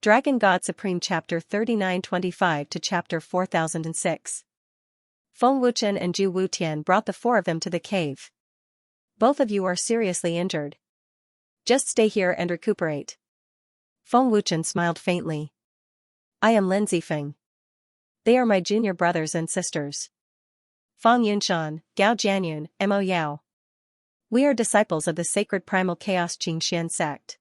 Dragon God Supreme Chapter 3925 to Chapter 4006. Feng Wuchen and Zhu Wutian brought the four of them to the cave. Both of you are seriously injured. Just stay here and recuperate. Feng Wuchen smiled faintly. I am Lin Zifeng. They are my junior brothers and sisters. Fang Yunshan, Gao Jianyun, Mo Yao. We are disciples of the sacred primal chaos Xianxia sect.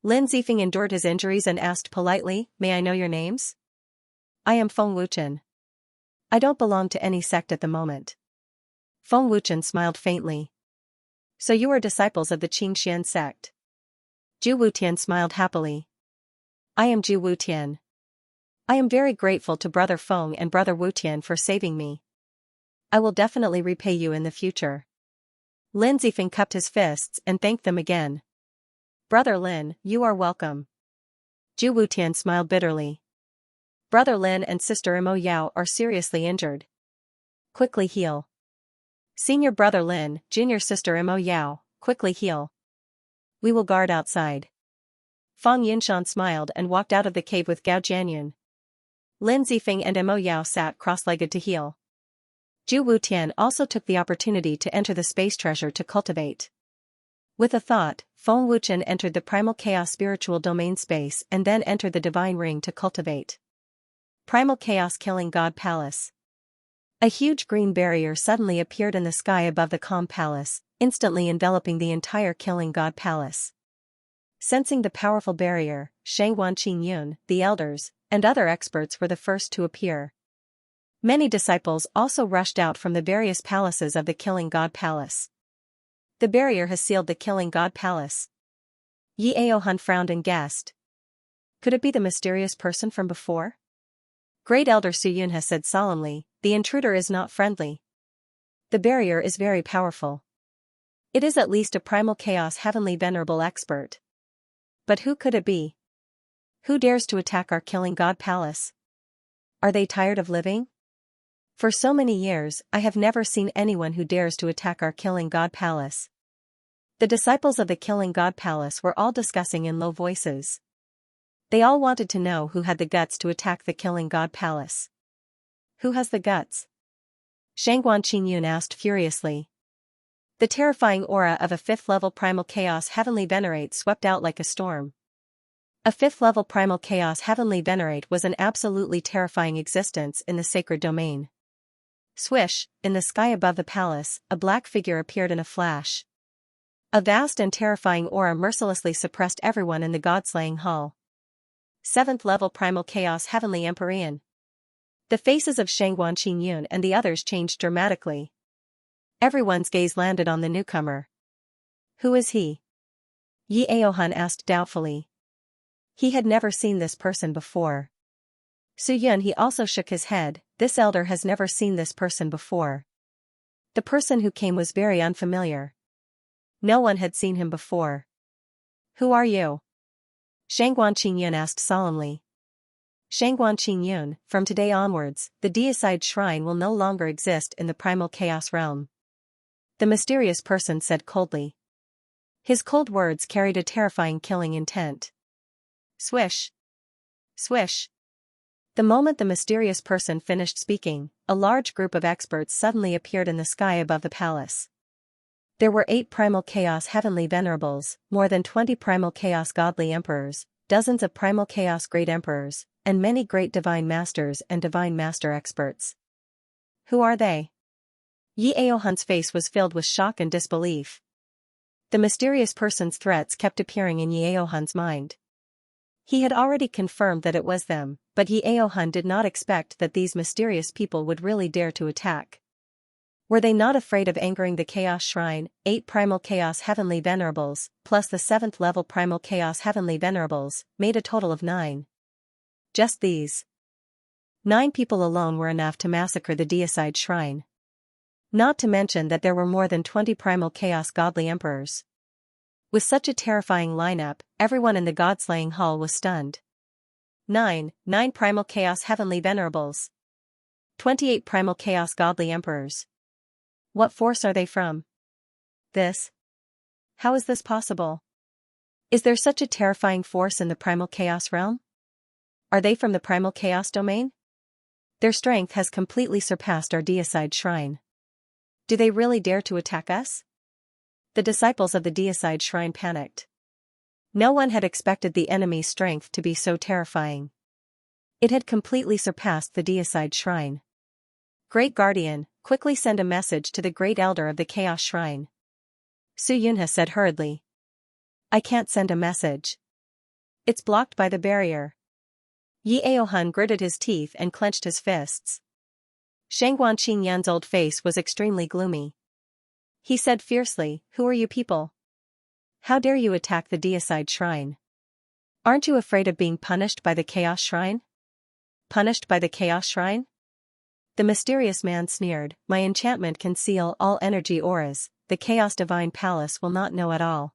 Lin Zifeng endured his injuries and asked politely, may I know your names? I am Feng Wuchen. I don't belong to any sect at the moment. Feng Wuchen smiled faintly. So you are disciples of the Xianxia sect? Zhu Wutian smiled happily. I am Zhu Wutian. I am very grateful to Brother Feng and Brother Wutian for saving me. I will definitely repay you in the future. Lin Zifeng cupped his fists and thanked them again. Brother Lin, you are welcome. Zhu Wutian smiled bitterly. Brother Lin and Sister Mo Yao are seriously injured. Quickly heal. Senior Brother Lin, Junior Sister Mo Yao, quickly heal. We will guard outside. Fang Yunshan smiled and walked out of the cave with Gao Jianyun. Lin Zifeng and Mo Yao sat cross-legged to heal. Zhu Wutian also took the opportunity to enter the space treasure to cultivate. With a thought, Feng Wuchen entered the primal chaos spiritual domain space and then entered the divine ring to cultivate. Primal chaos killing god palace. A huge green barrier suddenly appeared in the sky above the calm palace, instantly enveloping the entire killing god palace. Sensing the powerful barrier, Shangwan Qingyun, the elders, and other experts were the first to appear. Many disciples also rushed out from the various palaces of the killing god palace. The barrier has sealed the killing god palace. Yi Aohun frowned and guessed. Could it be the mysterious person from before? Great Elder Su Yun has said solemnly, the intruder is not friendly. The barrier is very powerful. It is at least a primal chaos heavenly venerable expert. But who could it be? Who dares to attack our killing god palace? Are they tired of living? For so many years, I have never seen anyone who dares to attack our killing god palace. The disciples of the killing god palace were all discussing in low voices. They all wanted to know who had the guts to attack the killing god palace. Who has the guts? Shangwan Qingyun asked furiously. The terrifying aura of a fifth-level primal chaos heavenly venerate swept out like a storm. A fifth-level primal chaos heavenly venerate was an absolutely terrifying existence in the sacred domain. Swish, in the sky above the palace, a black figure appeared in a flash. A vast and terrifying aura mercilessly suppressed everyone in the god-slaying hall. Seventh-level primal chaos heavenly empyrean. The faces of Shangwan Qingyun and the others changed dramatically. Everyone's gaze landed on the newcomer. Who is he? Yi Aohun asked doubtfully. He had never seen this person before. Su Yun he also shook his head, this elder has never seen this person before. The person who came was very unfamiliar. No one had seen him before. Who are you? Shangwan Qingyun asked solemnly. Shangwan Qingyun, from today onwards, the deicide shrine will no longer exist in the primal chaos realm. The mysterious person said coldly. His cold words carried a terrifying killing intent. Swish. Swish. The moment the mysterious person finished speaking, a large group of experts suddenly appeared in the sky above the palace. There were 8 primal chaos heavenly venerables, more than 20 primal chaos godly emperors, dozens of primal chaos great emperors, and many great divine masters and divine master experts. Who are they? Yi Aohun's face was filled with shock and disbelief. The mysterious person's threats kept appearing in Yi Aohun's mind. He had already confirmed that it was them, but Yi Aohun did not expect that these mysterious people would really dare to attack. Were they not afraid of angering the Chaos Shrine? 8 primal chaos heavenly venerables, plus the 7th level primal chaos heavenly venerables, made a total of 9. Just these 9 people alone were enough to massacre the deicide shrine. Not to mention that there were more than 20 primal chaos godly emperors. With such a terrifying lineup, everyone in the god-slaying hall was stunned. 9 primal chaos heavenly venerables. 28 primal chaos godly emperors. What force are they from? How is this possible? Is there such a terrifying force in the primal chaos realm? Are they from the primal chaos domain? Their strength has completely surpassed our deicide shrine. Do they really dare to attack us? The disciples of the deicide shrine panicked. No one had expected the enemy's strength to be so terrifying. It had completely surpassed the deicide shrine. Great Guardian, quickly send a message to the Great Elder of the Chaos Shrine. Xianxia said hurriedly. I can't send a message. It's blocked by the barrier. Yi Aohun gritted his teeth and clenched his fists. Shangguan Qingyan's old face was extremely gloomy. He said fiercely, Who are you people? How dare you attack the deicide shrine? Aren't you afraid of being punished by the Chaos Shrine? Punished by the Chaos Shrine? The mysterious man sneered, My enchantment can seal all energy auras, the Chaos Divine Palace will not know at all.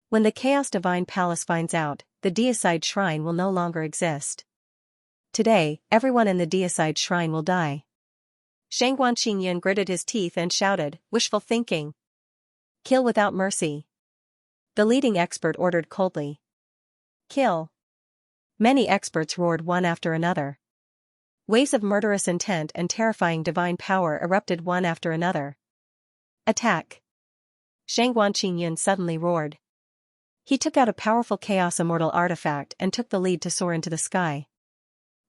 When the Chaos Divine Palace finds out, the deicide shrine will no longer exist. Today, everyone in the deicide shrine will die. Shangguan Qingyan gritted his teeth and shouted, Wishful thinking. Kill without mercy. The leading expert ordered coldly. Kill. Many experts roared one after another. Waves of murderous intent and terrifying divine power erupted one after another. Attack. Shangguan Qingyan suddenly roared. He took out a powerful Chaos Immortal artifact and took the lead to soar into the sky.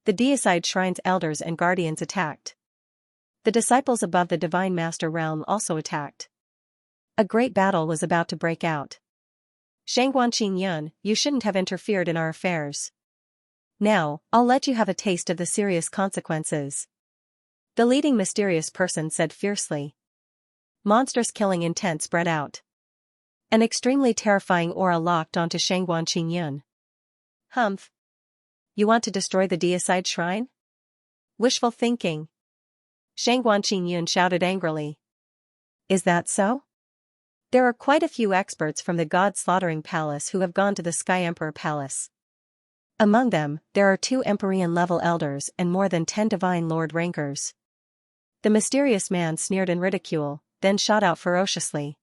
The deicide shrine's elders and guardians attacked. The disciples above the Divine Master realm also attacked. A great battle was about to break out. Shangguan Qingyan, you shouldn't have interfered in our affairs. Now, I'll let you have a taste of the serious consequences. The leading mysterious person said fiercely. Monstrous killing intent spread out. An extremely terrifying aura locked onto Shangguan Qingyan. Humph. You want to destroy the deicide shrine? Wishful thinking. Shangguan Qingyan shouted angrily. Is that so? There are quite a few experts from the God Slaughtering Palace who have gone to the Sky Emperor Palace. Among them, there are 2 Empyrean-level elders and more than 10 Divine Lord rankers. The mysterious man sneered in ridicule, then shot out ferociously.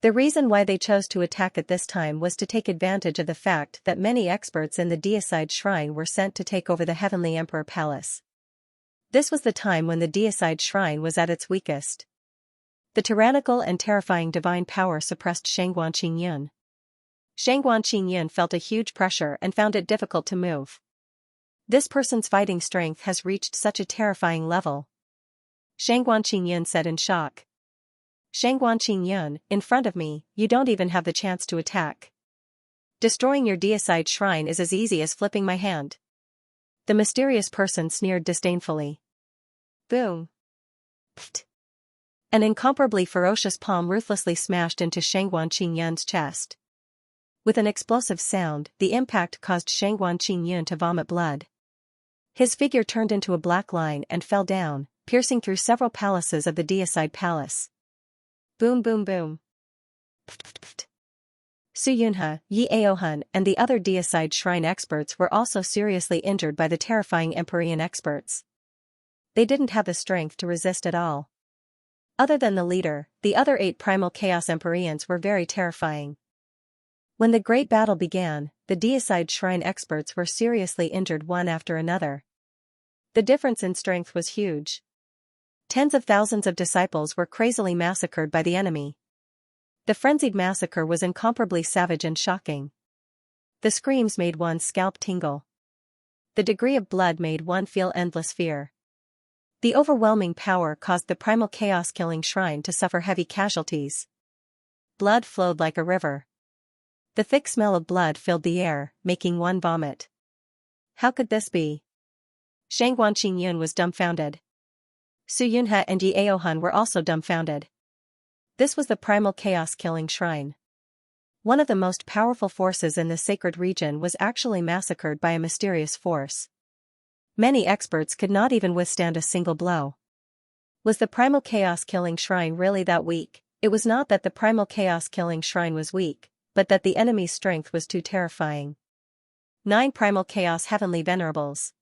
The reason why they chose to attack at this time was to take advantage of the fact that many experts in the deicide shrine were sent to take over the Heavenly Emperor Palace. This was the time when the deicide shrine was at its weakest. The tyrannical and terrifying divine power suppressed Shangguan Qingyan. Shangguan Qingyan felt a huge pressure and found it difficult to move. This person's fighting strength has reached such a terrifying level. Shangguan Qingyan said in shock. Shangguan Qingyan, in front of me, you don't even have the chance to attack. Destroying your deicide shrine is as easy as flipping my hand. The mysterious person sneered disdainfully. Boom. Pfft. An incomparably ferocious palm ruthlessly smashed into Shangguan Qingyan's chest. With an explosive sound, the impact caused Shangguan Qingyan to vomit blood. His figure turned into a black line and fell down, piercing through several palaces of the deicide palace. Boom boom boom. Xianxia, Yi Aohun and the other deicide shrine experts were also seriously injured by the terrifying Empyrean experts. They didn't have the strength to resist at all. Other than the leader, the other 8 primal chaos Empyreans were very terrifying. When the great battle began, the deicide shrine experts were seriously injured one after another. The difference in strength was huge. Tens of thousands of disciples were crazily massacred by the enemy. The frenzied massacre was incomparably savage and shocking. The screams made one's scalp tingle. The degree of blood made one feel endless fear. The overwhelming power caused the primal chaos-killing shrine to suffer heavy casualties. Blood flowed like a river. The thick smell of blood filled the air, making one vomit. How could this be? Shangguan Qingyan was dumbfounded. Xianxia and Yi Aohun were also dumbfounded. This was the primal chaos-killing shrine. One of the most powerful forces in the sacred region was actually massacred by a mysterious force. Many experts could not even withstand a single blow. Was the primal chaos-killing shrine really that weak? It was not that the primal chaos-killing shrine was weak, but that the enemy's strength was too terrifying. 9 primal chaos heavenly venerables.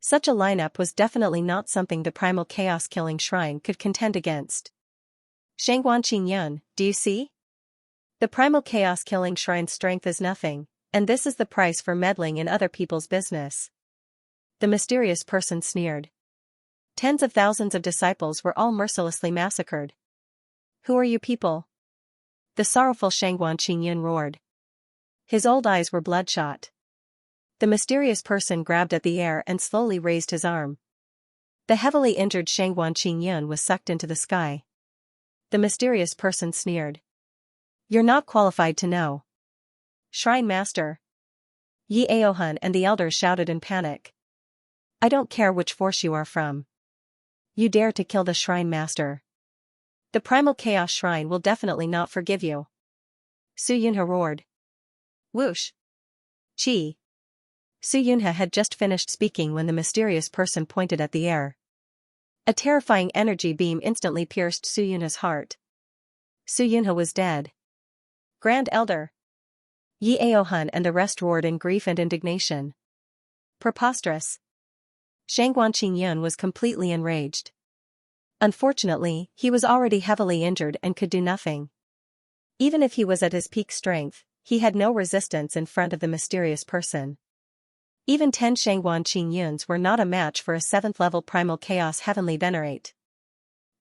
Such a lineup was definitely not something the primal chaos-killing shrine could contend against. Shangguan Qingyan, do you see? The primal chaos-killing shrine's strength is nothing, And this is the price for meddling in other people's business. The mysterious person sneered. Tens of thousands of disciples were all mercilessly massacred. Who are you people? The sorrowful Shangguan Qingyun roared. His old eyes were bloodshot. The mysterious person grabbed at the air and slowly raised his arm. The heavily injured Shangguan Qingyun was sucked into the sky. The mysterious person sneered. You're not qualified to know. Shrine Master. Yi Aohun and the elders shouted in panic. I don't care which force you are from. You dare to kill the Shrine Master. The Primal Chaos Shrine will definitely not forgive you. Su Yunhe roared. Whoosh. Chi. Su Yunhe had just finished speaking when the mysterious person pointed at the air. A terrifying energy beam instantly pierced Su Yunhe's heart. Su Yunhe was dead. Grand Elder. Yi Aohun and the rest roared in grief and indignation. Preposterous. Shangguan Qingyun was completely enraged. Unfortunately, he was already heavily injured and could do nothing. Even if he was at his peak strength, he had no resistance in front of the mysterious person. Even 10 Shangguan Qingyuns were not a match for a 7th-level Primal Chaos Heavenly Venerate.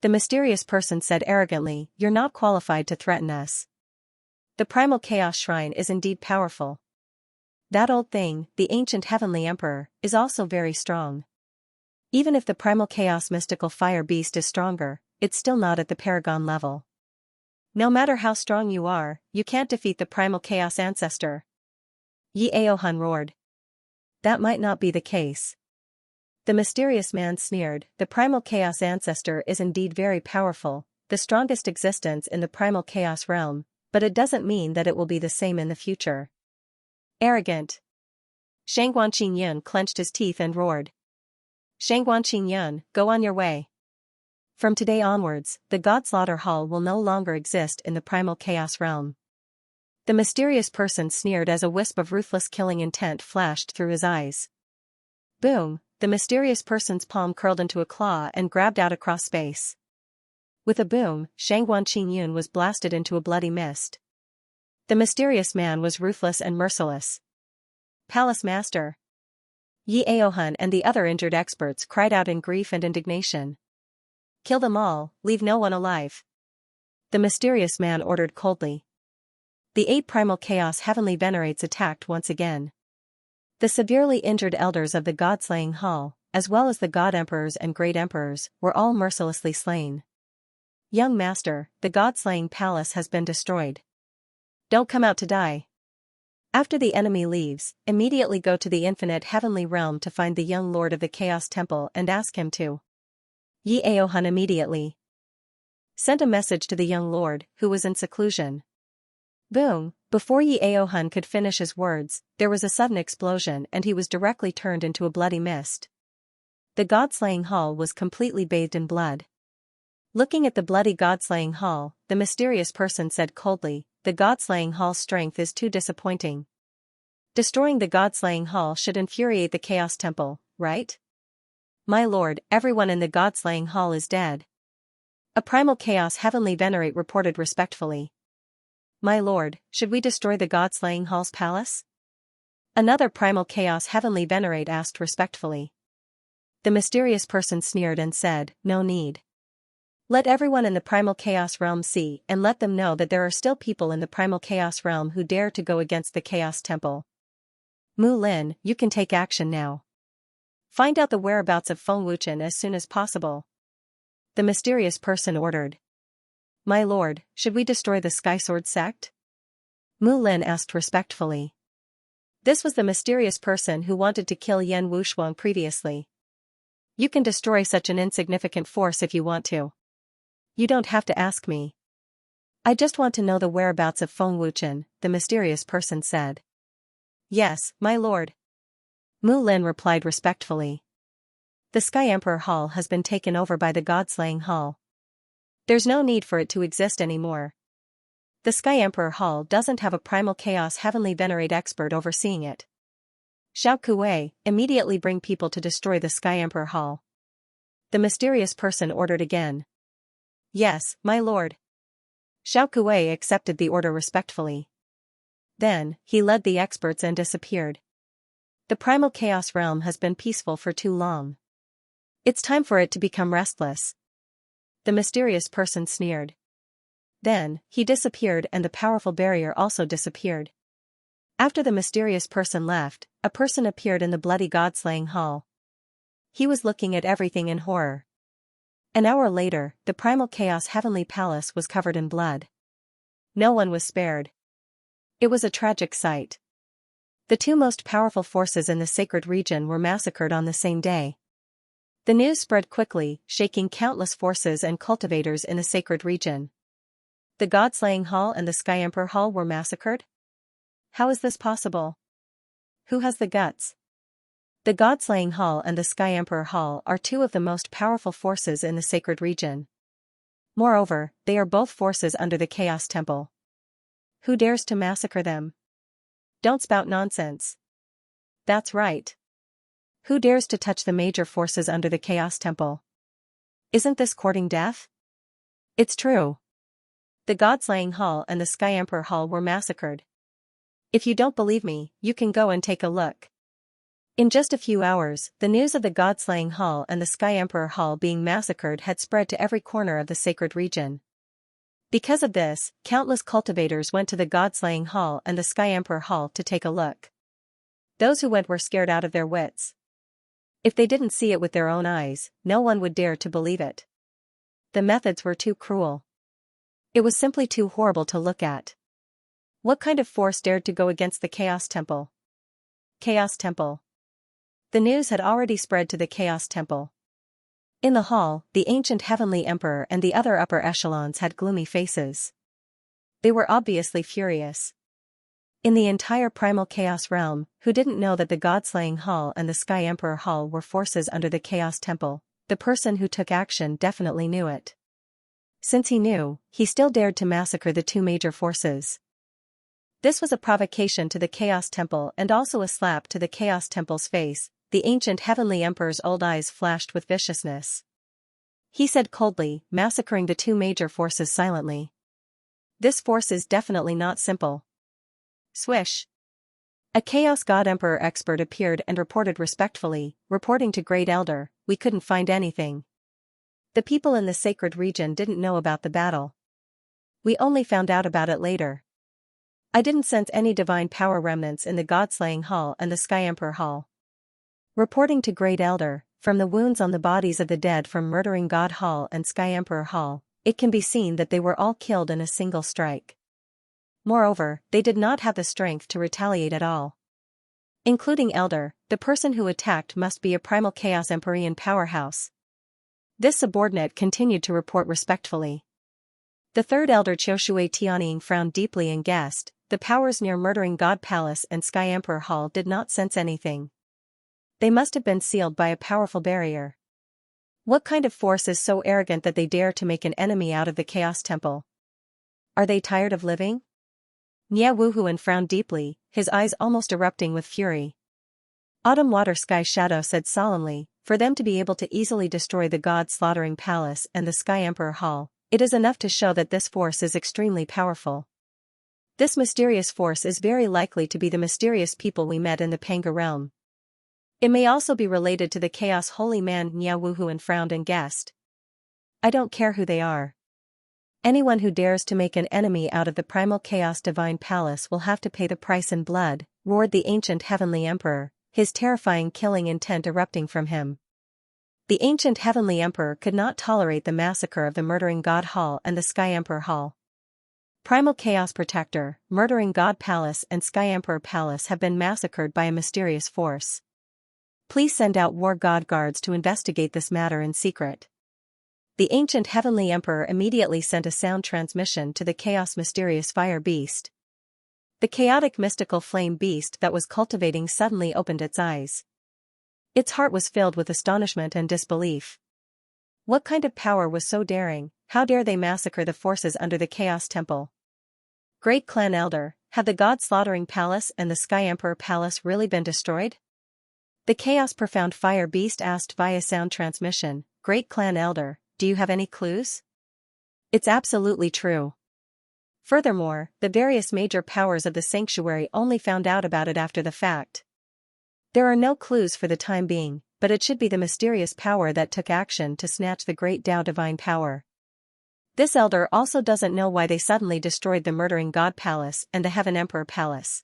The mysterious person said arrogantly, You're not qualified to threaten us. The Primal Chaos Shrine is indeed powerful. That old thing, the ancient Heavenly Emperor, is also very strong. Even if the Primal Chaos Mystical Fire Beast is stronger, it's still not at the Paragon level. No matter how strong you are, you can't defeat the Primal Chaos Ancestor. Yi Aohun roared. That might not be the case. The mysterious man sneered, The Primal Chaos Ancestor is indeed very powerful, the strongest existence in the Primal Chaos realm, but it doesn't mean that it will be the same in the future. Arrogant. Shangguan Qingyun clenched his teeth and roared. Shangguan Qingyun, go on your way. From today onwards, the God Slaughter Hall will no longer exist in the Primal Chaos realm. The mysterious person sneered as a wisp of ruthless killing intent flashed through his eyes. Boom, the mysterious person's palm curled into a claw and grabbed out across space. With a boom, Shangguan Qingyun was blasted into a bloody mist. The mysterious man was ruthless and merciless. Palace Master. Yi Aohun and the other injured experts cried out in grief and indignation. Kill them all, leave no one alive. The mysterious man ordered coldly. The 8 Primal Chaos Heavenly Venerates attacked once again. The severely injured elders of the God-slaying hall, as well as the God Emperors and Great Emperors, were all mercilessly slain. Young Master, the God-slaying palace has been destroyed. Don't come out to die. After the enemy leaves, immediately go to the infinite heavenly realm to find the young lord of the Chaos Temple and ask him to. Yi Aohun immediately sent a message to the young lord, who was in seclusion. Boom, before Yi Aohun could finish his words, there was a sudden explosion and he was directly turned into a bloody mist. The God-slaying hall was completely bathed in blood. Looking at the bloody God-slaying hall, the mysterious person said coldly, The God-slaying hall's strength is too disappointing. Destroying the God-slaying hall should infuriate the Chaos Temple, right? My lord, everyone in the God-slaying hall is dead. A Primal Chaos Heavenly Venerate reported respectfully. My lord, should we destroy the God-slaying hall's palace? Another Primal Chaos Heavenly Venerate asked respectfully. The mysterious person sneered and said, No need. Let everyone in the Primal Chaos realm see and let them know that there are still people in the Primal Chaos realm who dare to go against the Chaos Temple. Mu Lin, you can take action now. Find out the whereabouts of Feng Wuchen as soon as possible. The mysterious person ordered. My lord, should we destroy the Sky Sword sect? Mu Lin asked respectfully. This was the mysterious person who wanted to kill Yan Wushuang previously. You can destroy such an insignificant force if you want to. You don't have to ask me. I just want to know the whereabouts of Feng Wuchen, the mysterious person said. Yes, my lord. Mu Lin replied respectfully. The Sky Emperor Hall has been taken over by the God-slaying Hall. There's no need for it to exist anymore. The Sky Emperor Hall doesn't have a Primal Chaos Heavenly Venerate expert overseeing it. Xiao Kuei, immediately bring people to destroy the Sky Emperor Hall. The mysterious person ordered again. Yes, my lord. Xiao Kuei accepted the order respectfully. Then, he led the experts and disappeared. The primal chaos realm has been peaceful for too long. It's time for it to become restless. The mysterious person sneered. Then, he disappeared and the powerful barrier also disappeared. After the mysterious person left, a person appeared in the bloody god-slaying hall. He was looking at everything in horror. An hour later, the primal chaos heavenly palace was covered in blood. No one was spared. It was a tragic sight. The two most powerful forces in the sacred region were massacred on the same day. The news spread quickly, shaking countless forces and cultivators in the sacred region. The God-slaying Hall and the Sky Emperor Hall were massacred? How is this possible? Who has the guts? The God-slaying Hall and the Sky Emperor Hall are two of the most powerful forces in the sacred region. Moreover, they are both forces under the Chaos Temple. Who dares to massacre them? Don't spout nonsense. That's right. Who dares to touch the major forces under the Chaos Temple? Isn't this courting death? It's true. The God-slaying Hall and the Sky Emperor Hall were massacred. If you don't believe me, you can go and take a look. In just a few hours, the news of the God-slaying Hall and the Sky Emperor Hall being massacred had spread to every corner of the sacred region. Because of this, countless cultivators went to the God-slaying Hall and the Sky Emperor Hall to take a look. Those who went were scared out of their wits. If they didn't see it with their own eyes, no one would dare to believe it. The methods were too cruel. It was simply too horrible to look at. What kind of force dared to go against the Chaos Temple? Chaos Temple. The news had already spread to the Chaos Temple. In the hall, the ancient Heavenly Emperor and the other upper echelons had gloomy faces. They were obviously furious. In the entire primal chaos realm, who didn't know that the God-slaying Hall and the Sky Emperor Hall were forces under the Chaos Temple? The person who took action definitely knew it. Since he knew, he still dared to massacre the two major forces. This was a provocation to the Chaos Temple and also a slap to the Chaos Temple's face. The ancient Heavenly Emperor's old eyes flashed with viciousness. He said coldly, massacring the two major forces silently. This force is definitely not simple. Swish. A Chaos God Emperor expert appeared and reported respectfully, reporting to Great Elder, we couldn't find anything. The people in the sacred region didn't know about the battle. We only found out about it later. I didn't sense any divine power remnants in the God-slaying Hall and the Sky Emperor Hall. Reporting to Great Elder, from the wounds on the bodies of the dead from Murdering God Hall and Sky Emperor Hall, it can be seen that they were all killed in a single strike. Moreover, they did not have the strength to retaliate at all. Including Elder, the person who attacked must be a primal Chaos Empyrean powerhouse. This subordinate continued to report respectfully. The third elder Qiushui Tianying frowned deeply and guessed, the powers near Murdering God Palace and Sky Emperor Hall did not sense anything. They must have been sealed by a powerful barrier. What kind of force is so arrogant that they dare to make an enemy out of the Chaos Temple? Are they tired of living? Nia Wuhuan frowned deeply, his eyes almost erupting with fury. Autumn Water Sky Shadow said solemnly, for them to be able to easily destroy the God-slaughtering palace and the Sky Emperor Hall, it is enough to show that this force is extremely powerful. This mysterious force is very likely to be the mysterious people we met in the Panga realm. It may also be related to the Chaos Holy Man. Nia Wuhuan frowned and guessed. I don't care who they are. Anyone who dares to make an enemy out of the primal Chaos Divine Palace will have to pay the price in blood, roared the ancient Heavenly Emperor, his terrifying killing intent erupting from him. The ancient Heavenly Emperor could not tolerate the massacre of the Murdering God Hall and the Sky Emperor Hall. Primal Chaos Protector, Murdering God Palace and Sky Emperor Palace have been massacred by a mysterious force. Please send out War God Guards to investigate this matter in secret. The ancient Heavenly Emperor immediately sent a sound transmission to the Chaos Mysterious Fire Beast. The chaotic mystical flame beast that was cultivating suddenly opened its eyes. Its heart was filled with astonishment and disbelief. What kind of power was so daring? How dare they massacre the forces under the Chaos Temple? Great Clan Elder, have the God-slaughtering palace and the Sky Emperor Palace really been destroyed? The Chaos Profound Fire Beast asked via sound transmission, Great Clan Elder, do you have any clues? It's absolutely true. Furthermore, the various major powers of the sanctuary only found out about it after the fact. There are no clues for the time being, but it should be the mysterious power that took action to snatch the great Tao divine power. This elder also doesn't know why they suddenly destroyed the murdering god palace and the Heaven Emperor palace.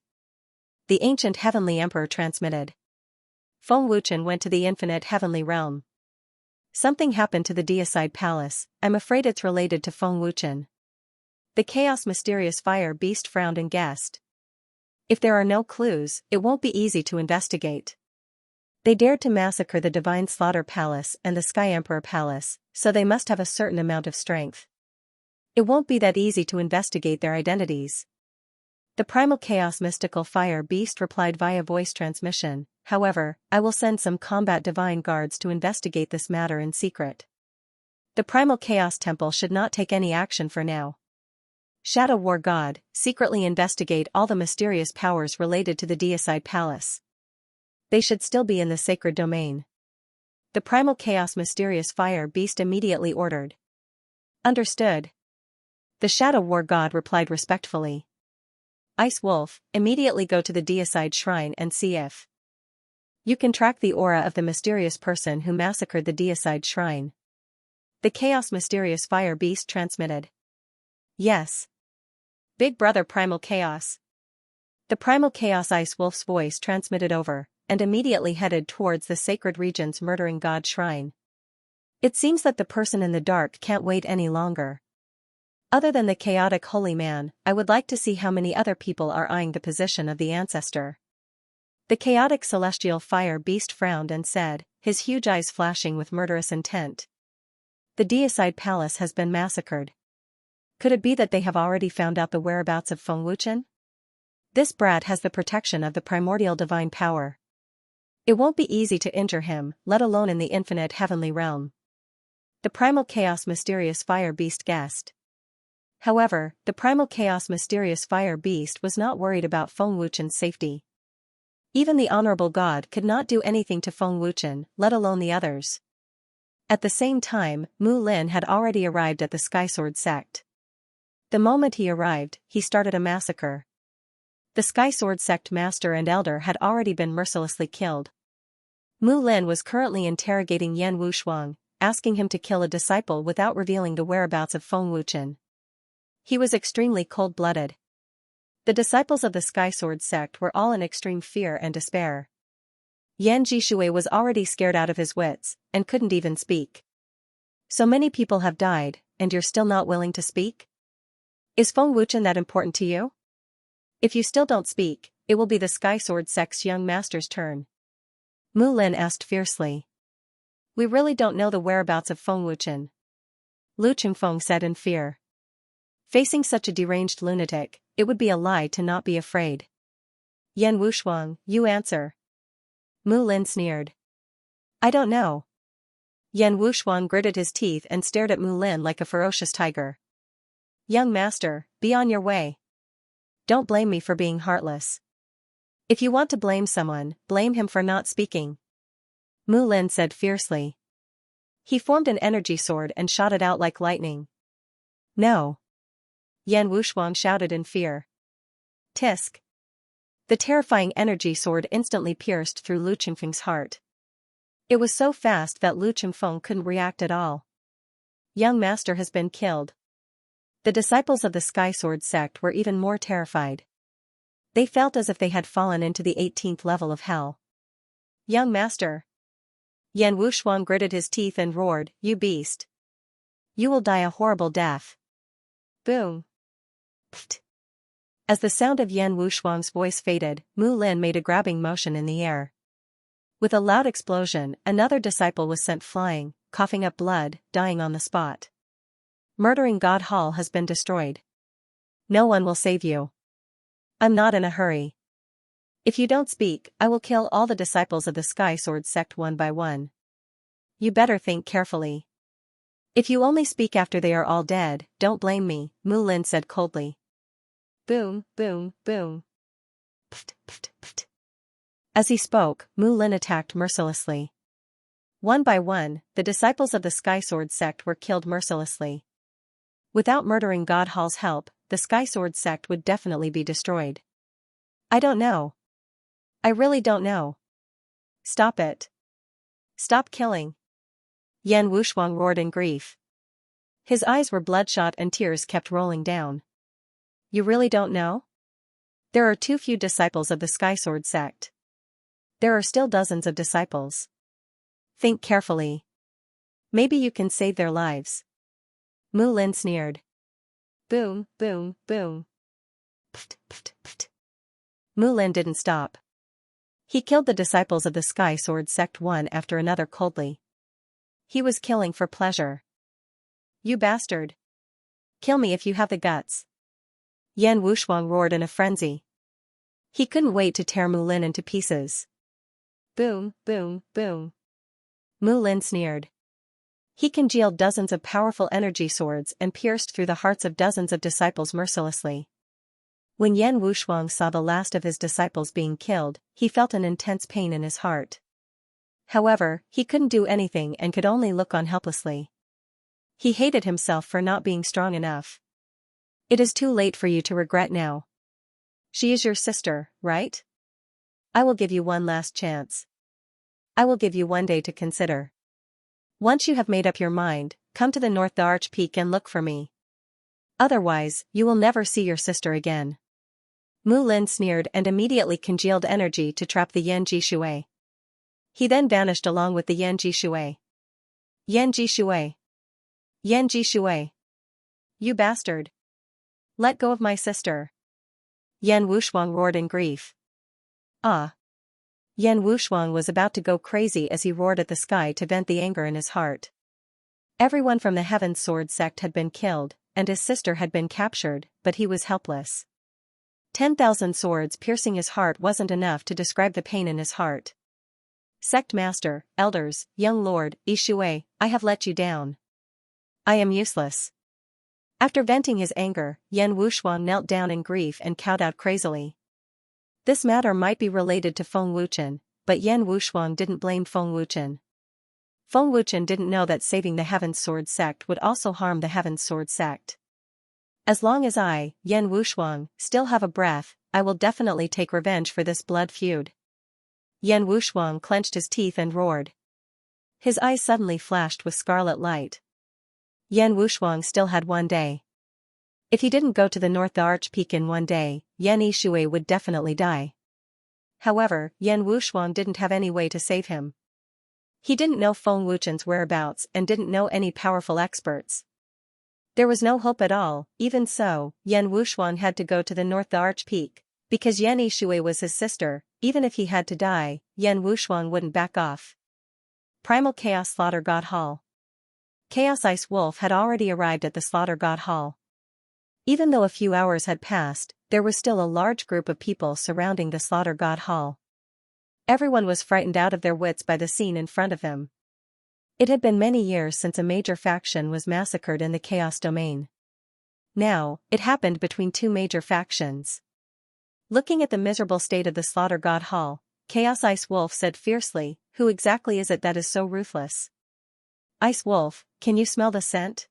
The ancient heavenly emperor transmitted. Feng Wuchen went to the infinite heavenly realm. Something happened to the deicide palace. I'm afraid it's related to Feng Wuchen. The chaos mysterious fire beast frowned and guessed. If there are no clues, it won't be easy to investigate. They dared to massacre the divine slaughter palace and the sky emperor palace, so they must have a certain amount of strength. It won't be that easy to investigate their identities. The primal chaos mystical fire beast replied via voice transmission. However, I will send some combat divine guards to investigate this matter in secret. The primal chaos temple should not take any action for now. Shadow War God, secretly investigate all the mysterious powers related to the deicide palace. They should still be in the sacred domain. The primal chaos mysterious fire beast immediately ordered. Understood. The Shadow War God replied respectfully. Ice Wolf, immediately go to the deicide shrine and see if you can track the aura of the mysterious person who massacred the deicide shrine. The chaos mysterious fire beast transmitted. Yes. Big Brother Primal Chaos. The Primal Chaos Ice Wolf's voice transmitted over, and immediately headed towards the sacred region's murdering god shrine. It seems that the person in the dark can't wait any longer. Other than the chaotic holy man, I would like to see how many other people are eyeing the position of the ancestor. The chaotic celestial fire beast frowned and said, his huge eyes flashing with murderous intent. The deicide palace has been massacred. Could it be that they have already found out the whereabouts of Feng Wuchen? This brat has the protection of the primordial divine power. It won't be easy to injure him, let alone in the infinite heavenly realm. The primal chaos mysterious fire beast guessed. However, the primal chaos mysterious fire beast was not worried about Feng Wuchen's safety. Even the honorable god could not do anything to Feng Wuchen, let alone the others. At the same time, Mu Lin had already arrived at the Skysword sect. The moment he arrived, he started a massacre. The Skysword sect master and elder had already been mercilessly killed. Mu Lin was currently interrogating Yan Wushuang, asking him to kill a disciple without revealing the whereabouts of Feng Wuchen. He was extremely cold-blooded. The disciples of the Skysword sect were all in extreme fear and despair. Yan Jishui was already scared out of his wits, and couldn't even speak. So many people have died, and you're still not willing to speak? Is Feng Wuchen that important to you? If you still don't speak, it will be the Skysword sect's young master's turn. Mu Lin asked fiercely. We really don't know the whereabouts of Feng Wuchen. Lu Qingfeng said in fear. Facing such a deranged lunatic, it would be a lie to not be afraid. Yan Wushuang, you answer. Mu Lin sneered. I don't know. Yan Wushuang gritted his teeth and stared at Mu Lin like a ferocious tiger. Young master, be on your way. Don't blame me for being heartless. If you want to blame someone, blame him for not speaking. Mu Lin said fiercely. He formed an energy sword and shot it out like lightning. No. Yan Wushuang shouted in fear. Tisk. The terrifying energy sword instantly pierced through Lu Qingfeng's heart. It was so fast that Lu Qingfeng couldn't react at all. Young master has been killed. The disciples of the Skysword sect were even more terrified. They felt as if they had fallen into the 18th level of hell. Young master. Yan Wushuang gritted his teeth and roared, you beast. You will die a horrible death. Boom. Pfft. As the sound of Yan Wushuang's voice faded, Mu Lin made a grabbing motion in the air. With a loud explosion, another disciple was sent flying, coughing up blood, dying on the spot. Murdering God Hall has been destroyed. No one will save you. I'm not in a hurry. If you don't speak, I will kill all the disciples of the Skysword sect one by one. You better think carefully. If you only speak after they are all dead, don't blame me, Mu Lin said coldly. Boom, boom, boom. Pft, pft, pft. As he spoke, Mu Lin attacked mercilessly. One by one, the disciples of the Skysword sect were killed mercilessly. Without murdering God Hall's help, the Sky Sword sect would definitely be destroyed. I don't know. I really don't know. Stop it. Stop killing. Yan Wushuang roared in grief. His eyes were bloodshot and tears kept rolling down. You really don't know? There are too few disciples of the Sky Sword sect. There are still dozens of disciples. Think carefully. Maybe you can save their lives. Mu Lin sneered. Boom, boom, boom. Pft, pft, pft. Mu Lin didn't stop. He killed the disciples of the Sky Sword sect one after another coldly. He was killing for pleasure. You bastard. Kill me if you have the guts. Yan Wushuang roared in a frenzy. He couldn't wait to tear Mu Lin into pieces. Boom, boom, boom. Mu Lin sneered. He congealed dozens of powerful energy swords and pierced through the hearts of dozens of disciples mercilessly. When Yan Wushuang saw the last of his disciples being killed, he felt an intense pain in his heart. However, he couldn't do anything and could only look on helplessly. He hated himself for not being strong enough. It is too late for you to regret now. She is your sister, right? I will give you one last chance. I will give you one day to consider. Once you have made up your mind, come to the North Arch Peak and look for me. Otherwise, you will never see your sister again. Mu Lin sneered and immediately congealed energy to trap the Yan Jishui. He then vanished along with the Yan Jishui. Yan Jishui. Yan Jishui. You bastard. Let go of my sister. Yan Wushuang roared in grief. Ah. Yan Wushuang was about to go crazy as he roared at the sky to vent the anger in his heart. Everyone from the Heaven Sword sect had been killed, and his sister had been captured, but he was helpless. 10,000 swords piercing his heart wasn't enough to describe the pain in his heart. Sect Master, Elders, Young Lord, Yishui, I have let you down. I am useless. After venting his anger, Yan Wushuang knelt down in grief and cowed out crazily. This matter might be related to Feng Wuchen, but Yan Wushuang didn't blame Feng Wuchen. Feng Wuchen didn't know that saving the Heaven Sword sect would also harm the Heaven Sword sect. As long as I, Yan Wushuang, still have a breath, I will definitely take revenge for this blood feud. Yan Wushuang clenched his teeth and roared. His eyes suddenly flashed with scarlet light. Yan Wushuang still had one day. If he didn't go to the North Arch Peak in one day, Yan Yishui would definitely die. However, Yan Wushuang didn't have any way to save him. He didn't know Feng Wuchen's whereabouts and didn't know any powerful experts. There was no hope at all. Even so, Yan Wushuang had to go to the North Arch Peak, because Yan Yishui was his sister. Even if he had to die, Yan Wushuang wouldn't back off. Primal Chaos Slaughter God Hall. Chaos Ice Wolf had already arrived at the Slaughter God Hall. Even though a few hours had passed, there was still a large group of people surrounding the Slaughter God Hall. Everyone was frightened out of their wits by the scene in front of them. It had been many years since a major faction was massacred in the Chaos Domain. Now, it happened between two major factions. Looking at the miserable state of the Slaughter God Hall, Chaos Ice Wolf said fiercely, "Who exactly is it that is so ruthless?" Ice Wolf, can you smell the scent?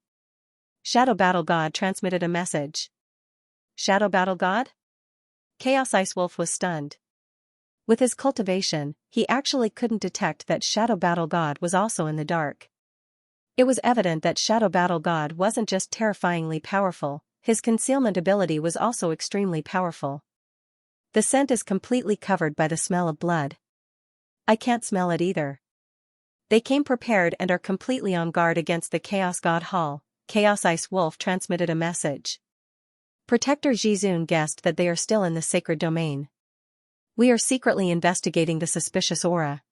Shadow Battle God transmitted a message. Shadow Battle God? Chaos Ice Wolf was stunned. With his cultivation, he actually couldn't detect that Shadow Battle God was also in the dark. It was evident that Shadow Battle God wasn't just terrifyingly powerful, his concealment ability was also extremely powerful. The scent is completely covered by the smell of blood. I can't smell it either. They came prepared and are completely on guard against the Chaos God Hall. Chaos Ice Wolf transmitted a message. Protector Jizun guessed that they are still in the sacred domain. We are secretly investigating the suspicious aura.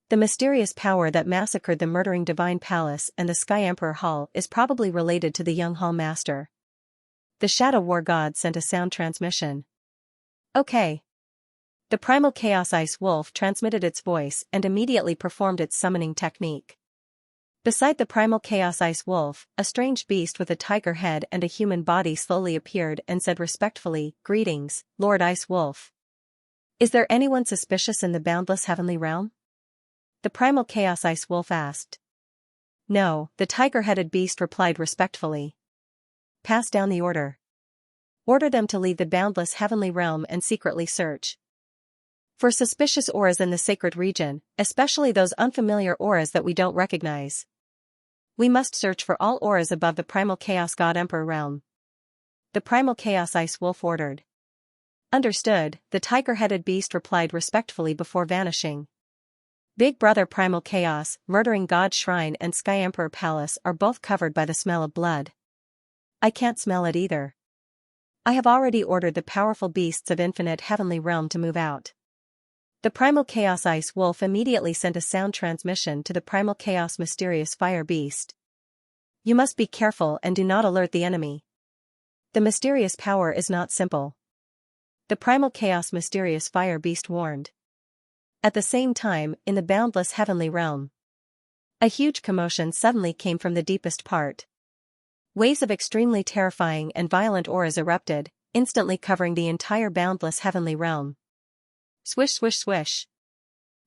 The mysterious power that massacred the murdering Divine Palace and the Sky Emperor Hall is probably related to the young Hall Master. The Shadow War God sent a sound transmission. Okay. The Primal Chaos Ice Wolf transmitted its voice and immediately performed its summoning technique. Beside the Primal Chaos Ice Wolf, a strange beast with a tiger head and a human body slowly appeared and said respectfully, "Greetings, Lord Ice Wolf. Is there anyone suspicious in the boundless heavenly realm?" The Primal Chaos Ice Wolf asked. No, the tiger-headed beast replied respectfully. Pass down the order. Order them to leave the boundless heavenly realm and secretly search for suspicious auras in the sacred region, especially those unfamiliar auras that we don't recognize. We must search for all auras above the primal chaos god emperor realm. The primal chaos ice wolf ordered. Understood, the tiger-headed beast replied respectfully before vanishing. Big Brother Primal Chaos, Murdering God Shrine and Sky Emperor Palace are both covered by the smell of blood. I can't smell it either. I have already ordered the powerful beasts of Infinite Heavenly Realm to move out. The Primal Chaos Ice Wolf immediately sent a sound transmission to the Primal Chaos Mysterious Fire Beast. You must be careful and do not alert the enemy. The mysterious power is not simple. The Primal Chaos Mysterious Fire Beast warned. At the same time, in the boundless heavenly realm, a huge commotion suddenly came from the deepest part. Waves of extremely terrifying and violent auras erupted, instantly covering the entire boundless heavenly realm. Swish swish swish.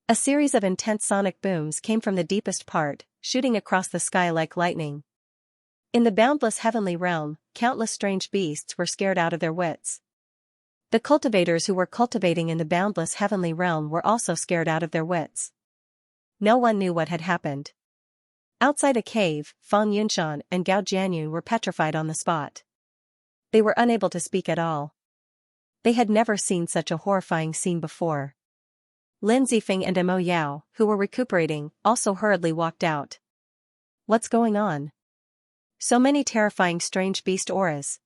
A series of intense sonic booms came from the deepest part, shooting across the sky like lightning. In the boundless heavenly realm, countless strange beasts were scared out of their wits. The cultivators who were cultivating in the boundless heavenly realm were also scared out of their wits. No one knew what had happened. Outside a cave, Feng Yunshan and Gao Jianyun were petrified on the spot. They were unable to speak at all. They had never seen such a horrifying scene before. Lin Zifeng and Mo Yao, who were recuperating, also hurriedly walked out. What's going on? So many terrifying strange beast auras.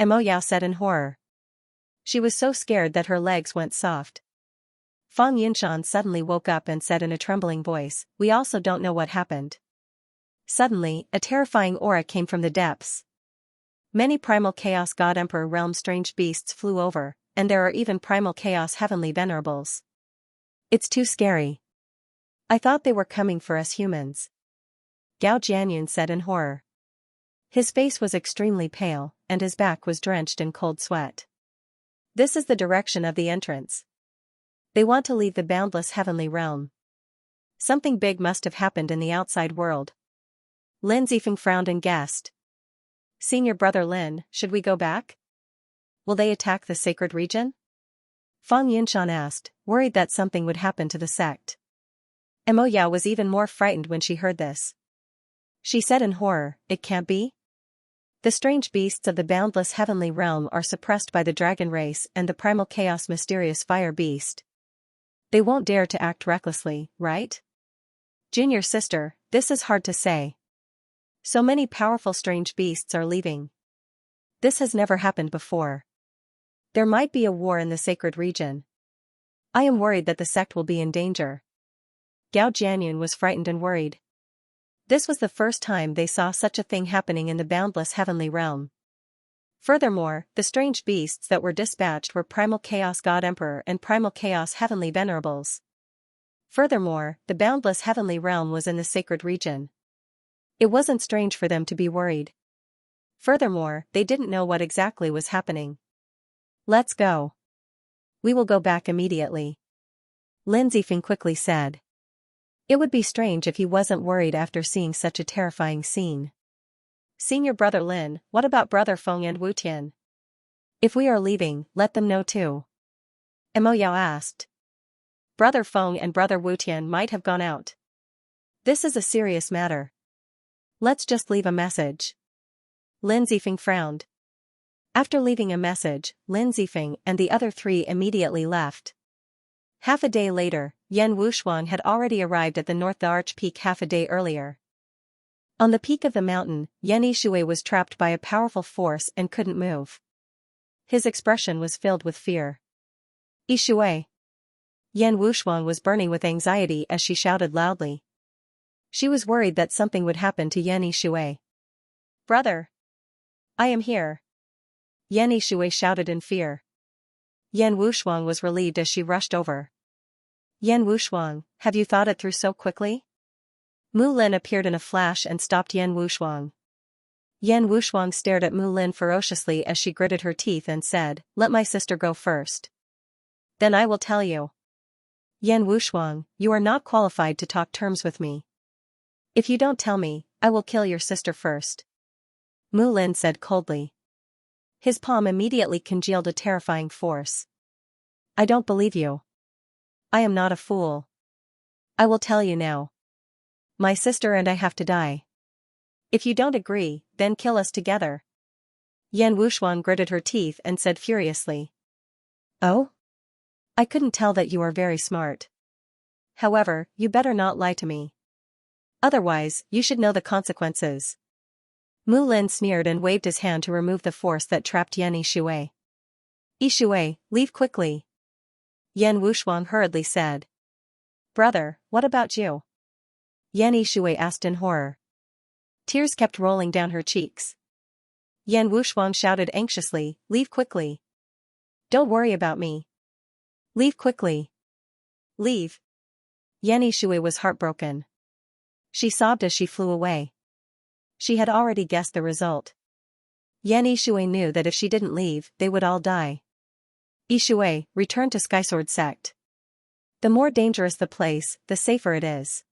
Mo Yao said in horror. She was so scared that her legs went soft. Feng Yunshan suddenly woke up and said in a trembling voice, we also don't know what happened. Suddenly, a terrifying aura came from the depths. Many Primal Chaos God Emperor Realm strange beasts flew over, and there are even Primal Chaos Heavenly Venerables. It's too scary. I thought they were coming for us humans. Gao Jianyun said in horror. His face was extremely pale, and his back was drenched in cold sweat. This is the direction of the entrance. They want to leave the boundless heavenly realm. Something big must have happened in the outside world. Lin Zifeng frowned and guessed. Senior brother Lin, should we go back? Will they attack the sacred region? Feng Yunshan asked, worried that something would happen to the sect. Mo Yao was even more frightened when she heard this. She said in horror, it can't be? The strange beasts of the boundless heavenly realm are suppressed by the dragon race and the primal chaos mysterious fire beast. They won't dare to act recklessly, right? Junior sister, this is hard to say. So many powerful strange beasts are leaving. This has never happened before. There might be a war in the sacred region. I am worried that the sect will be in danger. Gao Jianyun was frightened and worried. This was the first time they saw such a thing happening in the boundless heavenly realm. Furthermore, the strange beasts that were dispatched were Primal Chaos God Emperor and Primal Chaos Heavenly Venerables. Furthermore, the boundless heavenly realm was in the sacred region. It wasn't strange for them to be worried. Furthermore, they didn't know what exactly was happening. Let's go. We will go back immediately. Lin Zifeng quickly said. It would be strange if he wasn't worried after seeing such a terrifying scene. Senior brother Lin, what about brother Feng and Wu Tian? If we are leaving, let them know too. Mo Yao asked. Brother Feng and brother Wu Tian might have gone out. This is a serious matter. Let's just leave a message. Lin Zifeng frowned. After leaving a message, Lin Zifeng and the other three immediately left. Half a day later, Yan Wushuang had already arrived at the North Arch Peak half a day earlier. On the peak of the mountain, Yan Yishui was trapped by a powerful force and couldn't move. His expression was filled with fear. Yishui! Yan Wushuang was burning with anxiety as she shouted loudly. She was worried that something would happen to Yan Yishui. Brother! I am here! Yan Yishui shouted in fear. Yan Wushuang was relieved as she rushed over. Yan Wushuang, have you thought it through so quickly? Mu Lin appeared in a flash and stopped Yan Wushuang. Yan Wushuang stared at Mu Lin ferociously as she gritted her teeth and said, let my sister go first. Then I will tell you. Yan Wushuang, you are not qualified to talk terms with me. If you don't tell me, I will kill your sister first. Mu Lin said coldly. His palm immediately congealed a terrifying force. I don't believe you. I am not a fool. I will tell you now. My sister and I have to die. If you don't agree, then kill us together. Yan Wuxuan gritted her teeth and said furiously. Oh? I couldn't tell that you are very smart. However, you better not lie to me. Otherwise, you should know the consequences. Mu Lin sneered and waved his hand to remove the force that trapped Yan Yishui. Yishui, leave quickly. Yan Wuxuan hurriedly said. Brother, what about you? Yan Yishui asked in horror. Tears kept rolling down her cheeks. Yan Wuxuan shouted anxiously, leave quickly. Don't worry about me. Leave quickly. Leave. Yan Yishui was heartbroken. She sobbed as she flew away. She had already guessed the result. Yan Yishui knew that if she didn't leave, they would all die. Yishui, return to Skysword Sect. The more dangerous the place, the safer it is.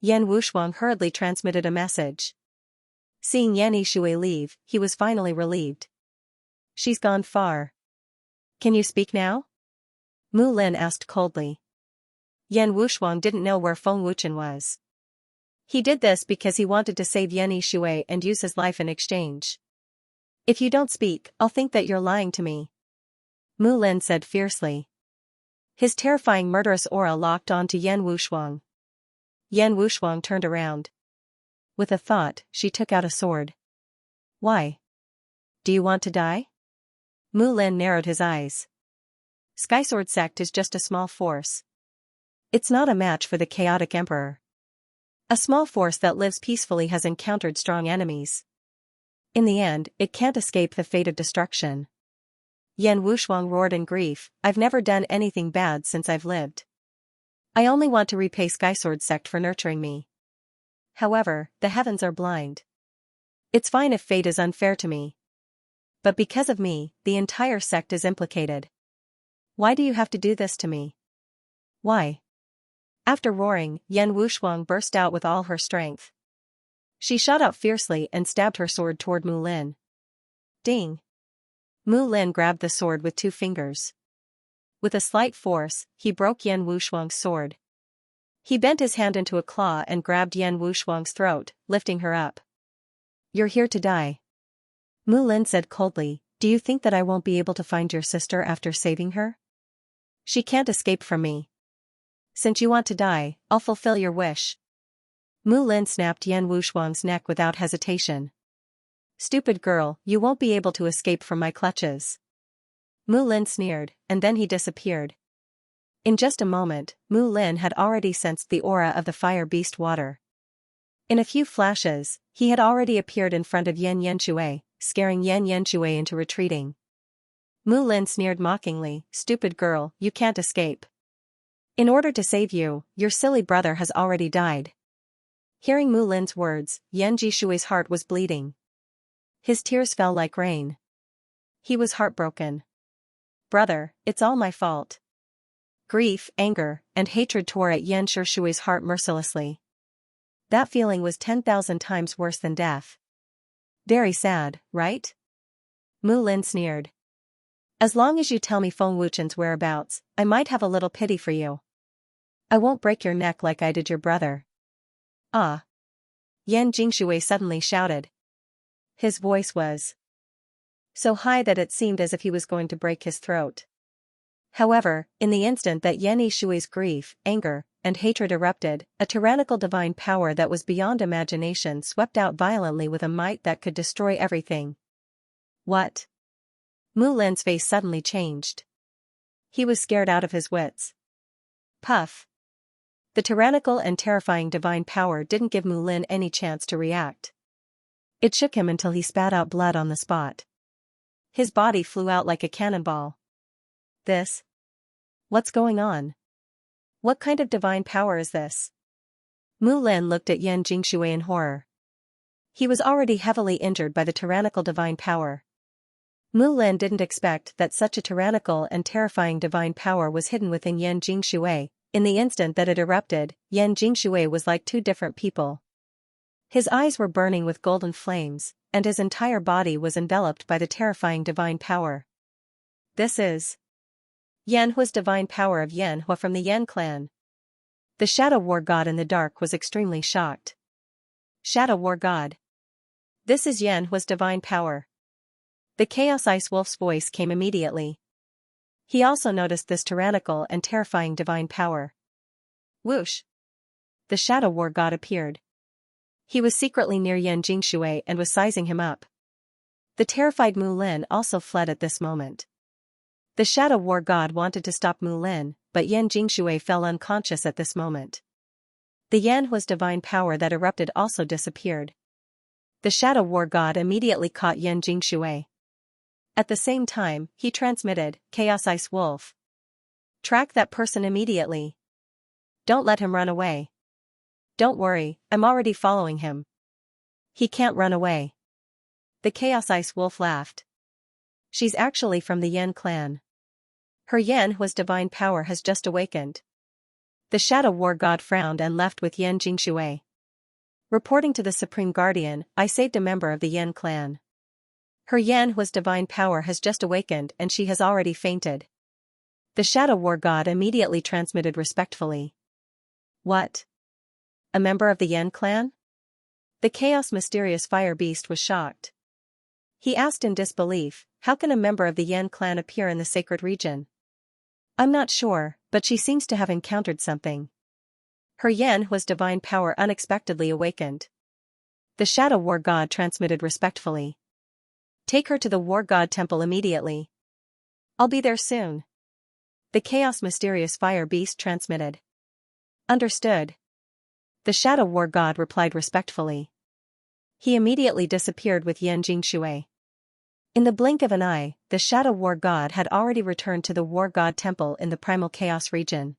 Yan Wuxuan hurriedly transmitted a message. Seeing Yan Yishui leave, he was finally relieved. She's gone far. Can you speak now? Mu Lin asked coldly. Yan Wuxuan didn't know where Feng Wuchen was. He did this because he wanted to save Yan Yishui and use his life in exchange. If you don't speak, I'll think that you're lying to me. Mu Lin said fiercely. His terrifying murderous aura locked onto Yan Wuxuan. Yan Wuxuan turned around. With a thought, she took out a sword. Why? Do you want to die? Mu Lin narrowed his eyes. Skysword Sect is just a small force. It's not a match for the chaotic emperor. A small force that lives peacefully has encountered strong enemies. In the end, it can't escape the fate of destruction. Yan Wuxuan roared in grief, I've never done anything bad since I've lived. I only want to repay Skysword Sect for nurturing me. However, the heavens are blind. It's fine if fate is unfair to me. But because of me, the entire sect is implicated. Why do you have to do this to me? Why? After roaring, Yan Wuxuan burst out with all her strength. She shot out fiercely and stabbed her sword toward Mu Lin. Ding! Mu Lin grabbed the sword with 2 fingers. With a slight force, he broke Yan Wuxuan's sword. He bent his hand into a claw and grabbed Yan Wuxuan's throat, lifting her up. You're here to die. Mu Lin said coldly, do you think that I won't be able to find your sister after saving her? She can't escape from me. Since you want to die, I'll fulfill your wish. Mu Lin snapped Yan Wuxuan's neck without hesitation. Stupid girl, you won't be able to escape from my clutches. Mu Lin sneered, and then he disappeared. In just a moment, Mu Lin had already sensed the aura of the fire beast water. In a few flashes, he had already appeared in front of Yan Yishui, scaring Yan Yishui into retreating. Mu Lin sneered mockingly, stupid girl, you can't escape. In order to save you, your silly brother has already died. Hearing Mu Lin's words, Yan Yishui's heart was bleeding. His tears fell like rain. He was heartbroken. Brother, it's all my fault. Grief, anger, and hatred tore at Yan Yishui's heart mercilessly. That feeling was 10,000 times worse than death. Very sad, right? Mu Lin sneered. As long as you tell me Feng Wuchen's whereabouts, I might have a little pity for you. I won't break your neck like I did your brother. Ah! Yan Jingxue suddenly shouted. His voice was so high that it seemed as if he was going to break his throat. However, in the instant that Yan Yishui's grief, anger, and hatred erupted, a tyrannical divine power that was beyond imagination swept out violently with a might that could destroy everything. What? Mu Lin's face suddenly changed. He was scared out of his wits. Puff! The tyrannical and terrifying divine power didn't give Mu Lin any chance to react. It shook him until he spat out blood on the spot. His body flew out like a cannonball. This? What's going on? What kind of divine power is this? Mu Lin looked at Yan Jingxue in horror. He was already heavily injured by the tyrannical divine power. Mu Lin didn't expect that such a tyrannical and terrifying divine power was hidden within Yan Jingxue. In the instant that it erupted, Yan Jingxue was like 2 different people. His eyes were burning with golden flames, and his entire body was enveloped by the terrifying divine power. This is Yanhua's divine power of Yanhua from the Yan clan. The Shadow War God in the dark was extremely shocked. Shadow War God. This is Yanhua's divine power. The Chaos Ice Wolf's voice came immediately. He also noticed this tyrannical and terrifying divine power. Whoosh! The Shadow War God appeared. He was secretly near Yan Jingshui and was sizing him up. The terrified Mu Lin also fled at this moment. The Shadow War God wanted to stop Mu Lin, but Yan Jingshui fell unconscious at this moment. The Yanhua's divine power that erupted also disappeared. The Shadow War God immediately caught Yan Jingshui. At the same time, he transmitted, Chaos Ice Wolf. Track that person immediately. Don't let him run away. Don't worry, I'm already following him. He can't run away. The Chaos Ice Wolf laughed. She's actually from the Yan clan. Her Yanhua's divine power has just awakened. The Shadow War God frowned and left with Yan Jingshui. Reporting to the Supreme Guardian, I saved a member of the Yan clan. Her Yanhua's divine power has just awakened and she has already fainted. The Shadow War God immediately transmitted respectfully. What? A member of the Yan clan? The Chaos Mysterious Fire Beast was shocked. He asked in disbelief, how can a member of the Yan clan appear in the sacred region? I'm not sure, but she seems to have encountered something. Her Yanhua's divine power unexpectedly awakened. The Shadow War God transmitted respectfully. Take her to the War God Temple immediately. I'll be there soon. The Chaos Mysterious Fire Beast transmitted. Understood. The Shadow War God replied respectfully. He immediately disappeared with Yan Jingshui. In the blink of an eye, the Shadow War God had already returned to the War God Temple in the Primal Chaos region.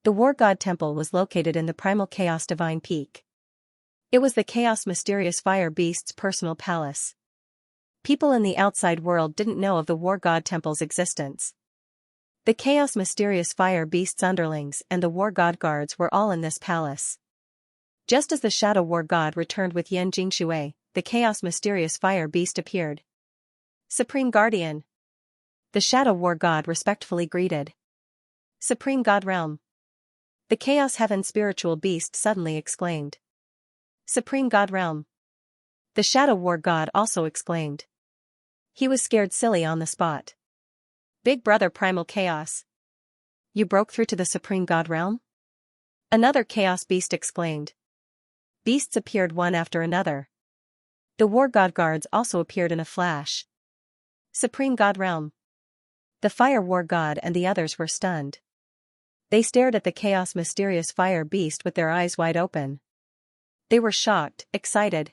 The War God Temple was located in the Primal Chaos Divine Peak. It was the Chaos Mysterious Fire Beast's personal palace. People in the outside world didn't know of the War God Temple's existence. The Chaos Mysterious Fire Beast's underlings and the War God guards were all in this palace. Just as the Shadow War God returned with Yan Jingshui, the Chaos Mysterious Fire Beast appeared. Supreme Guardian. The Shadow War God respectfully greeted. Supreme God Realm. The Chaos Heaven Spiritual Beast suddenly exclaimed. Supreme God Realm. The Shadow War God also exclaimed. He was scared silly on the spot. Big Brother Primal Chaos. You broke through to the Supreme God Realm? Another Chaos Beast exclaimed. Beasts appeared one after another. The War God guards also appeared in a flash. Supreme God Realm. The Fire War God and the others were stunned. They stared at the Chaos Mysterious Fire Beast with their eyes wide open. They were shocked, excited.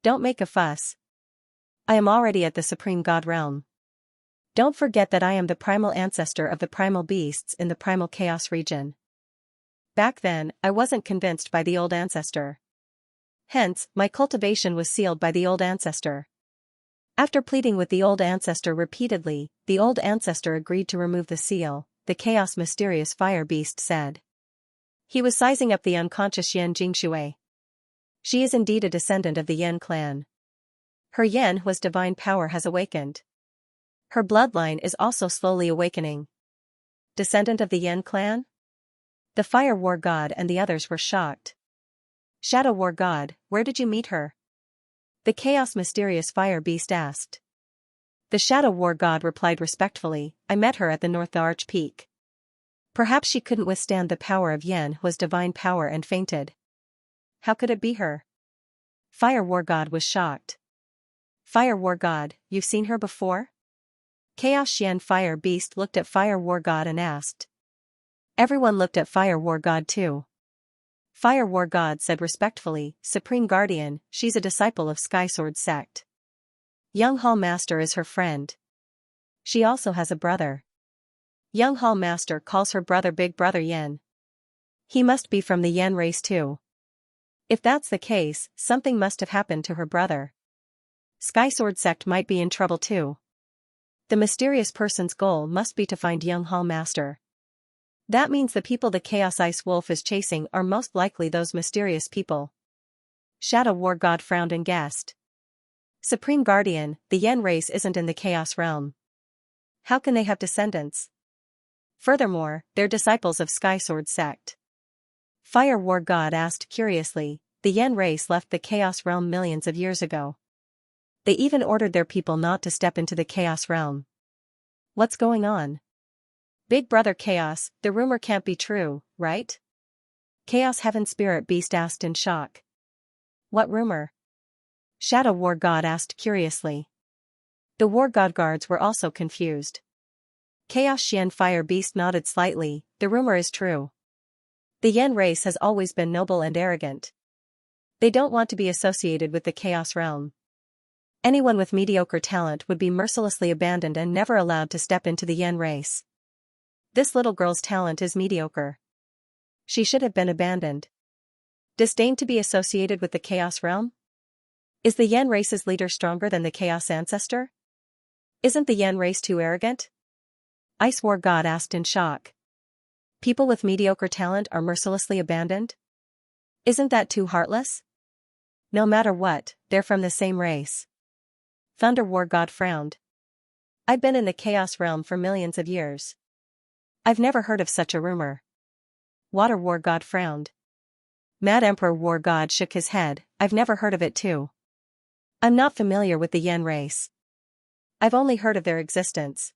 Don't make a fuss. I am already at the Supreme God Realm. Don't forget that I am the primal ancestor of the primal beasts in the Primal Chaos region. Back then, I wasn't convinced by the old ancestor. Hence, my cultivation was sealed by the old ancestor. After pleading with the old ancestor repeatedly, the old ancestor agreed to remove the seal, the Chaos Mysterious Fire Beast said. He was sizing up the unconscious Yan Jingshui. She is indeed a descendant of the Yan clan. Her Yanhua's divine power has awakened. Her bloodline is also slowly awakening. Descendant of the Yan clan? The Fire War God and the others were shocked. Shadow War God, where did you meet her? The Chaos Mysterious Fire Beast asked. The Shadow War God replied respectfully, I met her at the North Arch Peak. Perhaps she couldn't withstand the power of Yanhua's divine power and fainted. How could it be her? Fire War God was shocked. Fire War God, you've seen her before? Chaos Xian Fire Beast looked at Fire War God and asked. Everyone looked at Fire War God too. Fire War God said respectfully, Supreme Guardian, she's a disciple of Sky Sword sect. Young Hall Master is her friend. She also has a brother. Young Hall Master calls her brother Big Brother Yen. He must be from the Yen race too. If that's the case, something must have happened to her brother. Sky Sword sect might be in trouble too. The mysterious person's goal must be to find Young Hall Master. That means the people the Chaos Ice Wolf is chasing are most likely those mysterious people. Shadow War God frowned and guessed. Supreme Guardian, the Yen race isn't in the Chaos Realm. How can they have descendants? Furthermore, they're disciples of Sky Sword sect. Fire War God asked curiously, the Yen race left the Chaos Realm millions of years ago. They even ordered their people not to step into the Chaos Realm. What's going on? Big Brother Chaos, the rumor can't be true, right? Chaos Heaven Spirit Beast asked in shock. What rumor? Shadow War God asked curiously. The War God guards were also confused. Chaos Xian Fire Beast nodded slightly, the rumor is true. The Yen race has always been noble and arrogant. They don't want to be associated with the Chaos Realm. Anyone with mediocre talent would be mercilessly abandoned and never allowed to step into the Yen race. This little girl's talent is mediocre. She should have been abandoned. Disdain to be associated with the Chaos Realm? Is the Yen race's leader stronger than the Chaos Ancestor? Isn't the Yen race too arrogant? Ice War God asked in shock. People with mediocre talent are mercilessly abandoned? Isn't that too heartless? No matter what, they're from the same race. Thunder War God frowned. I've been in the Chaos Realm for millions of years. I've never heard of such a rumor. Water War God frowned. Mad Emperor War God shook his head, I've never heard of it too. I'm not familiar with the Yen race. I've only heard of their existence.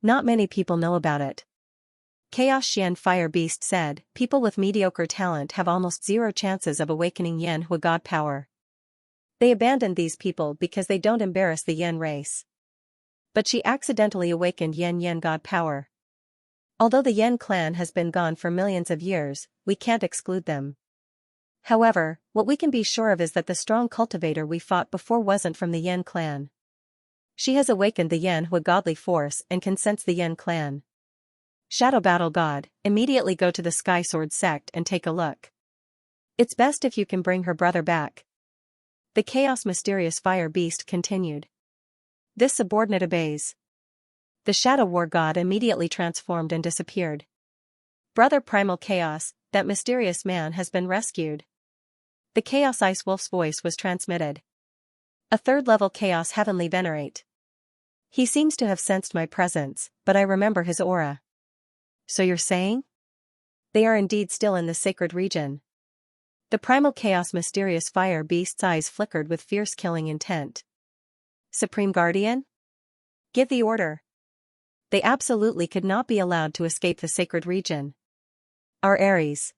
Not many people know about it. Chaos Xian Fire Beast said, people with mediocre talent have almost zero chances of awakening Yen Hui God power. They abandoned these people because they don't embarrass the Yen race. But she accidentally awakened Yen God power. Although the Yen clan has been gone for millions of years, we can't exclude them. However, what we can be sure of is that the strong cultivator we fought before wasn't from the Yen clan. She has awakened the Yen Hui godly force and can sense the Yen clan. Shadow Battle God, immediately go to the Sky Sword sect and take a look. It's best if you can bring her brother back. The Chaos Mysterious Fire Beast continued. This subordinate obeys. The Shadow War God immediately transformed and disappeared. Brother Primal Chaos, that mysterious man has been rescued. The Chaos Ice Wolf's voice was transmitted. A third-level Chaos Heavenly Venerate. He seems to have sensed my presence, but I remember his aura. So you're saying? They are indeed still in the sacred region. The Primal Chaos Mysterious Fire Beast's eyes flickered with fierce killing intent. Supreme Guardian? Give the order. They absolutely could not be allowed to escape the sacred region. Our Ares.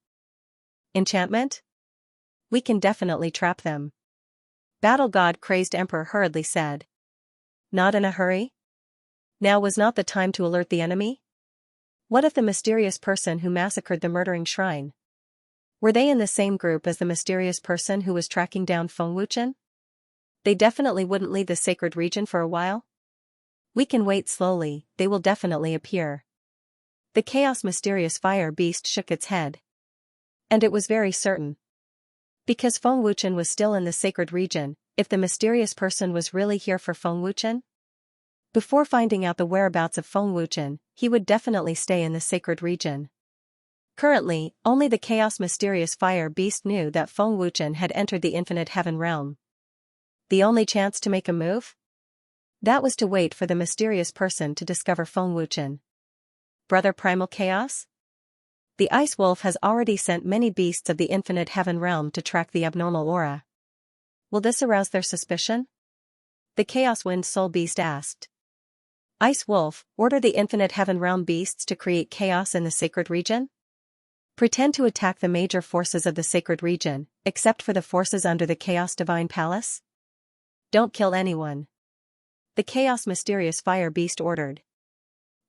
Enchantment? We can definitely trap them. Battle God Crazed Emperor hurriedly said. Not in a hurry? Now was not the time to alert the enemy? What if the mysterious person who massacred the murdering shrine? Were they in the same group as the mysterious person who was tracking down Feng Wuchen? They definitely wouldn't leave the sacred region for a while? We can wait slowly, they will definitely appear. The Chaos Mysterious Fire Beast shook its head. And it was very certain. Because Feng Wuchen was still in the sacred region, if the mysterious person was really here for Feng Wuchen? Before finding out the whereabouts of Feng Wuchen, he would definitely stay in the sacred region. Currently, only the Chaos Mysterious Fire Beast knew that Feng Wuchen had entered the Infinite Heaven Realm. The only chance to make a move? That was to wait for the mysterious person to discover Feng Wuchen. Brother Primal Chaos? The Ice Wolf has already sent many beasts of the Infinite Heaven Realm to track the abnormal aura. Will this arouse their suspicion? The Chaos Wind Soul Beast asked. Ice Wolf, order the Infinite Heaven Realm beasts to create chaos in the sacred region? Pretend to attack the major forces of the sacred region, except for the forces under the Chaos Divine Palace? Don't kill anyone. The Chaos Mysterious Fire Beast ordered.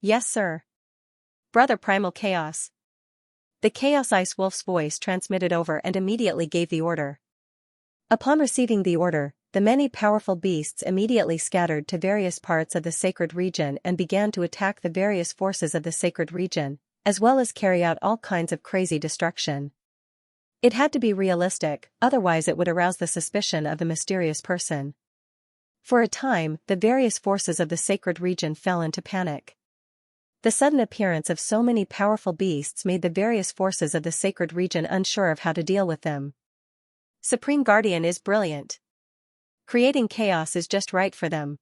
Yes, sir. Brother Primal Chaos. The Chaos Ice Wolf's voice transmitted over and immediately gave the order. Upon receiving the order, the many powerful beasts immediately scattered to various parts of the sacred region and began to attack the various forces of the sacred region, as well as carry out all kinds of crazy destruction. It had to be realistic, otherwise it would arouse the suspicion of the mysterious person. For a time, the various forces of the sacred region fell into panic. The sudden appearance of so many powerful beasts made the various forces of the sacred region unsure of how to deal with them. Supreme Guardian is brilliant. Creating chaos is just right for them.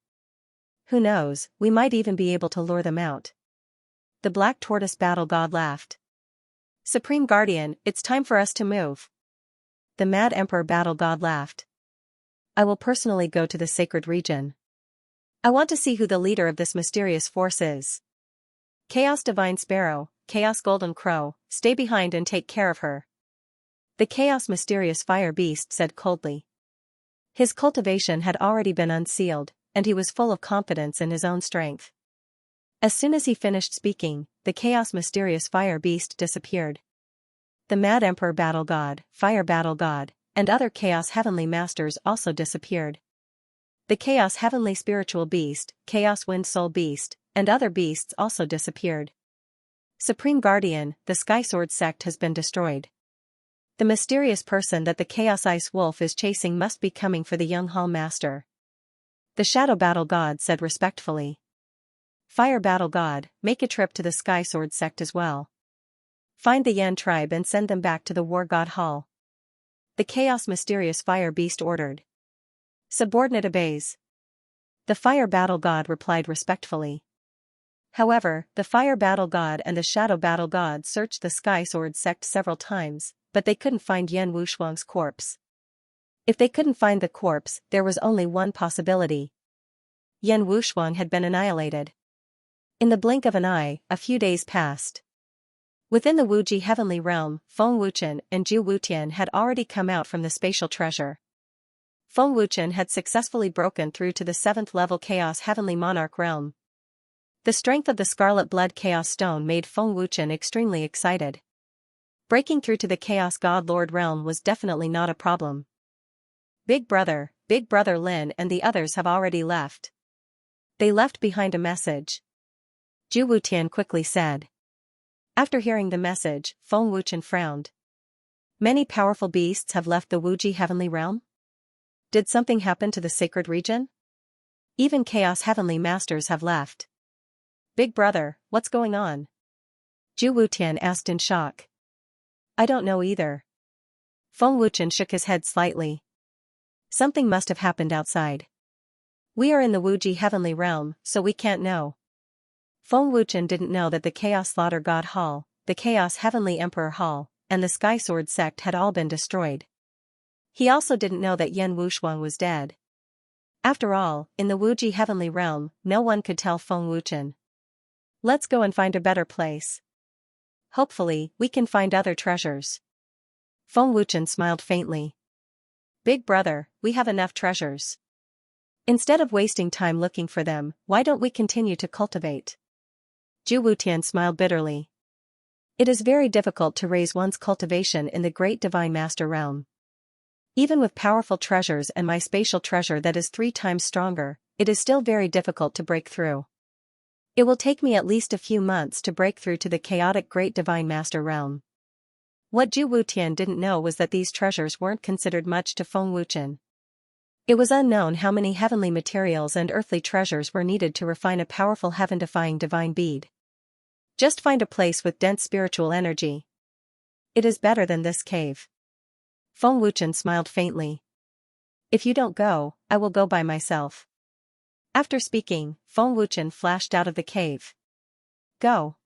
Who knows, we might even be able to lure them out. The Black Tortoise Battle God laughed. Supreme Guardian, it's time for us to move. The Mad Emperor Battle God laughed. I will personally go to the sacred region. I want to see who the leader of this mysterious force is. Chaos Divine Sparrow, Chaos Golden Crow, stay behind and take care of her. The Chaos Mysterious Fire Beast said coldly. His cultivation had already been unsealed, and he was full of confidence in his own strength. As soon as he finished speaking, the Chaos Mysterious Fire Beast disappeared. The Mad Emperor Battle God, Fire Battle God, and other Chaos Heavenly Masters also disappeared. The Chaos Heavenly Spiritual Beast, Chaos Wind Soul Beast, and other beasts also disappeared. Supreme Guardian, the Sky Sword sect has been destroyed. The mysterious person that the Chaos Ice Wolf is chasing must be coming for the young Hall Master. The Shadow Battle God said respectfully. Fire Battle God, make a trip to the Sky Sword sect as well. Find the Yan tribe and send them back to the War God Hall. The Chaos Mysterious Fire Beast ordered. Subordinate obeys. The Fire Battle God replied respectfully. However, the Fire Battle God and the Shadow Battle God searched the Sky Sword sect several times, but they couldn't find Yan Wushuang's corpse. If they couldn't find the corpse, there was only one possibility. Yan Wushuang had been annihilated. In the blink of an eye, a few days passed. Within the Wuji heavenly realm, Feng Wuchen and Zhu Wutian had already come out from the spatial treasure. Feng Wuchen had successfully broken through to the 7th level Chaos Heavenly Monarch realm. The strength of the Scarlet Blood Chaos Stone made Feng Wuchen extremely excited. Breaking through to the Chaos God Lord realm was definitely not a problem. Big Brother Lin and the others have already left. They left behind a message. Zhu Wutian quickly said. After hearing the message, Feng Wuchen frowned. Many powerful beasts have left the Wuji heavenly realm? Did something happen to the sacred region? Even Chaos Heavenly Masters have left. Big Brother, what's going on? Zhu Wutian asked in shock. I don't know either. Feng Wuchen shook his head slightly. Something must have happened outside. We are in the Wuji heavenly realm, so we can't know. Feng Wuchen didn't know that the Chaos Slaughter God Hall, the Chaos Heavenly Emperor Hall, and the Sky Sword sect had all been destroyed. He also didn't know that Yan Wushuang was dead. After all, in the Wuji heavenly realm, no one could tell Feng Wuchen. Let's go and find a better place. Hopefully, we can find other treasures. Feng Wuchen smiled faintly. Big Brother, we have enough treasures. Instead of wasting time looking for them, why don't we continue to cultivate? Zhu Wutian smiled bitterly. It is very difficult to raise one's cultivation in the Great Divine Master realm. Even with powerful treasures and my spatial treasure that is 3 times stronger, it is still very difficult to break through. It will take me at least a few months to break through to the chaotic Great Divine Master realm. What Zhu Wutian didn't know was that these treasures weren't considered much to Feng Wuchen. It was unknown how many heavenly materials and earthly treasures were needed to refine a powerful heaven-defying divine bead. Just find a place with dense spiritual energy. It is better than this cave. Feng Wuchen smiled faintly. If you don't go, I will go by myself. After speaking, Feng Wuchen flashed out of the cave. Go.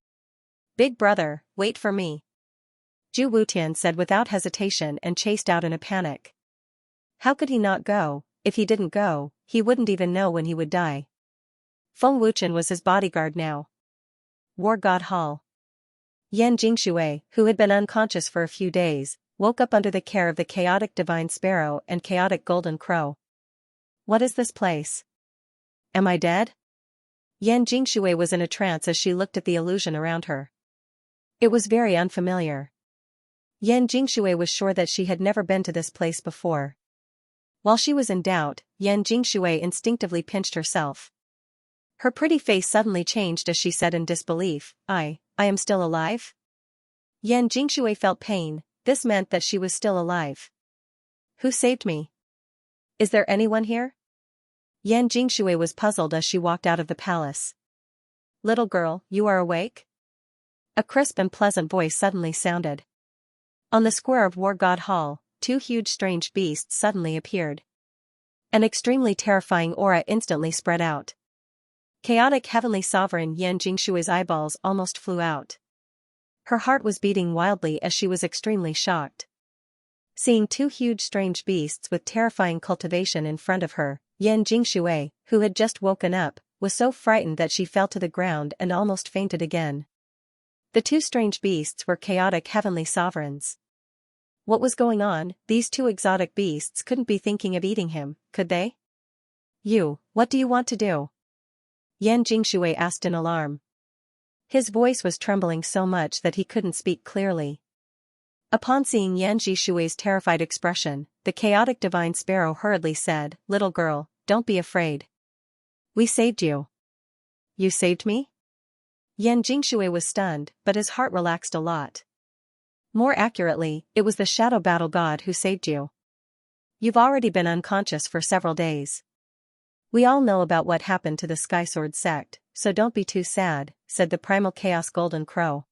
Big Brother, wait for me. Zhu Wutian said without hesitation and chased out in a panic. How could he not go? If he didn't go, he wouldn't even know when he would die. Feng Wuchen was his bodyguard now. War God Hall. Yan Jingxue, who had been unconscious for a few days, woke up under the care of the chaotic Divine Sparrow and chaotic Golden Crow. What is this place? Am I dead? Yan Jingxue was in a trance as she looked at the illusion around her. It was very unfamiliar. Yan Jingxue was sure that she had never been to this place before. While she was in doubt, Yan Jingxue instinctively pinched herself. Her pretty face suddenly changed as she said in disbelief, I am still alive? Yan Jingxue felt pain. This meant that she was still alive. Who saved me? Is there anyone here? Yan Jingxue was puzzled as she walked out of the palace. Little girl, you are awake? A crisp and pleasant voice suddenly sounded. On the square of War God Hall, two huge strange beasts suddenly appeared. An extremely terrifying aura instantly spread out. Chaotic Heavenly Sovereign Yan Jingshui's eyeballs almost flew out. Her heart was beating wildly as she was extremely shocked. Seeing two huge strange beasts with terrifying cultivation in front of her, Yan Jingshui, who had just woken up, was so frightened that she fell to the ground and almost fainted again. The two strange beasts were chaotic heavenly sovereigns. What was going on? These two exotic beasts couldn't be thinking of eating him, could they? You, what do you want to do? Yan Jingshui asked in alarm. His voice was trembling so much that he couldn't speak clearly. Upon seeing Yan Jingshui's terrified expression, the chaotic divine sparrow hurriedly said, "Little girl, don't be afraid. We saved you." You saved me? Yan Jingshui was stunned, but his heart relaxed a lot. More accurately, it was the shadow battle god who saved you. You've already been unconscious for several days. We all know about what happened to the Sky Sword sect, so don't be too sad, said the primal chaos golden crow.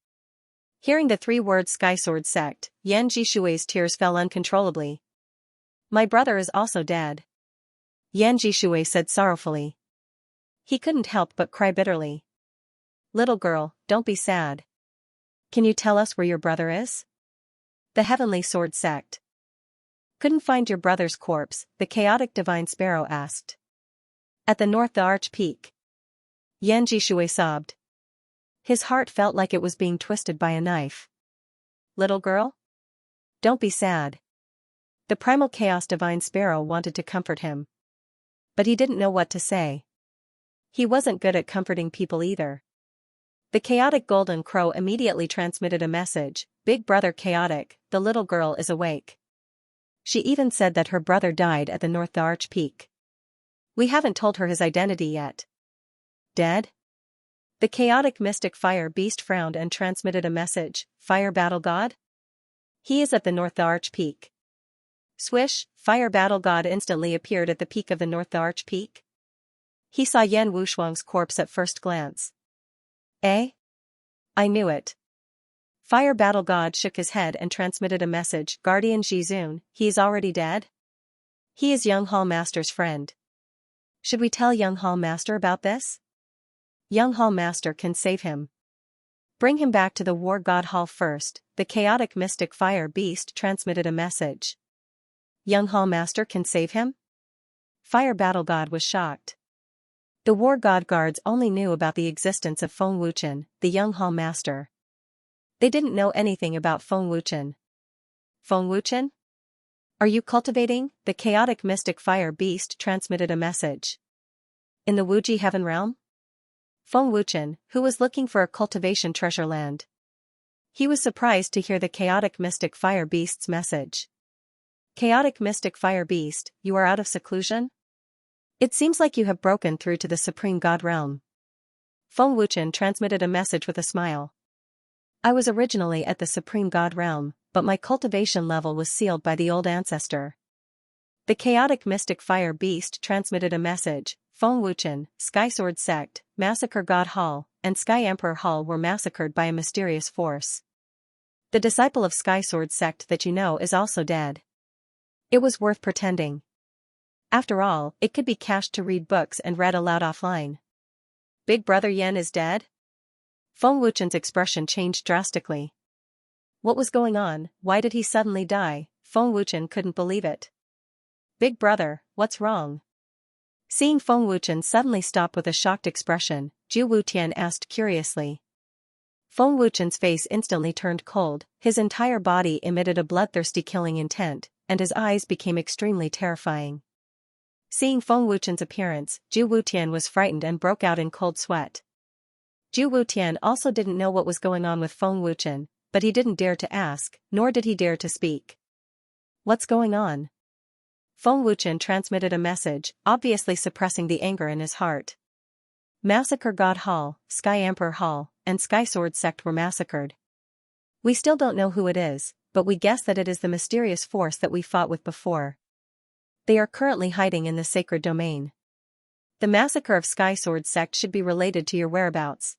Hearing the three words Sky Sword sect, Yan Jishui's tears fell uncontrollably. My brother is also dead. Yan Jishui said sorrowfully. He couldn't help but cry bitterly. Little girl, don't be sad. Can you tell us where your brother is? The Heavenly Sword sect. Couldn't find your brother's corpse, the chaotic divine sparrow asked. At the north the arch peak. Yan Jishui sobbed. His heart felt like it was being twisted by a knife. Little girl? Don't be sad. The primal chaos divine sparrow wanted to comfort him. But he didn't know what to say. He wasn't good at comforting people either. The chaotic golden crow immediately transmitted a message, Big Brother Chaotic, the little girl is awake. She even said that her brother died at the north the arch peak. We haven't told her his identity yet. Dead? The chaotic mystic fire beast frowned and transmitted a message, Fire Battle God? He is at the north the arch peak. Swish, Fire Battle God instantly appeared at the peak of the north the arch peak. He saw Yan Wushuang's corpse at first glance. Eh? I knew it. Fire Battle God shook his head and transmitted a message, Guardian Jizun, he is already dead? He is Young Hall Master's friend. Should we tell Young Hall Master about this? Young Hall Master can save him. Bring him back to the War God Hall first, the chaotic mystic fire beast transmitted a message. Young Hall Master can save him? Fire Battle God was shocked. The War God guards only knew about the existence of Feng Wuchen, the Young Hall Master. They didn't know anything about Feng Wuchen. Feng Wuchen? Are you cultivating? The chaotic mystic fire beast transmitted a message. In the Wuji Heaven Realm? Feng Wuchen, who was looking for a cultivation treasure land. He was surprised to hear the chaotic mystic fire beast's message. Chaotic mystic fire beast, you are out of seclusion? It seems like you have broken through to the Supreme God realm. Feng Wuchen transmitted a message with a smile. I was originally at the Supreme God realm, but my cultivation level was sealed by the old ancestor. The chaotic mystic fire beast transmitted a message, Feng Wuchen, Sky Sword Sect, Massacre God Hall, and Sky Emperor Hall were massacred by a mysterious force. The disciple of Sky Sword Sect that you know is also dead. It was worth pretending. After all, it could be cashed to read books and read aloud offline. Big Brother Yan is dead? Feng Wuchen's expression changed drastically. What was going on? Why did he suddenly die? Feng Wuchen couldn't believe it. Big Brother, what's wrong? Seeing Feng Wuchen suddenly stop with a shocked expression, Zhu Wutian asked curiously. Feng Wuchen's face instantly turned cold, his entire body emitted a bloodthirsty killing intent, and his eyes became extremely terrifying. Seeing Feng Wuchen's appearance, Zhu Wutian was frightened and broke out in cold sweat. Zhu Wutian also didn't know what was going on with Feng Wuchen, but he didn't dare to ask, nor did he dare to speak. What's going on? Feng Wuchen transmitted a message, obviously suppressing the anger in his heart. Massacre God Hall, Sky Emperor Hall, and Sky Sword Sect were massacred. We still don't know who it is, but we guess that it is the mysterious force that we fought with before. They are currently hiding in the sacred domain. The massacre of Sky Sword Sect should be related to your whereabouts.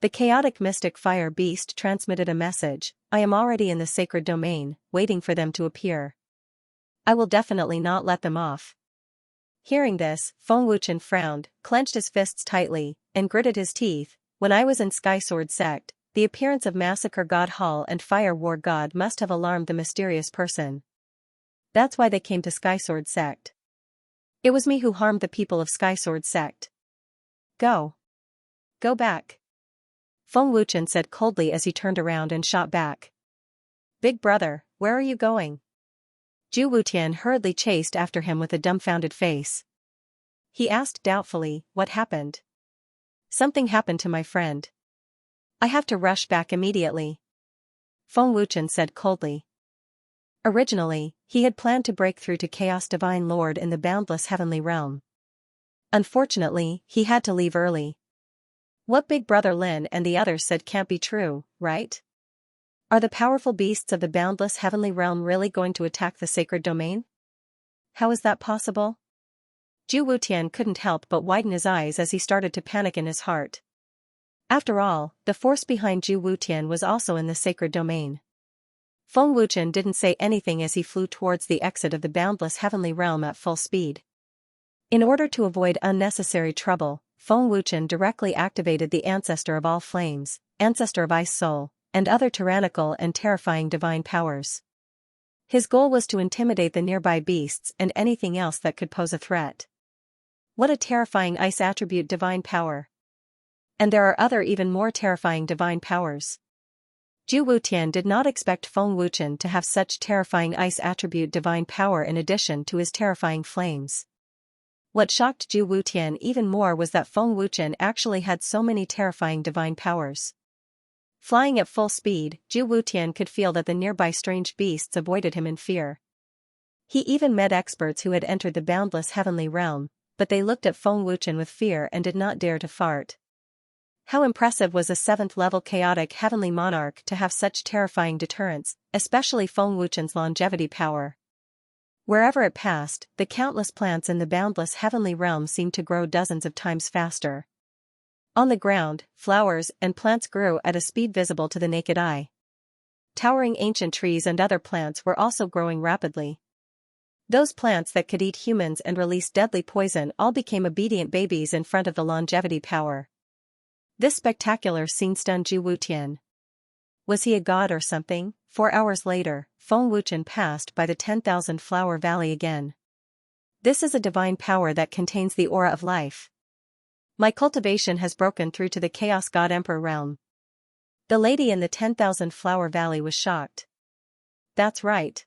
The chaotic mystic fire beast transmitted a message: I am already in the sacred domain, waiting for them to appear. I will definitely not let them off. Hearing this, Feng Wuchen frowned, clenched his fists tightly, and gritted his teeth. When I was in Sky Sword Sect, the appearance of Massacre God Hall and Fire War God must have alarmed the mysterious person. That's why they came to Sky Sword Sect. It was me who harmed the people of Sky Sword Sect. Go. Go back. Feng Wuchen said coldly as he turned around and shot back. Big brother, where are you going? Zhu Wutian hurriedly chased after him with a dumbfounded face. He asked doubtfully, what happened? Something happened to my friend. I have to rush back immediately. Feng Wuchen said coldly. Originally, he had planned to break through to Chaos Divine Lord in the boundless heavenly realm. Unfortunately, he had to leave early. What Big Brother Lin and the others said can't be true, right? Are the powerful beasts of the boundless heavenly realm really going to attack the sacred domain? How is that possible? Zhu Wutian couldn't help but widen his eyes as he started to panic in his heart. After all, the force behind Zhu Wutian was also in the sacred domain. Feng Wuchen didn't say anything as he flew towards the exit of the boundless heavenly realm at full speed. In order to avoid unnecessary trouble, Feng Wuchen directly activated the Ancestor of all flames, Ancestor of ice soul, and other tyrannical and terrifying divine powers. His goal was to intimidate the nearby beasts and anything else that could pose a threat. What a terrifying ice attribute divine power! And there are other even more terrifying divine powers. Zhu Wutian did not expect Feng Wuchen to have such terrifying ice attribute divine power in addition to his terrifying flames. What shocked Zhu Wutian even more was that Feng Wuchen actually had so many terrifying divine powers. Flying at full speed, Zhu Wutian could feel that the nearby strange beasts avoided him in fear. He even met experts who had entered the boundless heavenly realm, but they looked at Feng Wuchen with fear and did not dare to fart. How impressive was a 7th-level chaotic heavenly monarch to have such terrifying deterrents, especially Feng Wuchen's longevity power. Wherever it passed, the countless plants in the boundless heavenly realm seemed to grow dozens of times faster. On the ground, flowers and plants grew at a speed visible to the naked eye. Towering ancient trees and other plants were also growing rapidly. Those plants that could eat humans and release deadly poison all became obedient babies in front of the longevity power. This spectacular scene stunned Zhu Wutian. Was he a god or something? 4 hours later, Feng Wuchen passed by the 10,000 Flower Valley again. This is a divine power that contains the aura of life. My cultivation has broken through to the Chaos God Emperor realm. The lady in the 10,000 Flower Valley was shocked. That's right.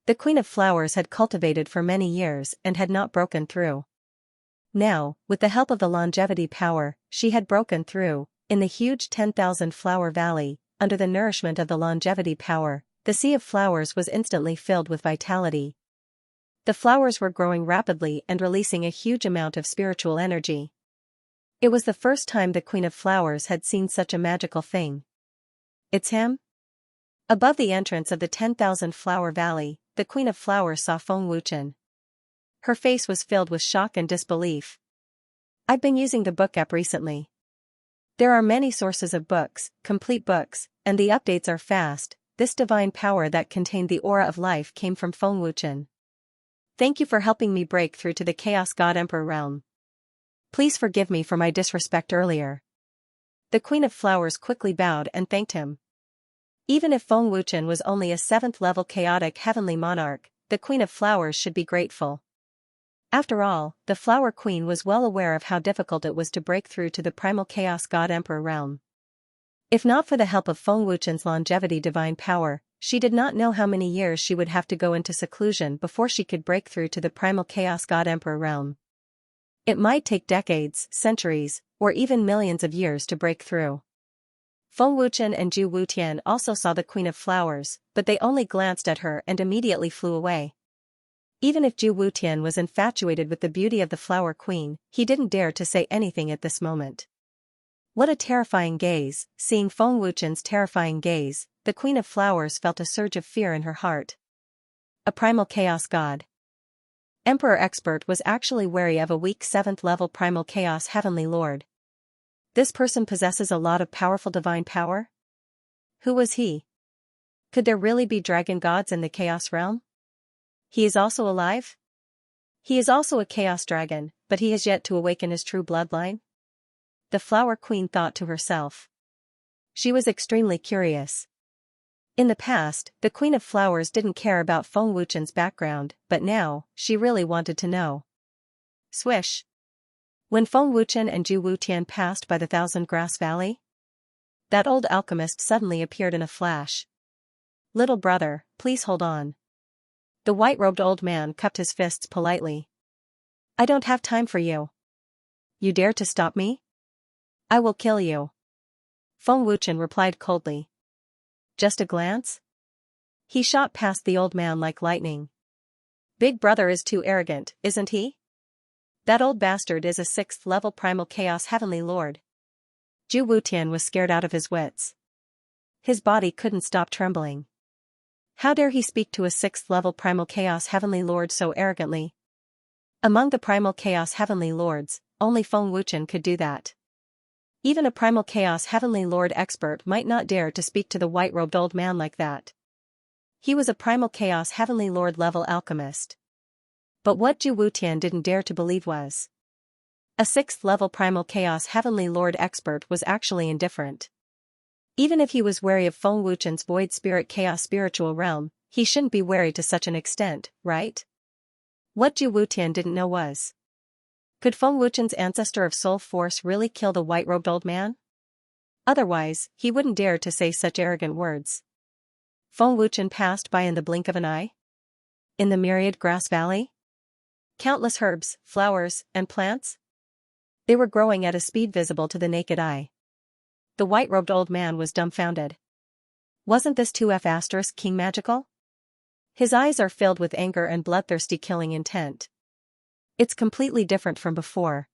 The Queen of Flowers had cultivated for many years and had not broken through. Now, with the help of the longevity power, she had broken through. In the huge 10,000 Flower Valley, under the nourishment of the longevity power, the sea of flowers was instantly filled with vitality. The flowers were growing rapidly and releasing a huge amount of spiritual energy. It was the first time the Queen of Flowers had seen such a magical thing. It's him? Above the entrance of the 10,000 Flower Valley, the Queen of Flowers saw Feng Wuchen. Her face was filled with shock and disbelief. I've been using the book app recently. There are many sources of books, complete books, and the updates are fast. This divine power that contained the aura of life came from Feng Wuchen. Thank you for helping me break through to the Chaos God Emperor realm. Please forgive me for my disrespect earlier. The Queen of Flowers quickly bowed and thanked him. Even if Feng Wuchen was only a 7th-level chaotic heavenly monarch, the Queen of Flowers should be grateful. After all, the Flower Queen was well aware of how difficult it was to break through to the primal Chaos God Emperor realm. If not for the help of Feng Wuchen's longevity divine power, she did not know how many years she would have to go into seclusion before she could break through to the primal Chaos God Emperor realm. It might take decades, centuries, or even millions of years to break through. Feng Wuchen and Zhu Wutian also saw the Queen of Flowers, but they only glanced at her and immediately flew away. Even if Zhu Wutian was infatuated with the beauty of the Flower Queen, he didn't dare to say anything at this moment. What a terrifying gaze! Seeing Feng Wuchen's terrifying gaze, the Queen of Flowers felt a surge of fear in her heart. A primal chaos god. Emperor Expert was actually wary of a weak 7th-level primal chaos heavenly lord. This person possesses a lot of powerful divine power? Who was he? Could there really be dragon gods in the chaos realm? He is also alive? He is also a chaos dragon, but he has yet to awaken his true bloodline? The Flower Queen thought to herself. She was extremely curious. In the past, the Queen of Flowers didn't care about Feng Wuchen's background, but now, she really wanted to know. Swish! When Feng Wuchen and Zhu Wutian passed by the Thousand Grass Valley, that old alchemist suddenly appeared in a flash. Little brother, please hold on. The white-robed old man cupped his fists politely. I don't have time for you. You dare to stop me? I will kill you. Feng Wuchen replied coldly. Just a glance? He shot past the old man like lightning. Big brother is too arrogant, isn't he? That old bastard is a 6th-level primal chaos heavenly lord. Zhu Wutian was scared out of his wits. His body couldn't stop trembling. How dare he speak to a 6th-level primal chaos heavenly lord so arrogantly? Among the primal chaos heavenly lords, only Feng Wuchen could do that. Even a primal chaos heavenly lord expert might not dare to speak to the white-robed old man like that. He was a primal chaos heavenly lord level alchemist. But what Zhu Wutian didn't dare to believe was a 6th-level primal chaos heavenly lord expert was actually indifferent. Even if he was wary of Feng Wuchen's void spirit chaos spiritual realm, he shouldn't be wary to such an extent, right? What Zhu Wutian didn't know was, could Feng Wuchen's ancestor of soul force really kill the white-robed old man? Otherwise, he wouldn't dare to say such arrogant words. Feng Wuchen passed by in the blink of an eye. In the myriad grass valley? Countless herbs, flowers, and plants? They were growing at a speed visible to the naked eye. The white-robed old man was dumbfounded. Wasn't this 2F** king magical? His eyes are filled with anger and bloodthirsty killing intent. It's completely different from before.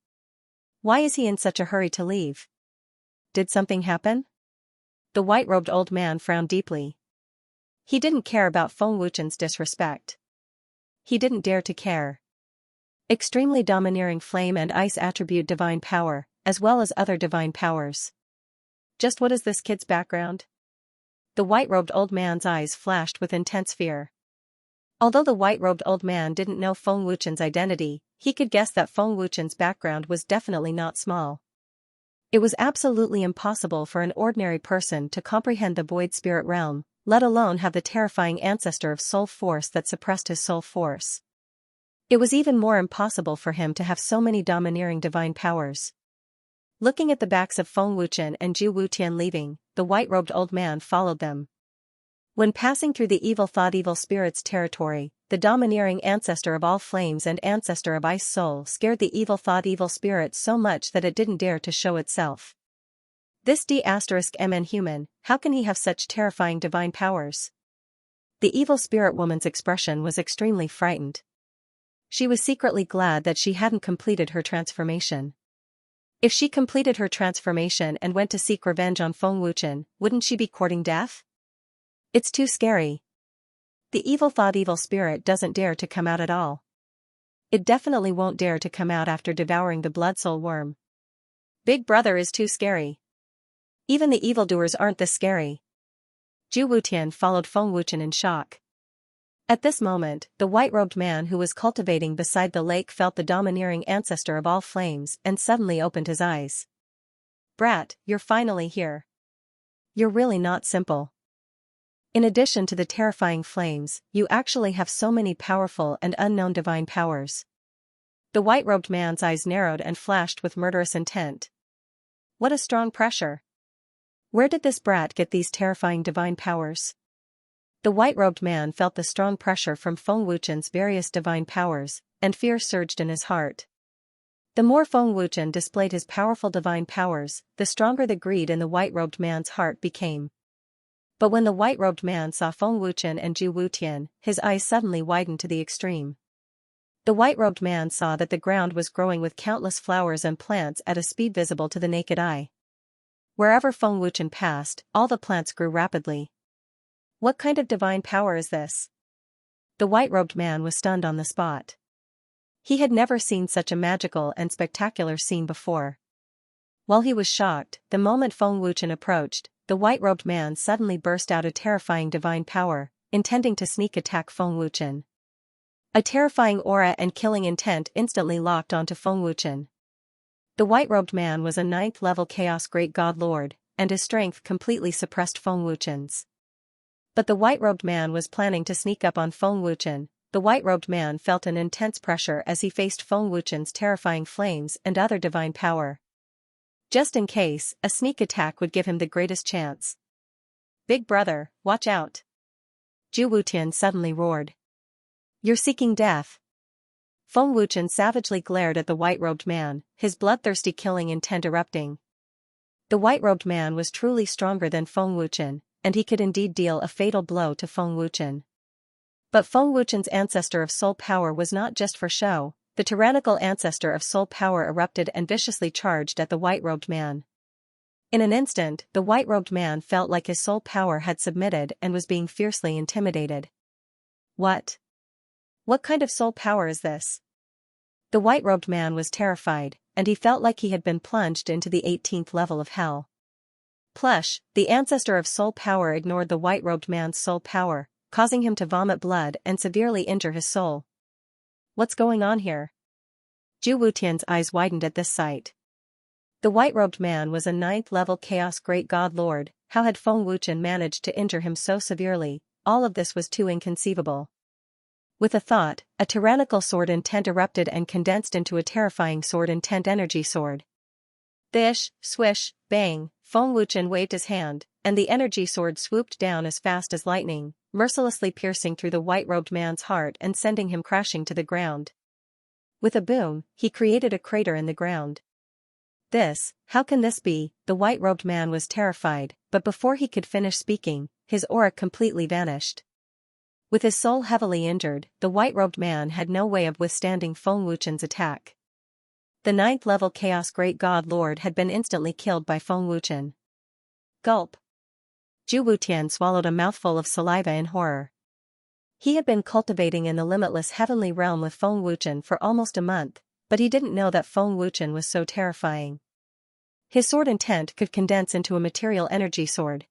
Why is he in such a hurry to leave? Did something happen? The white-robed old man frowned deeply. He didn't care about Feng Wuchen's disrespect. He didn't dare to care. Extremely domineering flame and ice attribute divine power, as well as other divine powers. Just what is this kid's background? The white-robed old man's eyes flashed with intense fear. Although the white-robed old man didn't know Feng Wuchen's identity, he could guess that Feng Wuchen's background was definitely not small. It was absolutely impossible for an ordinary person to comprehend the void spirit realm, let alone have the terrifying ancestor of soul force that suppressed his soul force. It was even more impossible for him to have so many domineering divine powers. Looking at the backs of Feng Wuchen and Zhu Wutian leaving, the white-robed old man followed them. When passing through the evil-thought evil spirit's territory, the domineering ancestor of all flames and ancestor of ice soul scared the evil-thought evil spirit so much that it didn't dare to show itself. This D***MN human, how can he have such terrifying divine powers? The evil spirit woman's expression was extremely frightened. She was secretly glad that she hadn't completed her transformation. If she completed her transformation and went to seek revenge on Feng Wuchen, wouldn't she be courting death? It's too scary. The evil-thought evil spirit doesn't dare to come out at all. It definitely won't dare to come out after devouring the blood soul worm. Big brother is too scary. Even the evildoers aren't this scary. Zhu Wutian followed Feng Wuchen in shock. At this moment, the white-robed man who was cultivating beside the lake felt the domineering ancestor of all flames and suddenly opened his eyes. Brat, you're finally here. You're really not simple. In addition to the terrifying flames, you actually have so many powerful and unknown divine powers. The white-robed man's eyes narrowed and flashed with murderous intent. What a strong pressure. Where did this brat get these terrifying divine powers? The white-robed man felt the strong pressure from Feng Wuchen's various divine powers, and fear surged in his heart. The more Feng Wuchen displayed his powerful divine powers, the stronger the greed in the white-robed man's heart became. But when the white-robed man saw Feng Wuchen and Zhu Wutian, his eyes suddenly widened to the extreme. The white-robed man saw that the ground was growing with countless flowers and plants at a speed visible to the naked eye. Wherever Feng Wuchen passed, all the plants grew rapidly. What kind of divine power is this? The white-robed man was stunned on the spot. He had never seen such a magical and spectacular scene before. While he was shocked, the moment Feng Wuchen approached, the white-robed man suddenly burst out a terrifying divine power, intending to sneak attack Feng Wuchen. A terrifying aura and killing intent instantly locked onto Feng Wuchen. The white-robed man was a 9th-level Chaos Great God Lord, and his strength completely suppressed Feng Wuchen's. But the white-robed man was planning to sneak up on Feng Wuchen. The white-robed man felt an intense pressure as he faced Feng Wuchen's terrifying flames and other divine power. Just in case, a sneak attack would give him the greatest chance. "Big brother, watch out!" Zhu Wutian suddenly roared. "You're seeking death!" Feng Wuchen savagely glared at the white-robed man, his bloodthirsty killing intent erupting. The white-robed man was truly stronger than Feng Wuchen, and he could indeed deal a fatal blow to Feng Wuchen. But Feng Wuchen's ancestor of soul power was not just for show. The tyrannical ancestor of soul power erupted and viciously charged at the white-robed man. In an instant, the white-robed man felt like his soul power had submitted and was being fiercely intimidated. What? What kind of soul power is this? The white-robed man was terrified, and he felt like he had been plunged into the 18th level of hell. Plush, the ancestor of soul power ignored the white-robed man's soul power, causing him to vomit blood and severely injure his soul. What's going on here? Zhu Wutian's eyes widened at this sight. The white-robed man was a 9th-level Chaos Great God Lord. How had Feng Wuchen managed to injure him so severely? All of this was too inconceivable. With a thought, a tyrannical sword intent erupted and condensed into a terrifying sword intent energy sword. Bish, swish, bang, Feng Wuchen waved his hand, and the energy sword swooped down as fast as lightning, mercilessly piercing through the white-robed man's heart and sending him crashing to the ground. With a boom, he created a crater in the ground. How can this be? The white-robed man was terrified, but before he could finish speaking, his aura completely vanished. With his soul heavily injured, the white-robed man had no way of withstanding Feng Wuchen's attack. The 9th-level Chaos Great God Lord had been instantly killed by Feng Wuchen. Gulp. Zhu Wutian swallowed a mouthful of saliva in horror. He had been cultivating in the limitless heavenly realm with Feng Wuchen for almost a month, but he didn't know that Feng Wuchen was so terrifying. His sword intent could condense into a material energy sword.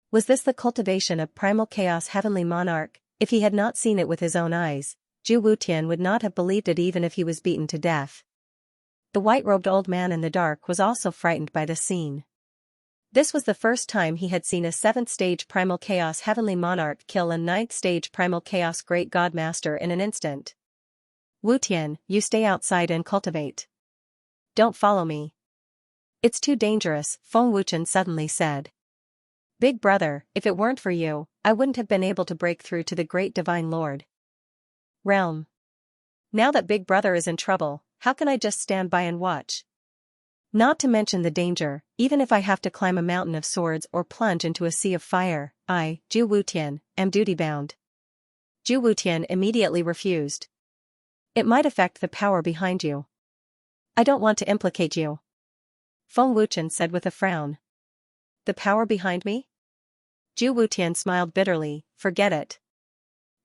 Was this the cultivation of primal chaos heavenly monarch? If he had not seen it with his own eyes, Zhu Wutian would not have believed it even if he was beaten to death. The white-robed old man in the dark was also frightened by the scene. This was the first time he had seen a 7th-stage primal chaos heavenly monarch kill a 9th-stage primal chaos great god master in an instant. "Wutian, you stay outside and cultivate. Don't follow me. It's too dangerous," Feng Wuchen suddenly said. "Big brother, if it weren't for you, I wouldn't have been able to break through to the great divine lord realm. Now that Big brother is in trouble, how can I just stand by and watch? Not to mention the danger, even if I have to climb a mountain of swords or plunge into a sea of fire, I, Zhu Wutian, am duty-bound." Zhu Wutian immediately refused. "It might affect the power behind you. I don't want to implicate you," Feng Wuchen said with a frown. "The power behind me?" Zhu Wutian smiled bitterly. "Forget it.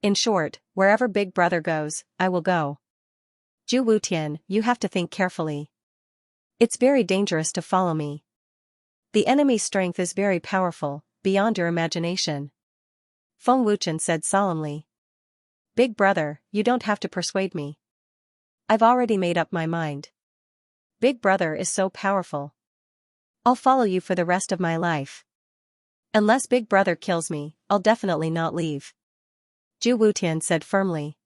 In short, wherever Big brother goes, I will go. Zhu Wutian, you have to think carefully. It's very dangerous to follow me. The enemy's strength is very powerful, beyond your imagination," Feng Wuchen said solemnly. "Big brother, you don't have to persuade me. I've already made up my mind. Big brother is so powerful. I'll follow you for the rest of my life. Unless Big brother kills me, I'll definitely not leave," Zhu Wutian said firmly.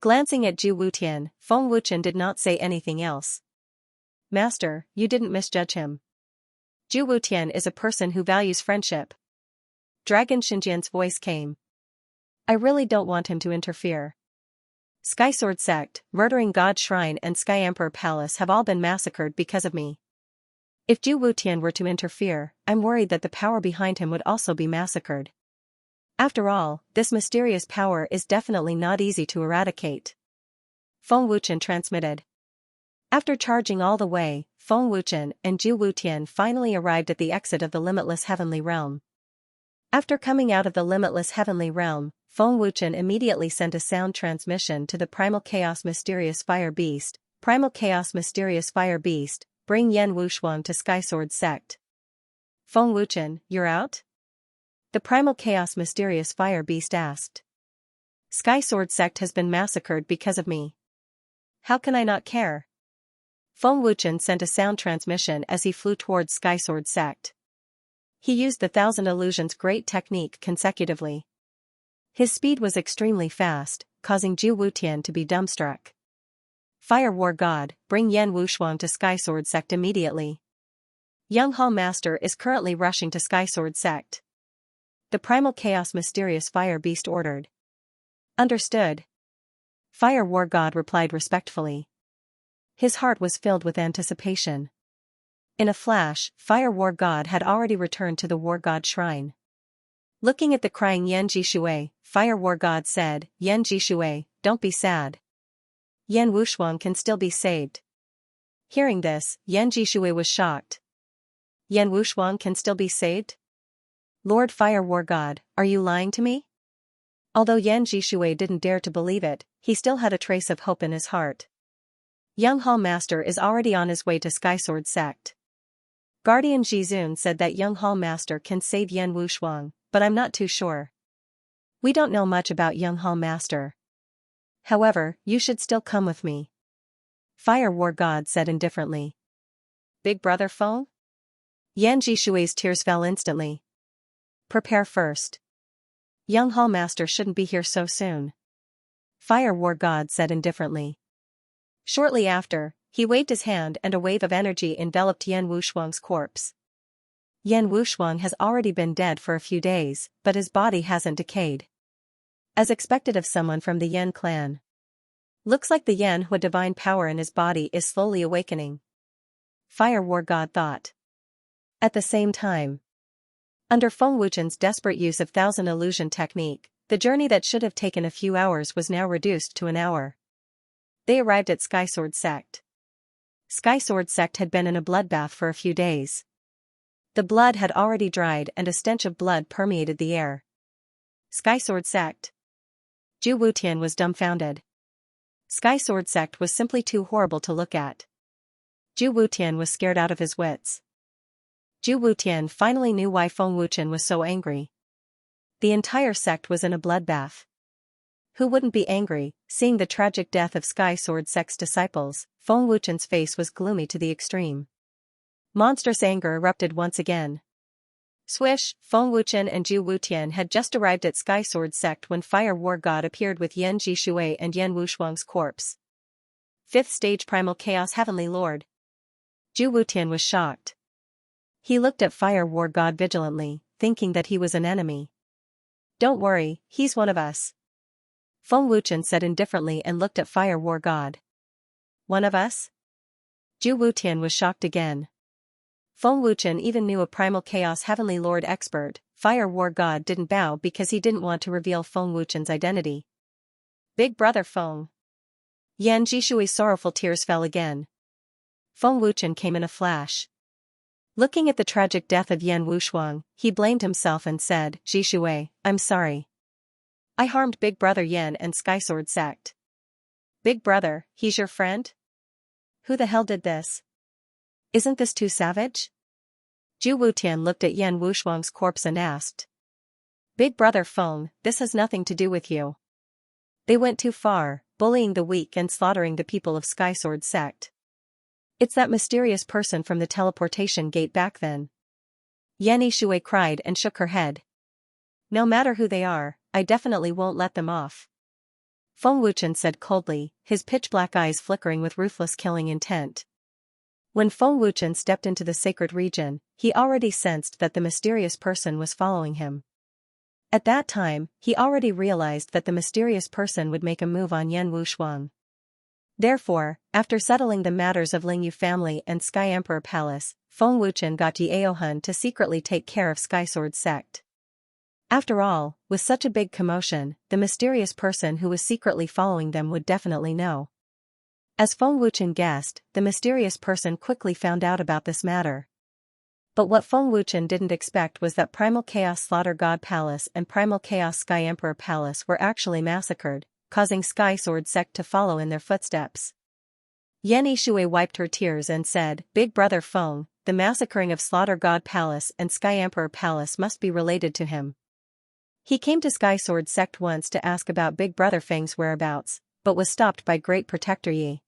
Glancing at Zhu Wutian, Feng Wuchen did not say anything else. "Master, you didn't misjudge him. Zhu Wutian is a person who values friendship." Dragon Xinjian's voice came. "I really don't want him to interfere. Sky Sword Sect, Murdering God Shrine and Sky Emperor Palace have all been massacred because of me. If Zhu Wutian were to interfere, I'm worried that the power behind him would also be massacred. After all, this mysterious power is definitely not easy to eradicate," Feng Wuchen transmitted. After charging all the way, Feng Wuchen and Zhu Wutian finally arrived at the exit of the limitless heavenly realm. After coming out of the limitless heavenly realm, Feng Wuchen immediately sent a sound transmission to the Primal Chaos Mysterious Fire Beast. "Primal Chaos Mysterious Fire Beast, bring Yan Wushuang to Sky Sword Sect. Feng Wuchen, you're out? The Primal Chaos Mysterious Fire Beast asked. Sky Sword Sect has been massacred because of me. How can I not care? Feng Wuchen sent a sound transmission as he flew towards Sky Sword Sect. He used the Thousand Illusions Great Technique consecutively. His speed was extremely fast, causing Zhu Wutian to be dumbstruck. Fire War God, bring Yan Wushuang to Sky Sword Sect immediately. Young Hall Master is currently rushing to Sky Sword Sect. The Primal Chaos Mysterious Fire Beast ordered. Understood. Fire War God replied respectfully. His heart was filled with anticipation. In a flash, Fire War God had already returned to the War God Shrine. Looking at the crying Yan Jishui, Fire War God said, Yan Jishui, don't be sad. Yan Wushuang can still be saved. Hearing this, Yan Jishui was shocked. Yan Wushuang can still be saved? Lord Fire War God, are you lying to me? Although Yan Jishui didn't dare to believe it, he still had a trace of hope in his heart. Young Hall Master is already on his way to Sky Sword Sect. Guardian Jizun said that Young Hall Master can save Yan Wushuang, but I'm not too sure. We don't know much about Young Hall Master. However, you should still come with me. Fire War God said indifferently. Big Brother Feng? Yan Jishui's tears fell instantly. Prepare first. Young Hall Master shouldn't be here so soon. Fire War God said indifferently. Shortly after, he waved his hand and a wave of energy enveloped Yan Wushuang's corpse. Yan Wushuang has already been dead for a few days, but his body hasn't decayed. As expected of someone from the Yan clan. Looks like the Yan who had divine power in his body is slowly awakening. Fire War God thought. At the same time, under Feng Wuchen's desperate use of Thousand Illusion technique, the journey that should have taken a few hours was now reduced to an hour. They arrived at Sky Sword Sect. Sky Sword Sect had been in a bloodbath for a few days. The blood had already dried and a stench of blood permeated the air. Sky Sword Sect. Zhu Wutian was dumbfounded. Sky Sword Sect was simply too horrible to look at. Zhu Wutian was scared out of his wits. Zhu Wutian finally knew why Feng Wuchen was so angry. The entire sect was in a bloodbath. Who wouldn't be angry, seeing the tragic death of Sky Sword Sect's disciples? Feng Wuchen's face was gloomy to the extreme. Monstrous anger erupted once again. Swish, Feng Wuchen and Zhu Wutian had just arrived at Sky Sword Sect when Fire War God appeared with Yan Jishui and Yan Wushuang's corpse. 5th Stage Primal Chaos Heavenly Lord. Zhu Wutian was shocked. He looked at Fire War God vigilantly, thinking that he was an enemy. Don't worry, he's one of us. Feng Wuchen said indifferently and looked at Fire War God. One of us? Zhu Wutian was shocked again. Feng Wuchen even knew a Primal Chaos Heavenly Lord expert. Fire War God didn't bow because he didn't want to reveal Feng Wuchen's identity. Big Brother Feng. Yan Jishui's sorrowful tears fell again. Feng Wuchen came in a flash. Looking at the tragic death of Yan Wushuang, he blamed himself and said, Jishui, I'm sorry. I harmed Big Brother Yan and Sky Sword Sect. Big Brother, he's your friend? Who the hell did this? Isn't this too savage? Zhu Wutian looked at Yan Wushuang's corpse and asked. Big Brother Feng, this has nothing to do with you. They went too far, bullying the weak and slaughtering the people of Sky Sword Sect. It's that mysterious person from the teleportation gate back then. Yan Yishui cried and shook her head. No matter who they are, I definitely won't let them off. Feng Wuchen said coldly, his pitch-black eyes flickering with ruthless killing intent. When Feng Wuchen stepped into the sacred region, he already sensed that the mysterious person was following him. At that time, he already realized that the mysterious person would make a move on Yan Wushuang. Therefore, after settling the matters of Lingyu family and Sky Emperor Palace, Feng Wuchen got Yi Aohun to secretly take care of Sky Sword Sect. After all, with such a big commotion, the mysterious person who was secretly following them would definitely know. As Feng Wuchen guessed, the mysterious person quickly found out about this matter. But what Feng Wuchen didn't expect was that Primal Chaos Slaughter God Palace and Primal Chaos Sky Emperor Palace were actually massacred, causing Sky Sword Sect to follow in their footsteps. Yan Yishui wiped her tears and said, Big Brother Feng, the massacring of Slaughter God Palace and Sky Emperor Palace must be related to him. He came to Sky Sword Sect once to ask about Big Brother Feng's whereabouts, but was stopped by Great Protector Yi.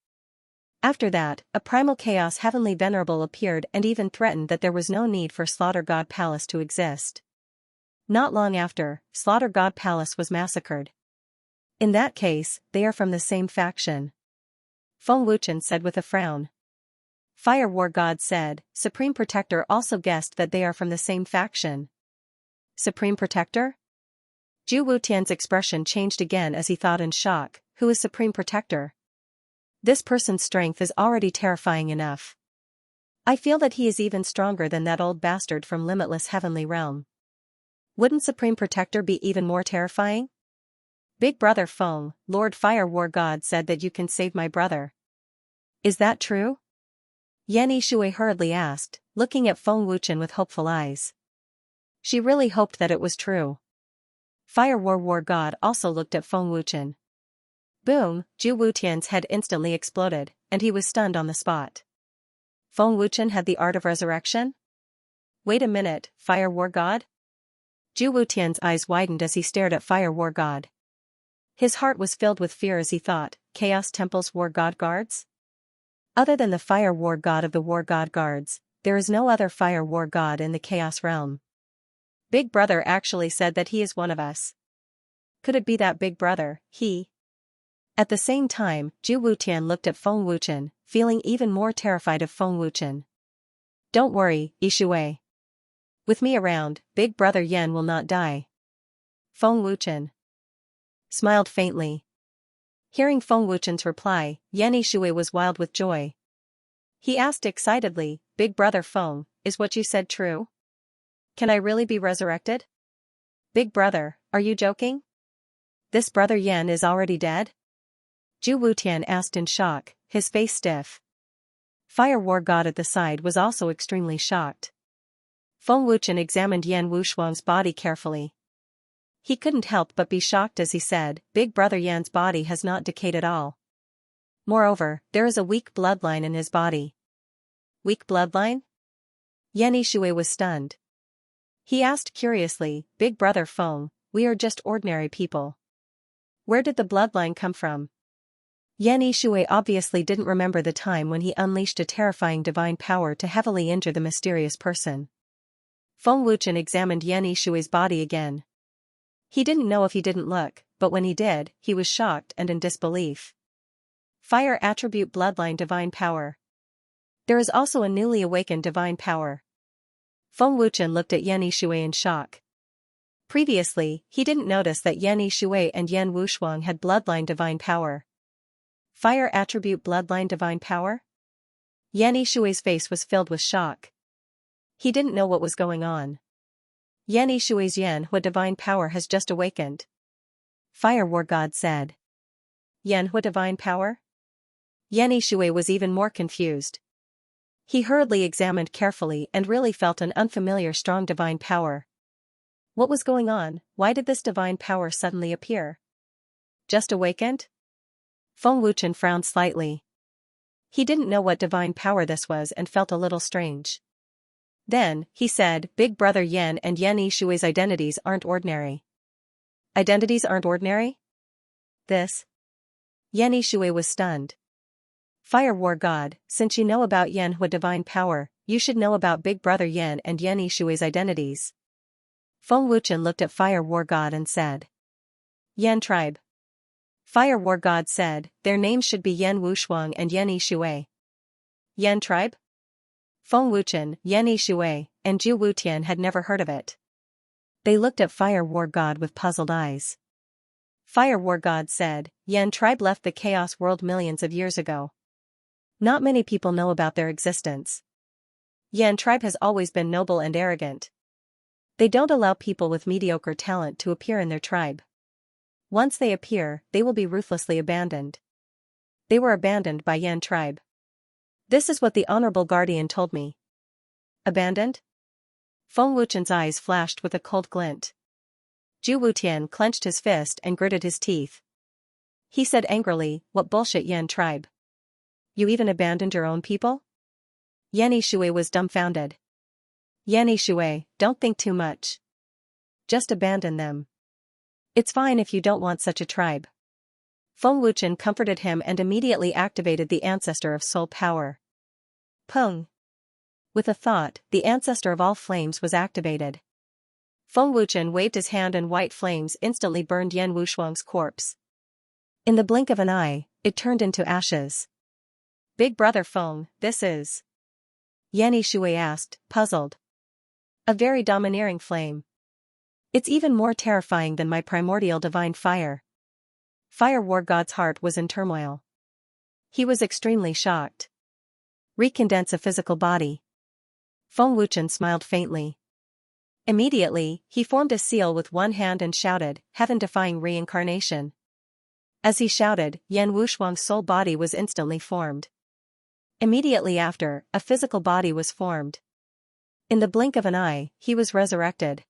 After that, a primal chaos heavenly venerable appeared and even threatened that there was no need for Slaughter God Palace to exist. Not long after, Slaughter God Palace was massacred. In that case, they are from the same faction. Feng Wuchen said with a frown. Fire War God said, Supreme Protector also guessed that they are from the same faction. Supreme Protector? Zhu Wutian's expression changed again as he thought in shock, who is Supreme Protector? This person's strength is already terrifying enough. I feel that he is even stronger than that old bastard from Limitless Heavenly Realm. Wouldn't Supreme Protector be even more terrifying? Big Brother Feng, Lord Fire War God said that you can save my brother. Is that true? Yan Yishui hurriedly asked, looking at Feng Wuchen with hopeful eyes. She really hoped that it was true. Fire War God also looked at Feng Wuchen. Boom, Zhu Wutian's head instantly exploded, and he was stunned on the spot. Feng Wuchen had the art of resurrection? Wait a minute, Fire War God? Zhu Wutian's eyes widened as he stared at Fire War God. His heart was filled with fear as he thought, Chaos Temple's War God Guards? Other than the Fire War God of the War God Guards, there is no other Fire War God in the Chaos Realm. Big Brother actually said that he is one of us. Could it be that Big Brother, he? At the same time, Zhu Wutian looked at Feng Wuchen, feeling even more terrified of Feng Wuchen. Don't worry, Yishui. With me around, Big Brother Yan will not die. Feng Wuchen smiled faintly. Hearing Feng Wuchen's reply, Yan Yishui was wild with joy. He asked excitedly, Big Brother Feng, is what you said true? Can I really be resurrected? Big Brother, are you joking? This Brother Yan is already dead? Zhu Wutian asked in shock, his face stiff. Fire War God at the side was also extremely shocked. Feng Wuchen examined Yan Wushuang's body carefully. He couldn't help but be shocked as he said, Big Brother Yan's body has not decayed at all. Moreover, there is a weak bloodline in his body. Weak bloodline? Yan Yishui was stunned. He asked curiously, Big Brother Feng, we are just ordinary people. Where did the bloodline come from? Yan Yishui obviously didn't remember the time when he unleashed a terrifying divine power to heavily injure the mysterious person. Feng Wuchen examined Yan Yishui's body again. He didn't know if he didn't look, but when he did, he was shocked and in disbelief. Fire Attribute Bloodline Divine Power. There is also a newly awakened divine power. Feng Wuchen looked at Yan Yishui in shock. Previously, he didn't notice that Yan Yishui and Yan Wushuang had bloodline divine power. Fire Attribute Bloodline Divine Power? Yan Yishui's face was filled with shock. He didn't know what was going on. Yan Yishui's Yanhua divine power has just awakened. Fire War God said. Yanhua divine power? Yan Yishui was even more confused. He hurriedly examined carefully and really felt an unfamiliar strong divine power. What was going on? Why did this divine power suddenly appear? Just awakened? Feng Wuchen frowned slightly. He didn't know what divine power this was and felt a little strange. Then, he said, Big Brother Yan and Yan Yishui's identities aren't ordinary. Identities aren't ordinary? This? Yan Yishui was stunned. Fire War God, since you know about Yanhua divine power, you should know about Big Brother Yan and Yan Yishui's identities. Feng Wuchen looked at Fire War God and said. Yan tribe. Fire War God said, their names should be Yan Wushuang and Yan Yishui. Yan tribe? Feng Wuchen, Yan Yishui, and Zhu Wutian had never heard of it. They looked at Fire War God with puzzled eyes. Fire War God said, Yan tribe left the Chaos World millions of years ago. Not many people know about their existence. Yan tribe has always been noble and arrogant. They don't allow people with mediocre talent to appear in their tribe. Once they appear, they will be ruthlessly abandoned. They were abandoned by Yan tribe. This is what the Honorable Guardian told me. Abandoned? Feng Wuchen's eyes flashed with a cold glint. Zhu Wutian clenched his fist and gritted his teeth. He said angrily, what bullshit Yan tribe. You even abandoned your own people? Yan Yishui was dumbfounded. Yan Yishui, don't think too much. Just abandon them. It's fine if you don't want such a tribe. Feng Wuchen comforted him and immediately activated the ancestor of soul power. Peng. With a thought, the ancestor of all flames was activated. Feng Wuchen waved his hand and white flames instantly burned Yan Wushuang's corpse. In the blink of an eye, it turned into ashes. Big brother Feng, this is... Yan Yishui asked, puzzled. A very domineering flame. It's even more terrifying than my primordial divine fire. Fire War God's heart was in turmoil. He was extremely shocked. Recondense a physical body. Feng Wuchen smiled faintly. Immediately, he formed a seal with one hand and shouted, heaven-defying reincarnation. As he shouted, Yan Wushuang's soul body was instantly formed. Immediately after, a physical body was formed. In the blink of an eye, he was resurrected.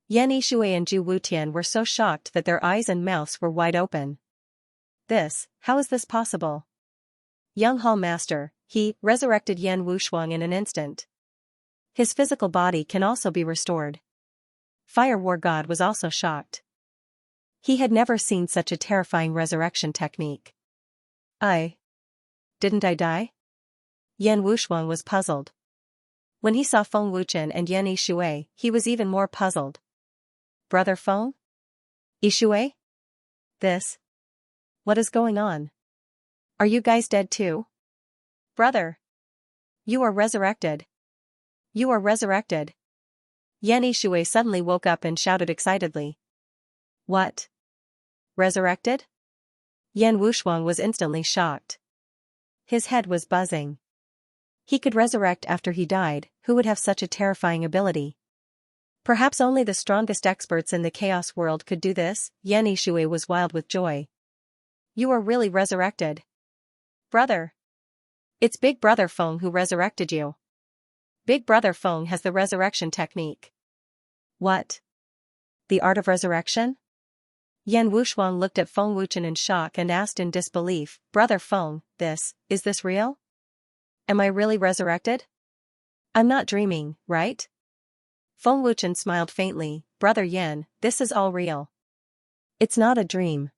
Yan Yishui and Zhu Wutian were so shocked that their eyes and mouths were wide open. How is this possible? Young Hall Master, he resurrected Yan Wushuang in an instant. His physical body can also be restored. Fire War God was also shocked. He had never seen such a terrifying resurrection technique. Didn't I die? Yan Wushuang was puzzled. When he saw Feng Wuchen and Yan Yishui, he was even more puzzled. Brother Feng? Yishui? What is going on? Are you guys dead too? Brother! You are resurrected. You are resurrected. Yan Yishui suddenly woke up and shouted excitedly. What? Resurrected? Yan Wushuang was instantly shocked. His head was buzzing. He could resurrect after he died. Who would have such a terrifying ability? Perhaps only the strongest experts in the chaos world could do this. Yan Yishui was wild with joy. You are really resurrected. Brother! It's Big Brother Feng who resurrected you. Big Brother Feng has the resurrection technique. What? The art of resurrection? Yan Wushuang looked at Feng Wuchen in shock and asked in disbelief, Brother Feng, is this real? Am I really resurrected? I'm not dreaming, right? Feng Wuchen smiled faintly, Brother Yan, this is all real. It's not a dream.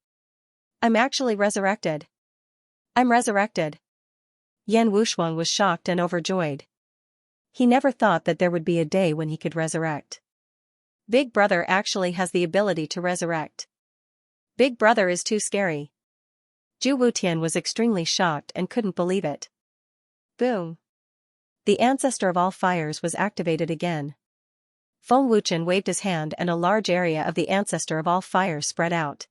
I'm actually resurrected. I'm resurrected. Yan Wushuang was shocked and overjoyed. He never thought that there would be a day when he could resurrect. Big Brother actually has the ability to resurrect. Big Brother is too scary. Zhu Wutian was extremely shocked and couldn't believe it. Boom! The ancestor of all fires was activated again. Feng Wuchen waved his hand and a large area of the ancestor of all fires spread out.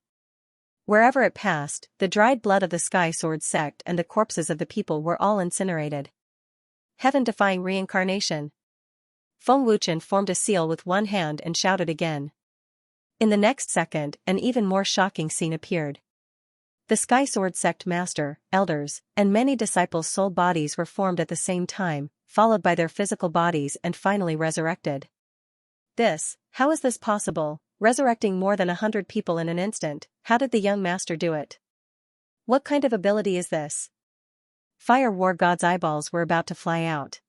Wherever it passed, the dried blood of the Sky Sword sect and the corpses of the people were all incinerated. Heaven-defying reincarnation. Feng Wuchen formed a seal with one hand and shouted again. In the next second, an even more shocking scene appeared. The Sky Sword sect master, elders, and many disciples' soul bodies were formed at the same time, followed by their physical bodies and finally resurrected. How is this possible, resurrecting more than 100 people in an instant? How did the young master do it? What kind of ability is this? Fire War God's eyeballs were about to fly out.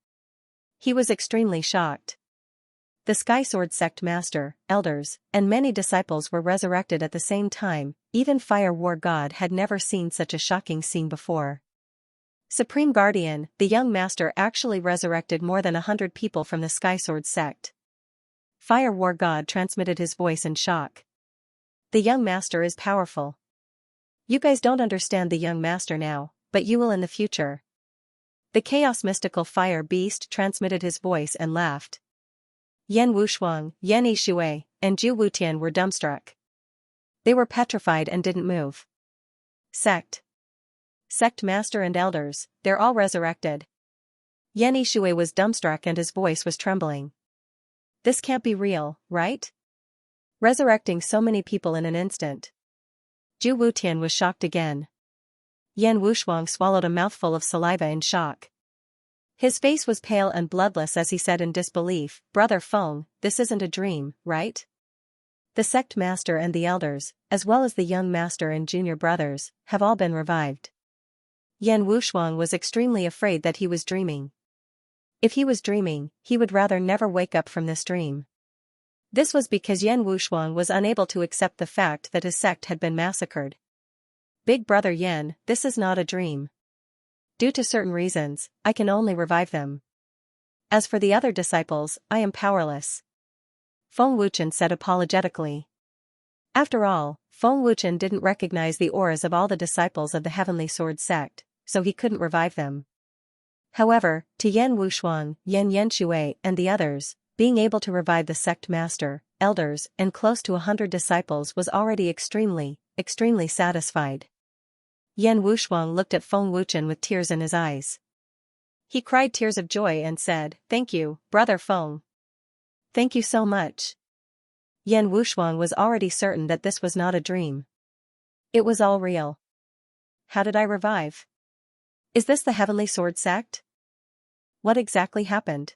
He was extremely shocked. The Sky Sword sect master, elders, and many disciples were resurrected at the same time. Even Fire War God had never seen such a shocking scene before. Supreme Guardian, the young master actually resurrected more than 100 people from the Sky Sword sect. Fire War God transmitted his voice in shock. The young master is powerful. You guys don't understand the young master now, but you will in the future. The Chaos Mystical Fire Beast transmitted his voice and laughed. Yan Wushuang, Yan Yishui, and Zhu Wutian were dumbstruck. They were petrified and didn't move. Sect master and elders, they're all resurrected. Yan Yishui was dumbstruck and his voice was trembling. This can't be real, right? Resurrecting so many people in an instant. Zhu Wutian was shocked again. Yan Wushuang swallowed a mouthful of saliva in shock. His face was pale and bloodless as he said in disbelief, Brother Feng, this isn't a dream, right? The sect master and the elders, as well as the young master and junior brothers, have all been revived. Yan Wushuang was extremely afraid that he was dreaming. If he was dreaming, he would rather never wake up from this dream. This was because Yan Wushuang was unable to accept the fact that his sect had been massacred. Big brother Yan, this is not a dream. Due to certain reasons, I can only revive them. As for the other disciples, I am powerless. Feng Wuchen said apologetically. After all, Feng Wuchen didn't recognize the auras of all the disciples of the Heavenly Sword sect, so he couldn't revive them. However, to Yan Wushuang, Yan Yanxue, and the others, being able to revive the sect master, elders, and close to 100 disciples was already extremely satisfied. Yan Wushuang looked at Feng Wuchen with tears in his eyes. He cried tears of joy and said, "Thank you, brother Feng. Thank you so much." Yan Wushuang was already certain that this was not a dream. It was all real. How did I revive? Is this the Heavenly Sword sect? What exactly happened?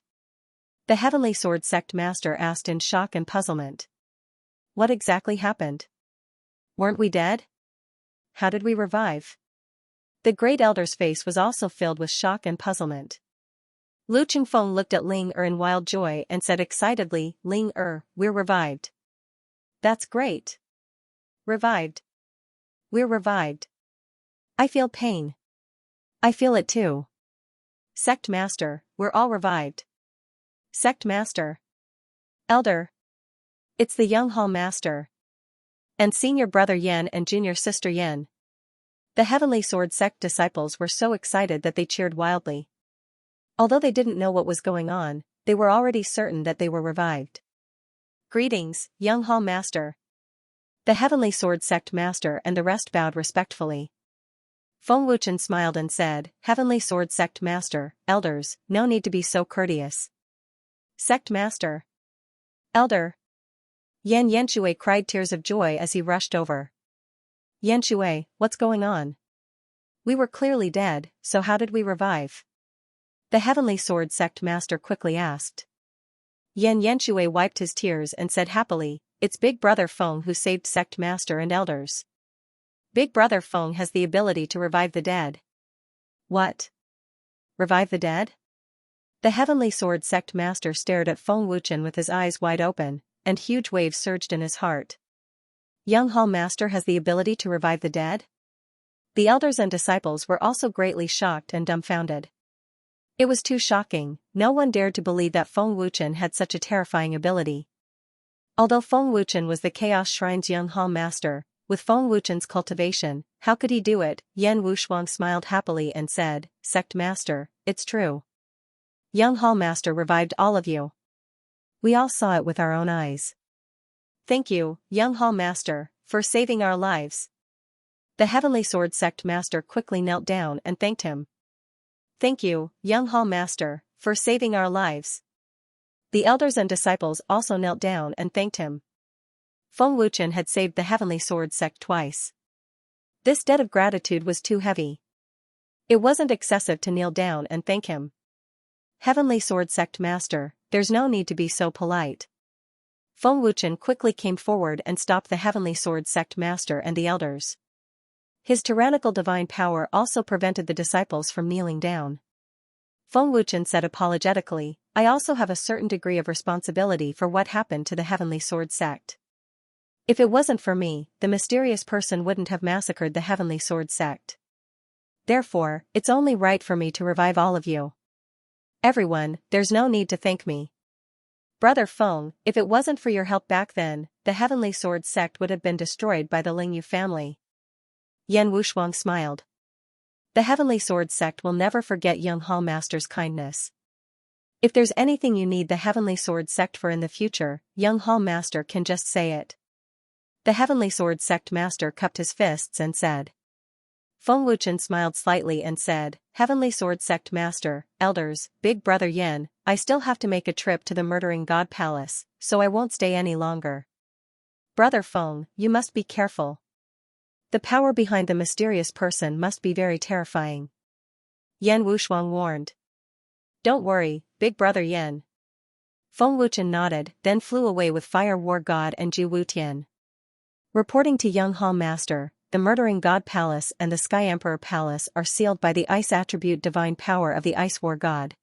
The Heavenly Sword sect master asked in shock and puzzlement. What exactly happened? Weren't we dead? How did we revive? The great elder's face was also filled with shock and puzzlement. Lu Qingfeng looked at Ling in wild joy and said excitedly, "Ling we're revived." That's great. Revived. We're revived. I feel pain. I feel it too. Sect master, we're all revived. Sect master. Elder. It's the young hall master. And senior brother Yan and junior sister Yan. The Heavenly Sword sect disciples were so excited that they cheered wildly. Although they didn't know what was going on, they were already certain that they were revived. Greetings, young hall master. The Heavenly Sword sect master and the rest bowed respectfully. Feng Wuchen smiled and said, "Heavenly Sword sect master, elders, no need to be so courteous." Sect master. Elder. Yan Yanxue cried tears of joy as he rushed over. Yanxue, what's going on? We were clearly dead, so how did we revive? The Heavenly Sword sect master quickly asked. Yan Yanxue wiped his tears and said happily, "It's Big Brother Feng who saved sect master and elders. Big Brother Feng has the ability to revive the dead." What? Revive the dead? The Heavenly Sword sect master stared at Feng Wuchen with his eyes wide open, and huge waves surged in his heart. Young hall master has the ability to revive the dead? The elders and disciples were also greatly shocked and dumbfounded. It was too shocking, no one dared to believe that Feng Wuchen had such a terrifying ability. Although Feng Wuchen was the Chaos Shrine's young hall master, with Feng Wuchen's cultivation, how could he do it? Yan Wushuang smiled happily and said, "Sect master, it's true. Young hall master revived all of you. We all saw it with our own eyes. Thank you, young hall master, for saving our lives." The Heavenly Sword sect master quickly knelt down and thanked him. Thank you, young hall master, for saving our lives. The elders and disciples also knelt down and thanked him. Feng Wuchen had saved the Heavenly Sword sect twice. This debt of gratitude was too heavy. It wasn't excessive to kneel down and thank him. Heavenly Sword sect master, there's no need to be so polite. Feng Wuchen quickly came forward and stopped the Heavenly Sword sect master and the elders. His tyrannical divine power also prevented the disciples from kneeling down. Feng Wuchen said apologetically, "I also have a certain degree of responsibility for what happened to the Heavenly Sword sect. If it wasn't for me, the mysterious person wouldn't have massacred the Heavenly Sword sect. Therefore, it's only right for me to revive all of you. Everyone, there's no need to thank me. Brother Feng, if it wasn't for your help back then, the Heavenly Sword sect would have been destroyed by the Lingyu family." Yan Wushuang smiled. The Heavenly Sword sect will never forget young hall master's kindness. If there's anything you need the Heavenly Sword sect for in the future, young hall master can just say it. The Heavenly Sword sect master cupped his fists and said. Feng Wuchen smiled slightly and said, "Heavenly Sword sect master, elders, Big Brother Yan, I still have to make a trip to the Murdering God Palace, so I won't stay any longer. Brother Feng, you must be careful. The power behind the mysterious person must be very terrifying." Yan Wushuang warned. "Don't worry, Big Brother Yan." Feng Wuchen nodded, then flew away with Fire War God and Ji Wutian. Reporting to young hall master, the Murdering God Palace and the Sky Emperor Palace are sealed by the ice attribute divine power of the Ice War God.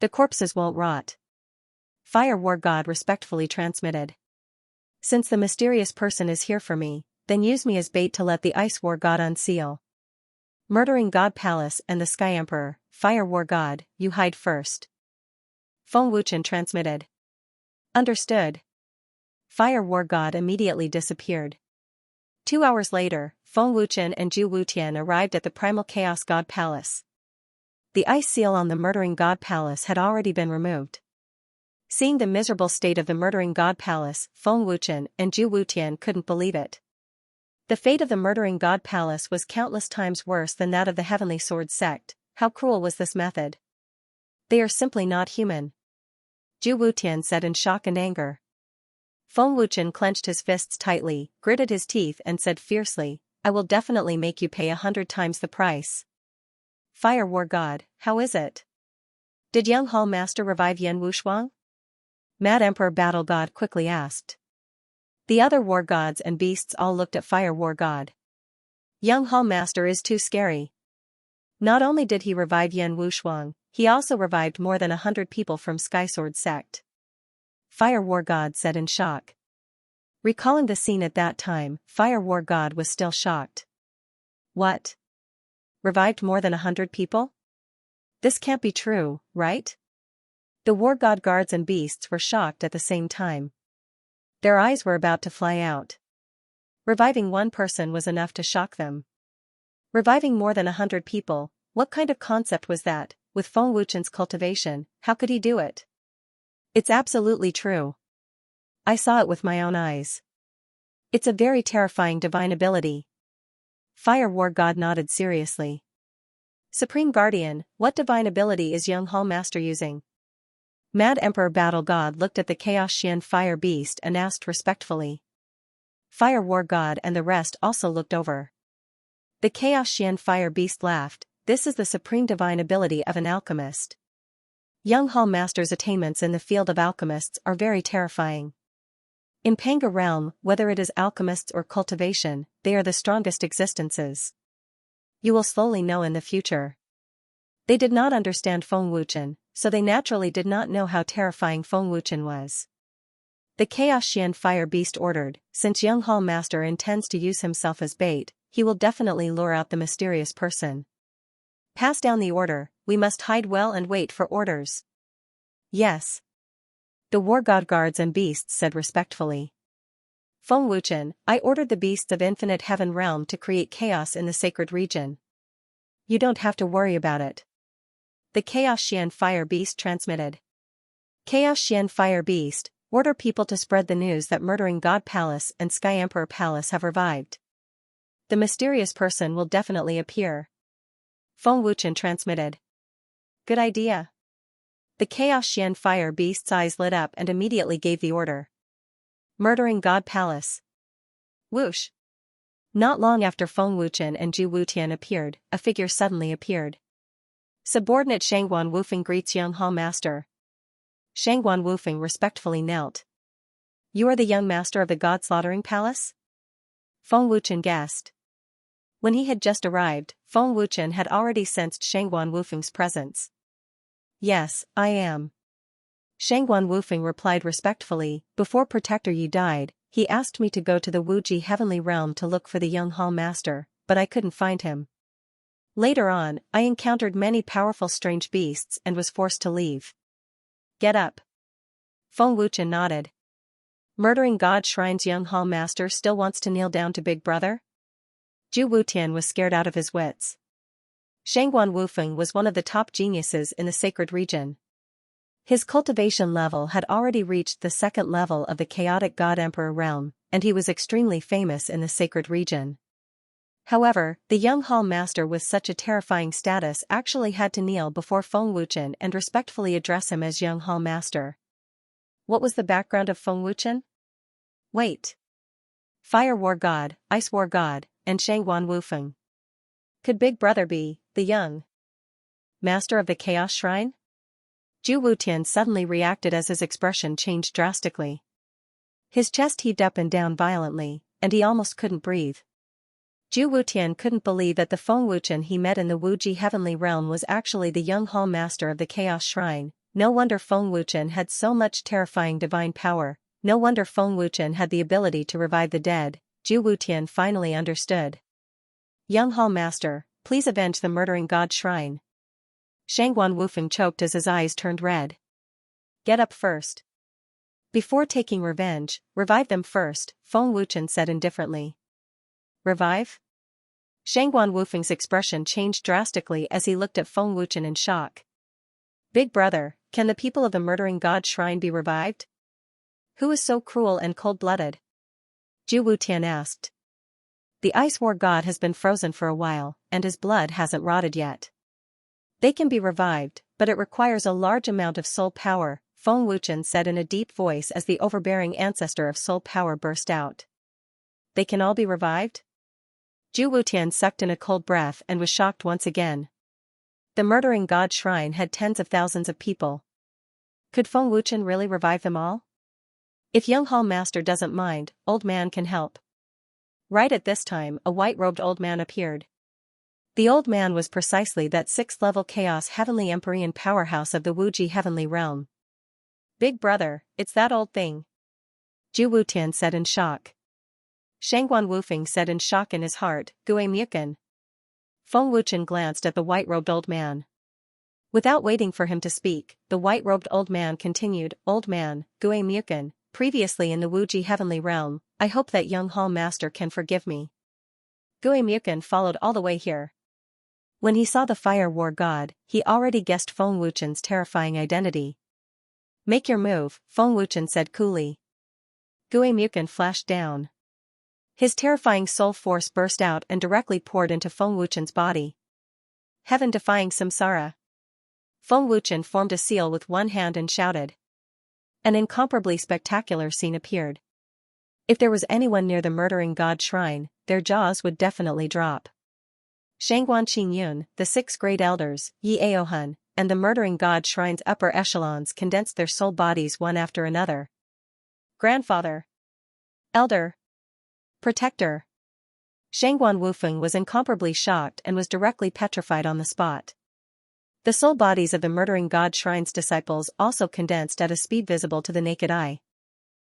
The corpses won't rot. Fire War God respectfully transmitted. Since the mysterious person is here for me, then use me as bait to let the Ice War God unseal. Murdering God Palace and the Sky Emperor, Fire War God, you hide first. Feng Wuchen transmitted. Understood. Fire War God immediately disappeared. 2 hours later, Feng Wuchen and Zhu Wutian arrived at the Primal Chaos God Palace. The ice seal on the Murdering God Palace had already been removed. Seeing the miserable state of the Murdering God Palace, Feng Wuchen and Zhu Wutian couldn't believe it. The fate of the Murdering God Palace was countless times worse than that of the Heavenly Sword sect. How cruel was this method? They are simply not human. Zhu Wutian said in shock and anger. Feng Wuchen clenched his fists tightly, gritted his teeth and said fiercely, I will definitely make you pay 100 times the price. Fire War God, how is it? Did Young Hall Master revive Yan Wushuang? Mad Emperor Battle God quickly asked. The other war gods and beasts all looked at Fire War God. Young Hall Master is too scary. Not only did he revive Yan Wushuang, he also revived more than 100 people from Sky Sword sect. Fire War God said in shock. Recalling the scene at that time, Fire War God was still shocked. What? Revived more than 100 people? This can't be true, right? The war god guards and beasts were shocked at the same time. Their eyes were about to fly out. Reviving one person was enough to shock them. Reviving more than 100 people, what kind of concept was that? With Feng Wuchen's cultivation, how could he do it? It's absolutely true. I saw it with my own eyes. It's a very terrifying divine ability. Fire War God nodded seriously. Supreme Guardian, what divine ability is Young Hall Master using? Mad Emperor Battle God looked at the Chaos Xian Fire Beast and asked respectfully. Fire War God and the rest also looked over. The Chaos Xian Fire Beast laughed, this is the supreme divine ability of an alchemist. Young Hall Master's attainments in the field of alchemists are very terrifying. In Panga realm, whether it is alchemists or cultivation, they are the strongest existences. You will slowly know in the future. They did not understand Feng Wuchen, so they naturally did not know how terrifying Feng Wuchen was. The Chaos Xian Fire Beast ordered, since Young Hall Master intends to use himself as bait, he will definitely lure out the mysterious person. Pass down the order, we must hide well and wait for orders. Yes. The war god guards and beasts said respectfully. Feng Wuchen, I ordered the beasts of Infinite Heaven Realm to create chaos in the sacred region. You don't have to worry about it. The Chaos Xian Fire Beast transmitted. Chaos Xian Fire Beast, order people to spread the news that Murdering God Palace and Sky Emperor Palace have revived. The mysterious person will definitely appear. Feng Wuchen transmitted. Good idea. The Chaos Xian Fire Beast's eyes lit up and immediately gave the order. Murdering God Palace. Whoosh. Not long after Feng Wuchen and Zhu Wutian appeared, a figure suddenly appeared. Subordinate Shangguan Wufeng greets Young Hall Master. Shangguan Wufeng respectfully knelt. You are the young master of the God Slaughtering Palace? Feng Wuchen guessed. When he had just arrived, Feng Wuchen had already sensed Shangguan Wufeng's presence. Yes, I am. Shangguan Wufeng replied respectfully, before Protector Yi died, he asked me to go to the Wuji Heavenly Realm to look for the Young Hall Master, but I couldn't find him. Later on, I encountered many powerful strange beasts and was forced to leave. Get up. Feng Wuchen nodded. Murdering God Shrine's Young Hall Master still wants to kneel down to Big Brother? Zhu Wutian was scared out of his wits. Shangguan Wufeng was one of the top geniuses in the sacred region. His cultivation level had already reached the second level of the chaotic God Emperor realm, and he was extremely famous in the sacred region. However, the Young Hall Master with such a terrifying status actually had to kneel before Feng Wuchen and respectfully address him as Young Hall Master. What was the background of Feng Wuchen? Wait. Fire War God, Ice War God, and Shangguan Wufeng. Could Big Brother be the young master of the Chaos Shrine? Zhu Wutian suddenly reacted as his expression changed drastically. His chest heaved up and down violently, and he almost couldn't breathe. Zhu Wutian couldn't believe that the Feng Wuchen he met in the Wuji heavenly realm was actually the young hall master of the Chaos Shrine. No wonder Feng Wuchen had so much terrifying divine power, no wonder Feng Wuchen had the ability to revive the dead. Zhu Wutian finally understood. Young hall master, please avenge the murdering god shrine. Shangguan Wufeng choked as his eyes turned red. Get up first. Before taking revenge, revive them first, Feng Wuchen said indifferently. Revive? Shangguan Wufeng's expression changed drastically as he looked at Feng Wuchen in shock. Big brother, can the people of the murdering god shrine be revived? Who is so cruel and cold-blooded? Zhu Wutian asked. The ice war god has been frozen for a while, and his blood hasn't rotted yet. They can be revived, but it requires a large amount of soul power, Feng Wuchen said in a deep voice as the overbearing ancestor of soul power burst out. They can all be revived? Zhu Wutian sucked in a cold breath and was shocked once again. The murdering god shrine had tens of thousands of people. Could Feng Wuchen really revive them all? If young hall master doesn't mind, old man can help. Right at this time, a white-robed old man appeared. The old man was precisely that 6th-level Chaos Heavenly Empyrean powerhouse of the Wuji heavenly realm. Big brother, it's that old thing. Zhu Wutian said in shock. Shangguan Wufeng said in shock in his heart, Gui Mukan. Feng Wuchen glanced at the white-robed old man. Without waiting for him to speak, the white-robed old man continued, Old man, Gui Mukan, previously in the Wuji heavenly realm, I hope that young hall master can forgive me. Gui Mukan followed all the way here. When he saw the fire war god, he already guessed Feng Wuchen's terrifying identity. Make your move, Feng Wuchen said coolly. Gui Mukan flashed down. His terrifying soul force burst out and directly poured into Feng Wuchen's body. Heaven-defying samsara. Feng Wuchen formed a seal with one hand and shouted. An incomparably spectacular scene appeared. If there was anyone near the murdering god shrine, their jaws would definitely drop. Shangguan Qingyun, the 6 great elders, Yi Aohun, and the murdering god shrine's upper echelons condensed their soul bodies one after another. Grandfather. Elder. Protector. Shangguan Wufeng was incomparably shocked and was directly petrified on the spot. The soul bodies of the murdering god shrine's disciples also condensed at a speed visible to the naked eye.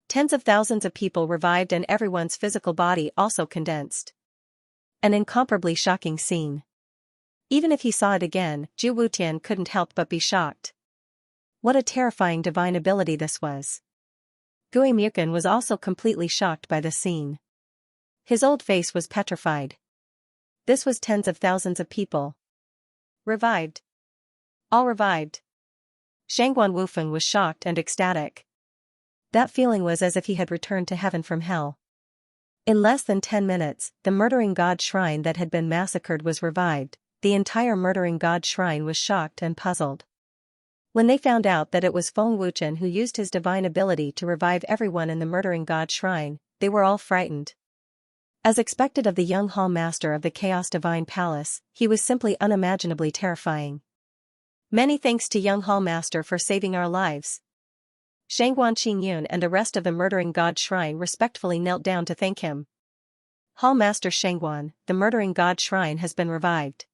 Tens of thousands of people revived and everyone's physical body also condensed. An incomparably shocking scene. Even if he saw it again, Zhu Wutian couldn't help but be shocked. What a terrifying divine ability this was. Gui Mukan was also completely shocked by the scene. His old face was petrified. This was tens of thousands of people. Revived. All revived. Shangguan Wufeng was shocked and ecstatic. That feeling was as if he had returned to heaven from hell. In less than 10 minutes, the murdering god shrine that had been massacred was revived. The entire murdering god shrine was shocked and puzzled. When they found out that it was Feng Wuchen who used his divine ability to revive everyone in the murdering god shrine, they were all frightened. As expected of the young hall master of the Chaos Divine Palace, he was simply unimaginably terrifying. Many thanks to young hall master for saving our lives. Shangguan Qingyun and the rest of the murdering god shrine respectfully knelt down to thank him. Hall master Shangguan, the murdering god shrine has been revived.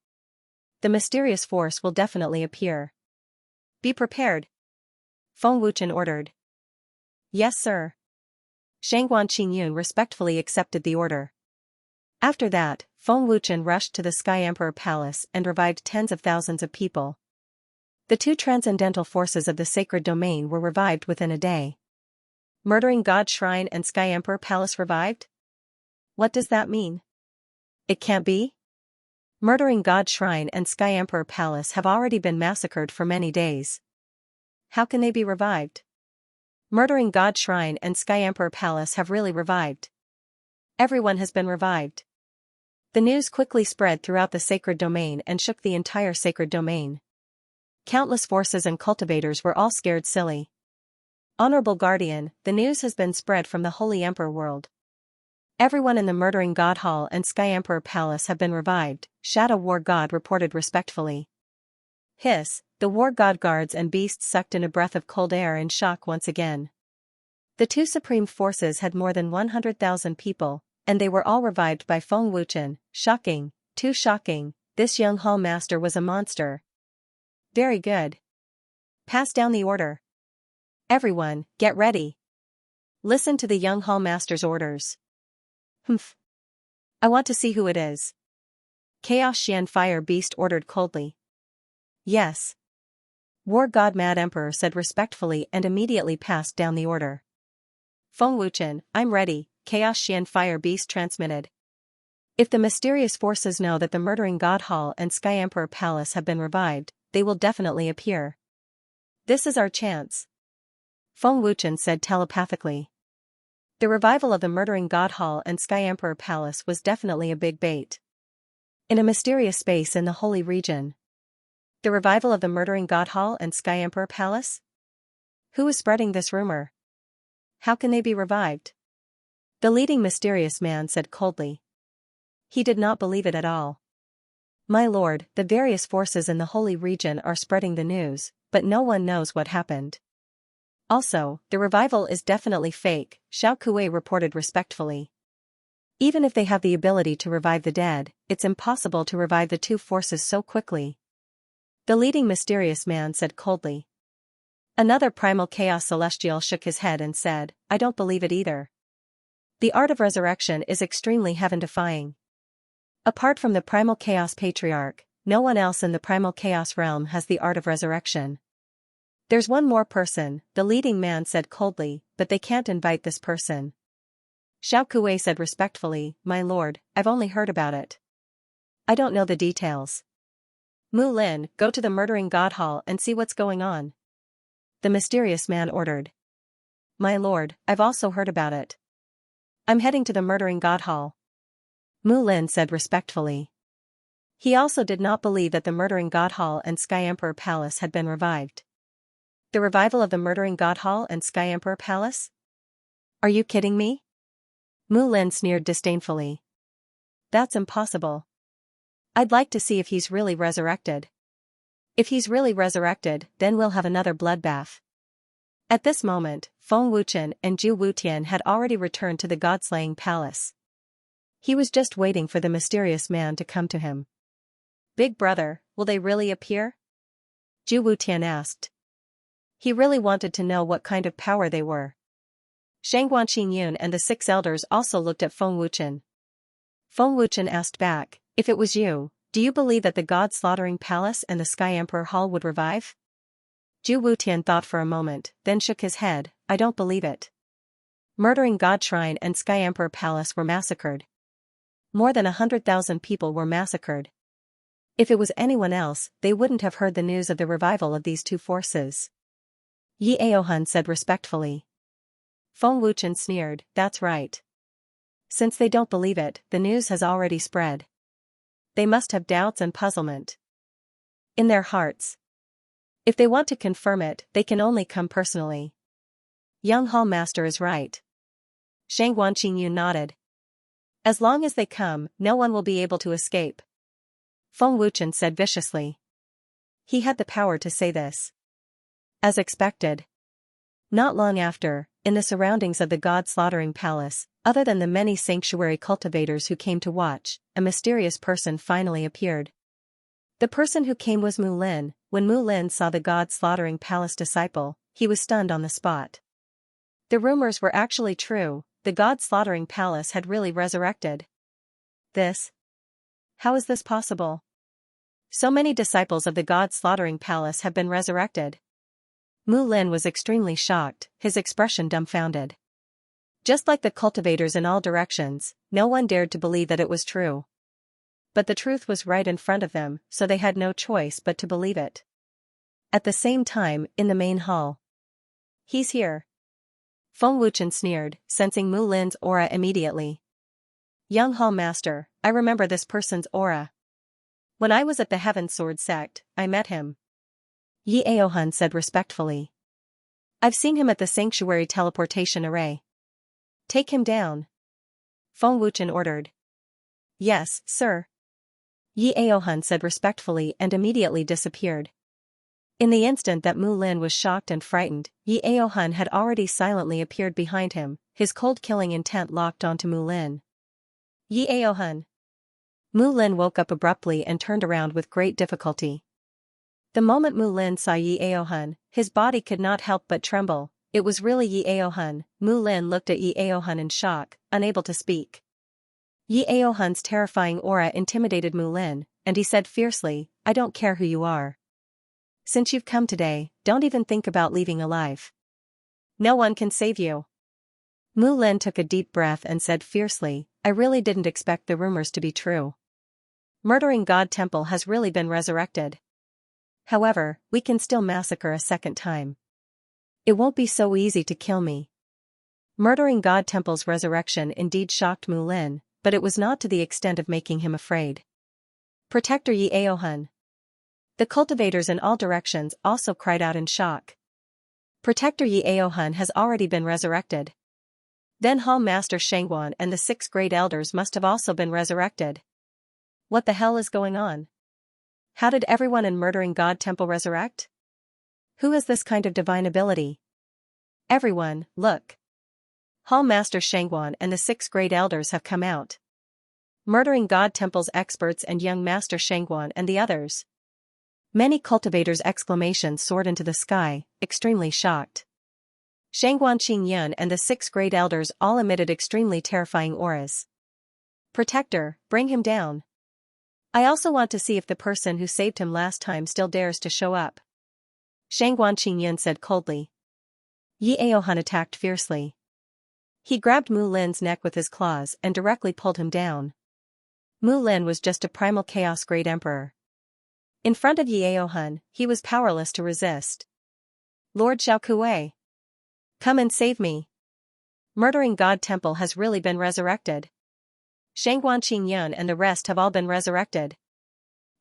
The mysterious force will definitely appear. Be prepared. Feng Wuchen ordered. Yes sir. Shangguan Qingyun respectfully accepted the order. After that, Feng Wuchen rushed to the Sky Emperor Palace and revived tens of thousands of people. The 2 transcendental forces of the sacred domain were revived within a day. Murdering God Shrine and Sky Emperor Palace revived? What does that mean? It can't be? Murdering God Shrine and Sky Emperor Palace have already been massacred for many days. How can they be revived? Murdering God Shrine and Sky Emperor Palace have really revived. Everyone has been revived. The news quickly spread throughout the sacred domain and shook the entire sacred domain. Countless forces and cultivators were all scared silly. Honorable Guardian, the news has been spread from the Holy Emperor world. Everyone in the Murdering God Hall and Sky Emperor Palace have been revived, Shadow War God reported respectfully. Hiss, the War God guards and beasts sucked in a breath of cold air in shock once again. The 2 supreme forces had more than 100,000 people, And they were all revived by Feng Wuchen. Shocking, too shocking, this young hall master was a monster. Very good. Pass down the order. Everyone, get ready. Listen to the young hall master's orders. Humph. I want to see who it is. Chaos Xian Fire Beast ordered coldly. Yes. War God Mad Emperor said respectfully and immediately passed down the order. Feng Wuchen, I'm ready, Chaos Xian Fire Beast transmitted. If the mysterious forces know that the Murdering God Hall and Sky Emperor Palace have been revived, they will definitely appear. This is our chance. Feng Wuchen said telepathically. The revival of the Murdering God Hall and Sky Emperor Palace was definitely a big bait. In a mysterious space in the Holy Region. The revival of the Murdering God Hall and Sky Emperor Palace? Who is spreading this rumor? How can they be revived? The leading mysterious man said coldly. He did not believe it at all. My lord, the various forces in the Holy Region are spreading the news, but no one knows what happened. Also, the revival is definitely fake, Xiao Kuei reported respectfully. Even if they have the ability to revive the dead, it's impossible to revive the two forces so quickly. The leading mysterious man said coldly. Another primal chaos celestial shook his head and said, I don't believe it either. The art of resurrection is extremely heaven-defying. Apart from the primal chaos patriarch, no one else in the primal chaos realm has the art of resurrection. There's one more person, the leading man said coldly, but they can't invite this person. Xiao Kuei said respectfully, My lord, I've only heard about it. I don't know the details. Mu Lin, go to the Murdering God Hall and see what's going on. The mysterious man ordered. My lord, I've also heard about it. I'm heading to the Murdering God Hall. Mu Lin said respectfully. He also did not believe that the Murdering God Hall and Sky Emperor Palace had been revived. The revival of the Murdering God Hall and Sky Emperor Palace? Are you kidding me? Mu Lin sneered disdainfully. That's impossible. I'd like to see if he's really resurrected. If he's really resurrected, then we'll have another bloodbath. At this moment, Feng Wuchen and Zhu Wutian had already returned to the God-slaying palace. He was just waiting for the mysterious man to come to him. Big brother, will they really appear? Zhu Wutian asked. He really wanted to know what kind of power they were. Shangguan Qingyun and the 6 elders also looked at Feng Wuchen. Feng Wuchen asked back, if it was you, do you believe that the God-slaughtering palace and the Sky Emperor Hall would revive? Zhu Wutian thought for a moment, then shook his head, I don't believe it. Murdering God Shrine and Sky Emperor Palace were massacred. More than 100,000 people were massacred. If it was anyone else, they wouldn't have heard the news of the revival of these two forces. Yi Aohun said respectfully. Feng Wuchen sneered, that's right. Since they don't believe it, the news has already spread. They must have doubts and puzzlement in their hearts. If they want to confirm it, they can only come personally. Young Hall Master is right. Shangguan Qingyun nodded. As long as they come, no one will be able to escape. Feng Wuchen said viciously. He had the power to say this. As expected. Not long after, in the surroundings of the God-slaughtering palace, other than the many sanctuary cultivators who came to watch, a mysterious person finally appeared. The person who came was Mu Lin. When Mu Lin saw the God-slaughtering palace disciple, he was stunned on the spot. The rumors were actually true, the God-slaughtering palace had really resurrected. How is this possible? So many disciples of the God-slaughtering palace have been resurrected. Mu Lin was extremely shocked, his expression dumbfounded. Just like the cultivators in all directions, no one dared to believe that it was true. But the truth was right in front of them, so they had no choice but to believe it. At the same time, in the main hall. He's here. Feng Wuchen sneered, sensing Mu Lin's aura immediately. Young Hall Master, I remember this person's aura. When I was at the Heaven Sword sect, I met him. Yi Aohun said respectfully. I've seen him at the Sanctuary Teleportation Array. Take him down. Feng Wuchen ordered. Yes, sir. Yi Aohun said respectfully and immediately disappeared. In the instant that Mu Lin was shocked and frightened, Yi Aohun had already silently appeared behind him, his cold killing intent locked onto Mu Lin. Yi Aohun. Mu Lin woke up abruptly and turned around with great difficulty. The moment Mu Lin saw Yi Aohun, his body could not help but tremble. It was really Yi Aohun. Mu Lin looked at Yi Aohun in shock, unable to speak. Yi Aohun's terrifying aura intimidated Mu Lin, and he said fiercely, "I don't care who you are. Since you've come today, don't even think about leaving alive. No one can save you." Mu Lin took a deep breath and said fiercely, "I really didn't expect the rumors to be true. Murdering God Temple has really been resurrected. However, we can still massacre a second time. It won't be so easy to kill me." Murdering God Temple's resurrection indeed shocked Mu Lin, but it was not to the extent of making him afraid. "Protector Yi Aohun." The cultivators in all directions also cried out in shock. Protector Yi Aohun has already been resurrected. Then Hall Master Shangguan and the 6 great elders must have also been resurrected. What the hell is going on? How did everyone in Murdering God Temple resurrect? Who has this kind of divine ability? Everyone, look. Hall Master Shangguan and the 6 great elders have come out. Murdering God Temple's experts and young Master Shangguan and the others. Many cultivators' exclamations soared into the sky, extremely shocked. Shangguan Qingyun and the 6 great elders all emitted extremely terrifying auras. "Protector, bring him down. I also want to see if the person who saved him last time still dares to show up." Shangguan Qingyun said coldly. Yi Aohun attacked fiercely. He grabbed Mu Lin's neck with his claws and directly pulled him down. Mu Lin was just a primal chaos great emperor. In front of Yi Aohun, he was powerless to resist. "Lord Xiaokuei, come and save me. Murdering God Temple has really been resurrected. Shangguan Qingyun and the rest have all been resurrected."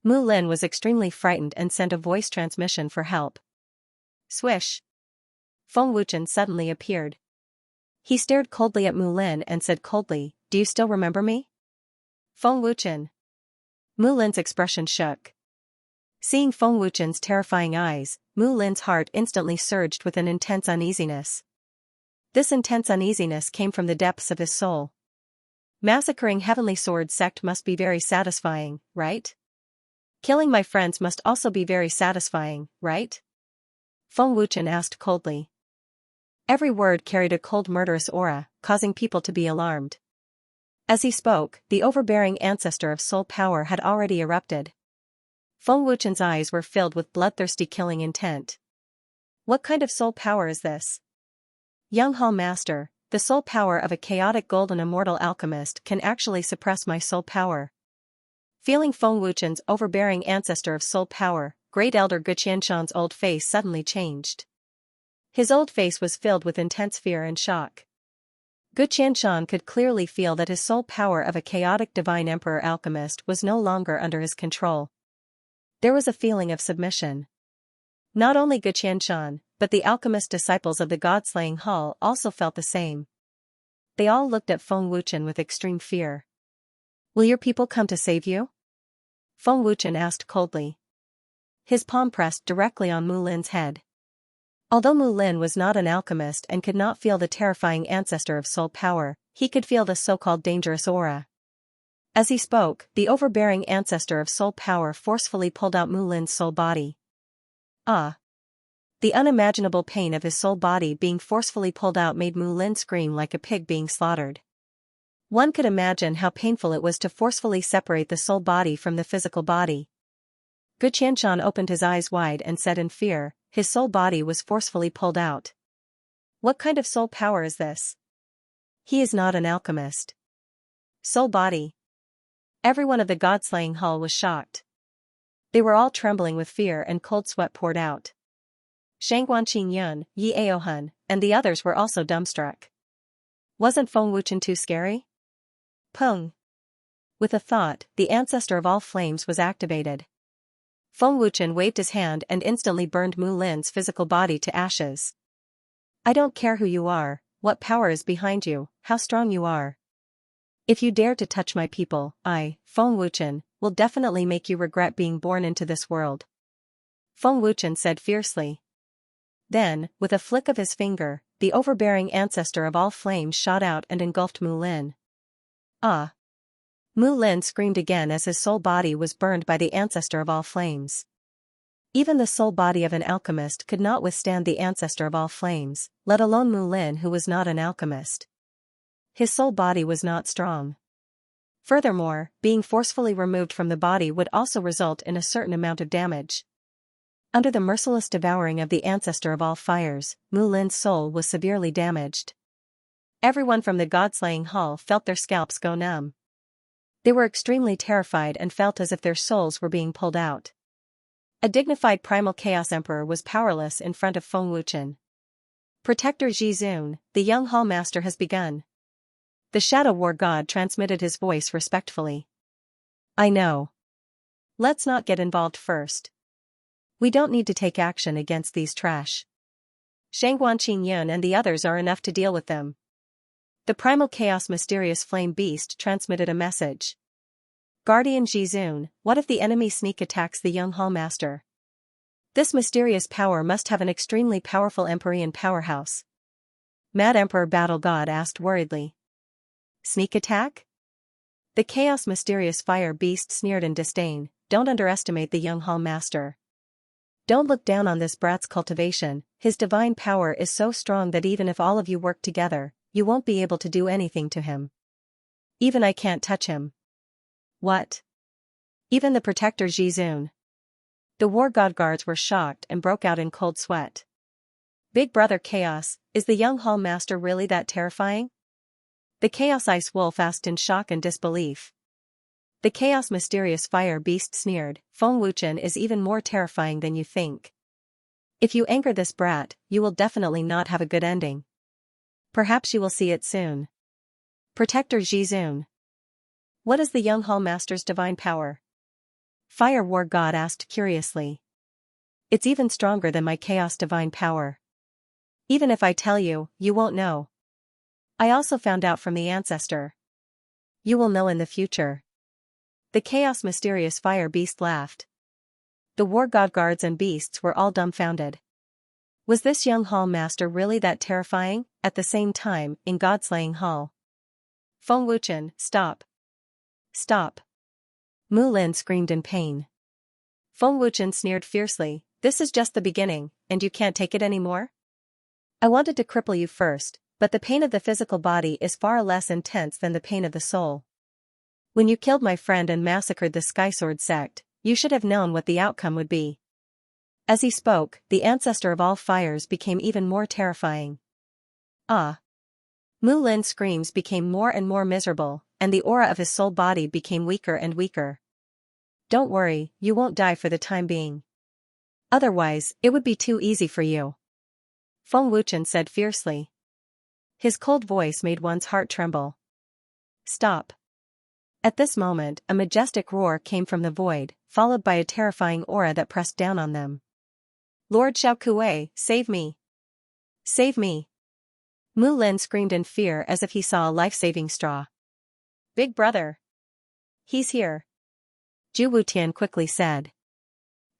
Mu Lin was extremely frightened and sent a voice transmission for help. Swish. Feng Wuchen suddenly appeared. He stared coldly at Mu Lin and said coldly, "Do you still remember me?" Feng Wuchen. Mu Lin's expression shook. Seeing Feng Wuchen's terrifying eyes, Mu Lin's heart instantly surged with an intense uneasiness. This intense uneasiness came from the depths of his soul. Massacring Heavenly Sword sect must be very satisfying, right? Killing my friends must also be very satisfying, right? Feng Wuchen asked coldly. Every word carried a cold murderous aura, causing people to be alarmed. As he spoke, the overbearing ancestor of soul power had already erupted. Feng Wuchen's eyes were filled with bloodthirsty killing intent. What kind of soul power is this? Young Hall Master, the soul power of a chaotic golden immortal alchemist can actually suppress my soul power. Feeling Feng Wuchen's overbearing ancestor of soul power, Great Elder Guqianshan's old face suddenly changed. His old face was filled with intense fear and shock. Guqianshan could clearly feel that his soul power of a chaotic divine emperor alchemist was no longer under his control. There was a feeling of submission. Not only Guqianshan, but the alchemist disciples of the God-slaying hall also felt the same. They all looked at Feng Wuchen with extreme fear. "Will your people come to save you?" Feng Wuchen asked coldly. His palm pressed directly on Mu Lin's head. Although Mu Lin was not an alchemist and could not feel the terrifying ancestor of soul power, he could feel the so-called dangerous aura. As he spoke, the overbearing ancestor of soul power forcefully pulled out Mu Lin's soul body. Ah! The unimaginable pain of his soul body being forcefully pulled out made Mu Lin scream like a pig being slaughtered. One could imagine how painful it was to forcefully separate the soul body from the physical body. Guqianshan opened his eyes wide and said in fear, his soul body was forcefully pulled out. What kind of soul power is this? He is not an alchemist. Soul body. Everyone of the God-slaying hall was shocked. They were all trembling with fear and cold sweat poured out. Shangguan Qingyun, Yi Aohun, and the others were also dumbstruck. Wasn't Feng Wuchen too scary? Pung. With a thought, the ancestor of all flames was activated. Feng Wuchen waved his hand and instantly burned Mu Lin's physical body to ashes. "I don't care who you are, what power is behind you, how strong you are. If you dare to touch my people, I, Feng Wuchen, will definitely make you regret being born into this world." Feng Wuchen said fiercely. Then, with a flick of his finger, the overbearing ancestor of all flames shot out and engulfed Mu Lin. Ah! Mu Lin screamed again as his soul body was burned by the ancestor of all flames. Even the soul body of an alchemist could not withstand the ancestor of all flames, let alone Mu Lin, who was not an alchemist. His soul body was not strong. Furthermore, being forcefully removed from the body would also result in a certain amount of damage. Under the merciless devouring of the ancestor of all fires, Mu Lin's soul was severely damaged. Everyone from the god-slaying hall felt their scalps go numb. They were extremely terrified and felt as if their souls were being pulled out. A dignified primal chaos emperor was powerless in front of Feng Wuchen. Protector Zhizun, the young hall master has begun. The Shadow War god transmitted his voice respectfully. I know. Let's not get involved first. We don't need to take action against these trash. Shangguan Qingyun and the others are enough to deal with them. The primal chaos mysterious flame beast transmitted a message. Guardian Zhizun, what if the enemy sneak attacks the young hall master? This mysterious power must have an extremely powerful Empyrean powerhouse. Mad Emperor Battle God asked worriedly. Sneak attack? The chaos mysterious fire beast sneered in disdain. Don't underestimate the young hall master. Don't look down on this brat's cultivation. His divine power is so strong that even if all of you work together, you won't be able to do anything to him. Even I can't touch him. What? Even the protector Zhizun? The war god guards were shocked and broke out in cold sweat. Big brother Chaos, is the young hall master really that terrifying? The Chaos Ice Wolf asked in shock and disbelief. The Chaos Mysterious Fire Beast sneered, Feng Wuchen is even more terrifying than you think. If you anger this brat, you will definitely not have a good ending. Perhaps you will see it soon. Protector Zhizun. What is the young hall master's divine power? Fire War God asked curiously. It's even stronger than my chaos divine power. Even if I tell you, you won't know. I also found out from the ancestor. You will know in the future. The chaos mysterious fire beast laughed. The war god guards and beasts were all dumbfounded. Was this young hall master really that terrifying? At the same time, in God-slaying hall. Feng Wuchen, stop. Stop. Mu Lin screamed in pain. Feng Wuchen sneered fiercely, this is just the beginning, and you can't take it anymore? I wanted to cripple you first, but the pain of the physical body is far less intense than the pain of the soul. When you killed my friend and massacred the Skysword sect, you should have known what the outcome would be. As he spoke, the ancestor of all fires became even more terrifying. Ah! Mu Lin's screams became more and more miserable, and the aura of his soul body became weaker and weaker. Don't worry, you won't die for the time being. Otherwise, it would be too easy for you. Feng Wuchen said fiercely. His cold voice made one's heart tremble. Stop. At this moment, a majestic roar came from the void, followed by a terrifying aura that pressed down on them. Lord Xiaokue, save me! Save me! Mu Lin screamed in fear as if he saw a life-saving straw. Big brother! He's here! Zhu Wutian quickly said.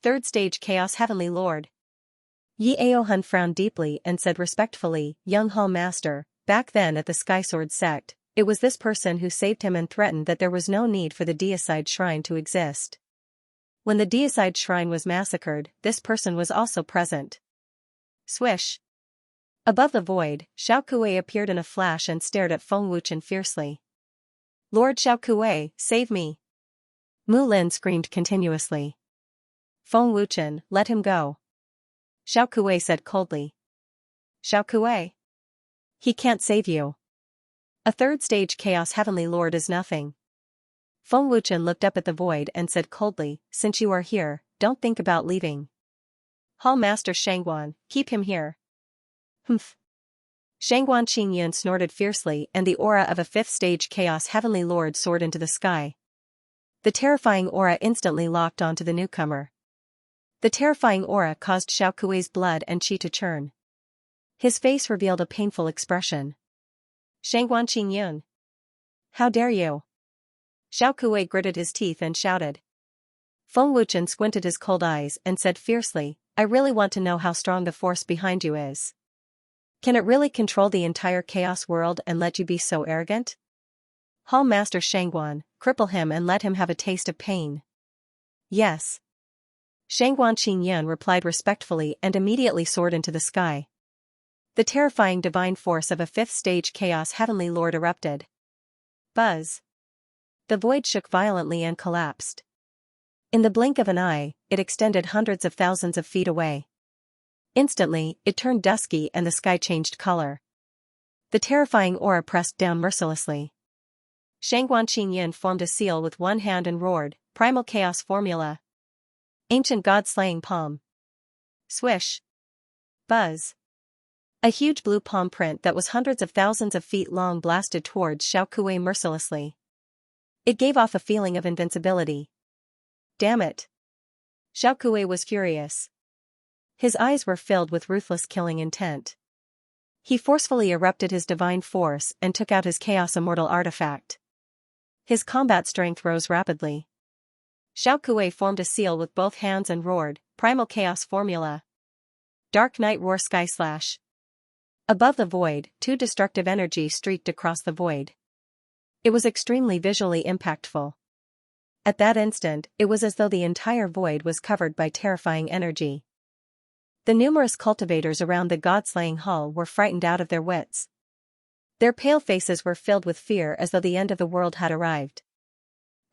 Third stage Chaos Heavenly Lord. Yi Aohun frowned deeply and said respectfully, Young Hall Master, back then at the Skysword sect, it was this person who saved him and threatened that there was no need for the deicide shrine to exist. When the deicide shrine was massacred, this person was also present. Swish! Above the void, Xiaokue appeared in a flash and stared at Feng Wuchen fiercely. Lord Xiaokue, save me! Mu Lin screamed continuously. Feng Wuchen, let him go. Xiaokue said coldly. Xiaokue? He can't save you. A third stage Chaos Heavenly Lord is nothing. Feng Wuchen looked up at the void and said coldly, since you are here, don't think about leaving. Hall Master Shangguan, keep him here. Humph. Shangguan Qingyun snorted fiercely and the aura of a fifth stage Chaos Heavenly Lord soared into the sky. The terrifying aura instantly locked onto the newcomer. The terrifying aura caused Xiaokue's blood and qi to churn. His face revealed a painful expression. Shangguan Qingyun. How dare you? Xiaokue gritted his teeth and shouted. Feng Wuchen squinted his cold eyes and said fiercely, I really want to know how strong the force behind you is. Can it really control the entire chaos world and let you be so arrogant? Hall Master Shangguan, cripple him and let him have a taste of pain. Yes. Xianxia replied respectfully and immediately soared into the sky. The terrifying divine force of a fifth-stage chaos heavenly lord erupted. Buzz. The void shook violently and collapsed. In the blink of an eye, it extended hundreds of thousands of feet away. Instantly, it turned dusky and the sky changed color. The terrifying aura pressed down mercilessly. Xianxia formed a seal with one hand and roared, "Primal Chaos Formula. Ancient God-slaying palm." Swish. Buzz. A huge blue palm print that was hundreds of thousands of feet long blasted towards Xiaokuei mercilessly. It gave off a feeling of invincibility. Damn it. Xiaokuei was furious. His eyes were filled with ruthless killing intent. He forcefully erupted his divine force and took out his Chaos Immortal artifact. His combat strength rose rapidly. Xiaokuei formed a seal with both hands and roared, "Primal Chaos Formula. Dark Night Roar Sky Slash." Above the void, two destructive energies streaked across the void. It was extremely visually impactful. At that instant, it was as though the entire void was covered by terrifying energy. The numerous cultivators around the god-slaying hall were frightened out of their wits. Their pale faces were filled with fear as though the end of the world had arrived.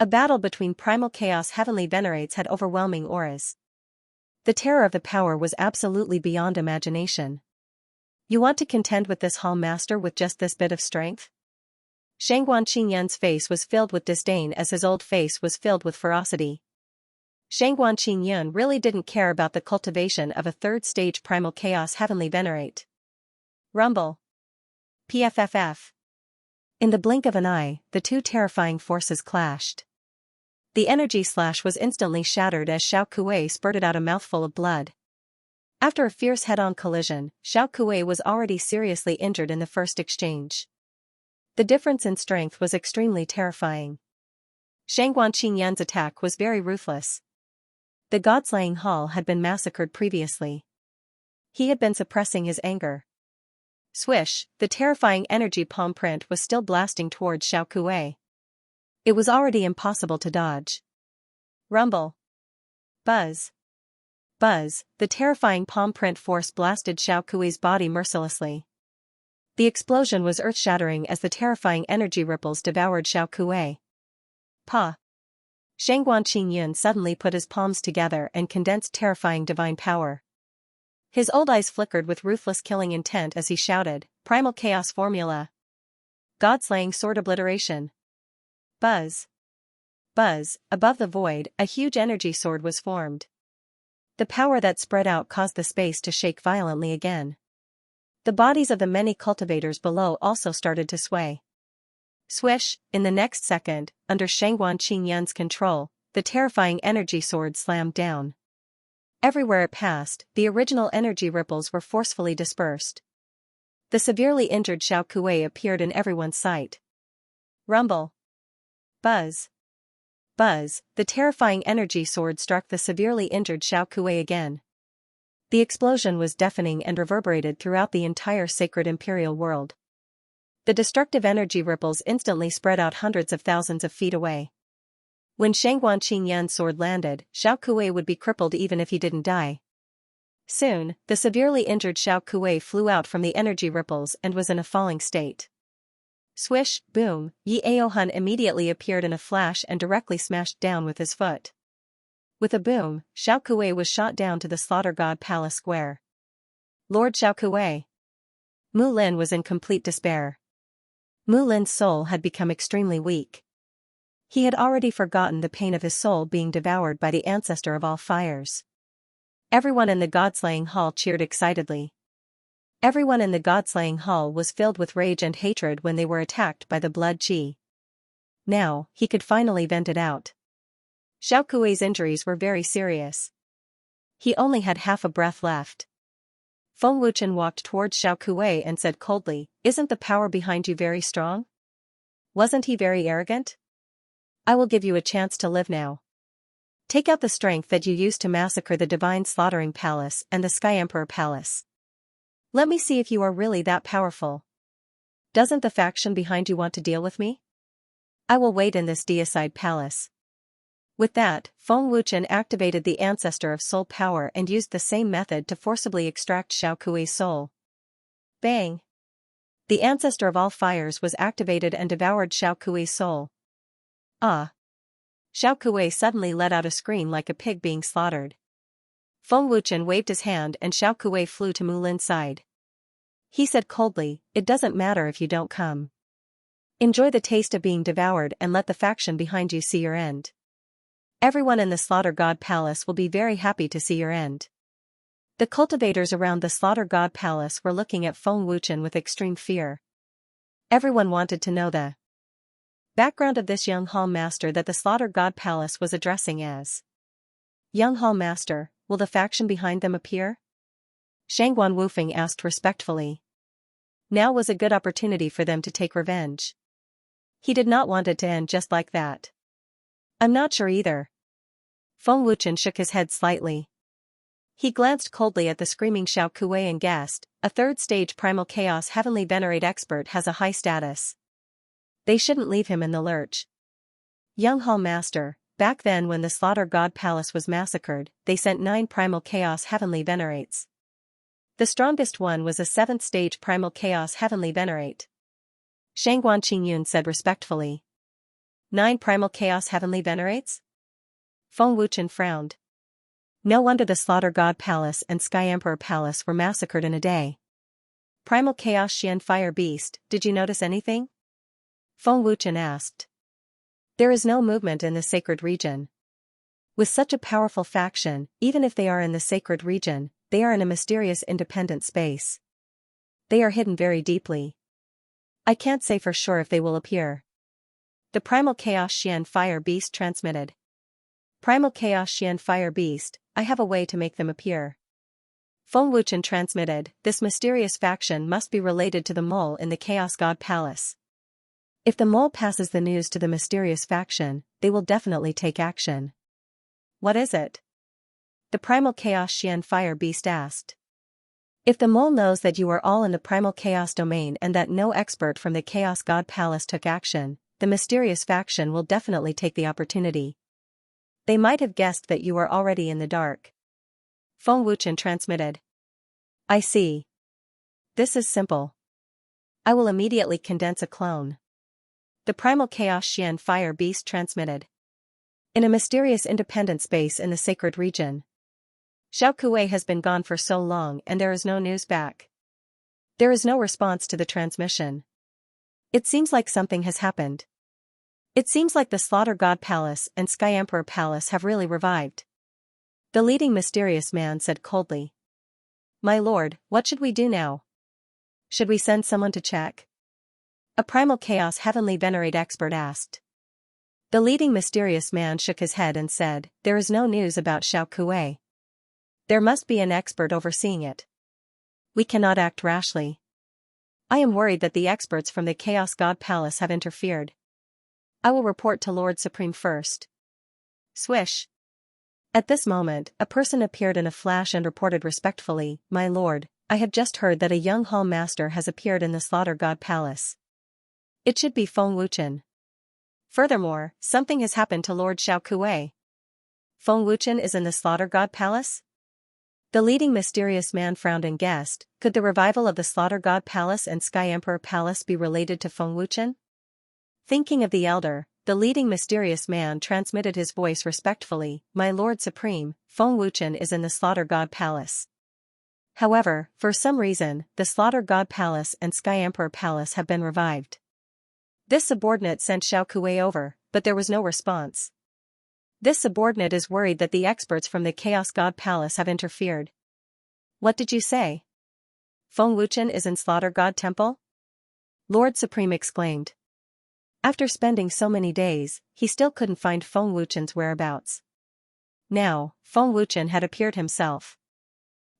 A battle between primal chaos heavenly venerates had overwhelming auras. The terror of the power was absolutely beyond imagination. You want to contend with this hall master with just this bit of strength? Xianxia face was filled with disdain as his old face was filled with ferocity. Xianxia really didn't care about the cultivation of a third-stage primal chaos heavenly venerate. Rumble. PFFF. In the blink of an eye, the two terrifying forces clashed. The energy slash was instantly shattered as Xiaokuei spurted out a mouthful of blood. After a fierce head-on collision, Xiaokuei was already seriously injured in the first exchange. The difference in strength was extremely terrifying. Xianxia attack was very ruthless. The god-slaying hall had been massacred previously. He had been suppressing his anger. Swish, the terrifying energy palm print was still blasting towards Xiaokuei. It was already impossible to dodge. Rumble. Buzz. Buzz, the terrifying palm print force blasted Xiaokuei's body mercilessly. The explosion was earth-shattering as the terrifying energy ripples devoured Xiaokuei. Pa. Xianxia suddenly put his palms together and condensed terrifying divine power. His old eyes flickered with ruthless killing intent as he shouted, "Primal Chaos Formula. God-slaying sword obliteration." Buzz. Buzz, above the void, a huge energy sword was formed. The power that spread out caused the space to shake violently again. The bodies of the many cultivators below also started to sway. Swish, in the next second, under Xianxia control, the terrifying energy sword slammed down. Everywhere it passed, the original energy ripples were forcefully dispersed. The severely injured Xiaokuei appeared in everyone's sight. Rumble. Buzz. Buzz, the terrifying energy sword struck the severely injured Xiaokuei again. The explosion was deafening and reverberated throughout the entire sacred imperial world. The destructive energy ripples instantly spread out hundreds of thousands of feet away. When Xianxia sword landed, Xiaokuei would be crippled even if he didn't die. Soon, the severely injured Xiaokuei flew out from the energy ripples and was in a falling state. Swish, boom, Yi Aohun immediately appeared in a flash and directly smashed down with his foot. With a boom, Xiaokuei was shot down to the Slaughter God Palace Square. Lord Xiaokuei. Mu Lin was in complete despair. Mu Lin's soul had become extremely weak. He had already forgotten the pain of his soul being devoured by the ancestor of all fires. Everyone in the god-slaying hall cheered excitedly. Everyone in the god-slaying hall was filled with rage and hatred when they were attacked by the blood qi. Now, he could finally vent it out. Xiaokuei's injuries were very serious. He only had half a breath left. Feng Wuchen walked towards Xiaokuei and said coldly, "Isn't the power behind you very strong? Wasn't he very arrogant? I will give you a chance to live now. Take out the strength that you used to massacre the Divine Slaughtering Palace and the Sky Emperor Palace. Let me see if you are really that powerful. Doesn't the faction behind you want to deal with me?" I will wait in this deicide palace. With that, Feng Wuchen activated the ancestor of soul power and used the same method to forcibly extract Xiao Kuei's soul. Bang! The ancestor of all fires was activated and devoured Xiao Kuei's soul. Ah! Xiao Kuei suddenly let out a scream like a pig being slaughtered. Feng Wuchen waved his hand and Xiao Kuei flew to Mu Lin's side. He said coldly, "It doesn't matter if you don't come. Enjoy the taste of being devoured and let the faction behind you see your end. Everyone in the Slaughter God Palace will be very happy to see your end." The cultivators around the Slaughter God Palace were looking at Feng Wuchen with extreme fear. Everyone wanted to know the background of this young hall master that the Slaughter God Palace was addressing as young hall master. Will the faction behind them appear? Shangguan Wufeng asked respectfully. Now was a good opportunity for them to take revenge. He did not want it to end just like that. I'm not sure either. Feng Wuchen shook his head slightly. He glanced coldly at the screaming Xiao Kuei and guessed, a third-stage Primal Chaos Heavenly Venerate expert has a high status. They shouldn't leave him in the lurch. Young Hall Master, back then when the Slaughter God Palace was massacred, they sent 9 Primal Chaos Heavenly Venerates. The strongest one was a 7th-stage Primal Chaos Heavenly Venerate. Shangguan Qingyun said respectfully. 9 Primal Chaos Heavenly Venerates? Feng Wuchen frowned. No wonder the Slaughter God Palace and Sky Emperor Palace were massacred in a day. Primal Chaos Xian Fire Beast, did you notice anything? Feng Wuchen asked. There is no movement in the sacred region. With such a powerful faction, even if they are in the sacred region, they are in a mysterious independent space. They are hidden very deeply. I can't say for sure if they will appear. The Primal Chaos Xian Fire Beast transmitted. Primal Chaos Xian Fire Beast, I have a way to make them appear. Feng Wuchen transmitted, this mysterious faction must be related to the mole in the Chaos God Palace. If the mole passes the news to the mysterious faction, they will definitely take action. What is it? The Primal Chaos Xian Fire Beast asked. If the mole knows that you are all in the Primal Chaos domain and that no expert from the Chaos God Palace took action, the mysterious faction will definitely take the opportunity. They might have guessed that you are already in the dark. Feng Wuchen transmitted. I see. This is simple. I will immediately condense a clone. The Primal Chaos Xian Fire Beast transmitted. In a mysterious independent space in the sacred region. Xiao Kuei has been gone for so long and there is no news back. There is no response to the transmission. It seems like something has happened. It seems like the Slaughter God Palace and Sky Emperor Palace have really revived. The leading mysterious man said coldly. My lord, what should we do now? Should we send someone to check? A Primal Chaos Heavenly Venerate expert asked. The leading mysterious man shook his head and said, there is no news about Xiao Kuei. There must be an expert overseeing it. We cannot act rashly. I am worried that the experts from the Chaos God Palace have interfered. I will report to Lord Supreme first. Swish. At this moment, a person appeared in a flash and reported respectfully, My lord, I have just heard that a young hall master has appeared in the Slaughter God Palace. It should be Feng Wuchen. Furthermore, something has happened to Lord Xiao Kuei. Feng Wuchen is in the Slaughter God Palace? The leading mysterious man frowned and guessed, could the revival of the Slaughter God Palace and Sky Emperor Palace be related to Feng Wuchen? Thinking of the elder, the leading mysterious man transmitted his voice respectfully, My Lord Supreme, Feng Wuchen is in the Slaughter God Palace. However, for some reason, the Slaughter God Palace and Sky Emperor Palace have been revived. This subordinate sent Xiao Kuei over, but there was no response. This subordinate is worried that the experts from the Chaos God Palace have interfered. What did you say? Feng Wuchen is in Slaughter God Temple? Lord Supreme exclaimed. After spending so many days, he still couldn't find Feng Wuchen's whereabouts. Now, Feng Wuchen had appeared himself.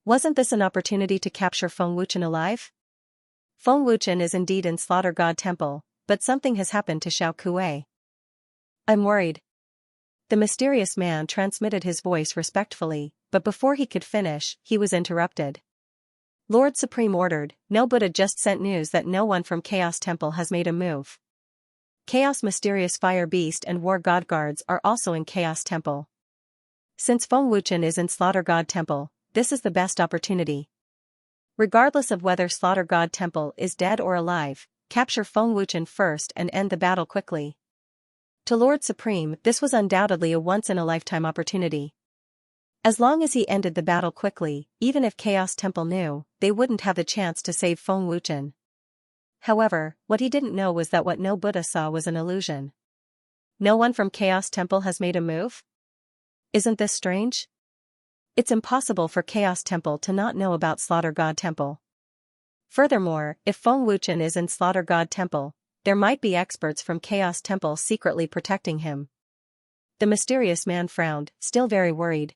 Wasn't this an opportunity to capture Feng Wuchen alive? Feng Wuchen is indeed in Slaughter God Temple, but something has happened to Xiao Kuei. I'm worried. The mysterious man transmitted his voice respectfully, but before he could finish, he was interrupted. Lord Supreme ordered, no Buddha just sent news that no one from Chaos Temple has made a move. Chaos Mysterious Fire Beast and War God Guards are also in Chaos Temple. Since Feng Wuchen is in Slaughter God Temple, this is the best opportunity. Regardless of whether Slaughter God Temple is dead or alive, capture Feng Wuchen first and end the battle quickly. To Lord Supreme, this was undoubtedly a once-in-a-lifetime opportunity. As long as he ended the battle quickly, even if Chaos Temple knew, they wouldn't have the chance to save Feng Wuchen. However, what he didn't know was that what no Buddha saw was an illusion. No one from Chaos Temple has made a move? Isn't this strange? It's impossible for Chaos Temple to not know about Slaughter God Temple. Furthermore, if Feng Wuchen is in Slaughter God Temple, there might be experts from Chaos Temple secretly protecting him. The mysterious man frowned, still very worried.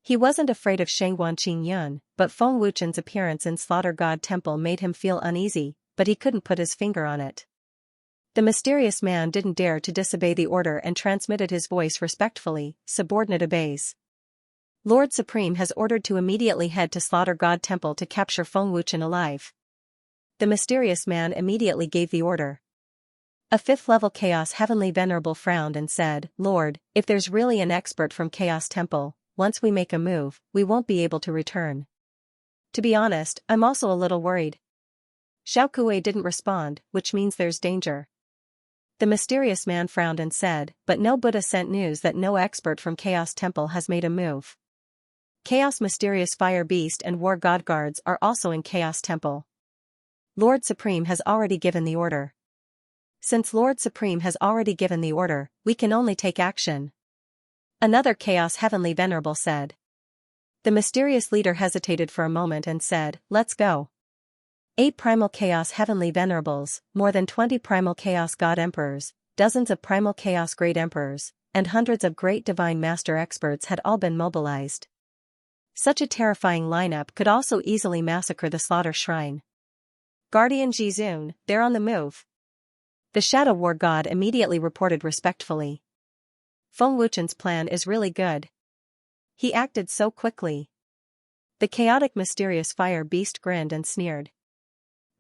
He wasn't afraid of Xianxia Yun, but Feng Wuchen's appearance in Slaughter God Temple made him feel uneasy, but he couldn't put his finger on it. The mysterious man didn't dare to disobey the order and transmitted his voice respectfully, subordinate obeys. Lord Supreme has ordered to immediately head to Slaughter God Temple to capture Feng Wuchen alive. The mysterious man immediately gave the order. A 5th-level Chaos Heavenly Venerable frowned and said, "Lord, if there's really an expert from Chaos Temple, once we make a move, we won't be able to return." To be honest, I'm also a little worried. Xiao Kuei didn't respond, which means there's danger. The mysterious man frowned and said, "But no Buddha sent news that no expert from Chaos Temple has made a move. Chaos Mysterious Fire Beast and War God Guards are also in Chaos Temple. Lord Supreme has already given the order. Since Lord Supreme has already given the order, we can only take action." Another Chaos Heavenly Venerable said. The mysterious leader hesitated for a moment and said, "Let's go." 8 Primal Chaos Heavenly Venerables, more than 20 Primal Chaos God Emperors, dozens of Primal Chaos Great Emperors, and hundreds of Great Divine Master Experts had all been mobilized. Such a terrifying lineup could also easily massacre the Slaughter Shrine. Guardian Jizun, they're on the move. The Shadow War God immediately reported respectfully. Feng Wuchen's plan is really good. He acted so quickly. The chaotic mysterious fire beast grinned and sneered.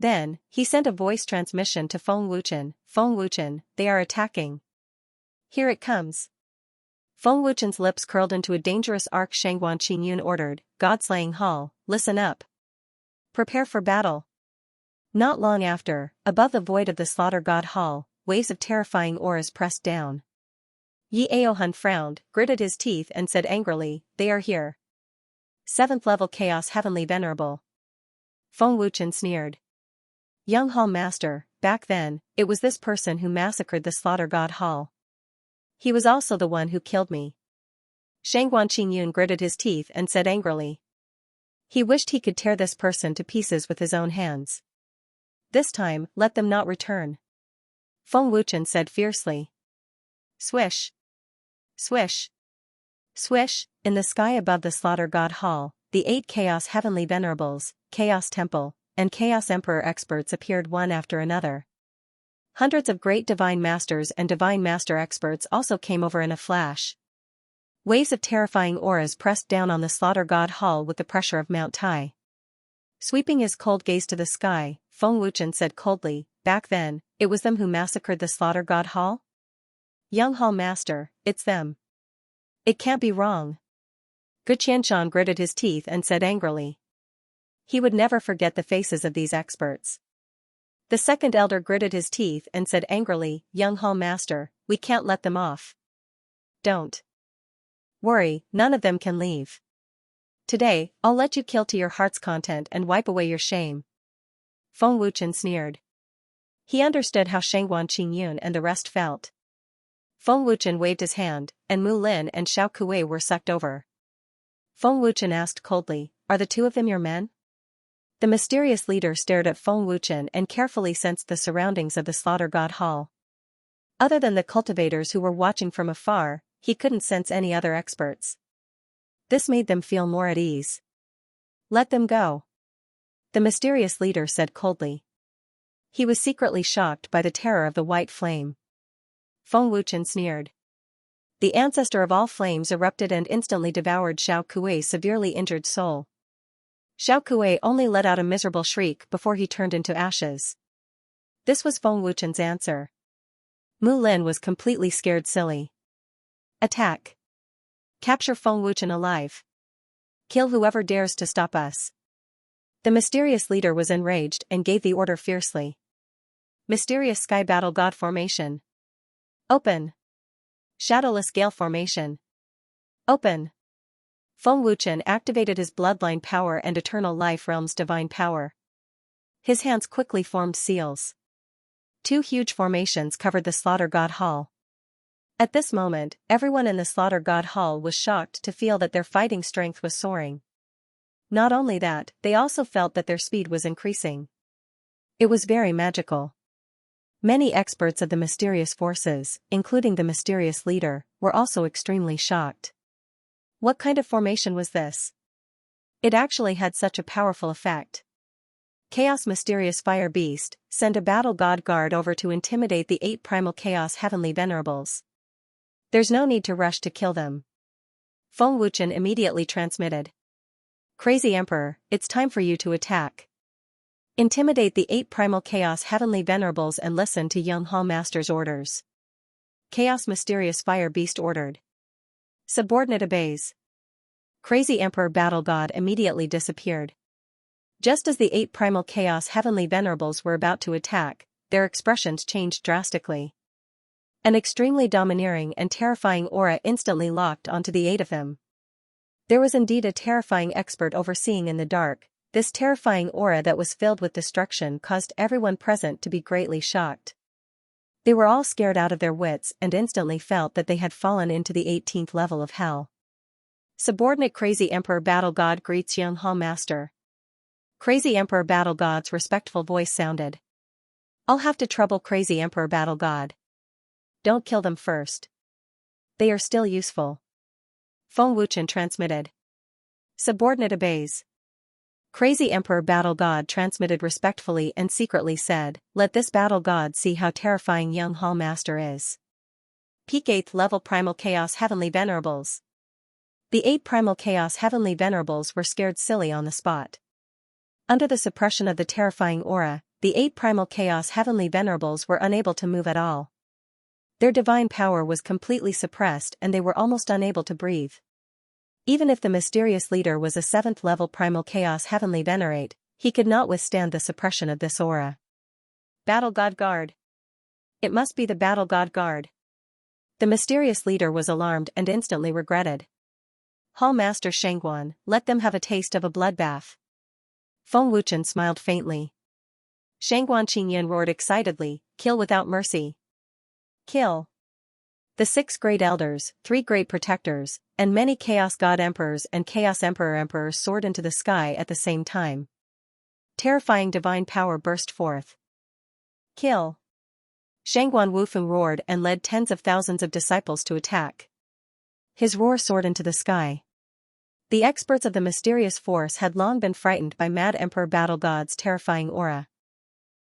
Then, he sent a voice transmission to Feng Wuchen. "Feng Wuchen, they are attacking. Here it comes." Feng Wuchen's lips curled into a dangerous arc. Xianxia Yun ordered, "God-slaying Hall, listen up. Prepare for battle." Not long after, above the void of the Slaughter God Hall, waves of terrifying auras pressed down. Yi Aohun frowned, gritted his teeth and said angrily, "They are here." 7th-level Chaos Heavenly Venerable. Feng Wuchen sneered. "Young Hall Master, back then, it was this person who massacred the Slaughter God Hall. He was also the one who killed me." Xianxia Yun gritted his teeth and said angrily. He wished he could tear this person to pieces with his own hands. "This time, let them not return." Feng Wuchen said fiercely. Swish. Swish. Swish, in the sky above the Slaughter God Hall, the 8 Chaos Heavenly Venerables, Chaos Temple, and Chaos Emperor experts appeared one after another. Hundreds of Great Divine Masters and Divine Master experts also came over in a flash. Waves of terrifying auras pressed down on the Slaughter God Hall with the pressure of Mount Tai. Sweeping his cold gaze to the sky, Feng Wuchen said coldly, "Back then, it was them who massacred the Slaughter God Hall? Young Hall Master, it's them. It can't be wrong." Guqianshan gritted his teeth and said angrily. He would never forget the faces of these experts. The second elder gritted his teeth and said angrily, "Young Hall Master, we can't let them off. Don't worry, none of them can leave. Today, I'll let you kill to your heart's content and wipe away your shame." Feng Wuchen sneered. He understood how Xianxia Yun and the rest felt. Feng Wuchen waved his hand, and Mu Lin and Xiao Kuei were sucked over. Feng Wuchen asked coldly, "Are the two of them your men?" The mysterious leader stared at Feng Wuchen and carefully sensed the surroundings of the Slaughter God Hall. Other than the cultivators who were watching from afar, he couldn't sense any other experts. This made them feel more at ease. "Let them go," the mysterious leader said coldly. He was secretly shocked by the terror of the white flame. Feng Wuchen sneered. The ancestor of all flames erupted and instantly devoured Xiao Kuei's severely injured soul. Xiao Kuei only let out a miserable shriek before he turned into ashes. This was Feng Wuchen's answer. Mu Lin was completely scared silly. Attack. Capture Feng Wuchen alive. Kill whoever dares to stop us. The mysterious leader was enraged and gave the order fiercely. Mysterious Sky Battle God Formation. Open. Shadowless Gale Formation. Open. Feng Wuchen activated his bloodline power and Eternal Life Realm's divine power. His hands quickly formed seals. Two huge formations covered the Slaughter God Hall. At this moment, everyone in the Slaughter God Hall was shocked to feel that their fighting strength was soaring. Not only that, they also felt that their speed was increasing. It was very magical. Many experts of the mysterious forces, including the mysterious leader, were also extremely shocked. What kind of formation was this? It actually had such a powerful effect. Chaos Mysterious Fire Beast, send a Battle God Guard over to intimidate the 8 Primal Chaos Heavenly Venerables. There's no need to rush to kill them. Feng Wuchen immediately transmitted. Crazy Emperor, it's time for you to attack. Intimidate the 8 Primal Chaos Heavenly Venerables and listen to Young Hall Master's orders. Chaos Mysterious Fire Beast ordered. Subordinate obeys. Crazy Emperor Battle God immediately disappeared. Just as the 8 Primal Chaos Heavenly Venerables were about to attack, their expressions changed drastically. An extremely domineering and terrifying aura instantly locked onto the 8 of them. There was indeed a terrifying expert overseeing in the dark. This terrifying aura that was filled with destruction caused everyone present to be greatly shocked. They were all scared out of their wits and instantly felt that they had fallen into the 18th level of hell. Subordinate Crazy Emperor Battle God greets Young Hall Master. Crazy Emperor Battle God's respectful voice sounded. I'll have to trouble Crazy Emperor Battle God. Don't kill them first. They are still useful. Feng Wuchen transmitted. Subordinate obeys. Crazy Emperor Battle God transmitted respectfully and secretly said, let this Battle God see how terrifying Young Hall Master is. Peak 8th level Primal Chaos Heavenly Venerables. The 8 Primal Chaos Heavenly Venerables were scared silly on the spot. Under the suppression of the terrifying aura, the 8 Primal Chaos Heavenly Venerables were unable to move at all. Their divine power was completely suppressed and they were almost unable to breathe. Even if the mysterious leader was a 7th level Primal Chaos Heavenly Venerate, he could not withstand the suppression of this aura. Battle God Guard. It must be the Battle God Guard. The mysterious leader was alarmed and instantly regretted. Hall Master Shangguan, let them have a taste of a bloodbath. Feng Wuchen smiled faintly. Shangguan Qingyan roared excitedly, kill without mercy. Kill. The 6 great elders, 3 great protectors, and many Chaos God Emperors and Chaos Emperors soared into the sky at the same time. Terrifying divine power burst forth. Kill. Shangguan Wufeng roared and led tens of thousands of disciples to attack. His roar soared into the sky. The experts of the mysterious force had long been frightened by Mad Emperor Battle God's terrifying aura.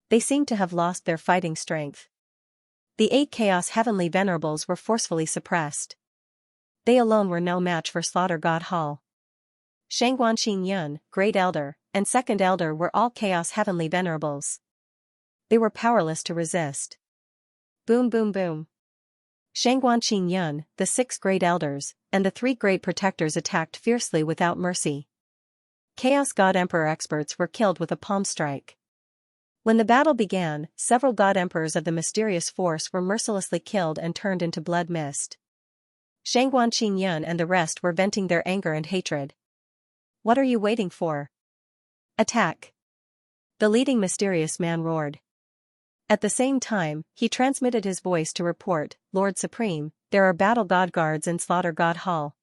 They seemed to have lost their fighting strength. The 8 Chaos Heavenly Venerables were forcefully suppressed. They alone were no match for Slaughter God Hall. Shangguan Qingyun, Great Elder, and Second Elder were all Chaos Heavenly Venerables. They were powerless to resist. Boom boom boom. Shangguan Qingyun, the 6 great elders, and the 3 great protectors attacked fiercely without mercy. Chaos God Emperor experts were killed with a palm strike. When the battle began, several God Emperors of the mysterious force were mercilessly killed and turned into blood mist. Shangguan Qingyun and the rest were venting their anger and hatred. What are you waiting for? Attack! The leading mysterious man roared. At the same time, he transmitted his voice to report, Lord Supreme, there are Battle God Guards in Slaughter God Hall.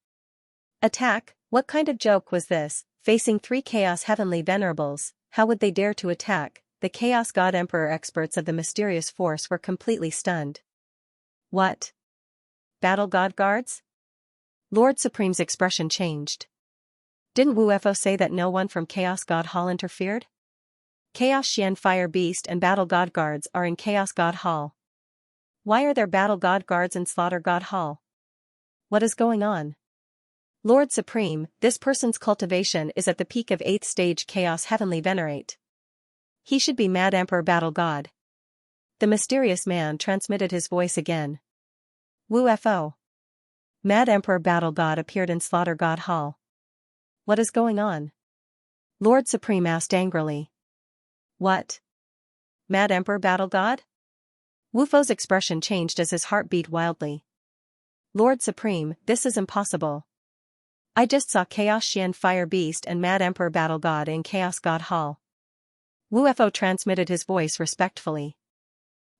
Attack! What kind of joke was this? Facing 3 Chaos Heavenly Venerables, how would they dare to attack? The Chaos God Emperor experts of the mysterious force were completely stunned. What? Battle God Guards? Lord Supreme's expression changed. Didn't Wu Fo say that no one from Chaos God Hall interfered? Chaos Xian Fire Beast and Battle God Guards are in Chaos God Hall. Why are there Battle God Guards in Slaughter God Hall? What is going on? Lord Supreme, this person's cultivation is at the peak of 8th stage Chaos Heavenly Venerate. He should be Mad Emperor Battle God. The mysterious man transmitted his voice again. Wu-fo. Mad Emperor Battle God appeared in Slaughter God Hall. What is going on? Lord Supreme asked angrily. What? Mad Emperor Battle God? Wu-fo's expression changed as his heart beat wildly. Lord Supreme, this is impossible. I just saw Chaos Xian Fire Beast and Mad Emperor Battle God in Chaos God Hall. Wu-fo transmitted his voice respectfully.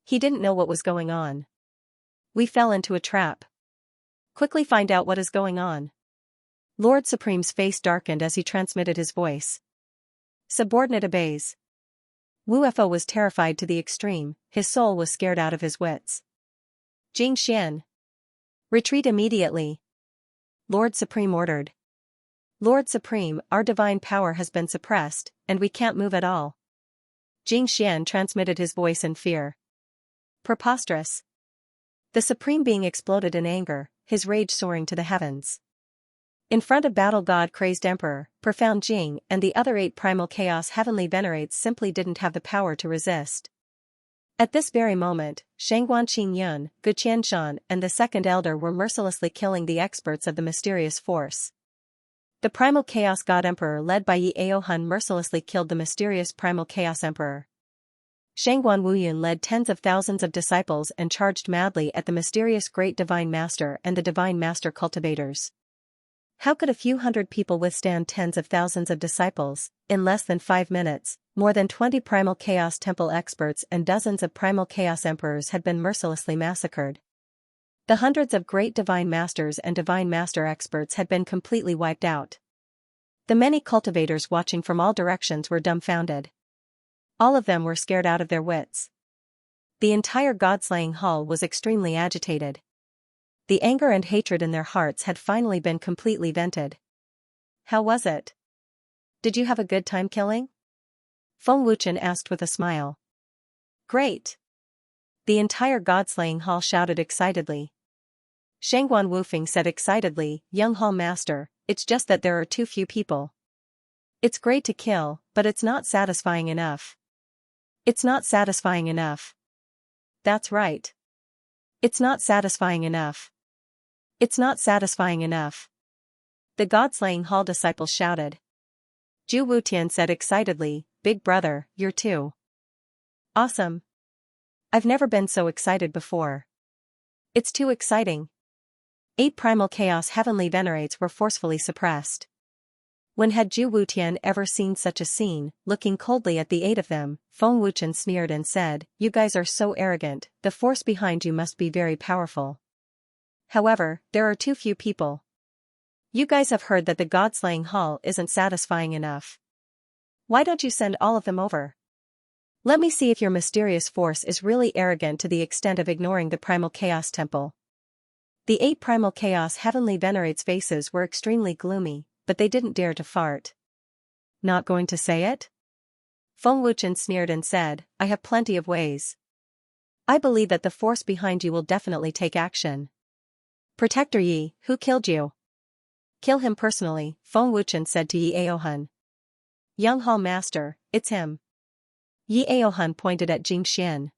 He didn't know what was going on. We fell into a trap. Quickly find out what is going on. Lord Supreme's face darkened as he transmitted his voice. Subordinate obeys. Wu-fo was terrified to the extreme, his soul was scared out of his wits. Jing Xian. Retreat immediately. Lord Supreme ordered. Lord Supreme, our divine power has been suppressed, and we can't move at all. Jing Xian transmitted his voice in fear. Preposterous. The Supreme Being exploded in anger, his rage soaring to the heavens. In front of Battle God Crazed Emperor, Profound Jing and the other 8 Primal Chaos Heavenly Venerates simply didn't have the power to resist. At this very moment, Shangguan Qingyun, Gu Qianshan and the Second Elder were mercilessly killing the experts of the mysterious force. The Primal Chaos God Emperor led by Yi Aohun mercilessly killed the mysterious Primal Chaos Emperor. Shangguan Wuyun led tens of thousands of disciples and charged madly at the mysterious Great Divine Master and the Divine Master cultivators. How could a few hundred people withstand tens of thousands of disciples? In less than 5 minutes, more than 20 Primal Chaos Temple experts and dozens of Primal Chaos Emperors had been mercilessly massacred. The hundreds of Great Divine Masters and Divine Master experts had been completely wiped out. The many cultivators watching from all directions were dumbfounded. All of them were scared out of their wits. The entire God-slaying hall was extremely agitated. The anger and hatred in their hearts had finally been completely vented. How was it? Did you have a good time killing? Feng Wuchen asked with a smile. Great! The entire God-slaying hall shouted excitedly. Shangguan Wufeng said excitedly, Young Hall Master, it's just that there are too few people. It's great to kill, but it's not satisfying enough. It's not satisfying enough. That's right. It's not satisfying enough. It's not satisfying enough. The God-slaying hall disciples shouted. Zhu Wutian said excitedly, Big brother, you're too awesome. I've never been so excited before. It's too exciting. 8 Primal Chaos Heavenly Venerates were forcefully suppressed. When had Zhu Wutian ever seen such a scene? Looking coldly at the 8 of them, Feng Wuchen sneered and said, You guys are so arrogant, the force behind you must be very powerful. However, there are too few people. You guys have heard that the God-slaying hall isn't satisfying enough. Why don't you send all of them over? Let me see if your mysterious force is really arrogant to the extent of ignoring the Primal Chaos Temple. The 8 Primal Chaos Heavenly Venerates' faces were extremely gloomy, but they didn't dare to fart. Not going to say it? Feng Wuchen sneered and said, I have plenty of ways. I believe that the force behind you will definitely take action. Protector Yi, who killed you? Kill him personally, Feng Wuchen said to Yi Aohun. Young Hall Master, it's him. Yi Aohun pointed at Jing Xian.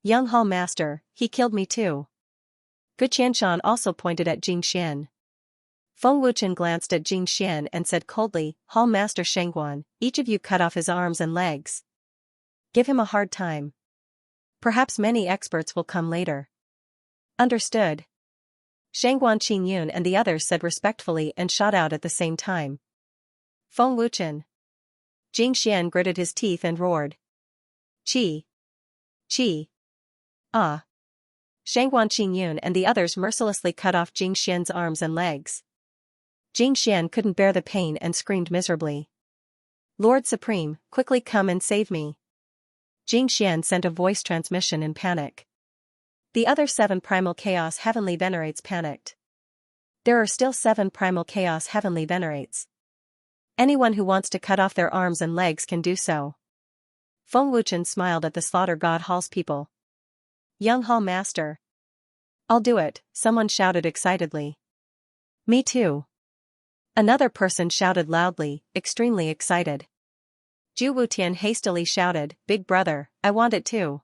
Young Hall Master, he killed me too. Gu Qianshan also pointed at Jing Xian. Feng Wuchen glanced at Jing Xian and said coldly, Hall Master Shangguan, each of you cut off his arms and legs. Give him a hard time. Perhaps many experts will come later. Understood. Shangguan Qingyun and the others said respectfully and shot out at the same time. Feng Wuchen. Jing Xian gritted his teeth and roared. Qi. Qi. Ah. Shangguan Qingyun and the others mercilessly cut off Jing Xian's arms and legs. Jing Xian couldn't bear the pain and screamed miserably. Lord Supreme, quickly come and save me. Jing Xian sent a voice transmission in panic. The other 7 Primal Chaos Heavenly Venerates panicked. There are still 7 Primal Chaos Heavenly Venerates. Anyone who wants to cut off their arms and legs can do so. Feng Wuchen smiled at the Slaughter God Hall's people. Young Hall Master. I'll do it, someone shouted excitedly. Me too. Another person shouted loudly, extremely excited. Zhu Wutian hastily shouted, Big brother, I want it too.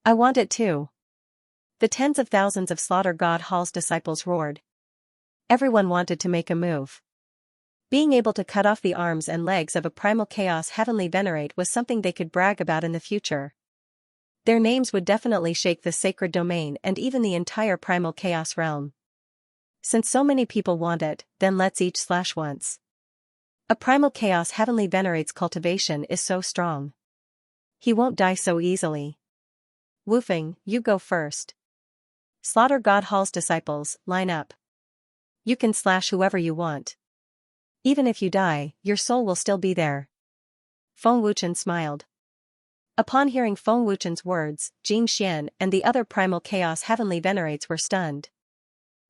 I want it too. The tens of thousands of Slaughter God Hall's disciples roared. Everyone wanted to make a move. Being able to cut off the arms and legs of a primal chaos heavenly venerate was something they could brag about in the future. Their names would definitely shake the sacred domain and even the entire primal chaos realm. Since so many people want it, then let's each slash once. A primal chaos heavenly venerate's cultivation is so strong. He won't die so easily. Woofing, you go first. Slaughter God Hall's disciples, line up. You can slash whoever you want. Even if you die, your soul will still be there. Feng Wuchen smiled. Upon hearing Feng Wuchen's words, Xianxia and the other primal chaos heavenly venerates were stunned.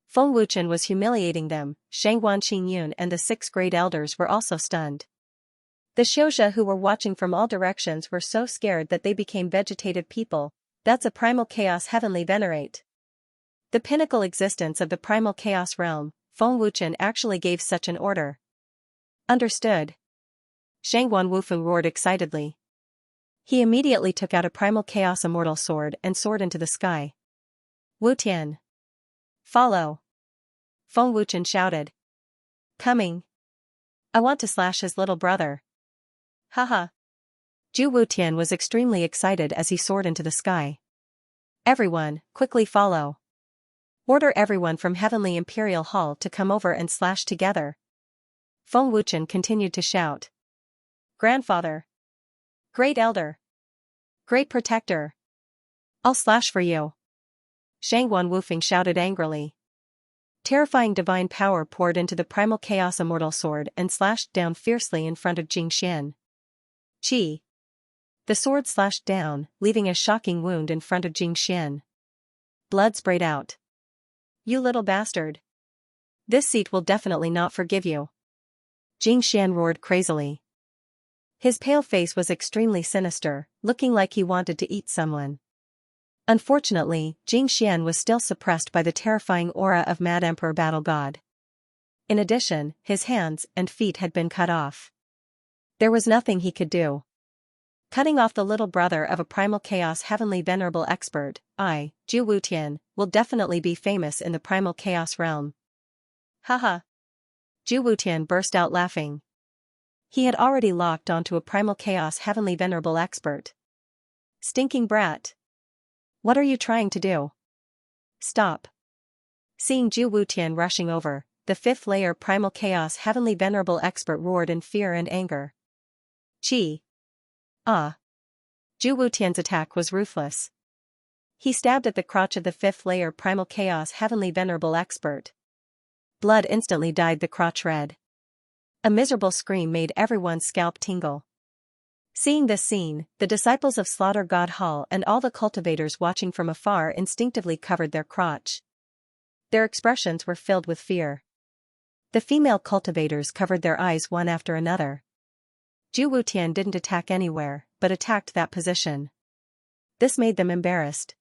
Feng Wuchen was humiliating them. Shangguan Qingyun and the 6th grade elders were also stunned. The Xianxia who were watching from all directions were so scared that they became vegetative people. That's a primal chaos heavenly venerate. The pinnacle existence of the primal chaos realm, Feng Wuchen actually gave such an order. Understood. Shangguan Wufeng roared excitedly. He immediately took out a primal chaos immortal sword and soared into the sky. Wu Tian. Follow. Feng Wuchen shouted. Coming. I want to slash his little brother. Haha. Zhu Wutian was extremely excited as he soared into the sky. Everyone, quickly follow. Order everyone from Heavenly Imperial Hall to come over and slash together. Feng Wuchen continued to shout. Grandfather. Great Elder. Great Protector. I'll slash for you. Shangguan Wufeng shouted angrily. Terrifying divine power poured into the primal chaos immortal sword and slashed down fiercely in front of Jingxian. Chi. The sword slashed down, leaving a shocking wound in front of Jingxian. Blood sprayed out. You little bastard. This seat will definitely not forgive you. Jingxian roared crazily. His pale face was extremely sinister, looking like he wanted to eat someone. Unfortunately, Jingxian was still suppressed by the terrifying aura of Mad Emperor Battle God. In addition, his hands and feet had been cut off. There was nothing he could do. Cutting off the little brother of a primal chaos heavenly venerable expert, Zhu Wutian, will definitely be famous in the primal chaos realm. Haha. Zhu Wutian burst out laughing. He had already locked onto a primal chaos heavenly venerable expert. Stinking brat. What are you trying to do? Stop. Seeing Zhu Wutian rushing over, the 5th layer primal chaos heavenly venerable expert roared in fear and anger. Chi. Ah. Zhu Wutian's attack was ruthless. He stabbed at the crotch of the 5th layer primal chaos heavenly venerable expert. Blood instantly dyed the crotch red. A miserable scream made everyone's scalp tingle. Seeing this scene, the disciples of Slaughter God Hall and all the cultivators watching from afar instinctively covered their crotch. Their expressions were filled with fear. The female cultivators covered their eyes one after another. Zhu Wutian didn't attack anywhere, but attacked that position. This made them embarrassed.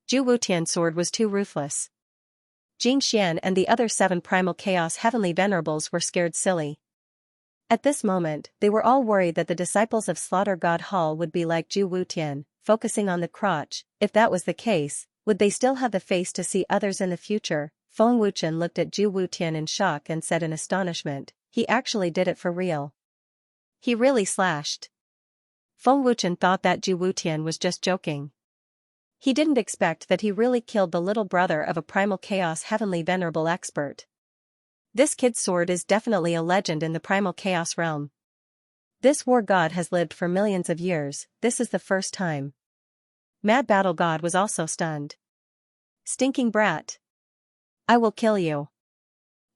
Zhu Wutian's sword was too ruthless. Jingxian and the other 7 primal chaos heavenly venerables were scared silly. At this moment, they were all worried that the disciples of Slaughter God Hall would be like Zhu Wutian, focusing on the crotch. If that was the case, would they still have the face to see others in the future? Feng Wuchen looked at Zhu Wutian in shock and said in astonishment, he actually did it for real. He really slashed. Feng Wuchen thought that Zhu Wutian was just joking. He didn't expect that he really killed the little brother of a primal chaos heavenly venerable expert. This kid's sword is definitely a legend in the primal chaos realm. This war god has lived for millions of years, this is the first time. Mad Battle God was also stunned. Stinking brat. I will kill you.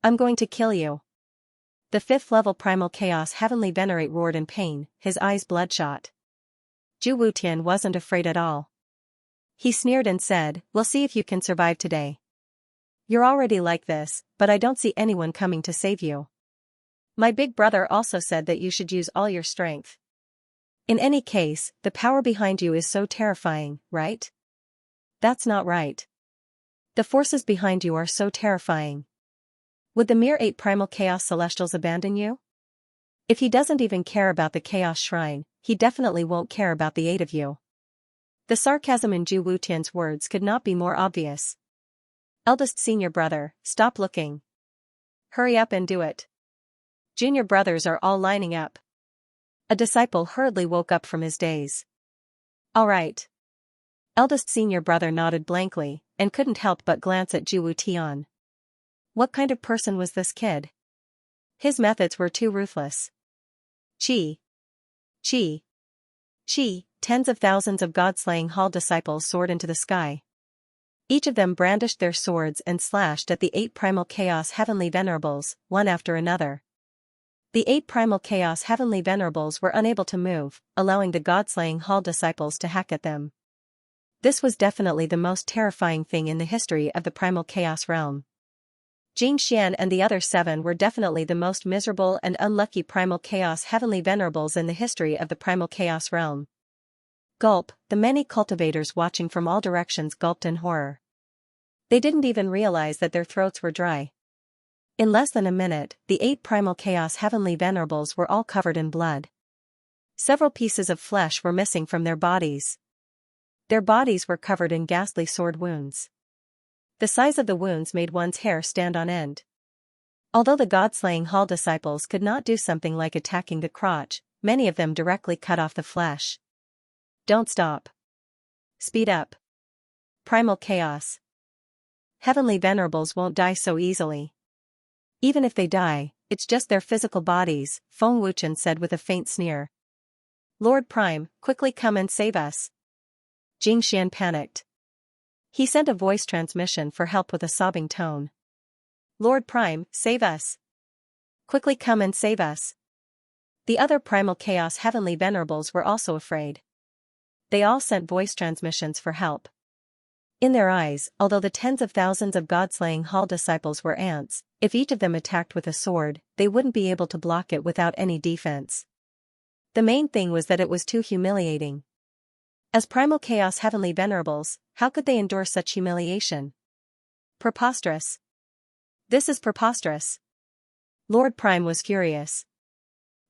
I'm going to kill you. The 5th level primal chaos heavenly venerate roared in pain, his eyes bloodshot. Zhu Wutian wasn't afraid at all. He sneered and said, we'll see if you can survive today. You're already like this, but I don't see anyone coming to save you. My big brother also said that you should use all your strength. In any case, the power behind you is so terrifying, right? That's not right. The forces behind you are so terrifying. Would the mere 8 primal chaos celestials abandon you? If he doesn't even care about the chaos shrine, he definitely won't care about the 8 of you. The sarcasm in Zhu Wutian's words could not be more obvious. Eldest senior brother, stop looking. Hurry up and do it. Junior brothers are all lining up. A disciple hurriedly woke up from his daze. All right. Eldest senior brother nodded blankly, and couldn't help but glance at Zhu Wutian. What kind of person was this kid? His methods were too ruthless. Chi. Chi. Chi. Tens of thousands of god-slaying hall disciples soared into the sky. Each of them brandished their swords and slashed at the 8 primal chaos heavenly venerables, one after another. The 8 primal chaos heavenly venerables were unable to move, allowing the god-slaying hall disciples to hack at them. This was definitely the most terrifying thing in the history of the primal chaos realm. Xianxia and the other 7 were definitely the most miserable and unlucky primal chaos heavenly venerables in the history of the primal chaos realm. Gulp, the many cultivators watching from all directions gulped in horror. They didn't even realize that their throats were dry. In less than a minute, the 8 primal chaos heavenly venerables were all covered in blood. Several pieces of flesh were missing from their bodies. Their bodies were covered in ghastly sword wounds. The size of the wounds made one's hair stand on end. Although the god-slaying hall disciples could not do something like attacking the crotch, many of them directly cut off the flesh. Don't stop. Speed up. Primal chaos. Heavenly venerables won't die so easily. Even if they die, it's just their physical bodies, Feng Wuchen said with a faint sneer. Lord Prime, quickly come and save us. Jingxian panicked. He sent a voice transmission for help with a sobbing tone. Lord Prime, save us. Quickly come and save us. The other primal chaos heavenly venerables were also afraid. They all sent voice transmissions for help. In their eyes, although the tens of thousands of god-slaying hall disciples were ants, if each of them attacked with a sword, they wouldn't be able to block it without any defense. The main thing was that it was too humiliating. As primal chaos heavenly venerables, how could they endure such humiliation? Preposterous. This is preposterous. Lord Prime was furious.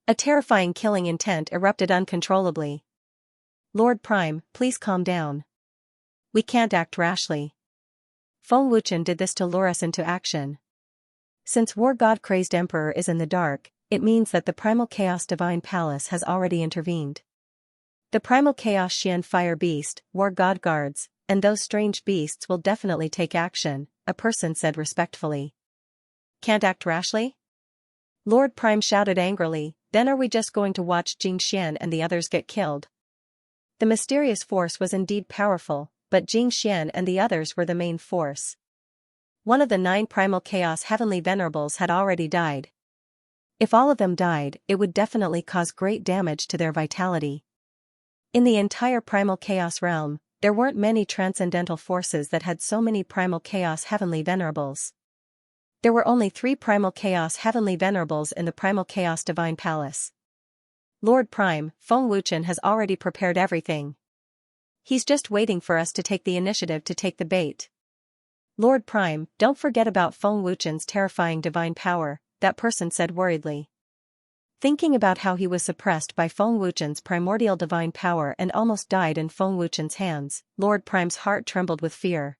A terrifying killing intent erupted uncontrollably. Lord Prime, please calm down. We can't act rashly. Feng Wuchen did this to lure us into action. Since War God-crazed Emperor is in the dark, it means that the Primal Chaos Divine Palace has already intervened. The Primal Chaos Xian Fire Beast, War God Guards, and those strange beasts will definitely take action, a person said respectfully. Can't act rashly? Lord Prime shouted angrily, then are we just going to watch Jingxian and the others get killed? The mysterious force was indeed powerful, but Jingxian and the others were the main force. One of the 9 primal chaos heavenly venerables had already died. If all of them died, it would definitely cause great damage to their vitality. In the entire primal chaos realm, there weren't many transcendental forces that had so many primal chaos heavenly venerables. There were only 3 primal chaos heavenly venerables in the primal chaos divine palace. Lord Prime, Feng Wuchen has already prepared everything. He's just waiting for us to take the initiative to take the bait. Lord Prime, don't forget about Feng Wuchen's terrifying divine power, that person said worriedly. Thinking about how he was suppressed by Feng Wuchen's primordial divine power and almost died in Feng Wuchen's hands, Lord Prime's heart trembled with fear.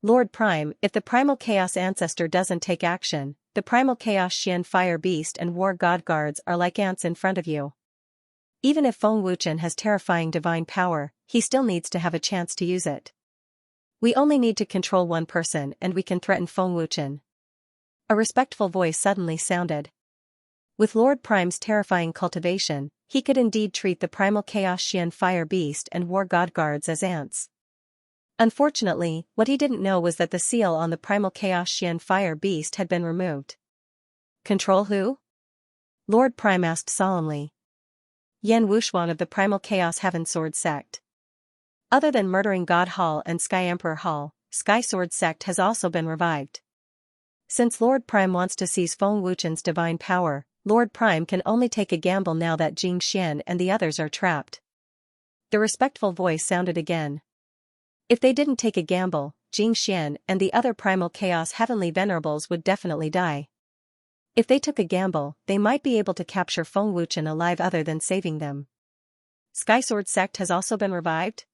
Lord Prime, if the primal chaos ancestor doesn't take action, the primal chaos Xian Fire Beast and War God Guards are like ants in front of you. Even if Feng Wuchen has terrifying divine power, he still needs to have a chance to use it. We only need to control one person and we can threaten Feng Wuchen. A respectful voice suddenly sounded. With Lord Prime's terrifying cultivation, he could indeed treat the primal chaos Xian Fire Beast and War God Guards as ants. Unfortunately, what he didn't know was that the seal on the primal chaos Xian Fire Beast had been removed. Control who? Lord Prime asked solemnly. Yan Wuxuan of the Primal Chaos Heaven Sword Sect. Other than murdering God Hall and Sky Emperor Hall, Sky Sword Sect has also been revived. Since Lord Prime wants to seize Feng Wuchen's divine power, Lord Prime can only take a gamble now that Jingxian and the others are trapped. The respectful voice sounded again. If they didn't take a gamble, Jingxian and the other Primal Chaos Heavenly Venerables would definitely die. If they took a gamble, they might be able to capture Feng Wuchen alive other than saving them. Sky Sword Sect has also been revived?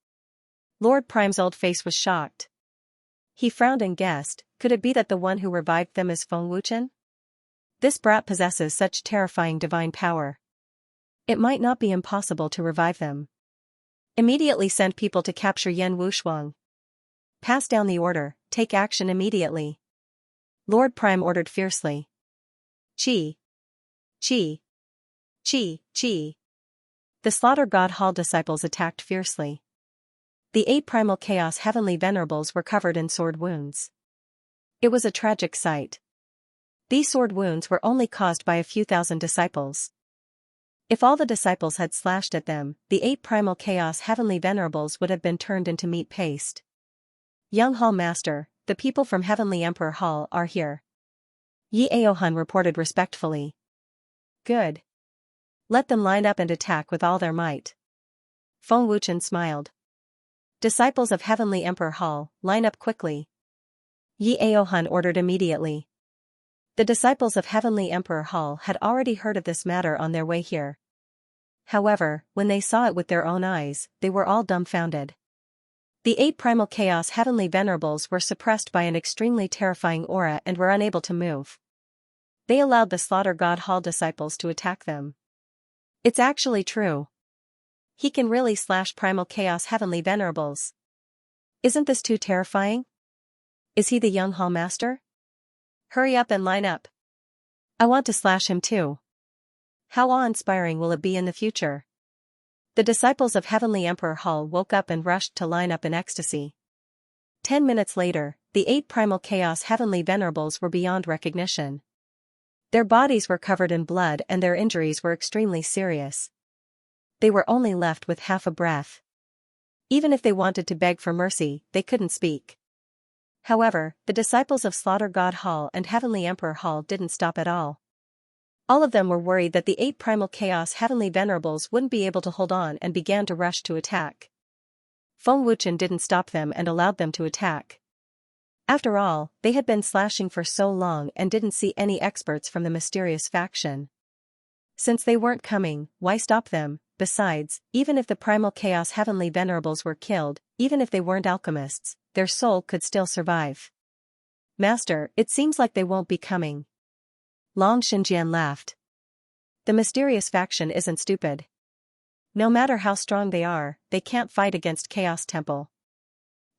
Lord Prime's old face was shocked. He frowned and guessed, could it be that the one who revived them is Feng Wuchen? This brat possesses such terrifying divine power. It might not be impossible to revive them. Immediately send people to capture Yan Wushuang. Pass down the order, take action immediately. Lord Prime ordered fiercely. Chi. Chi. Chi. Chi. The Slaughter God Hall disciples attacked fiercely. The 8 primal chaos heavenly venerables were covered in sword wounds. It was a tragic sight. These sword wounds were only caused by a few thousand disciples. If all the disciples had slashed at them, the 8 primal chaos heavenly venerables would have been turned into meat paste. Young Hall Master, the people from Heavenly Emperor Hall are here. Yi Aohun reported respectfully. Good. Let them line up and attack with all their might. Feng Wuchen smiled. Disciples of Heavenly Emperor Hall, line up quickly. Yi Aohun ordered immediately. The disciples of Heavenly Emperor Hall had already heard of this matter on their way here. However, when they saw it with their own eyes, they were all dumbfounded. The 8 primal chaos heavenly venerables were suppressed by an extremely terrifying aura and were unable to move. They allowed the Slaughter God Hall disciples to attack them. It's actually true. He can really slash primal chaos heavenly venerables. Isn't this too terrifying? Is he the young Hall Master? Hurry up and line up. I want to slash him too. How awe-inspiring will it be in the future? The disciples of Heavenly Emperor Hall woke up and rushed to line up in ecstasy. 10 minutes later, the 8 primal chaos heavenly venerables were beyond recognition. Their bodies were covered in blood and their injuries were extremely serious. They were only left with half a breath. Even if they wanted to beg for mercy, they couldn't speak. However, the disciples of Slaughter God Hall and Heavenly Emperor Hall didn't stop at all. All of them were worried that the 8 primal chaos heavenly venerables wouldn't be able to hold on and began to rush to attack. Feng Wuchen didn't stop them and allowed them to attack. After all, they had been slashing for so long and didn't see any experts from the mysterious faction. Since they weren't coming, why stop them? Besides, even if the primal chaos heavenly venerables were killed, even if they weren't alchemists, their soul could still survive. Master, it seems like they won't be coming. Long Xinjian laughed. The mysterious faction isn't stupid. No matter how strong they are, they can't fight against Chaos Temple.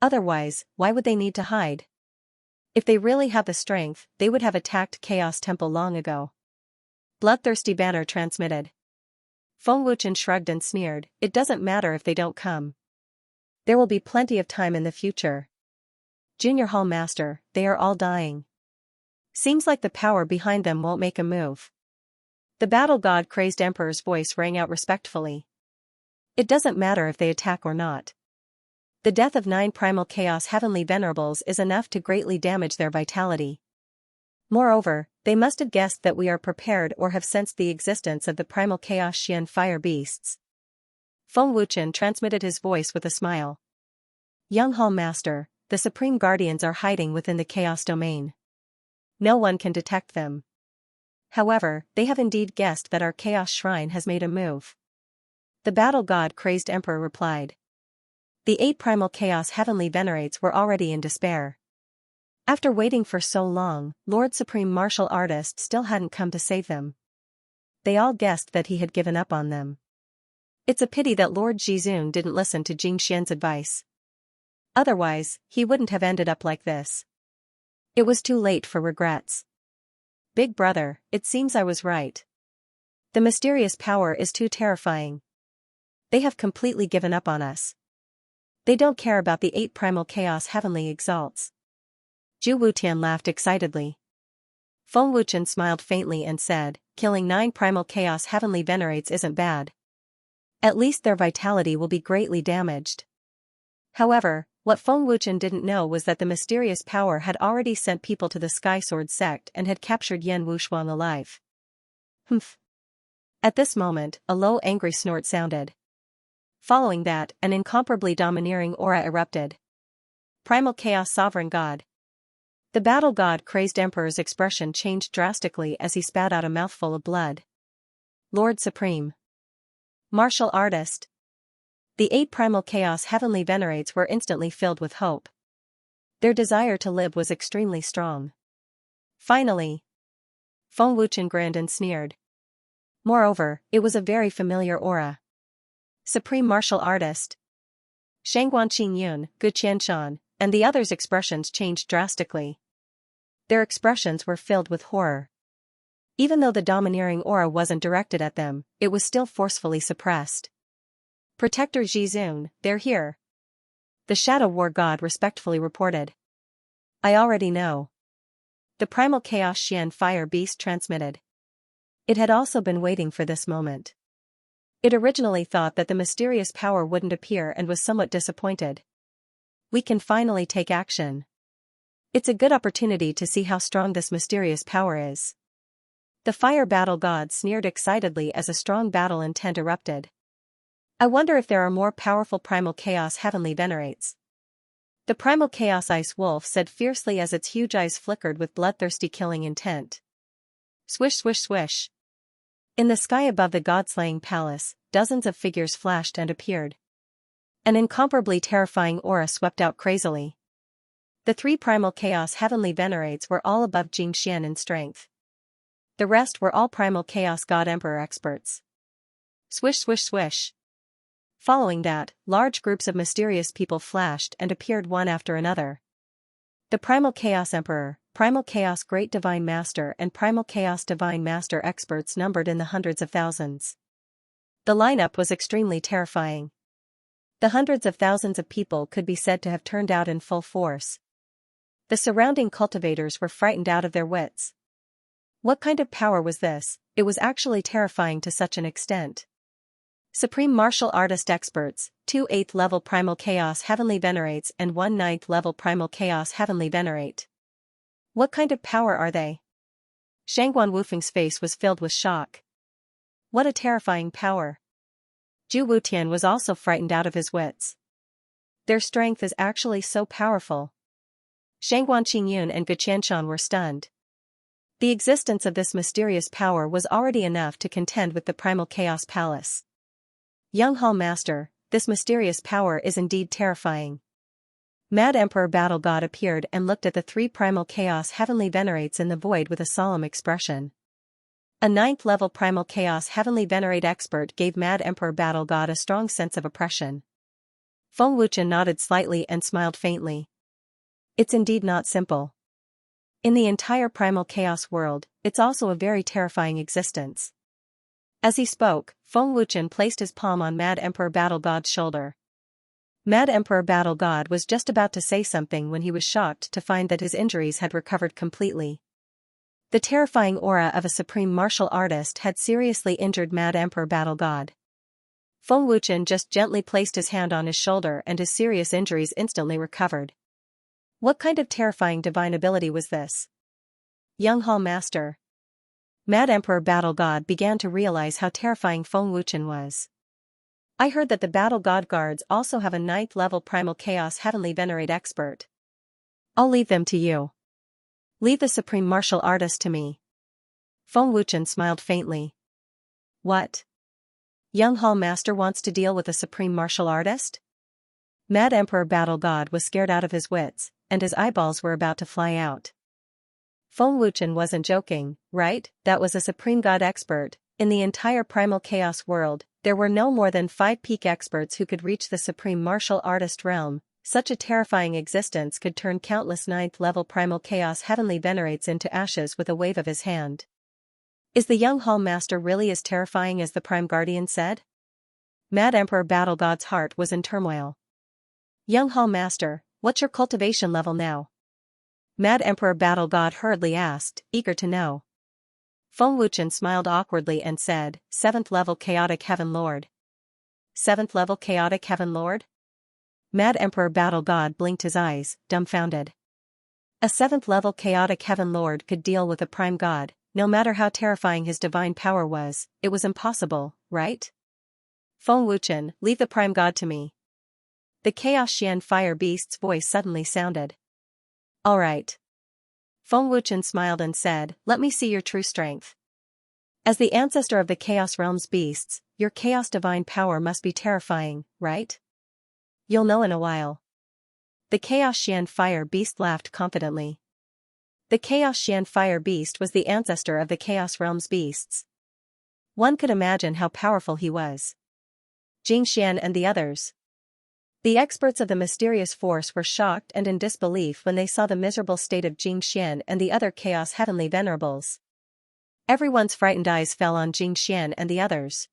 Otherwise, why would they need to hide? If they really have the strength, they would have attacked Chaos Temple long ago. Bloodthirsty banner transmitted. Feng Wuchen shrugged and sneered, it doesn't matter if they don't come. There will be plenty of time in the future. Junior Hall Master, they are all dying. Seems like the power behind them won't make a move. The battle god crazed emperor's voice rang out respectfully. It doesn't matter if they attack or not. The death of 9 primal chaos heavenly venerables is enough to greatly damage their vitality. Moreover, they must have guessed that we are prepared or have sensed the existence of the primal chaos Xian fire beasts. Feng Wuchen transmitted his voice with a smile. Young Hall Master, the Supreme Guardians are hiding within the chaos domain. No one can detect them. However, they have indeed guessed that our chaos shrine has made a move. The battle god crazed emperor replied. The 8 primal chaos heavenly venerates were already in despair. After waiting for so long, Lord Supreme Martial Artist still hadn't come to save them. They all guessed that he had given up on them. It's a pity that Lord Jizun didn't listen to Jing Xian's advice. Otherwise, he wouldn't have ended up like this. It was too late for regrets. Big brother, it seems I was right. The mysterious power is too terrifying. They have completely given up on us. They don't care about the 8 primal chaos heavenly exalts. Zhu Wutian laughed excitedly. Feng Wuchen smiled faintly and said, killing 9 primal chaos heavenly venerates isn't bad. At least their vitality will be greatly damaged. However, what Feng Wuchen didn't know was that the mysterious power had already sent people to the Sky Sword sect and had captured Yan Wushuang alive. Humph. At this moment, a low angry snort sounded. Following that, an incomparably domineering aura erupted. Primal Chaos Sovereign God. The battle god crazed emperor's expression changed drastically as he spat out a mouthful of blood. Lord Supreme. Martial Artist. The 8 primal chaos heavenly venerates were instantly filled with hope. Their desire to live was extremely strong. Finally, Feng Wuchen grinned and sneered. Moreover, it was a very familiar aura. Supreme Martial Artist. Shangguan Qingyun, Gu Qianshan, and the others' expressions changed drastically. Their expressions were filled with horror. Even though the domineering aura wasn't directed at them, it was still forcefully suppressed. Protector Zhizun, they're here. The Shadow War God respectfully reported. I already know. The Primal Chaos Xian Fire Beast transmitted. It had also been waiting for this moment. It originally thought that the mysterious power wouldn't appear and was somewhat disappointed. We can finally take action. It's a good opportunity to see how strong this mysterious power is. The Fire Battle God sneered excitedly as a strong battle intent erupted. I wonder if there are more powerful Primal Chaos heavenly venerates. The Primal Chaos Ice Wolf said fiercely as its huge eyes flickered with bloodthirsty killing intent. Swish swish swish. In the sky above the god-slaying palace, dozens of figures flashed and appeared. An incomparably terrifying aura swept out crazily. The 3 Primal Chaos heavenly venerates were all above Jingxian in strength. The rest were all Primal Chaos God Emperor experts. Swish swish swish. Following that, large groups of mysterious people flashed and appeared one after another. The Primal Chaos Emperor, Primal Chaos Great Divine Master and Primal Chaos Divine Master experts numbered in the hundreds of thousands. The lineup was extremely terrifying. The hundreds of thousands of people could be said to have turned out in full force. The surrounding cultivators were frightened out of their wits. What kind of power was this? It was actually terrifying to such an extent. Supreme Martial Artist experts, 2 8th-level Primal Chaos Heavenly Venerates and 1 9th-level Primal Chaos Heavenly Venerate. What kind of power are they? Shangguan Wufeng's face was filled with shock. What a terrifying power. Zhu Wutian was also frightened out of his wits. Their strength is actually so powerful. Shangguan Qingyun and Gu Qianshan were stunned. The existence of this mysterious power was already enough to contend with the Primal Chaos Palace. Young Hall Master, this mysterious power is indeed terrifying. Mad Emperor Battle God appeared and looked at the 3 Primal Chaos Heavenly Venerates in the void with a solemn expression. A 9th-level Primal Chaos Heavenly Venerate expert gave Mad Emperor Battle God a strong sense of oppression. Feng Wuchen nodded slightly and smiled faintly. It's indeed not simple. In the entire Primal Chaos world, it's also a very terrifying existence. As he spoke, Feng Wuchen placed his palm on Mad Emperor Battle God's shoulder. Mad Emperor Battle God was just about to say something when he was shocked to find that his injuries had recovered completely. The terrifying aura of a supreme martial artist had seriously injured Mad Emperor Battle God. Feng Wuchen just gently placed his hand on his shoulder and his serious injuries instantly recovered. What kind of terrifying divine ability was this? Young Hall Master. Mad Emperor Battle God began to realize how terrifying Feng Wuchen was. I heard that the Battle God guards also have a 9th-level Primal Chaos Heavenly Venerate expert. I'll leave them to you. Leave the Supreme Martial Artist to me. Feng Wuchen smiled faintly. What? Young Hall Master wants to deal with a Supreme Martial Artist? Mad Emperor Battle God was scared out of his wits, and his eyeballs were about to fly out. Feng Wuchen wasn't joking, right? That was a Supreme God expert. In the entire Primal Chaos world, there were no more than 5 peak experts who could reach the Supreme Martial Artist realm. Such a terrifying existence could turn countless 9th-level Primal Chaos Heavenly Venerates into ashes with a wave of his hand. Is the Young Hall Master really as terrifying as the Prime Guardian said? Mad Emperor Battle God's heart was in turmoil. Young Hall Master, what's your cultivation level now? Mad Emperor Battle God hurriedly asked, eager to know. Feng Wuchen smiled awkwardly and said, 7th level Chaotic Heaven Lord. 7th level Chaotic Heaven Lord? Mad Emperor Battle God blinked his eyes, dumbfounded. A 7th level Chaotic Heaven Lord could deal with a Prime God, no matter how terrifying his divine power was. It was impossible, right? Feng Wuchen, leave the Prime God to me. The Chaos Xian Fire Beast's voice suddenly sounded. All right. Feng Wuchen smiled and said, let me see your true strength. As the ancestor of the Chaos Realm's beasts, your chaos divine power must be terrifying, right? You'll know in a while. The Chaos Xian Fire Beast laughed confidently. The Chaos Xian Fire Beast was the ancestor of the Chaos Realm's beasts. One could imagine how powerful he was. Jing Xian and the others. The experts of the mysterious force were shocked and in disbelief when they saw the miserable state of Jing Xian and the other Chaos Heavenly Venerables. Everyone's frightened eyes fell on Jing Xian and the others.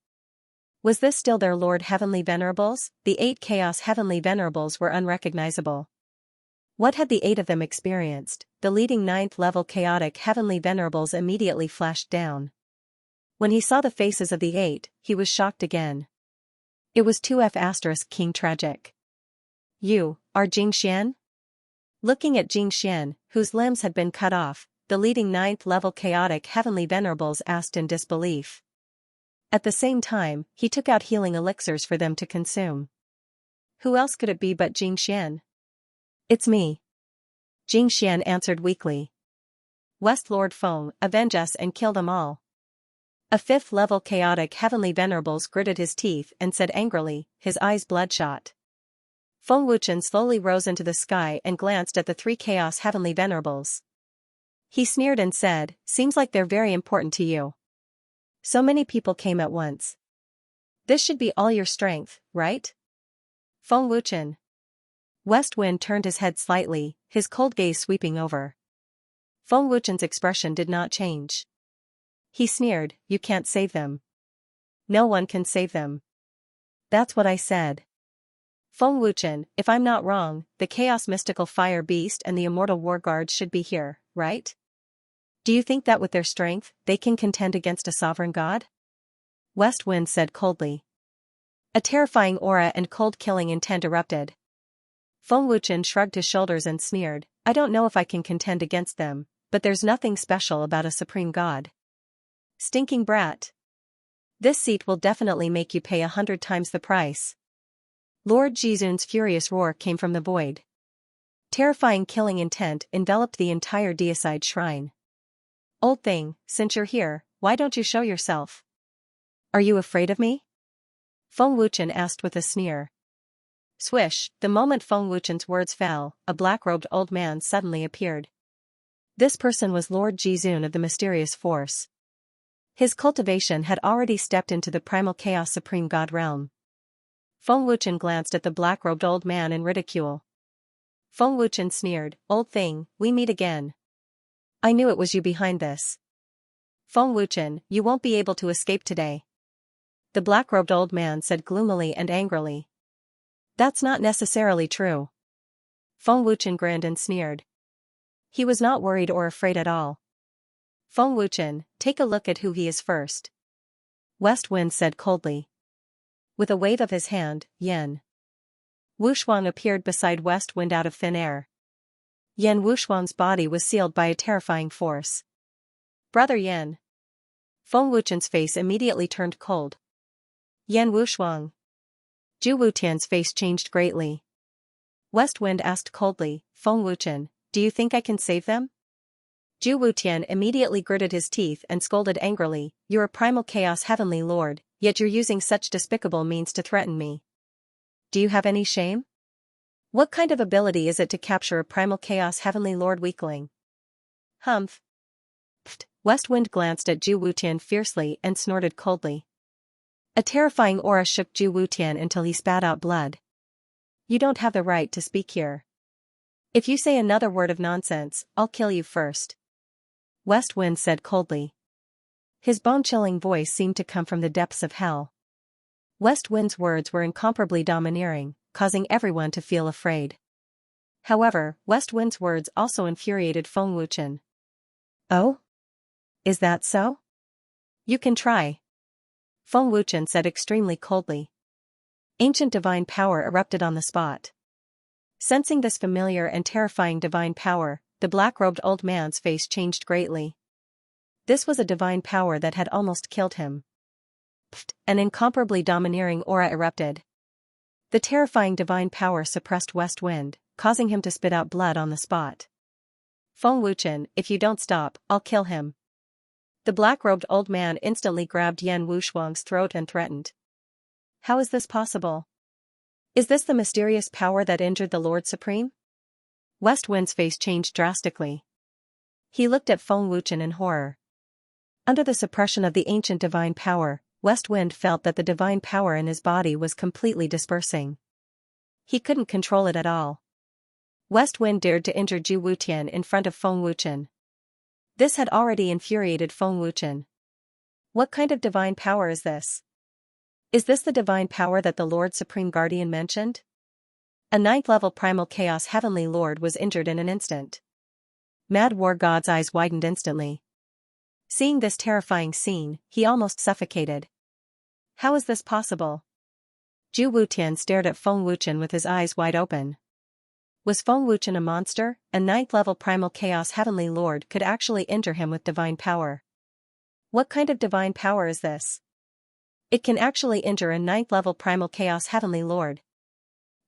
Was this still their Lord Heavenly Venerables? The 8 Chaos Heavenly Venerables were unrecognizable. What had the 8 of them experienced? The leading 9th level Chaotic Heavenly Venerables immediately flashed down. When he saw the faces of the 8, he was shocked again. It was 2F** King Tragic. You are Jing Xian? Looking at Jing Xian, whose limbs had been cut off, the leading 9th level Chaotic Heavenly Venerables asked in disbelief. At the same time, he took out healing elixirs for them to consume. Who else could it be but Jing Xian? It's me. Jing Xian answered weakly. West Lord Feng, avenge us and kill them all. A 5th level Chaotic Heavenly Venerables gritted his teeth and said angrily, his eyes bloodshot. Feng Wuchen slowly rose into the sky and glanced at the 3 Chaos Heavenly Venerables. He sneered and said, seems like they're very important to you. So many people came at once. This should be all your strength, right? Feng Wuchen. West Wind turned his head slightly, his cold gaze sweeping over. Feng Wuchen's expression did not change. He sneered, you can't save them. No one can save them. That's what I said. Feng Wuchen, if I'm not wrong, the Chaos Mystical Fire Beast and the Immortal War Guards should be here, right? Do you think that with their strength, they can contend against a sovereign god? West Wind said coldly. A terrifying aura and cold-killing intent erupted. Feng Wuchen shrugged his shoulders and sneered, I don't know if I can contend against them, but there's nothing special about a supreme god. Stinking brat. This seat will definitely make you pay 100 times the price. Lord Jizun's furious roar came from the void. Terrifying killing intent enveloped the entire deicide shrine. Old thing, since you're here, why don't you show yourself? Are you afraid of me? Feng Wuchen asked with a sneer. Swish, the moment Feng Wuchen's words fell, a black-robed old man suddenly appeared. This person was Lord Jizun of the mysterious force. His cultivation had already stepped into the primal chaos supreme god realm. Feng Wuchen glanced at the black-robed old man in ridicule. Feng Wuchen sneered, old thing, we meet again. I knew it was you behind this. Feng Wuchen, you won't be able to escape today. The black-robed old man said gloomily and angrily. That's not necessarily true. Feng Wuchen grinned and sneered. He was not worried or afraid at all. Feng Wuchen, take a look at who he is first. West Wind said coldly. With a wave of his hand, Yen Wushuang appeared beside West Wind out of thin air. Yen Wushuang's body was sealed by a terrifying force. Brother Yen. Feng Wuchen's face immediately turned cold. Yen Wushuang. Zhu Wutian's face changed greatly. West Wind asked coldly, Feng Wuchen, do you think I can save them? Zhu Wutian immediately gritted his teeth and scolded angrily, you're a primal chaos heavenly lord, yet you're using such despicable means to threaten me. Do you have any shame? What kind of ability is it to capture a primal chaos heavenly lord weakling? Humph. Pfft. West Wind glanced at Zhu Wutian fiercely and snorted coldly. A terrifying aura shook Zhu Wutian until he spat out blood. You don't have the right to speak here. If you say another word of nonsense, I'll kill you first. West Wind said coldly. His bone-chilling voice seemed to come from the depths of hell. West Wind's words were incomparably domineering, causing everyone to feel afraid. However, West Wind's words also infuriated Feng Wuchen. Oh? Is that so? You can try. Feng Wuchen said extremely coldly. Ancient divine power erupted on the spot. Sensing this familiar and terrifying divine power, the black-robed old man's face changed greatly. This was a divine power that had almost killed him. Pfft, an incomparably domineering aura erupted. The terrifying divine power suppressed West Wind, causing him to spit out blood on the spot. Feng Wuchen, if you don't stop, I'll kill him. The black-robed old man instantly grabbed Yan Wushuang's throat and threatened. How is this possible? Is this the mysterious power that injured the Lord Supreme? West Wind's face changed drastically. He looked at Feng Wuchen in horror. Under the suppression of the ancient divine power, West Wind felt that the divine power in his body was completely dispersing. He couldn't control it at all. West Wind dared to injure Zhu Wutian in front of Feng Wuchen. This had already infuriated Feng Wuchen. What kind of divine power is this? Is this the divine power that the Lord Supreme Guardian mentioned? A 9th-level primal chaos heavenly lord was injured in an instant. Mad War God's eyes widened instantly. Seeing this terrifying scene, he almost suffocated. How is this possible? Zhu Wutian stared at Feng Wuchen with his eyes wide open. Was Feng Wuchen a monster? A 9th-level primal chaos heavenly lord could actually injure him with divine power. What kind of divine power is this? It can actually injure a 9th-level primal chaos heavenly lord.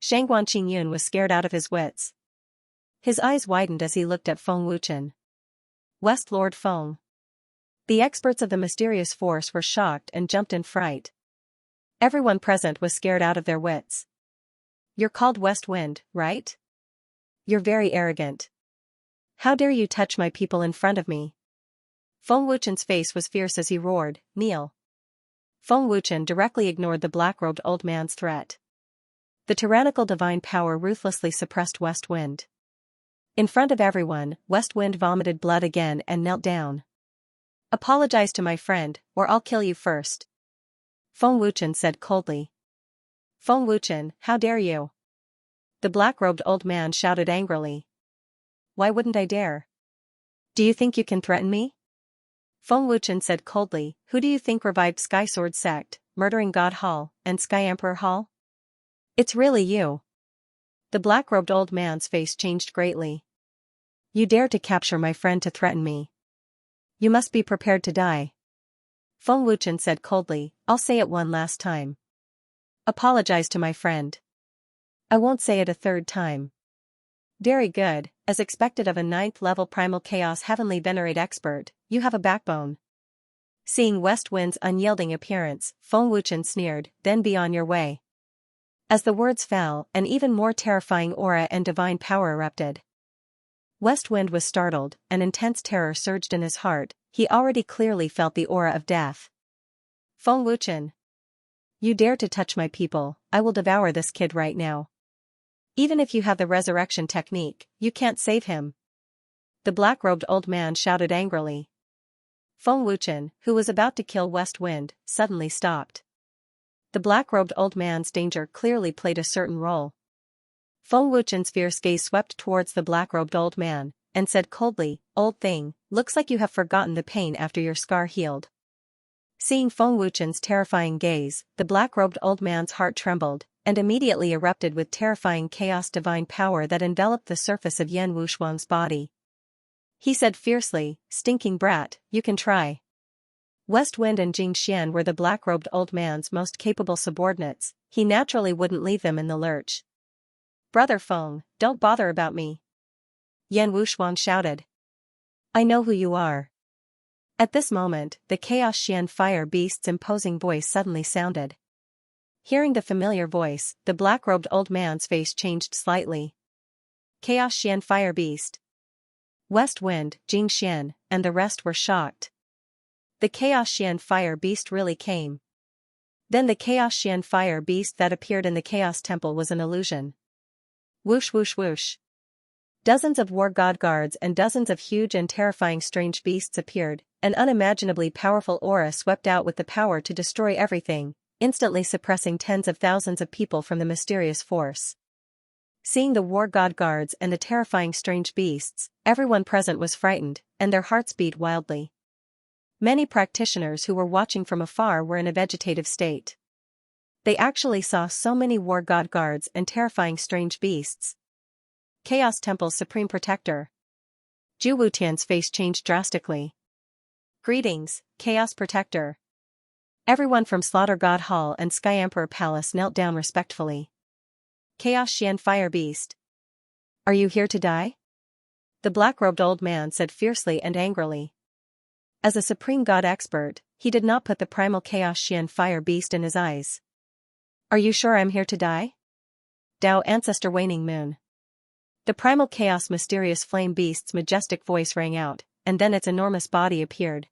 Shangguan Qingyun was scared out of his wits. His eyes widened as he looked at Feng Wuchen. West Lord Feng. The experts of the mysterious force were shocked and jumped in fright. Everyone present was scared out of their wits. You're called West Wind, right? You're very arrogant. How dare you touch my people in front of me? Feng Wuchen's face was fierce as he roared, kneel. Feng Wuchen directly ignored the black-robed old man's threat. The tyrannical divine power ruthlessly suppressed West Wind. In front of everyone, West Wind vomited blood again and knelt down. Apologize to my friend, or I'll kill you first. Feng Wuchen said coldly. Feng Wuchen, how dare you? The black-robed old man shouted angrily. Why wouldn't I dare? Do you think you can threaten me? Feng Wuchen said coldly, who do you think revived Sky Sword Sect, Murdering God Hall, and Sky Emperor Hall? It's really you. The black-robed old man's face changed greatly. You dare to capture my friend to threaten me. You must be prepared to die. Feng Wuchen said coldly, I'll say it one last time. Apologize to my friend. I won't say it a third time. Very good, as expected of a 9th-level primal chaos heavenly venerate expert, you have a backbone. Seeing West Wind's unyielding appearance, Feng Wuchen sneered, then be on your way. As the words fell, an even more terrifying aura and divine power erupted. West Wind was startled, and intense terror surged in his heart. He already clearly felt the aura of death. Feng Wuchen. You dare to touch my people, I will devour this kid right now. Even if you have the resurrection technique, you can't save him. The black-robed old man shouted angrily. Feng Wuchen, who was about to kill West Wind, suddenly stopped. The black-robed old man's danger clearly played a certain role. Feng Wuchen's fierce gaze swept towards the black-robed old man, and said coldly, Old thing, looks like you have forgotten the pain after your scar healed. Seeing Feng Wuchen's terrifying gaze, the black-robed old man's heart trembled, and immediately erupted with terrifying chaos divine power that enveloped the surface of Yan Wushuang's body. He said fiercely, Stinking brat, you can try. West Wind and Xianxia were the black-robed old man's most capable subordinates, he naturally wouldn't leave them in the lurch. Brother Feng, don't bother about me. Yan Wushuang shouted. I know who you are. At this moment, the Chaos Xian Fire Beast's imposing voice suddenly sounded. Hearing the familiar voice, the black-robed old man's face changed slightly. Chaos Xian Fire Beast. West Wind, Xianxia, and the rest were shocked. The Chaos Xian Fire Beast really came. Then the Chaos Xian Fire Beast that appeared in the Chaos Temple was an illusion. Whoosh whoosh whoosh. Dozens of war god guards and dozens of huge and terrifying strange beasts appeared, an unimaginably powerful aura swept out with the power to destroy everything, instantly suppressing tens of thousands of people from the mysterious force. Seeing the war god guards and the terrifying strange beasts, everyone present was frightened, and their hearts beat wildly. Many practitioners who were watching from afar were in a vegetative state. They actually saw so many war god guards and terrifying strange beasts. Chaos Temple's Supreme Protector. Zhu Wutian's face changed drastically. Greetings, Chaos Protector. Everyone from Slaughter God Hall and Sky Emperor Palace knelt down respectfully. Chaos Xian Fire Beast. Are you here to die? The black-robed old man said fiercely and angrily. As a supreme god expert, he did not put the primal chaos Xian fire beast in his eyes. Are you sure I'm here to die? Tao Ancestor Waning Moon. The primal chaos mysterious flame beast's majestic voice rang out, and then its enormous body appeared.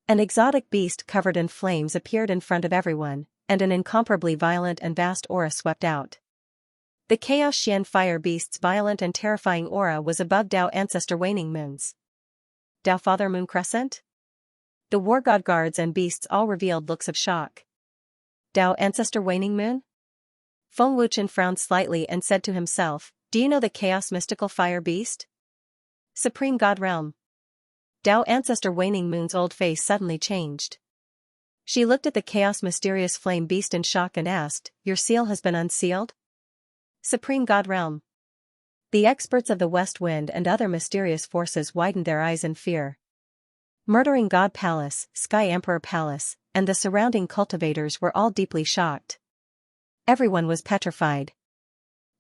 An exotic beast covered in flames appeared in front of everyone, and an incomparably violent and vast aura swept out. The Chaos Xian fire beast's violent and terrifying aura was above Tao Ancestor Waning Moon's. Tao Father Moon Crescent? The war god guards and beasts all revealed looks of shock. Tao Ancestor Waning Moon? Feng Wuchen frowned slightly and said to himself, do you know the Chaos Mystical Fire Beast? Supreme God Realm. Tao Ancestor Waning Moon's old face suddenly changed. She looked at the Chaos Mysterious Flame Beast in shock and asked, your seal has been unsealed? Supreme God Realm. The experts of the West Wind and other mysterious forces widened their eyes in fear. Murdering God Palace, Sky Emperor Palace, and the surrounding cultivators were all deeply shocked. Everyone was petrified.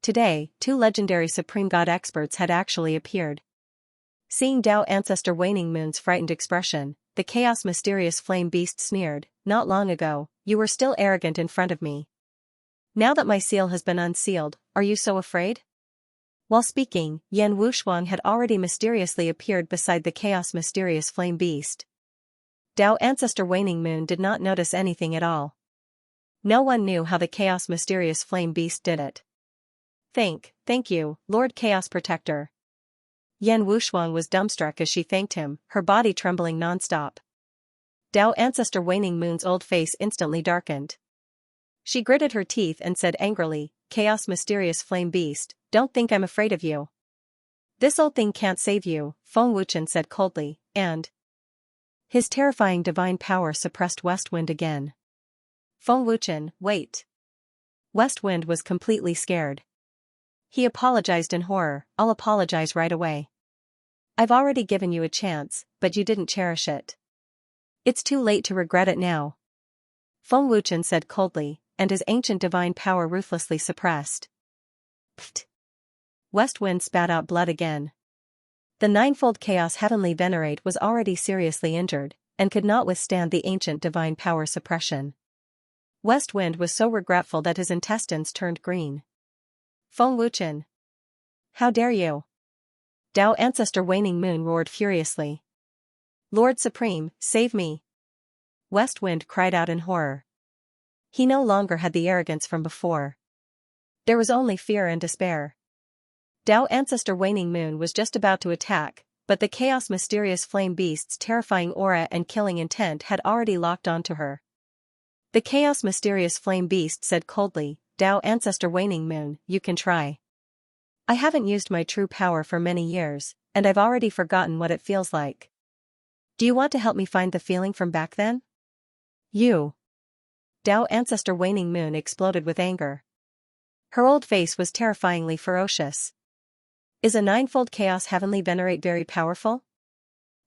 Today, 2 legendary Supreme God experts had actually appeared. Seeing Tao Ancestor Waning Moon's frightened expression, the Chaos Mysterious Flame Beast sneered, not long ago, you were still arrogant in front of me. Now that my seal has been unsealed, are you so afraid? While speaking, Yan Wushuang had already mysteriously appeared beside the Chaos Mysterious Flame Beast. Tao Ancestor Waning Moon did not notice anything at all. No one knew how the Chaos Mysterious Flame Beast did it. Thank you, Lord Chaos Protector. Yan Wushuang was dumbstruck as she thanked him, her body trembling non-stop. Tao Ancestor Waning Moon's old face instantly darkened. She gritted her teeth and said angrily, Chaos Mysterious Flame Beast, don't think I'm afraid of you. This old thing can't save you, Feng Wuchen said coldly, and his terrifying divine power suppressed West Wind again. Feng Wuchen, wait. West Wind was completely scared. He apologized in horror, I'll apologize right away. I've already given you a chance, but you didn't cherish it. It's too late to regret it now. Feng Wuchen said coldly, and his ancient divine power ruthlessly suppressed. Pfft. West Wind spat out blood again. The ninefold Chaos Heavenly Venerate was already seriously injured, and could not withstand the ancient divine power suppression. West Wind was so regretful that his intestines turned green. Feng Wuchen. How dare you? Tao Ancestor Waning Moon roared furiously. Lord Supreme, save me! West Wind cried out in horror. He no longer had the arrogance from before. There was only fear and despair. Tao Ancestor Waning Moon was just about to attack, but the Chaos Mysterious Flame Beast's terrifying aura and killing intent had already locked onto her. The Chaos Mysterious Flame Beast said coldly, Tao Ancestor Waning Moon, you can try. I haven't used my true power for many years, and I've already forgotten what it feels like. Do you want to help me find the feeling from back then? You. Tao Ancestor Waning Moon exploded with anger. Her old face was terrifyingly ferocious. Is a ninefold Chaos Heavenly Venerate very powerful?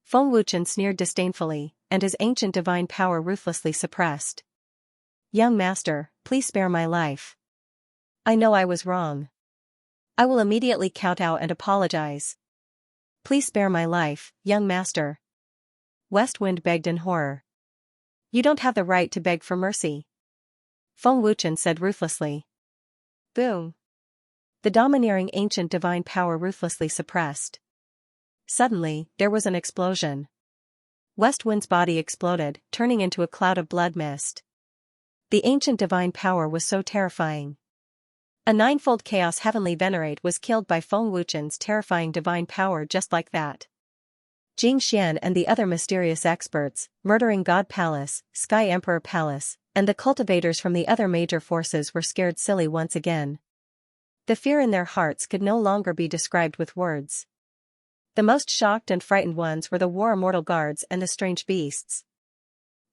Feng Wuchen sneered disdainfully, and his ancient divine power ruthlessly suppressed. Young master, please spare my life. I know I was wrong. I will immediately kowtow and apologize. Please spare my life, young master. West Wind begged in horror. You don't have the right to beg for mercy. Feng Wuchen said ruthlessly. Boom. The domineering ancient divine power ruthlessly suppressed. Suddenly, there was an explosion. West Wind's body exploded, turning into a cloud of blood mist. The ancient divine power was so terrifying. A ninefold Chaos Heavenly Venerate was killed by Feng Wuchen's terrifying divine power just like that. Jing Xian and the other mysterious experts, Murdering God Palace, Sky Emperor Palace, and the cultivators from the other major forces were scared silly once again. The fear in their hearts could no longer be described with words. The most shocked and frightened ones were the war immortal guards and the strange beasts.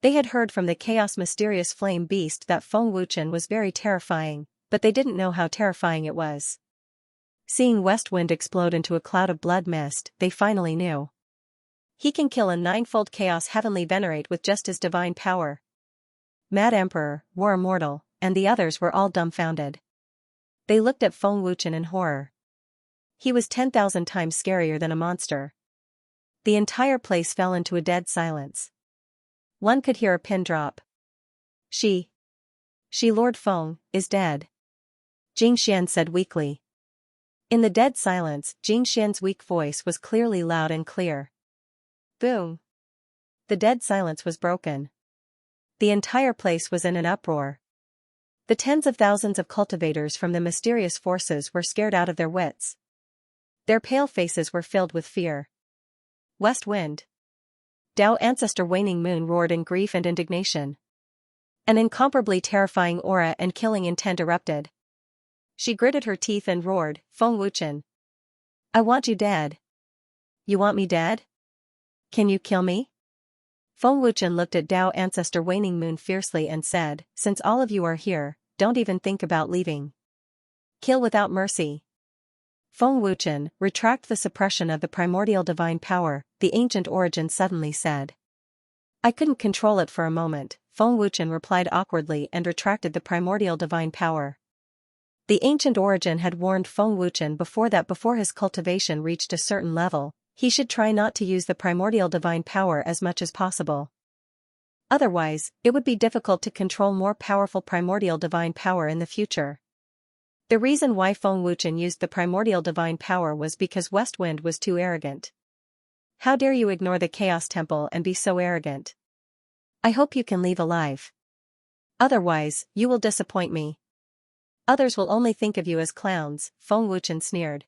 They had heard from the Chaos Mysterious Flame Beast that Feng Wuchen was very terrifying, but they didn't know how terrifying it was. Seeing West Wind explode into a cloud of blood mist, they finally knew. He can kill a ninefold Chaos Heavenly Venerate with just his divine power. Mad Emperor, War Immortal, and the others were all dumbfounded. They looked at Feng Wuchen in horror. He was 10,000 times scarier than a monster. The entire place fell into a dead silence. One could hear a pin drop. She Lord Feng, is dead. Xianxia said weakly. In the dead silence, Xianxia's weak voice was clearly loud and clear. Boom. The dead silence was broken. The entire place was in an uproar. The tens of thousands of cultivators from the mysterious forces were scared out of their wits. Their pale faces were filled with fear. West Wind. Tao Ancestor Waning Moon roared in grief and indignation. An incomparably terrifying aura and killing intent erupted. She gritted her teeth and roared, Feng Wuchen. I want you dead. You want me dead? Can you kill me? Feng Wuchen looked at Tao Ancestor Waning Moon fiercely and said, since all of you are here, don't even think about leaving. Kill without mercy. Feng Wuchen, retract the suppression of the primordial divine power, the ancient origin suddenly said. I couldn't control it for a moment, Feng Wuchen replied awkwardly and retracted the primordial divine power. The ancient origin had warned Feng Wuchen before his cultivation reached a certain level, he should try not to use the primordial divine power as much as possible. Otherwise, it would be difficult to control more powerful primordial divine power in the future. The reason why Feng Wuchen used the primordial divine power was because West Wind was too arrogant. How dare you ignore the Chaos Temple and be so arrogant? I hope you can leave alive. Otherwise, you will disappoint me. Others will only think of you as clowns, Feng Wuchen sneered.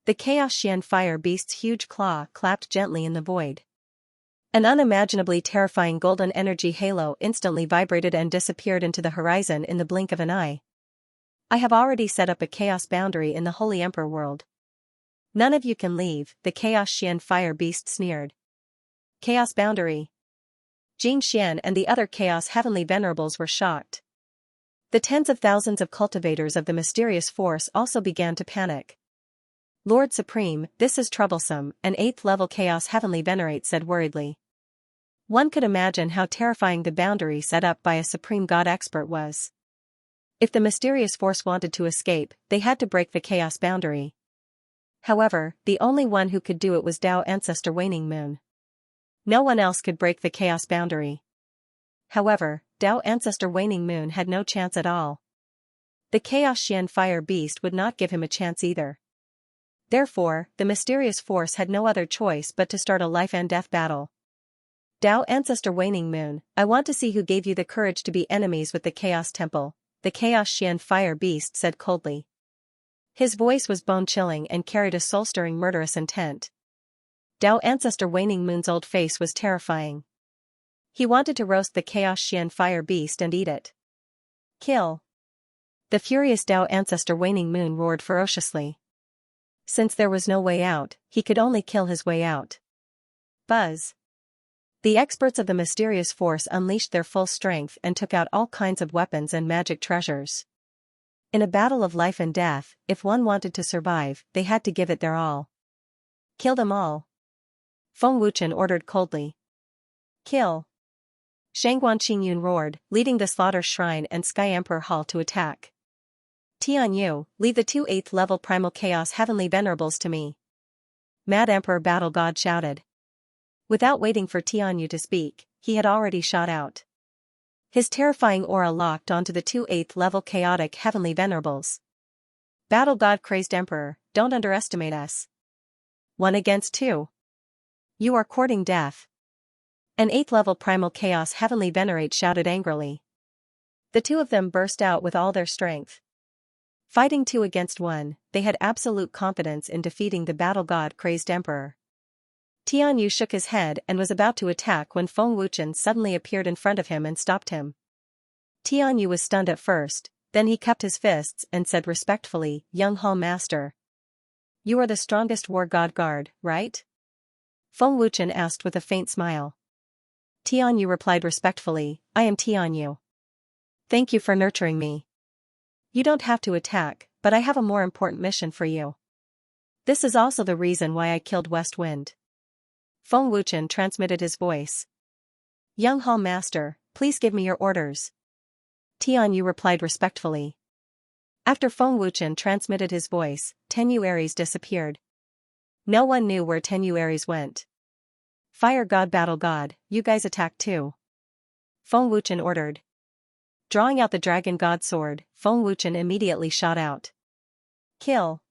The Chaos Xian fire beast's huge claw clapped gently in the void. An unimaginably terrifying golden energy halo instantly vibrated and disappeared into the horizon in the blink of an eye. I have already set up a chaos boundary in the Holy Emperor world. None of you can leave, the Chaos Xian fire beast sneered. Chaos boundary. Jing Xian and the other Chaos Heavenly Venerables were shocked. The tens of thousands of cultivators of the mysterious force also began to panic. Lord Supreme, this is troublesome, an 8th level Chaos Heavenly Venerate said worriedly. One could imagine how terrifying the boundary set up by a Supreme God expert was. If the mysterious force wanted to escape, they had to break the chaos boundary. However, the only one who could do it was Tao Ancestor Waning Moon. No one else could break the chaos boundary. However, Tao Ancestor Waning Moon had no chance at all. The Chaos Xian Fire Beast would not give him a chance either. Therefore, the mysterious force had no other choice but to start a life and death battle. Tao Ancestor Waning Moon, I want to see who gave you the courage to be enemies with the Chaos Temple, the Chaos Xian Fire Beast said coldly. His voice was bone-chilling and carried a soul-stirring murderous intent. Tao Ancestor Waning Moon's old face was terrifying. He wanted to roast the Chaos Xian Fire Beast and eat it. Kill. The furious Tao Ancestor Waning Moon roared ferociously. Since there was no way out, he could only kill his way out. Buzz. The experts of the mysterious force unleashed their full strength and took out all kinds of weapons and magic treasures. In a battle of life and death, if one wanted to survive, they had to give it their all. Kill them all. Feng Wuchen ordered coldly. Kill. Shangguan Qingyun roared, leading the Slaughter Shrine and Sky Emperor Hall to attack. Tianyu, leave the 2 8th level Primal Chaos Heavenly Venerables to me. Mad Emperor Battle God shouted. Without waiting for Tianyu to speak, he had already shot out. His terrifying aura locked onto the 2 8th level Chaotic Heavenly Venerables. Battle God Crazed Emperor, don't underestimate us. 1 against 2. You are courting death. An 8th level Primal Chaos Heavenly Venerate shouted angrily. The two of them burst out with all their strength. Fighting 2 against 1, they had absolute confidence in defeating the Battle God Crazed Emperor. Tianyu shook his head and was about to attack when Feng Wuchen suddenly appeared in front of him and stopped him. Tianyu was stunned at first, then he cupped his fists and said respectfully, Young Hall Master. You are the strongest war god guard, right? Feng Wuchen asked with a faint smile. Tianyu replied respectfully, I am Tianyu. Thank you for nurturing me. You don't have to attack, but I have a more important mission for you. This is also the reason why I killed West Wind. Feng Wuchen transmitted his voice. Young Hall Master, please give me your orders. Tianyu replied respectfully. After Feng Wuchen transmitted his voice, Tenyuaries disappeared. No one knew where Tenyuaries went. Fire God battle God, you guys attack too. Feng Wuchen ordered. Drawing out the dragon god sword, Feng Wuchen immediately shot out. Kill.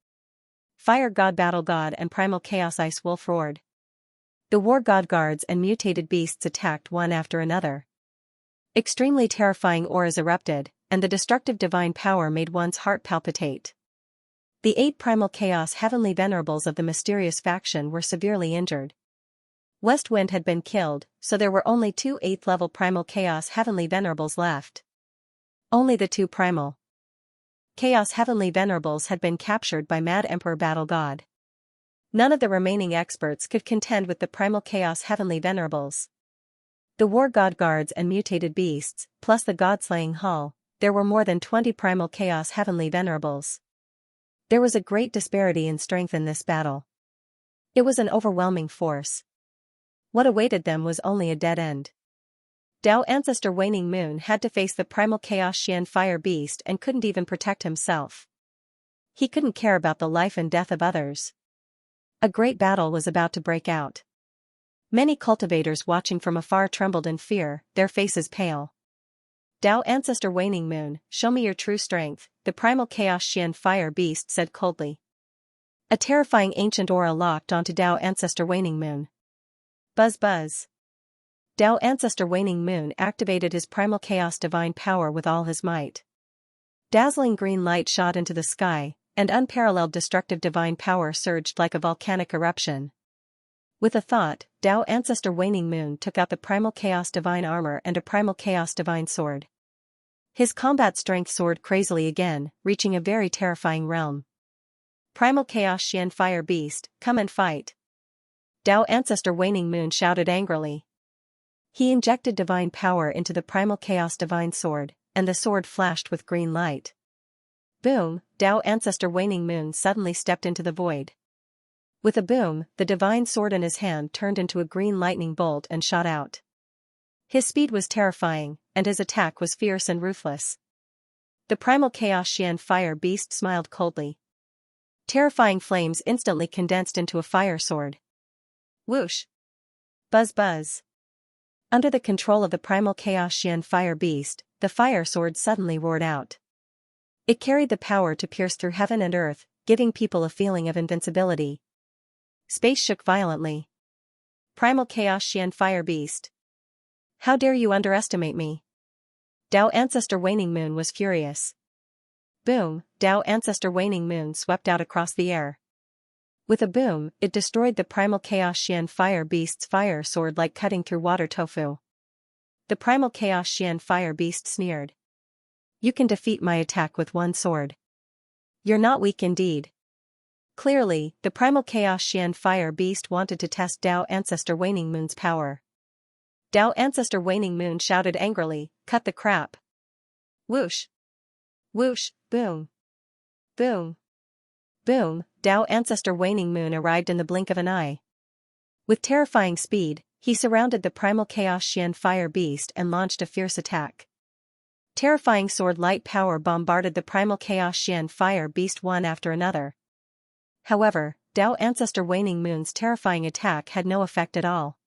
Fire God battle God and primal chaos ice wolf roared. The war god guards and mutated beasts attacked one after another. Extremely terrifying auras erupted, and the destructive divine power made one's heart palpitate. The 8 primal chaos heavenly venerables of the mysterious faction were severely injured. West Wind had been killed, so there were only 2 8th-level primal chaos heavenly venerables left. Only the 2 primal chaos heavenly venerables had been captured by Mad Emperor Battle God. None of the remaining experts could contend with the primal chaos heavenly venerables. The war god guards and mutated beasts, plus the god-slaying hull, there were more than 20 primal chaos heavenly venerables. There was a great disparity in strength in this battle. It was an overwhelming force. What awaited them was only a dead end. Dao Ancestor Waning Moon had to face the primal chaos Xian fire beast and couldn't even protect himself. He couldn't care about the life and death of others. A great battle was about to break out. Many cultivators watching from afar trembled in fear, their faces pale. Dao Ancestor Waning Moon, show me your true strength, the primal chaos Xian fire beast said coldly. A terrifying ancient aura locked onto Dao Ancestor Waning Moon. Buzz buzz. Dao Ancestor Waning Moon activated his primal chaos divine power with all his might. Dazzling green light shot into the sky, and unparalleled destructive divine power surged like a volcanic eruption. With a thought, Dao Ancestor Waning Moon took out the primal chaos divine armor and a primal chaos divine sword. His combat strength soared crazily again, reaching a very terrifying realm. Primal chaos Xian fire beast, come and fight. Dao Ancestor Waning Moon shouted angrily. He injected divine power into the primal chaos divine sword, and the sword flashed with green light. Boom, Dao Ancestor Waning Moon suddenly stepped into the void. With a boom, the divine sword in his hand turned into a green lightning bolt and shot out. His speed was terrifying, and his attack was fierce and ruthless. The primal chaos Xian fire beast smiled coldly. Terrifying flames instantly condensed into a fire sword. Whoosh! Buzz buzz! Under the control of the primal chaos Xian fire beast, the fire sword suddenly roared out. It carried the power to pierce through heaven and earth, giving people a feeling of invincibility. Space shook violently. Primal chaos Xian fire beast. How dare you underestimate me? Dao Ancestor Waning Moon was furious. Boom, Dao Ancestor Waning Moon swept out across the air. With a boom, it destroyed the primal chaos Xian fire beast's fire sword like cutting through water tofu. The primal chaos Xian fire beast sneered. You can defeat my attack with one sword. You're not weak indeed. Clearly, the primal chaos Xian fire beast wanted to test Dao Ancestor Waning Moon's power. Dao Ancestor Waning Moon shouted angrily, cut the crap. Whoosh! Whoosh, boom! Boom! Boom, Dao Ancestor Waning Moon arrived in the blink of an eye. With terrifying speed, he surrounded the primal chaos Xian fire beast and launched a fierce attack. Terrifying sword light power bombarded the primal chaos Xian fire beast one after another. However, Dao Ancestor Waning Moon's terrifying attack had no effect at all.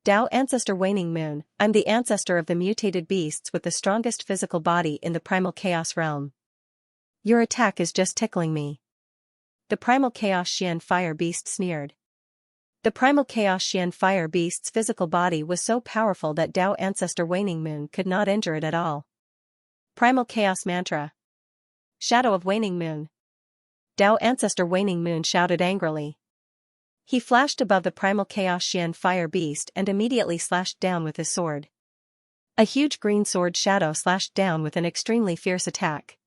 Dao Ancestor Waning Moon, I'm the ancestor of the mutated beasts with the strongest physical body in the primal chaos realm. Your attack is just tickling me. The primal chaos Xian fire beast sneered. The primal chaos Xian fire beast's physical body was so powerful that Dao Ancestor Waning Moon could not injure it at all. Primal chaos mantra. Shadow of Waning Moon. Dao Ancestor Waning Moon shouted angrily. He flashed above the primal chaos Xian fire beast and immediately slashed down with his sword. A huge green sword shadow slashed down with an extremely fierce attack.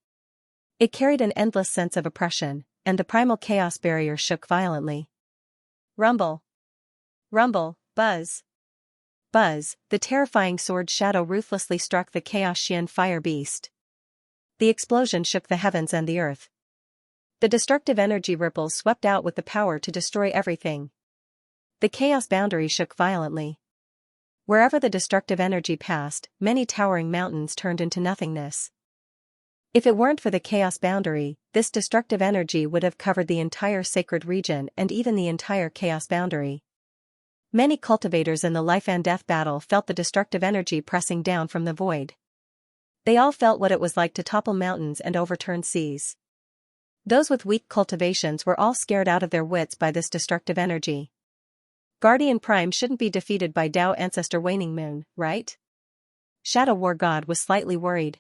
It carried an endless sense of oppression, and the primal chaos barrier shook violently. Rumble. Rumble, buzz. Buzz, the terrifying sword shadow ruthlessly struck the chaos Xian fire beast. The explosion shook the heavens and the earth. The destructive energy ripples swept out with the power to destroy everything. The chaos boundary shook violently. Wherever the destructive energy passed, many towering mountains turned into nothingness. If it weren't for the chaos boundary, this destructive energy would have covered the entire sacred region and even the entire chaos boundary. Many cultivators in the life and death battle felt the destructive energy pressing down from the void. They all felt what it was like to topple mountains and overturn seas. Those with weak cultivations were all scared out of their wits by this destructive energy. Guardian Prime shouldn't be defeated by Tao Ancestor Waning Moon, right? Shadow War God was slightly worried.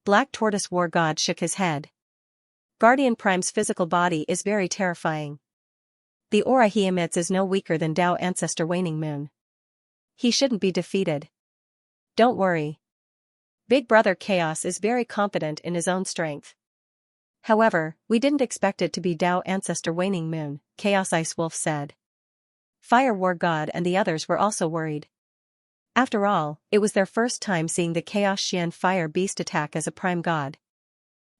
Black Tortoise War God shook his head. Guardian Prime's physical body is very terrifying. The aura he emits is no weaker than Tao Ancestor Waning Moon. He shouldn't be defeated. Don't worry. Big Brother Chaos is very confident in his own strength. However, we didn't expect it to be Tao Ancestor Waning Moon, Chaos Ice Wolf said. Fire War God and the others were also worried. After all, it was their first time seeing the Chaos Xian Fire Beast attack as a prime god.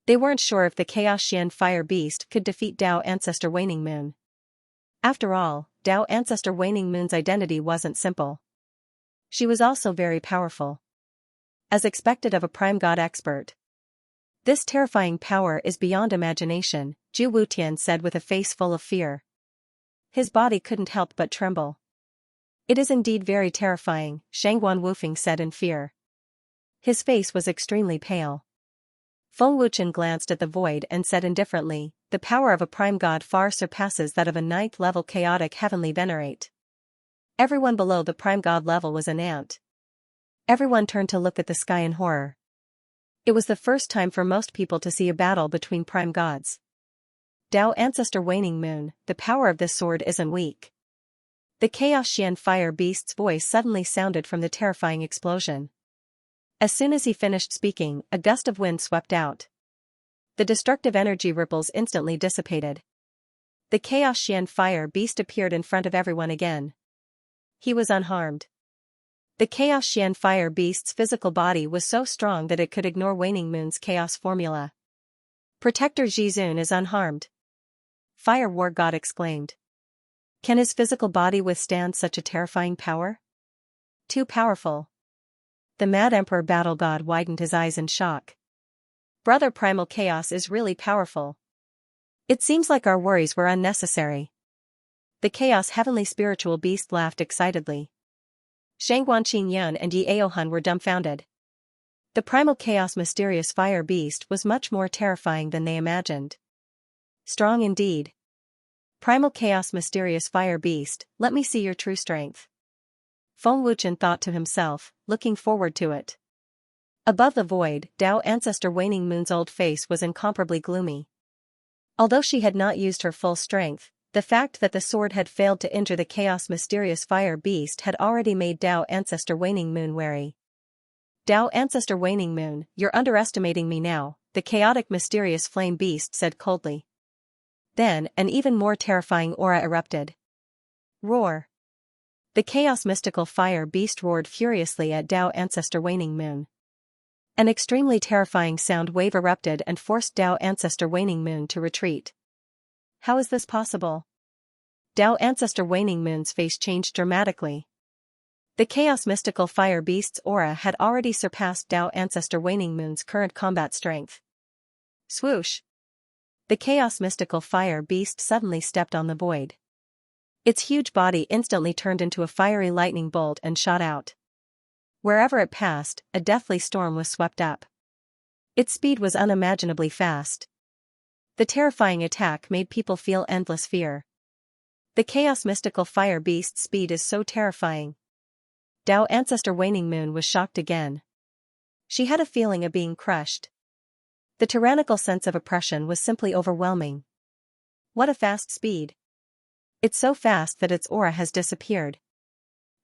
They weren't sure if the Chaos Xian Fire Beast could defeat Tao Ancestor Waning Moon. After all, Tao Ancestor Waning Moon's identity wasn't simple. She was also very powerful. As expected of a prime god expert. This terrifying power is beyond imagination, Zhu Wutian said with a face full of fear. His body couldn't help but tremble. It is indeed very terrifying, Shangguan Wufeng said in fear. His face was extremely pale. Feng Wuchen glanced at the void and said indifferently, the power of a prime god far surpasses that of a 9th-level chaotic heavenly venerate. Everyone below the prime god level was an ant. Everyone turned to look at the sky in horror. It was the first time for most people to see a battle between prime gods. Tao Ancestor Waning Moon, the power of this sword isn't weak. The Chaos Xian Fire Beast's voice suddenly sounded from the terrifying explosion. As soon as he finished speaking, a gust of wind swept out. The destructive energy ripples instantly dissipated. The Chaos Xian Fire Beast appeared in front of everyone again. He was unharmed. The Chaos Xian Fire Beast's physical body was so strong that it could ignore Waning Moon's chaos formula. Protector Jizun is unharmed. Fire War God exclaimed. Can his physical body withstand such a terrifying power? Too powerful. The Mad Emperor Battle God widened his eyes in shock. Brother Primal Chaos is really powerful. It seems like our worries were unnecessary. The Chaos Heavenly Spiritual Beast laughed excitedly. Shangguan Qingyun and Yi Aohun were dumbfounded. The Primal Chaos Mysterious Fire Beast was much more terrifying than they imagined. Strong indeed. Primal Chaos Mysterious Fire Beast, let me see your true strength. Feng Wuchen thought to himself, looking forward to it. Above the void, Tao Ancestor Waning Moon's old face was incomparably gloomy. Although she had not used her full strength, the fact that the sword had failed to injure the Chaos Mysterious Fire Beast had already made Tao Ancestor Waning Moon wary. Tao Ancestor Waning Moon, you're underestimating me now, the Chaotic Mysterious Flame Beast said coldly. Then, an even more terrifying aura erupted. Roar. The Chaos Mystical Fire Beast roared furiously at Tao Ancestor Waning Moon. An extremely terrifying sound wave erupted and forced Tao Ancestor Waning Moon to retreat. How is this possible? Tao Ancestor Waning Moon's face changed dramatically. The Chaos Mystical Fire Beast's aura had already surpassed Tao Ancestor Waning Moon's current combat strength. Swoosh! The Chaos Mystical Fire Beast suddenly stepped on the void. Its huge body instantly turned into a fiery lightning bolt and shot out. Wherever it passed, a deathly storm was swept up. Its speed was unimaginably fast. The terrifying attack made people feel endless fear. The Chaos Mystical Fire Beast's speed is so terrifying. Tao Ancestor Waning Moon was shocked again. She had a feeling of being crushed. The tyrannical sense of oppression was simply overwhelming. What a fast speed. It's so fast that its aura has disappeared.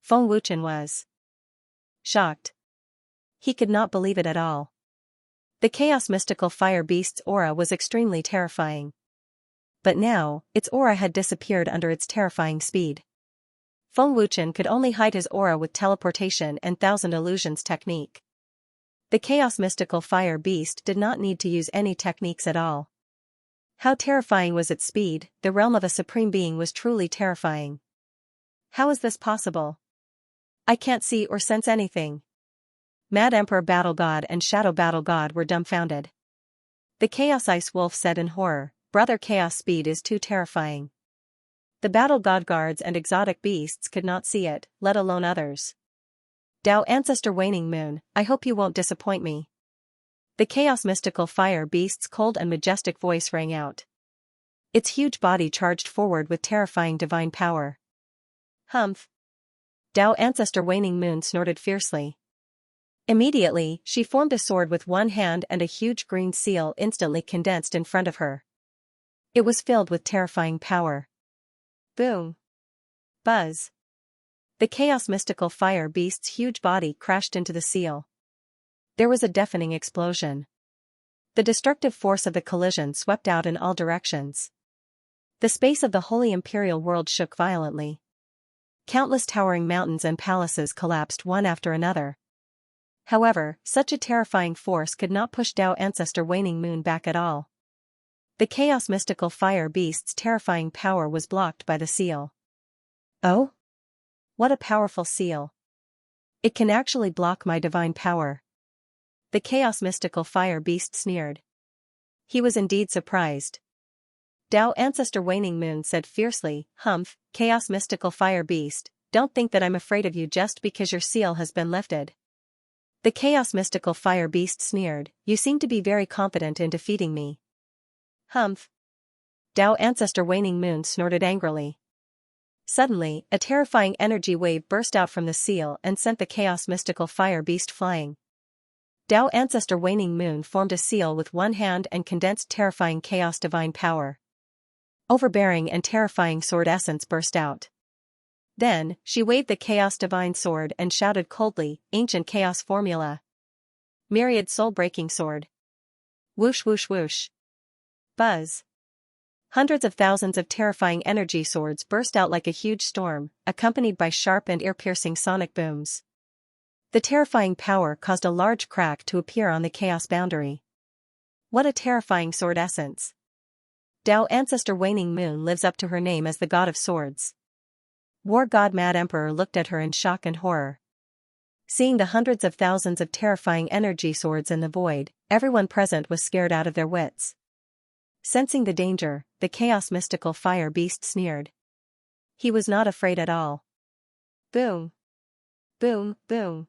Feng Wuchen was shocked. He could not believe it at all. The Chaos Mystical Fire Beast's aura was extremely terrifying. But now, its aura had disappeared under its terrifying speed. Feng Wuchen could only hide his aura with teleportation and Thousand Illusions technique. The Chaos Mystical Fire Beast did not need to use any techniques at all. How terrifying was its speed, the realm of a supreme being was truly terrifying. How is this possible? I can't see or sense anything. Mad Emperor Battle God and Shadow Battle God were dumbfounded. The Chaos Ice Wolf said in horror, Brother Chaos speed is too terrifying. The battle god guards and exotic beasts could not see it, let alone others. Tao Ancestor Waning Moon, I hope you won't disappoint me. The chaos mystical fire beast's cold and majestic voice rang out. Its huge body charged forward with terrifying divine power. Humph! Tao Ancestor Waning Moon snorted fiercely. Immediately, she formed a sword with one hand and a huge green seal instantly condensed in front of her. It was filled with terrifying power. Boom! Buzz! The chaos mystical fire beast's huge body crashed into the seal. There was a deafening explosion. The destructive force of the collision swept out in all directions. The space of the holy imperial world shook violently. Countless towering mountains and palaces collapsed one after another. However, such a terrifying force could not push Tao Ancestor Waning Moon back at all. The chaos mystical fire beast's terrifying power was blocked by the seal. Oh? What a powerful seal. It can actually block my divine power. The chaos mystical fire beast sneered. He was indeed surprised. Tao Ancestor Waning Moon said fiercely, Humph, chaos mystical fire beast, don't think that I'm afraid of you just because your seal has been lifted. The chaos mystical fire beast sneered, you seem to be very confident in defeating me. Humph. Tao Ancestor Waning Moon snorted angrily. Suddenly, a terrifying energy wave burst out from the seal and sent the chaos mystical fire beast flying. Tao Ancestor Waning Moon formed a seal with one hand and condensed terrifying chaos divine power. Overbearing and terrifying sword essence burst out. Then, she waved the chaos divine sword and shouted coldly, ancient chaos formula. Myriad soul-breaking sword. Whoosh whoosh whoosh. Buzz. Hundreds of thousands of terrifying energy swords burst out like a huge storm, accompanied by sharp and ear-piercing sonic booms. The terrifying power caused a large crack to appear on the chaos boundary. What a terrifying sword essence. Tao Ancestor Waning Moon lives up to her name as the god of swords. War god Mad Emperor looked at her in shock and horror. Seeing the hundreds of thousands of terrifying energy swords in the void, everyone present was scared out of their wits. Sensing the danger, the chaos mystical fire beast sneered. He was not afraid at all. Boom! Boom, boom!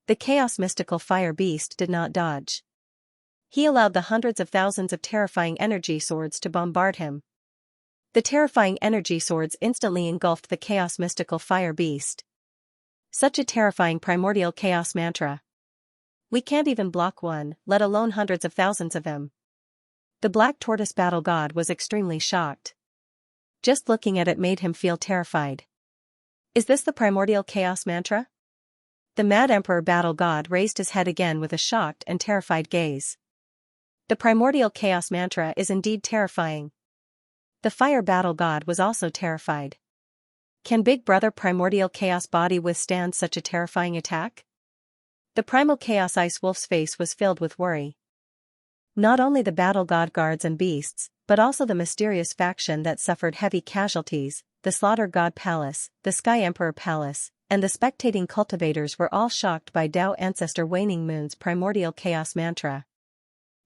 The chaos mystical fire beast did not dodge. He allowed the hundreds of thousands of terrifying energy swords to bombard him. The terrifying energy swords instantly engulfed the chaos mystical fire beast. Such a terrifying primordial chaos mantra. We can't even block one, let alone hundreds of thousands of them. The black tortoise battle god was extremely shocked. Just looking at it made him feel terrified. Is this the primordial chaos mantra? The Mad Emperor battle god raised his head again with a shocked and terrified gaze. The primordial chaos mantra is indeed terrifying. The fire battle god was also terrified. Can Big Brother primordial chaos body withstand such a terrifying attack? The primal chaos ice wolf's face was filled with worry. Not only the battle god guards and beasts, but also the mysterious faction that suffered heavy casualties, the Slaughter God Palace, the Sky Emperor Palace, and the spectating cultivators were all shocked by Tao Ancestor Waning Moon's primordial chaos mantra.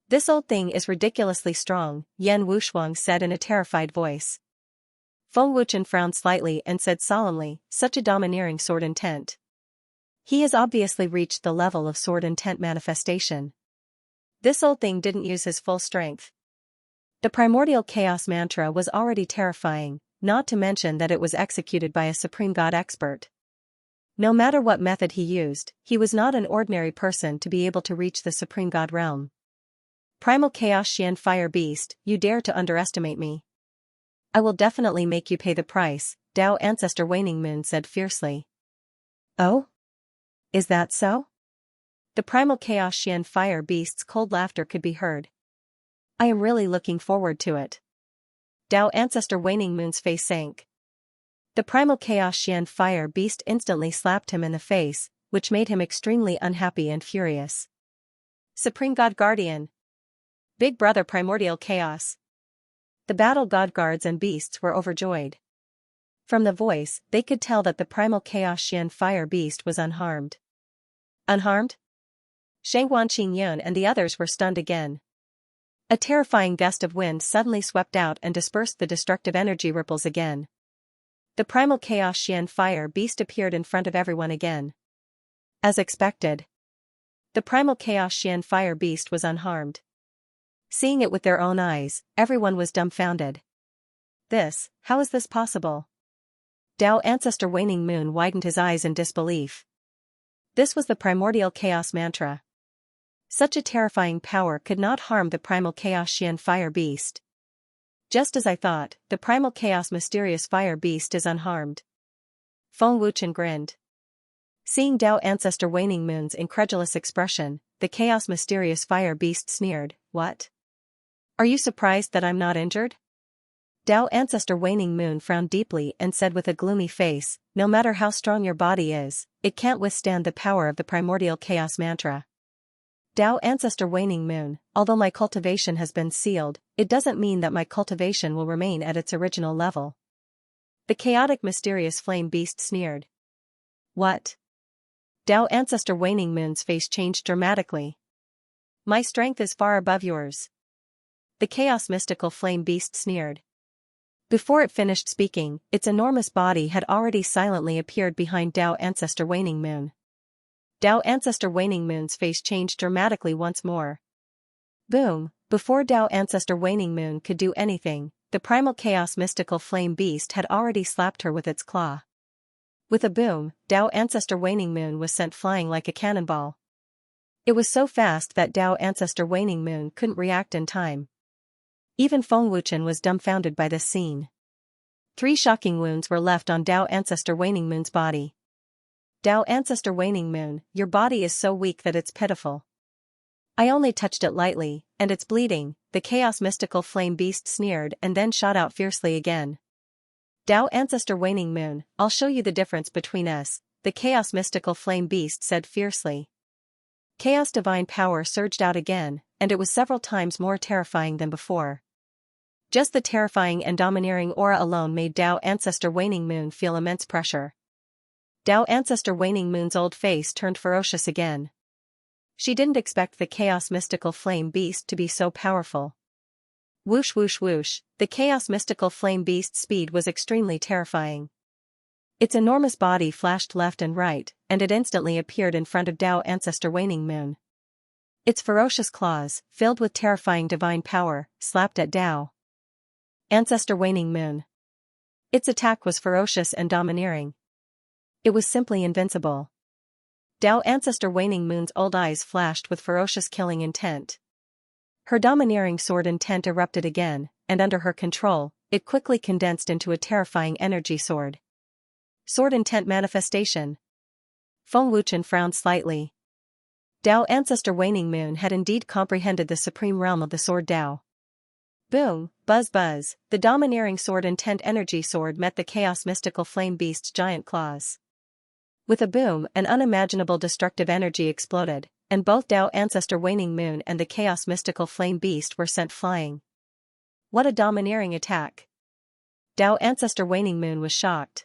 This old thing is ridiculously strong, Yan Wushuang said in a terrified voice. Feng Wuchen frowned slightly and said solemnly, such a domineering sword intent. He has obviously reached the level of sword intent manifestation. This old thing didn't use his full strength. The primordial chaos mantra was already terrifying, not to mention that it was executed by a supreme god expert. No matter what method he used, he was not an ordinary person to be able to reach the supreme god realm. Primal Chaos Xian Fire Beast, you dare to underestimate me. I will definitely make you pay the price, Tao Ancestor Waning Moon said fiercely. Oh? Is that so? The Primal Chaos Xian Fire Beast's cold laughter could be heard. I am really looking forward to it. Tao Ancestor Waning Moon's face sank. The Primal Chaos Xian Fire Beast instantly slapped him in the face, which made him extremely unhappy and furious. Supreme God Guardian! Big Brother Primordial Chaos! The battle god guards and beasts were overjoyed. From the voice, they could tell that the Primal Chaos Xian Fire Beast was unharmed. Unharmed? Shangguan Qingyun and the others were stunned again. A terrifying gust of wind suddenly swept out and dispersed the destructive energy ripples again. The primal chaos Xian fire beast appeared in front of everyone again. As expected, the primal chaos Xian fire beast was unharmed. Seeing it with their own eyes, everyone was dumbfounded. How is this possible? Tao Ancestor Waning Moon widened his eyes in disbelief. This was the primordial chaos mantra. Such a terrifying power could not harm the primal chaos Xian fire beast. Just as I thought, the primal chaos mysterious fire beast is unharmed. Feng Wuchen grinned. Seeing Tao Ancestor Waning Moon's incredulous expression, the chaos mysterious fire beast sneered, "What? Are you surprised that I'm not injured?" Tao Ancestor Waning Moon frowned deeply and said with a gloomy face, "No matter how strong your body is, it can't withstand the power of the primordial chaos mantra. Tao Ancestor Waning Moon, although my cultivation has been sealed, it doesn't mean that my cultivation will remain at its original level." The chaotic mysterious flame beast sneered. "What?" Tao Ancestor Waning Moon's face changed dramatically. "My strength is far above yours." The chaos mystical flame beast sneered. Before it finished speaking, its enormous body had already silently appeared behind Tao Ancestor Waning Moon. Tao Ancestor Waning Moon's face changed dramatically once more. Boom! Before Tao Ancestor Waning Moon could do anything, the primal chaos mystical flame beast had already slapped her with its claw. With a boom, Tao Ancestor Waning Moon was sent flying like a cannonball. It was so fast that Tao Ancestor Waning Moon couldn't react in time. Even Feng Wuchen was dumbfounded by this scene. 3 shocking wounds were left on Tao Ancestor Waning Moon's body. "Tao Ancestor Waning Moon, your body is so weak that it's pitiful." "I only touched it lightly, and it's bleeding," the chaos mystical flame beast sneered and then shot out fiercely again. "Tao Ancestor Waning Moon, I'll show you the difference between us," the chaos mystical flame beast said fiercely. Chaos divine power surged out again, and it was several times more terrifying than before. Just the terrifying and domineering aura alone made Tao Ancestor Waning Moon feel immense pressure. Tao Ancestor Waning Moon's old face turned ferocious again. She didn't expect the chaos mystical flame beast to be so powerful. Whoosh whoosh whoosh, the chaos mystical flame beast's speed was extremely terrifying. Its enormous body flashed left and right, and it instantly appeared in front of Tao Ancestor Waning Moon. Its ferocious claws, filled with terrifying divine power, slapped at Tao Ancestor Waning Moon. Its attack was ferocious and domineering. It was simply invincible. Tao Ancestor Waning Moon's old eyes flashed with ferocious killing intent. Her domineering sword intent erupted again, and under her control, it quickly condensed into a terrifying energy sword. Sword intent manifestation. Feng Wuchen frowned slightly. Tao Ancestor Waning Moon had indeed comprehended the supreme realm of the sword Tao. Boom, buzz buzz, the domineering sword intent energy sword met the chaos mystical flame beast's giant claws. With a boom, an unimaginable destructive energy exploded, and both Tao Ancestor Waning Moon and the chaos mystical flame beast were sent flying. What a domineering attack! Tao Ancestor Waning Moon was shocked.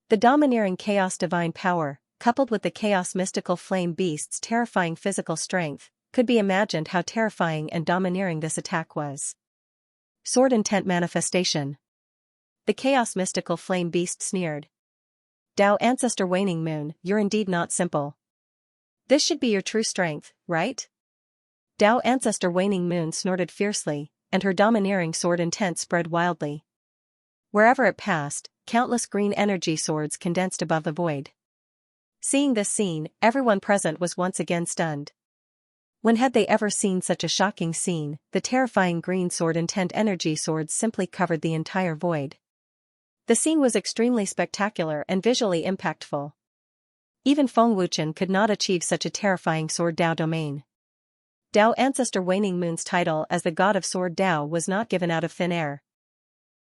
The domineering chaos divine power, coupled with the chaos mystical flame beast's terrifying physical strength, could be imagined how terrifying and domineering this attack was. Sword intent manifestation. The chaos mystical flame beast sneered. "Tao Ancestor Waning Moon, you're indeed not simple. This should be your true strength, right?" Tao Ancestor Waning Moon snorted fiercely, and her domineering sword intent spread wildly. Wherever it passed, countless green energy swords condensed above the void. Seeing this scene, everyone present was once again stunned. When had they ever seen such a shocking scene? The terrifying green sword intent energy swords simply covered the entire void. The scene was extremely spectacular and visually impactful. Even Feng Wuchen could not achieve such a terrifying sword Tao domain. Tao Ancestor Waning Moon's title as the god of sword Tao was not given out of thin air.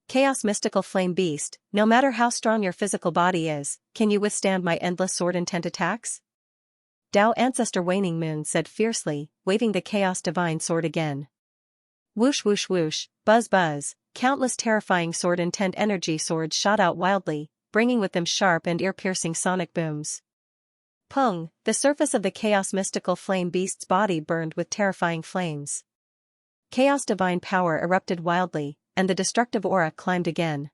Chaos mystical flame beast, no matter how strong your physical body is, can you withstand my endless sword intent attacks? Tao Ancestor Waning Moon said fiercely, waving the chaos divine sword again. Whoosh whoosh whoosh, buzz buzz, countless terrifying sword intent energy swords shot out wildly, bringing with them sharp and ear-piercing sonic booms. Pung, the surface of the chaos mystical flame beast's body burned with terrifying flames. Chaos divine power erupted wildly, and the destructive aura climbed again.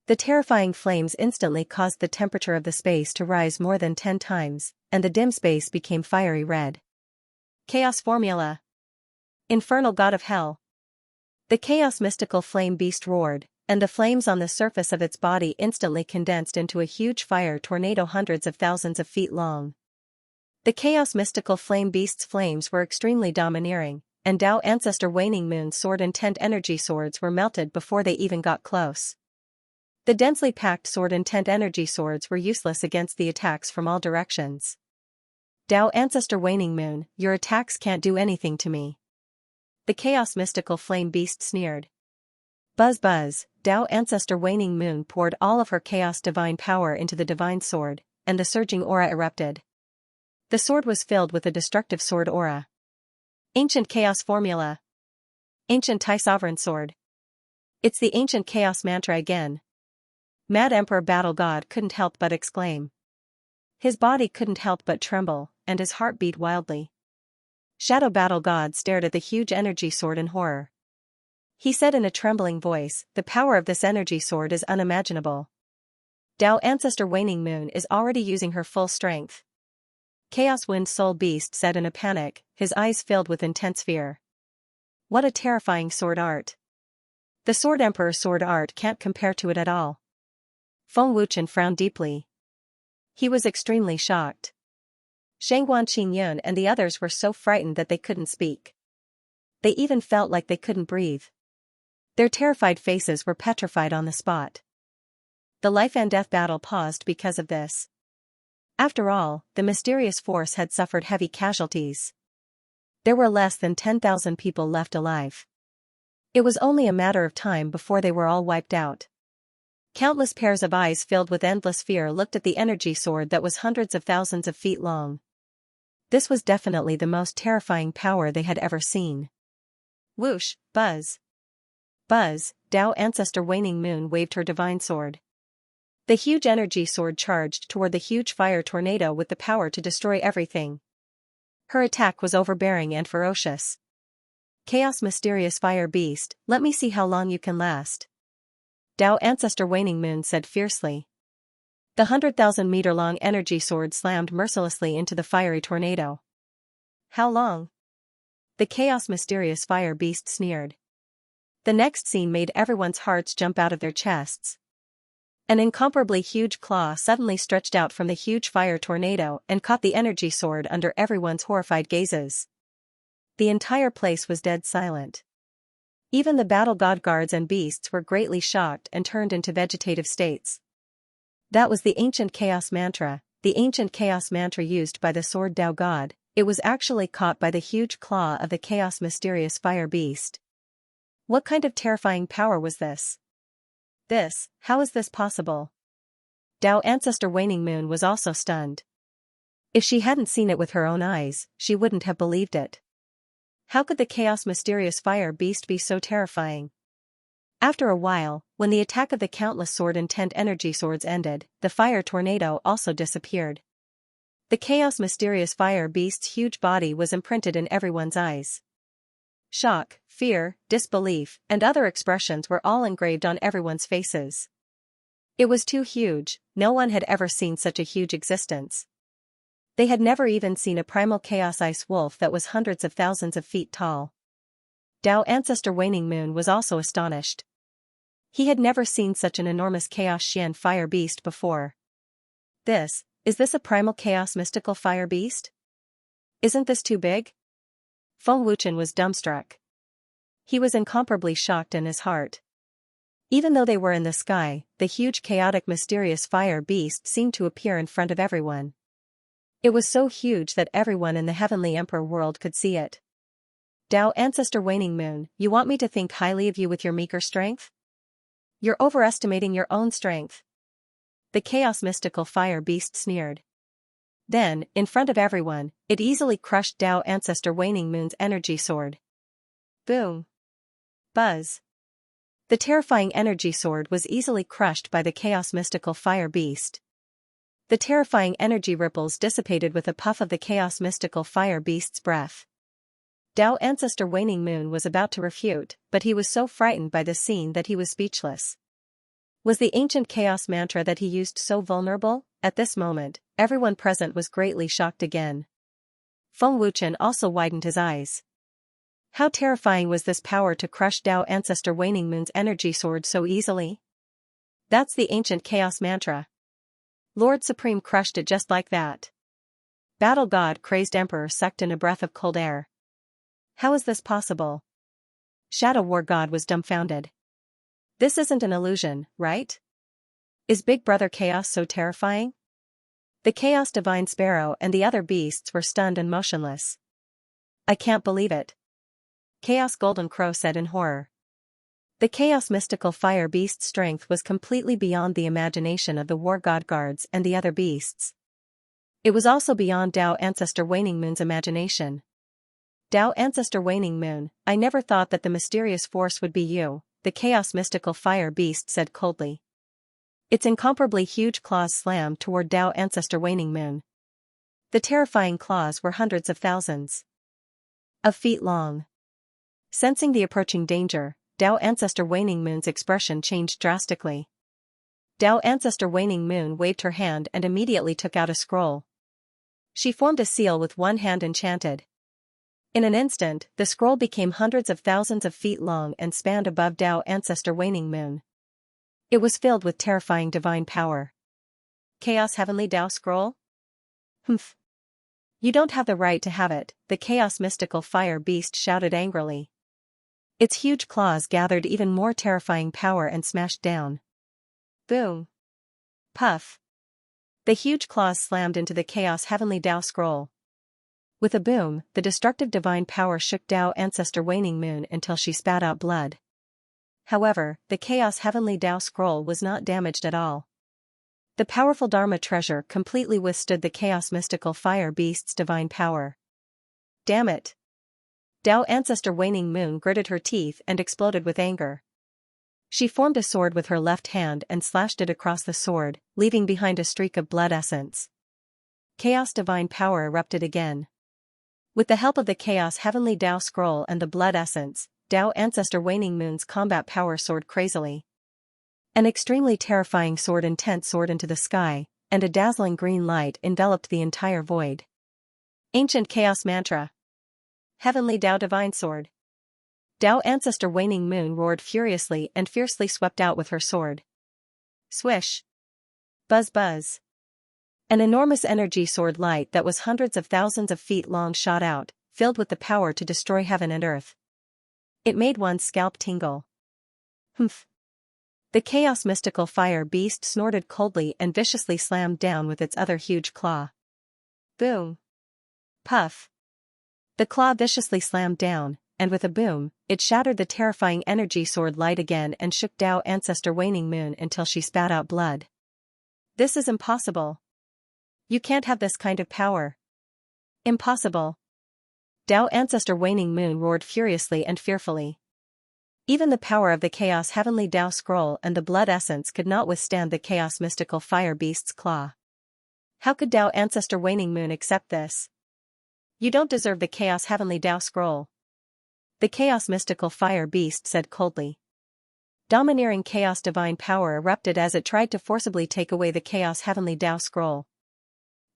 The terrifying flames instantly caused the temperature of the space to rise more than 10 times, and the dim space became fiery red. Chaos Formula. Infernal God of Hell. The chaos mystical flame beast roared, and the flames on the surface of its body instantly condensed into a huge fire tornado hundreds of thousands of feet long. The chaos mystical flame beast's flames were extremely domineering, and Tao Ancestor Waning Moon's sword intent energy swords were melted before they even got close. The densely packed sword intent energy swords were useless against the attacks from all directions. Tao Ancestor Waning Moon, your attacks can't do anything to me. The chaos mystical flame beast sneered. Buzz buzz, Tao Ancestor Waning Moon poured all of her chaos divine power into the divine sword, and the surging aura erupted. The sword was filled with a destructive sword aura. Ancient Chaos Formula. Ancient Tai Sovereign Sword. It's the ancient chaos mantra again. Mad Emperor Battle God couldn't help but exclaim. His body couldn't help but tremble, and his heart beat wildly. Shadow Battle God stared at the huge energy sword in horror. He said in a trembling voice, the power of this energy sword is unimaginable. Tao Ancestor Waning Moon is already using her full strength. Chaos Wind Soul Beast said in a panic, his eyes filled with intense fear. What a terrifying sword art. The Sword Emperor's sword art can't compare to it at all. Feng Wuchen frowned deeply. He was extremely shocked. Shangguan Qingyun and the others were so frightened that they couldn't speak. They even felt like they couldn't breathe. Their terrified faces were petrified on the spot. The life and death battle paused because of this. After all, the mysterious force had suffered heavy casualties. There were less than 10,000 people left alive. It was only a matter of time before they were all wiped out. Countless pairs of eyes filled with endless fear looked at the energy sword that was hundreds of thousands of feet long. This was definitely the most terrifying power they had ever seen. Whoosh, buzz. Buzz, Tao Ancestor Waning Moon waved her divine sword. The huge energy sword charged toward the huge fire tornado with the power to destroy everything. Her attack was overbearing and ferocious. Chaos Mysterious Fire Beast, let me see how long you can last. Tao Ancestor Waning Moon said fiercely. The 100,000-meter-long energy sword slammed mercilessly into the fiery tornado. How long? The Chaos Mysterious Fire Beast sneered. The next scene made everyone's hearts jump out of their chests. An incomparably huge claw suddenly stretched out from the huge fire tornado and caught the energy sword under everyone's horrified gazes. The entire place was dead silent. Even the battle god guards and beasts were greatly shocked and turned into vegetative states. That was the ancient chaos mantra, used by the sword Tao god. It was actually caught by the huge claw of the chaos mysterious fire beast. What kind of terrifying power was this? How is this possible? Tao Ancestor Waning Moon was also stunned. If she hadn't seen it with her own eyes, she wouldn't have believed it. How could the chaos mysterious fire beast be so terrifying? After a while, when the attack of the countless sword intent energy swords ended, the fire tornado also disappeared. The chaos mysterious fire beast's huge body was imprinted in everyone's eyes. Shock, fear, disbelief, and other expressions were all engraved on everyone's faces. It was too huge, no one had ever seen such a huge existence. They had never even seen a primal chaos ice wolf that was hundreds of thousands of feet tall. Tao Ancestor Waning Moon was also astonished. He had never seen such an enormous chaos Xian fire beast before. Is this a primal chaos mystical fire beast? Isn't this too big? Feng Wuchen was dumbstruck. He was incomparably shocked in his heart. Even though they were in the sky, the huge chaotic mysterious fire beast seemed to appear in front of everyone. It was so huge that everyone in the heavenly emperor world could see it. Tao Ancestor Waning Moon, you want me to think highly of you with your meager strength? You're overestimating your own strength. The chaos mystical fire beast sneered. Then, in front of everyone, it easily crushed Tao Ancestor Waning Moon's energy sword. Boom. Buzz. The terrifying energy sword was easily crushed by the chaos mystical fire beast. The terrifying energy ripples dissipated with a puff of the chaos mystical fire beast's breath. Tao Ancestor Waning Moon was about to refute, but he was so frightened by the scene that he was speechless. Was the ancient chaos mantra that he used so vulnerable? At this moment, everyone present was greatly shocked again. Feng Wuchen also widened his eyes. How terrifying was this power to crush Tao Ancestor Waning Moon's energy sword so easily? That's the ancient chaos mantra. Lord Supreme crushed it just like that. Battle God crazed Emperor sucked in a breath of cold air. How is this possible? Shadow War God was dumbfounded. This isn't an illusion, right? Is Big Brother Chaos so terrifying? The Chaos Divine Sparrow and the other beasts were stunned and motionless. I can't believe it. Chaos Golden Crow said in horror. The Chaos Mystical Fire Beast's strength was completely beyond the imagination of the War God Guards and the other beasts. It was also beyond Tao Ancestor Waning Moon's imagination. Tao Ancestor Waning Moon, I never thought that the mysterious force would be you, the Chaos Mystical Fire Beast said coldly. Its incomparably huge claws slammed toward Tao Ancestor Waning Moon. The terrifying claws were hundreds of thousands of feet long. Sensing the approaching danger, Tao Ancestor Waning Moon's expression changed drastically. Tao Ancestor Waning Moon waved her hand and immediately took out a scroll. She formed a seal with one hand enchanted. In an instant, the scroll became hundreds of thousands of feet long and spanned above Tao Ancestor Waning Moon. It was filled with terrifying divine power. Chaos Heavenly Tao Scroll? Humph. You don't have the right to have it, the Chaos Mystical Fire Beast shouted angrily. Its huge claws gathered even more terrifying power and smashed down. Boom. Puff. The huge claws slammed into the Chaos Heavenly Tao Scroll. With a boom, the destructive divine power shook Tao Ancestor Waning Moon until she spat out blood. However, the Chaos Heavenly Tao Scroll was not damaged at all. The powerful Dharma treasure completely withstood the Chaos Mystical Fire Beast's divine power. Damn it! Tao Ancestor Waning Moon gritted her teeth and exploded with anger. She formed a sword with her left hand and slashed it across the sword, leaving behind a streak of blood essence. Chaos divine power erupted again. With the help of the Chaos Heavenly Tao Scroll and the blood essence, Tao Ancestor Waning Moon's combat power soared crazily. An extremely terrifying sword intent soared into the sky, and a dazzling green light enveloped the entire void. Ancient Chaos Mantra. Heavenly Tao Divine Sword. Tao Ancestor Waning Moon roared furiously and fiercely swept out with her sword. Swish. Buzz buzz. An enormous energy sword light that was hundreds of thousands of feet long shot out, filled with the power to destroy heaven and earth. It made one's scalp tingle. Humph. The Chaos Mystical Fire Beast snorted coldly and viciously slammed down with its other huge claw. Boom. Puff. The claw viciously slammed down, and with a boom, it shattered the terrifying energy sword light again and shook Tao Ancestor Waning Moon until she spat out blood. This is impossible. You can't have this kind of power. Impossible. Tao Ancestor Waning Moon roared furiously and fearfully. Even the power of the Chaos Heavenly Tao Scroll and the blood essence could not withstand the Chaos Mystical Fire Beast's claw. How could Tao Ancestor Waning Moon accept this? You don't deserve the Chaos Heavenly Tao Scroll. The Chaos Mystical Fire Beast said coldly. Domineering Chaos Divine Power erupted as it tried to forcibly take away the Chaos Heavenly Tao Scroll.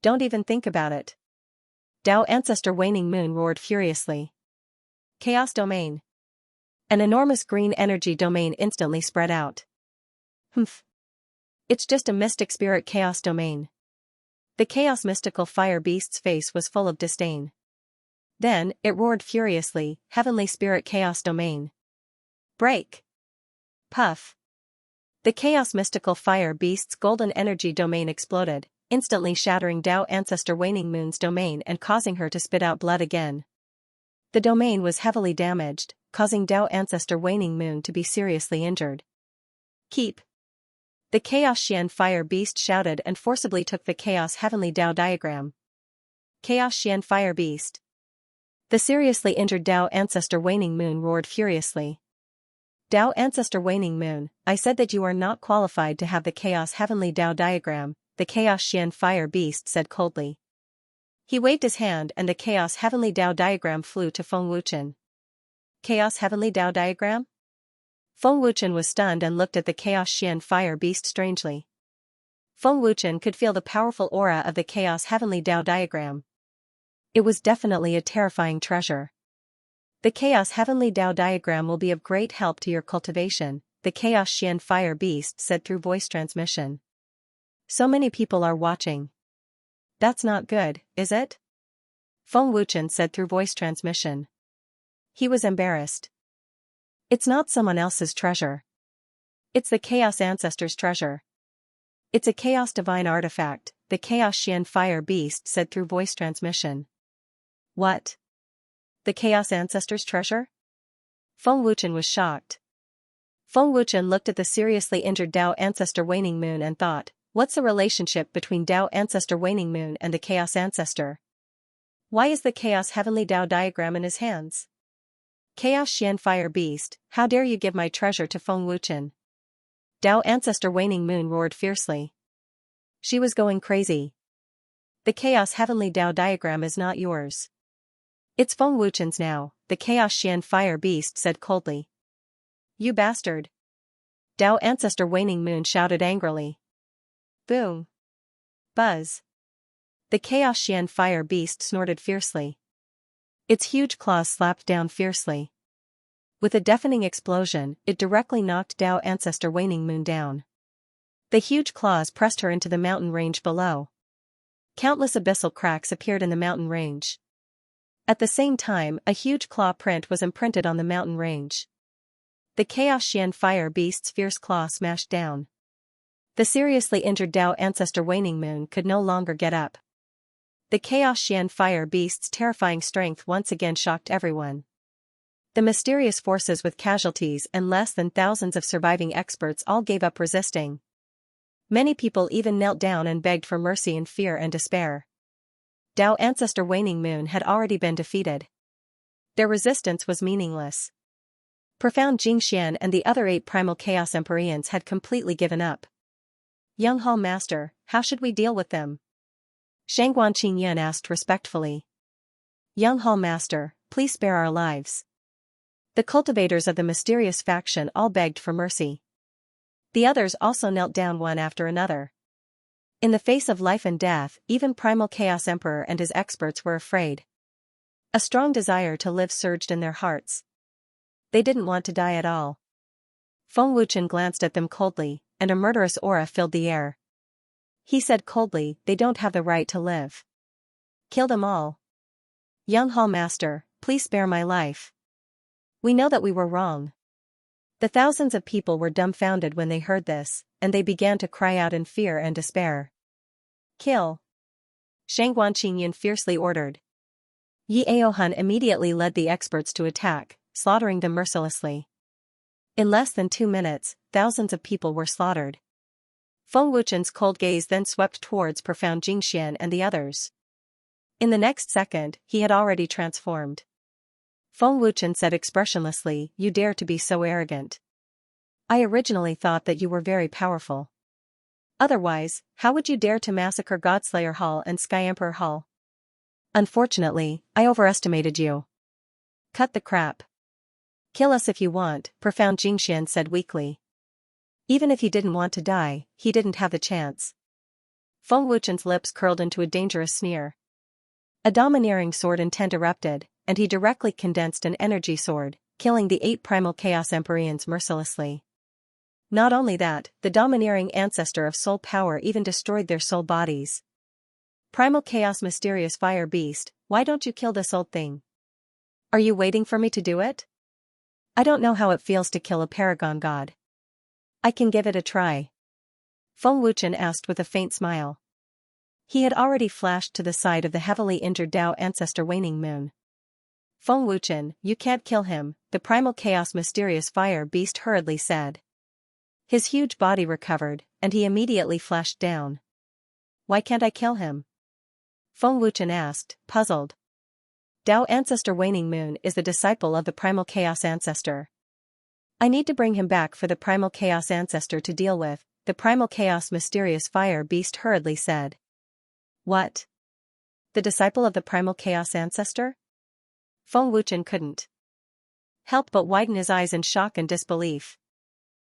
Don't even think about it. Tao Ancestor Waning Moon roared furiously. Chaos Domain. An enormous green energy domain instantly spread out. Humph. It's just a mystic spirit chaos domain. The Chaos Mystical Fire Beast's face was full of disdain. Then, it roared furiously, Heavenly Spirit Chaos Domain. Break. Puff. The Chaos Mystical Fire Beast's golden energy domain exploded, instantly shattering Tao Ancestor Waning Moon's domain and causing her to spit out blood again. The domain was heavily damaged, causing Tao Ancestor Waning Moon to be seriously injured. Keep. The Chaos Xian Fire Beast shouted and forcibly took the Chaos Heavenly Tao diagram. Chaos Xian Fire Beast. The seriously injured Tao Ancestor Waning Moon roared furiously. Tao Ancestor Waning Moon, I said that you are not qualified to have the Chaos Heavenly Tao diagram, the Chaos Xian Fire Beast said coldly. He waved his hand and the Chaos Heavenly Tao diagram flew to Feng Wuchen. Chaos Heavenly Tao diagram? Feng Wuchen was stunned and looked at the Chaos Xian fire beast strangely. Feng Wuchen could feel the powerful aura of the Chaos Heavenly Dao diagram. It was definitely a terrifying treasure. The Chaos Heavenly Dao diagram will be of great help to your cultivation, the Chaos Xian fire beast said through voice transmission. So many people are watching. That's not good, is it? Feng Wuchen said through voice transmission. He was embarrassed. It's not someone else's treasure. It's the Chaos Ancestor's treasure. It's a Chaos Divine artifact, the Chaos Xian fire beast said through voice transmission. What? The Chaos Ancestor's treasure? Feng Wuchen was shocked. Feng Wuchen looked at the seriously injured Dao Ancestor Waning Moon and thought, what's the relationship between Dao Ancestor Waning Moon and the Chaos Ancestor? Why is the Chaos Heavenly Dao diagram in his hands? Chaos Xian fire beast, how dare you give my treasure to Feng Wuchen? Dao Ancestor Waning Moon roared fiercely. She was going crazy. The Chaos Heavenly Dao diagram is not yours. It's Feng Wuchen's now, the Chaos Xian fire beast said coldly. You bastard. Dao Ancestor Waning Moon shouted angrily. Boom. Buzz. The Chaos Xian fire beast snorted fiercely. Its huge claws slapped down fiercely. With a deafening explosion, it directly knocked Dao Ancestor Waning Moon down. The huge claws pressed her into the mountain range below. Countless abyssal cracks appeared in the mountain range. At the same time, a huge claw print was imprinted on the mountain range. The Chaos Xian fire beast's fierce claw smashed down. The seriously injured Dao Ancestor Waning Moon could no longer get up. The Chaos Xian fire beast's terrifying strength once again shocked everyone. The mysterious forces with casualties and less than thousands of surviving experts all gave up resisting. Many people even knelt down and begged for mercy in fear and despair. Dao Ancestor Waning Moon had already been defeated. Their resistance was meaningless. Profound Jingxian and the other 8 primal Chaos Empyreans had completely given up. Young Hall Master, how should we deal with them? Shangguan Qingyan asked respectfully. Young Hall Master, please spare our lives. The cultivators of the mysterious faction all begged for mercy. The others also knelt down one after another. In the face of life and death, even Primal Chaos Emperor and his experts were afraid. A strong desire to live surged in their hearts. They didn't want to die at all. Feng Wuchen glanced at them coldly, and a murderous aura filled the air. He said coldly, they don't have the right to live. Kill them all. Young Hall Master, please spare my life. We know that we were wrong. The thousands of people were dumbfounded when they heard this, and they began to cry out in fear and despair. Kill. Shangguan Qingyan fiercely ordered. Yi Aohun immediately led the experts to attack, slaughtering them mercilessly. In less than 2 minutes, thousands of people were slaughtered. Feng Wuchen's cold gaze then swept towards Profound Jingxian and the others. In the next second, he had already transformed. Feng Wuchen said expressionlessly, you dare to be so arrogant. I originally thought that you were very powerful. Otherwise, how would you dare to massacre Godslayer Hall and Sky Emperor Hall? Unfortunately, I overestimated you. Cut the crap. Kill us if you want, Profound Jingxian said weakly. Even if he didn't want to die, he didn't have the chance. Feng Wuchen's lips curled into a dangerous sneer. A domineering sword intent erupted, and he directly condensed an energy sword, killing the 8 primal Chaos Empyreans mercilessly. Not only that, the domineering ancestor of soul power even destroyed their soul bodies. Primal Chaos Mysterious Fire Beast, why don't you kill this old thing? Are you waiting for me to do it? I don't know how it feels to kill a paragon god. I can give it a try. Feng Wuchen asked with a faint smile. He had already flashed to the side of the heavily injured Dao Ancestor Waning Moon. Feng Wuchen, you can't kill him, the Primal Chaos Mysterious Fire Beast hurriedly said. His huge body recovered, and he immediately flashed down. Why can't I kill him? Feng Wuchen asked, puzzled. Dao Ancestor Waning Moon is the disciple of the Primal Chaos Ancestor. I need to bring him back for the Primal Chaos Ancestor to deal with, the Primal Chaos Mysterious Fire Beast hurriedly said. What? The disciple of the Primal Chaos Ancestor? Feng Wuchen couldn't help but widen his eyes in shock and disbelief.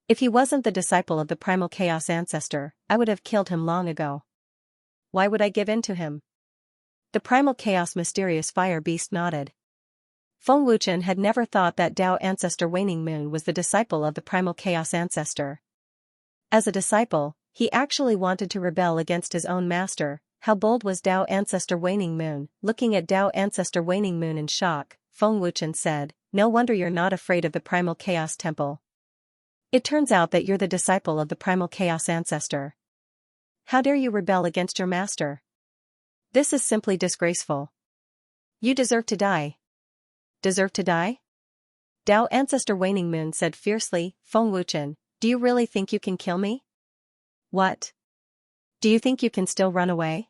If he wasn't the disciple of the primal chaos ancestor, I would have killed him long ago. Why would I give in to him? The primal chaos mysterious fire beast nodded. Feng Wuchen had never thought that Tao ancestor Waning Moon was the disciple of the primal chaos ancestor. As a disciple, he actually wanted to rebel against his own master. How bold was Tao ancestor Waning Moon? Looking at Tao ancestor Waning Moon in shock, Feng Wuchen said, "No wonder you're not afraid of the primal chaos temple. It turns out that you're the disciple of the primal chaos ancestor. How dare you rebel against your master? This is simply disgraceful. You deserve to die." Deserve to die? Tao ancestor Waning Moon said fiercely, "Feng Wuchen, do you really think you can kill me? What? Do you think you can still run away?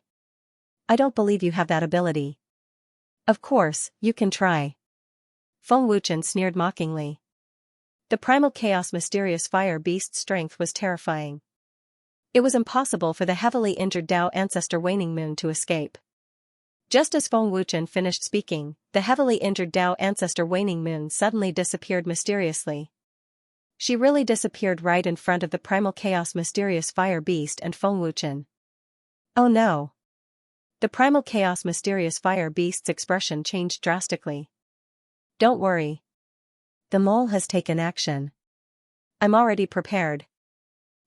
I don't believe you have that ability." "Of course, you can try." Feng Wuchen sneered mockingly. The primal chaos mysterious fire beast's strength was terrifying. It was impossible for the heavily injured Tao ancestor Waning Moon to escape. Just as Feng Wuchen finished speaking, the heavily injured Tao ancestor Waning Moon suddenly disappeared mysteriously. She really disappeared right in front of the primal chaos mysterious fire beast and Feng Wuchen. Oh no! The primal chaos mysterious fire beast's expression changed drastically. "Don't worry. The mole has taken action. I'm already prepared."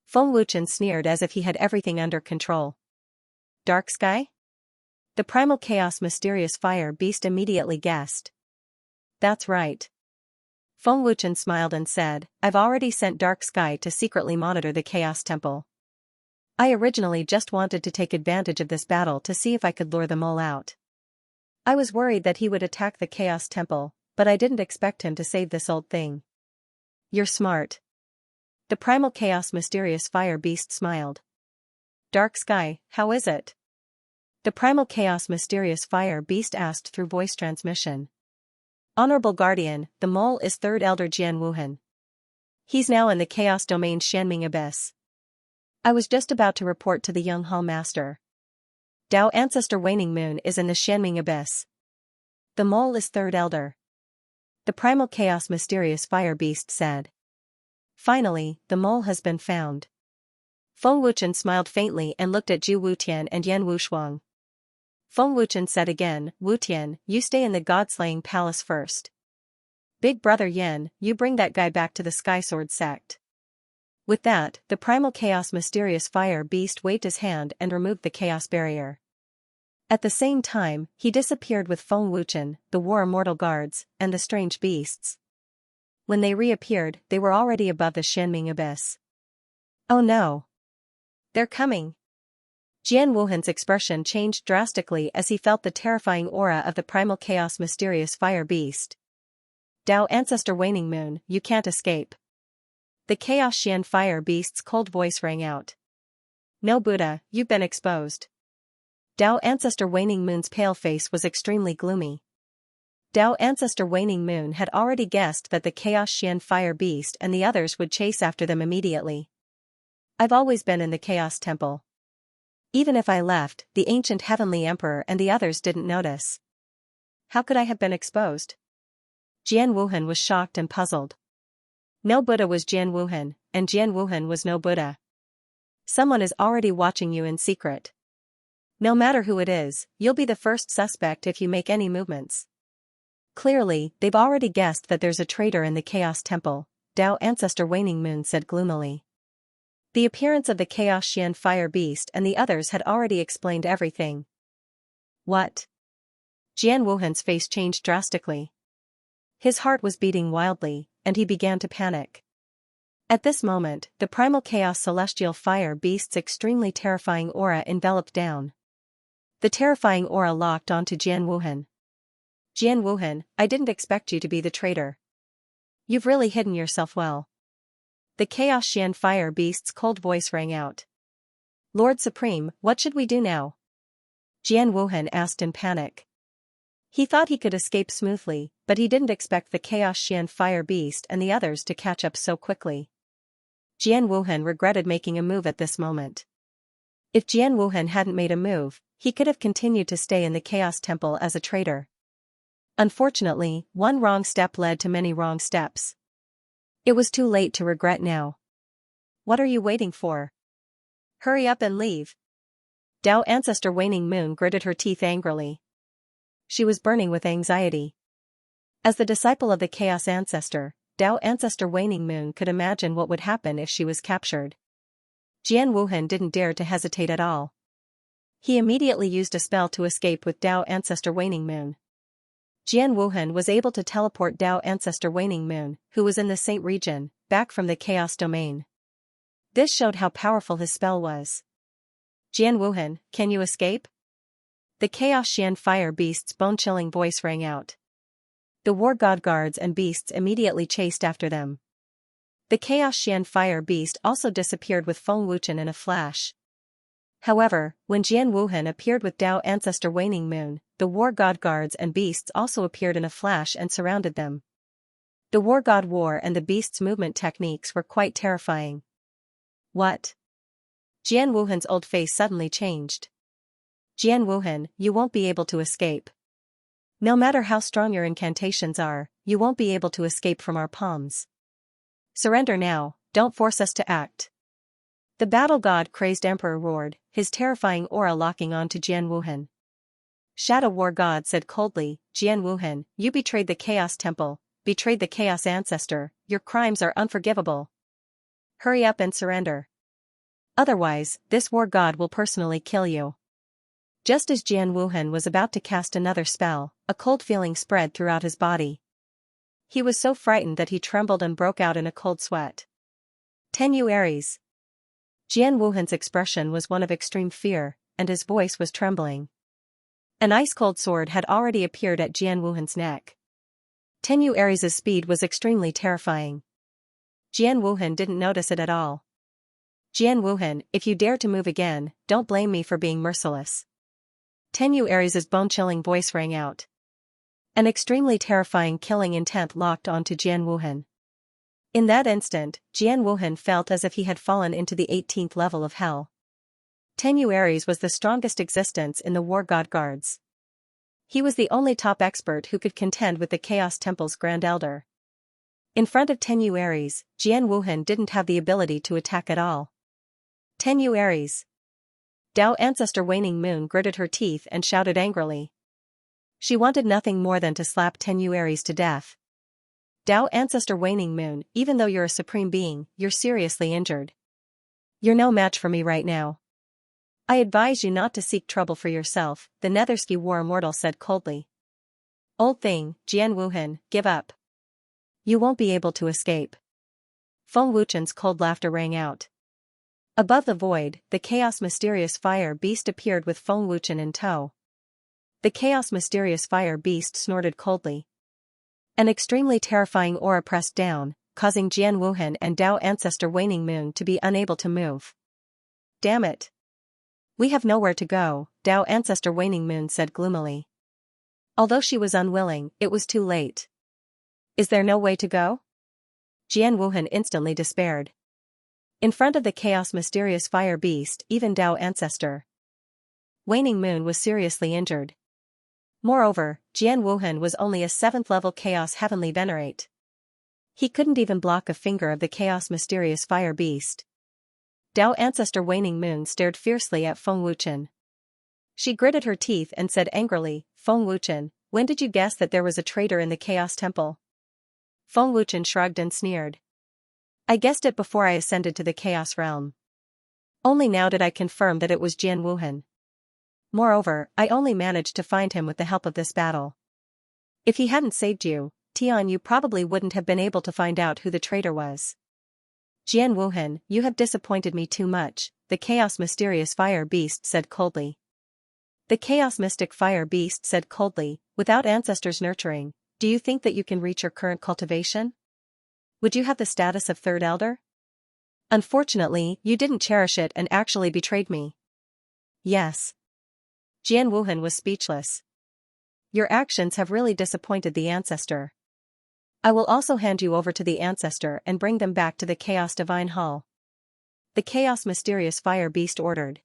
Feng Wuchen sneered as if he had everything under control. "Dark sky?" The primal chaos mysterious fire beast immediately guessed. "That's right." Feng Wuchen smiled and said, "I've already sent Dark Sky to secretly monitor the Chaos Temple. I originally just wanted to take advantage of this battle to see if I could lure the mole out. I was worried that he would attack the Chaos Temple, but I didn't expect him to save this old thing." "You're smart." The primal chaos mysterious fire beast smiled. "Dark Sky, how is it?" The primal chaos mysterious fire beast asked through voice transmission. "Honorable Guardian, the mole is third elder Jian Wuhan. He's now in the chaos domain Xianming Abyss. I was just about to report to the Young Hall Master. Tao ancestor Waning Moon is in the Xianming Abyss. The mole is third elder." The primal chaos mysterious fire beast said. "Finally, the mole has been found." Feng Wuchen smiled faintly and looked at Zhu Wutian and Yan Wushuang. Feng Wuchen said again, "Wutian, you stay in the God-slaying palace first. Big brother Yan, you bring that guy back to the Sky Sword sect." With that, the primal chaos mysterious fire beast waved his hand and removed the chaos barrier. At the same time, he disappeared with Feng Wuchen, the war immortal guards, and the strange beasts. When they reappeared, they were already above the Xianming Abyss. "Oh no! They're coming!" Jian Wuhan's expression changed drastically as he felt the terrifying aura of the primal chaos mysterious fire beast. "Tao ancestor Waning Moon, you can't escape." The chaos Xian fire beast's cold voice rang out. "No Buddha, you've been exposed." Tao ancestor Waning Moon's pale face was extremely gloomy. Tao ancestor Waning Moon had already guessed that the chaos Xian fire beast and the others would chase after them immediately. "I've always been in the chaos temple. Even if I left, the ancient heavenly emperor and the others didn't notice. How could I have been exposed?" Jian Wuhan was shocked and puzzled. No Buddha was Jian Wuhan, and Jian Wuhan was no Buddha. Someone is already watching you in secret. No matter who it is, you'll be the first suspect if you make any movements. Clearly, they've already guessed that there's a traitor in the Chaos Temple, Tao ancestor Waning Moon said gloomily. The appearance of the Chaos Xian fire beast and the others had already explained everything. What? Jian Wuhan's face changed drastically. His heart was beating wildly, and he began to panic. At this moment, the primal chaos celestial fire beast's extremely terrifying aura enveloped down. The terrifying aura locked onto Jian Wuhan. "Jian Wuhan, I didn't expect you to be the traitor. You've really hidden yourself well." The Chaos Xian fire beast's cold voice rang out. "Lord Supreme, what should we do now?" Jian Wuhan asked in panic. He thought he could escape smoothly, but he didn't expect the Chaos Xian fire beast and the others to catch up so quickly. Jian Wuhan regretted making a move at this moment. If Jian Wuhan hadn't made a move, he could have continued to stay in the Chaos Temple as a traitor. Unfortunately, one wrong step led to many wrong steps. It was too late to regret now. What are you waiting for? Hurry up and leave. Tao Ancestor Waning Moon gritted her teeth angrily. She was burning with anxiety. As the disciple of the Chaos Ancestor, Tao Ancestor Waning Moon could imagine what would happen if she was captured. Jian Wuhan didn't dare to hesitate at all. He immediately used a spell to escape with Tao Ancestor Waning Moon. Jian Wuhan was able to teleport Tao Ancestor Waning Moon, who was in the Saint region, back from the Chaos domain. This showed how powerful his spell was. Jian Wuhan, can you escape? The Chaos Xian Fire Beast's bone-chilling voice rang out. The War God guards and beasts immediately chased after them. The Chaos Xian Fire Beast also disappeared with Feng Wuchen in a flash. However, when Jian Wuhan appeared with Tao Ancestor Waning Moon, the War God guards and beasts also appeared in a flash and surrounded them. The War God War and the beasts' movement techniques were quite terrifying. What? Jian Wuhan's old face suddenly changed. Jian Wuhan, you won't be able to escape. No matter how strong your incantations are, you won't be able to escape from our palms. Surrender now, don't force us to act. The battle god-crazed emperor roared, his terrifying aura locking on to Jian Wuhan. Shadow War God said coldly, Jian Wuhan, you betrayed the Chaos Temple, betrayed the Chaos Ancestor, your crimes are unforgivable. Hurry up and surrender. Otherwise, this War God will personally kill you. Just as Jian Wuhan was about to cast another spell, a cold feeling spread throughout his body. He was so frightened that he trembled and broke out in a cold sweat. Tenyu Aries. Jian Wuhan's expression was one of extreme fear, and his voice was trembling. An ice-cold sword had already appeared at Jian Wuhan's neck. Tenyu Aries' speed was extremely terrifying. Jian Wuhan didn't notice it at all. Jian Wuhan, if you dare to move again, don't blame me for being merciless. Tenyu Aries' bone-chilling voice rang out. An extremely terrifying killing intent locked onto Jian Wuhan. In that instant, Jian Wuhan felt as if he had fallen into the 18th level of hell. Tenyu Aries was the strongest existence in the War God Guards. He was the only top expert who could contend with the Chaos Temple's Grand Elder. In front of Tenyu Aries, Jian Wuhan didn't have the ability to attack at all. Tenyu Aries. Tao Ancestor Waning Moon gritted her teeth and shouted angrily. She wanted nothing more than to slap Tenyu Aries to death. Tao Ancestor Waning Moon, even though you're a supreme being, you're seriously injured. You're no match for me right now. I advise you not to seek trouble for yourself, the Nethersky War Immortal said coldly. Old thing, Jian Wuhan, give up. You won't be able to escape. Feng Wuchen's cold laughter rang out. Above the void, the Chaos Mysterious Fire Beast appeared with Feng Wuchen in tow. The Chaos Mysterious Fire Beast snorted coldly. An extremely terrifying aura pressed down, causing Jian Wuhan and Tao Ancestor Waning Moon to be unable to move. Damn it. We have nowhere to go, Tao Ancestor Waning Moon said gloomily. Although she was unwilling, it was too late. Is there no way to go? Jian Wuhan instantly despaired. In front of the Chaos Mysterious Fire Beast, even Tao Ancestor Waning Moon was seriously injured. Moreover, Jian Wuhan was only a 7th level Chaos Heavenly Venerate. He couldn't even block a finger of the Chaos Mysterious Fire Beast. Tao Ancestor Waning Moon stared fiercely at Feng Wuchen. She gritted her teeth and said angrily, Feng Wuchen, when did you guess that there was a traitor in the Chaos Temple? Feng Wuchen shrugged and sneered. I guessed it before I ascended to the Chaos Realm. Only now did I confirm that it was Jian Wuhan. Moreover, I only managed to find him with the help of this battle. If he hadn't saved you, Tian, you probably wouldn't have been able to find out who the traitor was. Jian Wuhan, you have disappointed me too much, the Chaos Mysterious Fire Beast said coldly. The Chaos Mystic Fire Beast said coldly, without ancestors' nurturing, do you think that you can reach your current cultivation? Would you have the status of Third Elder? Unfortunately, you didn't cherish it and actually betrayed me. Yes. Jian Wuhan was speechless. Your actions have really disappointed the Ancestor. I will also hand you over to the Ancestor and bring them back to the Chaos Divine Hall. The Chaos Mysterious Fire Beast ordered.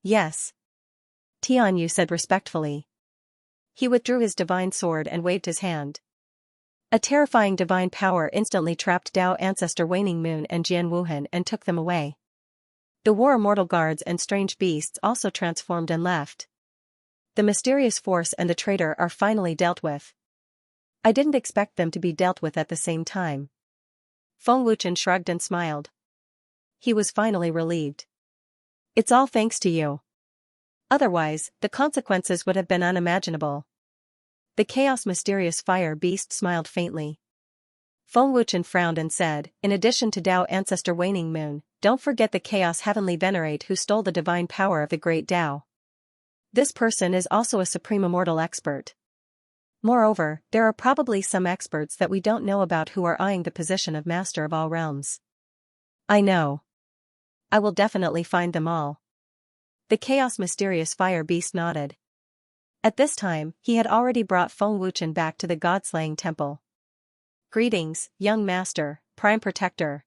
Yes. Tian Yu said respectfully. He withdrew his divine sword and waved his hand. A terrifying divine power instantly trapped Dao Ancestor Waning Moon and Jian Wuhan and took them away. The war immortal guards and strange beasts also transformed and left. The mysterious force and the traitor are finally dealt with. I didn't expect them to be dealt with at the same time. Feng Wuchen shrugged and smiled. He was finally relieved. It's all thanks to you. Otherwise, the consequences would have been unimaginable. The chaos mysterious fire beast smiled faintly. Feng Wuchen frowned and said, in addition to Dao Ancestor Waning Moon, don't forget the chaos heavenly venerate who stole the divine power of the great Dao. This person is also a supreme immortal expert. Moreover, there are probably some experts that we don't know about who are eyeing the position of Master of all realms. I know. I will definitely find them all. The chaos mysterious fire beast nodded. At this time, he had already brought Feng Wuchen back to the god-slaying temple. Greetings, young master, prime protector.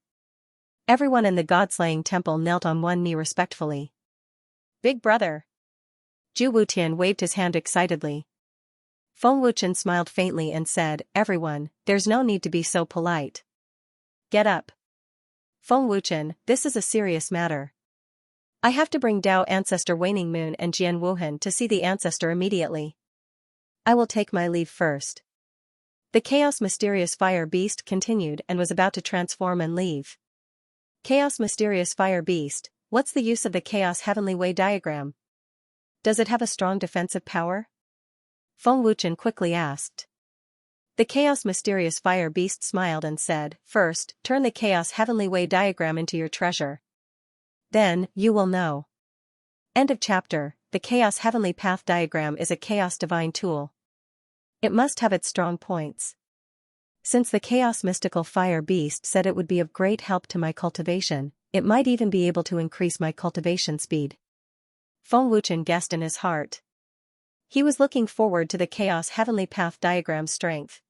Everyone in the god-slaying temple knelt on one knee respectfully. Big brother. Zhu Wutian waved his hand excitedly. Feng Wuchen smiled faintly and said, everyone, there's no need to be so polite. Get up. Feng Wuchen, this is a serious matter. I have to bring Dao Ancestor Waning Moon and Jian Wuhan to see the ancestor immediately. I will take my leave first. The chaos mysterious fire beast continued and was about to transform and leave. Chaos mysterious fire beast, what's the use of the chaos heavenly way diagram? Does it have a strong defensive power? Feng Wuchen quickly asked. The chaos mysterious fire beast smiled and said, first, turn the chaos heavenly way diagram into your treasure. Then, you will know. End of chapter. The chaos heavenly path diagram is a chaos divine tool. It must have its strong points. Since the chaos mystical fire beast said it would be of great help to my cultivation, it might even be able to increase my cultivation speed. Feng Wuchen guessed in his heart. He was looking forward to the chaos heavenly path diagram's strength.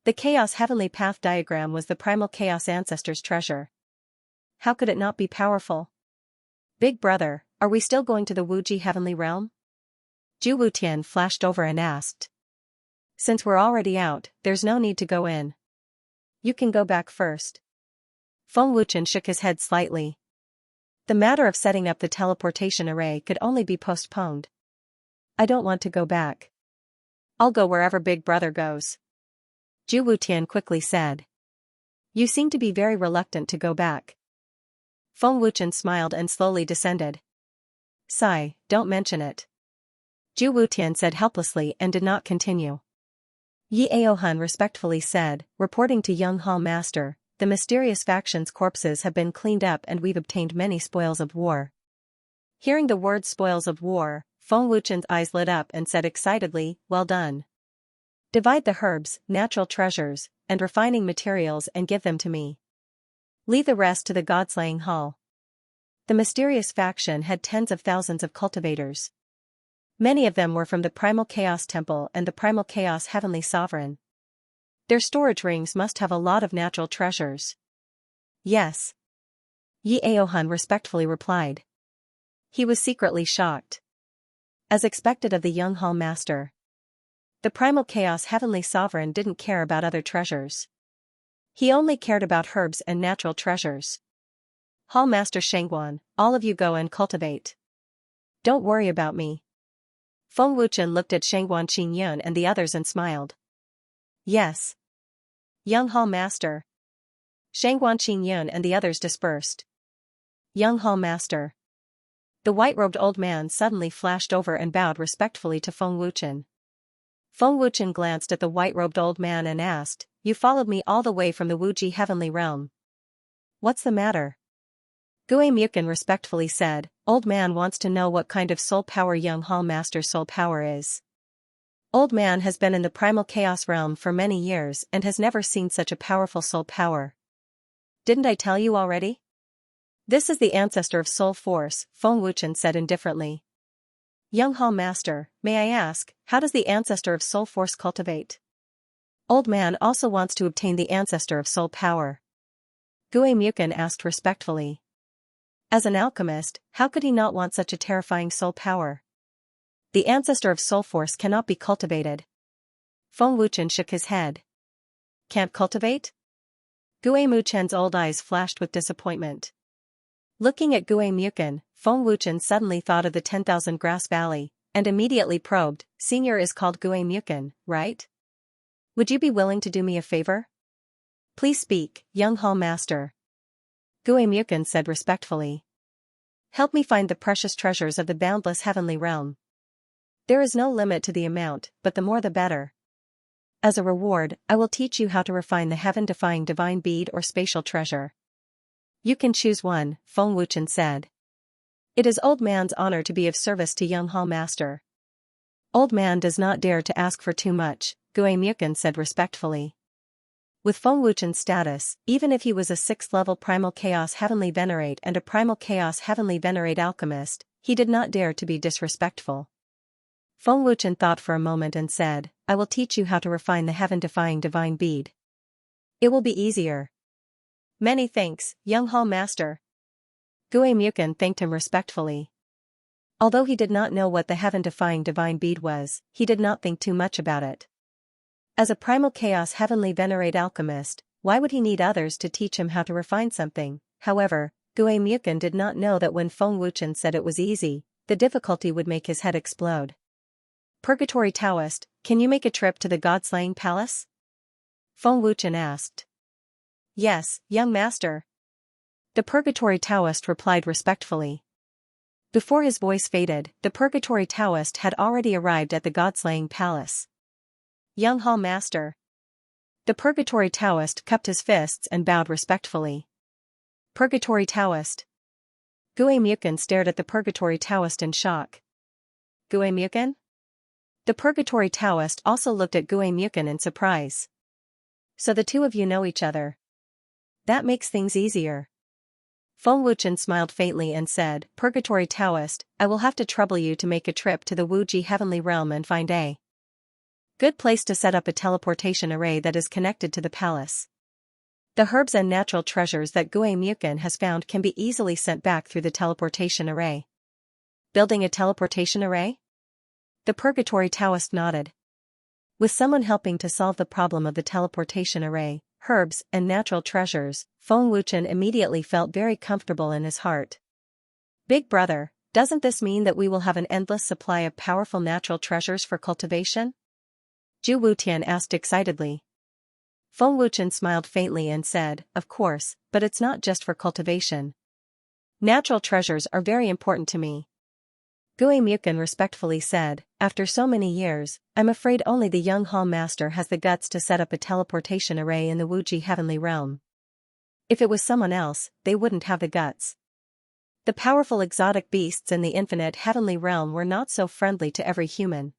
The chaos heavenly path diagram was the primal chaos ancestor's treasure. How could it not be powerful? Big brother, are we still going to the Wuji heavenly realm? Zhu Wutian flashed over and asked. Since we're already out, there's no need to go in. You can go back first. Feng Wuchen shook his head slightly. The matter of setting up the teleportation array could only be postponed. I don't want to go back. I'll go wherever Big Brother goes. Zhu Wutian quickly said. You seem to be very reluctant to go back. Feng Wuchen smiled and slowly descended. Sigh, don't mention it. Zhu Wutian said helplessly and did not continue. Yi Aohun respectfully said, reporting to Young Hall Master, the mysterious faction's corpses have been cleaned up and we've obtained many spoils of war. Hearing the word spoils of war, Feng Wuchen's eyes lit up and said excitedly, well done. Divide the herbs, natural treasures, and refining materials and give them to me. Leave the rest to the God-slaying hall. The mysterious faction had tens of thousands of cultivators. Many of them were from the Primal Chaos Temple and the Primal Chaos Heavenly Sovereign. Their storage rings must have a lot of natural treasures. Yes. Yi Aohun respectfully replied. He was secretly shocked. As expected of the Young Hall Master. The Primal Chaos Heavenly Sovereign didn't care about other treasures. He only cared about herbs and natural treasures. Hall Master Shengguan, all of you go and cultivate. Don't worry about me. Feng Wuchen looked at Shengguan Qingyun and the others and smiled. Yes. Young Hall Master. Shengguan Qingyun and the others dispersed. Young Hall Master. The white-robed old man suddenly flashed over and bowed respectfully to Feng Wuchen. Feng Wuchen glanced at the white-robed old man and asked, You followed me all the way from the Wuji heavenly realm. What's the matter? Gui Mukin respectfully said, Old man wants to know what kind of soul power Young Hall Master's soul power is. Old man has been in the primal chaos realm for many years and has never seen such a powerful soul power. Didn't I tell you already? This is the ancestor of soul force, Feng Wuchen said indifferently. Young Hall Master, may I ask, how does the ancestor of soul force cultivate? Old man also wants to obtain the ancestor of soul power. Gui Mukin asked respectfully. As an alchemist, how could he not want such a terrifying soul power? The ancestor of soul force cannot be cultivated. Feng Wuchen shook his head. can't cultivate? Gue Muchen's old eyes flashed with disappointment. Looking at Gue Muchen, Feng Wuchen suddenly thought of the 10,000 Grass Valley, and immediately probed, Senior is called Gue Muchen, right? Would you be willing to do me a favor? Please speak, young hall master. Gue Muchen said respectfully. Help me find the precious treasures of the boundless heavenly realm. There is no limit to the amount, but the more the better. As a reward, I will teach you how to refine the heaven-defying divine bead or spatial treasure. You can choose one, Feng Wuchen said. It is old man's honor to be of service to young hall master. Old man does not dare to ask for too much, Gue Muchen said respectfully. With Feng Wuchen's status, even if he was a 6th-level Primal Chaos Heavenly Venerate and a Primal Chaos Heavenly Venerate Alchemist, he did not dare to be disrespectful. Feng Wuchen thought for a moment and said, I will teach you how to refine the heaven-defying divine bead. It will be easier. Many thanks, young hall master. Gue Muchen thanked him respectfully. Although he did not know what the heaven-defying divine bead was, he did not think too much about it. As a Primal Chaos Heavenly Venerate Alchemist, why would he need others to teach him how to refine something? However, Gue Muchen did not know that when Feng Wuchen said it was easy, the difficulty would make his head explode. Purgatory Taoist, can you make a trip to the God-slaying palace? Feng Wuchen asked. Yes, young master. The Purgatory Taoist replied respectfully. Before his voice faded, the Purgatory Taoist had already arrived at the God-slaying palace. Young hall master. The Purgatory Taoist cupped his fists and bowed respectfully. Purgatory Taoist. Gue Muchen stared at the Purgatory Taoist in shock. Gue Muchen? The Purgatory Taoist also looked at Gue Muchen in surprise. So the two of you know each other. That makes things easier. Feng Wuchen smiled faintly and said, Purgatory Taoist, I will have to trouble you to make a trip to the Wuji Heavenly Realm and find a good place to set up a teleportation array that is connected to the palace. The herbs and natural treasures that Gue Muchen has found can be easily sent back through the teleportation array. Building a teleportation array? The Purgatory Taoist nodded. With someone helping to solve the problem of the teleportation array, herbs and natural treasures, Feng Wuchen immediately felt very comfortable in his heart. Big brother, doesn't this mean that we will have an endless supply of powerful natural treasures for cultivation? Zhu Wutian asked excitedly. Feng Wuchen smiled faintly and said, Of course, but it's not just for cultivation. Natural treasures are very important to me. Gue Muchen respectfully said, After so many years, I'm afraid only the young hall master has the guts to set up a teleportation array in the Wuji Heavenly Realm. If it was someone else, they wouldn't have the guts. The powerful exotic beasts in the infinite heavenly realm were not so friendly to every human.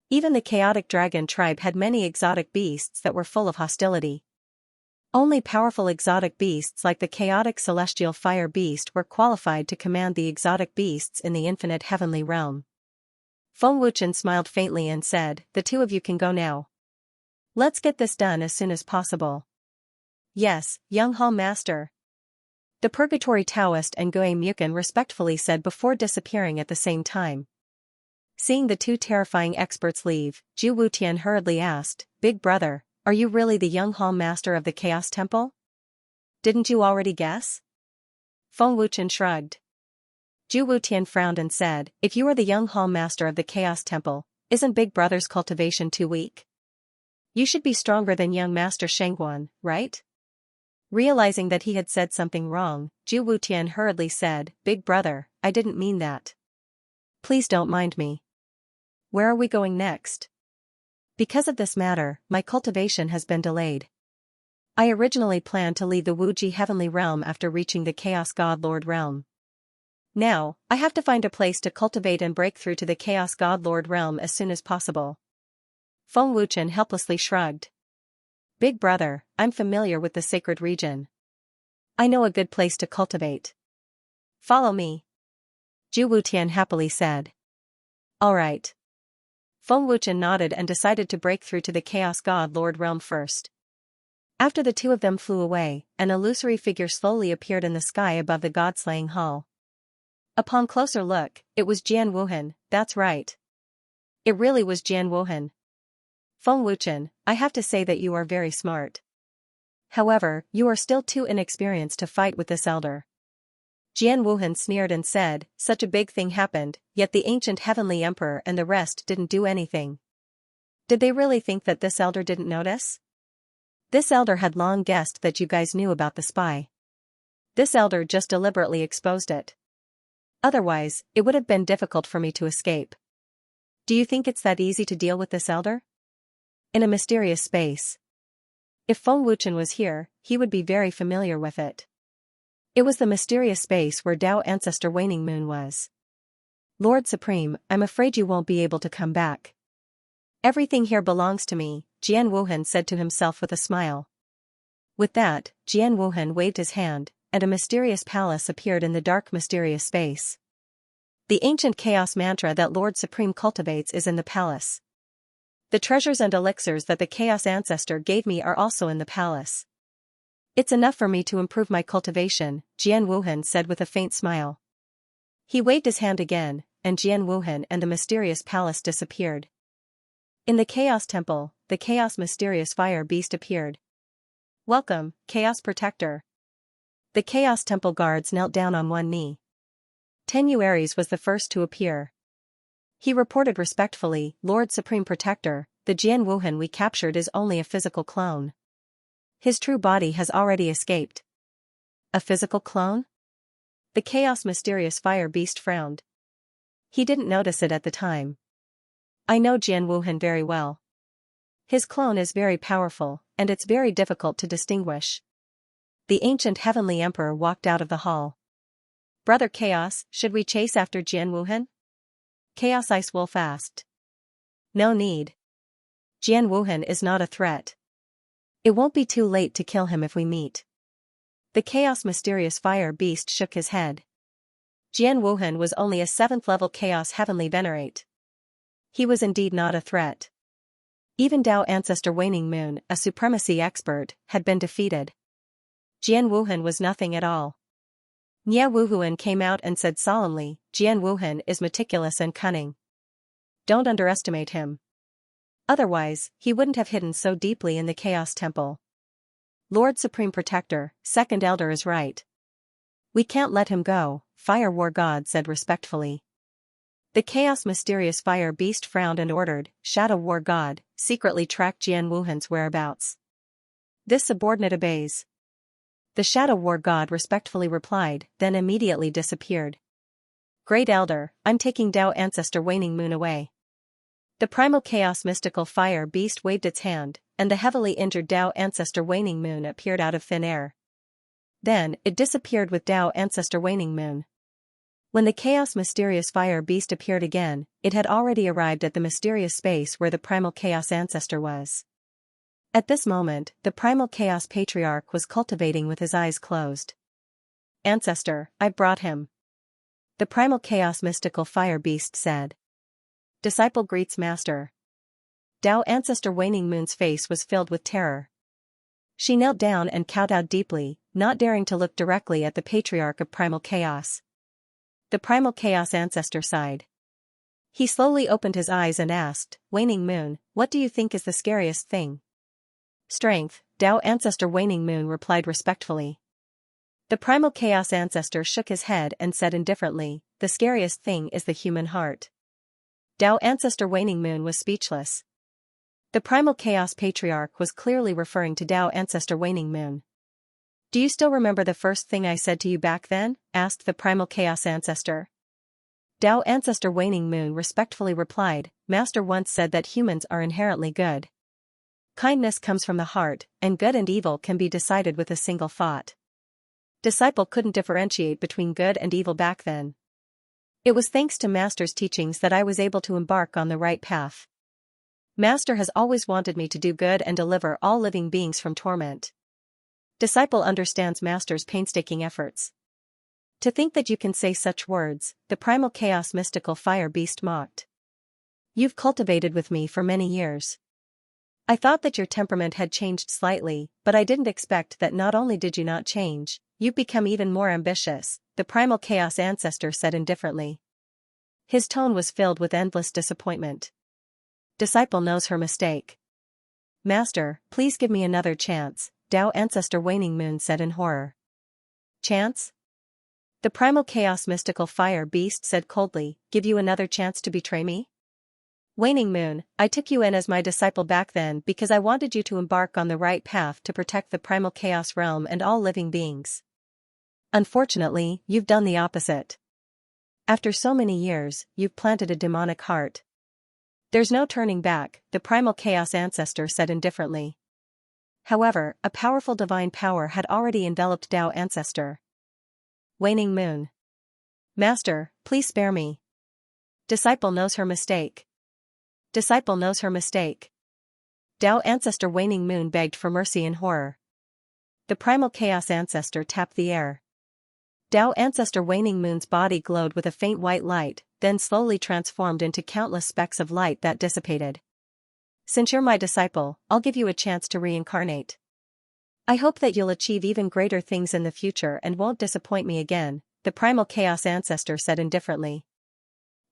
Even the chaotic dragon tribe had many exotic beasts that were full of hostility. Only powerful exotic beasts like the chaotic celestial fire beast were qualified to command the exotic beasts in the infinite heavenly realm. Feng Wuchen smiled faintly and said, The two of you can go now. Let's get this done as soon as possible. Yes, young hall master. The Purgatory Taoist and Gue Muchen respectfully said before disappearing at the same time. Seeing the two terrifying experts leave, Zhu Wutian hurriedly asked, Big brother, are you really the young hall master of the Chaos Temple? Didn't you already guess? Feng Wuchen shrugged. Zhu Wutian frowned and said, If you are the young hall master of the Chaos Temple, isn't Big brother's cultivation too weak? You should be stronger than young master Shengguan, right? Realizing that he had said something wrong, Zhu Wutian hurriedly said, Big brother, I didn't mean that. Please don't mind me. Where are we going next? Because of this matter, my cultivation has been delayed. I originally planned to leave the Wuji Heavenly Realm after reaching the Chaos God Lord Realm. Now, I have to find a place to cultivate and break through to the Chaos God Lord Realm as soon as possible. Feng Wuchen helplessly shrugged. Big brother, I'm familiar with the sacred region. I know a good place to cultivate. Follow me. Zhu Wutian happily said. All right. Feng Wuchen nodded and decided to break through to the Chaos God Lord Realm first. After the two of them flew away, an illusory figure slowly appeared in the sky above the God-slaying hall. Upon closer look, it was Jian Wuhan, that's right. It really was Jian Wuhan. Feng Wuchen, I have to say that you are very smart. However, you are still too inexperienced to fight with this elder. Jian Wuhan sneered and said, such a big thing happened, yet the ancient heavenly emperor and the rest didn't do anything. Did they really think that this elder didn't notice? This elder had long guessed that you guys knew about the spy. This elder just deliberately exposed it. Otherwise, it would have been difficult for me to escape. Do you think it's that easy to deal with this elder? In a mysterious space. If Feng Wuchen was here, he would be very familiar with it. It was the mysterious space where Tao Ancestor Waning Moon was. Lord Supreme, I'm afraid you won't be able to come back. Everything here belongs to me, Jian Wuhan said to himself with a smile. With that, Jian Wuhan waved his hand, and a mysterious palace appeared in the dark mysterious space. The ancient chaos mantra that Lord Supreme cultivates is in the palace. The treasures and elixirs that the chaos ancestor gave me are also in the palace. It's enough for me to improve my cultivation, Jian Wuhan said with a faint smile. He waved his hand again, and Jian Wuhan and the mysterious palace disappeared. In the Chaos Temple, the Chaos Mysterious Fire Beast appeared. Welcome, Chaos Protector. The Chaos Temple guards knelt down on one knee. Tenyu Aries was the first to appear. He reported respectfully, Lord Supreme Protector, the Jian Wuhan we captured is only a physical clone. His true body has already escaped. A physical clone? The Chaos Mysterious Fire Beast frowned. He didn't notice it at the time. I know Jian Wuhan very well. His clone is very powerful, and it's very difficult to distinguish. The ancient heavenly emperor walked out of the hall. Brother Chaos, should we chase after Jian Wuhan? Chaos Ice Wolf asked. No need. Jian Wuhan is not a threat. It won't be too late to kill him if we meet. The Chaos Mysterious Fire Beast shook his head. Jian Wuhan was only a 7th level Chaos Heavenly Venerate. He was indeed not a threat. Even Tao Ancestor Waning Moon, a supremacy expert, had been defeated. Jian Wuhan was nothing at all. Nia Wuhuan came out and said solemnly, Jian Wuhan is meticulous and cunning. Don't underestimate him. Otherwise, he wouldn't have hidden so deeply in the Chaos Temple. Lord Supreme Protector, Second Elder is right. We can't let him go, Fire War God said respectfully. The Chaos Mysterious Fire Beast frowned and ordered, Shadow War God, secretly track Jian Wuhan's whereabouts. This subordinate obeys. The Shadow War God respectfully replied, then immediately disappeared. Great Elder, I'm taking Tao Ancestor Waning Moon away. The Primal Chaos Mystical Fire Beast waved its hand, and the heavily injured Tao Ancestor Waning Moon appeared out of thin air. Then, it disappeared with Tao Ancestor Waning Moon. When the Chaos Mysterious Fire Beast appeared again, it had already arrived at the mysterious space where the Primal Chaos Ancestor was. At this moment, the Primal Chaos Patriarch was cultivating with his eyes closed. Ancestor, I brought him. The Primal Chaos Mystical Fire Beast said. Disciple greets Master. Tao Ancestor Waning Moon's face was filled with terror. She knelt down and kowtowed deeply, not daring to look directly at the Patriarch of Primal Chaos. The Primal Chaos Ancestor sighed. He slowly opened his eyes and asked, Waning Moon, what do you think is the scariest thing? Strength, Tao Ancestor Waning Moon replied respectfully. The Primal Chaos Ancestor shook his head and said indifferently, the scariest thing is the human heart. Tao Ancestor Waning Moon was speechless. The Primal Chaos Patriarch was clearly referring to Tao Ancestor Waning Moon. Do you still remember the first thing I said to you back then? Asked the Primal Chaos Ancestor. Tao Ancestor Waning Moon respectfully replied, Master once said that humans are inherently good. Kindness comes from the heart, and good and evil can be decided with a single thought. Disciple couldn't differentiate between good and evil back then. It was thanks to Master's teachings that I was able to embark on the right path. Master has always wanted me to do good and deliver all living beings from torment. Disciple understands Master's painstaking efforts. To think that you can say such words, the Primal Chaos Mystical Fire Beast mocked. You've cultivated with me for many years. I thought that your temperament had changed slightly, but I didn't expect that not only did you not change, you've become even more ambitious, the Primal Chaos Ancestor said indifferently. His tone was filled with endless disappointment. Disciple knows her mistake. Master, please give me another chance, Tao Ancestor Waning Moon said in horror. Chance? The primal chaos mystical fire beast said coldly, give you another chance to betray me? Waning Moon, I took you in as my disciple back then because I wanted you to embark on the right path to protect the primal chaos realm and all living beings. Unfortunately, you've done the opposite. After so many years, you've planted a demonic heart. There's no turning back, the primal chaos ancestor said indifferently. However, a powerful divine power had already enveloped Tao Ancestor. Waning Moon. Master, please spare me. Disciple knows her mistake. Disciple knows her mistake. Tao Ancestor Waning Moon begged for mercy in horror. The primal chaos ancestor tapped the air. Tao Ancestor Waning Moon's body glowed with a faint white light, then slowly transformed into countless specks of light that dissipated. Since you're my disciple, I'll give you a chance to reincarnate. I hope that you'll achieve even greater things in the future and won't disappoint me again, the primal chaos ancestor said indifferently.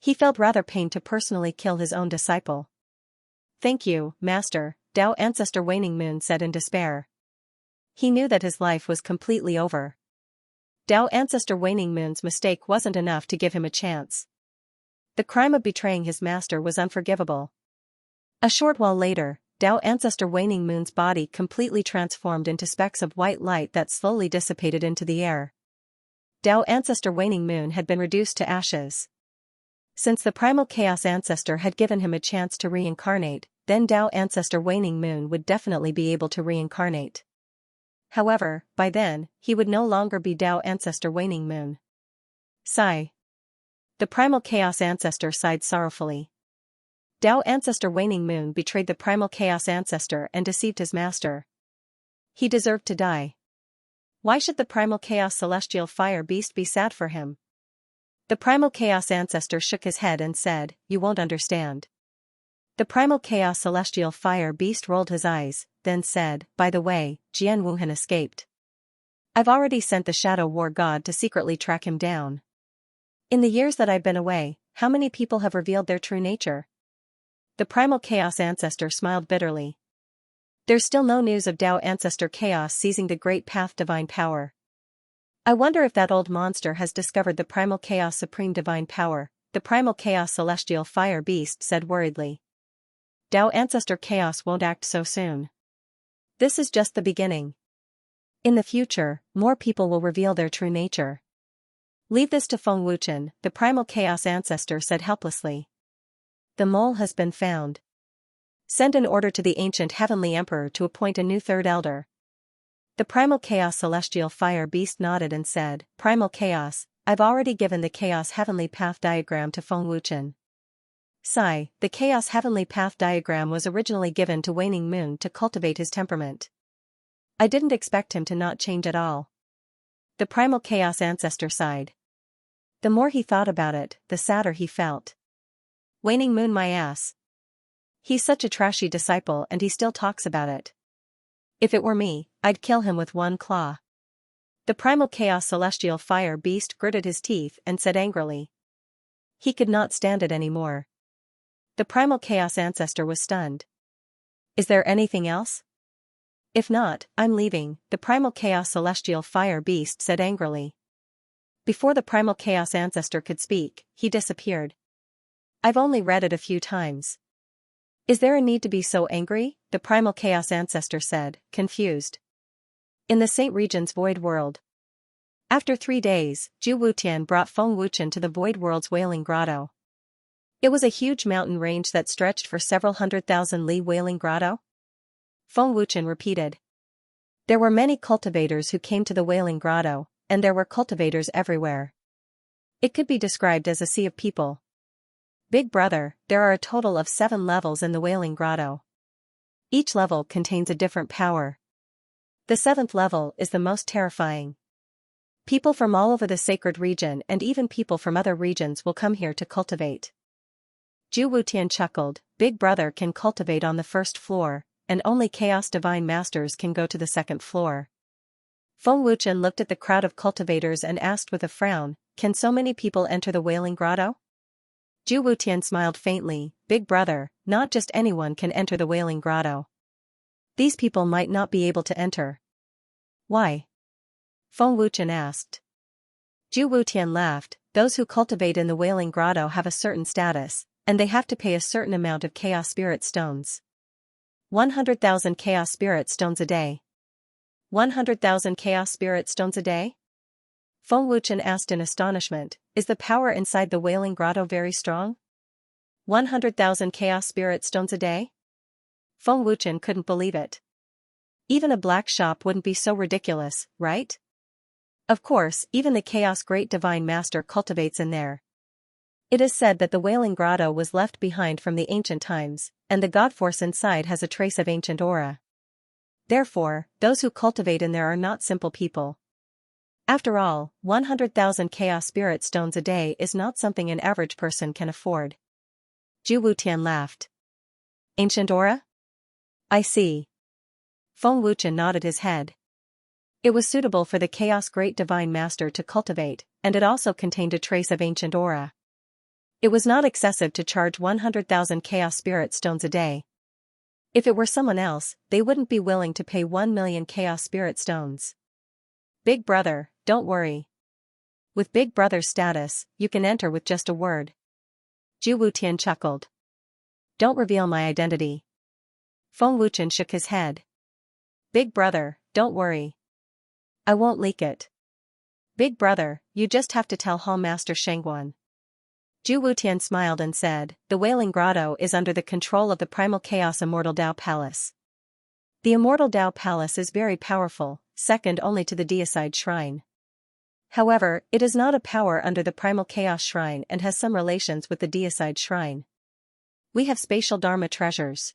He felt rather pained to personally kill his own disciple. Thank you, Master, Tao Ancestor Waning Moon said in despair. He knew that his life was completely over. Tao Ancestor Waning Moon's mistake wasn't enough to give him a chance. The crime of betraying his master was unforgivable. A short while later, Tao Ancestor Waning Moon's body completely transformed into specks of white light that slowly dissipated into the air. Tao Ancestor Waning Moon had been reduced to ashes. Since the primal chaos ancestor had given him a chance to reincarnate, then Tao Ancestor Waning Moon would definitely be able to reincarnate. However, by then, he would no longer be Tao Ancestor Waning Moon. Sigh. The primal chaos ancestor sighed sorrowfully. Tao Ancestor Waning Moon betrayed the primal chaos ancestor and deceived his master. He deserved to die. Why should the primal chaos celestial fire beast be sad for him? The primal chaos ancestor shook his head and said, you won't understand. The primal chaos celestial fire beast rolled his eyes, then said, by the way, Jian Wuhan escaped. I've already sent the Shadow War God to secretly track him down. In the years that I've been away, how many people have revealed their true nature? The primal chaos ancestor smiled bitterly. There's still no news of Tao Ancestor Chaos seizing the great path divine power. I wonder if that old monster has discovered the primal chaos supreme divine power, the primal chaos celestial fire beast said worriedly. Tao Ancestor Chaos won't act so soon. This is just the beginning. In the future, more people will reveal their true nature. Leave this to Feng Wuchen, the primal chaos ancestor said helplessly. The mole has been found. Send an order to the ancient heavenly emperor to appoint a new third elder. The primal chaos celestial fire beast nodded and said, Primal chaos, I've already given the chaos heavenly path diagram to Feng Wuchen. Sigh, the chaos heavenly path diagram was originally given to Waning Moon to cultivate his temperament. I didn't expect him to not change at all. The primal chaos ancestor sighed. The more he thought about it, the sadder he felt. Waning Moon my ass. He's such a trashy disciple and he still talks about it. If it were me, I'd kill him with one claw. The primal chaos celestial fire beast gritted his teeth and said angrily. He could not stand it anymore. The primal chaos ancestor was stunned. Is there anything else? If not, I'm leaving, the primal chaos celestial fire beast said angrily. Before the primal chaos ancestor could speak, he disappeared. I've only read it a few times. Is there a need to be so angry? The primal chaos ancestor said, confused. In the Saint Region's void world. After 3 days, Zhu Wutian brought Feng Wuchen to the void world's Wailing Grotto. It was a huge mountain range that stretched for several 100,000 li. Wailing Grotto? Feng Wuchen repeated. There were many cultivators who came to the Wailing Grotto, and there were cultivators everywhere. It could be described as a sea of people. Big brother, there are a total of 7 levels in the Wailing Grotto. Each level contains a different power. The 7th level is the most terrifying. People from all over the sacred region and even people from other regions will come here to cultivate. Zhu Wutian chuckled, Big brother can cultivate on the 1st floor, and only Chaos Divine Masters can go to the 2nd floor. Feng Wuchen looked at the crowd of cultivators and asked with a frown, can so many people enter the Wailing Grotto? Zhu Wutian smiled faintly, Big brother, not just anyone can enter the Wailing Grotto. These people might not be able to enter. Why? Feng Wuchen asked. Zhu Wutian laughed. Those who cultivate in the Wailing Grotto have a certain status, and they have to pay a certain amount of Chaos Spirit Stones. 100,000 Chaos Spirit Stones a day. 100,000 Chaos Spirit Stones a day? Feng Wuchen asked in astonishment. Is the power inside the Wailing Grotto very strong? 100,000 Chaos Spirit Stones a day? Feng Wuchen couldn't believe it. Even a black shop wouldn't be so ridiculous, right? Of course, even the Chaos Great Divine Master cultivates in there. It is said that the Wailing Grotto was left behind from the ancient times, and the God Force inside has a trace of ancient aura. Therefore, those who cultivate in there are not simple people. After all, 100,000 Chaos Spirit Stones a day is not something an average person can afford. Zhu Wutian laughed. Ancient aura? I see. Feng Wuchen nodded his head. It was suitable for the Chaos Great Divine Master to cultivate, and it also contained a trace of ancient aura. It was not excessive to charge 100,000 Chaos Spirit Stones a day. If it were someone else, they wouldn't be willing to pay 1 million Chaos Spirit Stones. Big brother, don't worry. With Big Brother's status, you can enter with just a word. Zhu Wutian chuckled. Don't reveal my identity. Feng Wuchen shook his head. Big brother, don't worry. I won't leak it. Big brother, you just have to tell Hall Master Shangguan. Zhu Wutian smiled and said, the Wailing Grotto is under the control of the Primal Chaos Immortal Dao Palace. The Immortal Dao Palace is very powerful, second only to the Deicide Shrine. However, it is not a power under the Primal Chaos Shrine and has some relations with the Deicide Shrine. We have spatial Dharma treasures.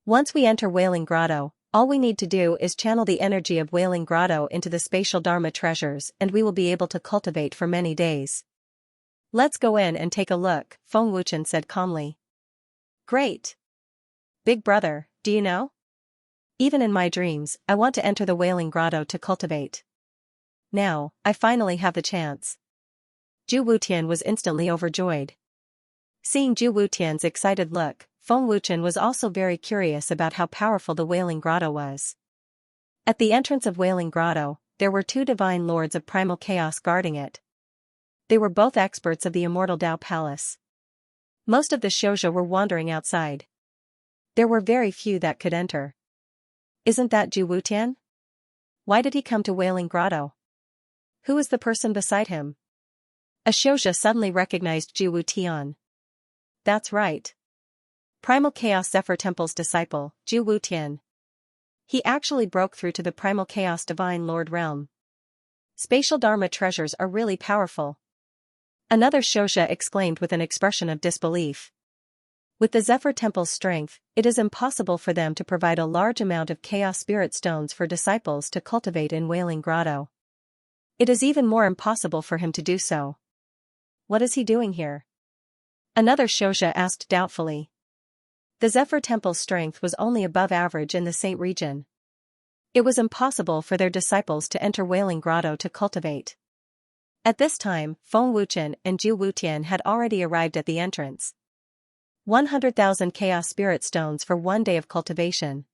Once we enter Wailing Grotto, all we need to do is channel the energy of Wailing Grotto into the spatial Dharma treasures and we will be able to cultivate for many days. Let's go in and take a look, Feng Wuchen said calmly. Great. Big brother, do you know? Even in my dreams, I want to enter the Wailing Grotto to cultivate. Now, I finally have the chance. Zhu Wutian was instantly overjoyed. Seeing Zhu Wutian's excited look, Feng Wuchen was also very curious about how powerful the Wailing Grotto was. At the entrance of Wailing Grotto, there were 2 divine lords of primal chaos guarding it. They were both experts of the Immortal Dao Palace. Most of the Xianxia were wandering outside. There were very few that could enter. Isn't that Zhu Wutian? Why did he come to Wailing Grotto? Who is the person beside him? A Xianxia suddenly recognized Zhu Wutian. That's right. Primal Chaos Zephyr Temple's disciple, Zhu Wutian. He actually broke through to the Primal Chaos Divine Lord realm. Spatial Dharma treasures are really powerful. Another Xianxia exclaimed with an expression of disbelief. With the Zephyr Temple's strength, it is impossible for them to provide a large amount of Chaos Spirit Stones for disciples to cultivate in Wailing Grotto. It is even more impossible for him to do so. What is he doing here? Another Xianxia asked doubtfully. The Zephyr Temple's strength was only above average in the Saint region. It was impossible for their disciples to enter Wailing Grotto to cultivate. At this time, Feng Wuchen and Zhu Wutian had already arrived at the entrance. 100,000 Chaos Spirit Stones for 1 day of cultivation.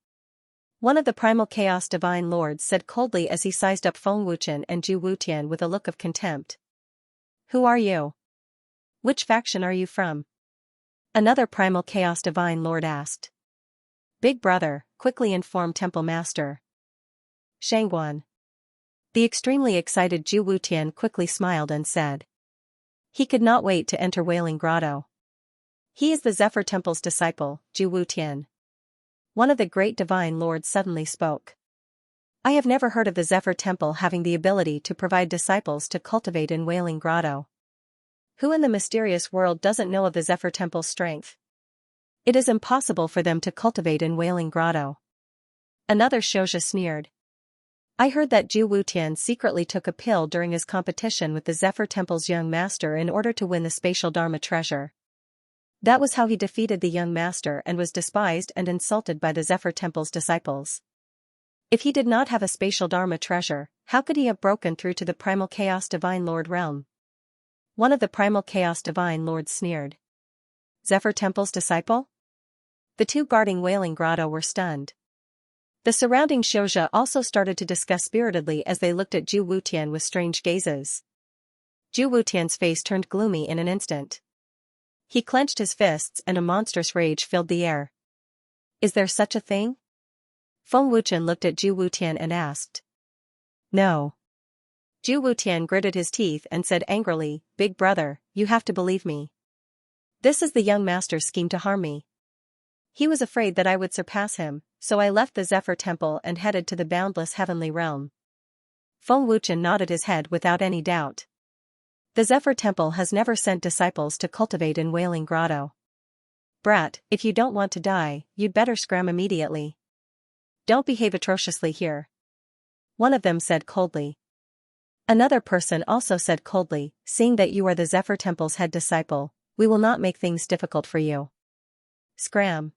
One of the Primal Chaos Divine Lords said coldly as he sized up Feng Wuchen and Zhu Wutian with a look of contempt. Who are you? Which faction are you from? Another Primal Chaos Divine Lord asked. Big brother, quickly informed Temple Master Shangguan. The extremely excited Zhu Wutian quickly smiled and said. He could not wait to enter Wailing Grotto. He is the Zephyr Temple's disciple, Zhu Wutian. One of the great divine lords suddenly spoke. I have never heard of the Zephyr Temple having the ability to provide disciples to cultivate in Wailing Grotto. Who in the mysterious world doesn't know of the Zephyr Temple's strength? It is impossible for them to cultivate in Wailing Grotto. Another Xianxia sneered. I heard that Zhu Wutian secretly took a pill during his competition with the Zephyr Temple's young master in order to win the spatial Dharma treasure. That was how he defeated the young master and was despised and insulted by the Zephyr Temple's disciples. If he did not have a spatial Dharma treasure, how could he have broken through to the Primal Chaos Divine Lord realm? One of the Primal Chaos Divine Lords sneered. Zephyr Temple's disciple? The 2 guarding Wailing Grotto were stunned. The surrounding Xianxia also started to discuss spiritedly as they looked at Zhu Wutian with strange gazes. Zhu Wutian's face turned gloomy in an instant. He clenched his fists and a monstrous rage filled the air. Is there such a thing? Feng Wuchen looked at Zhu Wutian and asked. No. Zhu Wutian gritted his teeth and said angrily, Big brother, you have to believe me. This is the young master's scheme to harm me. He was afraid that I would surpass him, so I left the Zephyr Temple and headed to the boundless heavenly realm. Feng Wuchen nodded his head without any doubt. The Zephyr Temple has never sent disciples to cultivate in Wailing Grotto. Brat, if you don't want to die, you'd better scram immediately. Don't behave atrociously here. One of them said coldly. Another person also said coldly, seeing that you are the Zephyr Temple's head disciple, we will not make things difficult for you. Scram.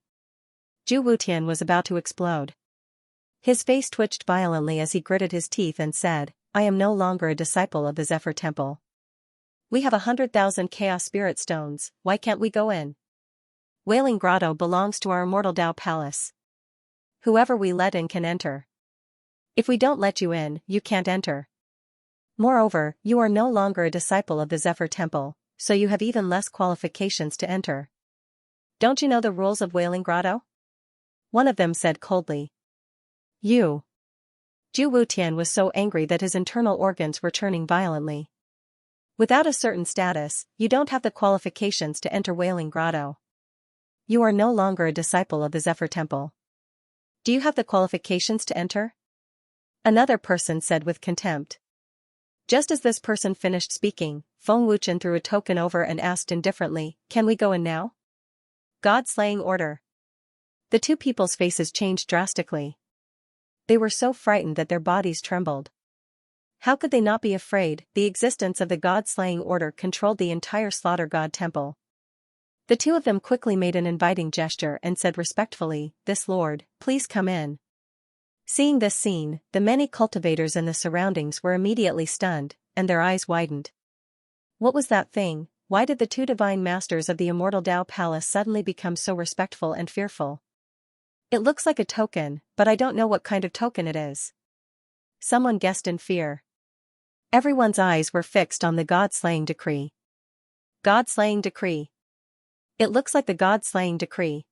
Zhu Wutian was about to explode. His face twitched violently as he gritted his teeth and said, I am no longer a disciple of the Zephyr Temple. We have 100,000 Chaos Spirit Stones, why can't we go in? Wailing Grotto belongs to our immortal Tao Palace. Whoever we let in can enter. If we don't let you in, you can't enter. Moreover, you are no longer a disciple of the Zephyr Temple, so you have even less qualifications to enter. Don't you know the rules of Wailing Grotto? One of them said coldly. You. Zhu Wutian was so angry that his internal organs were churning violently. Without a certain status, you don't have the qualifications to enter Wailing Grotto. You are no longer a disciple of the Zephyr Temple. Do you have the qualifications to enter? Another person said with contempt. Just as this person finished speaking, Feng Wuchen threw a token over and asked indifferently, Can we go in now? God-slaying order. The two people's faces changed drastically. They were so frightened that their bodies trembled. How could they not be afraid? The existence of the God-slaying order controlled the entire Slaughter God Temple. The two of them quickly made an inviting gesture and said respectfully, This Lord, please come in. Seeing this scene, the many cultivators in the surroundings were immediately stunned, and their eyes widened. What was that thing? Why did the two divine masters of the immortal Tao Palace suddenly become so respectful and fearful? It looks like a token, but I don't know what kind of token it is. Someone guessed in fear. Everyone's eyes were fixed on the God-slaying decree. God-slaying decree. It looks like the God-slaying decree.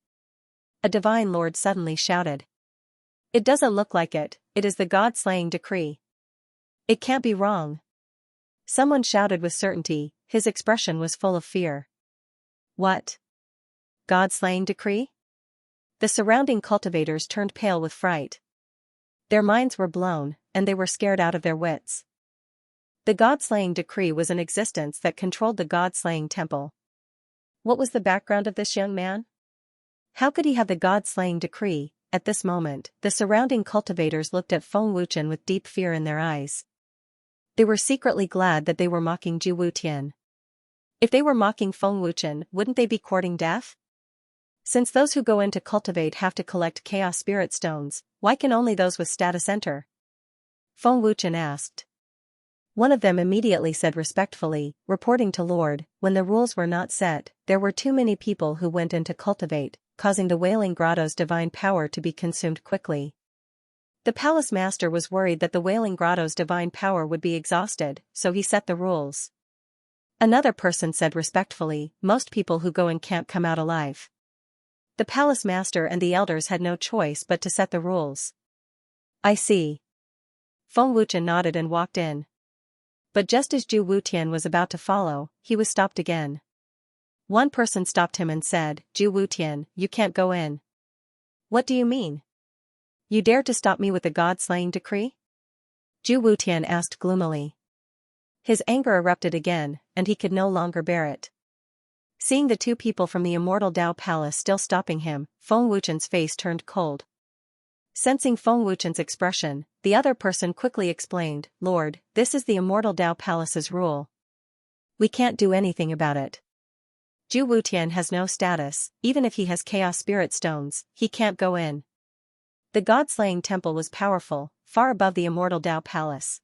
A divine lord suddenly shouted. It doesn't look like it, it is the God-slaying decree. It can't be wrong. Someone shouted with certainty, his expression was full of fear. What? God-slaying decree? The surrounding cultivators turned pale with fright. Their minds were blown, and they were scared out of their wits. The God-slaying decree was an existence that controlled the God-slaying temple. What was the background of this young man? How could he have the God-slaying decree? At this moment, the surrounding cultivators looked at Feng Wuchen with deep fear in their eyes. They were secretly glad that they were mocking Zhu Wutian. If they were mocking Feng Wuchen, wouldn't they be courting death? Since those who go in to cultivate have to collect Chaos Spirit Stones, why can only those with status enter? Feng Wuchen asked. One of them immediately said respectfully, reporting to Lord, when the rules were not set, there were too many people who went in to cultivate, causing the Wailing Grotto's divine power to be consumed quickly. The palace master was worried that the Wailing Grotto's divine power would be exhausted, so he set the rules. Another person said respectfully, most people who go in can't come out alive. The palace master and the elders had no choice but to set the rules. I see. Feng Wuchen nodded and walked in. But just as Zhu Wutian was about to follow, he was stopped again. One person stopped him and said, Zhu Wutian, you can't go in. What do you mean? You dare to stop me with the God-slaying decree? Zhu Wutian asked gloomily. His anger erupted again, and he could no longer bear it. Seeing the two people from the immortal Tao Palace still stopping him, Feng Wuchen's face turned cold. Sensing Feng Wuchen's expression, the other person quickly explained, Lord, this is the immortal Tao Palace's rule. We can't do anything about it. Zhu Wutian has no status, even if he has Chaos Spirit Stones, he can't go in. The God-slaying temple was powerful, far above the immortal Tao Palace.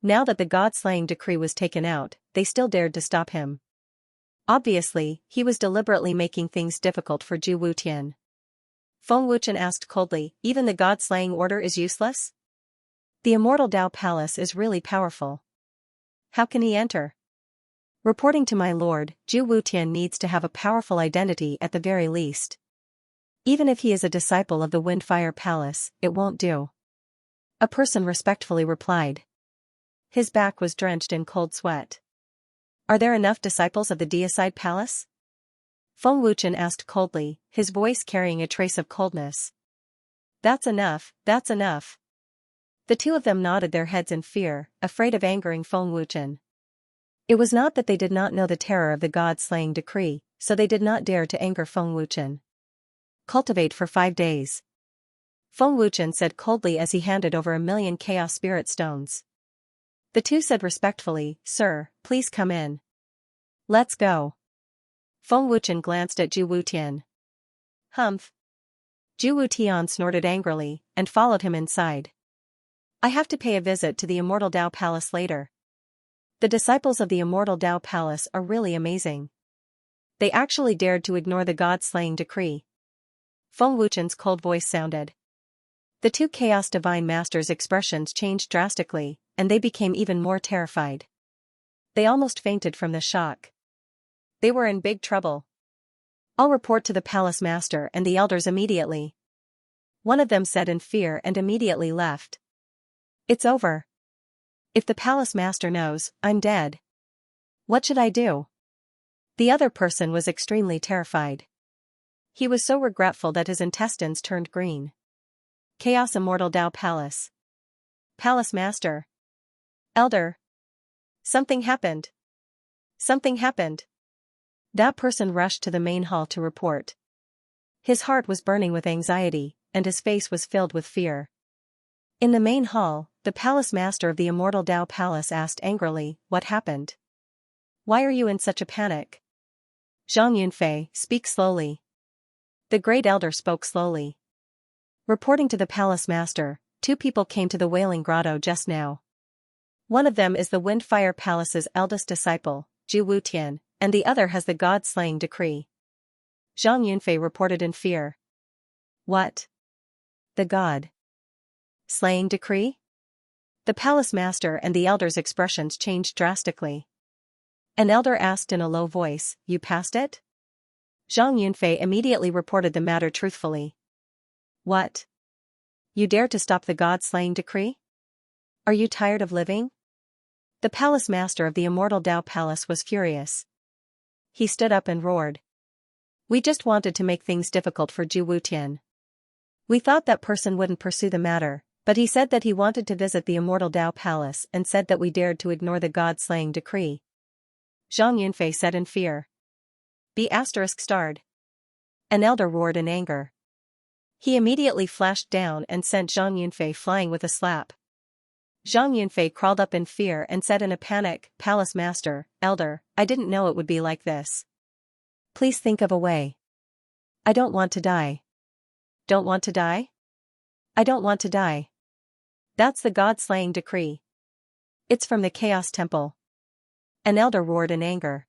Now that the God-slaying decree was taken out, they still dared to stop him. Obviously, he was deliberately making things difficult for Zhu Wutian. Feng Wuchen asked coldly, even the god-slaying order is useless? The immortal Dao Palace is really powerful. How can he enter? Reporting to my lord, Zhu Wutian needs to have a powerful identity at the very least. Even if he is a disciple of the Windfire Palace, it won't do. A person respectfully replied. His back was drenched in cold sweat. Are there enough disciples of the Deicide Palace? Feng Wuchen asked coldly, his voice carrying a trace of coldness. That's enough, that's enough. The two of them nodded their heads in fear, afraid of angering Feng Wuchen. It was not that they did not know the terror of the god-slaying decree, so they did not dare to anger Feng Wuchen. Cultivate for 5 days. Feng Wuchen said coldly as he handed over 1,000,000 chaos spirit stones. The two said respectfully, Sir, please come in. Let's go. Feng Wuchen glanced at Zhu Wutian. Humph. Zhu Wutian snorted angrily, and followed him inside. I have to pay a visit to the Immortal Dao Palace later. The disciples of the Immortal Dao Palace are really amazing. They actually dared to ignore the god-slaying decree. Feng Wuchen's cold voice sounded. The two Chaos Divine Masters' expressions changed drastically, and they became even more terrified. They almost fainted from the shock. They were in big trouble. I'll report to the Palace Master and the elders immediately. One of them said in fear and immediately left. It's over. If the Palace Master knows, I'm dead. What should I do? The other person was extremely terrified. He was so regretful that his intestines turned green. Chaos Immortal Dao Palace. Palace Master. Elder. Something happened. Something happened. That person rushed to the main hall to report. His heart was burning with anxiety, and his face was filled with fear. In the main hall, the Palace Master of the Immortal Dao Palace asked angrily, what happened? Why are you in such a panic? Zhang Yunfei, speak slowly. The Great Elder spoke slowly. Reporting to the Palace Master, 2 people came to the Wailing Grotto just now. One of them is the Windfire Palace's eldest disciple, Zhu Wutian, and the other has the god-slaying decree. Zhang Yunfei reported in fear. What? The god-slaying decree? The Palace Master and the elder's expressions changed drastically. An elder asked in a low voice, you passed it? Zhang Yunfei immediately reported the matter truthfully. What? You dare to stop the god-slaying decree? Are you tired of living? The Palace Master of the Immortal Dao Palace was furious. He stood up and roared. We just wanted to make things difficult for Zhu Wutian. We thought that person wouldn't pursue the matter, but he said that he wanted to visit the Immortal Dao Palace and said that we dared to ignore the god-slaying decree. Zhang Yunfei said in fear. Be ****. An elder roared in anger. He immediately flashed down and sent Zhang Yunfei flying with a slap. Zhang Yunfei crawled up in fear and said in a panic, Palace Master, Elder, I didn't know it would be like this. Please think of a way. I don't want to die. Don't want to die? I don't want to die. That's the god-slaying decree. It's from the Chaos Temple. An elder roared in anger.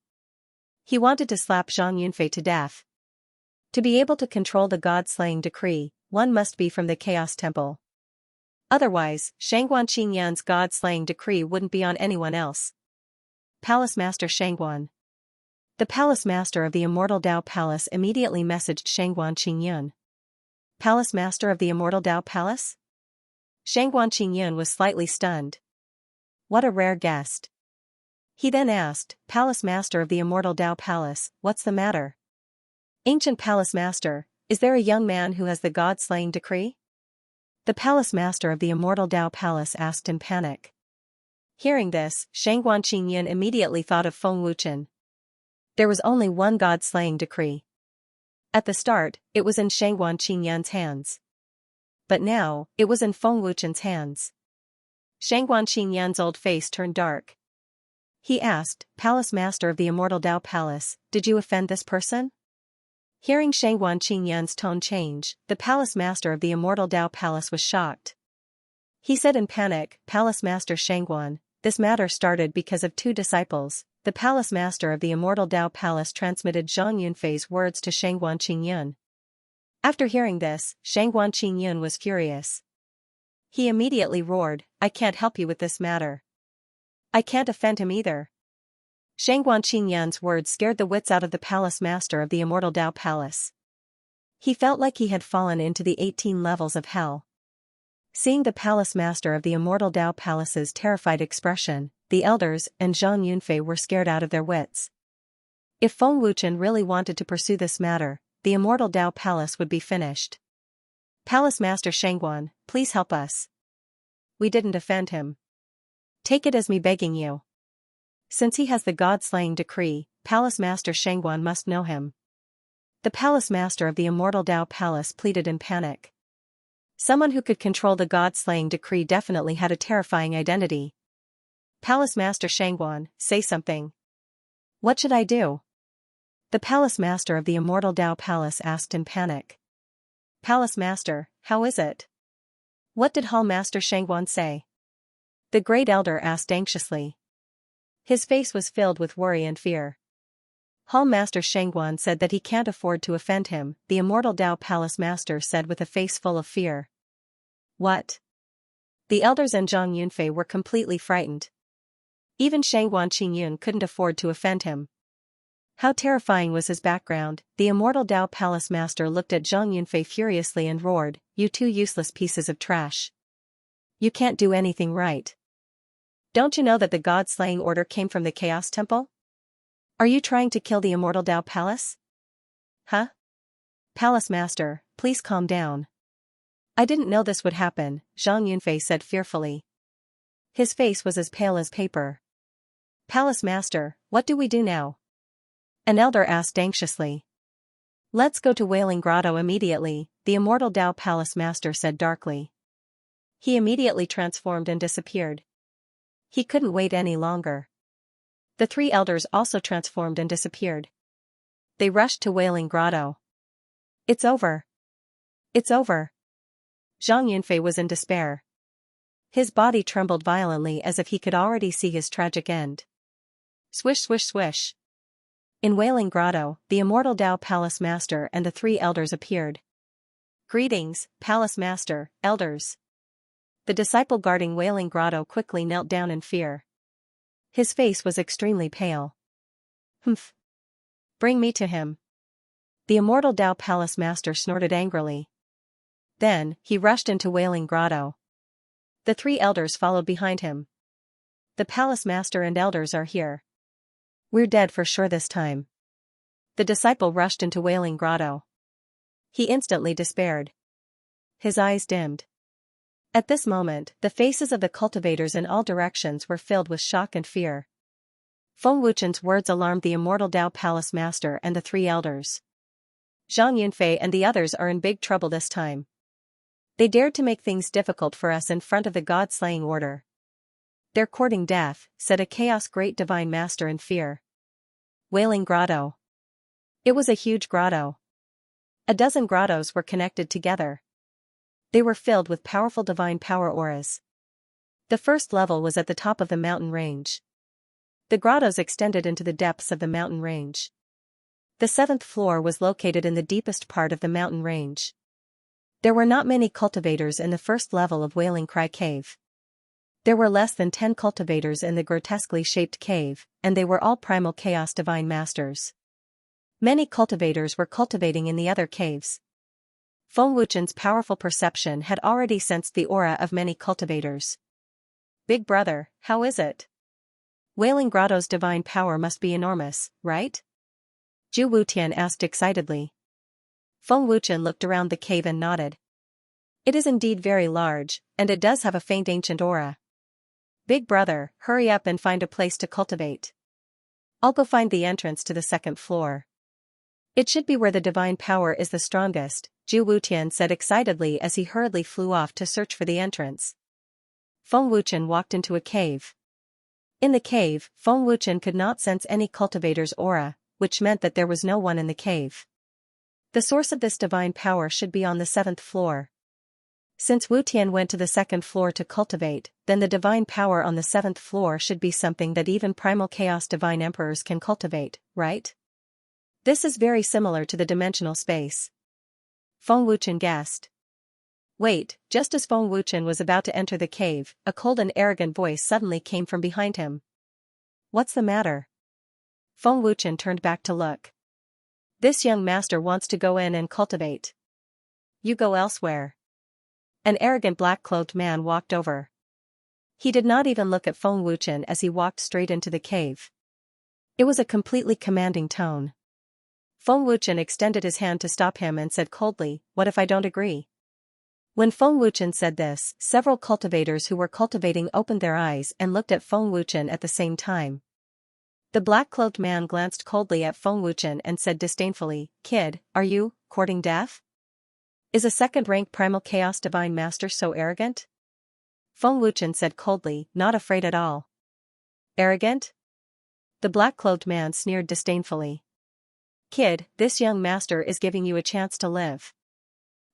He wanted to slap Zhang Yunfei to death. To be able to control the god-slaying decree, one must be from the Chaos Temple. Otherwise, Shangguan Qingyan's god-slaying decree wouldn't be on anyone else. Palace Master Shangguan. The Palace Master of the Immortal Dao Palace immediately messaged Shangguan Qingyan. Palace Master of the Immortal Dao Palace? Shangguan Qingyan was slightly stunned. What a rare guest. He then asked, Palace Master of the Immortal Dao Palace, what's the matter? Ancient Palace Master, is there a young man who has the god-slaying decree? The Palace Master of the Immortal Dao Palace asked in panic. Hearing this, Shangguan Qingyan immediately thought of Feng Wuchen. There was only one god-slaying decree. At the start, it was in Shangguan Qingyan's hands. But now, it was in Feng Wuchen's hands. Shangguan Qingyan's old face turned dark. He asked, Palace Master of the Immortal Dao Palace, did you offend this person? Hearing Shangguan Qingyan's tone change, the Palace Master of the Immortal Dao Palace was shocked. He said in panic, Palace Master Shangguan, this matter started because of 2 disciples. The Palace Master of the Immortal Dao Palace transmitted Zhang Yunfei's words to Shangguan Qingyan. After hearing this, Shangguan Qingyun was furious. He immediately roared, "I can't help you with this matter. I can't offend him either." Shangguan Qingyun's words scared the wits out of the palace master of the immortal Dao Palace. He felt like he had fallen into the 18 levels of hell. Seeing the palace master of the immortal Dao Palace's terrified expression, the elders and Zhang Yunfei were scared out of their wits. If Feng Wuchen really wanted to pursue this matter, the immortal Dao Palace would be finished. "Palace Master Shangguan, please help us. We didn't offend him. Take it as me begging you. Since he has the god-slaying decree, Palace Master Shangguan must know him." The Palace Master of the immortal Dao Palace pleaded in panic. Someone who could control the god-slaying decree definitely had a terrifying identity. "Palace Master Shangguan, say something. What should I do?" The Palace Master of the immortal Dao Palace asked in panic. "Palace Master, how is it? What did Hall Master Shangguan say?" The Great Elder asked anxiously. His face was filled with worry and fear. Hall Master Shangguan said that he can't afford to offend him, the immortal Dao Palace Master said with a face full of fear. What? The elders and Zhang Yunfei were completely frightened. Even Shangguan Qingyun couldn't afford to offend him. How terrifying was his background? The immortal Dao Palace Master looked at Zhang Yunfei furiously and roared, "You two useless pieces of trash. You can't do anything right. Don't you know that the god-slaying order came from the Chaos Temple? Are you trying to kill the immortal Dao Palace? Huh? Palace Master, please calm down. I didn't know this would happen," Zhang Yunfei said fearfully. His face was as pale as paper. "Palace Master, what do we do now?" An elder asked anxiously. "Let's go to Wailing Grotto immediately," the immortal Dao Palace Master said darkly. He immediately transformed and disappeared. He couldn't wait any longer. The three elders also transformed and disappeared. They rushed to Wailing Grotto. "It's over. It's over." Zhang Yunfei was in despair. His body trembled violently as if he could already see his tragic end. Swish swish swish. In Wailing Grotto, the immortal Dao Palace Master and the three elders appeared. "Greetings, Palace Master, elders." The disciple guarding Wailing Grotto quickly knelt down in fear. His face was extremely pale. "Humph. Bring me to him." The immortal Dao Palace Master snorted angrily. Then, he rushed into Wailing Grotto. The three elders followed behind him. "The Palace Master and elders are here. We're dead for sure this time." The disciple rushed into Wailing Grotto. He instantly despaired. His eyes dimmed. At this moment, the faces of the cultivators in all directions were filled with shock and fear. Feng Wuchen's words alarmed the immortal Dao Palace Master and the three elders. Zhang Yunfei and the others are in big trouble this time. They dared to make things difficult for us in front of the god-slaying order. "They're courting death," said a Chaos Great Divine Master in fear. Wailing Grotto. It was a huge grotto. A dozen grottos were connected together. They were filled with powerful divine power auras. The first level was at the top of the mountain range. The grottos extended into the depths of the mountain range. The 7th floor was located in the deepest part of the mountain range. There were not many cultivators in the first level of Wailing Cry Cave. There were less than 10 cultivators in the grotesquely shaped cave, and they were all primal chaos divine masters. Many cultivators were cultivating in the other caves. Feng Wuchen's powerful perception had already sensed the aura of many cultivators. "Big brother, how is it? Wailing Grotto's divine power must be enormous, right?" Zhu Wutian asked excitedly. Feng Wuchen looked around the cave and nodded. "It is indeed very large, and it does have a faint ancient aura. Big brother, hurry up and find a place to cultivate. I'll go find the entrance to the 2nd floor. It should be where the divine power is the strongest," Zhu Wutian said excitedly as he hurriedly flew off to search for the entrance. Feng Wuchen walked into a cave. In the cave, Feng Wuchen could not sense any cultivator's aura, which meant that there was no one in the cave. The source of this divine power should be on the 7th floor. Since Wutian went to the 2nd floor to cultivate, then the divine power on the 7th floor should be something that even primal chaos divine emperors can cultivate, right? This is very similar to the dimensional space. Feng Wuchen guessed. Wait, just as Feng Wuchen was about to enter the cave, a cold and arrogant voice suddenly came from behind him. What's the matter? Feng Wuchen turned back to look. This young master wants to go in and cultivate. You go elsewhere. An arrogant black-clothed man walked over. He did not even look at Feng Wuchen as he walked straight into the cave. It was a completely commanding tone. Feng Wuchen extended his hand to stop him and said coldly, "What if I don't agree?" When Feng Wuchen said this, several cultivators who were cultivating opened their eyes and looked at Feng Wuchen at the same time. The black-cloaked man glanced coldly at Feng Wuchen and said disdainfully, "Kid, are you courting death? Is a second-rank primal chaos divine master so arrogant?" Feng Wuchen said coldly, "Not afraid at all." Arrogant? The black-cloaked man sneered disdainfully. Kid, this young master is giving you a chance to live.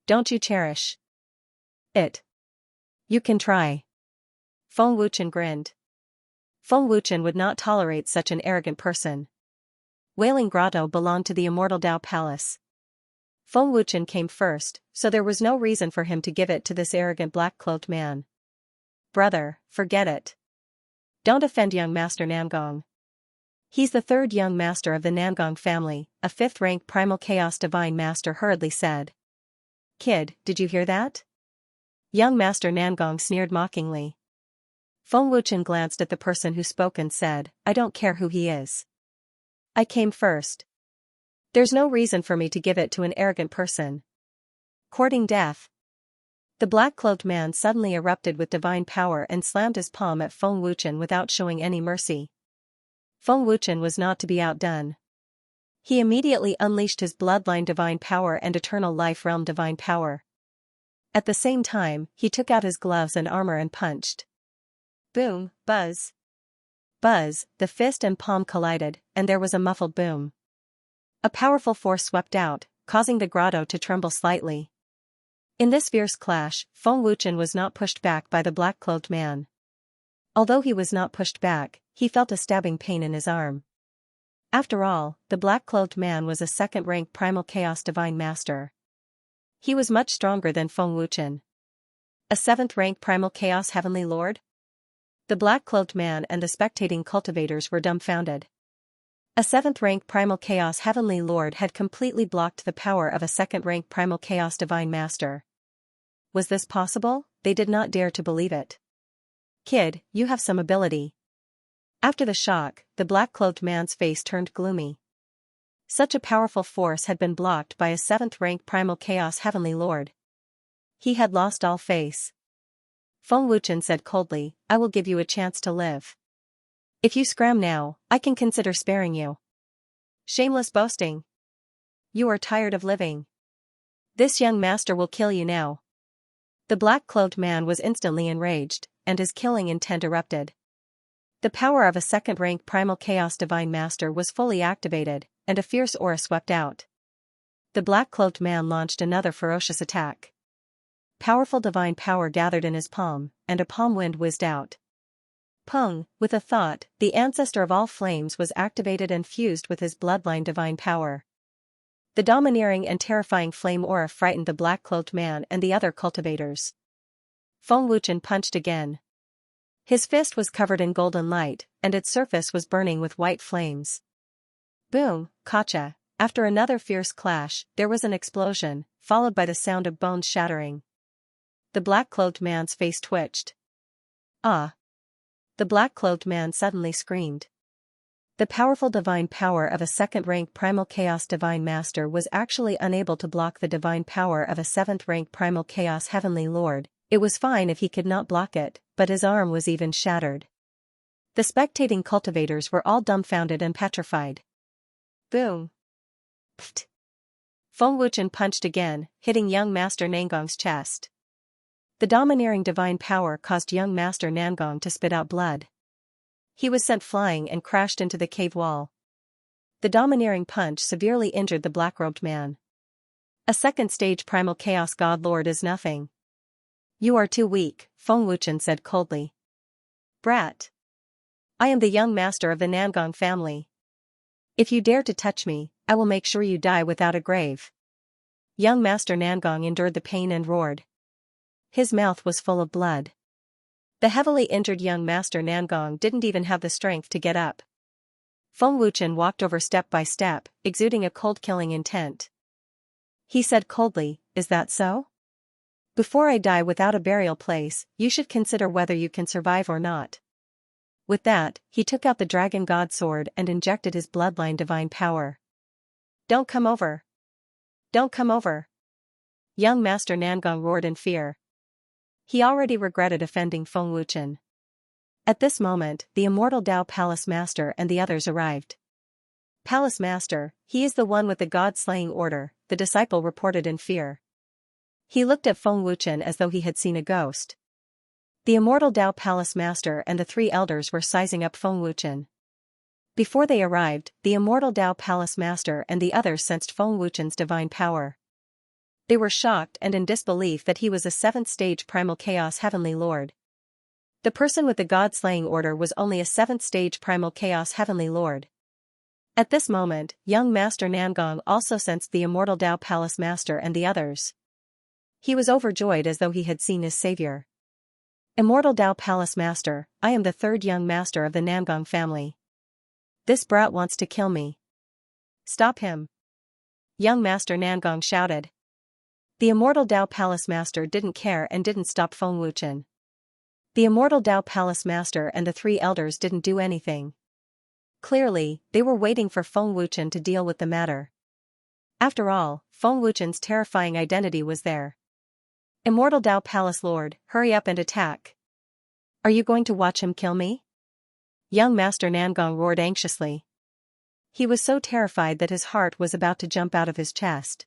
Don't you cherish it? You can try. Feng Wuchen grinned. Feng Wuchen would not tolerate such an arrogant person. Wailing Grotto belonged to the Immortal Dao Palace. Feng Wuchen came first, so there was no reason for him to give it to this arrogant black-cloaked man. Brother, forget it. Don't offend young Master Namgong. He's the third young master of the Namgong family, a fifth-rank primal chaos divine master hurriedly said. Kid, did you hear that? Young Master Namgong sneered mockingly. Feng Wuchen glanced at the person who spoke and said, I don't care who he is. I came first. There's no reason for me to give it to an arrogant person. Courting death. The black-cloaked man suddenly erupted with divine power and slammed his palm at Feng Wuchen without showing any mercy. Feng Wuchen was not to be outdone. He immediately unleashed his bloodline divine power and eternal life realm divine power. At the same time, he took out his gloves and armor and punched. Boom, buzz. Buzz, the fist and palm collided, and there was a muffled boom. A powerful force swept out, causing the grotto to tremble slightly. In this fierce clash, Feng Wuchen was not pushed back by the black-cloaked man. Although he was not pushed back, he felt a stabbing pain in his arm. After all, the black-cloaked man was a second-rank primal chaos divine master. He was much stronger than Feng Wuchen. A seventh-rank primal chaos heavenly lord? The black-cloaked man and the spectating cultivators were dumbfounded. A seventh-rank primal chaos heavenly lord had completely blocked the power of a second-rank primal chaos divine master. Was this possible? They did not dare to believe it. Kid, you have some ability. After the shock, the black-cloaked man's face turned gloomy. Such a powerful force had been blocked by a seventh-rank primal chaos heavenly lord. He had lost all face. Feng Wuchen said coldly, I will give you a chance to live. If you scram now, I can consider sparing you. Shameless boasting. You are tired of living. This young master will kill you now. The black-cloaked man was instantly enraged, and his killing intent erupted. The power of a second-rank primal chaos divine master was fully activated, and a fierce aura swept out. The black-cloaked man launched another ferocious attack. Powerful divine power gathered in his palm, and a palm wind whizzed out. Pung, with a thought, the ancestor of all flames was activated and fused with his bloodline divine power. The domineering and terrifying flame aura frightened the black-cloaked man and the other cultivators. Feng Wuchen punched again. His fist was covered in golden light, and its surface was burning with white flames. Boom, kacha. After another fierce clash, there was an explosion, followed by the sound of bones shattering. The black-cloaked man's face twitched. Ah! The black-cloaked man suddenly screamed. The powerful divine power of a second-rank primal chaos divine master was actually unable to block the divine power of a seventh-rank primal chaos heavenly lord. It was fine if he could not block it, but his arm was even shattered. The spectating cultivators were all dumbfounded and petrified. Boom! Pft! Feng Wuchen punched again, hitting young Master Nangong's chest. The domineering divine power caused young Master Nangong to spit out blood. He was sent flying and crashed into the cave wall. The domineering punch severely injured the black-robed man. A second-stage primal chaos god lord is nothing. You are too weak, Feng Wuchen said coldly. Brat! I am the young master of the Namgong family. If you dare to touch me, I will make sure you die without a grave. Young Master Nangong endured the pain and roared. His mouth was full of blood. The heavily injured young Master Nangong didn't even have the strength to get up. Feng Wuchen walked over step by step, exuding a cold-killing intent. He said coldly, "Is that so? Before I die without a burial place, you should consider whether you can survive or not." With that, he took out the Dragon God Sword and injected his bloodline divine power. "Don't come over! Don't come over!" Young Master Nangong roared in fear. He already regretted offending Feng Wuchen. At this moment, the immortal Tao Palace Master and the others arrived. "Palace Master, he is the one with the god-slaying order," the disciple reported in fear. He looked at Feng Wuchen as though he had seen a ghost. The immortal Tao Palace Master and the three elders were sizing up Feng Wuchen. Before they arrived, the immortal Tao Palace Master and the others sensed Feng Wuchen's divine power. They were shocked and in disbelief that he was a seventh-stage primal chaos heavenly lord. The person with the god-slaying order was only a seventh-stage primal chaos heavenly lord. At this moment, young Master Nangong also sensed the immortal Tao Palace Master and the others. He was overjoyed as though he had seen his savior. "Immortal Tao Palace Master, I am the third young master of the Nangong family. This brat wants to kill me. Stop him!" Young Master Nangong shouted. The immortal Tao Palace Master didn't care and didn't stop Feng Wuchen. The immortal Tao Palace Master and the three elders didn't do anything. Clearly, they were waiting for Feng Wuchen to deal with the matter. After all, Feng Wuchen's terrifying identity was there. "Immortal Tao Palace Lord, hurry up and attack. Are you going to watch him kill me?" Young Master Nangong roared anxiously. He was so terrified that his heart was about to jump out of his chest.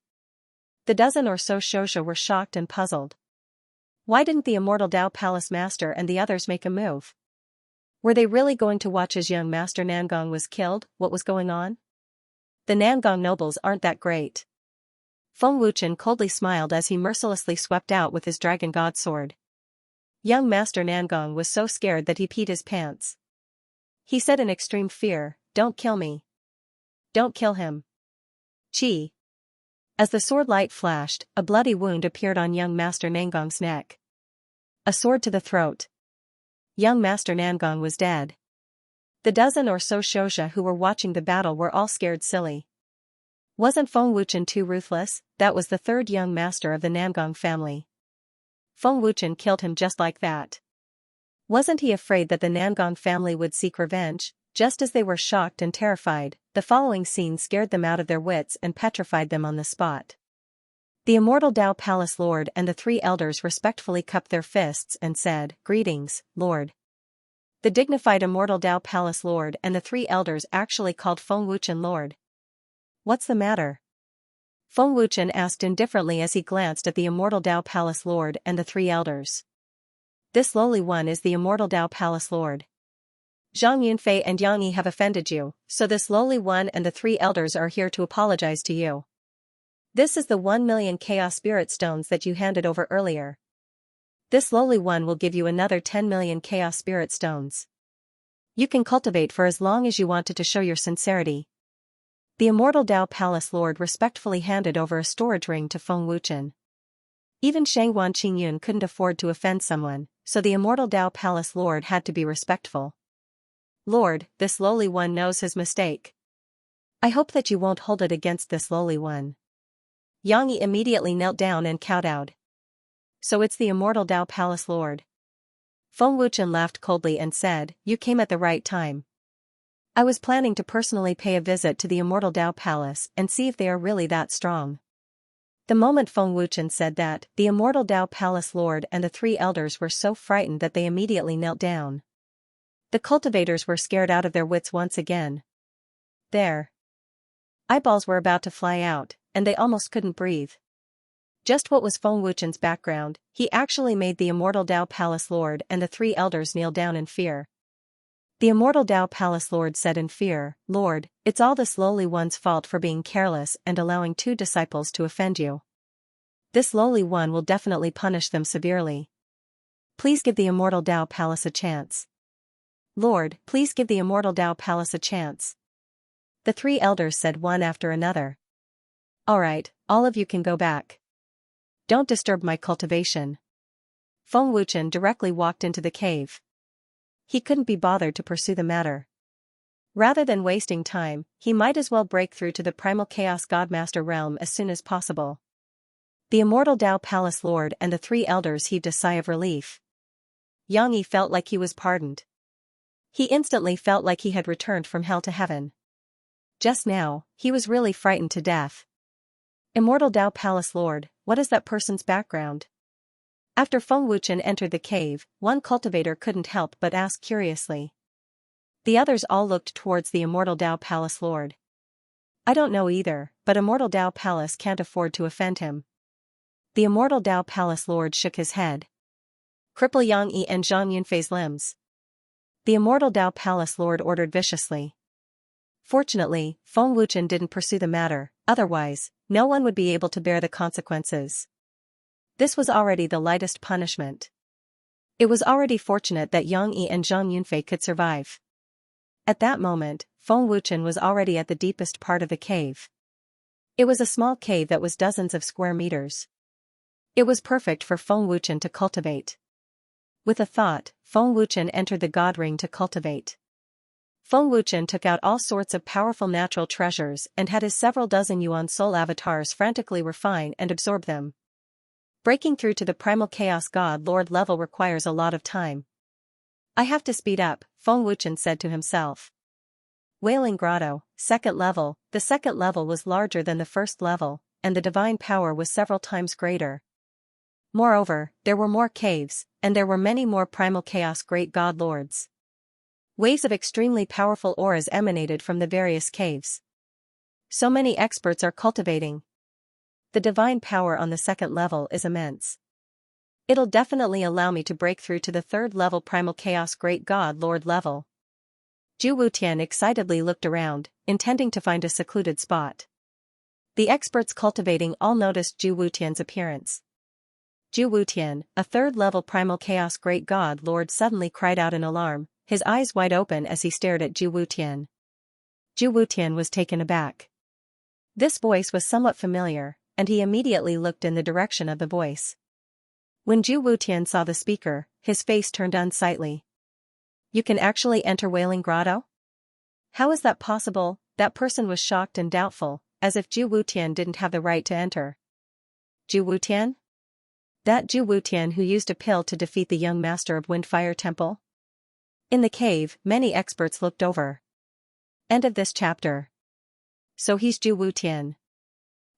The dozen or so Xianxia were shocked and puzzled. Why didn't the immortal Tao Palace Master and the others make a move? Were they really going to watch as young Master Nangong was killed? What was going on? The Nangong nobles aren't that great. Feng Wuchen coldly smiled as he mercilessly swept out with his Dragon God Sword. Young Master Nangong was so scared that he peed his pants. He said in extreme fear, "Don't kill me. Don't kill him." Chi. As the sword light flashed, a bloody wound appeared on young Master Nangong's neck. A sword to the throat. Young Master Nangong was dead. The dozen or so Xianxia who were watching the battle were all scared silly. Wasn't Feng Wuchen too ruthless? That was the third young master of the Nangong family. Feng Wuchen killed him just like that. Wasn't he afraid that the Nangong family would seek revenge? Just as they were shocked and terrified, the following scene scared them out of their wits and petrified them on the spot. The immortal Tao Palace Lord and the three elders respectfully cupped their fists and said, "Greetings, Lord." The dignified immortal Tao Palace Lord and the three elders actually called Feng Wuchen Lord. "What's the matter?" Feng Wuchen asked indifferently as he glanced at the immortal Tao Palace Lord and the three elders. "This lowly one is the immortal Tao Palace Lord. Zhang Yunfei and Yang Yi have offended you, so this lowly one and the three elders are here to apologize to you. This is the 1,000,000 Chaos Spirit Stones that you handed over earlier. This lowly one will give you another 10,000,000 Chaos Spirit Stones. You can cultivate for as long as you wanted to show your sincerity." The immortal Tao Palace Lord respectfully handed over a storage ring to Feng Wuchen. Even Shangguan Qingyun couldn't afford to offend someone, so the immortal Tao Palace Lord had to be respectful. "Lord, this lowly one knows his mistake. I hope that you won't hold it against this lowly one." Yang Yi immediately knelt down and kowtowed. "So it's the immortal Tao Palace Lord." Feng Wuchen laughed coldly and said, "You came at the right time. I was planning to personally pay a visit to the immortal Tao Palace and see if they are really that strong." The moment Feng Wuchen said that, the immortal Tao Palace Lord and the three elders were so frightened that they immediately knelt down. The cultivators were scared out of their wits once again. Their eyeballs were about to fly out, and they almost couldn't breathe. Just what was Feng Wuchen's background? He actually made the immortal Tao Palace Lord and the three elders kneel down in fear. The immortal Tao Palace Lord said in fear, "Lord, it's all this lowly one's fault for being careless and allowing two disciples to offend you. This lowly one will definitely punish them severely. Please give the immortal Tao Palace a chance. Lord, please give the immortal Tao Palace a chance." The three elders said one after another. Alright, all of you can go back. Don't disturb my cultivation. Feng Wuchen directly walked into the cave. He couldn't be bothered to pursue the matter. Rather than wasting time, he might as well break through to the primal chaos godmaster realm as soon as possible. The immortal Tao Palace Lord and the three elders heaved a sigh of relief. Xianxia felt like he was pardoned. He instantly felt like he had returned from hell to heaven. Just now, he was really frightened to death. Immortal Tao Palace Lord, what is that person's background? After Feng Wuchen entered the cave, one cultivator couldn't help but ask curiously. The others all looked towards the Immortal Tao Palace Lord. I don't know either, but Immortal Tao Palace can't afford to offend him. The Immortal Tao Palace Lord shook his head. Cripple Xianxia and Zhang Yunfei's limbs. The Immortal Tao Palace Lord ordered viciously. Fortunately, Feng Wuchen didn't pursue the matter, otherwise, no one would be able to bear the consequences. This was already the lightest punishment. It was already fortunate that Xianxia and Zhang Yunfei could survive. At that moment, Feng Wuchen was already at the deepest part of the cave. It was a small cave that was dozens of square meters. It was perfect for Feng Wuchen to cultivate. With a thought, Feng Wuchen entered the God Ring to cultivate. Feng Wuchen took out all sorts of powerful natural treasures and had his several dozen Yuan soul avatars frantically refine and absorb them. Breaking through to the primal chaos god lord level requires a lot of time. I have to speed up, Feng Wuchen said to himself. Wailing Grotto, second level. The second level was larger than the first level, and the divine power was several times greater. Moreover, there were more caves, and there were many more primal chaos great god lords. Waves of extremely powerful auras emanated from the various caves. So many experts are cultivating. The divine power on the second level is immense. It'll definitely allow me to break through to the third level primal chaos great god lord level. Zhu Wutian excitedly looked around, intending to find a secluded spot. The experts cultivating all noticed Zhu Wutian's appearance. Zhu Wutian, a third-level primal chaos great god lord, suddenly cried out in alarm, his eyes wide open as he stared at Zhu Wutian. Zhu Wutian was taken aback. This voice was somewhat familiar, and he immediately looked in the direction of the voice. When Zhu Wutian saw the speaker, his face turned unsightly. You can actually enter Wailing Grotto? How is that possible? That person was shocked and doubtful, as if Zhu Wutian didn't have the right to enter. Zhu Wutian? That Zhu Wutian who used a pill to defeat the young master of Windfire Temple? In the cave, many experts looked over. End of this chapter. So he's Zhu Wutian.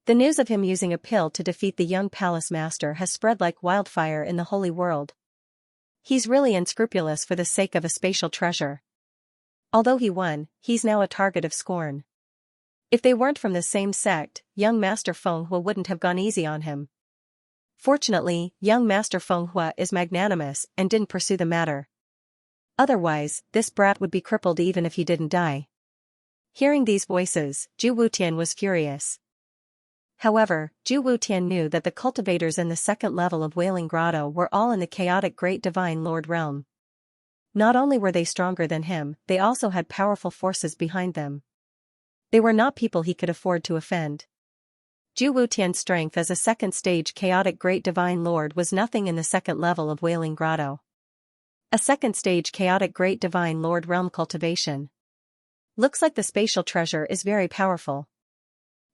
The news of him using a pill to defeat the young palace master has spread like wildfire in the holy world. He's really unscrupulous for the sake of a spatial treasure. Although he won, he's now a target of scorn. If they weren't from the same sect, young Master Feng Hua wouldn't have gone easy on him. Fortunately, young Master Feng Hua is magnanimous and didn't pursue the matter. Otherwise, this brat would be crippled even if he didn't die. Hearing these voices, Zhu Wutian was furious. However, Zhu Wutian knew that the cultivators in the second level of Wailing Grotto were all in the chaotic Great Divine Lord realm. Not only were they stronger than him, they also had powerful forces behind them. They were not people he could afford to offend. Zhu Wutian's strength as a second-stage chaotic Great Divine Lord was nothing in the second level of Wailing Grotto. A second-stage chaotic Great Divine Lord realm cultivation. Looks like the spatial treasure is very powerful.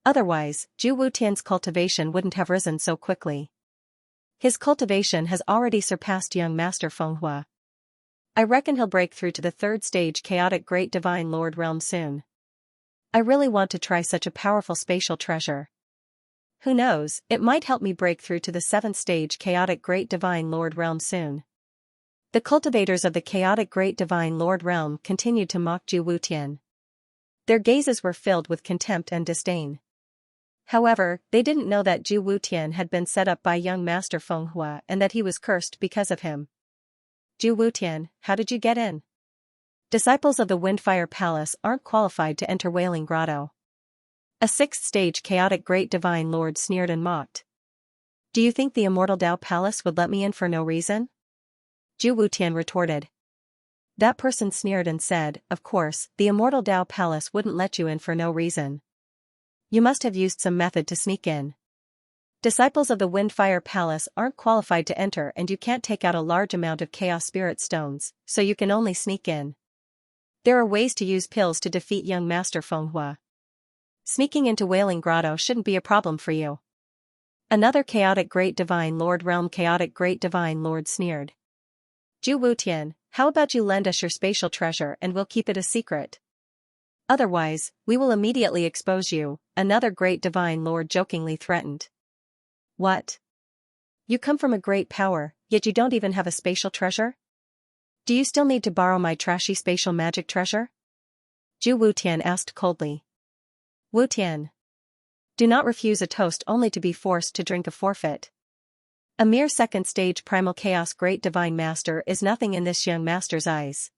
Otherwise, Zhu Wutian's cultivation wouldn't have risen so quickly. His cultivation has already surpassed young Master Feng Hua. I reckon he'll break through to the third stage chaotic Great Divine Lord realm soon. I really want to try such a powerful spatial treasure. Who knows, it might help me break through to the seventh stage chaotic Great Divine Lord realm soon. The cultivators of the chaotic Great Divine Lord realm continued to mock Zhu Wutian. Their gazes were filled with contempt and disdain. However, they didn't know that Zhu Wutian had been set up by young Master Feng Hua and that he was cursed because of him. Zhu Wutian, how did you get in? Disciples of the Windfire Palace aren't qualified to enter Wailing Grotto. A sixth-stage chaotic Great Divine Lord sneered and mocked. Do you think the Immortal Tao Palace would let me in for no reason? Zhu Wutian retorted. That person sneered and said, of course, the Immortal Tao Palace wouldn't let you in for no reason. You must have used some method to sneak in. Disciples of the Windfire Palace aren't qualified to enter, and you can't take out a large amount of Chaos Spirit Stones, so you can only sneak in. There are ways to use pills to defeat young Master Fenghua. Sneaking into Wailing Grotto shouldn't be a problem for you. Another chaotic Great Divine Lord chaotic Great Divine Lord sneered. Ju Wutian, how about you lend us your spatial treasure and we'll keep it a secret? Otherwise, we will immediately expose you, another Great Divine Lord jokingly threatened. What? You come from a great power, yet you don't even have a spatial treasure? Do you still need to borrow my trashy spatial magic treasure? Ju Wutian asked coldly. Wutian. Do not refuse a toast only to be forced to drink a forfeit. A mere second stage primal chaos Great Divine Master is nothing in this young master's eyes.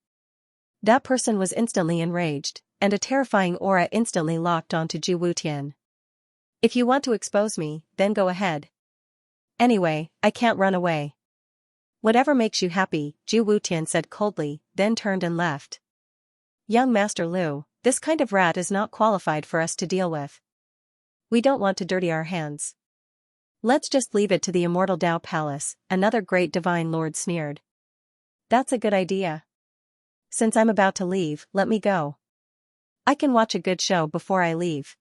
That person was instantly enraged, and a terrifying aura instantly locked onto Ju Wutian. If you want to expose me, then go ahead. Anyway, I can't run away. Whatever makes you happy, Ju Wutian said coldly, then turned and left. Young Master Lu, this kind of rat is not qualified for us to deal with. We don't want to dirty our hands. Let's just leave it to the Immortal Dao Palace, another Great Divine Lord sneered. That's a good idea. Since I'm about to leave, let me go. I can watch a good show before I leave.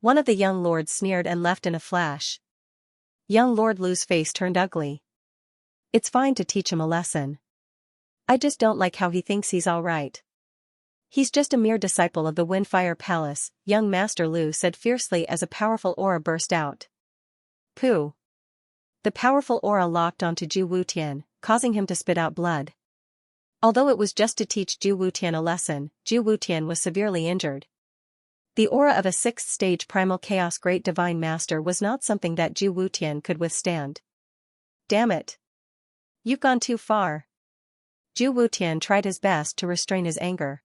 One of the young lords sneered and left in a flash. Young Lord Lu's face turned ugly. It's fine to teach him a lesson. I just don't like how he thinks he's all right. He's just a mere disciple of the Windfire Palace, young Master Lu said fiercely as a powerful aura burst out. Pooh. The powerful aura locked onto Ju Wutian, causing him to spit out blood. Although it was just to teach Ju Wutian a lesson, Ju Wutian was severely injured. The aura of a sixth-stage primal chaos Great Divine Master was not something that Ju Wutian could withstand. Damn it. You've gone too far. Ju Wutian tried his best to restrain his anger.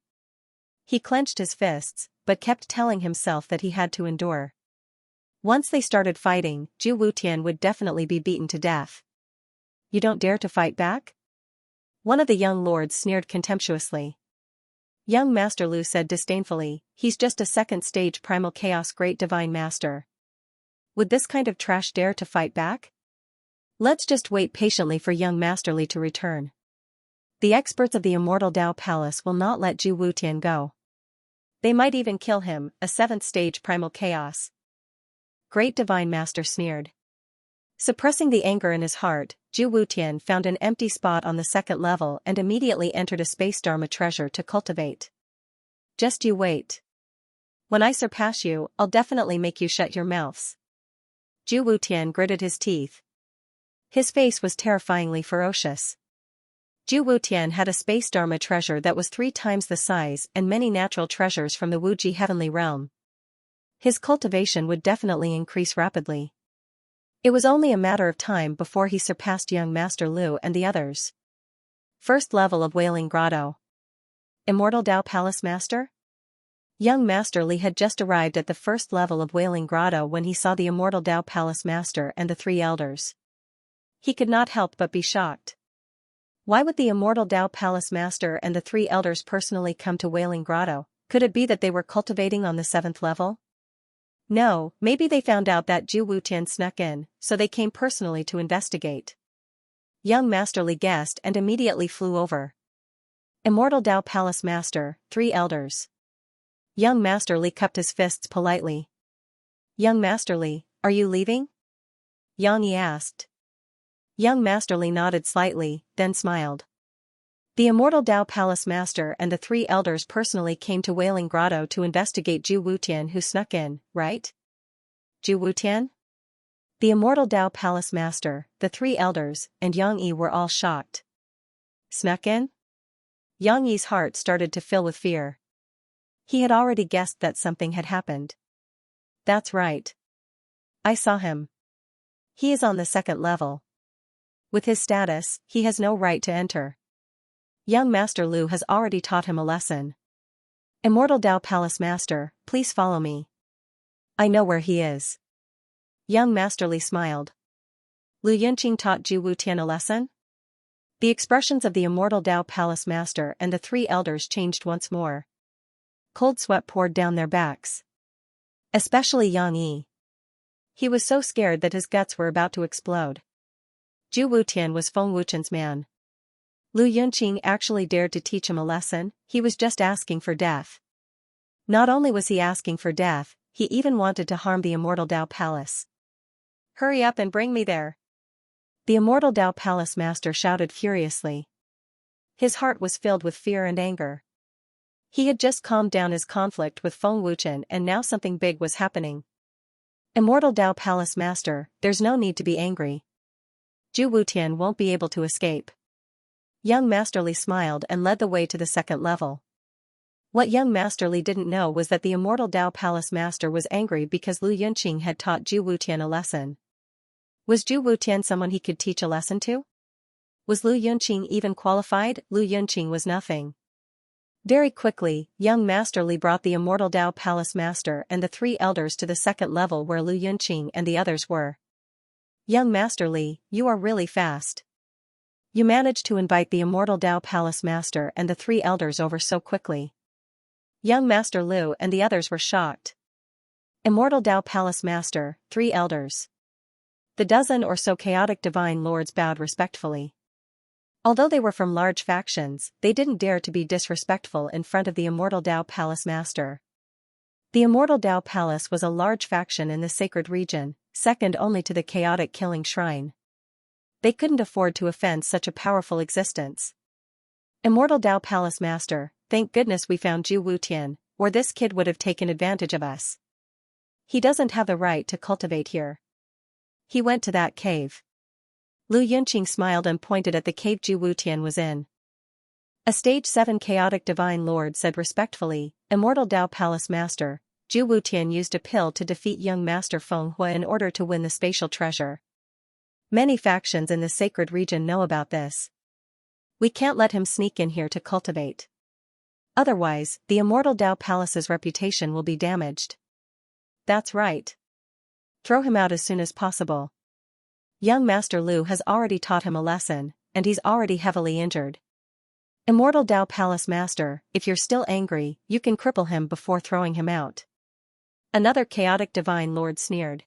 He clenched his fists, but kept telling himself that he had to endure. Once they started fighting, Ju Wutian would definitely be beaten to death. You don't dare to fight back? One of the young lords sneered contemptuously. Young Master Lu said disdainfully, he's just a second-stage primal chaos Great Divine Master. Would this kind of trash dare to fight back? Let's just wait patiently for young Master Li to return. The experts of the Immortal Dao Palace will not let Ju Wutian go. They might even kill him, a seventh-stage primal chaos Great Divine Master sneered. Suppressing the anger in his heart, Ju Wutian found an empty spot on the second level and immediately entered a space dharma treasure to cultivate. Just you wait. When I surpass you, I'll definitely make you shut your mouths. Ju Wutian gritted his teeth. His face was terrifyingly ferocious. Ju Wutian had a space dharma treasure that was 3 times the size and many natural treasures from the Wuji heavenly realm. His cultivation would definitely increase rapidly. It was only a matter of time before he surpassed young Master Lu and the others. First level of Wailing Grotto. Immortal Dao Palace Master? Young Master Li had just arrived at the first level of Wailing Grotto when he saw the Immortal Dao Palace Master and the 3 elders. He could not help but be shocked. Why would the Immortal Dao Palace Master and the 3 elders personally come to Wailing Grotto? Could it be that they were cultivating on the 7th level? No, maybe they found out that Ju Wutian snuck in, so they came personally to investigate. Young Master Li guessed and immediately flew over. Immortal Dao Palace Master, 3 elders. Young Master Li cupped his fists politely. Young Master Li, are you leaving? Yang Yi asked. Young Master Li nodded slightly, then smiled. The Immortal Dao Palace Master and the 3 elders personally came to Wailing Grotto to investigate Ju Wutian who snuck in, right? Ju Wutian? The Immortal Dao Palace Master, the 3 elders, and Yang Yi were all shocked. Snuck in? Yang Yi's heart started to fill with fear. He had already guessed that something had happened. That's right. I saw him. He is on the 2nd level. With his status, he has no right to enter. Young Master Lu has already taught him a lesson. Immortal Dao Palace Master, please follow me. I know where he is. Young Master Li smiled. Lu Yunqing taught Ju Wutian a lesson? The expressions of the Immortal Dao Palace Master and the 3 elders changed once more. Cold sweat poured down their backs. Especially Yang Yi. He was so scared that his guts were about to explode. Zhu Wutian was Feng Wuchen's man. Lu Yunqing actually dared to teach him a lesson. He was just asking for death. Not only was he asking for death, he even wanted to harm the immortal Dao Palace. Hurry up and bring me there. The immortal Dao Palace master shouted furiously. His heart was filled with fear and anger. He had just calmed down his conflict with Feng Wuchen and now something big was happening. Immortal Dao Palace master, there's no need to be angry. Zhu Wutian won't be able to escape. Young Master Li smiled and led the way to the second level. What young Master Li didn't know was that the immortal Dao Palace master was angry because Lu Yunqing had taught Zhu Wutian a lesson. Was Zhu Wutian someone he could teach a lesson to? Was Lu Yunqing even qualified? Lu Yunqing was nothing. Very quickly, young Master Li brought the immortal Dao Palace master and the three elders to the second level where Lu Yunqing and the others were. Young Master Li, you are really fast. You managed to invite the immortal Dao Palace master and the three elders over so quickly. Young Master Lu and the others were shocked. Immortal Dao Palace master, three elders. The dozen or so chaotic divine lords bowed respectfully. Although they were from large factions, they didn't dare to be disrespectful in front of the immortal Dao Palace master. The immortal Dao Palace was a large faction in the sacred region, second only to the chaotic killing shrine. They couldn't afford to offend such a powerful existence. Immortal Dao Palace master, thank goodness we found Zhu Wutian, or this kid would have taken advantage of us. He doesn't have the right to cultivate here. He went to that cave. Lu Yunqing smiled and pointed at the cave Zhu Wutian was in. A stage 7 chaotic divine lord said respectfully, Immortal Dao Palace master, Zhu Wutian used a pill to defeat young Master Feng Hua in order to win the spatial treasure. Many factions in the sacred region know about this. We can't let him sneak in here to cultivate. Otherwise, the immortal Dao Palace's reputation will be damaged. That's right. Throw him out as soon as possible. Young Master Lu has already taught him a lesson, and he's already heavily injured. Immortal Dao Palace master, if you're still angry, you can cripple him before throwing him out. Another chaotic divine lord sneered.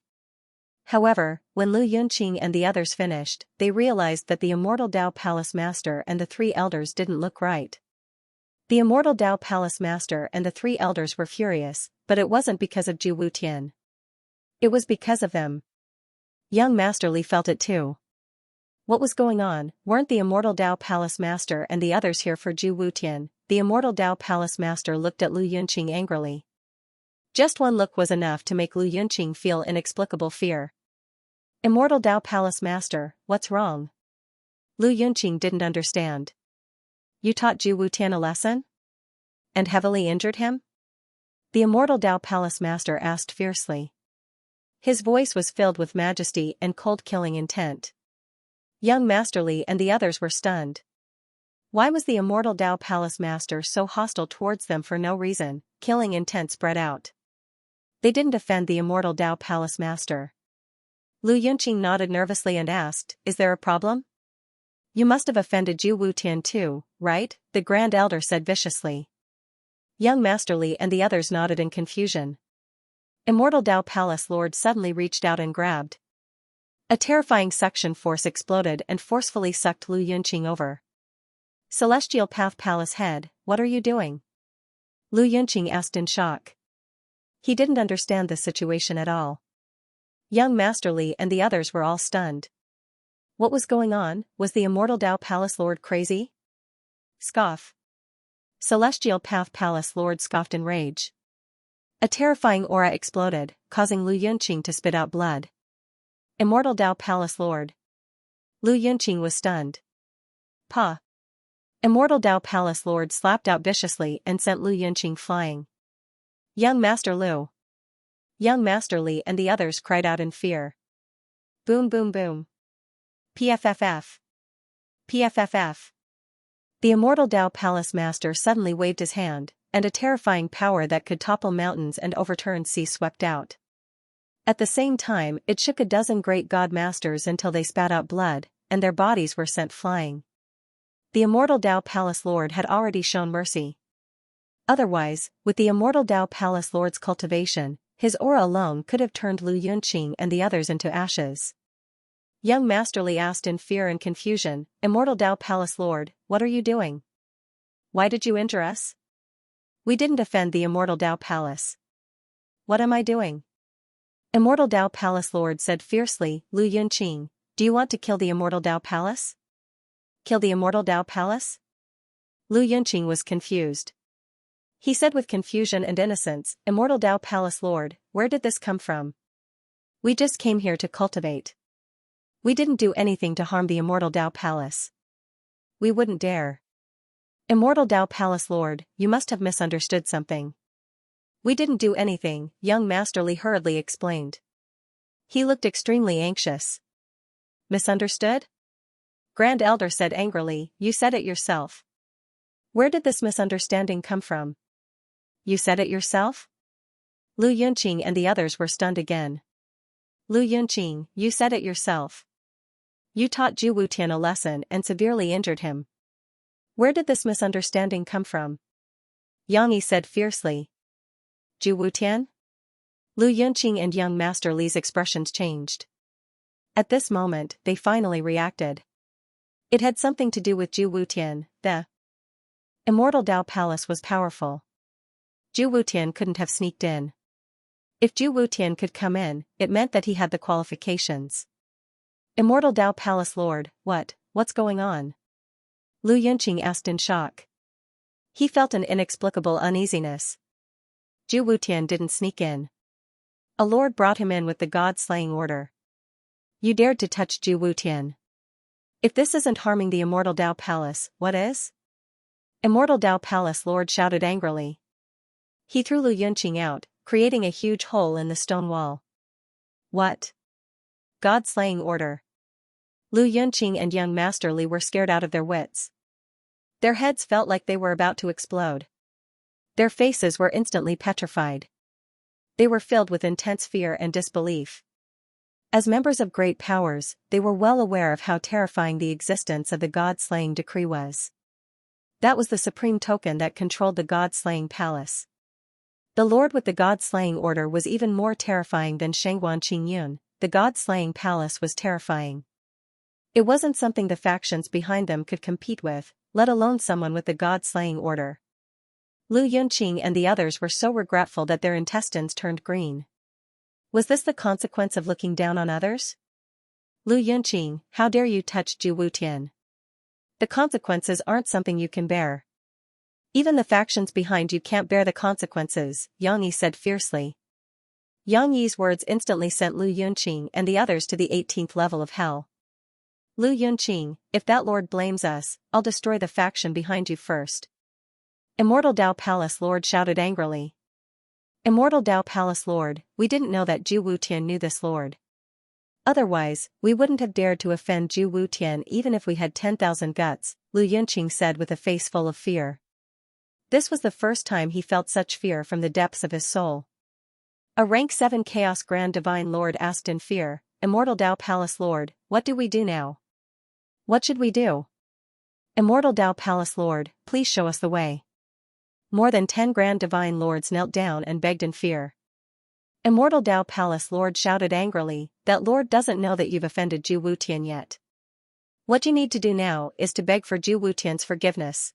However, when Lu Yunqing and the others finished, they realized that the immortal Dao Palace master and the three elders didn't look right. The immortal Dao Palace master and the three elders were furious, but it wasn't because of Zhu Wutian. It was because of them. Young Master Li felt it too. What was going on? Weren't the immortal Dao Palace master and the others here for Zhu Wutian? The immortal Dao Palace master looked at Lu Yunqing angrily. Just one look was enough to make Lu Yunqing feel inexplicable fear. Immortal Dao Palace master, what's wrong? Lu Yunqing didn't understand. You taught Zhu Wutian a lesson? And heavily injured him? The immortal Dao Palace master asked fiercely. His voice was filled with majesty and cold killing intent. Young Master Li and the others were stunned. Why was the immortal Dao Palace master so hostile towards them for no reason? Killing intent spread out. They didn't offend the immortal Dao Palace master. Lu Yunqing nodded nervously and asked, is there a problem? You must have offended Zhu Wutian too, right? The Grand Elder said viciously. Young Master Li and the others nodded in confusion. Immortal Dao Palace Lord suddenly reached out and grabbed. A terrifying suction force exploded and forcefully sucked Lu Yunqing over. Celestial Path Palace Head, what are you doing? Lu Yunqing asked in shock. He didn't understand the situation at all. Young Master Li and the others were all stunned. What was going on? Was the immortal Dao Palace Lord crazy? Scoff. Celestial Path Palace Lord scoffed in rage. A terrifying aura exploded, causing Lu Yunqing to spit out blood. Immortal Dao Palace Lord. Lu Yunqing was stunned. Pa. Immortal Dao Palace Lord slapped out viciously and sent Lu Yunqing flying. Young Master Lu. Young Master Li and the others cried out in fear. Boom boom boom. PFFF. PFFF. The immortal Dao Palace master suddenly waved his hand, and a terrifying power that could topple mountains and overturn seas swept out. At the same time, it shook a dozen great god masters until they spat out blood, and their bodies were sent flying. The immortal Dao Palace Lord had already shown mercy. Otherwise, with the immortal Dao Palace Lord's cultivation, His aura alone could have turned Lu Yunqing and the others into ashes. Young Master Li asked in fear and confusion, Immortal Dao Palace Lord, what are you doing? Why did you injure us? We didn't offend the Immortal Dao Palace. What am I doing? Immortal Dao Palace Lord said fiercely, Lu Yunqing, do you want to kill the Immortal Dao Palace? Kill the Immortal Dao Palace? Lu Yunqing was confused. He said with confusion and innocence, Immortal Dao Palace Lord, where did this come from? We just came here to cultivate. We didn't do anything to harm the Immortal Dao Palace. We wouldn't dare. Immortal Dao Palace Lord, you must have misunderstood something. We didn't do anything, young Master Li hurriedly explained. He looked extremely anxious. Misunderstood? Grand Elder said angrily, you said it yourself. Where did this misunderstanding come from? You said it yourself? Lu Yunqing and the others were stunned again. Lu Yunqing, you said it yourself. You taught Zhu Wutian a lesson and severely injured him. Where did this misunderstanding come from? Yang Yi said fiercely. Zhu Wutian? Lu Yunqing and young Master Li's expressions changed. At this moment, they finally reacted. It had something to do with Zhu Wutian. The Immortal Dao Palace was powerful. Zhu Wutian couldn't have sneaked in. If Zhu Wutian could come in, it meant that he had the qualifications. Immortal Dao Palace Lord, what's going on? Lu Yunqing asked in shock. He felt an inexplicable uneasiness. Zhu Wutian didn't sneak in. A lord brought him in with the god-slaying order. You dared to touch Zhu Wutian. If this isn't harming the Immortal Dao Palace, what is? Immortal Dao Palace Lord shouted angrily. He threw Lu Yunqing out, creating a huge hole in the stone wall. What? God-slaying order. Lu Yunqing and young Master Li were scared out of their wits. Their heads felt like they were about to explode. Their faces were instantly petrified. They were filled with intense fear and disbelief. As members of great powers, they were well aware of how terrifying the existence of the god-slaying decree was. That was the supreme token that controlled the god-slaying palace. The lord with the god-slaying order was even more terrifying than Shangguan Qingyun. The god-slaying palace was terrifying. It wasn't something the factions behind them could compete with, let alone someone with the god-slaying order. Lu Yunqing and the others were so regretful that their intestines turned green. Was this the consequence of looking down on others? Lu Yunqing, how dare you touch Zhu Wutian? The consequences aren't something you can bear. Even the factions behind you can't bear the consequences, Yang Yi said fiercely. Yang Yi's words instantly sent Lu Yunqing and the others to the 18th level of hell. Lu Yunqing, if that lord blames us, I'll destroy the faction behind you first. Immortal Dao Palace Lord shouted angrily. Immortal Dao Palace Lord, we didn't know that Zhu Wutian knew this lord. Otherwise, we wouldn't have dared to offend Zhu Wutian even if we had 10,000 guts, Lu Yunqing said with a face full of fear. This was the first time he felt such fear from the depths of his soul. A rank 7 Chaos Grand Divine Lord asked in fear, Immortal Dao Palace Lord, what do we do now? What should we do? Immortal Dao Palace Lord, please show us the way. More than 10 Grand Divine Lords knelt down and begged in fear. Immortal Dao Palace Lord shouted angrily, that lord doesn't know that you've offended Zhu Wutian yet. What you need to do now is to beg for Zhu Wutian's forgiveness.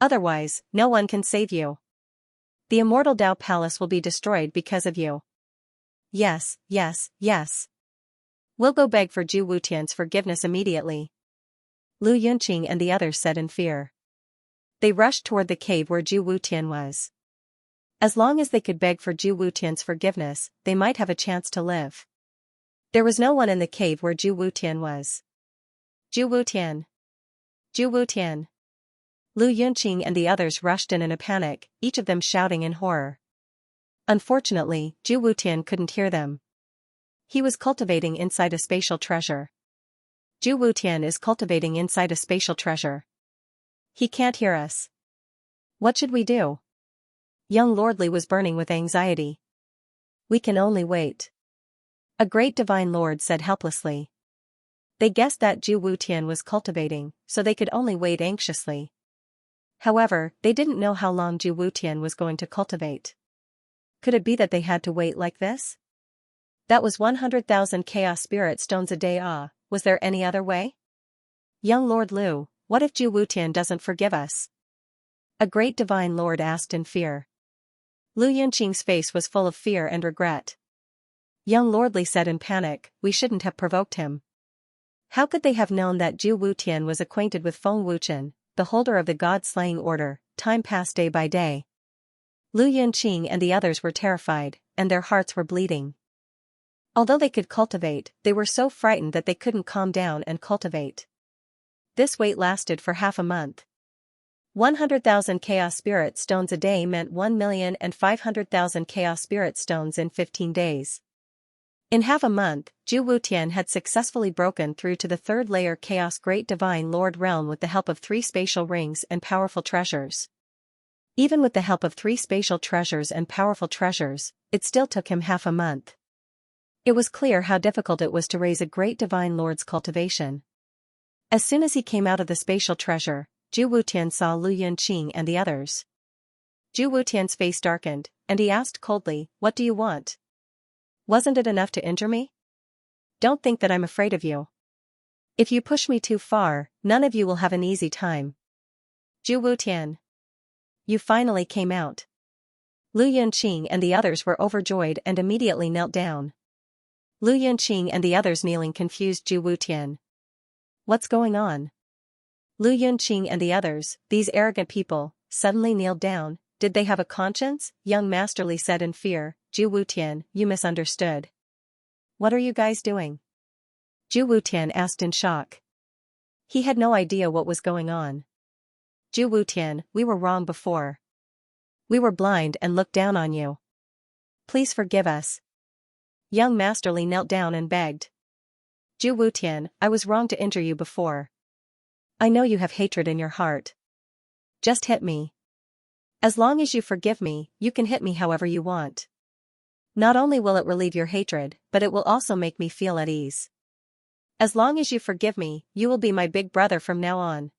Otherwise, no one can save you. The Immortal Dao Palace will be destroyed because of you. Yes, yes, yes. We'll go beg for Zhu Wutian's forgiveness immediately. Lu Yunqing and the others said in fear. They rushed toward the cave where Zhu Wutian was. As long as they could beg for Zhu Wutian's forgiveness, they might have a chance to live. There was no one in the cave where Zhu Wutian was. Zhu Wutian! Zhu Wutian! Lu Yunqing and the others rushed in a panic, each of them shouting in horror. Unfortunately, Zhu Wutian couldn't hear them. He was cultivating inside a spatial treasure. Zhu Wutian is cultivating inside a spatial treasure. He can't hear us. What should we do? Young Lord Li was burning with anxiety. We can only wait. A great divine lord said helplessly. They guessed that Zhu Wutian was cultivating, so they could only wait anxiously. However, they didn't know how long Zhu Wutian was going to cultivate. Could it be that they had to wait like this? That was 100,000 chaos spirit stones a day. Was there any other way? Young Lord Lu, what if Zhu Wutian doesn't forgive us? A great divine lord asked in fear. Lu Yunqing's face was full of fear and regret. Young Lord Li said in panic, we shouldn't have provoked him. How could they have known that Zhu Wutian was acquainted with Feng Wuchen, the holder of the god-slaying order? Time passed day by day. Lu Yunqing and the others were terrified, and their hearts were bleeding. Although they could cultivate, they were so frightened that they couldn't calm down and cultivate. This wait lasted for half a month. 100,000 chaos spirit stones a day meant 1,500,000 chaos spirit stones in 15 days. In half a month, Zhu Wutian had successfully broken through to the third layer Chaos Great Divine Lord realm with the help of 3 spatial rings and powerful treasures. Even with the help of 3 spatial treasures and powerful treasures, it still took him half a month. It was clear how difficult it was to raise a Great Divine Lord's cultivation. As soon as he came out of the spatial treasure, Zhu Wutian saw Lu Yunqing and the others. Zhu Wutian's face darkened, and he asked coldly, what do you want? Wasn't it enough to injure me? Don't think that I'm afraid of you. If you push me too far, none of you will have an easy time. Zhu Wutian. You finally came out. Lu Yunqing and the others were overjoyed and immediately knelt down. Lu Yunqing and the others kneeling confused Zhu Wutian. What's going on? Lu Yunqing and the others, these arrogant people, suddenly kneeled down. Did they have a conscience? Young Master Li said in fear. Zhu Wutian, you misunderstood. What are you guys doing? Zhu Wutian asked in shock. He had no idea what was going on. Zhu Wutian, we were wrong before. We were blind and looked down on you. Please forgive us. Young Master Li knelt down and begged. Zhu Wutian, I was wrong to injure you before. I know you have hatred in your heart. Just hit me. As long as you forgive me, you can hit me however you want. Not only will it relieve your hatred, but it will also make me feel at ease. As long as you forgive me, you will be my big brother from now on.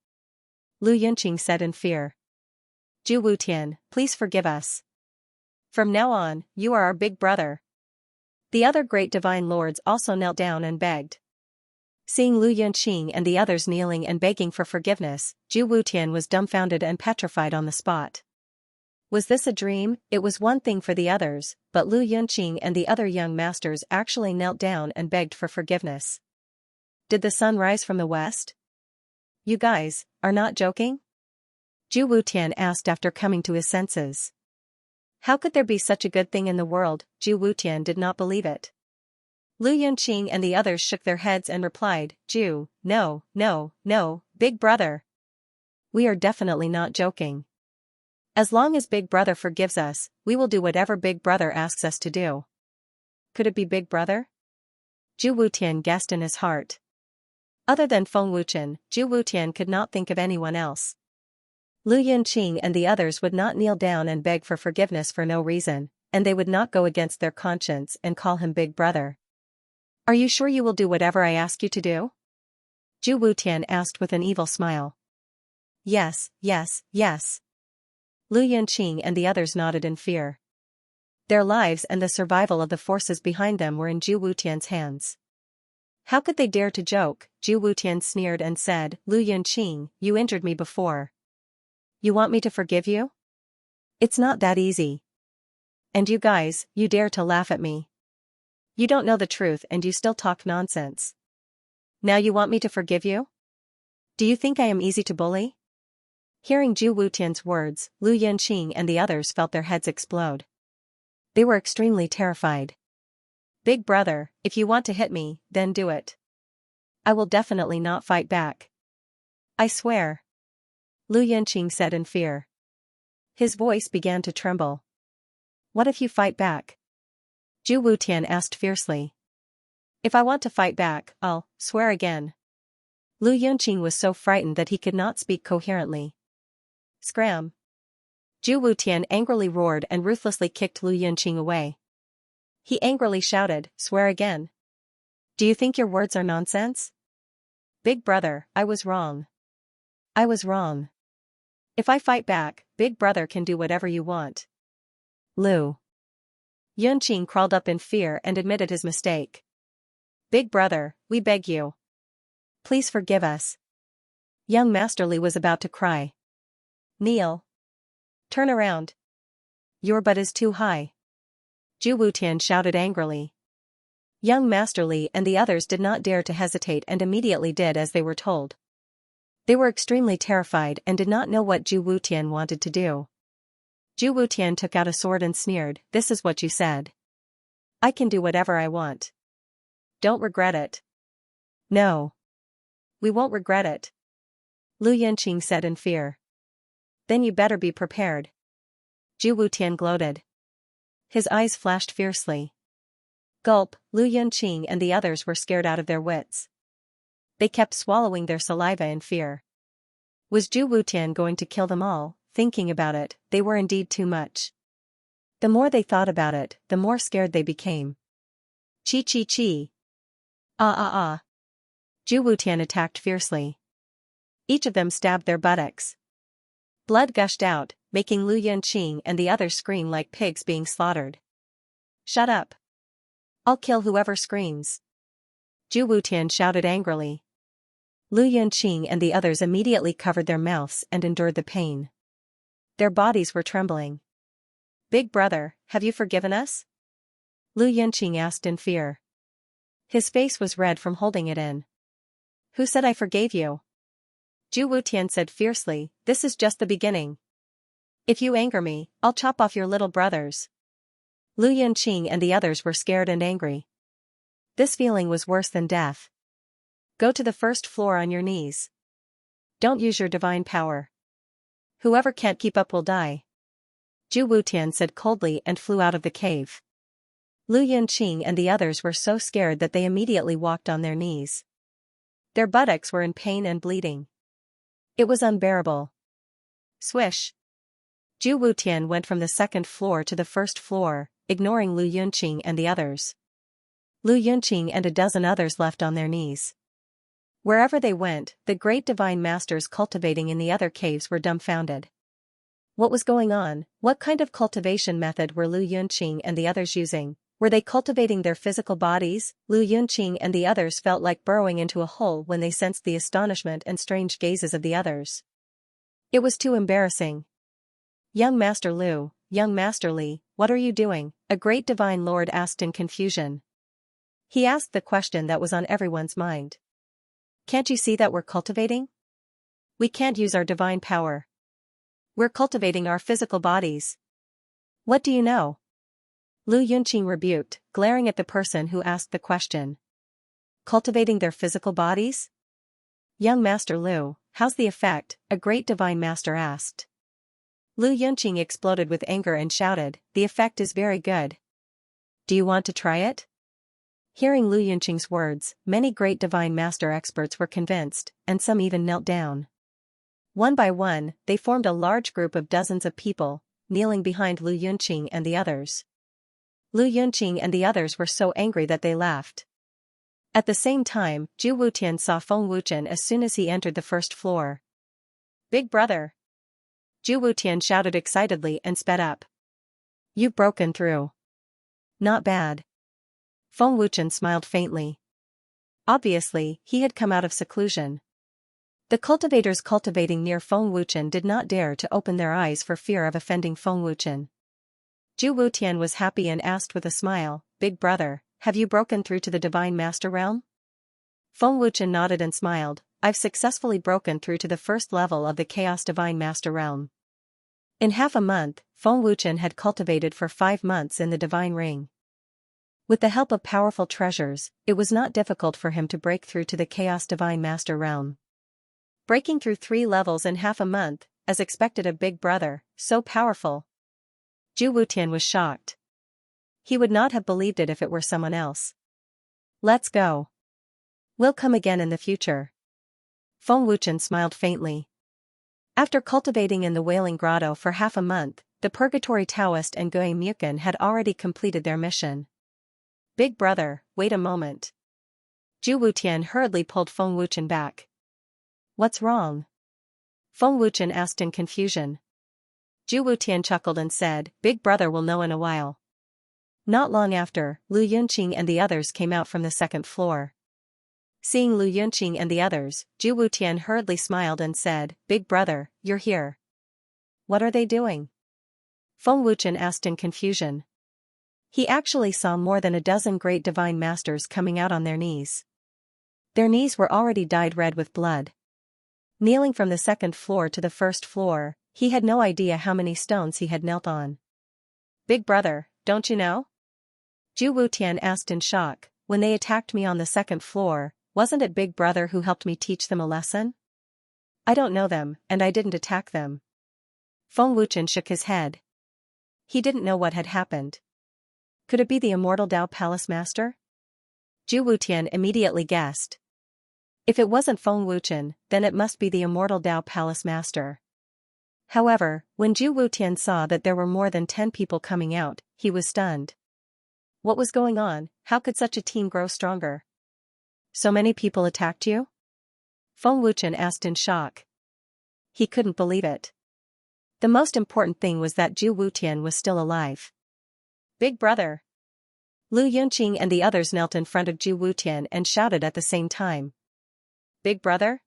Lu Yunqing said in fear. Zhu Wutian, please forgive us. From now on, you are our big brother. The other great divine lords also knelt down and begged. Seeing Lu Yunqing and the others kneeling and begging for forgiveness, Zhu Wutian was dumbfounded and petrified on the spot. Was this a dream? It was one thing for the others, but Lu Yunqing and the other young masters actually knelt down and begged for forgiveness. Did the sun rise from the west? You guys are not joking? Zhu Wutian asked after coming to his senses. How could there be such a good thing in the world? Zhu Wutian did not believe it. Lu Yunqing and the others shook their heads and replied, Zhu, no, big brother. We are definitely not joking. As long as Big Brother forgives us, we will do whatever Big Brother asks us to do. Could it be Big Brother? Zhu Wutian guessed in his heart. Other than Feng Wuchen, Zhu Wutian could not think of anyone else. Lu Yunqing and the others would not kneel down and beg for forgiveness for no reason, and they would not go against their conscience and call him Big Brother. Are you sure you will do whatever I ask you to do? Zhu Wutian asked with an evil smile. Yes. Lu Yunqing and the others nodded in fear. Their lives and the survival of the forces behind them were in Zhu Wutian's hands. How could they dare to joke? Zhu Wutian sneered and said, Lu Yunqing, you injured me before. You want me to forgive you? It's not that easy. And you guys, you dare to laugh at me. You don't know the truth and you still talk nonsense. Now you want me to forgive you? Do you think I am easy to bully? Hearing Zhu Wutian's words, Lu Yunqing and the others felt their heads explode. They were extremely terrified. Big brother, if you want to hit me, then do it. I will definitely not fight back. I swear. Lu Yunqing said in fear. His voice began to tremble. What if you fight back? Zhu Wutian asked fiercely. If I want to fight back, I'll swear again. Lu Yunqing was so frightened that he could not speak coherently. Scram! Zhu Wutian angrily roared and ruthlessly kicked Lu Yunqing away. He angrily shouted, swear again. Do you think your words are nonsense? Big brother, I was wrong. I was wrong. If I fight back, Big brother can do whatever you want. Lu. Yunqing crawled up in fear and admitted his mistake. Big brother, we beg you. Please forgive us. Young Master Li was about to cry. Kneel. Turn around. Your butt is too high. Zhu Wutian shouted angrily. Young Master Li and the others did not dare to hesitate and immediately did as they were told. They were extremely terrified and did not know what Zhu Wutian wanted to do. Zhu Wutian took out a sword and sneered, "This is what you said. I can do whatever I want. Don't regret it." "No. We won't regret it," Lu Yunqing said in fear. "Then you better be prepared." Zhu Wutian gloated. His eyes flashed fiercely. Gulp, Lu Yunqing and the others were scared out of their wits. They kept swallowing their saliva in fear. Was Zhu Wutian going to kill them all? Thinking about it, they were indeed too much. The more they thought about it, the more scared they became. Chi chi chi. Ah ah ah. Zhu Wutian attacked fiercely. Each of them stabbed their buttocks. Blood gushed out, making Lu Yunqing and the others scream like pigs being slaughtered. "Shut up. I'll kill whoever screams." Zhu Wutian shouted angrily. Lu Yunqing and the others immediately covered their mouths and endured the pain. Their bodies were trembling. "Big brother, have you forgiven us?" Lu Yunqing asked in fear. His face was red from holding it in. "Who said I forgave you?" Zhu Wutian said fiercely, "This is just the beginning. If you anger me, I'll chop off your little brothers." Lu Yunqing and the others were scared and angry. This feeling was worse than death. "Go to the first floor on your knees. Don't use your divine power. Whoever can't keep up will die," Zhu Wutian said coldly and flew out of the cave. Lu Yunqing and the others were so scared that they immediately walked on their knees. Their buttocks were in pain and bleeding. It was unbearable. Swish. Zhu Wutian went from the second floor to the first floor, ignoring Lu Yunqing and the others. Lu Yunqing and a dozen others left on their knees. Wherever they went, the great divine masters cultivating in the other caves were dumbfounded. What was going on? What kind of cultivation method were Lu Yunqing and the others using? Were they cultivating their physical bodies? Lu Yunqing and the others felt like burrowing into a hole when they sensed the astonishment and strange gazes of the others. It was too embarrassing. "Young Master Lu, young Master Li, what are you doing?" a great divine lord asked in confusion. He asked the question that was on everyone's mind. "Can't you see that we're cultivating? We can't use our divine power. We're cultivating our physical bodies. What do you know?" Lu Yunqing rebuked, glaring at the person who asked the question. "Cultivating their physical bodies? Young Master Lu, how's the effect?" a great divine master asked. Lu Yunqing exploded with anger and shouted, "The effect is very good. Do you want to try it?" Hearing Lu Yunqing's words, many great divine master experts were convinced, and some even knelt down. One by one, they formed a large group of dozens of people, kneeling behind Lu Yunqing and the others. Lu Yunqing and the others were so angry that they laughed. At the same time, Zhu Wutian saw Feng Wuchen as soon as he entered the first floor. "Big brother!" Zhu Wutian shouted excitedly and sped up. "You've broken through. Not bad." Feng Wuchen smiled faintly. Obviously, he had come out of seclusion. The cultivators cultivating near Feng Wuchen did not dare to open their eyes for fear of offending Feng Wuchen. Zhu Wutian was happy and asked with a smile, "Big brother, have you broken through to the divine master realm?" Feng Wuchen nodded and smiled, "I've successfully broken through to the first level of the Chaos Divine Master Realm." In half a month, Feng Wuchen had cultivated for 5 months in the Divine Ring. With the help of powerful treasures, it was not difficult for him to break through to the Chaos Divine Master Realm. Breaking through 3 levels in half a month, as expected of Big Brother, so powerful. Zhu Wutian was shocked. He would not have believed it if it were someone else. "Let's go. We'll come again in the future." Feng Wuchen smiled faintly. After cultivating in the Wailing Grotto for half a month, the Purgatory Taoist and Gui Mukan had already completed their mission. "Big brother, wait a moment." Zhu Wutian hurriedly pulled Feng Wuchen back. "What's wrong?" Feng Wuchen asked in confusion. Zhu Wutian chuckled and said, "Big brother will know in a while." Not long after, Lu Yunqing and the others came out from the second floor. Seeing Lu Yunqing and the others, Zhu Wutian hurriedly smiled and said, "Big brother, you're here." "What are they doing?" Feng Wuchen asked in confusion. He actually saw more than a dozen great divine masters coming out on their knees. Their knees were already dyed red with blood. Kneeling from the second floor to the first floor, he had no idea how many stones he had knelt on. "Big brother, don't you know?" Zhu Wutian asked in shock. "When they attacked me on the second floor, wasn't it Big Brother who helped me teach them a lesson?" "I don't know them, and I didn't attack them." Feng Wuchen shook his head. He didn't know what had happened. Could it be the immortal Dao Palace Master? Zhu Wutian immediately guessed. If it wasn't Feng Wuchen, then it must be the immortal Dao Palace Master. However, when Zhu Wutian saw that there were more than 10 people coming out, he was stunned. What was going on? How could such a team grow stronger? "So many people attacked you?" Feng Wuchen asked in shock. He couldn't believe it. The most important thing was that Zhu Wutian was still alive. "Big brother!" Lu Yunqing and the others knelt in front of Zhu Wutian and shouted at the same time. "Big brother?"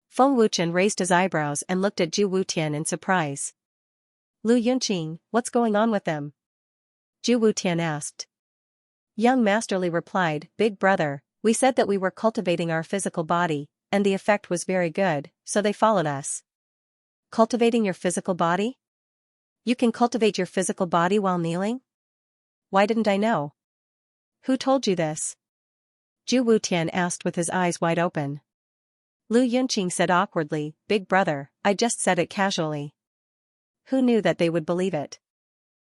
Feng Wuchen raised his eyebrows and looked at Zhu Wutian in surprise. "Lu Yunqing, what's going on with them?" Zhu Wutian asked. Young Masterly replied, "Big brother, we said that we were cultivating our physical body, and the effect was very good, so they followed us." "Cultivating your physical body? You can cultivate your physical body while kneeling? Why didn't I know? Who told you this?" Zhu Wutian asked with his eyes wide open. Lu Yunqing said awkwardly, "Big brother, I just said it casually." Who knew that they would believe it?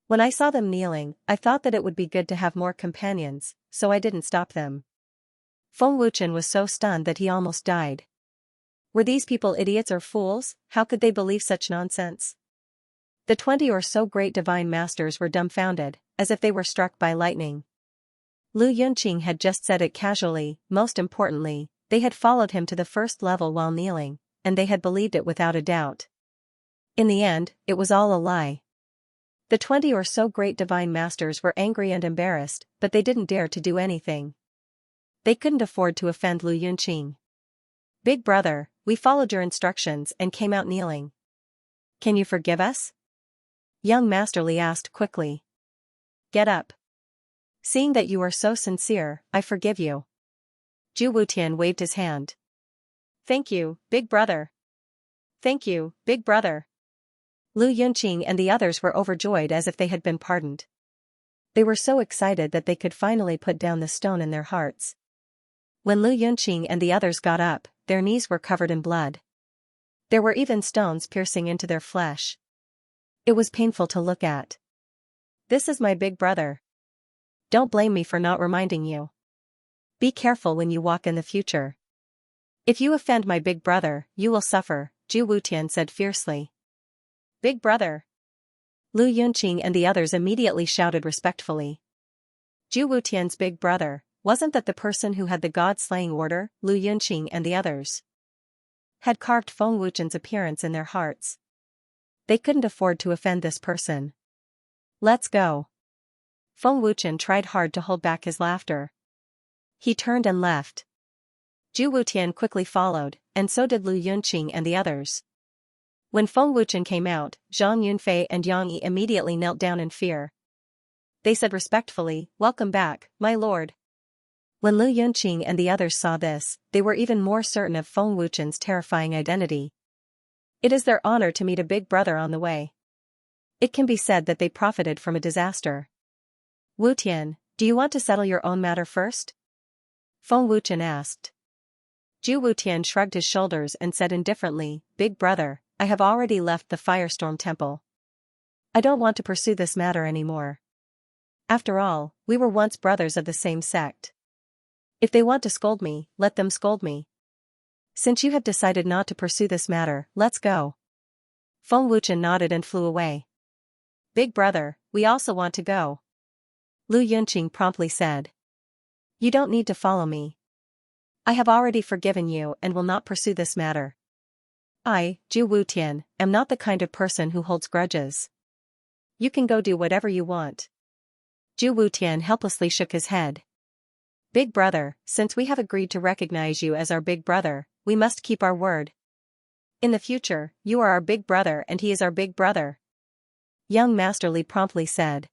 "When I saw them kneeling, I thought that it would be good to have more companions, so I didn't stop them." Feng Wuchen was so stunned that he almost died. Were these people idiots or fools? How could they believe such nonsense? The 20 or so great divine masters were dumbfounded, as if they were struck by lightning. Lu Yunqing had just said it casually. Most importantly, they had followed him to the first level while kneeling, and they had believed it without a doubt. In the end, it was all a lie. The 20 or so great divine masters were angry and embarrassed, but they didn't dare to do anything. They couldn't afford to offend Lu Yunqing. "Big brother, we followed your instructions and came out kneeling. Can you forgive us?" Young Masterly asked quickly. "Get up. Seeing that you are so sincere, I forgive you." Zhu Wutian waved his hand. "Thank you, big brother. Thank you, big brother." Lu Yunqing and the others were overjoyed as if they had been pardoned. They were so excited that they could finally put down the stone in their hearts. When Lu Yunqing and the others got up, their knees were covered in blood. There were even stones piercing into their flesh. It was painful to look at. "This is my big brother. Don't blame me for not reminding you. Be careful when you walk in the future. If you offend my big brother, you will suffer," Zhu Wutian said fiercely. "Big brother!" Lu Yunqing and the others immediately shouted respectfully. Zhu Wutian's big brother, wasn't that the person who had the god-slaying order? Lu Yunqing and the others had carved Feng Wuchen's appearance in their hearts. They couldn't afford to offend this person. "Let's go." Feng Wuchen tried hard to hold back his laughter. He turned and left. Zhu Wutian quickly followed, and so did Lu Yunqing and the others. When Feng Wuchen came out, Zhang Yunfei and Yang Yi immediately knelt down in fear. They said respectfully, "Welcome back, my lord." When Lu Yunqing and the others saw this, they were even more certain of Feng Wuchen's terrifying identity. It is their honor to meet a big brother on the way. It can be said that they profited from a disaster. "Wutian, do you want to settle your own matter first?" Feng Wuchen asked. Zhu Wutian shrugged his shoulders and said indifferently, "Big brother, I have already left the Firestorm Temple. I don't want to pursue this matter anymore. After all, we were once brothers of the same sect. If they want to scold me, let them scold me. Since you have decided not to pursue this matter, let's go." Feng Wuchen nodded and flew away. "Big brother, we also want to go," Lu Yunqing promptly said. "You don't need to follow me. I have already forgiven you and will not pursue this matter. I, Zhu Wutian, am not the kind of person who holds grudges. You can go do whatever you want." Zhu Wutian helplessly shook his head. Big brother, since we have agreed to recognize you as our big brother, we must keep our word. In the future, you are our big brother and he is our big brother. Young Master Li promptly said.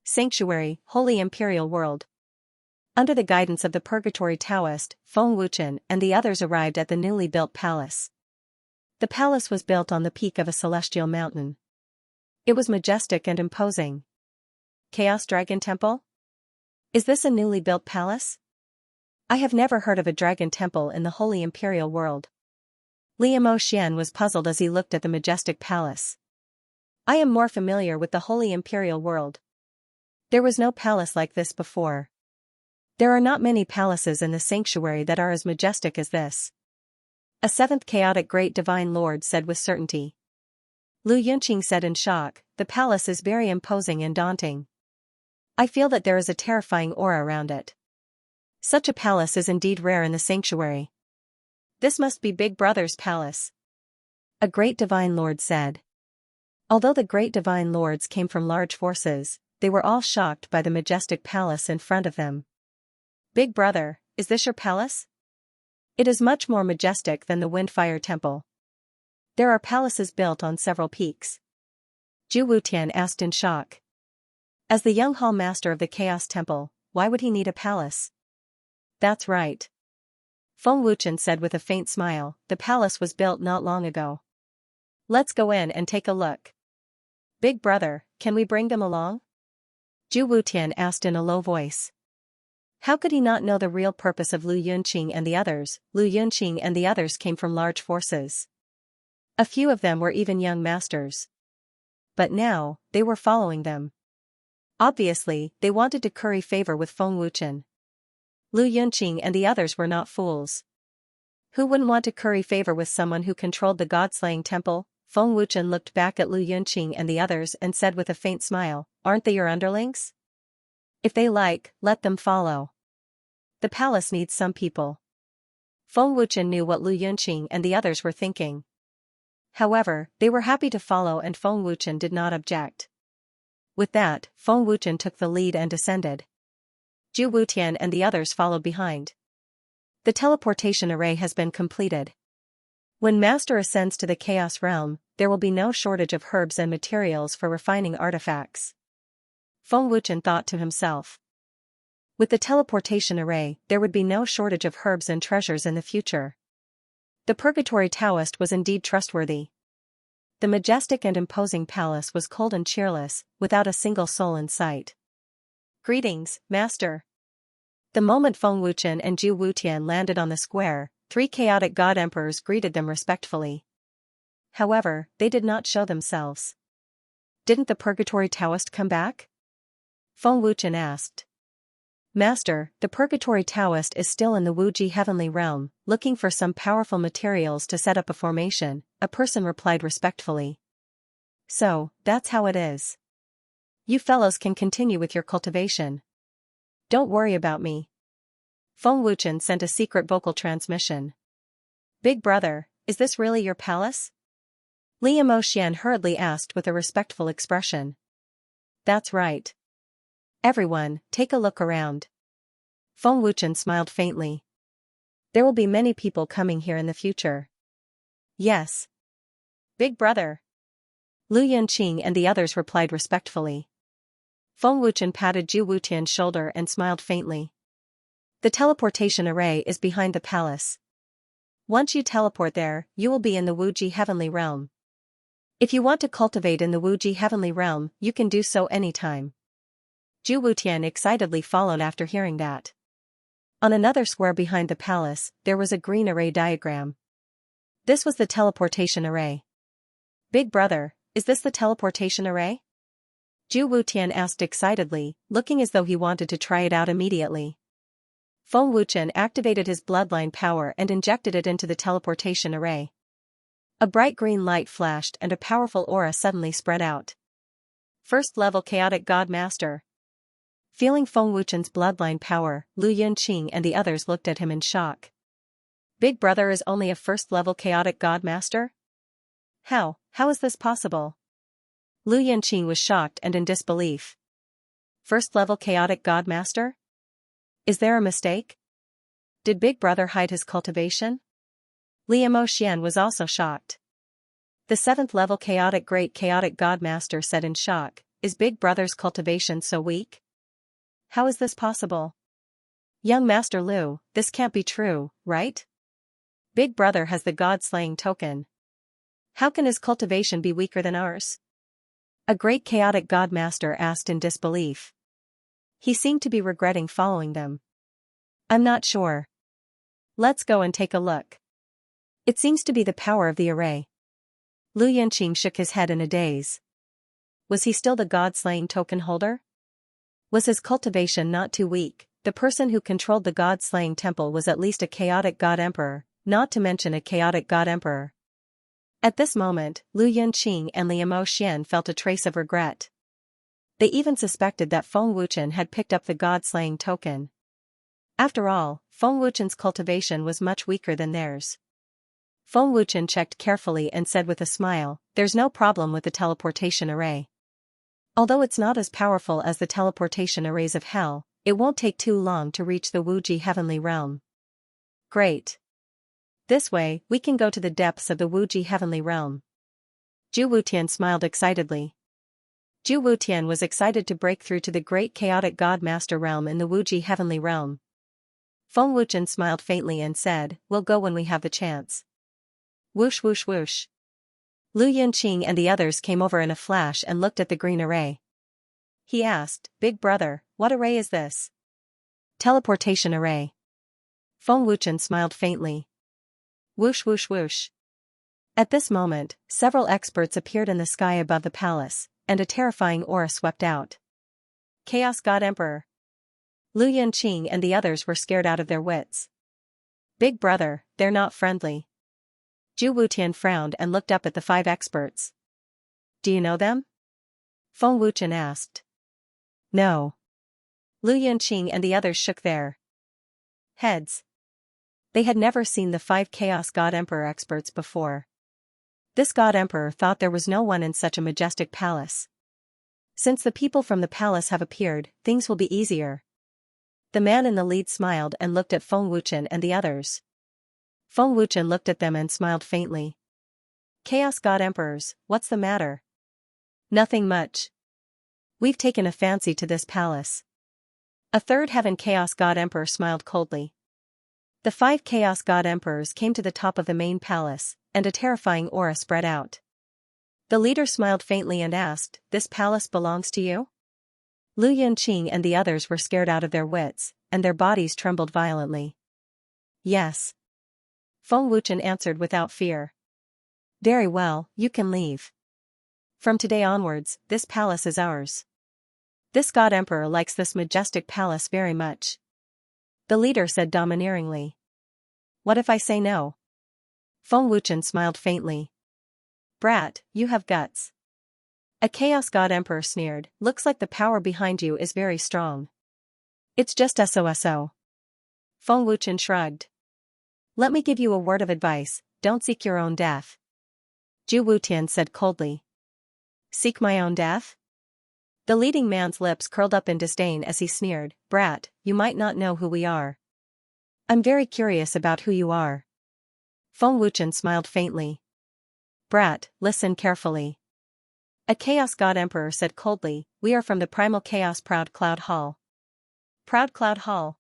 Sanctuary, Holy Imperial World. Under the guidance of the Purgatory Taoist, Feng Wuchen and the others arrived at the newly built palace. The palace was built on the peak of a celestial mountain. It was majestic and imposing. Chaos Dragon Temple? Is this a newly built palace? I have never heard of a dragon temple in the Holy Imperial World. Liu Xian was puzzled as he looked at the majestic palace. I am more familiar with the Holy Imperial World. There was no palace like this before. There are not many palaces in the sanctuary that are as majestic as this. A seventh chaotic great divine lord said with certainty. Lu Yunqing said in shock, the palace is very imposing and daunting. I feel that there is a terrifying aura around it. Such a palace is indeed rare in the sanctuary. This must be Big Brother's palace. A great divine lord said. Although the great divine lords came from large forces, they were all shocked by the majestic palace in front of them. Big brother, is this your palace? It is much more majestic than the Windfire Temple. There are palaces built on several peaks. Zhu Wutian asked in shock. As the young hall master of the Chaos Temple, why would he need a palace? That's right. Feng Wuchen said with a faint smile, the palace was built not long ago. Let's go in and take a look. Big brother, can we bring them along? Zhu Wutian asked in a low voice. How could he not know the real purpose of Lu Yunqing and the others? Lu Yunqing and the others came from large forces. A few of them were even young masters. But now, they were following them. Obviously, they wanted to curry favor with Feng Wuchen. Lu Yunqing and the others were not fools. Who wouldn't want to curry favor with someone who controlled the god-slaying temple? Feng Wuchen looked back at Lu Yunqing and the others and said with a faint smile, aren't they your underlings? If they like, let them follow. The palace needs some people. Feng Wuchen knew what Lu Yunqing and the others were thinking. However, they were happy to follow and Feng Wuchen did not object. With that, Feng Wuchen took the lead and descended. Zhu Wutian and the others followed behind. The teleportation array has been completed. When Master ascends to the Chaos Realm, there will be no shortage of herbs and materials for refining artifacts. Feng Wuchen thought to himself. With the teleportation array, there would be no shortage of herbs and treasures in the future. The Purgatory Taoist was indeed trustworthy. The majestic and imposing palace was cold and cheerless, without a single soul in sight. Greetings, Master. The moment Feng Wuchen and Zhu Wutian landed on the square, 3 chaotic god emperors greeted them respectfully. However, they did not show themselves. Didn't the Purgatory Taoist come back? Feng Wuchen asked. Master, the Purgatory Taoist is still in the Wuji Heavenly Realm, looking for some powerful materials to set up a formation, a person replied respectfully. So, that's how it is. You fellows can continue with your cultivation. Don't worry about me. Feng Wuchen sent a secret vocal transmission. Big brother, is this really your palace? Liu Xian hurriedly asked with a respectful expression. That's right. Everyone, take a look around. Feng Wuchen smiled faintly. There will be many people coming here in the future. Yes. Big brother. Lu Yunqing and the others replied respectfully. Feng Wuchen patted Zhu Wutian's shoulder and smiled faintly. The teleportation array is behind the palace. Once you teleport there, you will be in the Wuji Heavenly Realm. If you want to cultivate in the Wuji Heavenly Realm, you can do so anytime. Zhu Wutian excitedly followed after hearing that. On another square behind the palace, there was a green array diagram. This was the teleportation array. Big brother, is this the teleportation array? Zhu Wutian asked excitedly, looking as though he wanted to try it out immediately. Feng Wuchen activated his bloodline power and injected it into the teleportation array. A bright green light flashed and a powerful aura suddenly spread out. First level chaotic god master. Feeling Feng Wuchen's bloodline power, Lu Yunqing and the others looked at him in shock. Big brother is only a first-level chaotic god master? How is this possible? Lu Yunqing was shocked and in disbelief. First level chaotic god master? Is there a mistake? Did Big Brother hide his cultivation? Xianxia was also shocked. The 7th level great chaotic god master said in shock, is Big Brother's cultivation so weak? How is this possible? Young Master Lu, this can't be true, right? Big Brother has the god-slaying token. How can his cultivation be weaker than ours? A great chaotic god master asked in disbelief. He seemed to be regretting following them. I'm not sure. Let's go and take a look. It seems to be the power of the array. Lu Yunqing shook his head in a daze. Was he still the god-slaying token holder? Was his cultivation not too weak? The person who controlled the god-slaying temple was at least a chaotic god emperor, not to mention a chaotic god emperor. At this moment, Lu Yunqing and Xianxia felt a trace of regret. They even suspected that Feng Wuchen had picked up the god-slaying token. After all, Feng Wuchen's cultivation was much weaker than theirs. Feng Wuchen checked carefully and said with a smile, there's no problem with the teleportation array. Although it's not as powerful as the teleportation arrays of hell, it won't take too long to reach the Wuji heavenly realm. Great. This way, we can go to the depths of the Wuji heavenly realm. Zhu Wutian smiled excitedly. Zhu Wutian was excited to break through to the great chaotic god master realm in the Wuji heavenly realm. Feng Wuchen smiled faintly and said, we'll go when we have the chance. Whoosh whoosh whoosh. Lu Yunqing and the others came over in a flash and looked at the green array. He asked, Big Brother, what array is this? Teleportation array. Feng Wuchen smiled faintly. Whoosh whoosh whoosh. At this moment, several experts appeared in the sky above the palace, and a terrifying aura swept out. Chaos God Emperor. Lu Yunqing and the others were scared out of their wits. Big Brother, they're not friendly. Zhu Wutian frowned and looked up at the 5 experts. Do you know them? Feng Wuchen asked. No. Lu Yunqing and the others shook their heads. They had never seen the 5 Chaos God Emperor experts before. This God Emperor thought there was no one in such a majestic palace. Since the people from the palace have appeared, things will be easier. The man in the lead smiled and looked at Feng Wuchen and the others. Feng Wuchen looked at them and smiled faintly. Chaos God Emperors, what's the matter? Nothing much. We've taken a fancy to this palace. A 3rd Heaven Chaos God Emperor smiled coldly. The 5 Chaos God Emperors came to the top of the main palace, and a terrifying aura spread out. The leader smiled faintly and asked, this palace belongs to you? Lu Yunqing and the others were scared out of their wits, and their bodies trembled violently. Yes. Feng Wuchen answered without fear. Very well, you can leave. From today onwards, this palace is ours. This God Emperor likes this majestic palace very much. The leader said domineeringly. What if I say no? Feng Wuchen smiled faintly. Brat, you have guts. A Chaos God Emperor sneered, looks like the power behind you is very strong. It's just SOSO. Feng Wuchen shrugged. Let me give you a word of advice, don't seek your own death. Zhu Wutian said coldly. Seek my own death? The leading man's lips curled up in disdain as he sneered, Brat, you might not know who we are. I'm very curious about who you are. Feng Wuchen smiled faintly. Brat, listen carefully. A Chaos God Emperor said coldly, we are from the Primal Chaos Proud Cloud Hall. Proud Cloud Hall.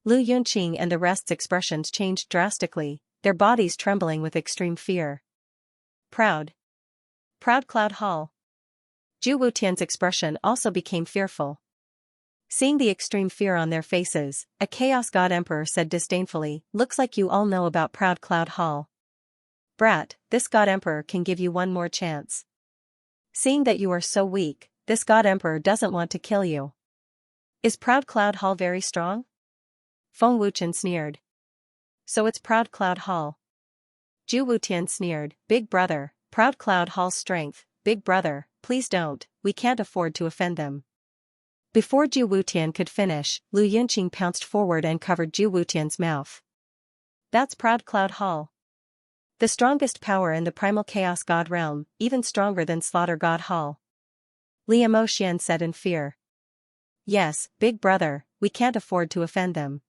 Lu Yunqing and the rest's expressions changed drastically, their bodies trembling with extreme fear. Proud. Proud Cloud Hall. Zhu Wutian's expression also became fearful. Seeing the extreme fear on their faces, a Chaos God Emperor said disdainfully, looks like you all know about Proud Cloud Hall. Brat, this God Emperor can give you one more chance. Seeing that you are so weak, this God Emperor doesn't want to kill you. Is Proud Cloud Hall very strong? Feng Wuchen sneered. So it's Proud Cloud Hall. Zhu Wutian sneered, Big Brother, Proud Cloud Hall's strength, Big Brother, please don't, we can't afford to offend them. Before Zhu Wutian could finish, Lu Yunqing pounced forward and covered Zhu Wutian's mouth. That's Proud Cloud Hall. The strongest power in the Primal Chaos God realm, even stronger than Slaughter God Hall. Xianxia said in fear. Yes, big brother, we can't afford to offend them.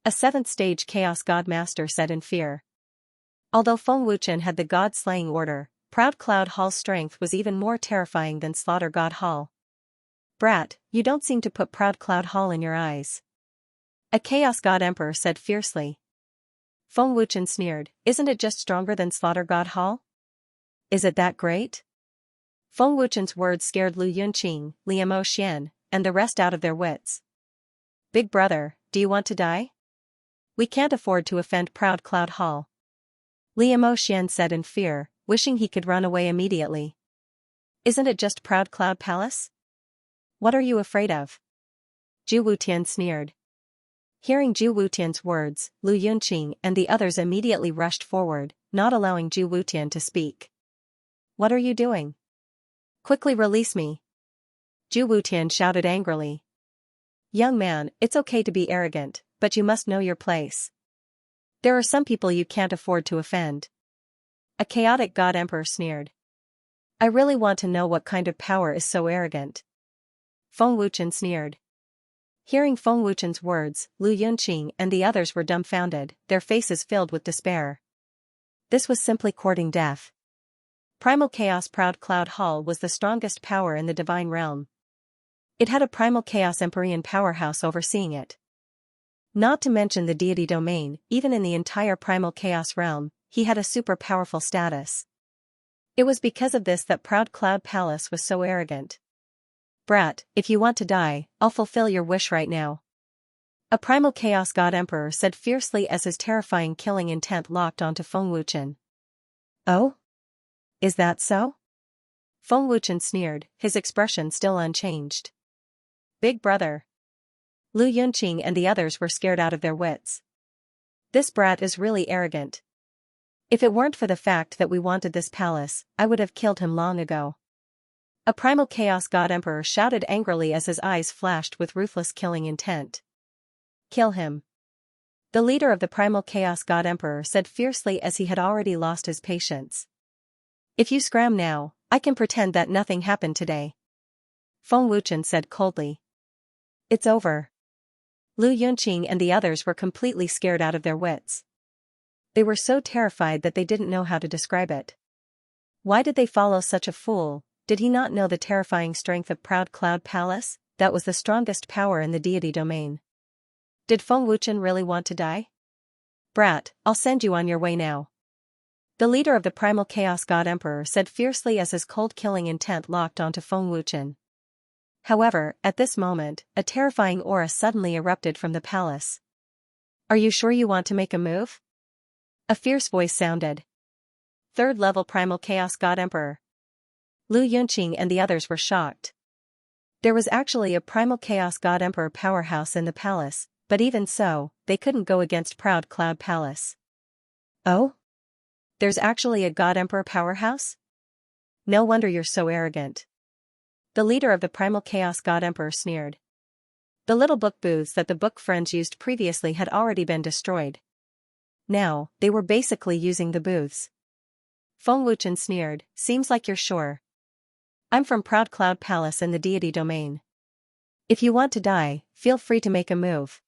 A seventh-stage Chaos God Master said in fear. Although Feng Wuchen had the God-slaying order, Proud Cloud Hall's strength was even more terrifying than Slaughter God Hall. Brat, you don't seem to put Proud Cloud Hall in your eyes. A Chaos God Emperor said fiercely. Feng Wuchen sneered, isn't it just stronger than Slaughter God Hall? Is it that great? Feng Wuchen's words scared Lu Yunqing, Liamo Xian, and the rest out of their wits. Big brother, do you want to die? We can't afford to offend Proud Cloud Hall. Liamo Xian said in fear, wishing he could run away immediately. Isn't it just Proud Cloud Palace? What are you afraid of? Zhu Wutian sneered. Hearing Zhu Wutian's words, Lu Yunqing and the others immediately rushed forward, not allowing Zhu Wutian to speak. What are you doing? Quickly release me. Zhu Wutian shouted angrily. Young man, it's okay to be arrogant, but you must know your place. There are some people you can't afford to offend. A chaotic God Emperor sneered. I really want to know what kind of power is so arrogant. Feng Wuchen sneered. Hearing Feng Wuchen's words, Lu Yunqing and the others were dumbfounded, their faces filled with despair. This was simply courting death. Primal Chaos Proud Cloud Hall was the strongest power in the divine realm. It had a Primal Chaos Empyrean powerhouse overseeing it. Not to mention the deity domain, even in the entire Primal Chaos realm, he had a super powerful status. It was because of this that Proud Cloud Palace was so arrogant. Brat, if you want to die, I'll fulfill your wish right now. A Primal Chaos God Emperor said fiercely as his terrifying killing intent locked onto Feng Wuchen. Oh? Is that so? Feng Wuchen sneered, his expression still unchanged. Big brother. Lu Yunqing and the others were scared out of their wits. This brat is really arrogant. If it weren't for the fact that we wanted this palace, I would have killed him long ago. A Primal Chaos God Emperor shouted angrily as his eyes flashed with ruthless killing intent. Kill him. The leader of the Primal Chaos God Emperor said fiercely as he had already lost his patience. If you scram now, I can pretend that nothing happened today. Feng Wuchen said coldly. It's over. Lu Yunqing and the others were completely scared out of their wits. They were so terrified that they didn't know how to describe it. Why did they follow such a fool? Did he not know the terrifying strength of Proud Cloud Palace? That was the strongest power in the deity domain. Did Feng Wuchen really want to die? Brat, I'll send you on your way now. The leader of the Primal Chaos God Emperor said fiercely as his cold killing intent locked onto Feng Wuchen. However, at this moment, a terrifying aura suddenly erupted from the palace. Are you sure you want to make a move? A fierce voice sounded. Third level Primal Chaos God Emperor. Lu Yunqing and the others were shocked. There was actually a Primal Chaos God Emperor powerhouse in the palace, but even so, they couldn't go against Proud Cloud Palace. Oh? There's actually a God Emperor powerhouse? No wonder you're so arrogant. The leader of the Primal Chaos God Emperor sneered. The little book booths that the book friends used previously had already been destroyed. Now, they were basically using the booths. Feng Wuchen sneered, seems like you're sure. I'm from Proud Cloud Palace in the deity domain. If you want to die, feel free to make a move.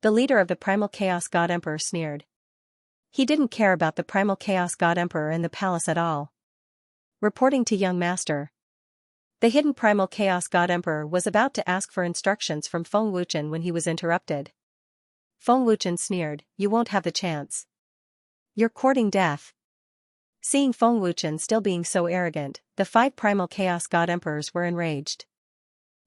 The leader of the Primal Chaos God Emperor sneered. He didn't care about the Primal Chaos God Emperor in the palace at all. Reporting to Young Master. The hidden Primal Chaos God Emperor was about to ask for instructions from Feng Wuchen when he was interrupted. Feng Wuchen sneered, you won't have the chance. You're courting death. Seeing Feng Wuchen still being so arrogant, the 5 Primal Chaos God Emperors were enraged.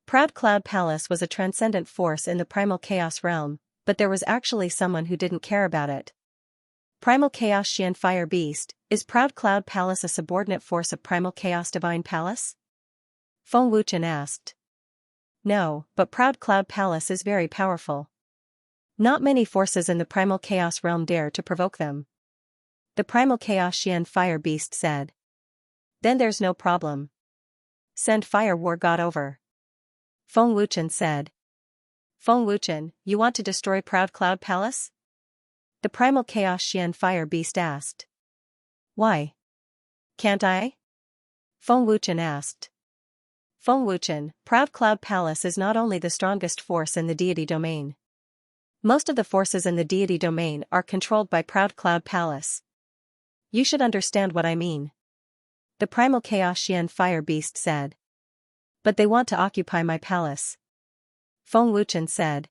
Proud Cloud Palace was a transcendent force in the Primal Chaos realm, but there was actually someone who didn't care about it. Primal Chaos Xian Fire Beast, is Proud Cloud Palace a subordinate force of Primal Chaos Divine Palace? Feng Wuchen asked. No, but Proud Cloud Palace is very powerful. Not many forces in the Primal Chaos realm dare to provoke them. The Primal Chaos Xian Fire Beast said. Then there's no problem. Send Fire War God over. Feng Wuchen said. Feng Wuchen, you want to destroy Proud Cloud Palace? The Primal Chaos Xian Fire Beast asked. Why? Can't I? Feng Wuchen asked. Feng Wuchen, Proud Cloud Palace is not only the strongest force in the deity domain. Most of the forces in the deity domain are controlled by Proud Cloud Palace. You should understand what I mean. The primal chaos Xian fire beast said. But they want to occupy my palace. Feng Wuchen said.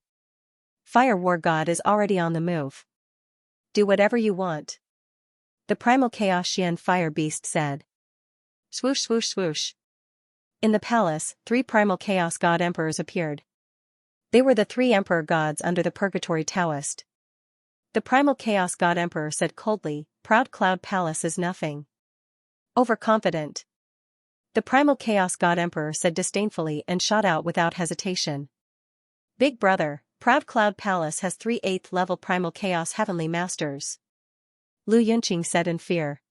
Fire war god is already on the move. Do whatever you want. The primal chaos Xian fire beast said. Swoosh swoosh swoosh. In the palace, 3 primal chaos god emperors appeared. They were the 3 emperor gods under the purgatory Taoist. The primal chaos god emperor said coldly, Proud Cloud Palace is nothing. Overconfident. The primal chaos god emperor said disdainfully and shot out without hesitation. Big brother, Proud Cloud Palace has 3 8th level primal chaos heavenly masters. Lu Yunqing said in fear.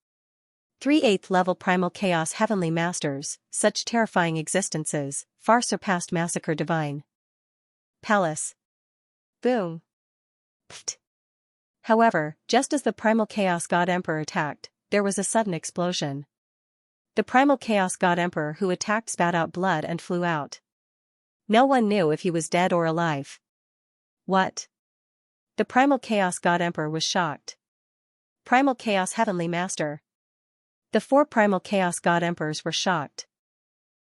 3 8th level primal chaos heavenly masters, such terrifying existences, far surpassed Massacre Divine. Palace. Boom. Pfft. However, just as the primal chaos god emperor attacked, there was a sudden explosion. The primal chaos god emperor who attacked spat out blood and flew out. No one knew if he was dead or alive. What? The primal chaos god emperor was shocked. Primal chaos heavenly master. The 4 primal chaos god emperors were shocked.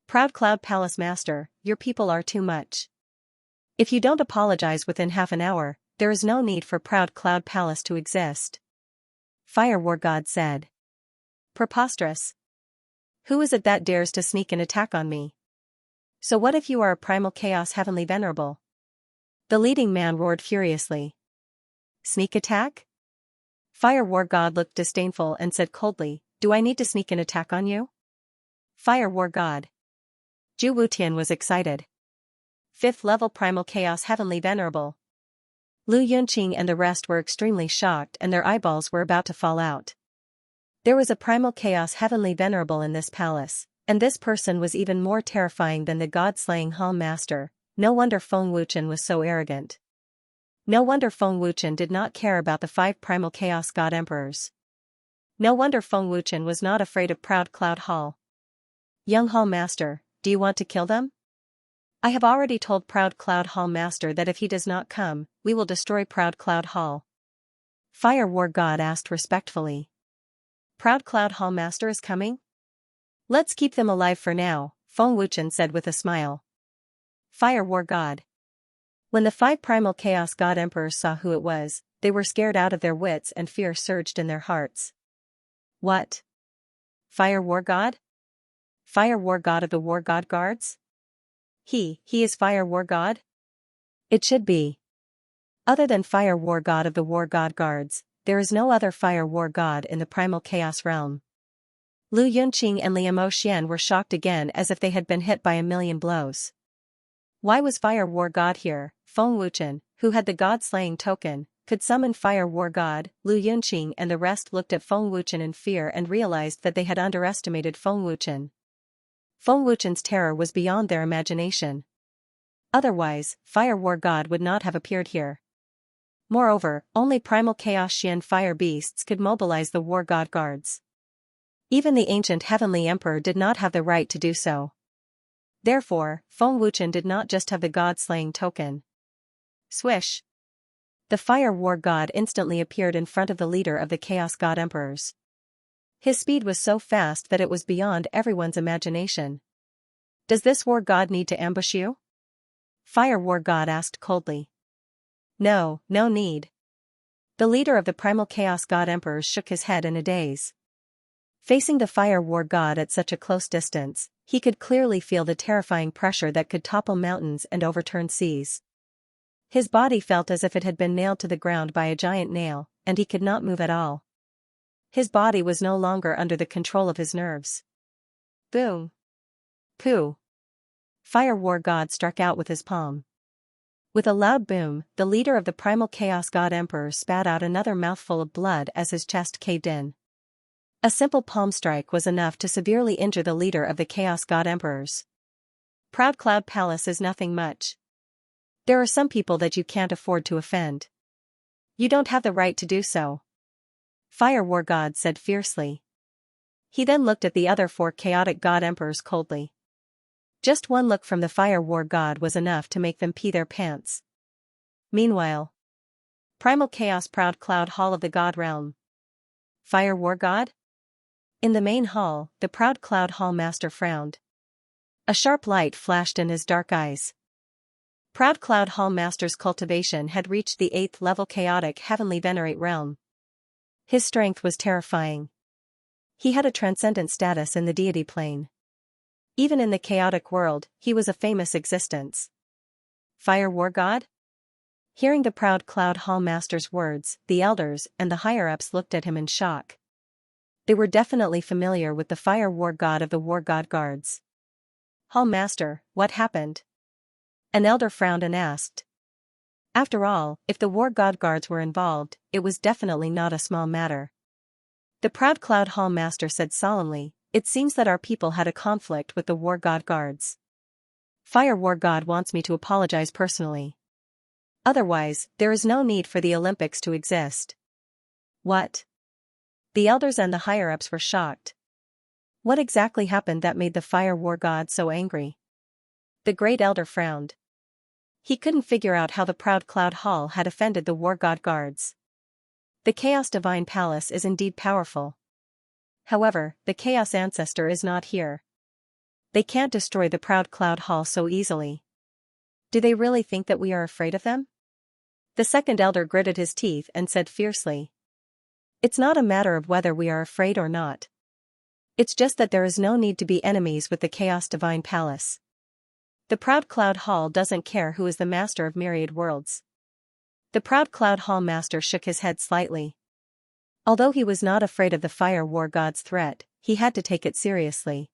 Proud Cloud Palace master, your people are too much. If you don't apologize within half an hour, there is no need for Proud Cloud Palace to exist. Fire war god said. Preposterous. Who is it that dares to sneak an attack on me? So what if you are a primal chaos heavenly venerable? The leading man roared furiously. Sneak attack? Fire war god looked disdainful and said coldly, do I need to sneak an attack on you? Fire war god. Zhu Wutian was excited. 5th level primal chaos heavenly venerable. Lu Yunqing and the rest were extremely shocked and their eyeballs were about to fall out. There was a primal chaos heavenly venerable in this palace, and this person was even more terrifying than the god-slaying hall master. No wonder Feng Wuchen was so arrogant. No wonder Feng Wuchen did not care about the 5 primal chaos god emperors. No wonder Feng Wuchen was not afraid of Proud Cloud Hall. Young Hall Master, do you want to kill them? I have already told Proud Cloud Hall Master that if he does not come, we will destroy Proud Cloud Hall. Fire War God asked respectfully. Proud Cloud Hall Master is coming? Let's keep them alive for now, Feng Wuchen said with a smile. Fire War God. When the 5 primal chaos god emperors saw who it was, they were scared out of their wits and fear surged in their hearts. What? Fire War God? Fire War God of the War God Guards? He is Fire War God? It should be. Other than Fire War God of the War God Guards, there is no other Fire War God in the primal chaos realm. Lu Yunqing and Liu Xian were shocked again as if they had been hit by a million blows. Why was Fire War God here? Feng Wuchen, who had the god-slaying token, could summon Fire War God. Lu Yunqing and the rest looked at Feng Wuchen in fear and realized that they had underestimated Feng Wuchen. Feng Wuchen's terror was beyond their imagination. Otherwise, Fire War God would not have appeared here. Moreover, only primal chaos Xian fire beasts could mobilize the War God Guards. Even the ancient Heavenly Emperor did not have the right to do so. Therefore, Feng Wuchen did not just have the god-slaying token. Swish! The Fire War God instantly appeared in front of the leader of the Chaos God Emperors. His speed was so fast that it was beyond everyone's imagination. Does this War God need to ambush you? Fire War God asked coldly. No need. The leader of the Primal Chaos God Emperors shook his head in a daze. Facing the Fire War God at such a close distance, he could clearly feel the terrifying pressure that could topple mountains and overturn seas. His body felt as if it had been nailed to the ground by a giant nail, and he could not move at all. His body was no longer under the control of his nerves. Boom! Pooh! Fire War God struck out with his palm. With a loud boom, the leader of the Primal Chaos God Emperor spat out another mouthful of blood as his chest caved in. A simple palm strike was enough to severely injure the leader of the Chaos God Emperors. Proud Cloud Palace is nothing much. There are some people that you can't afford to offend. You don't have the right to do so. Fire War God said fiercely. He then looked at the other 4 chaotic God Emperors coldly. Just one look from the fire war god was enough to make them pee their pants. Meanwhile, Primal Chaos Proud Cloud Hall of the God Realm. Fire War God? In the main hall, the Proud Cloud Hall Master frowned. A sharp light flashed in his dark eyes. Proud Cloud Hall Master's cultivation had reached the 8th level chaotic heavenly venerate realm. His strength was terrifying. He had a transcendent status in the deity plane. Even in the chaotic world, he was a famous existence. Fire War God? Hearing the Proud Cloud Hall Master's words, the elders and the higher-ups looked at him in shock. They were definitely familiar with the Fire War God of the War God Guards. Hall Master, what happened? An elder frowned and asked. After all, if the War God Guards were involved, it was definitely not a small matter. The Proud Cloud Hall Master said solemnly, "It seems that our people had a conflict with the War God Guards. Fire War God wants me to apologize personally. Otherwise, there is no need for the Olympics to exist." What? The elders and the higher-ups were shocked. What exactly happened that made the Fire War God so angry? The Great Elder frowned. He couldn't figure out how the Proud Cloud Hall had offended the War God Guards. The Chaos Divine Palace is indeed powerful. However, the Chaos Ancestor is not here. They can't destroy the Proud Cloud Hall so easily. Do they really think that we are afraid of them? The second elder gritted his teeth and said fiercely. It's not a matter of whether we are afraid or not. It's just that there is no need to be enemies with the Chaos Divine Palace. The Proud Cloud Hall doesn't care who is the master of myriad worlds. The Proud Cloud Hall Master shook his head slightly. Although he was not afraid of the Fire War God's threat, he had to take it seriously.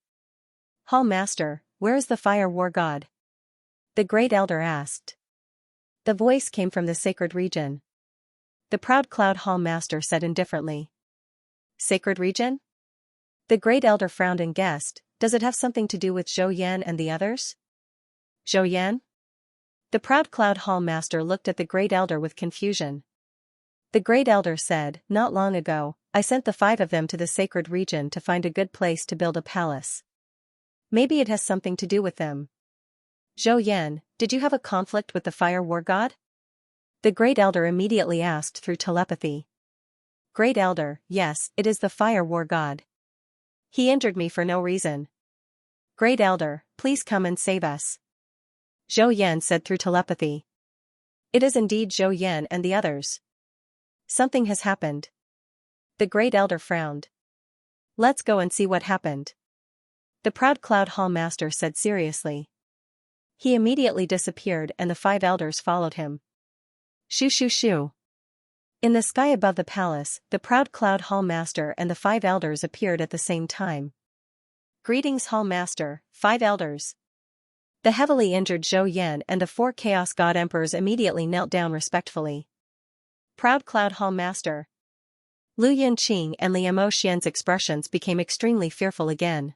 Hall Master, where is the Fire War God? The Great Elder asked. The voice came from the sacred region. The Proud Cloud Hall Master said indifferently. Sacred region? The Great Elder frowned and guessed, does it have something to do with Zhou Yan and the others? Zhou Yan? The Proud Cloud Hall Master looked at the Great Elder with confusion. The Great Elder said, not long ago, I sent the 5 of them to the sacred region to find a good place to build a palace. Maybe it has something to do with them. Zhou Yan, did you have a conflict with the Fire War God? The Great Elder immediately asked through telepathy. Great Elder, yes, it is the Fire War God. He injured me for no reason. Great Elder, please come and save us. Zhou Yan said through telepathy. It is indeed Zhou Yan and the others. Something has happened. The Great Elder frowned. Let's go and see what happened. The Proud Cloud Hall Master said seriously. He immediately disappeared and the 5 elders followed him. Shoo shoo shoo. In the sky above the palace, the Proud Cloud Hall Master and the 5 elders appeared at the same time. Greetings Hall Master, 5 elders. The heavily injured Zhou Yan and the 4 Chaos God Emperors immediately knelt down respectfully. Proud Cloud Hall Master. Lu Yunqing and Liu Xian's expressions became extremely fearful again.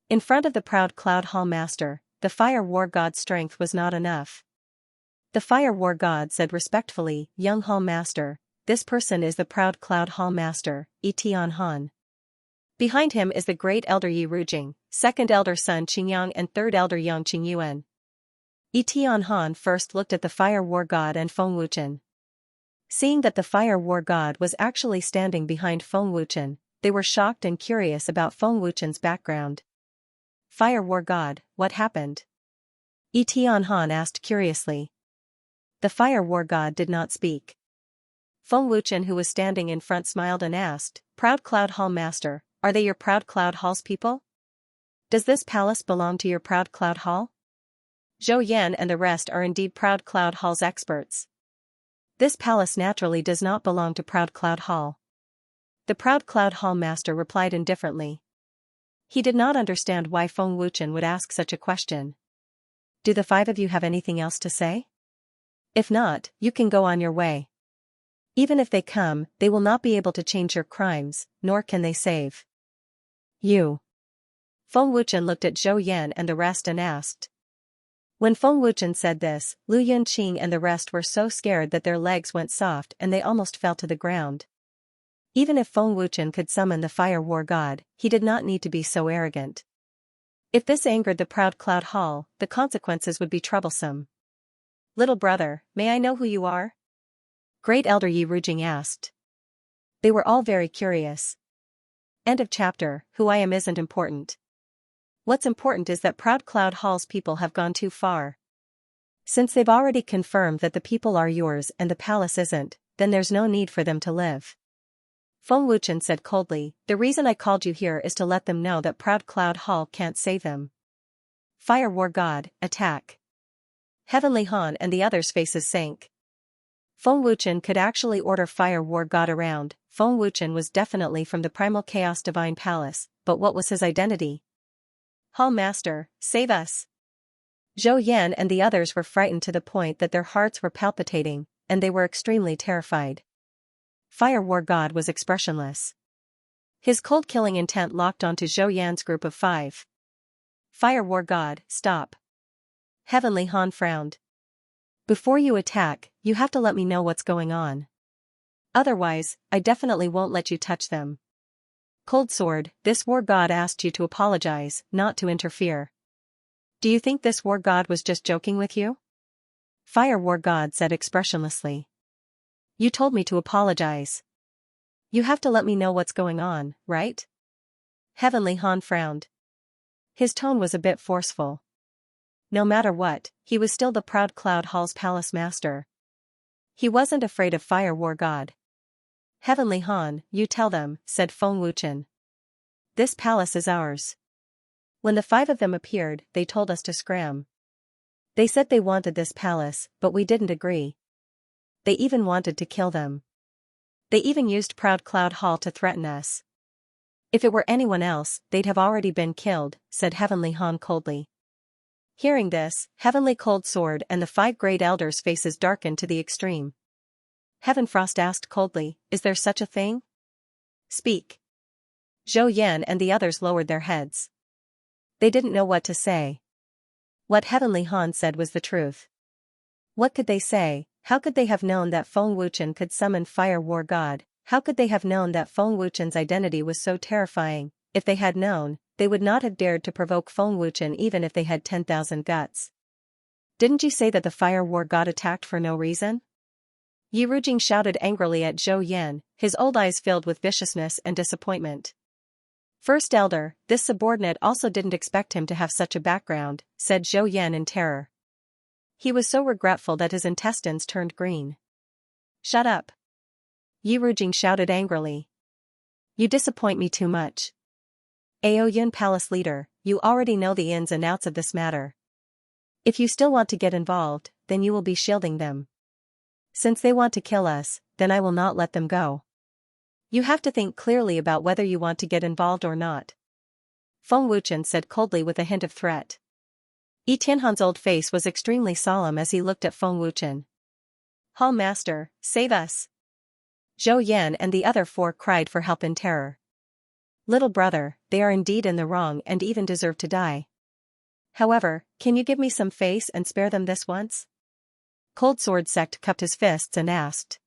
In front of the Proud Cloud Hall Master, the Fire War God's strength was not enough. The Fire War God said respectfully, Young Hall Master, this person is the Proud Cloud Hall Master, Etian Han. Behind him is the Great Elder Yi Rujing, Second Elder Sun Qingyang and Third Elder Yang Qingyuan. Etian Han first looked at the Fire War God and Feng Wuchen. Seeing that the Fire War God was actually standing behind Feng Wuchen, they were shocked and curious about Feng Wuchen's background. Fire War God, what happened? Etian Han asked curiously. The Fire War God did not speak. Feng Wuchen, who was standing in front, smiled and asked, Proud Cloud Hall Master, are they your Proud Cloud Hall's people? Does this palace belong to your Proud Cloud Hall? Zhou Yan and the rest are indeed Proud Cloud Hall's experts. This palace naturally does not belong to Proud Cloud Hall. The Proud Cloud Hall Master replied indifferently. He did not understand why Feng Wuchen would ask such a question. Do the 5 of you have anything else to say? If not, you can go on your way. Even if they come, they will not be able to change your crimes, nor can they save you. Feng Wuchen looked at Zhou Yan and the rest and asked. When Feng Wuchen said this, Lu Yunqing and the rest were so scared that their legs went soft and they almost fell to the ground. Even if Feng Wuchen could summon the Fire War God, he did not need to be so arrogant. If this angered the proud Cloud Hall, the consequences would be troublesome. Little brother, may I know who you are? Great Elder Yi Rujing asked. They were all very curious. End of chapter. Who I am isn't important. What's important is that proud Cloud Hall's people have gone too far. Since they've already confirmed that the people are yours and the palace isn't, then there's no need for them to live. Feng Wuchen said coldly, the reason I called you here is to let them know that proud Cloud Hall can't save them. Fire War God, attack. Heavenly Han and the others' faces sank. Feng Wuchen could actually order Fire War God around. Feng Wuchen was definitely from the Primal Chaos Divine Palace, but what was his identity? Hall Master, save us! Zhou Yan and the others were frightened to the point that their hearts were palpitating, and they were extremely terrified. Fire War God was expressionless. His cold-killing intent locked onto Zhou Yan's group of 5. Fire War God, stop. Heavenly Han frowned. Before you attack, you have to let me know what's going on. Otherwise, I definitely won't let you touch them. Cold Sword, this war god asked you to apologize, not to interfere. Do you think this war god was just joking with you? Fire War God said expressionlessly. You told me to apologize. You have to let me know what's going on, right? Heavenly Han frowned. His tone was a bit forceful. No matter what, he was still the proud Cloud Hall's palace master. He wasn't afraid of Fire War God. Heavenly Han, you tell them, said Feng Wuchen. This palace is ours. When the 5 of them appeared, they told us to scram. They said they wanted this palace, but we didn't agree. They even wanted to kill them. They even used proud Cloud Hall to threaten us. If it were anyone else, they'd have already been killed, said Heavenly Han coldly. Hearing this, Heavenly Cold Sword and the 5 great elders' faces darkened to the extreme. Heaven Frost asked coldly, is there such a thing? Speak. Zhou Yan and the others lowered their heads. They didn't know what to say. What Heavenly Han said was the truth. What could they say? How could they have known that Feng Wuchen could summon Fire War God? How could they have known that Feng Wuchen's identity was so terrifying? If they had known, they would not have dared to provoke Feng Wuchen even if they had 10,000 guts. Didn't you say that the Fire War God attacked for no reason? Yi Rujing shouted angrily at Zhou Yan, his old eyes filled with viciousness and disappointment. First Elder, this subordinate also didn't expect him to have such a background, said Zhou Yan in terror. He was so regretful that his intestines turned green. Shut up! Yi Rujing shouted angrily. You disappoint me too much. Aoyun Palace Leader, you already know the ins and outs of this matter. If you still want to get involved, then you will be shielding them. Since they want to kill us, then I will not let them go. You have to think clearly about whether you want to get involved or not. Feng Wuchen said coldly with a hint of threat. Yi Tianhan's old face was extremely solemn as he looked at Feng Wuchen. Hall Master, save us! Zhou Yan and the other 4 cried for help in terror. Little brother, they are indeed in the wrong and even deserve to die. However, can you give me some face and spare them this once? Cold Sword Sect cupped his fists and asked.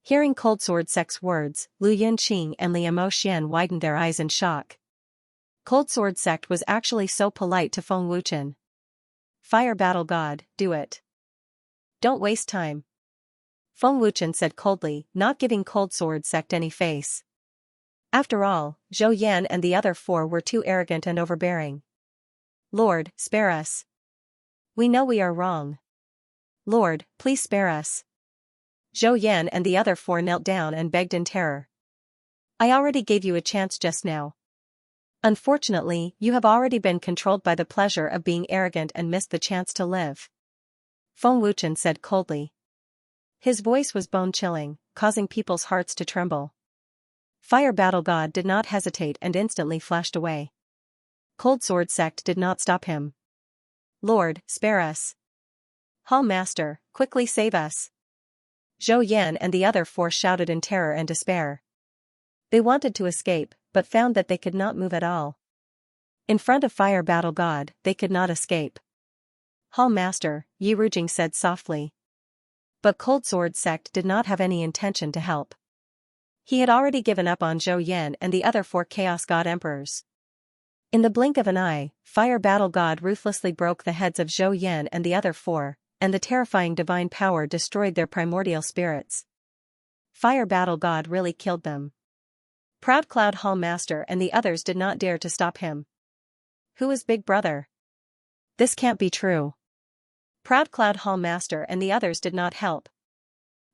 Hearing Cold Sword Sect's words, Lu Yunqing and Liu Xian widened their eyes in shock. Cold Sword Sect was actually so polite to Feng Wuchen. Fire Battle God, do it. Don't waste time. Feng Wuchen said coldly, not giving Cold Sword Sect any face. After all, Zhou Yan and the other 4 were too arrogant and overbearing. Lord, spare us. We know we are wrong. Lord, please spare us. Zhou Yan and the other 4 knelt down and begged in terror. I already gave you a chance just now. Unfortunately, you have already been controlled by the pleasure of being arrogant and missed the chance to live. Feng Wuchen said coldly. His voice was bone-chilling, causing people's hearts to tremble. Fire Battle God did not hesitate and instantly flashed away. Cold Sword Sect did not stop him. Lord, spare us. Hall Master, quickly save us. Zhou Yan and the other 4 shouted in terror and despair. They wanted to escape, but found that they could not move at all. In front of Fire Battle God, they could not escape. Hall Master, Yi Rujing said softly. But Cold Sword Sect did not have any intention to help. He had already given up on Zhou Yan and the other 4 Chaos God Emperors. In the blink of an eye, Fire Battle God ruthlessly broke the heads of Zhou Yan and the other four, and the terrifying divine power destroyed their primordial spirits. Fire Battle God really killed them. Proud Cloud Hall Master and the others did not dare to stop him. Who is Big Brother? This can't be true. Proud Cloud Hall Master and the others did not help.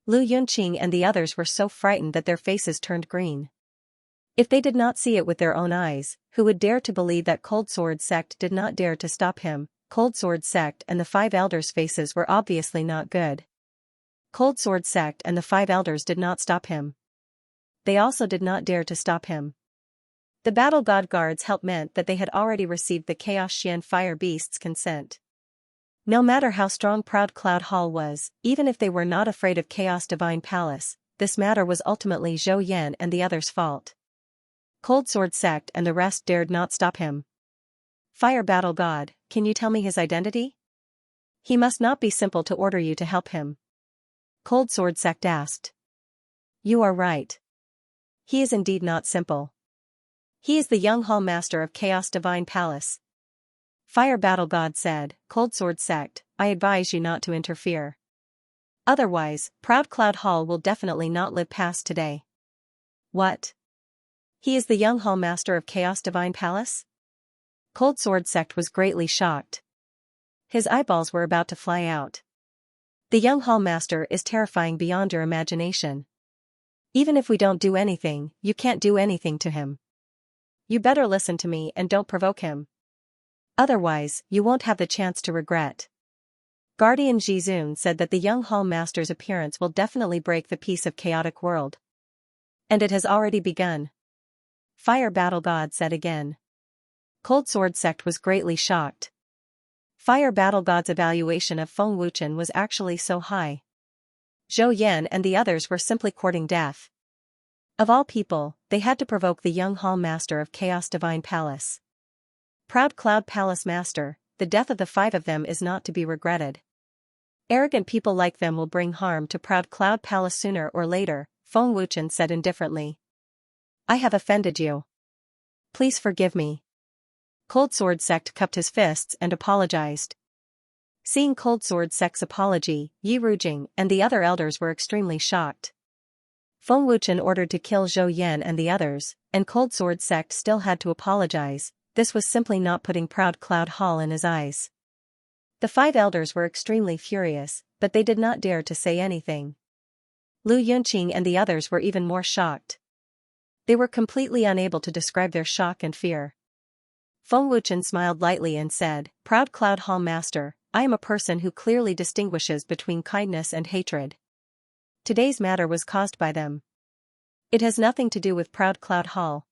Lu Yunqing and the others were so frightened that their faces turned green. If they did not see it with their own eyes, who would dare to believe that Cold Sword Sect did not dare to stop him? Cold Sword Sect and the 5 elders' faces were obviously not good. Cold Sword Sect and the 5 elders did not stop him. They also did not dare to stop him. The Battle God Guard's help meant that they had already received the Chaos Xian Fire Beast's consent. No matter how strong Proud Cloud Hall was, even if they were not afraid of Chaos Divine Palace, this matter was ultimately Zhou Yan and the others' fault. Cold Sword Sect and the rest dared not stop him. Fire Battle God, can you tell me his identity? He must not be simple to order you to help him. Cold Sword Sect asked. You are right. He is indeed not simple. He is the young Hall Master of Chaos Divine Palace. Fire Battle God said, Cold Sword Sect, I advise you not to interfere. Otherwise, Proud Cloud Hall will definitely not live past today. What? He is the young Hall Master of Chaos Divine Palace? Cold Sword Sect was greatly shocked. His eyeballs were about to fly out. The young Hall Master is terrifying beyond your imagination. Even if we don't do anything, you can't do anything to him. You better listen to me and don't provoke him. Otherwise, you won't have the chance to regret. Guardian Jizun said that the young Hall Master's appearance will definitely break the peace of chaotic world. And it has already begun. Fire Battle God said again. Cold Sword Sect was greatly shocked. Fire Battle God's evaluation of Feng Wuchen was actually so high. Zhou Yan and the others were simply courting death. Of all people, they had to provoke the young Hall Master of Chaos Divine Palace. Proud Cloud Palace Master, the death of the 5 of them is not to be regretted. Arrogant people like them will bring harm to Proud Cloud Palace sooner or later, Feng Wuchen said indifferently. I have offended you. Please forgive me. Cold Sword Sect cupped his fists and apologized. Seeing Cold Sword Sect's apology, Yi Rujing and the other elders were extremely shocked. Feng Wuchen ordered to kill Zhou Yan and the others, and Cold Sword Sect still had to apologize. This was simply not putting Proud Cloud Hall in his eyes. The 5 elders were extremely furious, but they did not dare to say anything. Lu Yunqing and the others were even more shocked. They were completely unable to describe their shock and fear. Feng Wuchen smiled lightly and said, Proud Cloud Hall Master, I am a person who clearly distinguishes between kindness and hatred. Today's matter was caused by them. It has nothing to do with Proud Cloud Hall.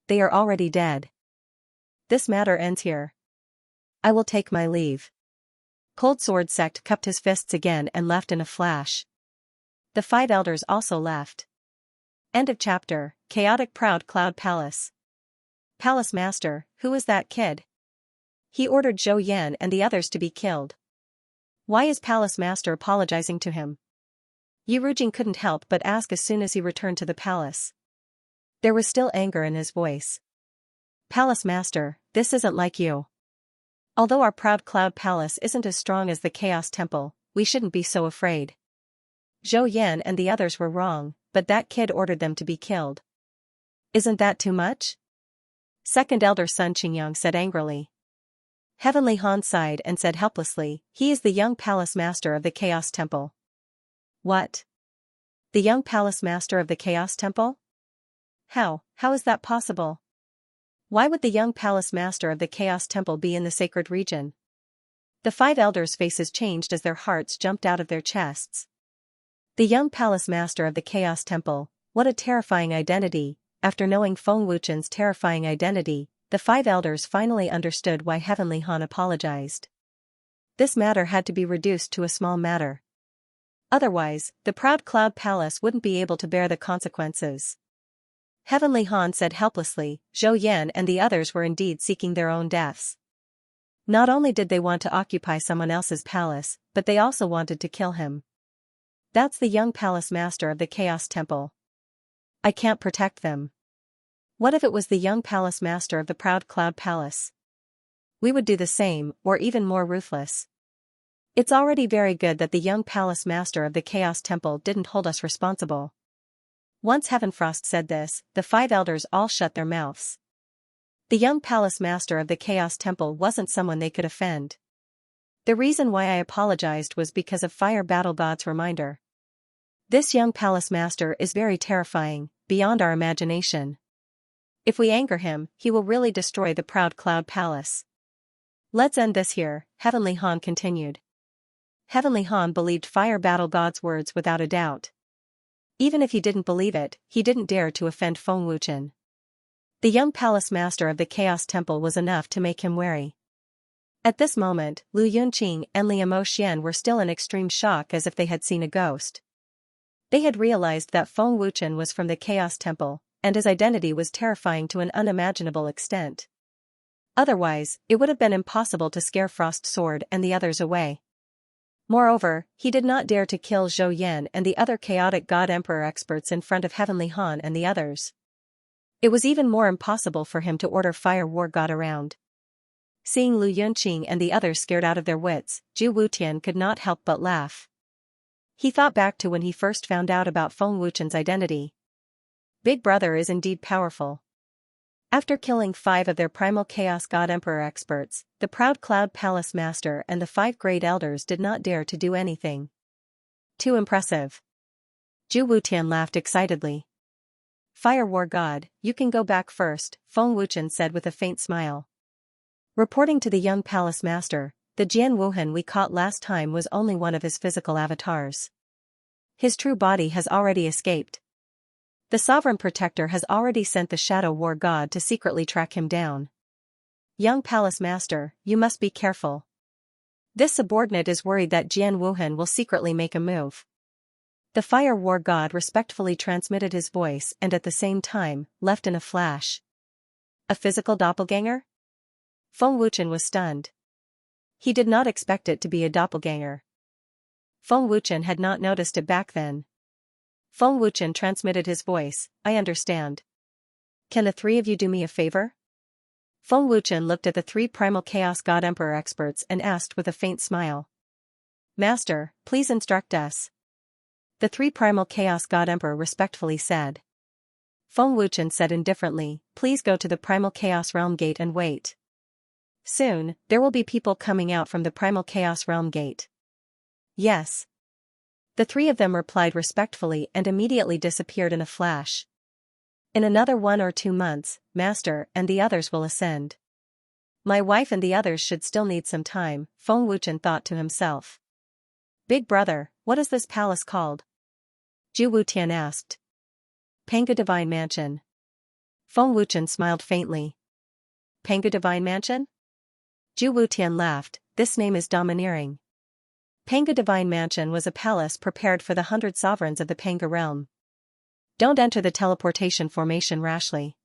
They are already dead. This matter ends here. I will take my leave. Cold Sword Sect cupped his fists again and left in a flash. The 5 elders also left. End of chapter. Chaotic Proud Cloud Palace. Palace Master, who is that kid? He ordered Zhou Yan and the others to be killed. Why is Palace Master apologizing to him? Yi Rujing couldn't help but ask as soon as he returned to the palace. There was still anger in his voice. Palace Master, this isn't like you. Although our Proud Cloud Palace isn't as strong as the Chaos Temple, we shouldn't be so afraid. Zhou Yan and the others were wrong, but that kid ordered them to be killed. Isn't that too much? Second Elder Sun Qingyang said angrily. Heavenly Han sighed and said helplessly, he is the young Palace Master of the Chaos Temple. What? The young Palace Master of the Chaos Temple? How is that possible? Why would the young Palace Master of the Chaos Temple be in the sacred region? The 5 elders' faces changed as their hearts jumped out of their chests. The young Palace Master of the Chaos Temple, what a terrifying identity. After knowing Feng Wuchen's terrifying identity, the 5 elders finally understood why Heavenly Han apologized. This matter had to be reduced to a small matter. Otherwise, the Proud Cloud Palace wouldn't be able to bear the consequences. Heavenly Han said helplessly, Zhou Yan and the others were indeed seeking their own deaths. Not only did they want to occupy someone else's palace, but they also wanted to kill him. That's the young Palace Master of the Chaos Temple. I can't protect them. What if it was the young palace master of the proud cloud palace? We would do the same, or even more ruthless. It's already very good that the young palace master of the Chaos Temple didn't hold us responsible. Once Heavenfrost said this, the 5 elders all shut their mouths. The young palace master of the Chaos Temple wasn't someone they could offend. The reason why I apologized was because of Fire Battle God's reminder. This young palace master is very terrifying, beyond our imagination. If we anger him, he will really destroy the proud cloud palace. Let's end this here, Heavenly Han continued. Heavenly Han believed Fire Battle God's words without a doubt. Even if he didn't believe it, he didn't dare to offend Feng Wuchen. The young palace master of the Chaos Temple was enough to make him wary. At this moment, Lu Yunqing and Liu Moxian were still in extreme shock as if they had seen a ghost. They had realized that Feng Wuchen was from the Chaos Temple, and his identity was terrifying to an unimaginable extent. Otherwise, it would have been impossible to scare Frost Sword and the others away. Moreover, he did not dare to kill Zhou Yan and the other chaotic God Emperor experts in front of Heavenly Han and the others. It was even more impossible for him to order Fire War God around. Seeing Lu Yunqing and the others scared out of their wits, Zhu Wutian could not help but laugh. He thought back to when he first found out about Feng Wuchen's identity. Big Brother is indeed powerful. After killing 5 of their primal Chaos God Emperor experts, the proud Cloud Palace Master and the 5 Great Elders did not dare to do anything. Too impressive. Zhu Wutian laughed excitedly. Fire War God, you can go back first, Feng Wuchen said with a faint smile. Reporting to the young palace master, the Jian Wuhan we caught last time was only one of his physical avatars. His true body has already escaped. The Sovereign Protector has already sent the Shadow War God to secretly track him down. Young Palace Master, you must be careful. This subordinate is worried that Jian Wuhan will secretly make a move. The Fire War God respectfully transmitted his voice and at the same time, left in a flash. A physical doppelganger? Feng Wuchen was stunned. He did not expect it to be a doppelganger. Feng Wuchen had not noticed it back then. Feng Wuchen transmitted his voice, I understand. Can the 3 of you do me a favor? Feng Wuchen looked at the 3 primal Chaos God Emperor experts and asked with a faint smile. Master, please instruct us. The 3 primal Chaos God Emperor respectfully said. Feng Wuchen said indifferently, please go to the primal Chaos Realm Gate and wait. Soon, there will be people coming out from the primal Chaos Realm Gate. Yes. The 3 of them replied respectfully and immediately disappeared in a flash. In another 1 or 2 months, Master and the others will ascend. My wife and the others should still need some time, Feng Wuchen thought to himself. Big Brother, what is this palace called? Zhu Wutian asked. Panga Divine Mansion. Feng Wuchen smiled faintly. Panga Divine Mansion? Zhu Wutian laughed, this name is domineering. Panga Divine Mansion was a palace prepared for the 100 sovereigns of the Panga realm. Don't enter the teleportation formation rashly.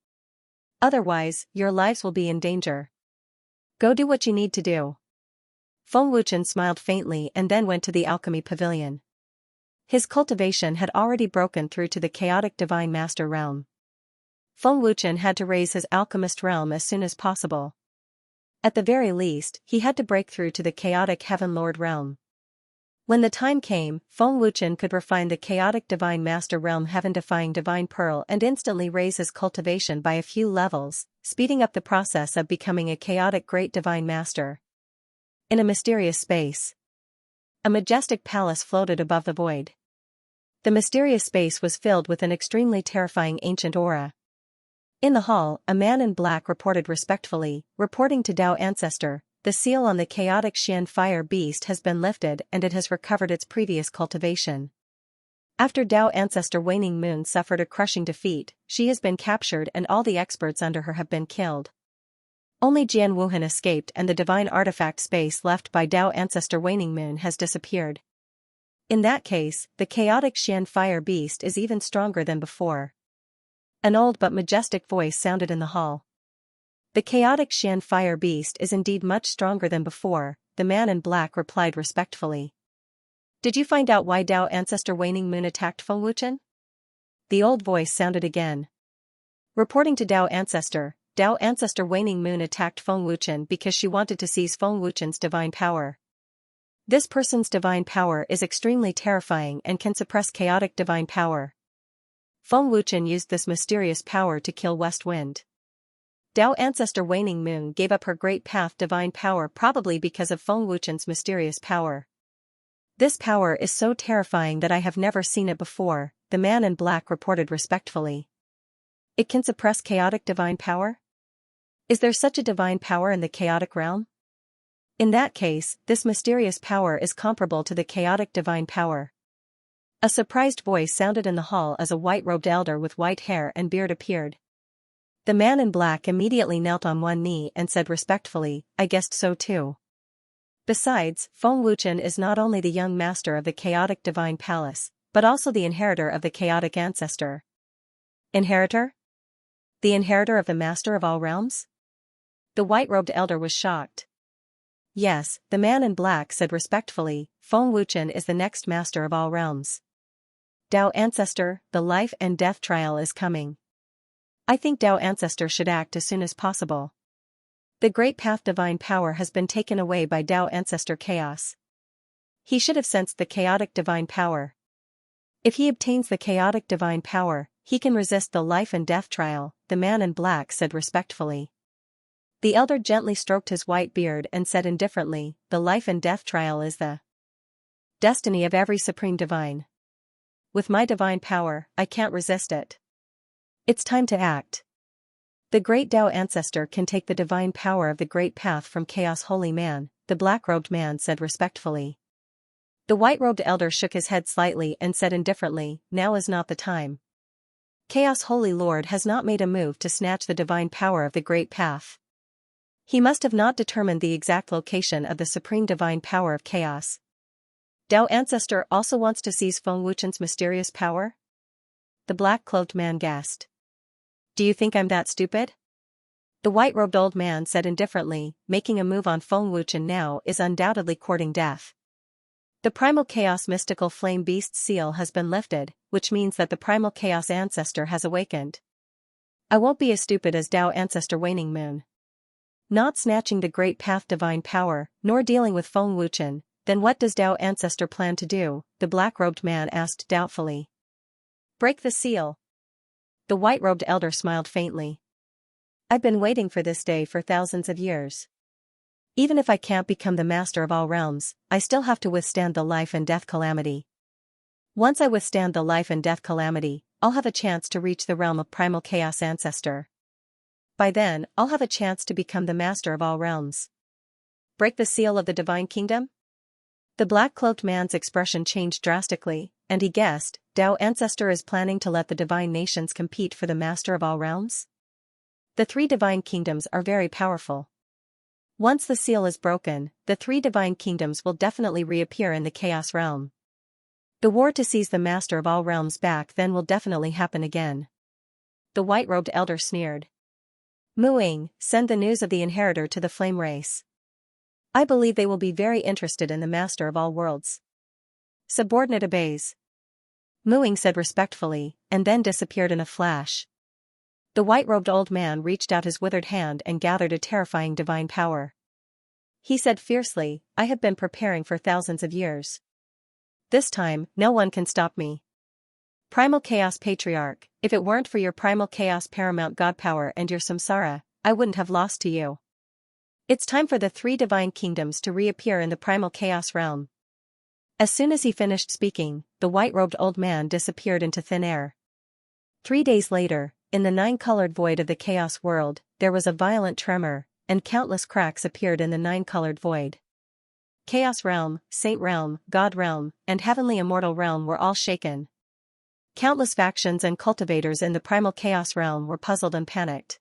Otherwise, your lives will be in danger. Go do what you need to do. Feng Wuchen smiled faintly and then went to the alchemy pavilion. His cultivation had already broken through to the chaotic Divine Master realm. Feng Wuchen had to raise his alchemist realm as soon as possible. At the very least, he had to break through to the chaotic Heaven Lord realm. When the time came, Feng Wuchen could refine the chaotic Divine Master realm heaven-defying Divine Pearl and instantly raise his cultivation by a few levels, speeding up the process of becoming a chaotic Great Divine Master. In a mysterious space, a majestic palace floated above the void. The mysterious space was filled with an extremely terrifying ancient aura. In the hall, a man in black reported respectfully, reporting to Dao Ancestor, the seal on the chaotic Xian fire beast has been lifted and it has recovered its previous cultivation. After Dao Ancestor Waning Moon suffered a crushing defeat, she has been captured and all the experts under her have been killed. Only Jian Wuhan escaped and the divine artifact space left by Dao Ancestor Waning Moon has disappeared. In that case, the chaotic Xian fire beast is even stronger than before. An old but majestic voice sounded in the hall. The chaotic Xian fire beast is indeed much stronger than before, the man in black replied respectfully. Did you find out why Dao Ancestor Waning Moon attacked Feng Wuchen? The old voice sounded again. Reporting to Dao Ancestor Waning Moon attacked Feng Wuchen because she wanted to seize Feng Wuchen's divine power. This person's divine power is extremely terrifying and can suppress chaotic divine power. Feng Wuchen used this mysterious power to kill West Wind. Dao Ancestor Waning Moon gave up her great path divine power probably because of Feng Wuchen's mysterious power. This power is so terrifying that I have never seen it before, the man in black reported respectfully. It can suppress chaotic divine power? Is there such a divine power in the chaotic realm? In that case, this mysterious power is comparable to the chaotic divine power. A surprised voice sounded in the hall as a white-robed elder with white hair and beard appeared. The man in black immediately knelt on one knee and said respectfully, "I guessed so too." Besides, Feng Wuchen is not only the young master of the chaotic divine palace, but also the inheritor of the chaotic ancestor. Inheritor? The inheritor of the master of all realms? The white-robed elder was shocked. Yes, the man in black said respectfully, Feng Wuchen is the next master of all realms. Dao Ancestor, the life and death trial is coming. I think Dao Ancestor should act as soon as possible. The great path divine power has been taken away by Dao Ancestor Chaos. He should have sensed the chaotic divine power. If he obtains the chaotic divine power, he can resist the life and death trial, the man in black said respectfully. The elder gently stroked his white beard and said indifferently, the life and death trial is the destiny of every supreme divine. With my divine power, I can't resist it. It's time to act. The great Dao Ancestor can take the divine power of the great path from Chaos Holy Man, the black-robed man said respectfully. The white-robed elder shook his head slightly and said indifferently, now is not the time. Chaos Holy Lord has not made a move to snatch the divine power of the great path. He must have not determined the exact location of the supreme divine power of chaos. Dao Ancestor also wants to seize Feng Wuchen's mysterious power? The black-cloaked man gasped. Do you think I'm that stupid? The white-robed old man said indifferently, making a move on Feng Wuchen now is undoubtedly courting death. The primal chaos mystical flame beast seal has been lifted, which means that the primal chaos ancestor has awakened. I won't be as stupid as Dao Ancestor Waning Moon. Not snatching the great path divine power, nor dealing with Feng Wuchen, then what does Dao Ancestor plan to do? The black-robed man asked doubtfully. Break the seal. The white-robed elder smiled faintly. I've been waiting for this day for thousands of years. Even if I can't become the master of all realms, I still have to withstand the life and death calamity. Once I withstand the life and death calamity, I'll have a chance to reach the realm of primal chaos ancestor. By then, I'll have a chance to become the master of all realms. Break the seal of the divine kingdom? The black-cloaked man's expression changed drastically, and he guessed, Dao Ancestor is planning to let the divine nations compete for the master of all realms? The three divine kingdoms are very powerful. Once the seal is broken, the three divine kingdoms will definitely reappear in the chaos realm. The war to seize the master of all realms back then will definitely happen again. The white-robed elder sneered. Mooing, send the news of the inheritor to the flame race. I believe they will be very interested in the master of all worlds. Subordinate obeys. Mooing said respectfully, and then disappeared in a flash. The white-robed old man reached out his withered hand and gathered a terrifying divine power. He said fiercely, I have been preparing for thousands of years. This time, no one can stop me. Primal Chaos Patriarch, if it weren't for your Primal Chaos Paramount God power and your samsara, I wouldn't have lost to you. It's time for the three divine kingdoms to reappear in the Primal Chaos realm. As soon as he finished speaking, the white-robed old man disappeared into thin air. 3 days later, in the nine-colored void of the chaos world, there was a violent tremor, and countless cracks appeared in the nine-colored void. Chaos realm, Saint realm, God realm, and heavenly immortal realm were all shaken. Countless factions and cultivators in the primal chaos realm were puzzled and panicked.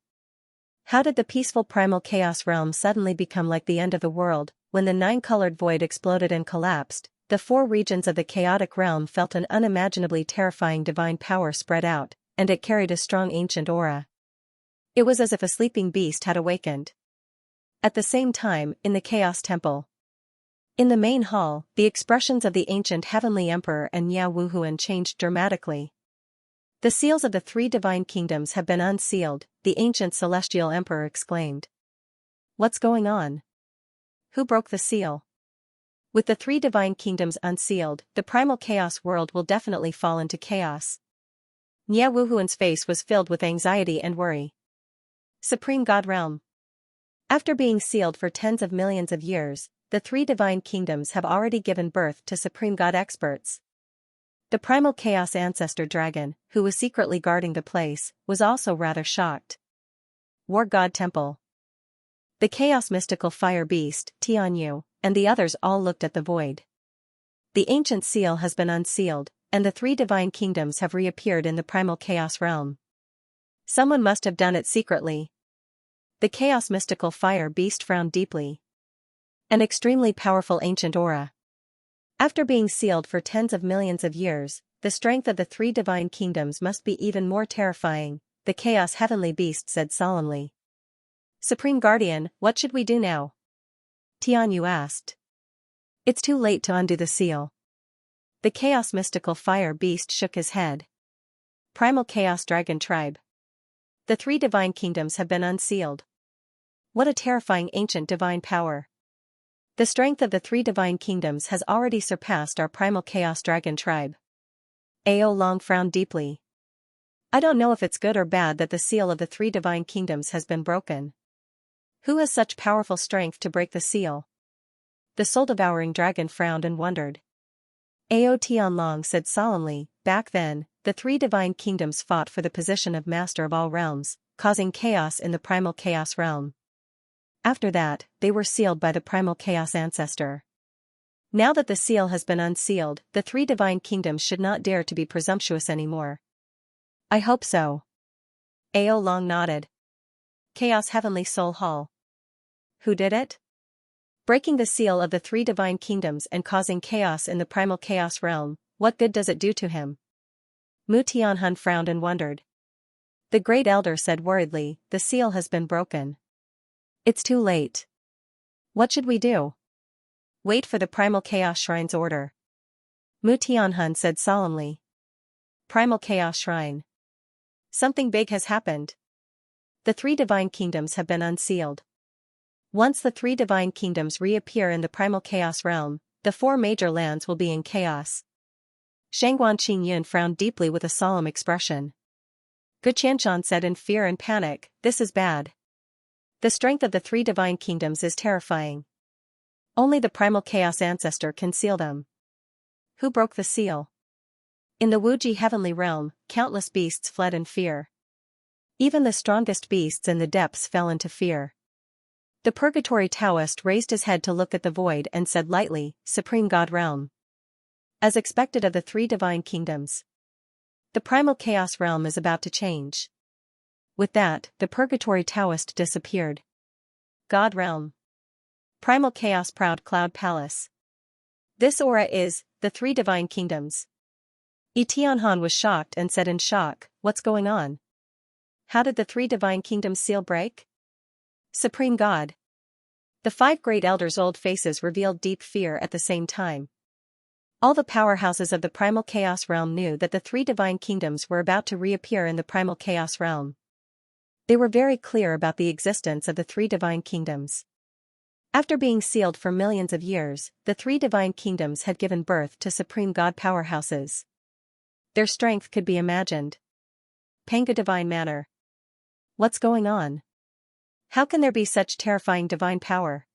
How did the peaceful primal chaos realm suddenly become like the end of the world? When the nine-colored void exploded and collapsed, the 4 regions of the chaotic realm felt an unimaginably terrifying divine power spread out, and it carried a strong ancient aura. It was as if a sleeping beast had awakened. At the same time, in the Chaos Temple. In the main hall, the expressions of the ancient heavenly emperor and Nya Wuhuan changed dramatically. The seals of the three divine kingdoms have been unsealed, the ancient celestial emperor exclaimed. What's going on? Who broke the seal? With the three divine kingdoms unsealed, the primal chaos world will definitely fall into chaos. Nie Wuhuan's face was filled with anxiety and worry. Supreme God Realm. After being sealed for tens of millions of years, the three divine kingdoms have already given birth to Supreme God experts. The primal chaos ancestor dragon, who was secretly guarding the place, was also rather shocked. War God Temple. The chaos mystical fire beast, Tianyu, and the others all looked at the void. The ancient seal has been unsealed, and the three divine kingdoms have reappeared in the primal chaos realm. Someone must have done it secretly. The chaos mystical fire beast frowned deeply. An extremely powerful ancient aura. After being sealed for tens of millions of years, the strength of the three divine kingdoms must be even more terrifying, the chaos heavenly beast said solemnly. Supreme Guardian, what should we do now? Tianyu asked. It's too late to undo the seal. The chaos mystical fire beast shook his head. Primal chaos dragon tribe. The three divine kingdoms have been unsealed. What a terrifying ancient divine power. The strength of the three divine kingdoms has already surpassed our primal chaos dragon tribe. Ao Long frowned deeply. I don't know if it's good or bad that the seal of the three divine kingdoms has been broken. Who has such powerful strength to break the seal? The soul-devouring dragon frowned and wondered. Ao Tianlong said solemnly, back then, the three divine kingdoms fought for the position of master of all realms, causing chaos in the primal chaos realm. After that, they were sealed by the primal chaos ancestor. Now that the seal has been unsealed, the three divine kingdoms should not dare to be presumptuous anymore. I hope so. Ao Long nodded. Chaos Heavenly Soul Hall. Who did it? Breaking the seal of the three divine kingdoms and causing chaos in the primal chaos realm, what good does it do to him? Mu Tianhun frowned and wondered. The great elder said worriedly, the seal has been broken. It's too late. What should we do? Wait for the primal chaos shrine's order. Mu Tianhun said solemnly. Primal chaos shrine. Something big has happened. The three divine kingdoms have been unsealed. Once the three divine kingdoms reappear in the primal chaos realm, the four major lands will be in chaos. Shangguan Qingyun frowned deeply with a solemn expression. Gu Qianshan said in fear and panic, this is bad. The strength of the three divine kingdoms is terrifying. Only the primal chaos ancestor can seal them. Who broke the seal? In the Wuji heavenly realm, countless beasts fled in fear. Even the strongest beasts in the depths fell into fear. The purgatory Taoist raised his head to look at the void and said lightly, Supreme God Realm. As expected of the three divine kingdoms. The primal chaos realm is about to change. With that, the purgatory Taoist disappeared. God Realm. Primal Chaos Proud Cloud Palace. This aura is, the three divine kingdoms. Tianhan was shocked and said in shock, what's going on? How did the three divine kingdoms seal break? Supreme God. The five great elders' old faces revealed deep fear at the same time. All the powerhouses of the primal chaos realm knew that the three divine kingdoms were about to reappear in the primal chaos realm. They were very clear about the existence of the three divine kingdoms. After being sealed for millions of years, the three divine kingdoms had given birth to supreme god powerhouses. Their strength could be imagined. Panga Divine Manor. What's going on? How can there be such terrifying divine power?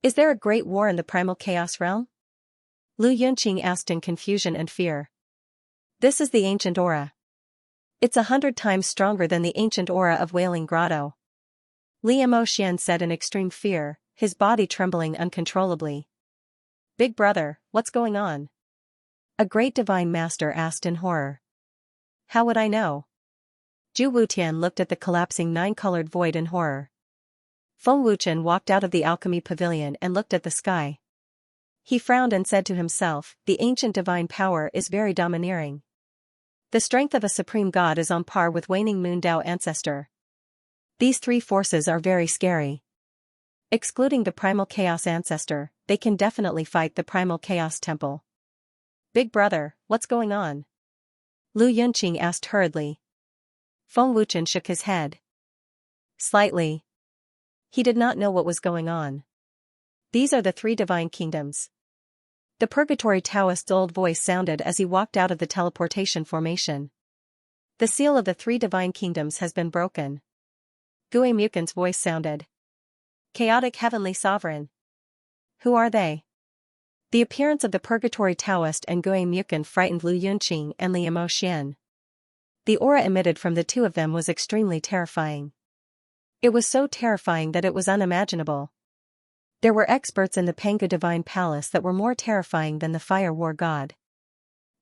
Is there a great war in the primal chaos realm? Lu Yunqing asked in confusion and fear. This is the ancient aura. It's 100 times stronger than the ancient aura of Wailing Grotto. Liamo Xian said in extreme fear, his body trembling uncontrollably. Big brother, what's going on? A great divine master asked in horror. How would I know? Zhu Wutian looked at the collapsing nine-colored void in horror. Feng Wuchen walked out of the alchemy pavilion and looked at the sky. He frowned and said to himself, the ancient divine power is very domineering. The strength of a supreme god is on par with waning moon Dao ancestor. These three forces are very scary. Excluding the primal chaos ancestor, they can definitely fight the primal chaos temple. Big brother, what's going on? Lu Yunqing asked hurriedly. Feng Wuchen shook his head. Slightly. He did not know what was going on. These are the three divine kingdoms. The Purgatory Taoist's old voice sounded as he walked out of the teleportation formation. The seal of the three divine kingdoms has been broken. Gui Mukin's voice sounded. Chaotic Heavenly Sovereign. Who are they? The appearance of the Purgatory Taoist and Gui Mukin frightened Lu Yunqing and Li Xian. The aura emitted from the two of them was extremely terrifying. It was so terrifying that it was unimaginable. There were experts in the Pengu Divine Palace that were more terrifying than the Fire War God.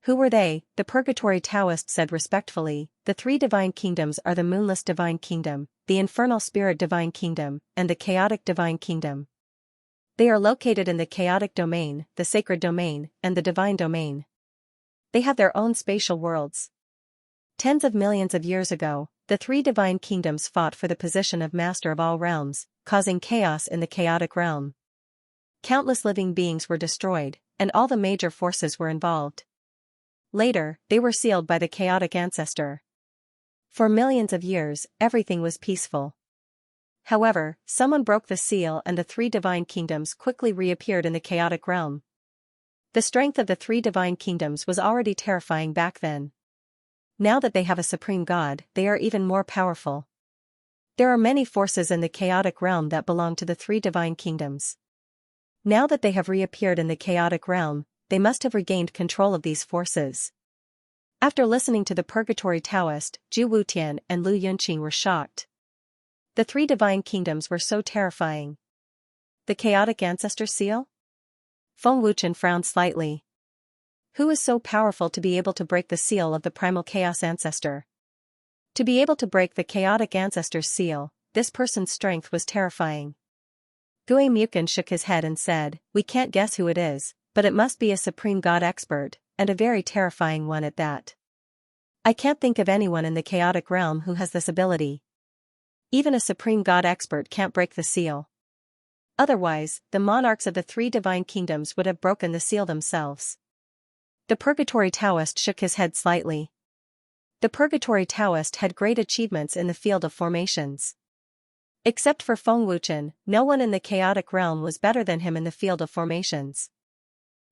Who were they? The Purgatory Taoist said respectfully. The three divine kingdoms are the Moonless Divine Kingdom, the Infernal Spirit Divine Kingdom, and the Chaotic Divine Kingdom. They are located in the Chaotic Domain, the Sacred Domain, and the Divine Domain. They have their own spatial worlds. Tens of millions of years ago, the three divine kingdoms fought for the position of master of all realms, causing chaos in the chaotic realm. Countless living beings were destroyed, and all the major forces were involved. Later, they were sealed by the chaotic ancestor. For millions of years, everything was peaceful. However, someone broke the seal and the three divine kingdoms quickly reappeared in the chaotic realm. The strength of the three divine kingdoms was already terrifying back then. Now that they have a supreme god, they are even more powerful. There are many forces in the chaotic realm that belong to the three divine kingdoms. Now that they have reappeared in the chaotic realm, they must have regained control of these forces. After listening to the Purgatory Taoist, Zhu Wutian and Lu Yunqing were shocked. The three divine kingdoms were so terrifying. The chaotic ancestor seal? Feng Wuchen frowned slightly. Who is so powerful to be able to break the seal of the primal chaos ancestor? To be able to break the chaotic ancestor's seal, this person's strength was terrifying. Gui Mukin shook his head and said, "We can't guess who it is, but it must be a supreme god expert, and a very terrifying one at that. I can't think of anyone in the chaotic realm who has this ability. Even a supreme god expert can't break the seal. Otherwise, the monarchs of the three divine kingdoms would have broken the seal themselves." The Purgatory Taoist shook his head slightly. The Purgatory Taoist had great achievements in the field of formations. Except for Feng Wuchen, no one in the chaotic realm was better than him in the field of formations.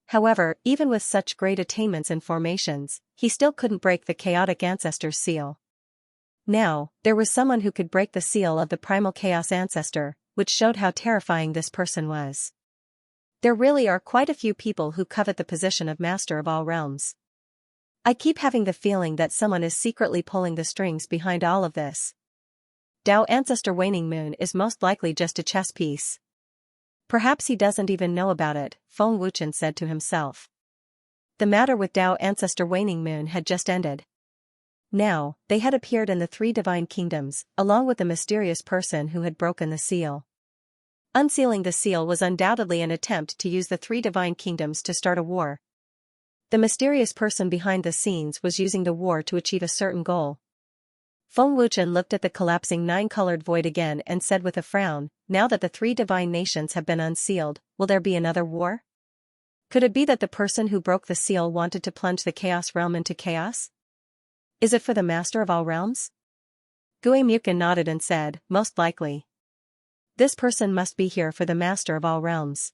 However, even with such great attainments in formations, he still couldn't break the chaotic ancestor's seal. Now, there was someone who could break the seal of the primal chaos ancestor, which showed how terrifying this person was. There really are quite a few people who covet the position of master of all realms. I keep having the feeling that someone is secretly pulling the strings behind all of this. Dao Ancestor Waning Moon is most likely just a chess piece. Perhaps he doesn't even know about it, Feng Wuchen said to himself. The matter with Dao Ancestor Waning Moon had just ended. Now, they had appeared in the three divine kingdoms, along with the mysterious person who had broken the seal. Unsealing the seal was undoubtedly an attempt to use the three divine kingdoms to start a war. The mysterious person behind the scenes was using the war to achieve a certain goal. Feng Wuchen looked at the collapsing nine-colored void again and said with a frown, "Now that the three divine nations have been unsealed, will there be another war? Could it be that the person who broke the seal wanted to plunge the chaos realm into chaos? Is it for the master of all realms?" Gui Mukin nodded and said, "Most likely. This person must be here for the master of all realms.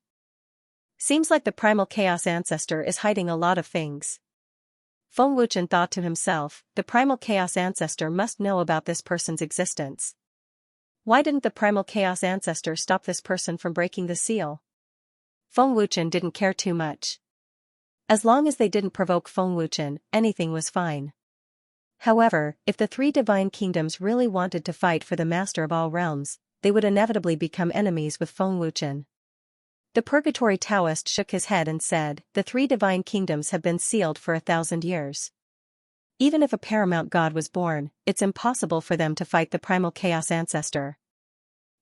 Seems like the primal chaos ancestor is hiding a lot of things." Feng Wuchen thought to himself, the primal chaos ancestor must know about this person's existence. Why didn't the primal chaos ancestor stop this person from breaking the seal? Feng Wuchen didn't care too much. As long as they didn't provoke Feng Wuchen, anything was fine. However, if the three divine kingdoms really wanted to fight for the master of all realms, they would inevitably become enemies with Feng Wuchen. The Purgatory Taoist shook his head and said, "The three divine kingdoms have been sealed for 1,000 years. Even if a paramount god was born, it's impossible for them to fight the primal chaos ancestor.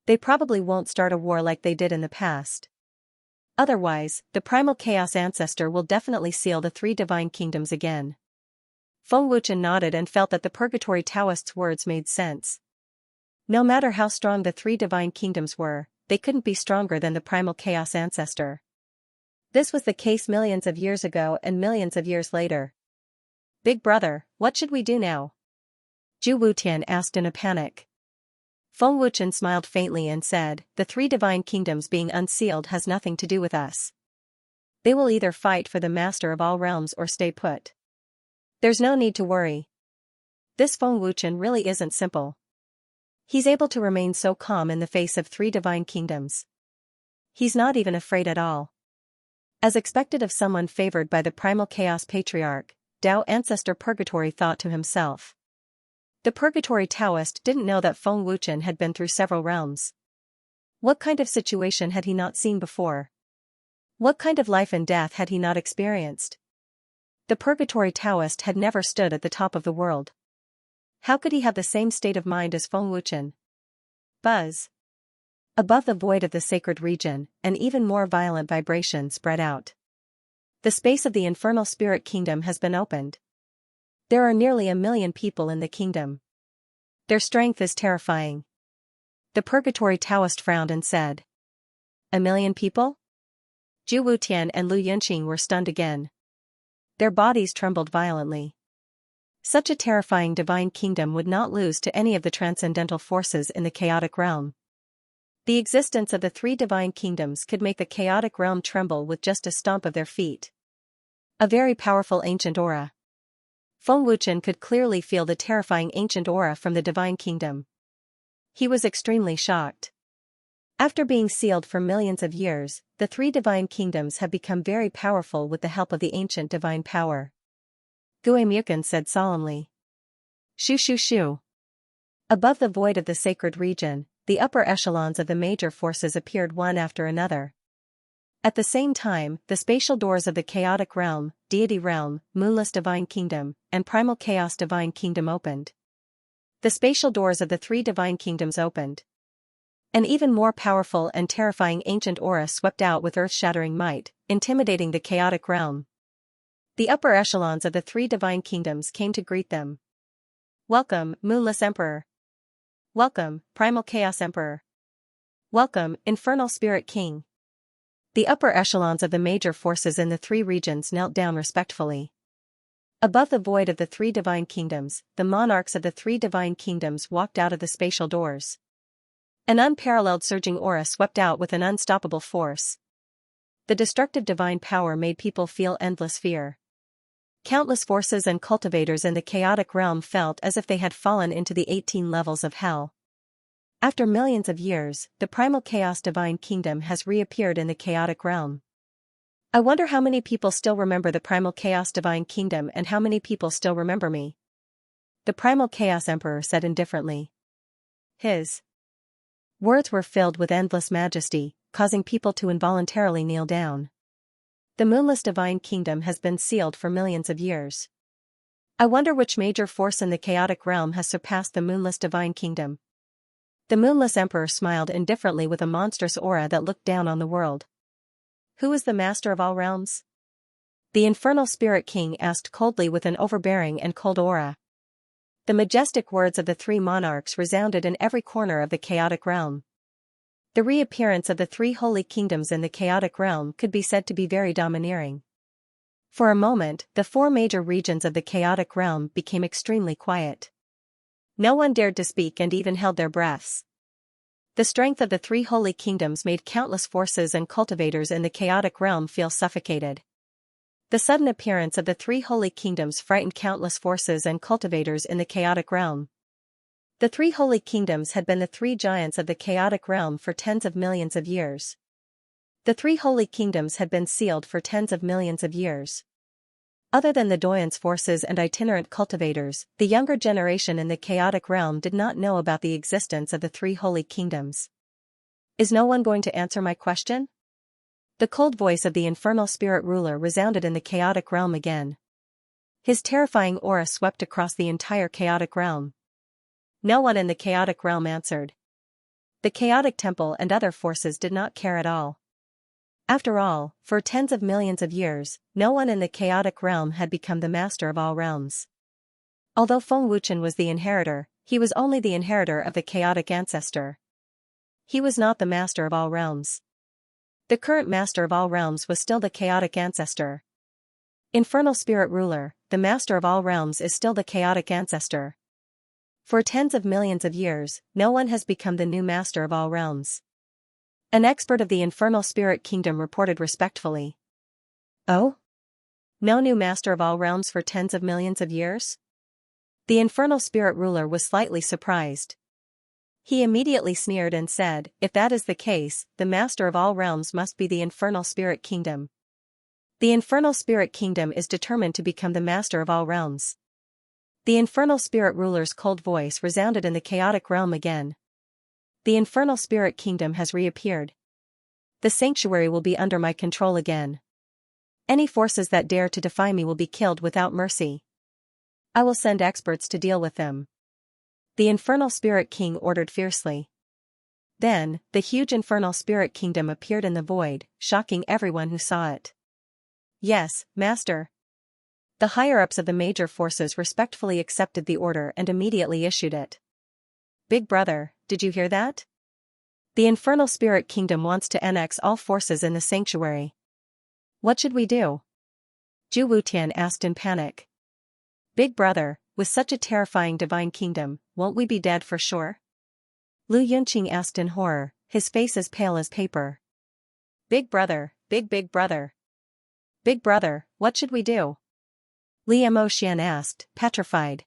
They probably won't start a war like they did in the past. Otherwise, the primal chaos ancestor will definitely seal the three divine kingdoms again." Feng Wuchen nodded and felt that the Purgatory Taoist's words made sense. No matter how strong the three divine kingdoms were, they couldn't be stronger than the primal chaos ancestor. This was the case millions of years ago and millions of years later. Big brother, what should we do now? Zhu Wutian asked in a panic. Feng Wuchen smiled faintly and said, the three divine kingdoms being unsealed has nothing to do with us. They will either fight for the master of all realms or stay put. There's no need to worry. This Feng Wuchen really isn't simple. He's able to remain so calm in the face of three divine kingdoms. He's not even afraid at all. As expected of someone favored by the primal chaos patriarch, Tao Ancestor Purgatory thought to himself. The Purgatory Taoist didn't know that Feng Wuchen had been through several realms. What kind of situation had he not seen before? What kind of life and death had he not experienced? The Purgatory Taoist had never stood at the top of the world. How could he have the same state of mind as Feng Wuchen? Buzz. Above the void of the sacred region, an even more violent vibration spread out. The space of the infernal spirit kingdom has been opened. There are nearly 1 million people in the kingdom. Their strength is terrifying. The Purgatory Taoist frowned and said. 1 million people? Zhu Wutian and Lu Yunqing were stunned again. Their bodies trembled violently. Such a terrifying divine kingdom would not lose to any of the transcendental forces in the chaotic realm. The existence of the three divine kingdoms could make the chaotic realm tremble with just a stomp of their feet. A very powerful ancient aura. Feng Wuchen could clearly feel the terrifying ancient aura from the divine kingdom. He was extremely shocked. After being sealed for millions of years, the three divine kingdoms have become very powerful with the help of the ancient divine power. Gue Mukan said solemnly. Shoo shoo shoo. Above the void of the sacred region, the upper echelons of the major forces appeared one after another. At the same time, the spatial doors of the chaotic realm, deity realm, moonless divine kingdom, and primal chaos divine kingdom opened. The spatial doors of the three divine kingdoms opened. An even more powerful and terrifying ancient aura swept out with earth-shattering might, intimidating the chaotic realm. The upper echelons of the three divine kingdoms came to greet them. Welcome, Moonless Emperor. Welcome, Primal Chaos Emperor. Welcome, Infernal Spirit King. The upper echelons of the major forces in the three regions knelt down respectfully. Above the void of the three divine kingdoms, the monarchs of the three divine kingdoms walked out of the spatial doors. An unparalleled surging aura swept out with an unstoppable force. The destructive divine power made people feel endless fear. Countless forces and cultivators in the chaotic realm felt as if they had fallen into the 18 levels of hell. After millions of years, the primal chaos divine kingdom has reappeared in the chaotic realm. I wonder how many people still remember the primal chaos divine kingdom and how many people still remember me. The primal chaos emperor said indifferently. His words were filled with endless majesty, causing people to involuntarily kneel down. The moonless divine kingdom has been sealed for millions of years. I wonder which major force in the chaotic realm has surpassed the moonless divine kingdom. The moonless emperor smiled indifferently with a monstrous aura that looked down on the world. Who is the master of all realms? The infernal spirit king asked coldly with an overbearing and cold aura. The majestic words of the three monarchs resounded in every corner of the chaotic realm. The reappearance of the three holy kingdoms in the chaotic realm could be said to be very domineering. For a moment, the four major regions of the chaotic realm became extremely quiet. No one dared to speak and even held their breaths. The strength of the three holy kingdoms made countless forces and cultivators in the chaotic realm feel suffocated. The sudden appearance of the three holy kingdoms frightened countless forces and cultivators in the chaotic realm. The three holy kingdoms had been the three giants of the chaotic realm for tens of millions of years. The three holy kingdoms had been sealed for tens of millions of years. Other than the Doyan's forces and itinerant cultivators, the younger generation in the chaotic realm did not know about the existence of the three holy kingdoms. Is no one going to answer my question? The cold voice of the infernal spirit ruler resounded in the chaotic realm again. His terrifying aura swept across the entire chaotic realm. No one in the chaotic realm answered. The chaotic temple and other forces did not care at all. After all, for tens of millions of years, no one in the chaotic realm had become the master of all realms. Although Feng Wuchen was the inheritor, he was only the inheritor of the chaotic ancestor. He was not the master of all realms. The current master of all realms was still the chaotic ancestor. Infernal spirit ruler, the master of all realms is still the chaotic ancestor. For tens of millions of years, no one has become the new master of all realms. An expert of the infernal spirit kingdom reported respectfully. Oh? No new master of all realms for tens of millions of years? The infernal spirit ruler was slightly surprised. He immediately sneered and said, if that is the case, the master of all realms must be the infernal spirit kingdom. The infernal spirit kingdom is determined to become the master of all realms. The infernal spirit ruler's cold voice resounded in the chaotic realm again. The infernal spirit kingdom has reappeared. The sanctuary will be under my control again. Any forces that dare to defy me will be killed without mercy. I will send experts to deal with them. The infernal spirit king ordered fiercely. Then, the huge infernal spirit kingdom appeared in the void, shocking everyone who saw it. Yes, master. The higher-ups of the major forces respectfully accepted the order and immediately issued it. Big brother, did you hear that? The infernal spirit kingdom wants to annex all forces in the sanctuary. What should we do? Zhu Wutian asked in panic. Big brother, with such a terrifying divine kingdom, won't we be dead for sure? Lu Yunqing asked in horror, his face as pale as paper. Big brother, big brother. Big brother, what should we do? Li Mo Xian asked, petrified.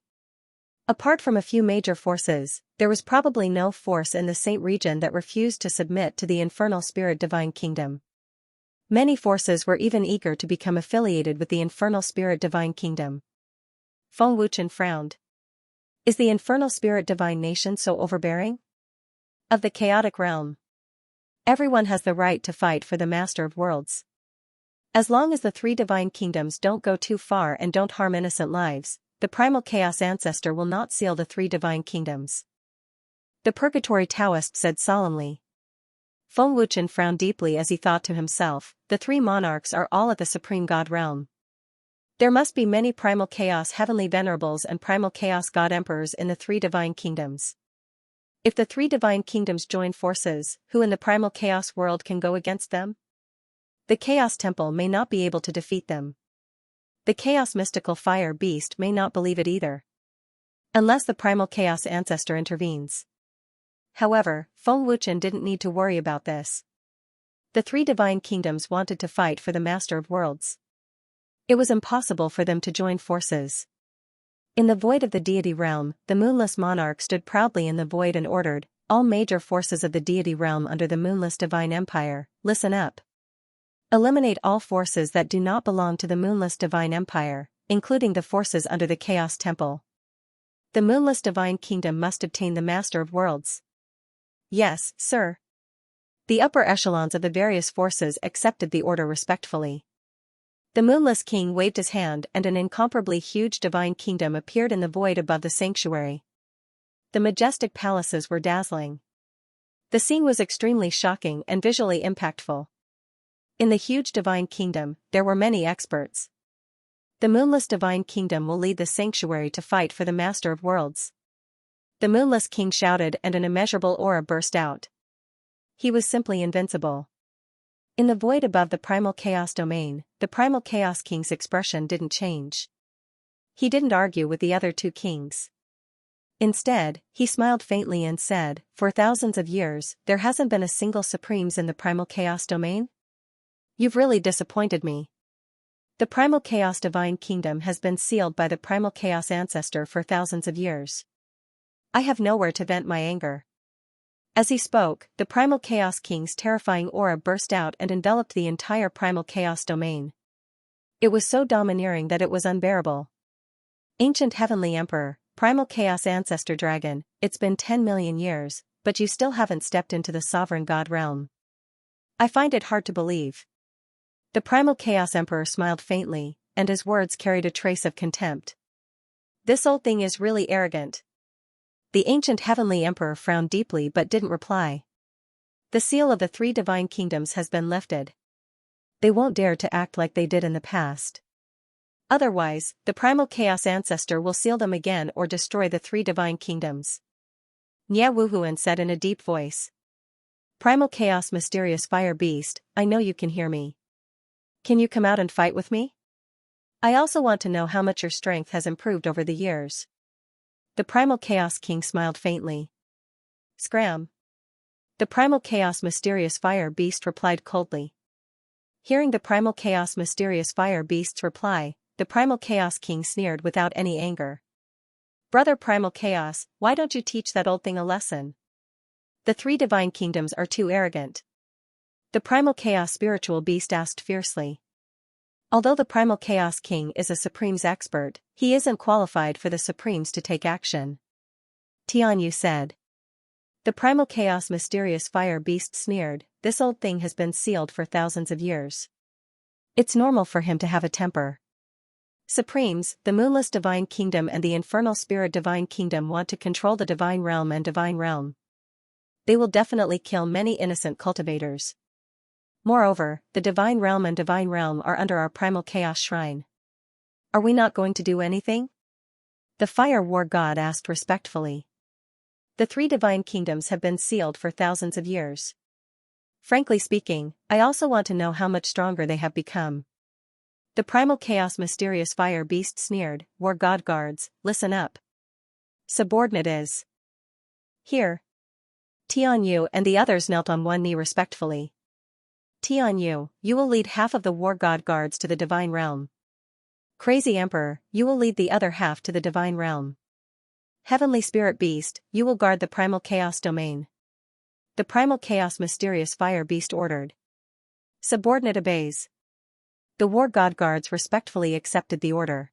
Apart from a few major forces, there was probably no force in the Saint region that refused to submit to the infernal spirit divine kingdom. Many forces were even eager to become affiliated with the infernal spirit divine kingdom. Feng Wuchen frowned. Is the infernal spirit divine nation so overbearing? Of the chaotic realm. Everyone has the right to fight for the master of worlds. As long as the three divine kingdoms don't go too far and don't harm innocent lives, the primal chaos ancestor will not seal the three divine kingdoms. The purgatory Taoist said solemnly. Feng Wuchen frowned deeply as he thought to himself, the three monarchs are all at the supreme god realm. There must be many primal chaos heavenly venerables and primal chaos god emperors in the three divine kingdoms. If the three divine kingdoms join forces, who in the primal chaos world can go against them? The Chaos Temple may not be able to defeat them. The Chaos Mystical Fire Beast may not believe it either. Unless the Primal Chaos Ancestor intervenes. However, Feng Wuchen didn't need to worry about this. The three divine kingdoms wanted to fight for the Master of Worlds. It was impossible for them to join forces. In the void of the deity realm, the moonless monarch stood proudly in the void and ordered, all major forces of the deity realm under the moonless divine empire, listen up. Eliminate all forces that do not belong to the moonless divine empire, including the forces under the Chaos Temple. The moonless divine kingdom must obtain the Master of Worlds. Yes, sir. The upper echelons of the various forces accepted the order respectfully. The moonless king waved his hand and an incomparably huge divine kingdom appeared in the void above the sanctuary. The majestic palaces were dazzling. The scene was extremely shocking and visually impactful. In the huge divine kingdom, there were many experts. The moonless divine kingdom will lead the sanctuary to fight for the Master of Worlds. The moonless king shouted and an immeasurable aura burst out. He was simply invincible. In the void above the primal chaos domain, the primal chaos king's expression didn't change. He didn't argue with the other two kings. Instead, he smiled faintly and said, for thousands of years, there hasn't been a single supremes in the primal chaos domain? You've really disappointed me. The primal chaos divine kingdom has been sealed by the primal chaos ancestor for thousands of years. I have nowhere to vent my anger. As he spoke, the primal chaos king's terrifying aura burst out and enveloped the entire primal chaos domain. It was so domineering that it was unbearable. Ancient heavenly emperor, primal chaos ancestor dragon, it's been 10 million years, but you still haven't stepped into the sovereign god realm. I find it hard to believe. The primal chaos emperor smiled faintly, and his words carried a trace of contempt. This old thing is really arrogant. The ancient heavenly emperor frowned deeply but didn't reply. The seal of the three divine kingdoms has been lifted. They won't dare to act like they did in the past. Otherwise, the primal chaos ancestor will seal them again or destroy the three divine kingdoms. Nia Wuhuan said in a deep voice. Primal chaos mysterious fire beast, I know you can hear me. Can you come out and fight with me? I also want to know how much your strength has improved over the years. The Primal Chaos King smiled faintly. Scram. The Primal Chaos Mysterious Fire Beast replied coldly. Hearing the Primal Chaos Mysterious Fire Beast's reply, the Primal Chaos King sneered without any anger. Brother Primal Chaos, why don't you teach that old thing a lesson? The three divine kingdoms are too arrogant. The Primal Chaos Spiritual Beast asked fiercely. Although the Primal Chaos King is a Supremes expert, he isn't qualified for the Supremes to take action. Tianyu said. The Primal Chaos Mysterious Fire Beast sneered, this old thing has been sealed for thousands of years. It's normal for him to have a temper. Supremes, the Moonless Divine Kingdom and the Infernal Spirit Divine Kingdom want to control the Divine Realm and Divine Realm. They will definitely kill many innocent cultivators. Moreover, the Divine Realm and Divine Realm are under our Primal Chaos Shrine. Are we not going to do anything? The Fire War God asked respectfully. The three divine kingdoms have been sealed for thousands of years. Frankly speaking, I also want to know how much stronger they have become. The Primal Chaos Mysterious Fire Beast sneered, War God guards, listen up. Subordinate is here. Tianyu and the others knelt on one knee respectfully. Tianyu, you will lead half of the War God guards to the Divine Realm. Crazy Emperor, you will lead the other half to the Divine Realm. Heavenly Spirit Beast, you will guard the Primal Chaos Domain. The Primal Chaos Mysterious Fire Beast ordered. Subordinate obeys. The War God Guards respectfully accepted the order.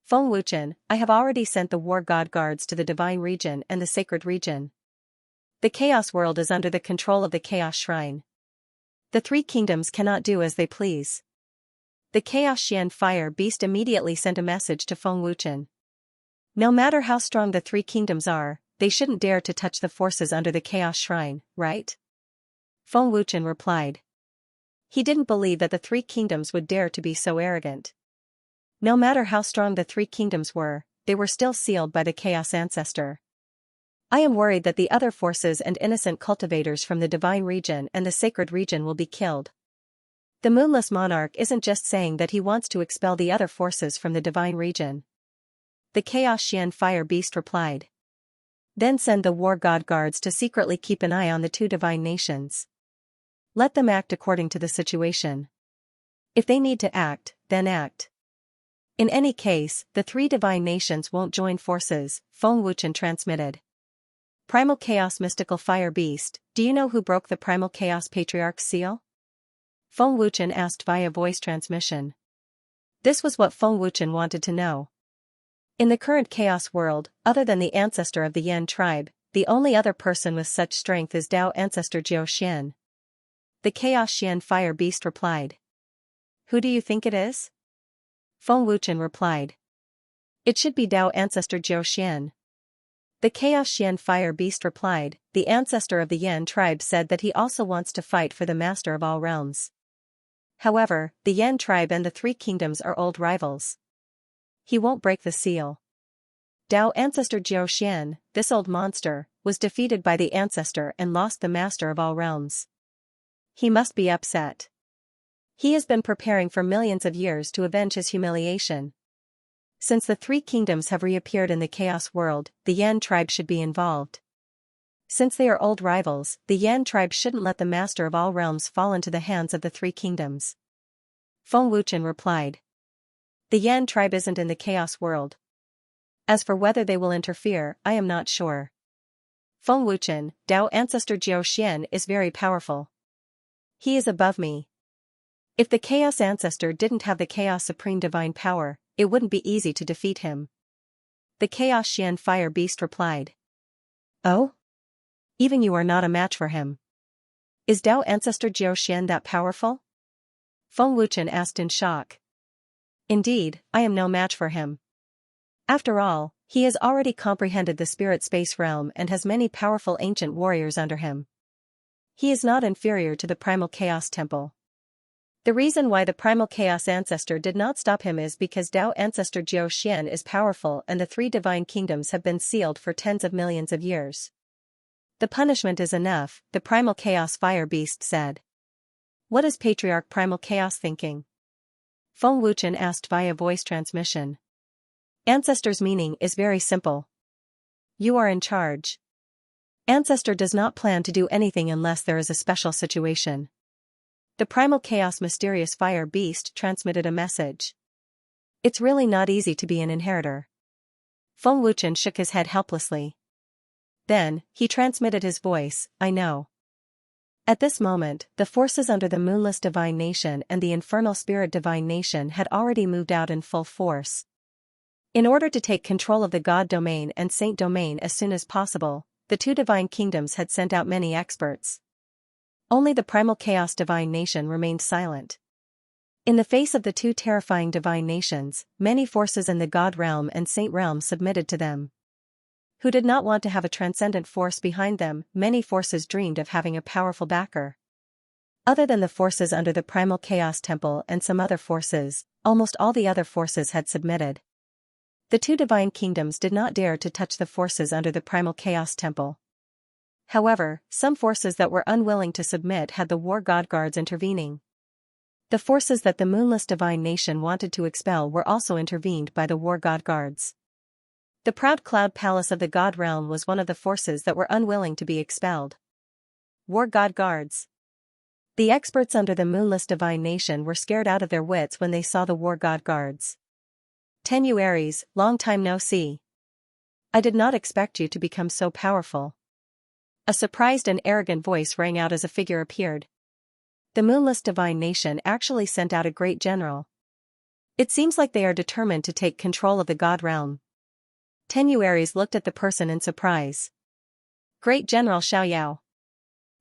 Feng Wuchen, I have already sent the War God Guards to the Divine Region and the Sacred Region. The Chaos World is under the control of the Chaos Shrine. The three kingdoms cannot do as they please. The Chaos Xian Fire Beast immediately sent a message to Feng Wuchen. No matter how strong the three kingdoms are, they shouldn't dare to touch the forces under the Chaos Shrine, right? Feng Wuchen replied. He didn't believe that the three kingdoms would dare to be so arrogant. No matter how strong the three kingdoms were, they were still sealed by the Chaos Ancestor. I am worried that the other forces and innocent cultivators from the Divine Region and the Sacred Region will be killed. The Moonless Monarch isn't just saying that he wants to expel the other forces from the Divine Region. The Chaos Xian Fire Beast replied. Then send the War God Guards to secretly keep an eye on the two divine nations. Let them act according to the situation. If they need to act, then act. In any case, the three divine nations won't join forces, Feng Wuchen transmitted. Primal Chaos Mystical Fire Beast, do you know who broke the Primal Chaos Patriarch's seal? Feng Wuchen asked via voice transmission. This was what Feng Wuchen wanted to know. In the current Chaos world, other than the ancestor of the Yan tribe, the only other person with such strength is Dao Ancestor Jiao Xian. The Chaos Xian Fire Beast replied. Who do you think it is? Feng Wuchen replied. It should be Dao Ancestor Jiao Xian. The Chaos Xian Fire Beast replied, the ancestor of the Yan tribe said that he also wants to fight for the Master of all realms. However, the Yan tribe and the three kingdoms are old rivals. He won't break the seal. Dao Ancestor Jiao Xian, this old monster, was defeated by the ancestor and lost the Master of all realms. He must be upset. He has been preparing for millions of years to avenge his humiliation. Since the three kingdoms have reappeared in the Chaos world, the Yan tribe should be involved. Since they are old rivals, the Yan tribe shouldn't let the Master of all realms fall into the hands of the three kingdoms. Feng Wuchen replied. The Yan tribe isn't in the Chaos world. As for whether they will interfere, I am not sure. Feng Wuchen, Dao Ancestor Jiao Xian is very powerful. He is above me. If the Chaos Ancestor didn't have the Chaos Supreme Divine Power, it wouldn't be easy to defeat him. The Chaos Xian Fire Beast replied. Oh? Even you are not a match for him. Is Dao Ancestor Jiao Xian that powerful? Feng Wuchen asked in shock. Indeed, I am no match for him. After all, he has already comprehended the spirit space realm and has many powerful ancient warriors under him. He is not inferior to the Primal Chaos Temple. The reason why the Primal Chaos Ancestor did not stop him is because Dao Ancestor Jiao Xian is powerful and the three divine kingdoms have been sealed for tens of millions of years. The punishment is enough, the Primal Chaos Fire Beast said. What is Patriarch Primal Chaos thinking? Feng Wuchen asked via voice transmission. Ancestor's meaning is very simple. You are in charge. Ancestor does not plan to do anything unless there is a special situation. The primal chaos mysterious fire beast transmitted a message. It's really not easy to be an inheritor. Feng Wuchen shook his head helplessly. Then, he transmitted his voice, I know. At this moment, the forces under the Moonless Divine Nation and the Infernal Spirit Divine Nation had already moved out in full force. In order to take control of the God Domain and Saint Domain as soon as possible, the two divine kingdoms had sent out many experts. Only the Primal Chaos Divine Nation remained silent. In the face of the two terrifying divine nations, many forces in the God Realm and Saint Realm submitted to them. Who did not want to have a transcendent force behind them? Many forces dreamed of having a powerful backer. Other than the forces under the Primal Chaos Temple and some other forces, almost all the other forces had submitted. The two divine kingdoms did not dare to touch the forces under the Primal Chaos Temple. However, some forces that were unwilling to submit had the War God Guards intervening. The forces that the Moonless Divine Nation wanted to expel were also intervened by the War God Guards. The proud cloud palace of the God Realm was one of the forces that were unwilling to be expelled. War God Guards. The experts under the Moonless Divine Nation were scared out of their wits when they saw the War God Guards. Tenyu Aries, long time no see. I did not expect you to become so powerful. A surprised and arrogant voice rang out as a figure appeared. The Moonless Divine Nation actually sent out a great general. It seems like they are determined to take control of the God Realm. Tenyu Aries looked at the person in surprise. Great General Xiaoyao.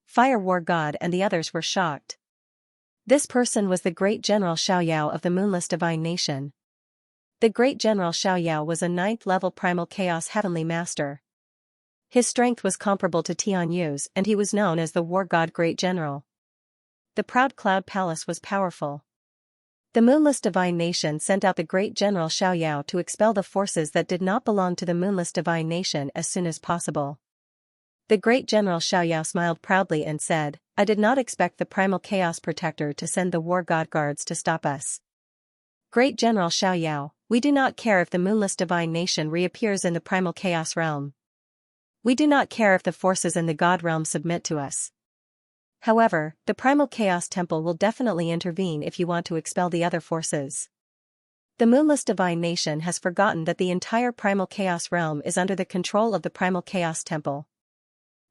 Fire War God and the others were shocked. This person was the Great General Xiaoyao of the Moonless Divine Nation. The Great General Xiaoyao was a 9th-level Primal Chaos Heavenly Master. His strength was comparable to Tianyu's and he was known as the War God Great General. The proud Cloud Palace was powerful. The Moonless Divine Nation sent out the Great General Xiaoyao to expel the forces that did not belong to the Moonless Divine Nation as soon as possible. The Great General Xiaoyao smiled proudly and said, I did not expect the Primal Chaos Protector to send the War God Guards to stop us. Great General Xiaoyao, we do not care if the Moonless Divine Nation reappears in the Primal Chaos Realm. We do not care if the forces in the God Realm submit to us. However, the Primal Chaos Temple will definitely intervene if you want to expel the other forces. The Moonless Divine Nation has forgotten that the entire Primal Chaos Realm is under the control of the Primal Chaos Temple.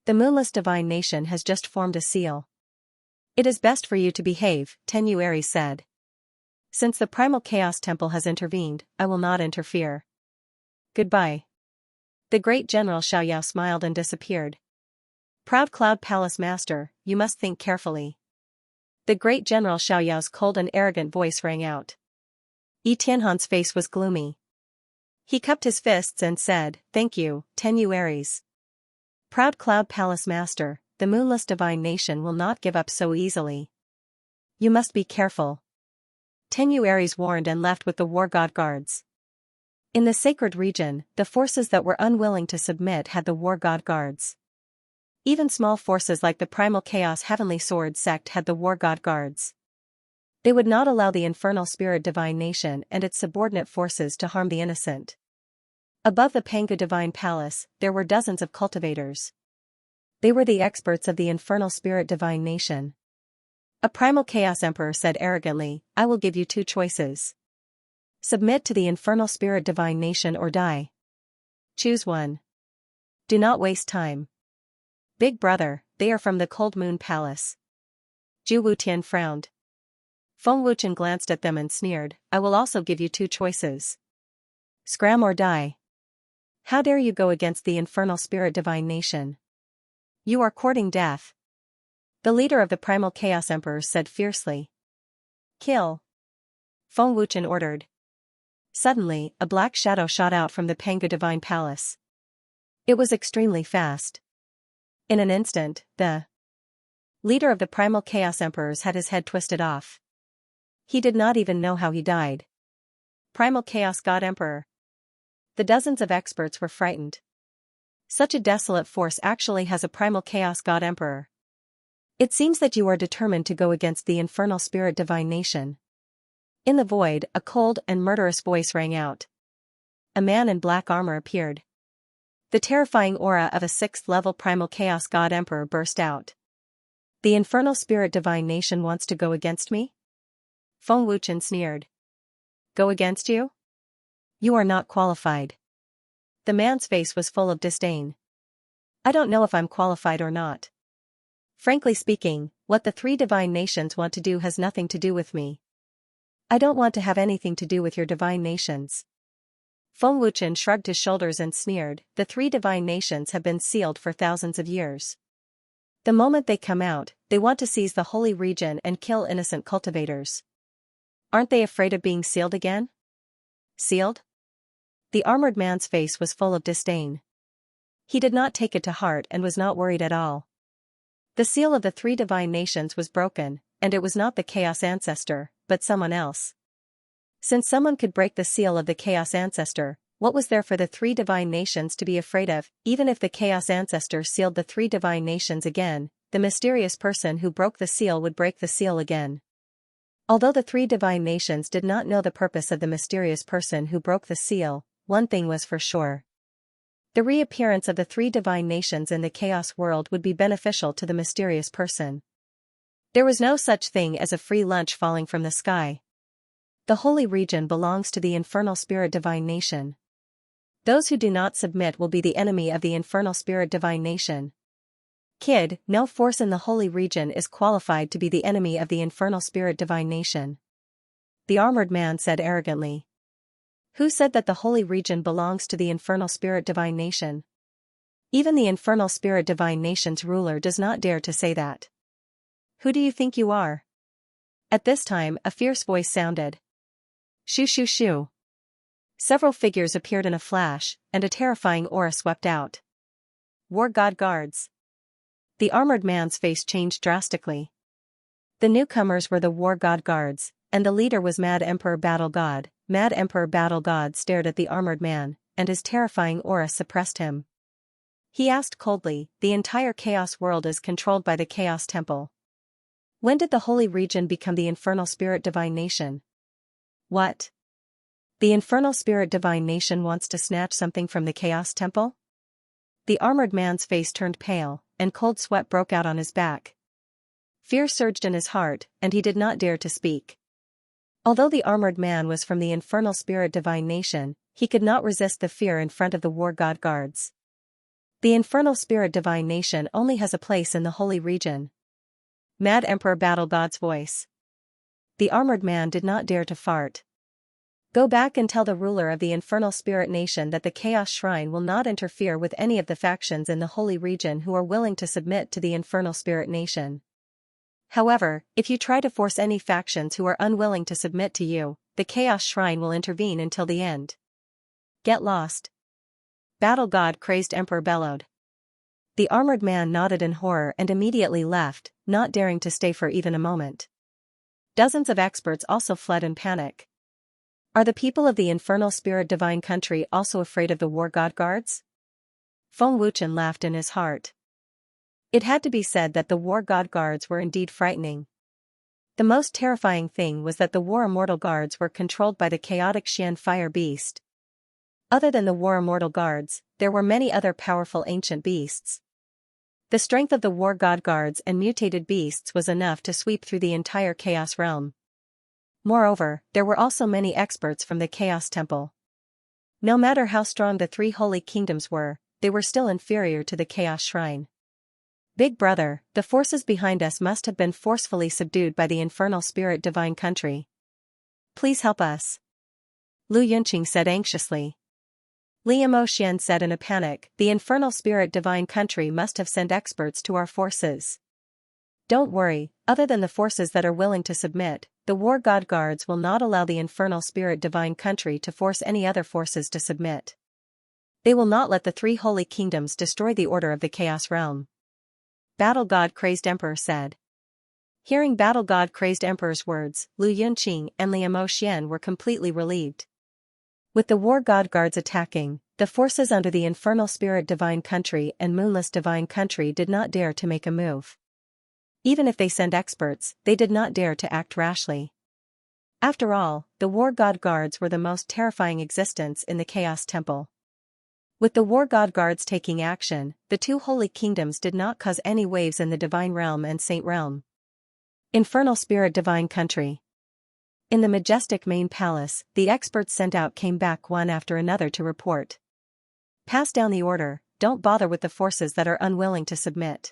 The Moonless Divine Nation has just formed a seal. It is best for you to behave, Tenyu Aries said. Since the Primal Chaos Temple has intervened, I will not interfere. Goodbye. The Great General Xiaoyao smiled and disappeared. Proud Cloud Palace Master, you must think carefully. The Great General Xiaoyao's cold and arrogant voice rang out. Yi Tianhan's face was gloomy. He cupped his fists and said, Thank you, Tenyu Aries. Proud Cloud Palace Master, the Moonless Divine Nation will not give up so easily. You must be careful. Tenyu Aries warned and left with the War God Guards. In the sacred region, the forces that were unwilling to submit had the War God Guards. Even small forces like the Primal Chaos Heavenly Sword sect had the War God Guards. They would not allow the Infernal Spirit Divine Nation and its subordinate forces to harm the innocent. Above the Pangu Divine Palace, there were dozens of cultivators. They were the experts of the Infernal Spirit Divine Nation. A Primal Chaos Emperor said arrogantly, I will give you two choices. Submit to the Infernal Spirit Divine Nation or die. Choose one. Do not waste time. Big brother, they are from the Cold Moon Palace. Zhu Wutian frowned. Feng Wuchen glanced at them and sneered, I will also give you two choices. Scram or die. How dare you go against the Infernal Spirit Divine Nation? You are courting death. The leader of the Primal Chaos Emperors said fiercely. Kill. Feng Wuchen ordered. Suddenly, a black shadow shot out from the Pangu Divine Palace. It was extremely fast. In an instant, the leader of the Primal Chaos Emperors had his head twisted off. He did not even know how he died. Primal Chaos God Emperor. The dozens of experts were frightened. Such a desolate force actually has a Primal Chaos God Emperor. It seems that you are determined to go against the Infernal Spirit Divine Nation. In the void, a cold and murderous voice rang out. A man in black armor appeared. The terrifying aura of a 6th-level primal chaos god emperor burst out. The infernal spirit divine nation wants to go against me? Feng Wuchen sneered. Go against you? You are not qualified. The man's face was full of disdain. I don't know if I'm qualified or not. Frankly speaking, what the 3 divine nations want to do has nothing to do with me. I don't want to have anything to do with your divine nations. Feng Wuchen shrugged his shoulders and sneered, the 3 divine nations have been sealed for thousands of years. The moment they come out, they want to seize the holy region and kill innocent cultivators. Aren't they afraid of being sealed again? Sealed? The armored man's face was full of disdain. He did not take it to heart and was not worried at all. The seal of the 3 divine nations was broken, and it was not the Chaos Ancestor, but someone else. Since someone could break the seal of the Chaos Ancestor, what was there for the 3 divine nations to be afraid of? Even if the Chaos Ancestor sealed the 3 divine nations again, the mysterious person who broke the seal would break the seal again. Although the 3 divine nations did not know the purpose of the mysterious person who broke the seal, one thing was for sure. The reappearance of the 3 divine nations in the chaos world would be beneficial to the mysterious person. There was no such thing as a free lunch falling from the sky. The holy region belongs to the infernal spirit divine nation. Those who do not submit will be the enemy of the infernal spirit divine nation. Kid, no force in the holy region is qualified to be the enemy of the infernal spirit divine nation. The armored man said arrogantly. Who said that the holy region belongs to the infernal spirit divine nation? Even the infernal spirit divine nation's ruler does not dare to say that. Who do you think you are? At this time, a fierce voice sounded. Shoo shoo shoo. Several figures appeared in a flash, and a terrifying aura swept out. War God Guards. The armored man's face changed drastically. The newcomers were the War God Guards, and the leader was Mad Emperor Battle God. Mad Emperor Battle God stared at the armored man, and his terrifying aura suppressed him. He asked coldly, the entire chaos world is controlled by the Chaos Temple. When did the holy region become the infernal spirit divine nation? What? The infernal spirit divine nation wants to snatch something from the Chaos Temple? The armored man's face turned pale, and cold sweat broke out on his back. Fear surged in his heart, and he did not dare to speak. Although the armored man was from the infernal spirit divine nation, he could not resist the fear in front of the War God Guards. The infernal spirit divine nation only has a place in the holy region. Mad Emperor Battle God's voice. The armored man did not dare to fart. Go back and tell the ruler of the infernal spirit nation that the Chaos Shrine will not interfere with any of the factions in the holy region who are willing to submit to the infernal spirit nation. However, if you try to force any factions who are unwilling to submit to you, the Chaos Shrine will intervene until the end. Get lost. Battle God Crazed Emperor bellowed. The armored man nodded in horror and immediately left, not daring to stay for even a moment. Dozens of experts also fled in panic. Are the people of the infernal spirit divine country also afraid of the War God Guards? Feng Wuchen laughed in his heart. It had to be said that the War God Guards were indeed frightening. The most terrifying thing was that the War Immortal Guards were controlled by the chaotic Xian Fire Beast. Other than the War Immortal Guards, there were many other powerful ancient beasts. The strength of the War God Guards and mutated beasts was enough to sweep through the entire Chaos realm. Moreover, there were also many experts from the Chaos Temple. No matter how strong the 3 holy kingdoms were, they were still inferior to the Chaos Shrine. Big Brother, the forces behind us must have been forcefully subdued by the infernal spirit divine country. Please help us. Lu Yunqing said anxiously. Liamo Xian said in a panic, the infernal spirit divine country must have sent experts to our forces. Don't worry, other than the forces that are willing to submit, the War God Guards will not allow the infernal spirit divine country to force any other forces to submit. They will not let the 3 holy kingdoms destroy the order of the Chaos realm. Battle God Crazed Emperor said. Hearing Battle God Crazed Emperor's words, Lu Yunqing and Liamo Xian were completely relieved. With the War God Guards attacking, the forces under the infernal spirit divine country and moonless divine country did not dare to make a move. Even if they sent experts, they did not dare to act rashly. After all, the war god guards were the most terrifying existence in the Chaos Temple. With the war god guards taking action, the two holy kingdoms did not cause any waves in the Divine Realm and Saint Realm. Infernal Spirit Divine Country. In the majestic main palace, the experts sent out came back one after another to report. Pass down the order, don't bother with the forces that are unwilling to submit.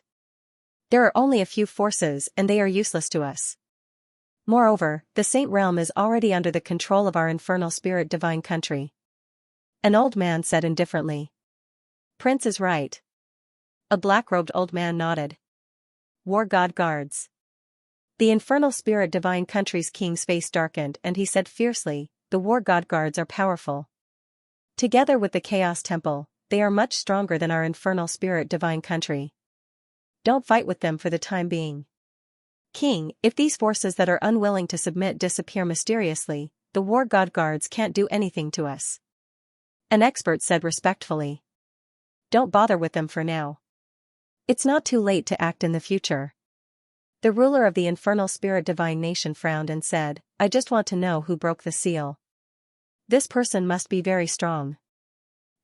There are only a few forces and they are useless to us. Moreover, the Saint Realm is already under the control of our Infernal Spirit Divine Country. An old man said indifferently. Prince is right. A black-robed old man nodded. War god guards. The Infernal Spirit Divine Country's king's face darkened and he said fiercely, the war god guards are powerful. Together with the Chaos Temple, they are much stronger than our Infernal Spirit Divine Country. Don't fight with them for the time being. King, if these forces that are unwilling to submit disappear mysteriously, the war god guards can't do anything to us. An expert said respectfully. Don't bother with them for now. It's not too late to act in the future. The ruler of the Infernal Spirit Divine Nation frowned and said, I just want to know who broke the seal. This person must be very strong.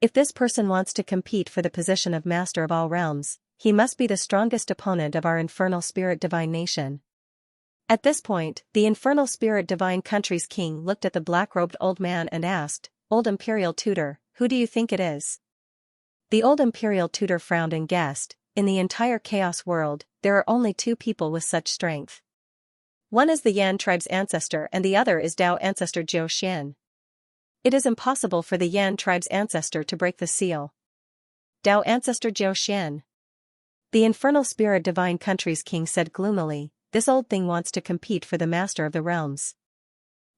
If this person wants to compete for the position of Master of all realms, he must be the strongest opponent of our Infernal Spirit Divine Nation. At this point, the Infernal Spirit Divine Country's king looked at the black-robed old man and asked, Old Imperial Tutor, who do you think it is? The old Imperial Tutor frowned and guessed, in the entire Chaos world, there are only two people with such strength. One is the Yan tribe's ancestor and the other is Dao ancestor Zhou Xian. It is impossible for the Yan tribe's ancestor to break the seal. Dao ancestor Zhou Xian. The Infernal Spirit Divine Country's king said gloomily, this old thing wants to compete for the Master of the Realms.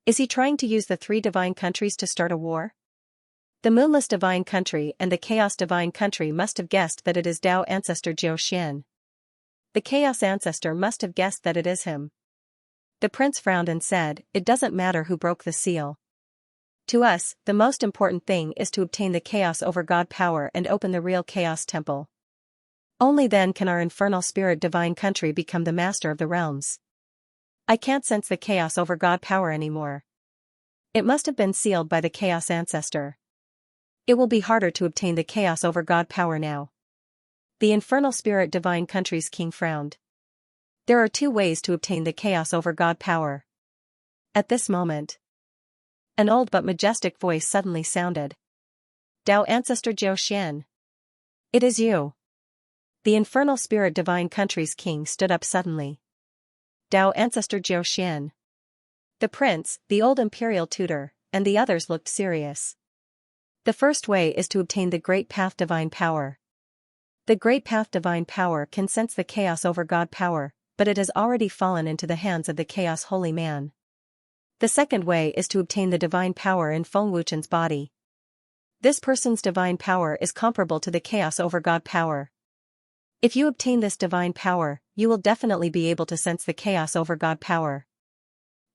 Is he trying to use the three divine countries to start a war? The Moonless Divine Country and the Chaos Divine Country must have guessed that it is Dao ancestor Zhou Xian. The Chaos ancestor must have guessed that it is him. The prince frowned and said, it doesn't matter who broke the seal. To us, the most important thing is to obtain the Chaos over God power and open the real Chaos Temple. Only then can our Infernal Spirit Divine Country become the Master of the Realms. I can't sense the Chaos over God power anymore. It must have been sealed by the Chaos ancestor. It will be harder to obtain the Chaos over God power now. The Infernal Spirit Divine Country's king frowned. There are two ways to obtain the Chaos over God power. At this moment, an old but majestic voice suddenly sounded. Dao ancestor Zhou Xian. It is you. The Infernal Spirit Divine Country's king stood up suddenly. Dao ancestor Zhou Xian. The prince, the old imperial tutor, and the others looked serious. The first way is to obtain the Great Path Divine Power. The Great Path Divine Power can sense the Chaos over God power, but it has already fallen into the hands of the Chaos Holy Man. The second way is to obtain the Divine Power in Feng Wuchen's body. This person's divine power is comparable to the Chaos over God power. If you obtain this divine power, you will definitely be able to sense the Chaos over God power.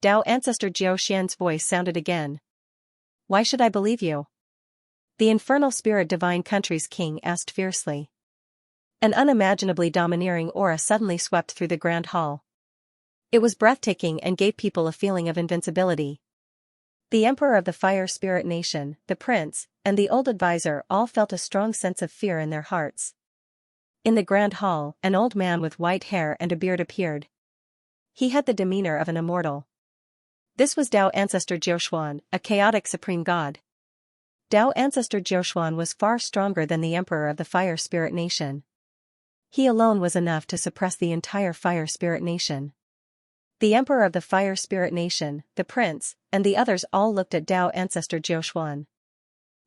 Dao ancestor Zhou Xian's voice sounded again. Why should I believe you? The Infernal Spirit Divine Country's king asked fiercely. An unimaginably domineering aura suddenly swept through the grand hall. It was breathtaking and gave people a feeling of invincibility. The Emperor of the Fire Spirit Nation, the Prince, and the Old Advisor all felt a strong sense of fear in their hearts. In the grand hall, an old man with white hair and a beard appeared. He had the demeanor of an immortal. This was Dao ancestor Jiuxuan, a chaotic supreme god. Dao ancestor Jiuxuan was far stronger than the Emperor of the Fire Spirit Nation. He alone was enough to suppress the entire Fire Spirit Nation. The Emperor of the Fire Spirit Nation, the Prince, and the others all looked at Dao ancestor Jiuxuan.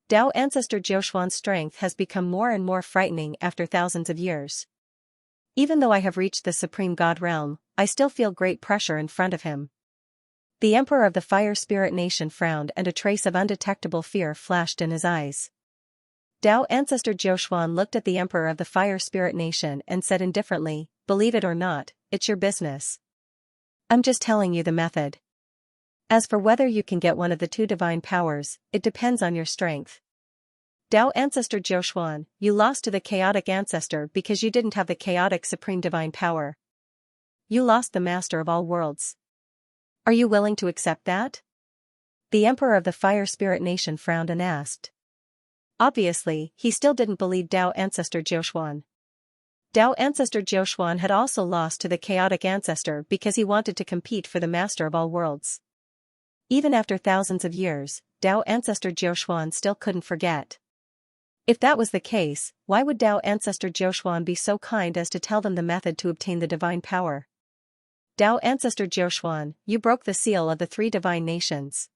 Dao ancestor Jiuxuan's strength has become more and more frightening after thousands of years. Even though I have reached the Supreme God realm, I still feel great pressure in front of him. The Emperor of the Fire Spirit Nation frowned and a trace of undetectable fear flashed in his eyes. Dao ancestor Jiuxuan looked at the Emperor of the Fire Spirit Nation and said indifferently, believe it or not, it's your business. I'm just telling you the method. As for whether you can get one of the two divine powers, it depends on your strength. Dao ancestor Jiuxuan, you lost to the chaotic ancestor because you didn't have the chaotic supreme divine power. You lost the master of all worlds. Are you willing to accept that? The emperor of the fire spirit nation frowned and asked. Obviously, he still didn't believe Dao ancestor Jiuxuan. Dao ancestor Jiuxuan had also lost to the chaotic ancestor because he wanted to compete for the master of all worlds. Even after thousands of years, Dao ancestor Jiuxuan still couldn't forget. If that was the case, why would Dao ancestor Jiuxuan be so kind as to tell them the method to obtain the divine power? Dao ancestor Jiuxuan, you broke the seal of the three divine nations.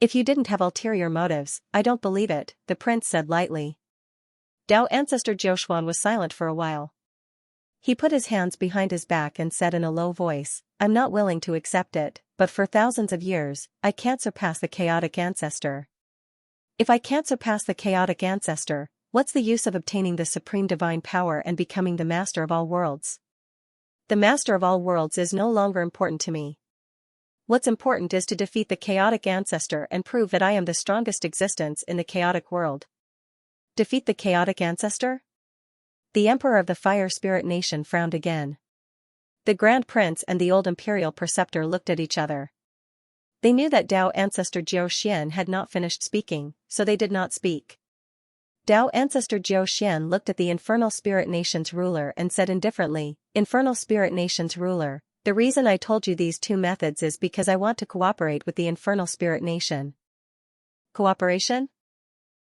If you didn't have ulterior motives, I don't believe it, the prince said lightly. Dao ancestor Jiuxuan was silent for a while. He put his hands behind his back and said in a low voice, I'm not willing to accept it, but for thousands of years, I can't surpass the chaotic ancestor. If I can't surpass the chaotic ancestor, what's the use of obtaining the supreme divine power and becoming the master of all worlds? The master of all worlds is no longer important to me. What's important is to defeat the chaotic ancestor and prove that I am the strongest existence in the chaotic world. Defeat the chaotic ancestor? The emperor of the fire spirit nation frowned again. The grand prince and the old imperial preceptor looked at each other. They knew that Dao ancestor Jiu Xian had not finished speaking, so they did not speak. Dao ancestor Jiu Xian looked at the infernal spirit nation's ruler and said indifferently, Infernal spirit nation's ruler, the reason I told you these two methods is because I want to cooperate with the infernal spirit nation. Cooperation?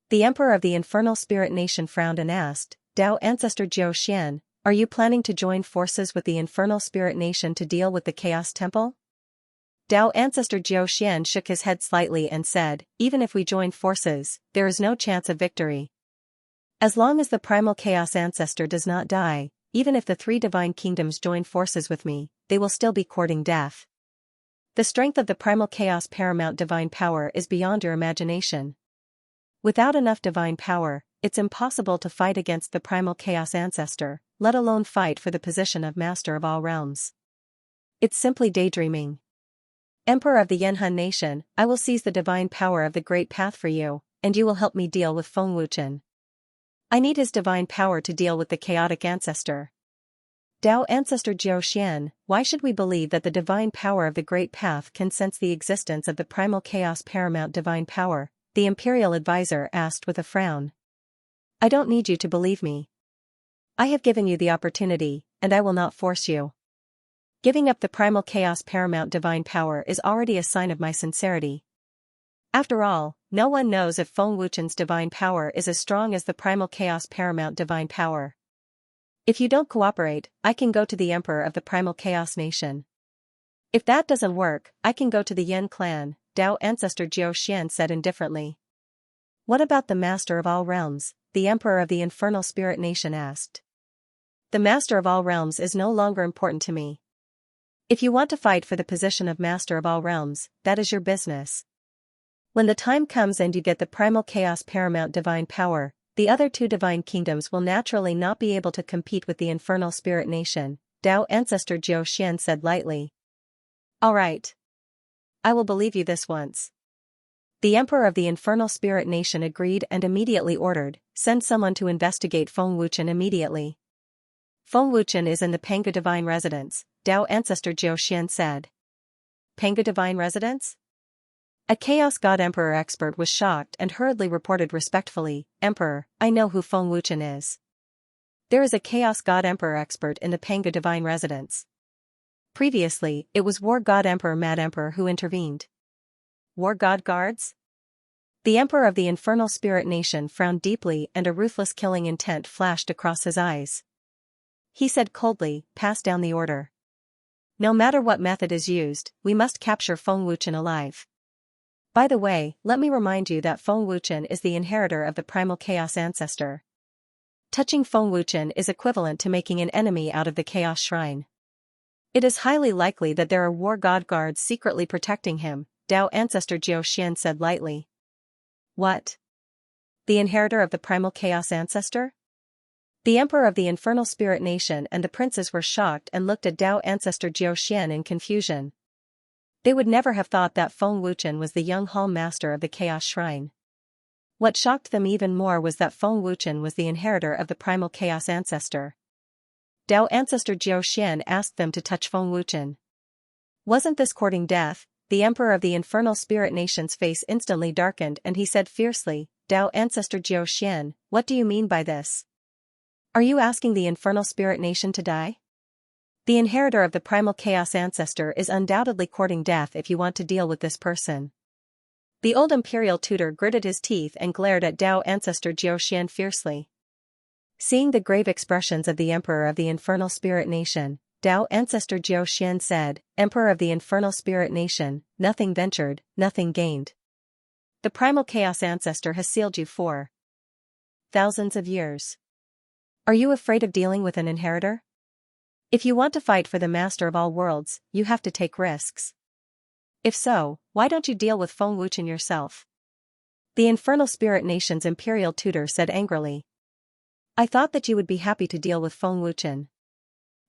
The emperor of the infernal spirit nation frowned and asked, Dao ancestor Jiu Xian, are you planning to join forces with the infernal spirit nation to deal with the chaos temple? Dao ancestor Jiu Xian shook his head slightly and said, even if we join forces, there is no chance of victory. As long as the primal chaos ancestor does not die, even if the three divine kingdoms join forces with me, they will still be courting death. The strength of the primal chaos paramount divine power is beyond your imagination. Without enough divine power, it's impossible to fight against the primal chaos ancestor, let alone fight for the position of master of all realms. It's simply daydreaming. Emperor of the Yanhan nation, I will seize the divine power of the great path for you, and you will help me deal with Feng Wuchen. I need his divine power to deal with the chaotic ancestor. Dao ancestor Jiu Xian, why should we believe that the divine power of the great path can sense the existence of the primal chaos paramount divine power? The imperial advisor asked with a frown. I don't need you to believe me. I have given you the opportunity, and I will not force you. Giving up the primal chaos paramount divine power is already a sign of my sincerity. After all, no one knows if Feng Wuchen's divine power is as strong as the primal chaos paramount divine power. If you don't cooperate, I can go to the emperor of the primal chaos nation. If that doesn't work, I can go to the Yin clan, Dao ancestor Jiu Xian said indifferently. What about the master of all realms? The emperor of the infernal spirit nation asked. The master of all realms is no longer important to me. If you want to fight for the position of master of all realms, that is your business. When the time comes and you get the primal chaos paramount divine power, the other two divine kingdoms will naturally not be able to compete with the infernal spirit nation, Dao ancestor Jiu Xian said lightly. All right. I will believe you this once. The emperor of the infernal spirit nation agreed and immediately ordered, send someone to investigate Feng Wuchen immediately. Feng Wuchen is in the Panga divine residence, Dao ancestor Jiu Xian said. Panga divine residence? A chaos god emperor expert was shocked and hurriedly reported respectfully, Emperor, I know who Feng Wuchen is. There is a chaos god emperor expert in the Panga divine residence. Previously, it was war god emperor Mad Emperor who intervened. War god guards? The emperor of the infernal spirit nation frowned deeply and a ruthless killing intent flashed across his eyes. He said coldly, pass down the order. No matter what method is used, we must capture Feng Wuchen alive. By the way, let me remind you that Feng Wuchen is the inheritor of the primal chaos ancestor. Touching Feng Wuchen is equivalent to making an enemy out of the chaos shrine. It is highly likely that there are war god guards secretly protecting him, Dao ancestor Jiu Xian said lightly. What? The inheritor of the primal chaos ancestor? The emperor of the infernal spirit nation and the princes were shocked and looked at Dao ancestor Jiu Xian in confusion. They would never have thought that Feng Wuchen was the young hall master of the chaos shrine. What shocked them even more was that Feng Wuchen was the inheritor of the primal chaos ancestor. Dao ancestor Jiu Xian asked them to touch Feng Wuchen. Wasn't this courting death? The emperor of the infernal spirit nation's face instantly darkened and he said fiercely, Tao ancestor Jiao Xian, what do you mean by this? Are you asking the infernal spirit nation to die? The inheritor of the primal chaos ancestor is undoubtedly courting death if you want to deal with this person. The old imperial tutor gritted his teeth and glared at Tao ancestor Jiao Xian fiercely. Seeing the grave expressions of the emperor of the infernal spirit nation, Tao ancestor Jiao Xian said, Emperor of the infernal spirit nation, nothing ventured, nothing gained. The primal chaos ancestor has sealed you for thousands of years. Are you afraid of dealing with an inheritor? If you want to fight for the master of all worlds, you have to take risks. If so, why don't you deal with Feng Wuchen yourself? The infernal spirit nation's imperial tutor said angrily. I thought that you would be happy to deal with Feng Wuchen.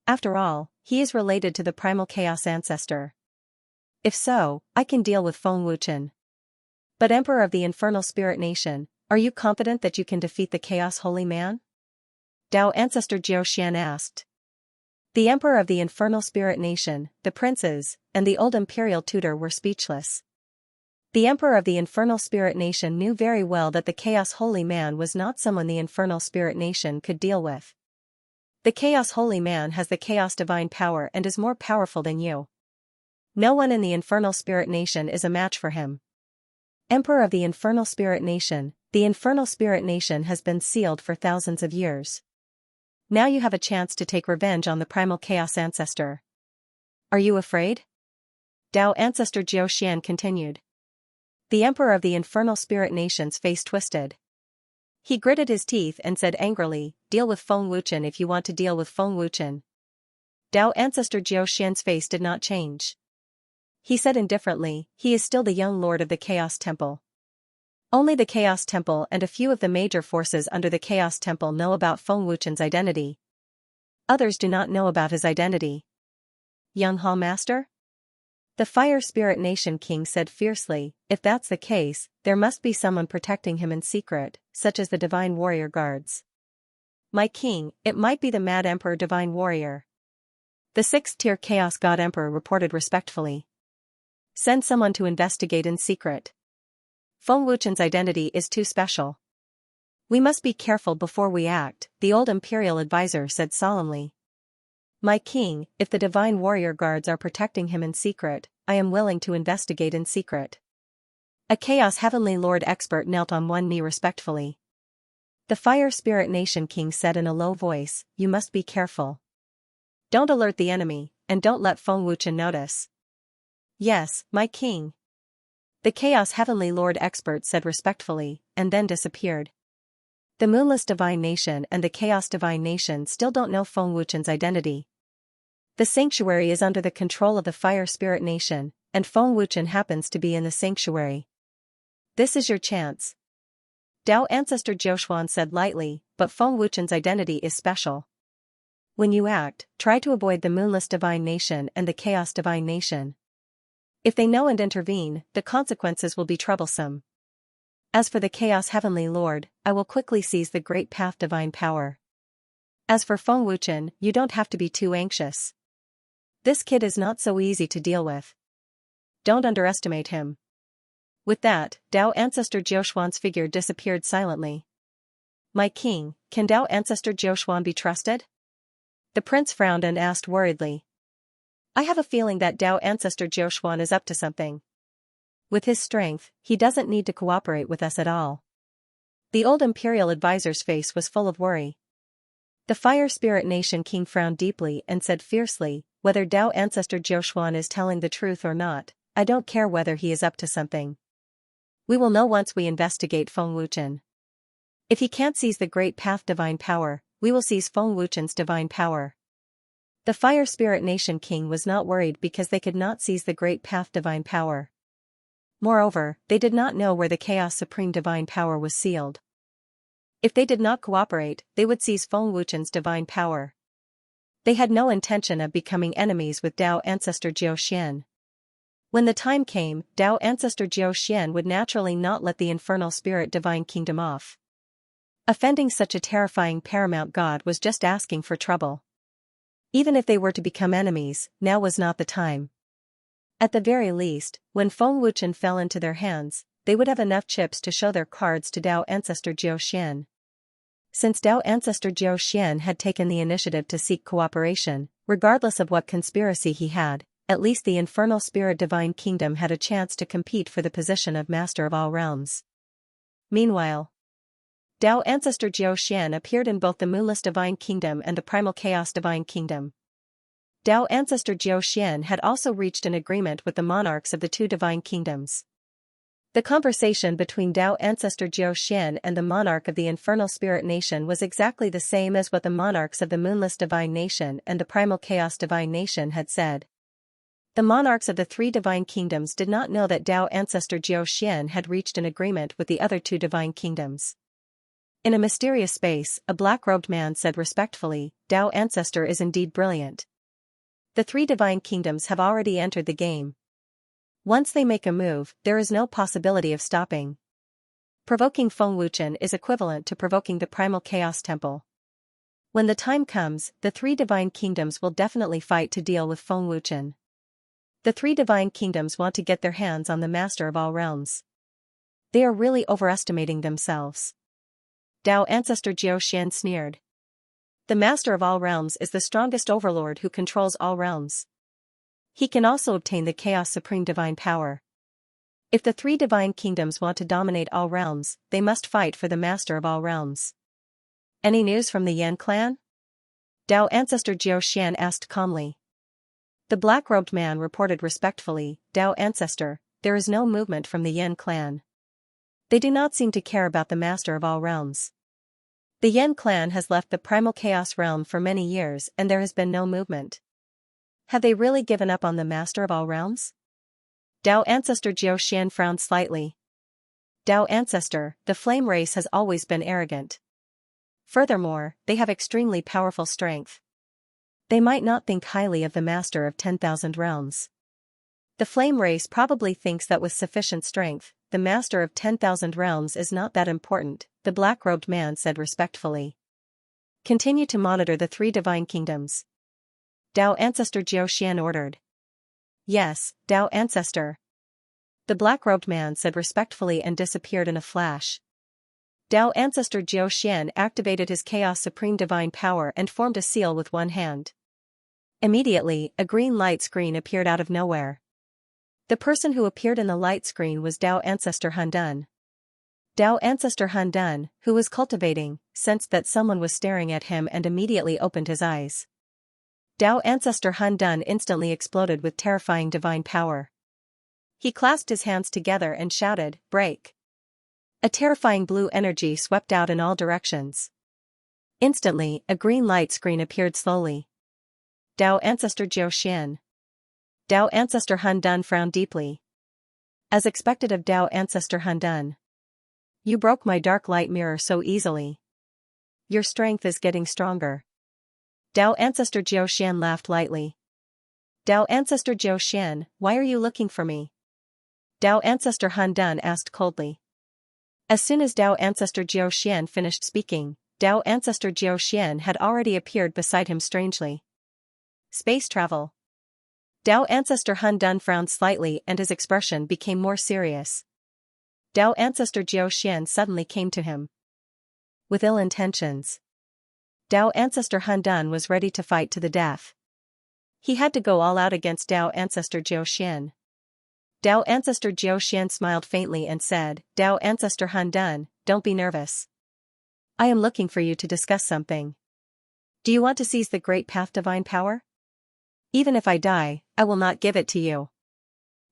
After all, he is related to the primal chaos ancestor. If so, I can deal with Feng Wuchen. But Emperor of the infernal spirit nation, are you confident that you can defeat the chaos holy man? Tao ancestor Jiao Xian asked. The emperor of the infernal spirit nation, the princes, and the old imperial tutor were speechless. The emperor of the infernal spirit nation knew very well that the chaos holy man was not someone the infernal spirit nation could deal with. The chaos holy man has the chaos divine power and is more powerful than you. No one in the infernal spirit nation is a match for him. Emperor of the infernal spirit nation, the infernal spirit nation has been sealed for thousands of years. Now you have a chance to take revenge on the primal chaos ancestor. Are you afraid? Tao ancestor Jiao Xian continued. The emperor of the infernal spirit nation's face twisted. He gritted his teeth and said angrily, deal with Feng Wuchen if you want to deal with Feng Wuchen. Tao ancestor Jiao Xian's face did not change. He said indifferently, he is still the young lord of the Chaos Temple. Only the Chaos Temple and a few of the major forces under the Chaos Temple know about Feng Wuchen's identity. Others do not know about his identity. Young Hall Master? The Fire Spirit Nation King said fiercely, if that's the case, there must be someone protecting him in secret, such as the Divine Warrior Guards. My king, it might be the Mad Emperor Divine Warrior. The 6th-tier Chaos God Emperor reported respectfully. Send someone to investigate in secret. Feng Wuchen's identity is too special. We must be careful before we act, the old imperial advisor said solemnly. My king, if the Divine Warrior Guards are protecting him in secret, I am willing to investigate in secret. A Chaos Heavenly Lord expert knelt on one knee respectfully. The Fire Spirit Nation King said in a low voice, you must be careful. Don't alert the enemy, and don't let Feng Wuchen notice. Yes, my king. The Chaos Heavenly Lord expert said respectfully, and then disappeared. The Moonless Divine Nation and the Chaos Divine Nation still don't know Feng Wuchen's identity. The sanctuary is under the control of the Fire Spirit Nation, and Feng Wuchen happens to be in the sanctuary. This is your chance. Tao Ancestor Jiaoshuan said lightly, but Feng Wuchen's identity is special. When you act, try to avoid the Moonless Divine Nation and the Chaos Divine Nation. If they know and intervene, the consequences will be troublesome. As for the Chaos Heavenly Lord, I will quickly seize the Great Path Divine Power. As for Feng Wuchen, you don't have to be too anxious. This kid is not so easy to deal with. Don't underestimate him. With that, Tao Ancestor Jiaoshuan's figure disappeared silently. My king, can Tao Ancestor Jiaoshuan be trusted? The prince frowned and asked worriedly. I have a feeling that Tao Ancestor Jiaoshuan is up to something. With his strength, he doesn't need to cooperate with us at all. The old imperial advisor's face was full of worry. The Fire Spirit Nation King frowned deeply and said fiercely, whether Tao Ancestor Jiaoshuan is telling the truth or not, I don't care whether he is up to something. We will know once we investigate Feng Wuchen. If he can't seize the Great Path Divine Power, we will seize Feng Wuchen's divine power. The Fire Spirit Nation King was not worried because they could not seize the Great Path Divine Power. Moreover, they did not know where the Chaos Supreme Divine Power was sealed. If they did not cooperate, they would seize Feng Wuchen's divine power. They had no intention of becoming enemies with Tao Ancestor Jiao Xian. When the time came, Tao Ancestor Jiao Xian would naturally not let the Infernal Spirit Divine Kingdom off. Offending such a terrifying paramount god was just asking for trouble. Even if they were to become enemies, now was not the time. At the very least, when Feng Wuchen fell into their hands, they would have enough chips to show their cards to Dao Ancestor Jiao Xian. Since Dao Ancestor Jiao Xian had taken the initiative to seek cooperation, regardless of what conspiracy he had, at least the Infernal Spirit Divine Kingdom had a chance to compete for the position of Master of all Realms. Meanwhile, Dao Ancestor Jiao Xian appeared in both the Moonless Divine Kingdom and the Primal Chaos Divine Kingdom. Dao Ancestor Jiao Xian had also reached an agreement with the monarchs of the two divine kingdoms. The conversation between Dao Ancestor Jiao Xian and the monarch of the Infernal Spirit Nation was exactly the same as what the monarchs of the Moonless Divine Nation and the Primal Chaos Divine Nation had said. The monarchs of the three divine kingdoms did not know that Dao Ancestor Jiao Xian had reached an agreement with the other two divine kingdoms. In a mysterious space, a black-robed man said respectfully, "Dao Ancestor is indeed brilliant. The three divine kingdoms have already entered the game. Once they make a move, there is no possibility of stopping. Provoking Feng Wuchen is equivalent to provoking the Primal Chaos Temple. When the time comes, the three divine kingdoms will definitely fight to deal with Feng Wuchen. The three divine kingdoms want to get their hands on the Master of all Realms. They are really overestimating themselves." Dao Ancestor Jiao Xian sneered. The Master of all Realms is the strongest overlord who controls all realms. He can also obtain the Chaos Supreme Divine Power. If the three divine kingdoms want to dominate all realms, they must fight for the Master of all Realms. "Any news from the Yan clan?" Dao Ancestor Jiao Xian asked calmly. The black-robed man reported respectfully, "Dao Ancestor, there is no movement from the Yan clan. They do not seem to care about the Master of all Realms. The Yan clan has left the Primal Chaos realm for many years and there has been no movement. Have they really given up on the Master of all Realms?" Dao Ancestor Jiao Xian frowned slightly. "Dao Ancestor, the flame race has always been arrogant. Furthermore, they have extremely powerful strength. They might not think highly of the Master of 10,000 Realms. The flame race probably thinks that with sufficient strength, the Master of 10,000 Realms is not that important," the black-robed man said respectfully. "Continue to monitor the three divine kingdoms." Dao Ancestor Jiao Xian ordered. "Yes, Dao Ancestor." The black-robed man said respectfully and disappeared in a flash. Dao Ancestor Jiao Xian activated his Chaos Supreme Divine Power and formed a seal with one hand. Immediately, a green light screen appeared out of nowhere. The person who appeared in the light screen was Dao Ancestor Hundun. Dao Ancestor Hundun, who was cultivating, sensed that someone was staring at him and immediately opened his eyes. Dao Ancestor Hundun instantly exploded with terrifying divine power. He clasped his hands together and shouted, "Break!" A terrifying blue energy swept out in all directions. Instantly, a green light screen appeared slowly. Dao Ancestor Jiao Xian. Dao Ancestor Hundun frowned deeply. As expected of Dao Ancestor Hundun. "You broke my dark light mirror so easily. Your strength is getting stronger." Dao Ancestor Jiao Xian laughed lightly. "Dao Ancestor Jiao Xian, why are you looking for me?" Dao Ancestor Hundun asked coldly. As soon as Dao Ancestor Jiao Xian finished speaking, Dao Ancestor Jiao Xian had already appeared beside him strangely. "Space travel." Dao Ancestor Hundun frowned slightly and his expression became more serious. Dao Ancestor Jiao Xian suddenly came to him. With ill intentions. Dao Ancestor Hundun was ready to fight to the death. He had to go all out against Dao Ancestor Jiao Xian. Dao Ancestor Jiao Xian smiled faintly and said, "Dao Ancestor Hundun, don't be nervous. I am looking for you to discuss something. Do you want to seize the Great Path Divine Power? Even if I die, I will not give it to you."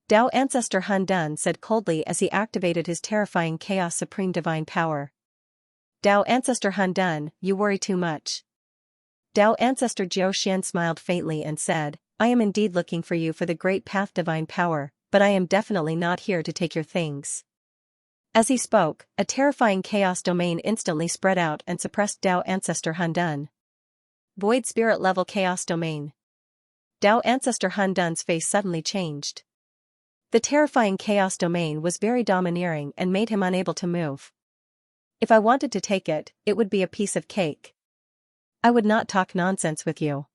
Dao Ancestor Hundun said coldly as he activated his terrifying Chaos Supreme Divine Power. "Dao Ancestor Hundun, you worry too much." Dao Ancestor Jiao Xian smiled faintly and said, "I am indeed looking for you for the Great Path Divine Power, but I am definitely not here to take your things." As he spoke, a terrifying chaos domain instantly spread out and suppressed Dao Ancestor Hundun. Void Spirit Level Chaos Domain. Dao Ancestor Hundun's face suddenly changed. The terrifying chaos domain was very domineering and made him unable to move. If I wanted to take it, it would be a piece of cake. I would not talk nonsense with you.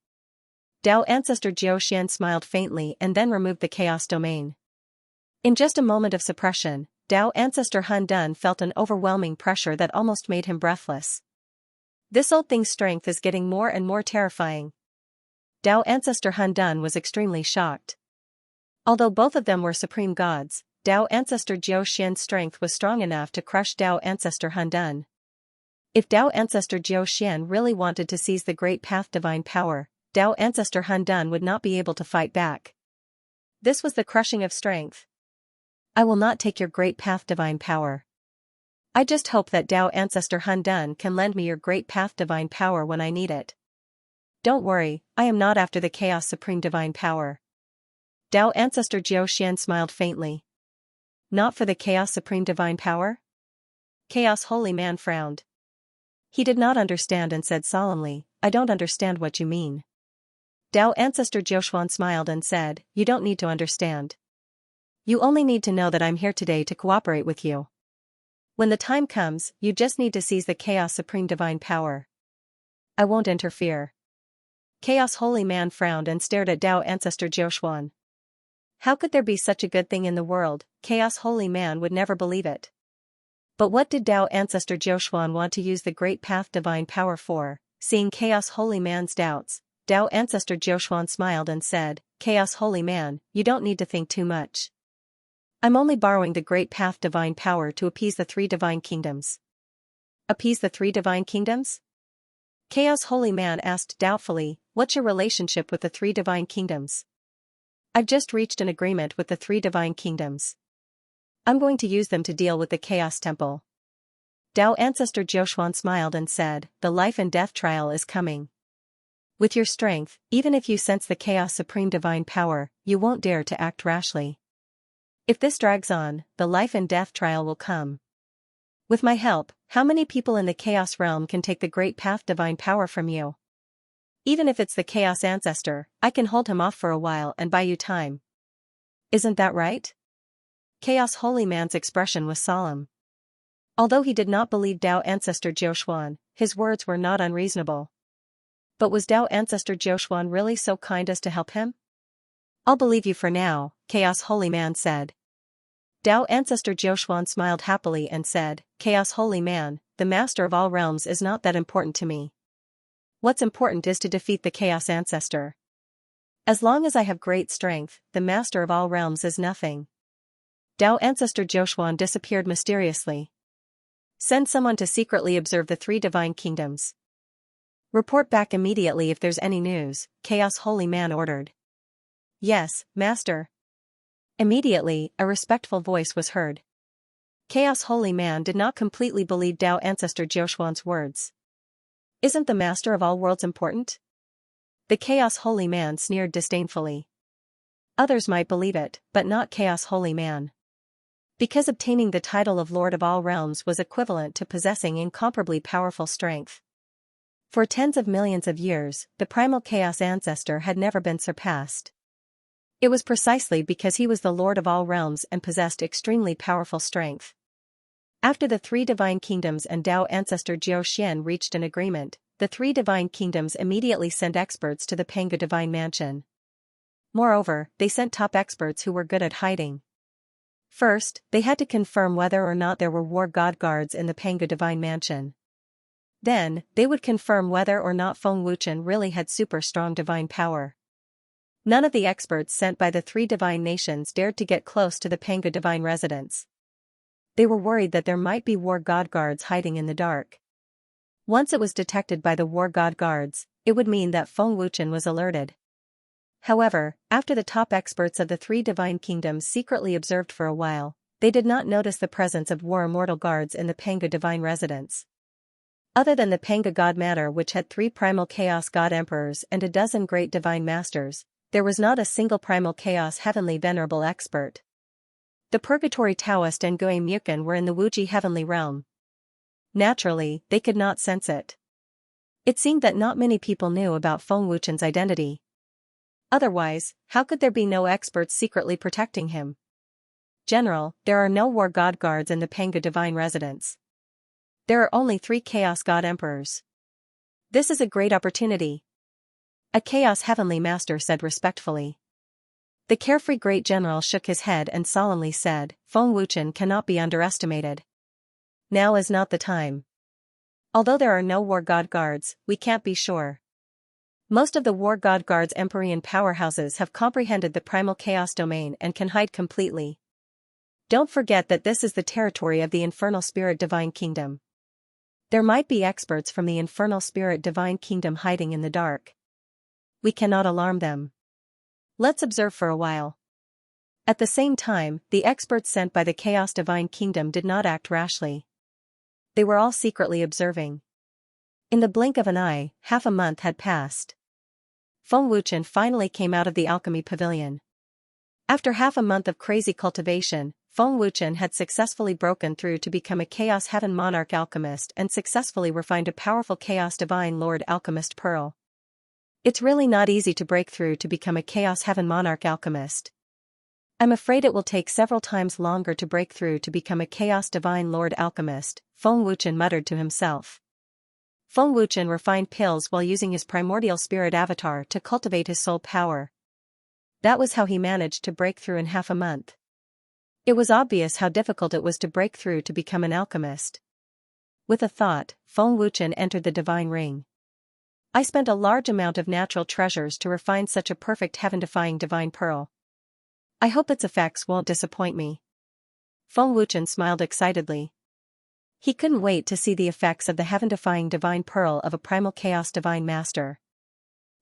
Dao Ancestor Jiuxian smiled faintly and then removed the chaos domain. In just a moment of suppression, Dao Ancestor Han Dun felt an overwhelming pressure that almost made him breathless. This old thing's strength is getting more and more terrifying. Dao Ancestor Han Dun was extremely shocked. Although both of them were supreme gods, Dao Ancestor Jiuxian's strength was strong enough to crush Dao Ancestor Han Dun. If Dao Ancestor Jiuxian really wanted to seize the Great Path Divine Power, Dao Ancestor Han Dun would not be able to fight back. This was the crushing of strength. I will not take your Great Path Divine Power. I just hope that Dao Ancestor Han Dun can lend me your Great Path Divine Power when I need it. Don't worry, I am not after the Chaos Supreme Divine Power. Dao Ancestor Jiuxian smiled faintly. Not for the Chaos Supreme Divine Power? Chaos Holy Man frowned. He did not understand and said solemnly, I don't understand what you mean. Dao Ancestor Jiuxian smiled and said, you don't need to understand. You only need to know that I'm here today to cooperate with you. When the time comes, you just need to seize the Chaos Supreme Divine Power. I won't interfere. Chaos Holy Man frowned and stared at Dao Ancestor Jiuxian. How could there be such a good thing in the world? Chaos Holy Man would never believe it. But what did Dao Ancestor Jiuxian want to use the Great Path Divine Power for? Seeing Chaos Holy Man's doubts, Dao Ancestor Jiuxian smiled and said, Chaos Holy Man, you don't need to think too much. I'm only borrowing the Great Path Divine Power to appease the 3 Divine Kingdoms. Appease the 3 Divine Kingdoms? Chaos Holy Man asked doubtfully, what's your relationship with the 3 Divine Kingdoms? I've just reached an agreement with the 3 Divine Kingdoms. I'm going to use them to deal with the Chaos Temple. Dao Ancestor Jiuxian smiled and said, the life and death trial is coming. With your strength, even if you sense the Chaos Supreme Divine Power, you won't dare to act rashly. If this drags on, the life and death trial will come. With my help, how many people in the Chaos Realm can take the Great Path Divine Power from you? Even if it's the Chaos Ancestor, I can hold him off for a while and buy you time. Isn't that right? Chaos Holy Man's expression was solemn. Although he did not believe Dao Ancestor Jiuxian, his words were not unreasonable. But was Dao Ancestor Jiuxian really so kind as to help him? I'll believe you for now, Chaos Holy Man said. Dao Ancestor Jiuxian smiled happily and said, Chaos Holy Man, the Master of all realms is not that important to me. What's important is to defeat the Chaos Ancestor. As long as I have great strength, the Master of all realms is nothing. Dao Ancestor Jiuxian disappeared mysteriously. Send someone to secretly observe the 3 Divine Kingdoms. Report back immediately if there's any news, Chaos Holy Man ordered. Yes, Master. Immediately, a respectful voice was heard. Chaos Holy Man did not completely believe Dao Ancestor Jiuxian's words. Isn't the Master of all worlds important? The Chaos Holy Man sneered disdainfully. Others might believe it, but not Chaos Holy Man. Because obtaining the title of Lord of all realms was equivalent to possessing incomparably powerful strength. For tens of millions of years, the primal Chaos Ancestor had never been surpassed. It was precisely because he was the Lord of all realms and possessed extremely powerful strength. After the 3 Divine Kingdoms and Dao Ancestor Jiuxian reached an agreement, the 3 Divine Kingdoms immediately sent experts to the Panga Divine Mansion. Moreover, they sent top experts who were good at hiding. First, they had to confirm whether or not there were war god guards in the Panga Divine Mansion. Then, they would confirm whether or not Feng Wuchen really had super strong divine power. None of the experts sent by the 3 divine nations dared to get close to the Panga Divine residence. They were worried that there might be war god guards hiding in the dark. Once it was detected by the war god guards, it would mean that Feng Wuchen was alerted. However, after the top experts of the 3 divine kingdoms secretly observed for a while, they did not notice the presence of war immortal guards in the Panga Divine residence. Other than the Panga God Matter, which had 3 primal chaos god emperors and a dozen great divine masters, there was not a single primal chaos heavenly venerable expert. The Purgatory Taoist and Gui Mukan were in the Wuji heavenly realm. Naturally, they could not sense it. It seemed that not many people knew about Feng Wuchen's identity. Otherwise, how could there be no experts secretly protecting him? General, there are no war god guards in the Panga Divine residence. There are only 3 chaos god emperors. This is a great opportunity. A Chaos Heavenly Master said respectfully. The carefree great general shook his head and solemnly said, Feng Wuchen cannot be underestimated. Now is not the time. Although there are no war god guards, we can't be sure. Most of the war god guards' Empyrean powerhouses have comprehended the primal chaos domain and can hide completely. Don't forget that this is the territory of the Infernal Spirit Divine Kingdom. There might be experts from the Infernal Spirit Divine Kingdom hiding in the dark. We cannot alarm them. Let's observe for a while. At the same time, the experts sent by the Chaos Divine Kingdom did not act rashly. They were all secretly observing. In the blink of an eye, half a month had passed. Feng Wuchen finally came out of the alchemy pavilion. After half a month of crazy cultivation, Feng Wuchen had successfully broken through to become a Chaos Heaven Monarch Alchemist and successfully refined a powerful Chaos Divine Lord Alchemist Pearl. It's really not easy to break through to become a Chaos Heaven Monarch Alchemist. I'm afraid it will take several times longer to break through to become a Chaos Divine Lord Alchemist, Feng Wuchen muttered to himself. Feng Wuchen refined pills while using his primordial spirit avatar to cultivate his soul power. That was how he managed to break through in half a month. It was obvious how difficult it was to break through to become an alchemist. With a thought, Feng Wuchen entered the divine ring. I spent a large amount of natural treasures to refine such a perfect heaven-defying divine pearl. I hope its effects won't disappoint me. Feng Wuchen smiled excitedly. He couldn't wait to see the effects of the heaven-defying divine pearl of a primal Chaos Divine Master.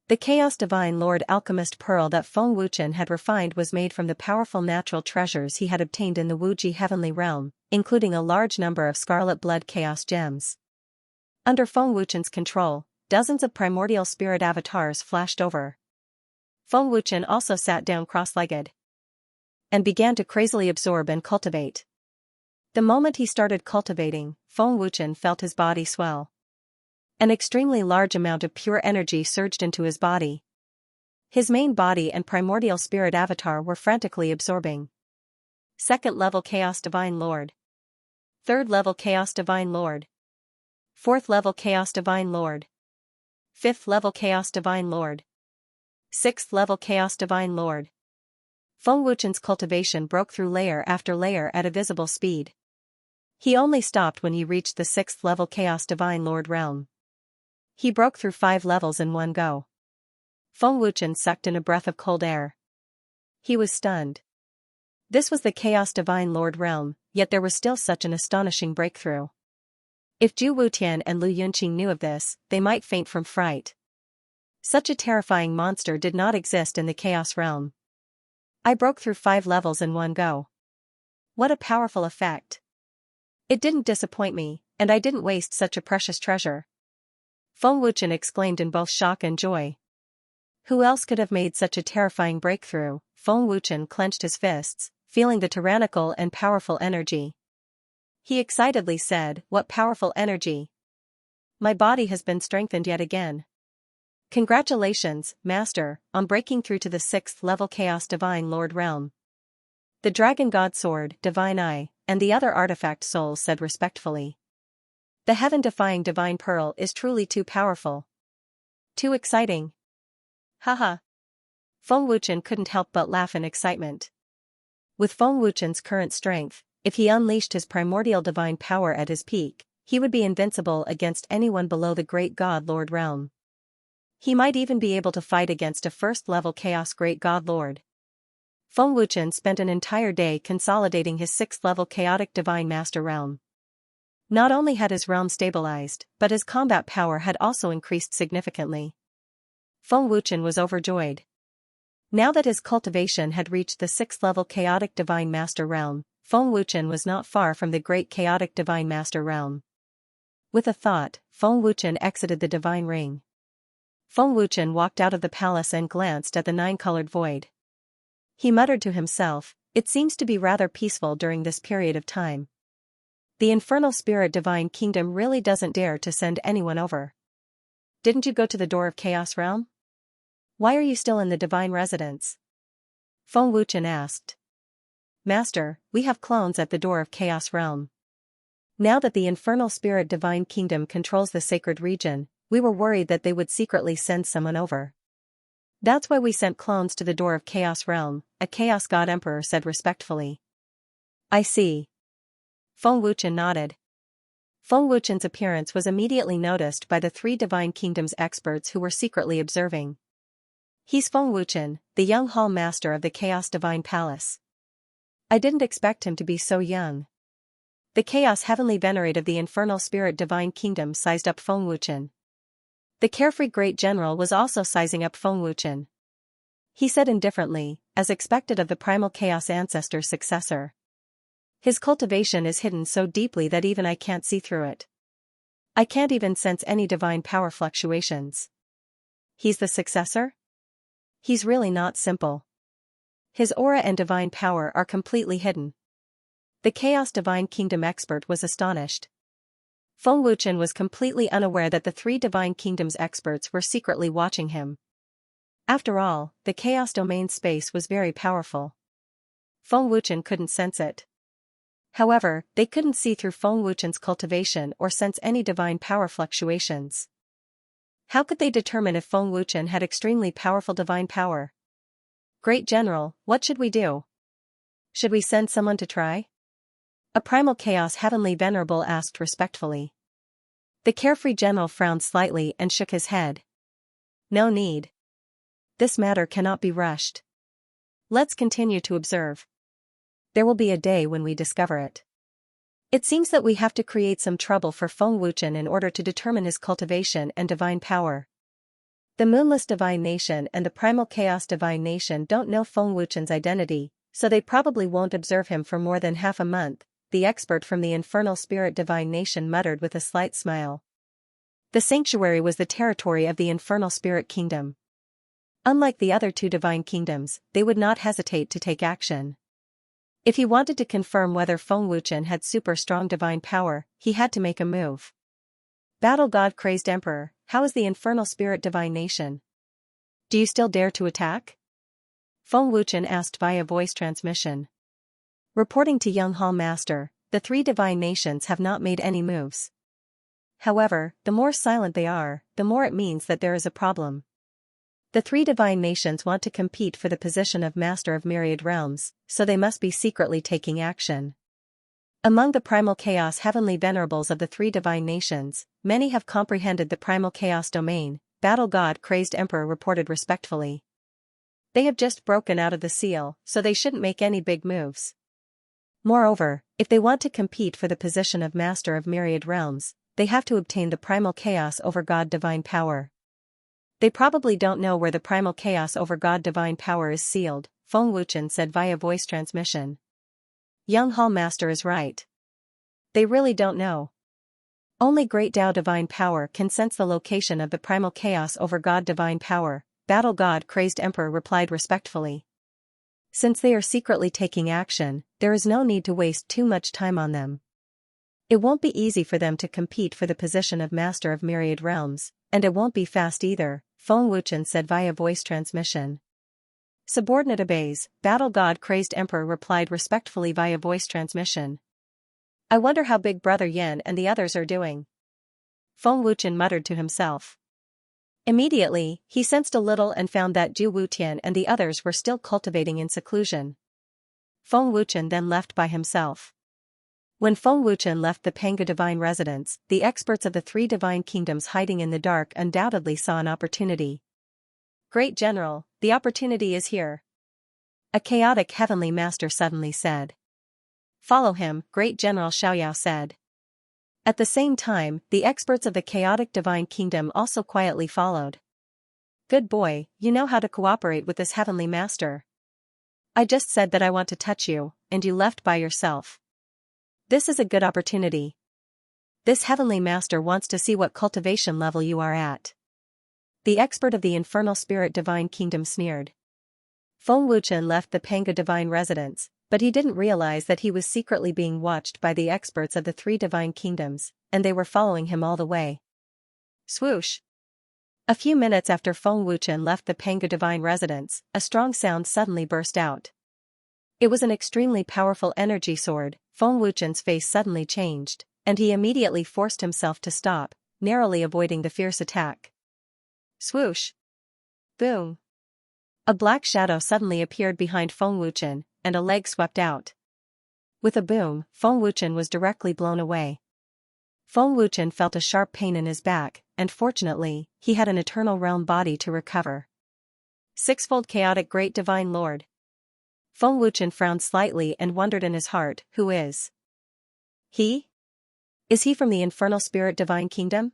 The Chaos Divine Lord Alchemist Pearl that Feng Wuchen had refined was made from the powerful natural treasures he had obtained in the Wuji Heavenly Realm, including a large number of Scarlet Blood Chaos Gems. Under Feng Wuchen's control, dozens of primordial spirit avatars flashed over. Feng Wuchen also sat down cross-legged and began to crazily absorb and cultivate. The moment he started cultivating, Feng Wuchen felt his body swell. An extremely large amount of pure energy surged into his body. His main body and primordial spirit avatar were frantically absorbing. 2nd level Chaos Divine Lord. 3rd level Chaos Divine Lord. 4th level Chaos Divine Lord. 5th level Chaos Divine Lord. 6th level Chaos Divine Lord. Feng Wuchen's cultivation broke through layer after layer at a visible speed. He only stopped when he reached the 6th level Chaos Divine Lord realm. He broke through 5 levels in one go. Feng Wuchen sucked in a breath of cold air. He was stunned. This was the Chaos Divine Lord realm, yet there was still such an astonishing breakthrough. If Zhu Wutian and Lu Yunqing knew of this, they might faint from fright. Such a terrifying monster did not exist in the Chaos realm. I broke through 5 levels in one go. What a powerful effect. It didn't disappoint me, and I didn't waste such a precious treasure. Feng Wuchen exclaimed in both shock and joy. Who else could have made such a terrifying breakthrough? Feng Wuchen clenched his fists, feeling the tyrannical and powerful energy. He excitedly said, "What powerful energy! My body has been strengthened yet again. Congratulations, Master, on breaking through to the 6th level Chaos Divine Lord realm." The Dragon God Sword, Divine Eye, and the other artifact souls said respectfully. The heaven-defying Divine Pearl is truly too powerful. Too exciting. Haha. Feng Wuchen couldn't help but laugh in excitement. With Feng Wuchen's current strength, if he unleashed his primordial divine power at his peak, he would be invincible against anyone below the Great God Lord realm. He might even be able to fight against a 1st-level Chaos Great God Lord. Feng Wuchen spent an entire day consolidating his 6th-level Chaotic Divine Master realm. Not only had his realm stabilized, but his combat power had also increased significantly. Feng Wuchen was overjoyed. Now that his cultivation had reached the 6th-level Chaotic Divine Master realm, Feng Wuchen was not far from the Great Chaotic Divine Master realm. With a thought, Feng Wuchen exited the divine ring. Feng Wuchen walked out of the palace and glanced at the 9-colored void. He muttered to himself, "It seems to be rather peaceful during this period of time. The Infernal Spirit Divine Kingdom really doesn't dare to send anyone over." "Didn't you go to the door of Chaos Realm? Why are you still in the divine residence?" Feng Wuchen asked. "Master, we have clones at the door of Chaos Realm. Now that the Infernal Spirit Divine Kingdom controls the sacred region, we were worried that they would secretly send someone over. That's why we sent clones to the door of Chaos Realm, a Chaos God Emperor said respectfully. I see. Feng Wuchen nodded. Feng Wuchen's appearance was immediately noticed by the three Divine Kingdoms experts who were secretly observing. He's Feng Wuchen, the young Hall Master of the Chaos Divine Palace. I didn't expect him to be so young. The Chaos Heavenly Venerate of the Infernal Spirit Divine Kingdom sized up Feng Wuchen. The carefree Great General was also sizing up Feng Wuchen. He said indifferently, as expected of the Primal Chaos Ancestor's successor. His cultivation is hidden so deeply that even I can't see through it. I can't even sense any divine power fluctuations. He's the successor? He's really not simple. His aura and divine power are completely hidden. The Chaos Divine Kingdom expert was astonished. Feng Wuchen was completely unaware that the three Divine Kingdoms experts were secretly watching him. After all, the Chaos Domain space was very powerful. Feng Wuchen couldn't sense it. However, they couldn't see through Feng Wuchen's cultivation or sense any divine power fluctuations. How could they determine if Feng Wuchen had extremely powerful divine power? Great General, what should we do? Should we send someone to try? A Primal Chaos Heavenly Venerable asked respectfully. The carefree general frowned slightly and shook his head. No need. This matter cannot be rushed. Let's continue to observe. There will be a day when we discover it. It seems that we have to create some trouble for Feng Wuchen in order to determine his cultivation and divine power. The Moonless Divine Nation and the Primal Chaos Divine Nation don't know Feng Wuchen's identity, so they probably won't observe him for more than half a month, the expert from the Infernal Spirit Divine Nation muttered with a slight smile. The sanctuary was the territory of the Infernal Spirit Kingdom. Unlike the other two Divine Kingdoms, they would not hesitate to take action. If he wanted to confirm whether Feng Wuchen had super strong divine power, he had to make a move. Battle God Crazed Emperor, how is the Infernal Spirit Divine Nation? Do you still dare to attack? Feng Wuchen asked via voice transmission. Reporting to Young Hall Master, the three Divine Nations have not made any moves. However, the more silent they are, the more it means that there is a problem. The three Divine Nations want to compete for the position of Master of Myriad Realms, so they must be secretly taking action. Among the Primal Chaos Heavenly Venerables of the three Divine Nations, many have comprehended the Primal Chaos Domain, Battle God Crazed Emperor reported respectfully. They have just broken out of the seal, so they shouldn't make any big moves. Moreover, if they want to compete for the position of Master of Myriad Realms, they have to obtain the Primal Chaos over God Divine Power. They probably don't know where the Primal Chaos over God Divine Power is sealed, Feng Wuchen said via voice transmission. Young Hall Master is right. They really don't know. Only Great Tao Divine Power can sense the location of the Primal Chaos over God Divine Power, Battle God Crazed Emperor replied respectfully. Since they are secretly taking action, there is no need to waste too much time on them. It won't be easy for them to compete for the position of Master of Myriad Realms, and it won't be fast either, Feng Wuchen said via voice transmission. Subordinate obeys, Battle God Crazed Emperor replied respectfully via voice transmission. I wonder how Big Brother Yin and the others are doing. Feng Wuchen muttered to himself. Immediately, he sensed a little and found that Zhu Wutian and the others were still cultivating in seclusion. Feng Wuchen then left by himself. When Feng Wuchen left the Panga Divine Residence, the experts of the three Divine Kingdoms hiding in the dark undoubtedly saw an opportunity. Great General, the opportunity is here. A chaotic Heavenly Master suddenly said. Follow him, Great General Xiaoyao said. At the same time, the experts of the chaotic Divine Kingdom also quietly followed. Good boy, you know how to cooperate with this Heavenly Master. I just said that I want to touch you, and you left by yourself. This is a good opportunity. This Heavenly Master wants to see what cultivation level you are at. The expert of the Infernal Spirit Divine Kingdom sneered. Feng Wuchen left the Panga Divine Residence, but he didn't realize that he was secretly being watched by the experts of the three Divine Kingdoms, and they were following him all the way. Swoosh! A few minutes after Feng Wuchen left the Panga Divine Residence, a strong sound suddenly burst out. It was an extremely powerful energy sword. Feng Wuchen's face suddenly changed, and he immediately forced himself to stop, narrowly avoiding the fierce attack. Swoosh! Boom! A black shadow suddenly appeared behind Feng Wuchen, and a leg swept out. With a boom, Feng Wuchen was directly blown away. Feng Wuchen felt a sharp pain in his back, and fortunately, he had an eternal realm body to recover. Sixfold chaotic great divine lord. Feng Wuchen frowned slightly and wondered in his heart, who is he? Is he from the infernal spirit divine kingdom?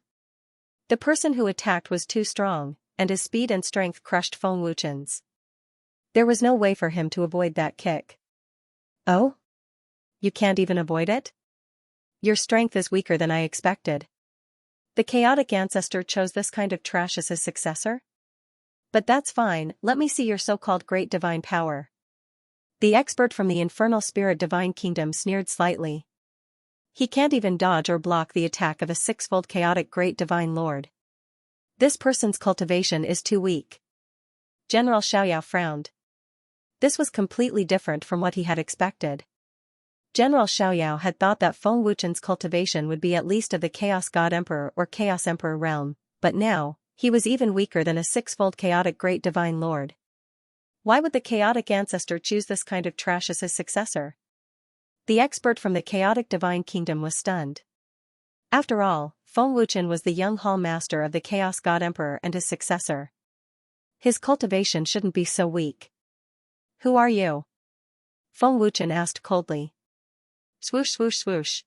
The person who attacked was too strong, and his speed and strength crushed Feng Wuchen's. There was no way for him to avoid that kick. Oh? You can't even avoid it? Your strength is weaker than I expected. The chaotic ancestor chose this kind of trash as his successor? But that's fine, let me see your so-called great divine power. The expert from the infernal spirit divine kingdom sneered slightly. He can't even dodge or block the attack of a sixfold chaotic great divine lord. This person's cultivation is too weak. General Xiaoyao frowned. This was completely different from what he had expected. General Xiaoyao had thought that Feng Wuchen's cultivation would be at least of the Chaos God Emperor or Chaos Emperor realm, but now, he was even weaker than a sixfold chaotic great divine lord. Why would the chaotic ancestor choose this kind of trash as his successor? The expert from the chaotic divine kingdom was stunned. After all, Feng Wuchen was the young hall master of the Chaos God Emperor and his successor. His cultivation shouldn't be so weak. Who are you? Feng Wuchen asked coldly. Swoosh swoosh swoosh.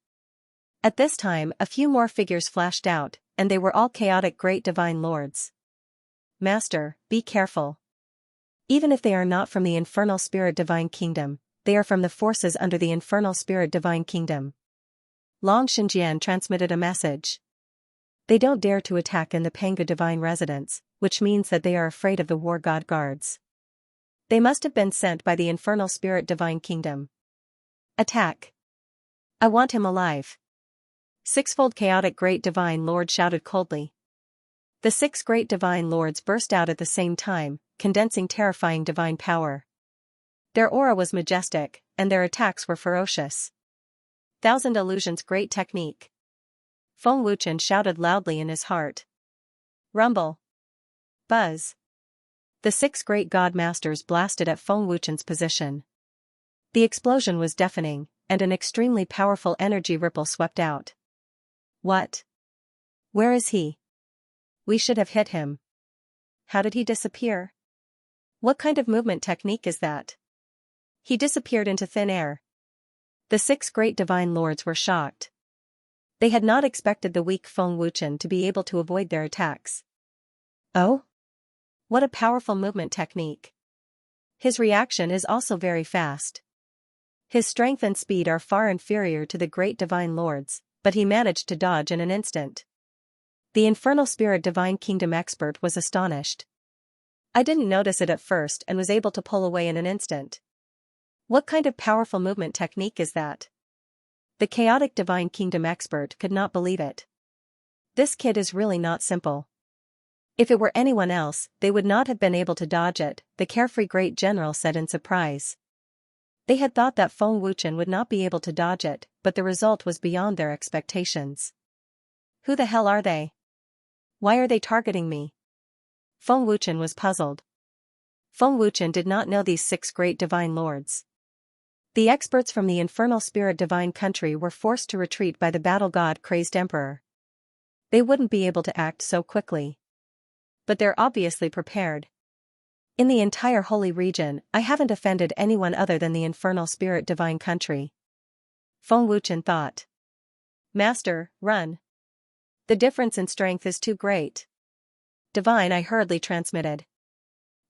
At this time a few more figures flashed out, and they were all chaotic great divine lords. Master, be careful. Even if they are not from the infernal spirit divine kingdom, they are from the forces under the infernal spirit divine kingdom. Long Xinjian transmitted a message. They don't dare to attack in the Panga divine residence, which means that they are afraid of the war god guards. They must have been sent by the infernal spirit divine kingdom. Attack. I want him alive. Sixfold chaotic great divine lord shouted coldly. The six great divine lords burst out at the same time, condensing terrifying divine power. Their aura was majestic, and their attacks were ferocious. Thousand Illusions great technique. Feng Wuchen shouted loudly in his heart. Rumble. Buzz. The six great god masters blasted at Feng Wuchen's position. The explosion was deafening, and an extremely powerful energy ripple swept out. What? Where is he? We should have hit him. How did he disappear? What kind of movement technique is that? He disappeared into thin air. The six great divine lords were shocked. They had not expected the weak Feng Wuchen to be able to avoid their attacks. Oh? What a powerful movement technique. His reaction is also very fast. His strength and speed are far inferior to the great divine lords, but he managed to dodge in an instant. The infernal spirit divine kingdom expert was astonished. I didn't notice it at first and was able to pull away in an instant. What kind of powerful movement technique is that? The chaotic divine kingdom expert could not believe it. This kid is really not simple. If it were anyone else, they would not have been able to dodge it, the carefree great general said in surprise. They had thought that Feng Wuchen would not be able to dodge it, but the result was beyond their expectations. Who the hell are they? Why are they targeting me? Feng Wuchen was puzzled. Feng Wuchen did not know these six great divine lords. The experts from the infernal spirit divine country were forced to retreat by the battle god crazed emperor. They wouldn't be able to act so quickly. But they're obviously prepared. In the entire holy region, I haven't offended anyone other than the infernal spirit divine country. Feng Wuchen thought. Master, run. The difference in strength is too great. Divine, I hurriedly transmitted.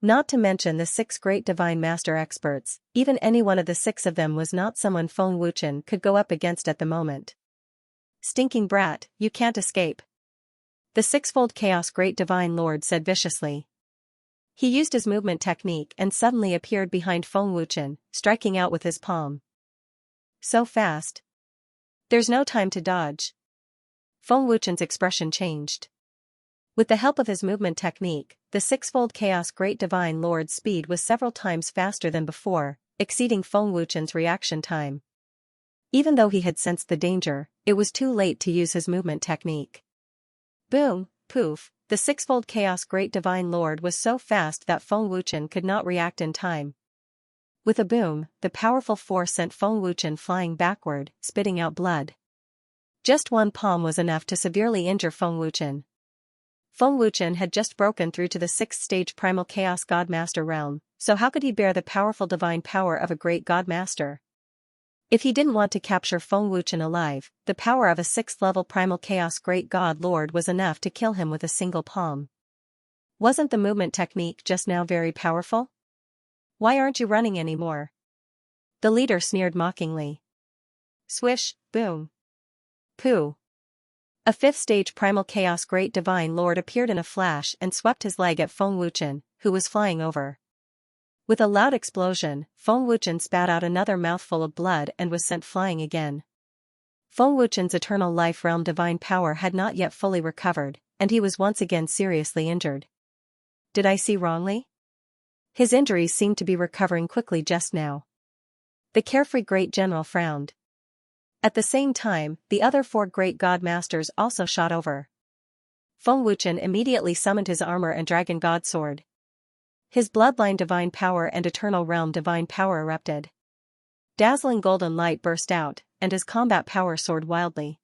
Not to mention the six great divine master experts, even any one of the six of them was not someone Feng Wuchen could go up against at the moment. Stinking brat, you can't escape. The sixfold chaos great divine lord said viciously. He used his movement technique and suddenly appeared behind Feng Wuchen, striking out with his palm. So fast. There's no time to dodge. Feng Wuchen's expression changed. With the help of his movement technique, the sixfold chaos great divine lord's speed was several times faster than before, exceeding Feng Wuchen's reaction time. Even though he had sensed the danger, it was too late to use his movement technique. Boom, poof, The sixfold Chaos Great Divine Lord was so fast that Feng Wuchen could not react in time. With a boom, the powerful force sent Feng Wuchen flying backward, spitting out blood. Just one palm was enough to severely injure Feng Wuchen. Feng Wuchen had just broken through to the sixth stage primal chaos godmaster realm, so how could he bear the powerful divine power of a great godmaster? If he didn't want to capture Feng Wuchen alive, the power of a sixth-level primal chaos great god lord was enough to kill him with a single palm. Wasn't the movement technique just now very powerful? Why aren't you running anymore? The leader sneered mockingly. Swish, boom. Pooh. A fifth-stage primal chaos great divine lord appeared in a flash and swept his leg at Feng Wuchen, who was flying over. With a loud explosion, Feng Wuchen spat out another mouthful of blood and was sent flying again. Feng Wuchen's eternal life realm divine power had not yet fully recovered, and he was once again seriously injured. Did I see wrongly? His injuries seemed to be recovering quickly just now. The carefree great general frowned. At the same time, the other four great god masters also shot over. Feng Wuchen immediately summoned his armor and dragon god sword. His bloodline divine power and eternal realm divine power erupted. Dazzling golden light burst out, and his combat power soared wildly.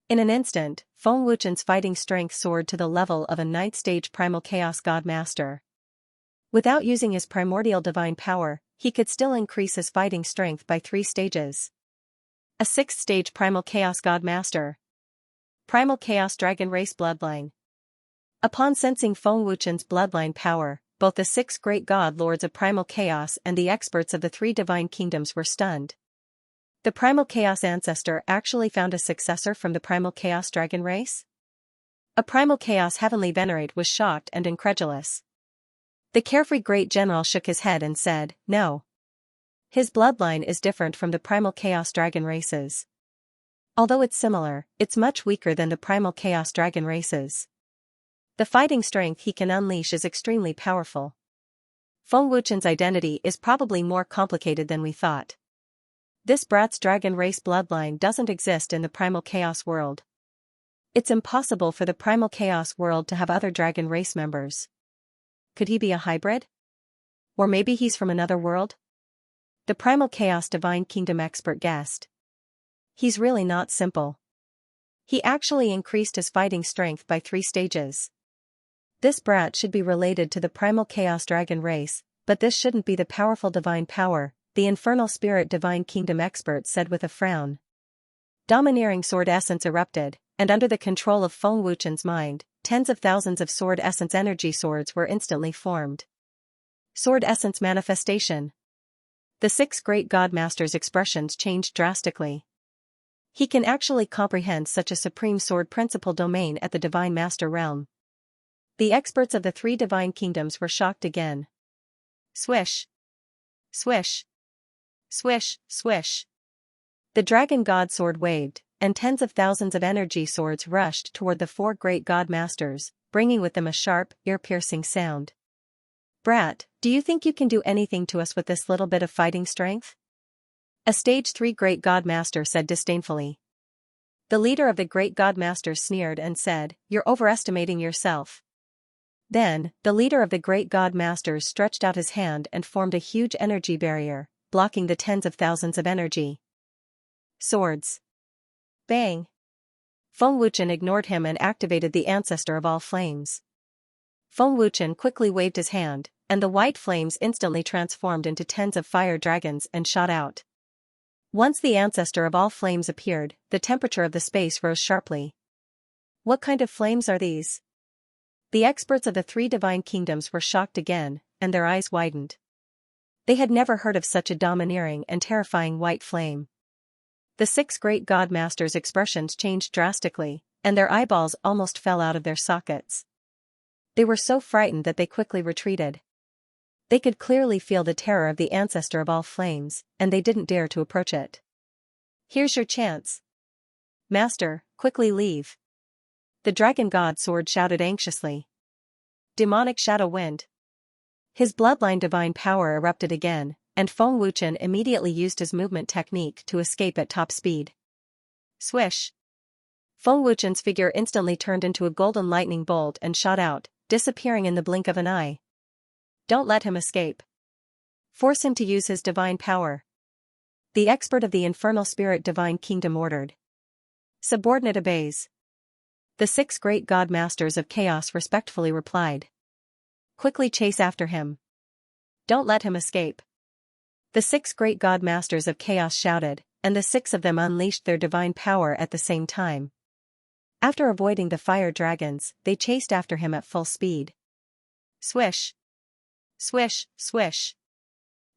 In an instant, Feng Wuchen's fighting strength soared to the level of a ninth-stage primal chaos god master. Without using his primordial divine power, he could still increase his fighting strength by 3 stages. A sixth-stage primal chaos god master. Primal chaos dragon race bloodline. Upon sensing Feng Wuchen's bloodline power, both the 6 great god lords of primal chaos and the experts of the 3 divine kingdoms were stunned. The primal chaos ancestor actually found a successor from the primal chaos dragon race? A primal chaos heavenly venerate was shocked and incredulous. The carefree great general shook his head and said, "No. His bloodline is different from the primal chaos dragon races. Although it's similar, it's much weaker than the primal chaos dragon races. The fighting strength he can unleash is extremely powerful. Feng Wuchen's identity is probably more complicated than we thought. This brat's dragon race bloodline doesn't exist in the primal chaos world. It's impossible for the primal chaos world to have other dragon race members. Could he be a hybrid? Or maybe he's from another world?" The primal chaos divine kingdom expert guessed. He's really not simple. He actually increased his fighting strength by 3 stages. This brat should be related to the primal chaos dragon race, but this shouldn't be the powerful divine power, the infernal spirit divine kingdom expert said with a frown. Domineering sword essence erupted, and under the control of Feng Wuchen's mind, tens of thousands of sword essence energy swords were instantly formed. Sword essence manifestation. The 6 great god masters' expressions changed drastically. He can actually comprehend such a supreme sword principle domain at the divine master realm. The experts of the 3 divine kingdoms were shocked again. Swish. Swish. Swish, swish. The dragon god sword waved, and tens of thousands of energy swords rushed toward the 4 great god masters, bringing with them a sharp, ear-piercing sound. "Brat, do you think you can do anything to us with this little bit of fighting strength?" A stage 3 great god master said disdainfully. The leader of the great god masters sneered and said, "You're overestimating yourself." Then, the leader of the great god masters stretched out his hand and formed a huge energy barrier, blocking the tens of thousands of energy swords. Bang! Feng Wuchen ignored him and activated the ancestor of all flames. Feng Wuchen quickly waved his hand, and the white flames instantly transformed into tens of fire dragons and shot out. Once the ancestor of all flames appeared, the temperature of the space rose sharply. What kind of flames are these? The experts of the 3 divine kingdoms were shocked again, and their eyes widened. They had never heard of such a domineering and terrifying white flame. The 6 great god masters' expressions changed drastically, and their eyeballs almost fell out of their sockets. They were so frightened that they quickly retreated. They could clearly feel the terror of the ancestor of all flames, and they didn't dare to approach it. "Here's your chance. Master, quickly leave." The dragon god sword shouted anxiously. Demonic shadow wind. His bloodline divine power erupted again, and Feng Wuchen immediately used his movement technique to escape at top speed. Swish. Feng Wuchen's figure instantly turned into a golden lightning bolt and shot out, disappearing in the blink of an eye. Don't let him escape. Force him to use his divine power. The expert of the infernal spirit divine kingdom ordered. Subordinate obeys. The 6 great god masters of chaos respectfully replied. Quickly chase after him. Don't let him escape. The 6 great god masters of chaos shouted, and the 6 of them unleashed their divine power at the same time. After avoiding the fire dragons, they chased after him at full speed. Swish! Swish, swish!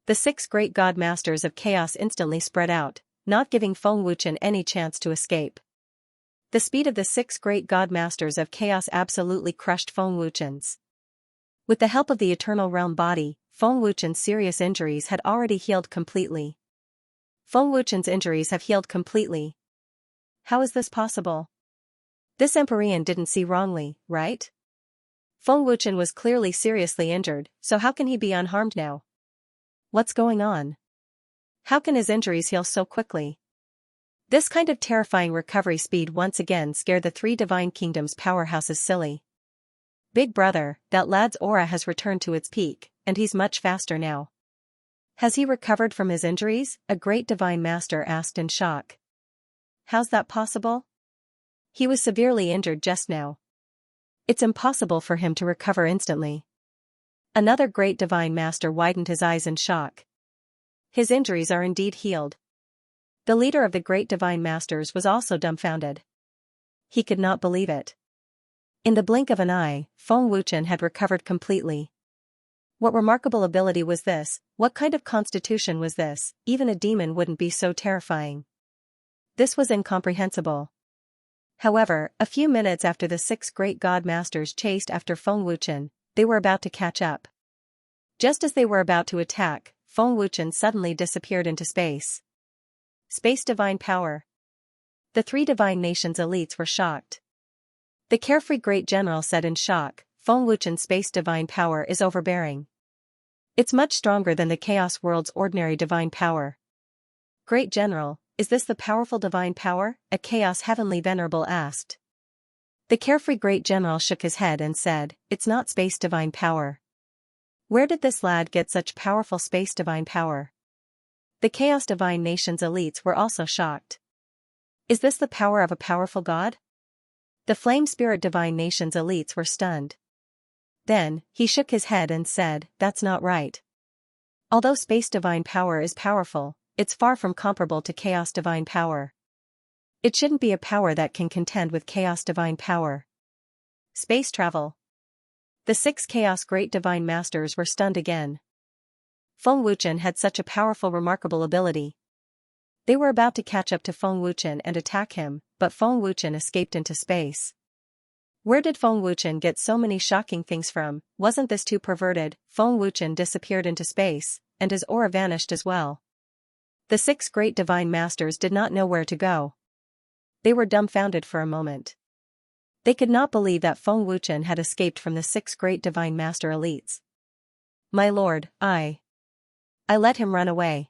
The 6 great god masters of chaos instantly spread out, not giving Feng Wuchen any chance to escape. The speed of the 6 great god masters of chaos absolutely crushed Feng Wuchen's. With the help of the eternal realm body, Feng Wuchen's serious injuries had already healed completely. Feng Wuchen's injuries have healed completely. How is this possible? This Empyrean didn't see wrongly, right? Feng Wuchen was clearly seriously injured, so how can he be unharmed now? What's going on? How can his injuries heal so quickly? This kind of terrifying recovery speed once again scared the 3 divine kingdoms powerhouses silly. Big brother, that lad's aura has returned to its peak, and he's much faster now. Has he recovered from his injuries? A great divine master asked in shock. How's that possible? He was severely injured just now. It's impossible for him to recover instantly. Another great divine master widened his eyes in shock. His injuries are indeed healed. The leader of the great divine masters was also dumbfounded. He could not believe it. In the blink of an eye, Feng Wuchen had recovered completely. What remarkable ability was this? What kind of constitution was this? Even a demon wouldn't be so terrifying. This was incomprehensible. However, a few minutes after the 6 great god masters chased after Feng Wuchen, they were about to catch up. Just as they were about to attack, Feng Wuchen suddenly disappeared into space. Space divine power. The 3 divine nations' elites were shocked. The carefree great general said in shock, Feng Wuchen's space divine power is overbearing. It's much stronger than the chaos world's ordinary divine power. Great general, is this the powerful divine power? A chaos heavenly venerable asked. The carefree great general shook his head and said, it's not space divine power. Where did this lad get such powerful space divine power? The chaos divine nations' elites were also shocked. Is this the power of a powerful god? The flame spirit divine nations' elites were stunned. Then, he shook his head and said, that's not right. Although space divine power is powerful, it's far from comparable to chaos divine power. It shouldn't be a power that can contend with chaos divine power. Space travel. The 6 chaos great divine masters were stunned again. Feng Wuchen had such a powerful remarkable ability. They were about to catch up to Feng Wuchen and attack him, but Feng Wuchen escaped into space. Where did Feng Wuchen get so many shocking things from? Wasn't this too perverted? Feng Wuchen disappeared into space, and his aura vanished as well. The 6 great divine masters did not know where to go. They were dumbfounded for a moment. They could not believe that Feng Wuchen had escaped from the 6 great divine master elites. My lord, I let him run away.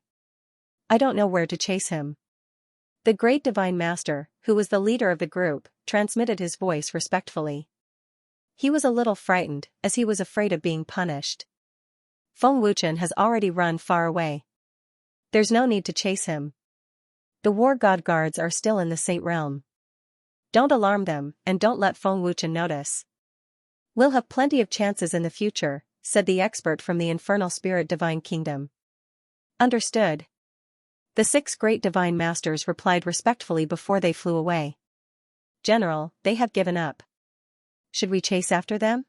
I don't know where to chase him. The great divine master, who was the leader of the group, transmitted his voice respectfully. He was a little frightened, as he was afraid of being punished. Feng Wuchen has already run far away. There's no need to chase him. The war god guards are still in the Saint realm. Don't alarm them, and don't let Feng Wuchen notice. We'll have plenty of chances in the future, said the expert from the infernal spirit divine kingdom. Understood. The 6 great divine masters replied respectfully before they flew away. General, they have given up. Should we chase after them?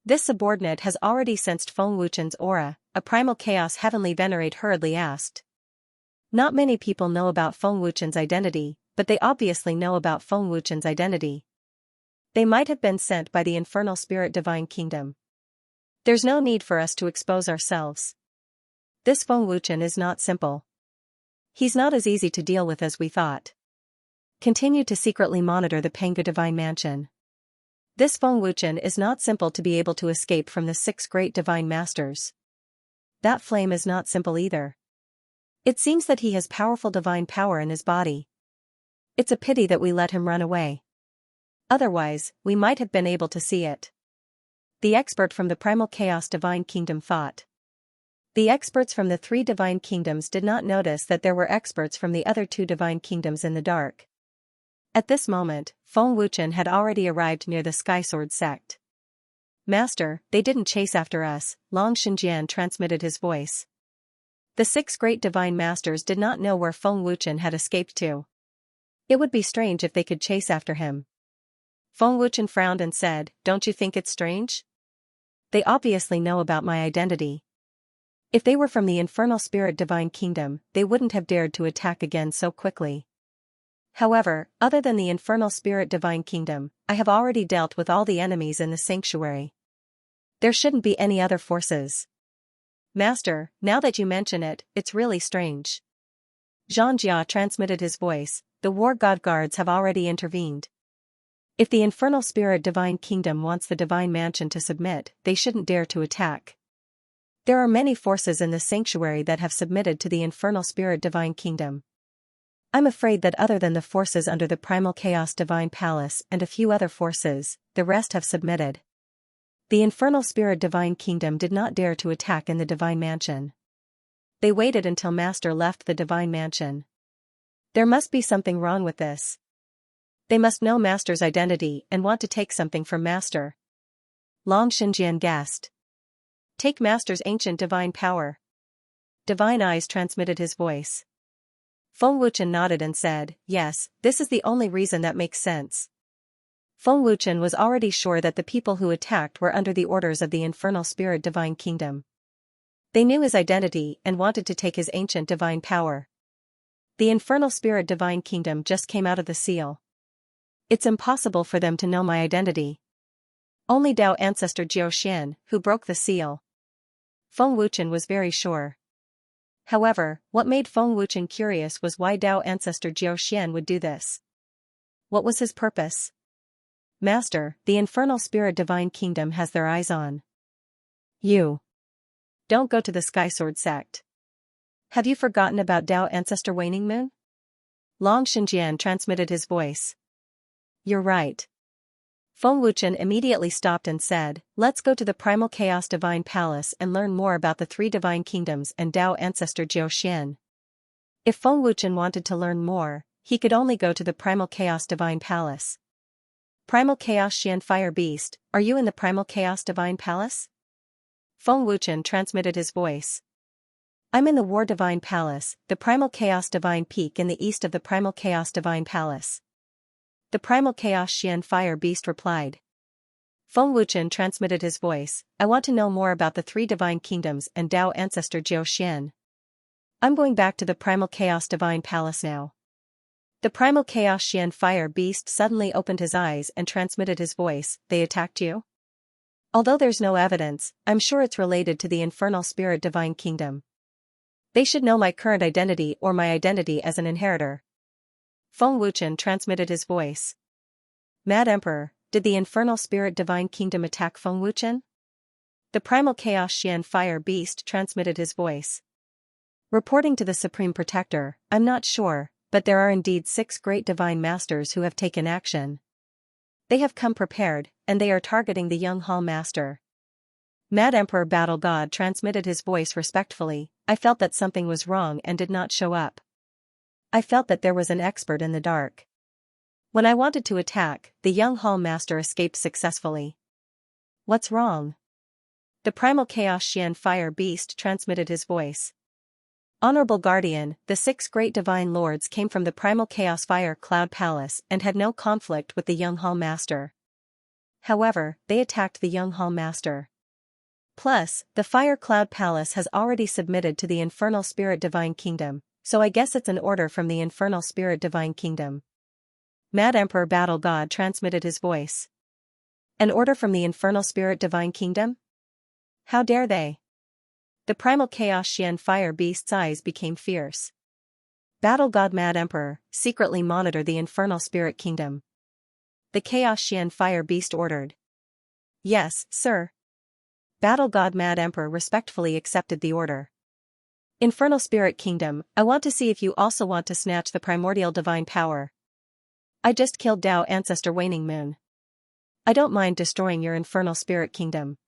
This subordinate has already sensed Feng Wuchen's aura, a primal chaos heavenly venerate hurriedly asked. Not many people know about Feng Wuchen's identity, but they obviously know about Feng Wuchen's identity. They might have been sent by the infernal spirit divine kingdom. There's no need for us to expose ourselves. This Feng Wuchen is not simple. He's not as easy to deal with as we thought. Continue to secretly monitor the Pengu divine mansion. This Feng Wuchen is not simple to be able to escape from the 6 great divine masters. That flame is not simple either. It seems that he has powerful divine power in his body. It's a pity that we let him run away. Otherwise, we might have been able to see it. The expert from the Primal Chaos Divine Kingdom thought. The experts from the 3 divine kingdoms did not notice that there were experts from the other 2 divine kingdoms in the dark. At this moment, Feng Wuchen had already arrived near the Skysword sect. Master, they didn't chase after us, Long Xinjian transmitted his voice. The 6 great divine masters did not know where Feng Wuchen had escaped to. It would be strange if they could chase after him. Feng Wuchen frowned and said, "Don't you think it's strange? They obviously know about my identity. If they were from the Infernal Spirit Divine Kingdom, they wouldn't have dared to attack again so quickly. However, other than the Infernal Spirit Divine Kingdom, I have already dealt with all the enemies in the sanctuary. There shouldn't be any other forces." Master, now that you mention it, it's really strange. Xianxia transmitted his voice, the War God Guards have already intervened. If the Infernal Spirit Divine Kingdom wants the Divine Mansion to submit, they shouldn't dare to attack. There are many forces in the sanctuary that have submitted to the Infernal Spirit Divine Kingdom. I'm afraid that other than the forces under the Primal Chaos Divine Palace and a few other forces, the rest have submitted. The Infernal Spirit Divine Kingdom did not dare to attack in the Divine Mansion. They waited until Master left the Divine Mansion. There must be something wrong with this. They must know Master's identity and want to take something from Master. Long Xinjian guessed. Take Master's ancient divine power. Divine Eyes transmitted his voice. Feng Wuchen nodded and said, "Yes, this is the only reason that makes sense." Feng Wuchen was already sure that the people who attacked were under the orders of the Infernal Spirit Divine Kingdom. They knew his identity and wanted to take his ancient divine power. The Infernal Spirit Divine Kingdom just came out of the seal. It's impossible for them to know my identity. Only Dao Ancestor Jiuxian, who broke the seal. Feng Wuchen was very sure. However, what made Feng Wuchen curious was why Dao Ancestor Jiuxian would do this. What was his purpose? Master, the Infernal Spirit Divine Kingdom has their eyes on you. Don't go to the Skysword sect. Have you forgotten about Dao Ancestor Waning Moon? Long Xinjian transmitted his voice. You're right. Feng Wuchen immediately stopped and said, "Let's go to the Primal Chaos Divine Palace and learn more about the 3 divine kingdoms and Dao Ancestor Jiuxian." If Feng Wuchen wanted to learn more, he could only go to the Primal Chaos Divine Palace. Primal Chaos Xian Fire Beast, are you in the Primal Chaos Divine Palace? Feng Wuchen transmitted his voice. I'm in the War Divine Palace, the Primal Chaos Divine Peak in the east of the Primal Chaos Divine Palace. The Primal Chaos Xian Fire Beast replied. Feng Wuchen transmitted his voice, I want to know more about the 3 divine kingdoms and Dao Ancestor Jiuxian. I'm going back to the Primal Chaos Divine Palace now. The Primal Chaos Xian Fire Beast suddenly opened his eyes and transmitted his voice, they attacked you? Although there's no evidence, I'm sure it's related to the Infernal Spirit Divine Kingdom. They should know my current identity or my identity as an inheritor. Feng Wuchen transmitted his voice. Mad Emperor, did the Infernal Spirit Divine Kingdom attack Feng Wuchen? The Primal Chaos Xian Fire Beast transmitted his voice. Reporting to the Supreme Protector, I'm not sure, but there are indeed 6 great divine masters who have taken action. They have come prepared, and they are targeting the Young Hall Master. Mad Emperor Battle God transmitted his voice respectfully, I felt that something was wrong and did not show up. I felt that there was an expert in the dark. When I wanted to attack, the Young Hall Master escaped successfully. What's wrong? The Primal Chaos Xian Fire Beast transmitted his voice. Honorable Guardian, the 6 great divine lords came from the Primal Chaos Fire Cloud Palace and had no conflict with the Young Hall Master. However, they attacked the Young Hall Master. Plus, the Fire Cloud Palace has already submitted to the Infernal Spirit Divine Kingdom, so I guess it's an order from the Infernal Spirit Divine Kingdom. Mad Emperor Battle God transmitted his voice. An order from the Infernal Spirit Divine Kingdom? How dare they? The Primal Chaos Xian Fire Beast's eyes became fierce. Battle God Mad Emperor, secretly monitor the Infernal Spirit Kingdom. The Chaos Xian Fire Beast ordered. Yes, sir. Battle God Mad Emperor respectfully accepted the order. Infernal Spirit Kingdom, I want to see if you also want to snatch the primordial divine power. I just killed Dao Ancestor Waning Moon. I don't mind destroying your infernal spirit kingdom.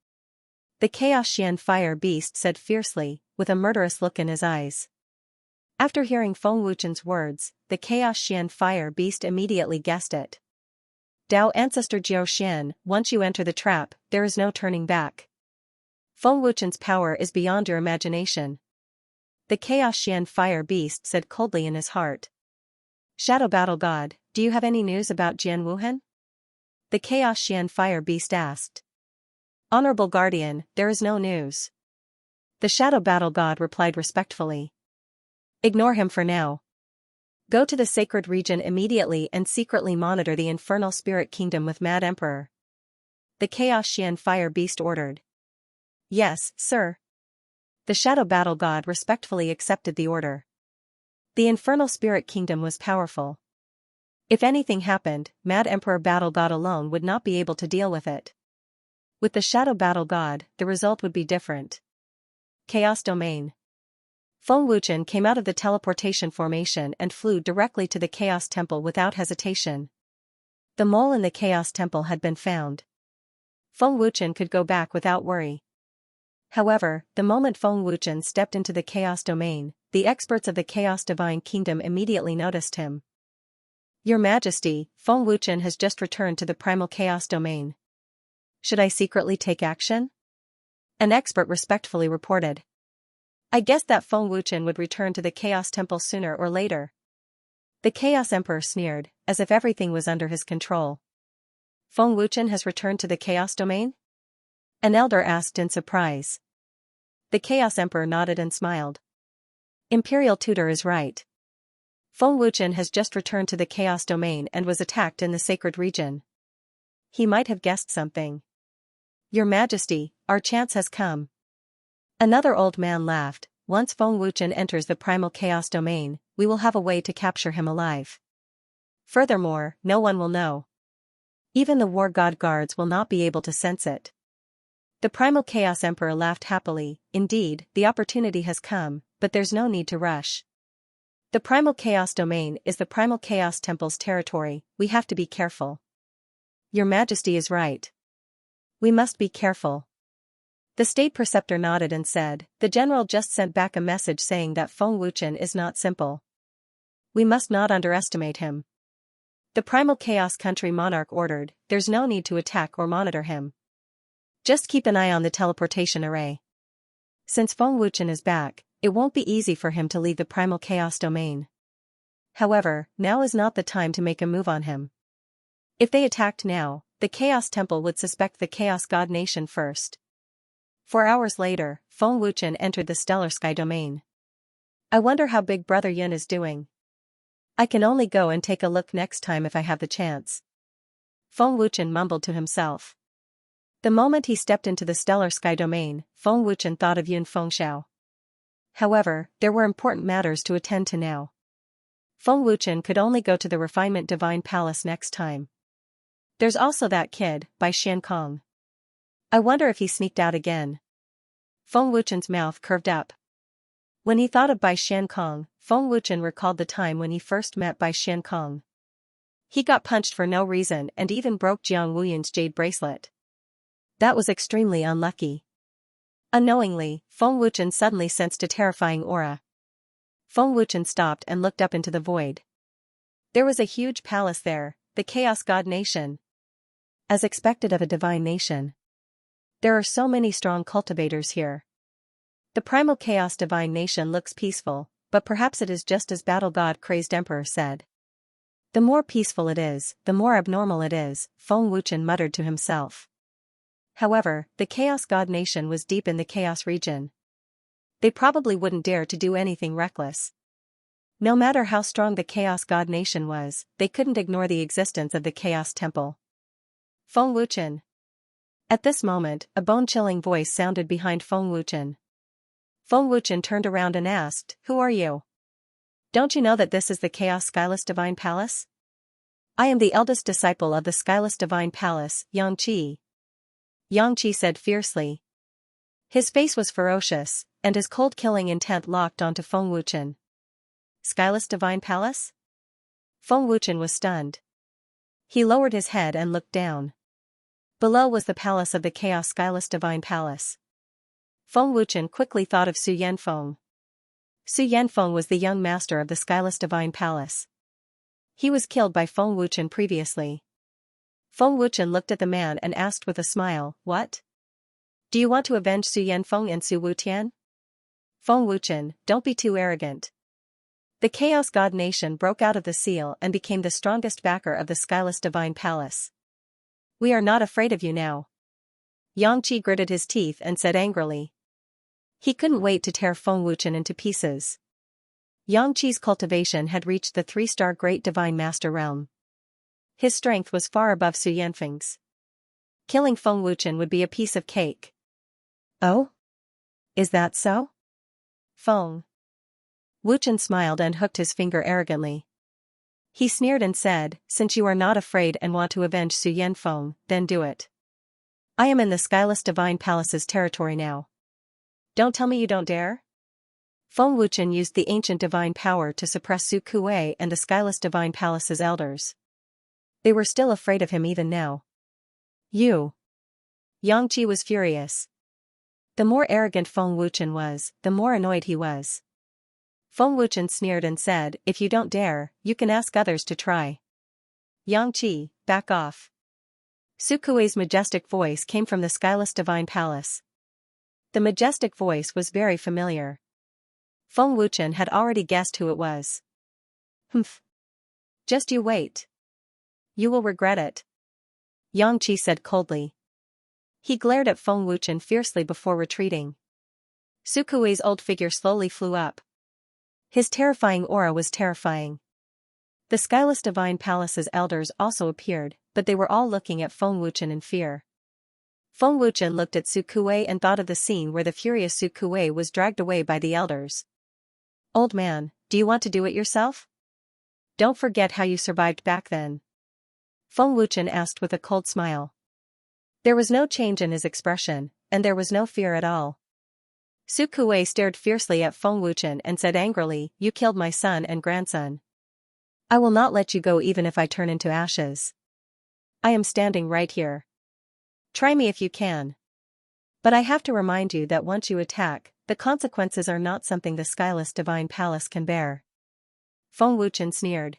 The Chaos Xian Fire Beast said fiercely, with a murderous look in his eyes. After hearing Feng Wuchen's words, the Chaos Xian Fire Beast immediately guessed it. Dao Ancestor Jiao Xian, once you enter the trap, there is no turning back. Feng Wuchen's power is beyond your imagination. The Chaos Xian Fire Beast said coldly in his heart. Shadow Battle God, do you have any news about Jian Wuhan? The Chaos Xian Fire Beast asked. Honorable Guardian, there is no news. The Shadow Battle God replied respectfully. Ignore him for now. Go to the sacred region immediately and secretly monitor the infernal spirit kingdom with Mad Emperor. The Chaos Xian Fire Beast ordered. Yes, sir. The Shadow Battle God respectfully accepted the order. The infernal spirit kingdom was powerful. If anything happened, Mad Emperor Battle God alone would not be able to deal with it. With the Shadow Battle God, the result would be different. Chaos Domain. Feng Wuchen came out of the teleportation formation and flew directly to the Chaos Temple without hesitation. The mole in the Chaos Temple had been found. Feng Wuchen could go back without worry. However, the moment Feng Wuchen stepped into the Chaos Domain, the experts of the Chaos Divine Kingdom immediately noticed him. Your Majesty, Feng Wuchen has just returned to the Primal Chaos Domain. Should I secretly take action? An expert respectfully reported. I guessed that Feng Wuchen would return to the Chaos Temple sooner or later. The Chaos Emperor sneered, as if everything was under his control. Feng Wuchen has returned to the Chaos Domain? An elder asked in surprise. The Chaos Emperor nodded and smiled. Imperial Tutor is right. Feng Wuchen has just returned to the Chaos Domain and was attacked in the sacred region. He might have guessed something. Your Majesty, our chance has come. Another old man laughed. Once Feng Wuchen enters the Primal Chaos Domain, we will have a way to capture him alive. Furthermore, no one will know. Even the War God guards will not be able to sense it. The Primal Chaos Emperor laughed happily. Indeed, the opportunity has come, but there's no need to rush. The Primal Chaos Domain is the Primal Chaos Temple's territory. We have to be careful. Your Majesty is right. We must be careful. The State Preceptor nodded and said, the General just sent back a message saying that Feng Wuchen is not simple. We must not underestimate him. The Primal Chaos Country Monarch ordered, there's no need to attack or monitor him. Just keep an eye on the teleportation array. Since Feng Wuchen is back, it won't be easy for him to leave the Primal Chaos Domain. However, now is not the time to make a move on him. If they attacked now, the Chaos Temple would suspect the Chaos God Nation first. 4 hours later, Feng Wuchen entered the Stellar Sky Domain. I wonder how Big Brother Yun is doing. I can only go and take a look next time if I have the chance. Feng Wuchen mumbled to himself. The moment he stepped into the Stellar Sky Domain, Feng Wuchen thought of Yun Fengxiao. However, there were important matters to attend to now. Feng Wuchen could only go to the Refinement Divine Palace next time. There's also that kid, Bai Xiankong. I wonder if he sneaked out again. Feng Wuchen's mouth curved up. When he thought of Bai Xiankong, Feng Wuchen recalled the time when he first met Bai Xiankong. He got punched for no reason and even broke Jiang Wuyun's jade bracelet. That was extremely unlucky. Unknowingly, Feng Wuchen suddenly sensed a terrifying aura. Feng Wuchen stopped and looked up into the void. There was a huge palace there, the Chaos God Nation. As expected of a divine nation. There are so many strong cultivators here. The Primal Chaos Divine Nation looks peaceful, but perhaps it is just as Battle God Crazed Emperor said. The more peaceful it is, the more abnormal it is, Feng Wuchen muttered to himself. However, the Chaos God Nation was deep in the Chaos region. They probably wouldn't dare to do anything reckless. No matter how strong the Chaos God Nation was, they couldn't ignore the existence of the Chaos Temple. Feng Wuchen. At this moment, a bone-chilling voice sounded behind Feng Wuchen. Feng Wuchen turned around and asked, "Who are you? Don't you know that this is the Chaos Skyless Divine Palace? I am the eldest disciple of the Skyless Divine Palace, Xianxia." Xianxia said fiercely. His face was ferocious, and his cold killing intent locked onto Feng Wuchen. Skyless Divine Palace? Feng Wuchen was stunned. He lowered his head and looked down. Below was the palace of the Chaos Skyless Divine Palace. Feng Wuchen quickly thought of Su Yanfeng. Su Yanfeng was the young master of the Skyless Divine Palace. He was killed by Feng Wuchen previously. Feng Wuchen looked at the man and asked with a smile, "What? Do you want to avenge Su Yanfeng and Su Wutian?" "Feng Wuchen, don't be too arrogant." The Chaos God Nation broke out of the seal and became the strongest backer of the Skyless Divine Palace. "We are not afraid of you now." Xianxia gritted his teeth and said angrily. He couldn't wait to tear Feng Wuchen into pieces. Xianxia's cultivation had reached the 3-star Great Divine Master realm. His strength was far above Su Yanfeng's. Killing Feng Wuchen would be a piece of cake. "Oh? Is that so?" Feng Wuchen smiled and hooked his finger arrogantly. He sneered and said, "Since you are not afraid and want to avenge Su Yanfeng, then do it. I am in the Skyless Divine Palace's territory now. Don't tell me you don't dare?" Feng Wuchen used the ancient divine power to suppress Su Kuei and the Skyless Divine Palace's elders. They were still afraid of him even now. "You!" Xianxia was furious. The more arrogant Feng Wuchen was, the more annoyed he was. Feng Wuchen sneered and said, "If you don't dare, you can ask others to try." "Xianxia, back off." Su Kuei's majestic voice came from the Skyless Divine Palace. The majestic voice was very familiar. Feng Wuchen had already guessed who it was. "Humph. Just you wait. You will regret it," Xianxia said coldly. He glared at Feng Wuchen fiercely before retreating. Su Kuei's old figure slowly flew up. His terrifying aura was terrifying. The Skyless Divine Palace's elders also appeared, but they were all looking at Feng Wuchen in fear. Feng Wuchen looked at Su Kuei and thought of the scene where the furious Su Kuei was dragged away by the elders. "Old man, do you want to do it yourself? Don't forget how you survived back then?" Feng Wuchen asked with a cold smile. There was no change in his expression, and there was no fear at all. Su Kuei stared fiercely at Feng Wuchen and said angrily, "You killed my son and grandson. I will not let you go even if I turn into ashes. I am standing right here. Try me if you can. But I have to remind you that once you attack, the consequences are not something the Skyless Divine Palace can bear." Feng Wuchen sneered.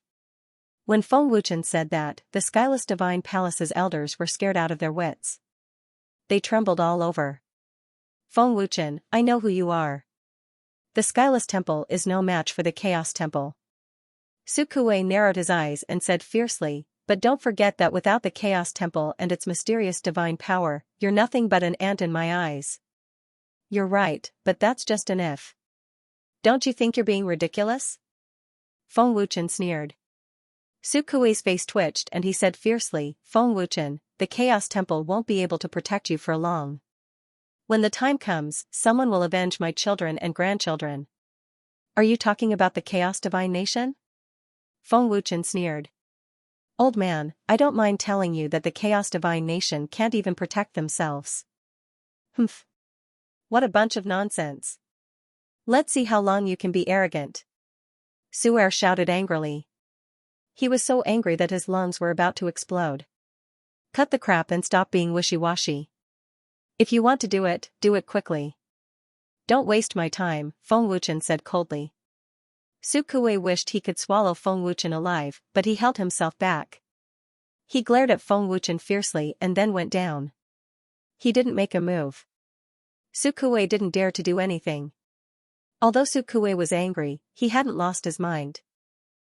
When Feng Wuchen said that, the Skyless Divine Palace's elders were scared out of their wits. They trembled all over. "Feng Wuchen, I know who you are. The Skyless Temple is no match for the Chaos Temple." Su Kuei narrowed his eyes and said fiercely, "But don't forget that without the Chaos Temple and its mysterious divine power, you're nothing but an ant in my eyes." "You're right, but that's just an if. Don't you think you're being ridiculous?" Feng Wuchen sneered. Su Kuei's face twitched and he said fiercely, "Feng Wuchen, the Chaos Temple won't be able to protect you for long. When the time comes, someone will avenge my children and grandchildren." "Are you talking about the Chaos Divine Nation?" Feng Wuchen sneered. "Old man, I don't mind telling you that the Chaos Divine Nation can't even protect themselves." "Humph. What a bunch of nonsense. Let's see how long you can be arrogant." Su'er shouted angrily. He was so angry that his lungs were about to explode. "Cut the crap and stop being wishy-washy. If you want to do it quickly. Don't waste my time," Feng Wuchen said coldly. Su Kuei wished he could swallow Feng Wuchen alive, but he held himself back. He glared at Feng Wuchen fiercely and then went down. He didn't make a move. Su Kuei didn't dare to do anything. Although Su Kuei was angry, he hadn't lost his mind.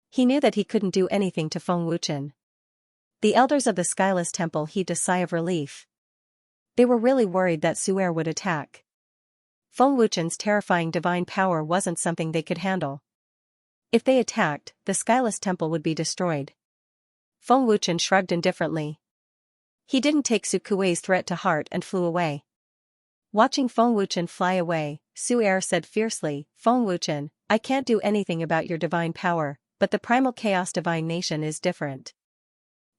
He knew that he couldn't do anything to Feng Wuchen. The elders of the Skyless Temple heaved a sigh of relief. They were really worried that Su'er would attack. Feng Wuchen's terrifying divine power wasn't something they could handle. If they attacked, the Skyless Temple would be destroyed. Feng Wuchen shrugged indifferently. He didn't take Su Kuei's threat to heart and flew away. Watching Feng Wuchen fly away, Su'er said fiercely, "Feng Wuchen, I can't do anything about your divine power, but the Primal Chaos Divine Nation is different.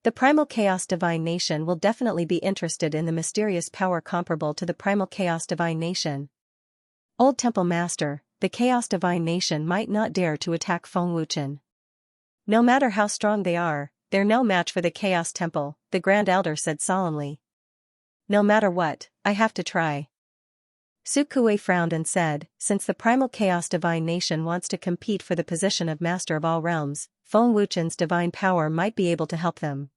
The Primal Chaos Divine Nation will definitely be interested in the mysterious power comparable to the Primal Chaos Divine Nation. Old Temple Master, the Chaos Divine Nation might not dare to attack Feng Wuchen. No matter how strong they are, they're no match for the Chaos Temple, the Grand Elder said solemnly. No matter what, I have to try. Sukue frowned and said, since the primal chaos divine nation wants to compete for the position of master of all realms, Feng Wuchen's divine power might be able to help them.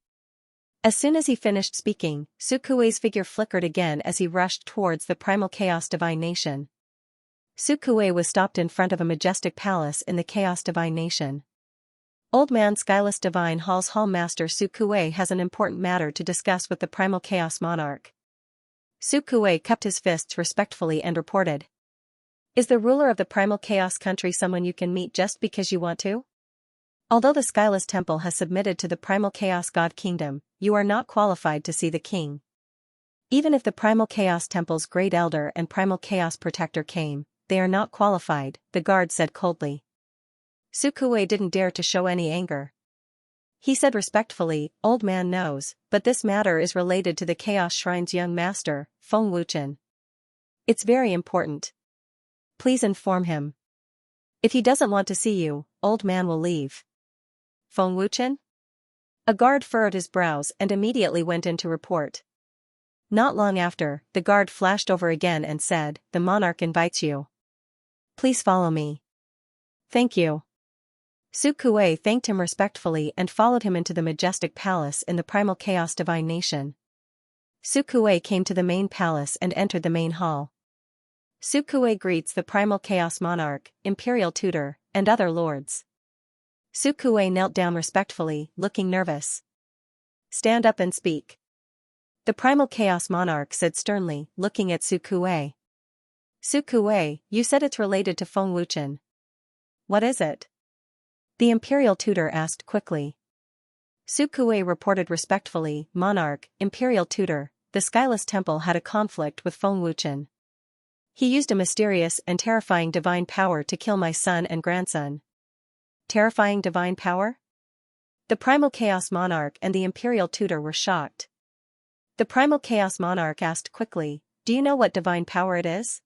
As soon as he finished speaking, Sukue's figure flickered again as he rushed towards the primal chaos divine nation. Sukue was stopped in front of a majestic palace in the chaos divine nation. Old Man Skyless Divine Hall's Hall Master Sukue has an important matter to discuss with the primal chaos monarch. Sukue cupped his fists respectfully and reported. Is the ruler of the primal chaos country someone you can meet just because you want to? Although the Skyless Temple has submitted to the primal chaos god kingdom, you are not qualified to see the king. Even if the primal chaos temple's great elder and primal chaos protector came, they are not qualified, the guard said coldly. Sukue didn't dare to show any anger. He said respectfully, old man knows, but this matter is related to the Chaos Shrine's young master, Feng Wuchen. It's very important. Please inform him. If he doesn't want to see you, old man will leave. Feng Wuchen? A guard furrowed his brows and immediately went in to report. Not long after, the guard flashed over again and said, the monarch invites you. Please follow me. Thank you. Sukue thanked him respectfully and followed him into the majestic palace in the primal chaos divine nation. Sukue came to the main palace and entered the main hall. Sukue greets the primal chaos monarch, imperial tutor, and other lords. Sukue knelt down respectfully, looking nervous. Stand up and speak. The primal chaos monarch said sternly, looking at Sukue. Sukue, you said it's related to Feng Wuchen. What is it? The imperial tutor asked quickly. Sukue reported respectfully, Monarch, imperial tutor, the Skyless Temple had a conflict with Feng Wuchen. He used a mysterious and terrifying divine power to kill my son and grandson. Terrifying divine power? The primal chaos monarch and the imperial tutor were shocked. The primal chaos monarch asked quickly, do you know what divine power it is?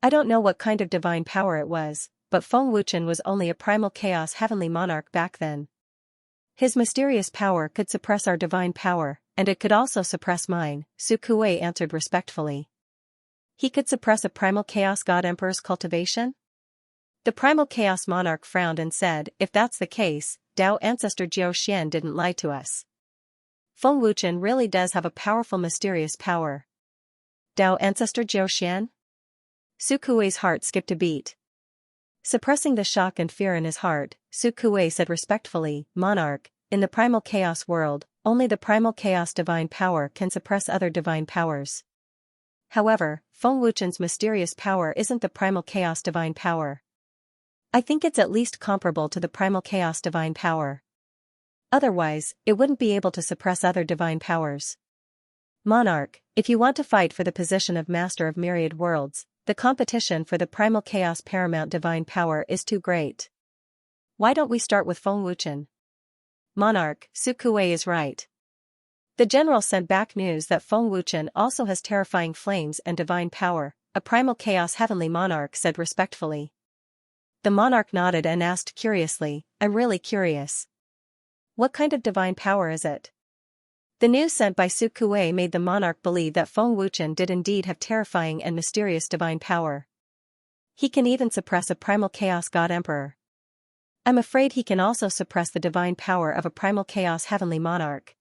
I don't know what kind of divine power it was, but Feng Wuchen was only a primal chaos heavenly monarch back then. His mysterious power could suppress our divine power, and it could also suppress mine, Sukue answered respectfully. He could suppress a primal chaos god emperor's cultivation? The primal chaos monarch frowned and said, if that's the case, Dao ancestor Jiao Xian didn't lie to us. Feng Wuchen really does have a powerful mysterious power. Dao ancestor Jiao Xian? Sukue's heart skipped a beat. Suppressing the shock and fear in his heart, Sukue said respectfully, Monarch, in the primal chaos world, only the primal chaos divine power can suppress other divine powers. However, Feng Wuchen's mysterious power isn't the primal chaos divine power. I think it's at least comparable to the primal chaos divine power. Otherwise, it wouldn't be able to suppress other divine powers. Monarch, if you want to fight for the position of Master of Myriad Worlds, the competition for the primal chaos paramount divine power is too great. Why don't we start with Feng Wuchen? Monarch, Sukue is right. The general sent back news that Feng Wuchen also has terrifying flames and divine power, a primal chaos heavenly monarch said respectfully. The monarch nodded and asked curiously, I'm really curious. What kind of divine power is it? The news sent by Sukue made the monarch believe that Feng Wuchen did indeed have terrifying and mysterious divine power. He can even suppress a primal chaos god emperor. I'm afraid he can also suppress the divine power of a primal chaos heavenly monarch.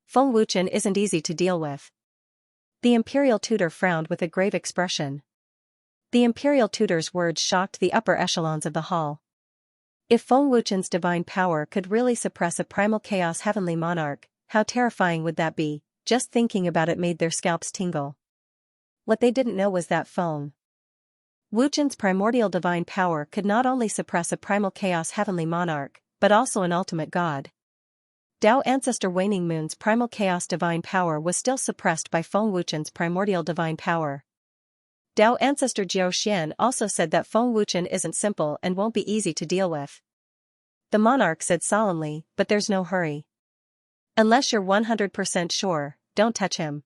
Feng Wuchen isn't easy to deal with. The imperial tutor frowned with a grave expression. The imperial tutor's words shocked the upper echelons of the hall. If Feng Wuchen's divine power could really suppress a primal chaos heavenly monarch, how terrifying would that be? Just thinking about it made their scalps tingle. What they didn't know was that Feng Wuchen's primordial divine power could not only suppress a primal chaos heavenly monarch, but also an ultimate god. Dao ancestor Waning Moon's primal chaos divine power was still suppressed by Feng Wuchen's primordial divine power. Dao ancestor Jiao Xian also said that Feng Wuchen isn't simple and won't be easy to deal with. The monarch said solemnly, but there's no hurry. Unless you're 100% sure, don't touch him.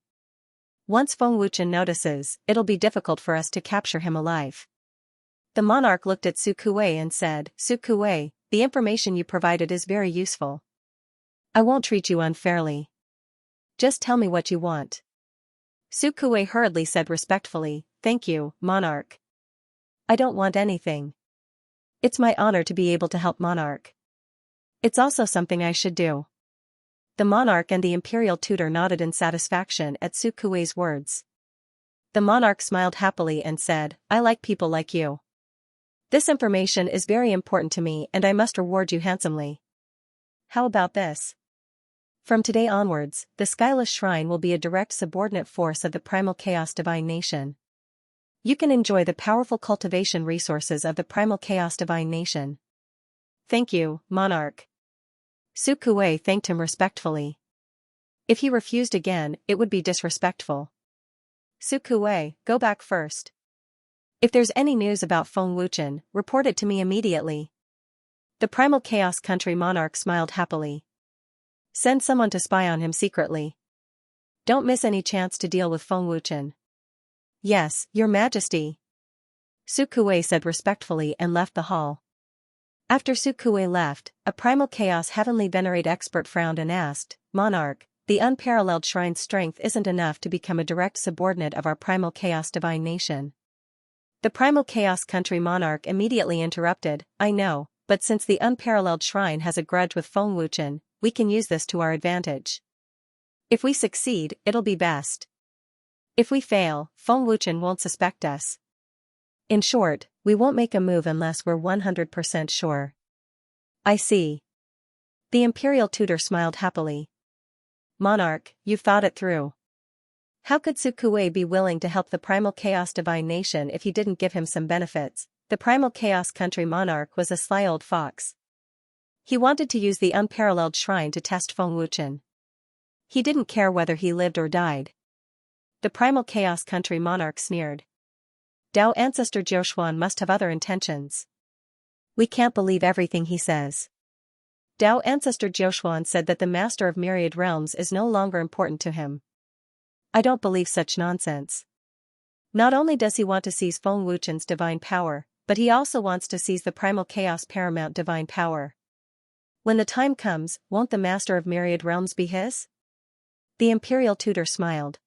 Once Feng Wuchen notices, it'll be difficult for us to capture him alive. The monarch looked at Sukue and said, Sukue, the information you provided is very useful. I won't treat you unfairly. Just tell me what you want. Sukuwei hurriedly said respectfully, "Thank you, Monarch. I don't want anything. It's my honor to be able to help Monarch. It's also something I should do." The Monarch and the Imperial Tutor nodded in satisfaction at Sukuwei's words. The Monarch smiled happily and said, "I like people like you. This information is very important to me and I must reward you handsomely. How about this? From today onwards, the Skyless Shrine will be a direct subordinate force of the Primal Chaos Divine Nation. You can enjoy the powerful cultivation resources of the Primal Chaos Divine Nation." "Thank you, Monarch." Sukuwei thanked him respectfully. If he refused again, it would be disrespectful. "Sukuwei, go back first. If there's any news about Feng Wuchen, report it to me immediately." The Primal Chaos Country Monarch smiled happily. "Send someone to spy on him secretly. Don't miss any chance to deal with Feng Wuchen." "Yes, Your Majesty." Sukuwei said respectfully and left the hall. After Sukuwei left, a Primal Chaos Heavenly Venerate expert frowned and asked, "Monarch, the unparalleled shrine's strength isn't enough to become a direct subordinate of our Primal Chaos Divine Nation." The Primal Chaos Country Monarch immediately interrupted, "I know, but since the unparalleled shrine has a grudge with Feng Wuchen, we can use this to our advantage. If we succeed, it'll be best. If we fail, Feng Wuchen won't suspect us. In short, we won't make a move unless we're 100% sure." "I see." The Imperial Tutor smiled happily. "Monarch, you've thought it through. How could Sukuwei be willing to help the Primal Chaos Divine Nation if he didn't give him some benefits?" The Primal Chaos Country Monarch was a sly old fox. He wanted to use the unparalleled shrine to test Feng Wuchen. He didn't care whether he lived or died. The Primal Chaos Country Monarch sneered. "Dao Ancestor Jiuxuan must have other intentions. We can't believe everything he says." Dao Ancestor Jiuxuan said that the Master of Myriad Realms is no longer important to him. "I don't believe such nonsense. Not only does he want to seize Feng Wuchen's divine power, but he also wants to seize the Primal Chaos Paramount divine power. When the time comes, won't the Master of Myriad Realms be his?" The Imperial Tutor smiled.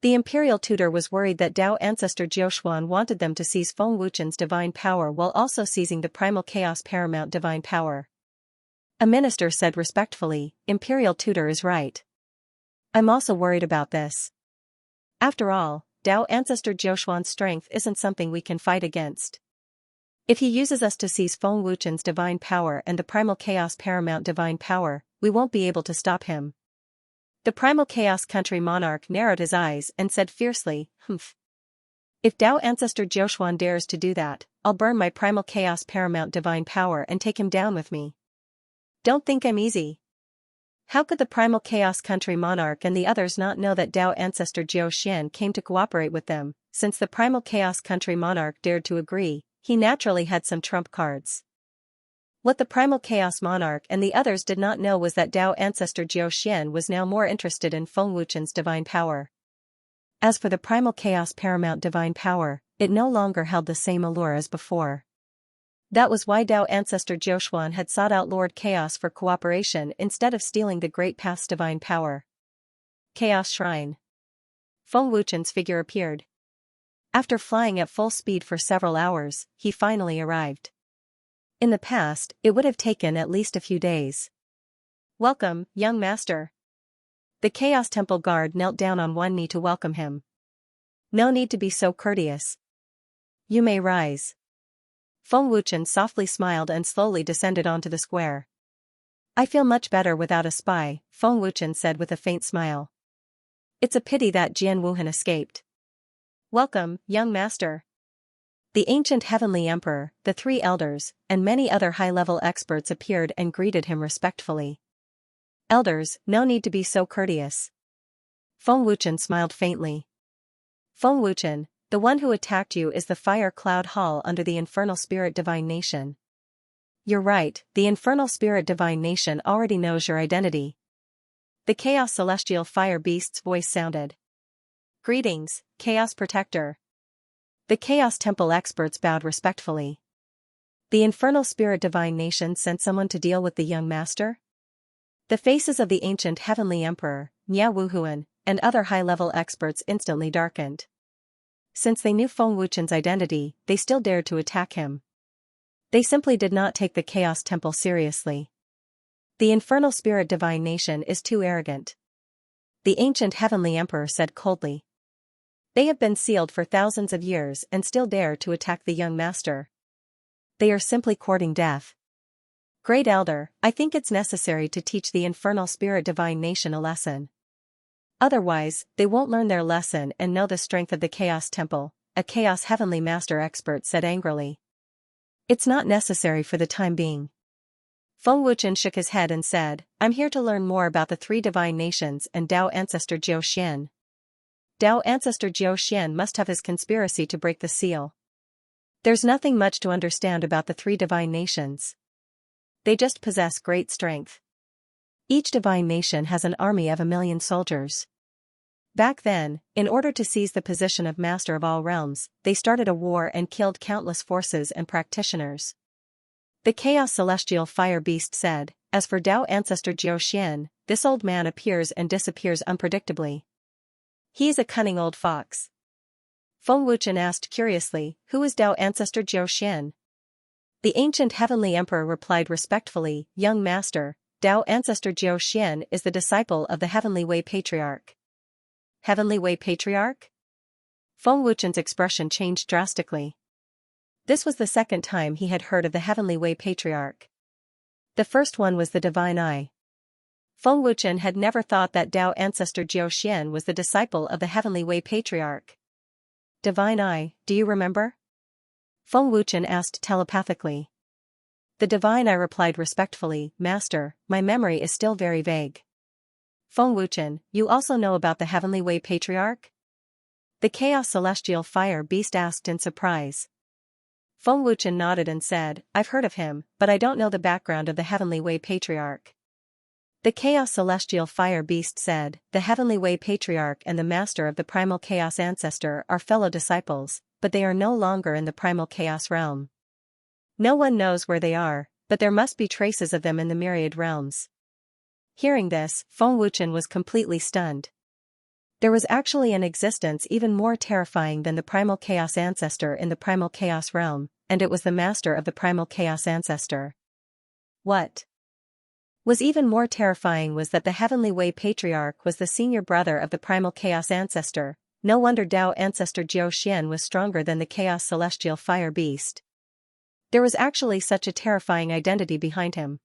The Imperial Tutor was worried that Dao Ancestor Jiuxuan wanted them to seize Feng Wuchen's divine power while also seizing the Primal Chaos Paramount divine power. A minister said respectfully, "Imperial Tutor is right. I'm also worried about this. After all, Dao Ancestor Jiuxuan's strength isn't something we can fight against. If he uses us to seize Feng Wuchen's divine power and the Primal Chaos Paramount divine power, we won't be able to stop him." The Primal Chaos Country Monarch narrowed his eyes and said fiercely, "Humph. If Dao Ancestor Jiuxuan dares to do that, I'll burn my Primal Chaos Paramount divine power and take him down with me. Don't think I'm easy." How could the Primal Chaos Country Monarch and the others not know that Dao Ancestor Jiuxian came to cooperate with them? Since the Primal Chaos Country Monarch dared to agree, he naturally had some trump cards. What the Primal Chaos Monarch and the others did not know was that Dao Ancestor Jiuxian was now more interested in Feng Wuchen's divine power. As for the Primal Chaos Paramount divine power, it no longer held the same allure as before. That was why Dao Ancestor Jiuxuan had sought out Lord Chaos for cooperation instead of stealing the Great Path's divine power. Chaos Shrine. Feng Wuchen's figure appeared. After flying at full speed for several hours, he finally arrived. In the past, it would have taken at least a few days. "Welcome, young master." The Chaos Temple guard knelt down on one knee to welcome him. "No need to be so courteous. You may rise." Feng Wuchen softly smiled and slowly descended onto the square. "I feel much better without a spy," Feng Wuchen said with a faint smile. "It's a pity that Jian Wuhan escaped." "Welcome, young master." The ancient heavenly emperor, the three elders, and many other high-level experts appeared and greeted him respectfully. "Elders, no need to be so courteous." Feng Wuchen smiled faintly. "Feng Wuchen, the one who attacked you is the Fire Cloud Hall under the Infernal Spirit Divine Nation." "You're right, the Infernal Spirit Divine Nation already knows your identity." The Chaos Celestial Fire Beast's voice sounded. "Greetings, Chaos Protector." The Chaos Temple experts bowed respectfully. "The Infernal Spirit Divine Nation sent someone to deal with the young master?" The faces of the ancient heavenly emperor, Nia Wuhuan, and other high-level experts instantly darkened. Since they knew Feng Wuchen's identity, they still dared to attack him. They simply did not take the Chaos Temple seriously. The infernal spirit divine nation is too arrogant. The ancient heavenly emperor said coldly. They have been sealed for thousands of years and still dare to attack the young master. They are simply courting death. Great Elder, I think it's necessary to teach the infernal spirit divine nation a lesson. Otherwise, they won't learn their lesson and know the strength of the Chaos Temple, a Chaos Heavenly Master expert said angrily. It's not necessary for the time being. Feng Wuchen shook his head and said, I'm here to learn more about the three divine nations and Dao Ancestor Jiu Xian. Dao Ancestor Jiu Xian must have his conspiracy to break the seal. There's nothing much to understand about the three divine nations. They just possess great strength. Each divine nation has an army of 1,000,000 soldiers. Back then, in order to seize the position of Master of all realms, they started a war and killed countless forces and practitioners. The Chaos Celestial Fire Beast said, as for Dao Ancestor Jiu Xian, this old man appears and disappears unpredictably. He is a cunning old fox. Feng Wuchen asked curiously, who is Dao Ancestor Jiu Xian? The ancient heavenly emperor replied respectfully, young master, Dao Ancestor Jiu Xian is the disciple of the Heavenly Way Patriarch. Heavenly Way Patriarch? Feng Wuchen's expression changed drastically. This was the second time he had heard of the Heavenly Way Patriarch. The first one was the Divine Eye. Feng Wuchen had never thought that Dao Ancestor Jiu Xian was the disciple of the Heavenly Way Patriarch. Divine Eye, do you remember? Feng Wuchen asked telepathically. The Divine Eye replied respectfully, Master, my memory is still very vague. Feng Wuchen, you also know about the Heavenly Way Patriarch? The Chaos Celestial Fire Beast asked in surprise. Feng Wuchen nodded and said, I've heard of him, but I don't know the background of the Heavenly Way Patriarch. The Chaos Celestial Fire Beast said, the Heavenly Way Patriarch and the Master of the Primal Chaos Ancestor are fellow disciples, but they are no longer in the Primal Chaos realm. No one knows where they are, but there must be traces of them in the myriad realms. Hearing this, Feng Wuchen was completely stunned. There was actually an existence even more terrifying than the Primal Chaos Ancestor in the Primal Chaos realm, and it was the Master of the Primal Chaos Ancestor. What was even more terrifying was that the Heavenly Way Patriarch was the senior brother of the Primal Chaos Ancestor. No wonder Dao Ancestor Jiu Xian was stronger than the Chaos Celestial Fire Beast. There was actually such a terrifying identity behind him.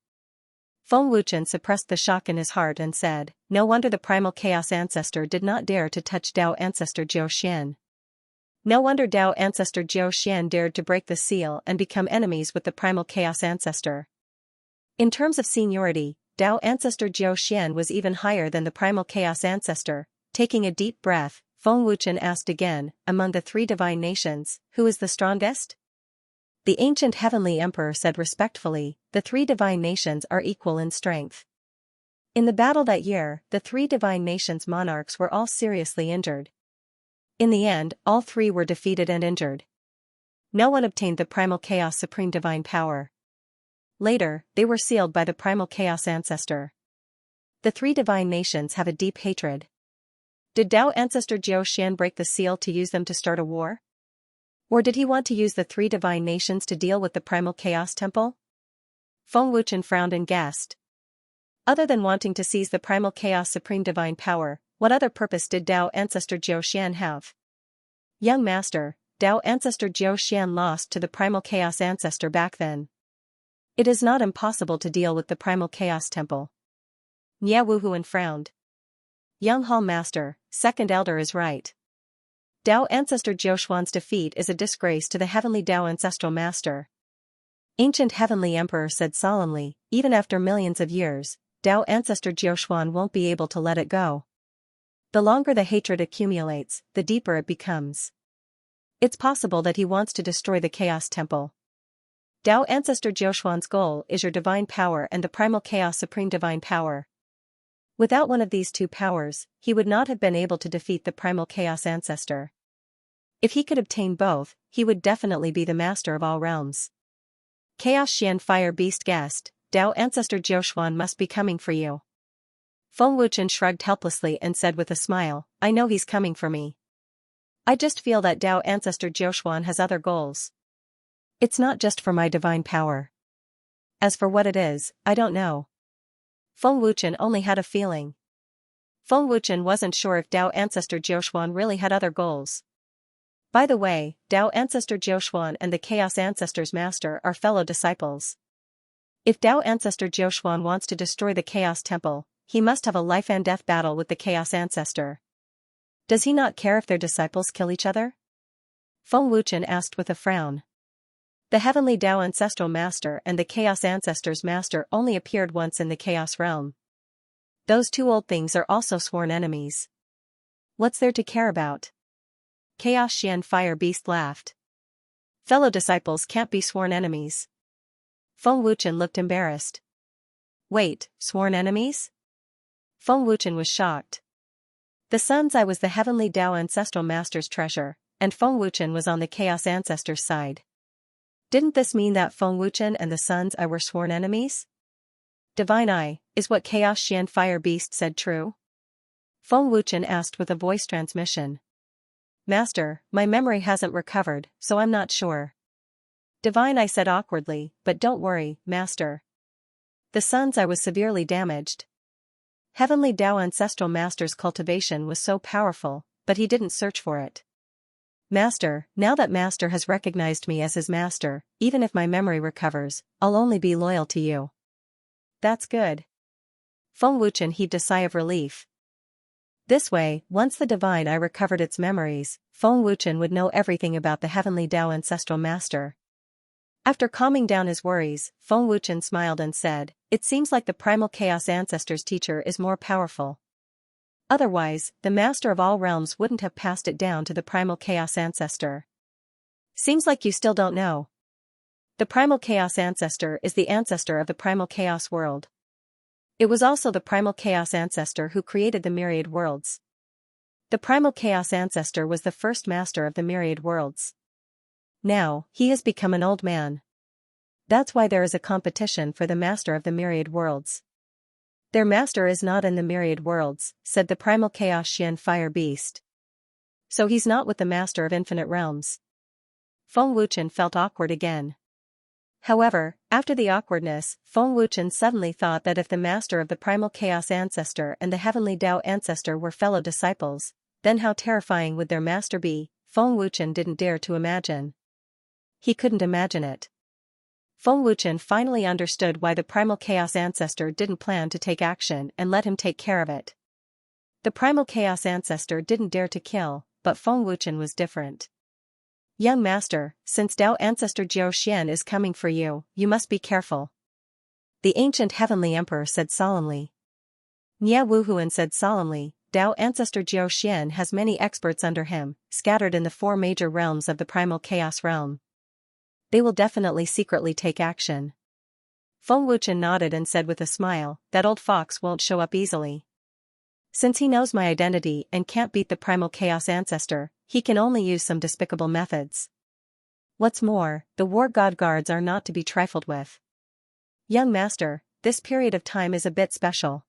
Feng Wuchen suppressed the shock in his heart and said, no wonder the Primal Chaos Ancestor did not dare to touch Dao Ancestor Jiu Xian. No wonder Dao Ancestor Jiu Xian dared to break the seal and become enemies with the Primal Chaos Ancestor. In terms of seniority, Dao Ancestor Jiu Xian was even higher than the Primal Chaos Ancestor. Taking a deep breath, Feng Wuchen asked again, among the three divine nations, who is the strongest? The ancient heavenly emperor said respectfully, the three divine nations are equal in strength. In the battle that year, the three divine nations' monarchs were all seriously injured. In the end, all three were defeated and injured. No one obtained the Primal Chaos Supreme Divine Power. Later, they were sealed by the Primal Chaos Ancestor. The three divine nations have a deep hatred. Did Dao Ancestor Jiu Xian break the seal to use them to start a war? Or did he want to use the three divine nations to deal with the Primal Chaos Temple? Feng Wuchen frowned and guessed. Other than wanting to seize the Primal Chaos Supreme Divine Power, what other purpose did Dao Ancestor Jiu Xian have? Young Master, Dao Ancestor Jiu Xian lost to the Primal Chaos Ancestor back then. It is not impossible to deal with the Primal Chaos Temple. Nye Wuhuan frowned. Young Hall Master, Second Elder is right. Dao Ancestor Jiu Xuan's defeat is a disgrace to the Heavenly Dao Ancestral Master. Ancient Heavenly Emperor said solemnly, even after millions of years, Dao Ancestor Jiu Xuan won't be able to let it go. The longer the hatred accumulates, the deeper it becomes. It's possible that he wants to destroy the Chaos Temple. Dao Ancestor Jiu Xuan's goal is your divine power and the Primal Chaos Supreme Divine Power. Without one of these two powers, he would not have been able to defeat the Primal Chaos Ancestor. If he could obtain both, he would definitely be the master of all realms. Chaos Xian Fire Beast guessed, Dao Ancestor Jiu Xuan must be coming for you. Feng Wuchen shrugged helplessly and said with a smile, I know he's coming for me. I just feel that Tao Ancestor Jiuxuan has other goals. It's not just for my divine power. As for what it is, I don't know. Feng Wuchen only had a feeling. Feng Wuchen wasn't sure if Tao Ancestor Jiuxuan really had other goals. By the way, Tao Ancestor Jiuxuan and the Chaos Ancestor's master are fellow disciples. If Tao Ancestor Jiuxuan wants to destroy the Chaos Temple, he must have a life and death battle with the Chaos Ancestor. Does he not care if their disciples kill each other? Feng Wuchen asked with a frown. The Heavenly Tao Ancestral Master and the Chaos Ancestor's Master only appeared once in the Chaos Realm. Those two old things are also sworn enemies. What's there to care about? Chaos Xian Fire Beast laughed. Fellow disciples can't be sworn enemies. Feng Wuchen looked embarrassed. Wait, sworn enemies? Feng Wuchen was shocked. The Sun's Eye was the Heavenly Tao Ancestral Master's treasure, and Feng Wuchen was on the Chaos Ancestor's side. Didn't this mean that Feng Wuchen and the Sun's Eye were sworn enemies? Divine Eye, is what Chaos Xian Fire Beast said true? Feng Wuchen asked with a voice transmission. Master, my memory hasn't recovered, so I'm not sure. Divine Eye said awkwardly, but don't worry, Master. The Sun's Eye was severely damaged. Heavenly Tao Ancestral Master's cultivation was so powerful, but he didn't search for it. Master, now that Master has recognized me as his master, even if my memory recovers, I'll only be loyal to you. That's good. Feng Wuchen heaved a sigh of relief. This way, once the Divine Eye recovered its memories, Feng Wuchen would know everything about the Heavenly Tao Ancestral Master. After calming down his worries, Feng Wuchen smiled and said, It seems like the Primal Chaos Ancestor's teacher is more powerful. Otherwise, the Master of all realms wouldn't have passed it down to the Primal Chaos Ancestor. Seems like you still don't know. The Primal Chaos Ancestor is the ancestor of the Primal Chaos world. It was also the Primal Chaos Ancestor who created the myriad worlds. The Primal Chaos Ancestor was the first master of the myriad worlds. Now, he has become an old man. That's why there is a competition for the master of the myriad worlds. Their master is not in the myriad worlds, said the Primal Chaos Xian Fire Beast. So he's not with the master of infinite realms. Feng Wuchen felt awkward again. However, after the awkwardness, Feng Wuchen suddenly thought that if the master of the Primal Chaos Ancestor and the Heavenly Tao Ancestor were fellow disciples, then how terrifying would their master be? Feng Wuchen didn't dare to imagine. He couldn't imagine it. Feng Wuchen finally understood why the Primal Chaos Ancestor didn't plan to take action and let him take care of it. The Primal Chaos Ancestor didn't dare to kill, but Feng Wuchen was different. Young master, since Tao Ancestor Jiao Xian is coming for you, you must be careful. The ancient Heavenly Emperor said solemnly. Nye Wuhuan said solemnly, Tao Ancestor Jiao Xian has many experts under him, scattered in the 4 major realms of the Primal Chaos realm. They will definitely secretly take action. Feng Wuchen nodded and said with a smile, that old fox won't show up easily. Since he knows my identity and can't beat the Primal Chaos Ancestor, he can only use some despicable methods. What's more, the War God Guards are not to be trifled with. Young master, this period of time is a bit special.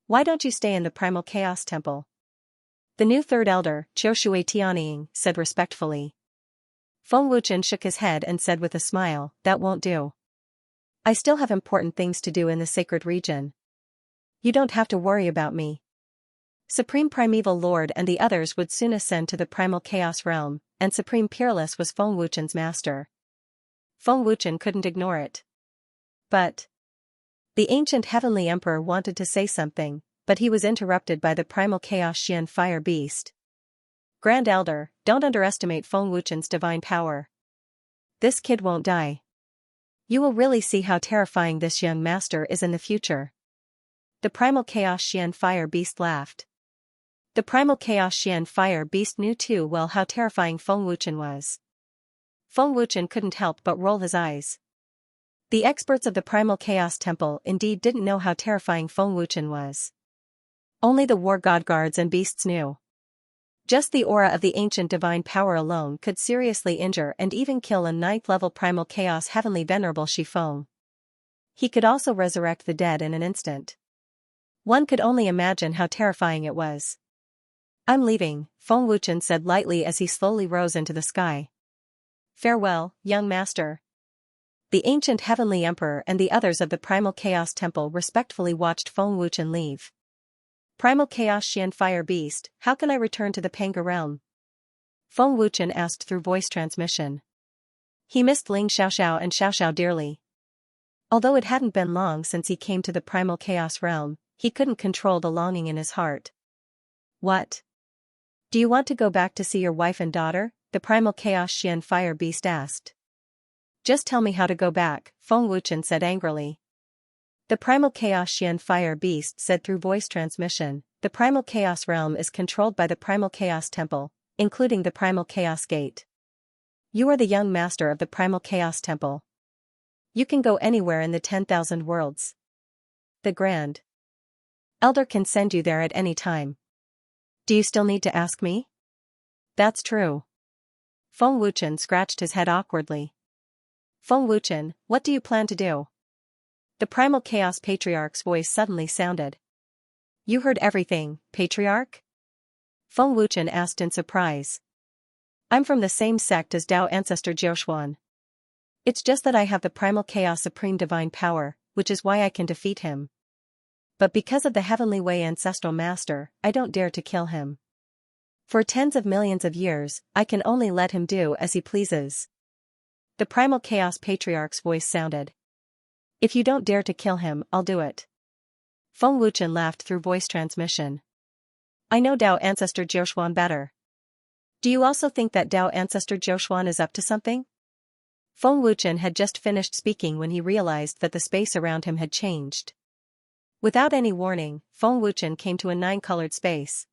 Why don't you stay in the Primal Chaos Temple? The new third elder, Qiushui Tianying, said respectfully. Feng Wuchen shook his head and said with a smile, that won't do. I still have important things to do in the sacred region. You don't have to worry about me. Supreme Primeval Lord and the others would soon ascend to the Primal Chaos realm, and Supreme Peerless was Feng Wuchen's master. Feng Wuchen couldn't ignore it. But the ancient Heavenly Emperor wanted to say something, but he was interrupted by the Primal Chaos Xian Fire Beast. Grand Elder, don't underestimate Feng Wuchen's divine power. This kid won't die. You will really see how terrifying this young master is in the future. The Primal Chaos Xian Fire Beast laughed. The Primal Chaos Xian Fire Beast knew too well how terrifying Feng Wuchen was. Feng Wuchen couldn't help but roll his eyes. The experts of the Primal Chaos Temple indeed didn't know how terrifying Feng Wuchen was. Only the War God Guards and beasts knew. Just the aura of the ancient divine power alone could seriously injure and even kill a 9th-level Primal Chaos Heavenly Venerable Shifeng. He could also resurrect the dead in an instant. One could only imagine how terrifying it was. I'm leaving, Feng Wuchen said lightly as he slowly rose into the sky. Farewell, young master. The ancient heavenly emperor and the others of the Primal Chaos Temple respectfully watched Feng Wuchen leave. Primal Chaos Xian Fire Beast, how can I return to the Panga realm? Feng Wuchen asked through voice transmission. He missed Ling Xiaoxiao and Xiaoxiao dearly. Although it hadn't been long since he came to the Primal Chaos realm, he couldn't control the longing in his heart. What? Do you want to go back to see your wife and daughter? The Primal Chaos Xian Fire Beast asked. Just tell me how to go back, Feng Wuchen said angrily. The Primal Chaos Xian Fire Beast said through voice transmission, the Primal Chaos realm is controlled by the Primal Chaos Temple, including the Primal Chaos Gate. You are the young master of the Primal Chaos Temple. You can go anywhere in the 10,000 worlds. The Grand Elder can send you there at any time. Do you still need to ask me? That's true. Feng Wuchen scratched his head awkwardly. Feng Wuchen, what do you plan to do? The Primal Chaos Patriarch's voice suddenly sounded. You heard everything, Patriarch? Feng Wuchen asked in surprise. I'm from the same sect as Dao Ancestor Jiuxuan. It's just that I have the Primal Chaos Supreme Divine Power, which is why I can defeat him. But because of the Heavenly Way Ancestral Master, I don't dare to kill him. For tens of millions of years, I can only let him do as he pleases. The Primal Chaos Patriarch's voice sounded. If you don't dare to kill him, I'll do it. Feng Wuchen laughed through voice transmission. I know Dao Ancestor Jiuxuan better. Do you also think that Dao Ancestor Jiuxuan is up to something? Feng Wuchen had just finished speaking when he realized that the space around him had changed. Without any warning, Feng Wuchen came to a 9-colored space.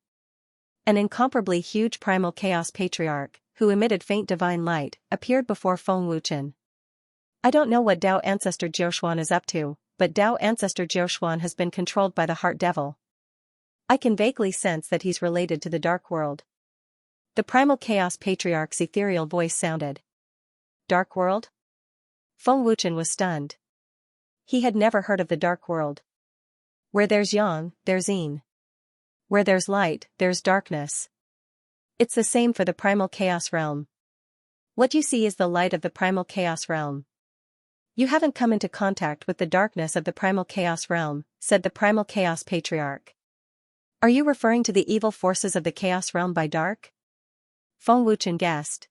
An incomparably huge Primal Chaos Patriarch, who emitted faint divine light, appeared before Feng Wuchen. I don't know what Dao Ancestor Jiuxuan is up to, but Dao Ancestor Jiuxuan has been controlled by the Heart Devil. I can vaguely sense that he's related to the Dark World. The Primal Chaos Patriarch's ethereal voice sounded. Dark World? Feng Wuchen was stunned. He had never heard of the Dark World. Where there's yang, there's yin. Where there's light, there's darkness. It's the same for the Primal Chaos realm. What you see is the light of the Primal Chaos realm. You haven't come into contact with the darkness of the Primal Chaos realm, said the Primal Chaos Patriarch. Are you referring to the evil forces of the Chaos realm by dark? Feng Wuchen guessed.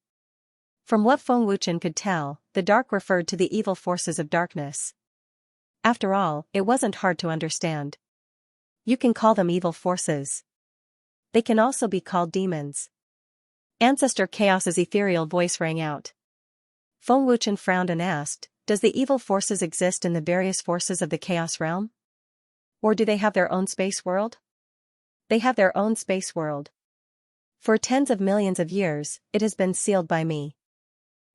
From what Feng Wuchen could tell, the dark referred to the evil forces of darkness. After all, it wasn't hard to understand. You can call them evil forces. They can also be called demons. Ancestor Chaos's ethereal voice rang out. Feng Wuchen frowned and asked, does the evil forces exist in the various forces of the Chaos realm? Or do they have their own space world? They have their own space world. For tens of millions of years, it has been sealed by me.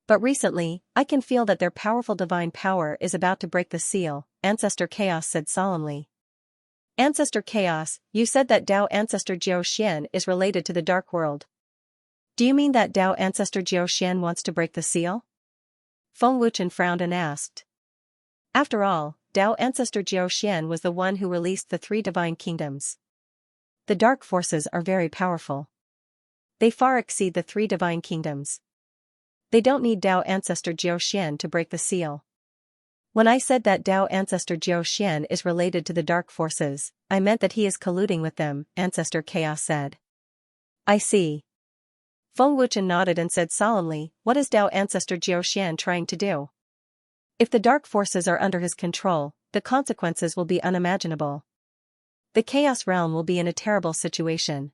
But recently, I can feel that their powerful divine power is about to break the seal, Ancestor Chaos said solemnly. Ancestor Chaos, you said that Dao Ancestor Jiuxian is related to the Dark World. Do you mean that Dao Ancestor Jiuxian wants to break the seal? Feng Wuchen frowned and asked. After all, Dao Ancestor Jiuxian was the one who released the 3 divine kingdoms. The dark forces are very powerful. They far exceed the 3 divine kingdoms. They don't need Dao Ancestor Jiuxian to break the seal. When I said that Dao Ancestor Jiuxian is related to the dark forces, I meant that he is colluding with them, Ancestor Chaos said. I see. Feng Wuchen nodded and said solemnly, what is Dao Ancestor Jiuxian trying to do? If the dark forces are under his control, the consequences will be unimaginable. The Chaos realm will be in a terrible situation.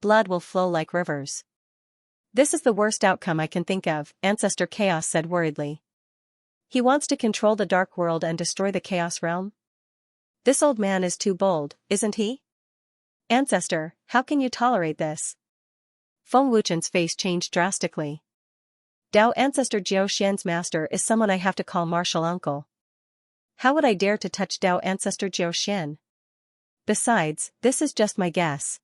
Blood will flow like rivers. This is the worst outcome I can think of, Ancestor Chaos said worriedly. He wants to control the Dark World and destroy the Chaos realm? This old man is too bold, isn't he? Ancestor, how can you tolerate this? Feng Wuchen's face changed drastically. Dao Ancestor Jiuxian's master is someone I have to call martial uncle. How would I dare to touch Dao Ancestor Jiuxian? Besides, this is just my guess.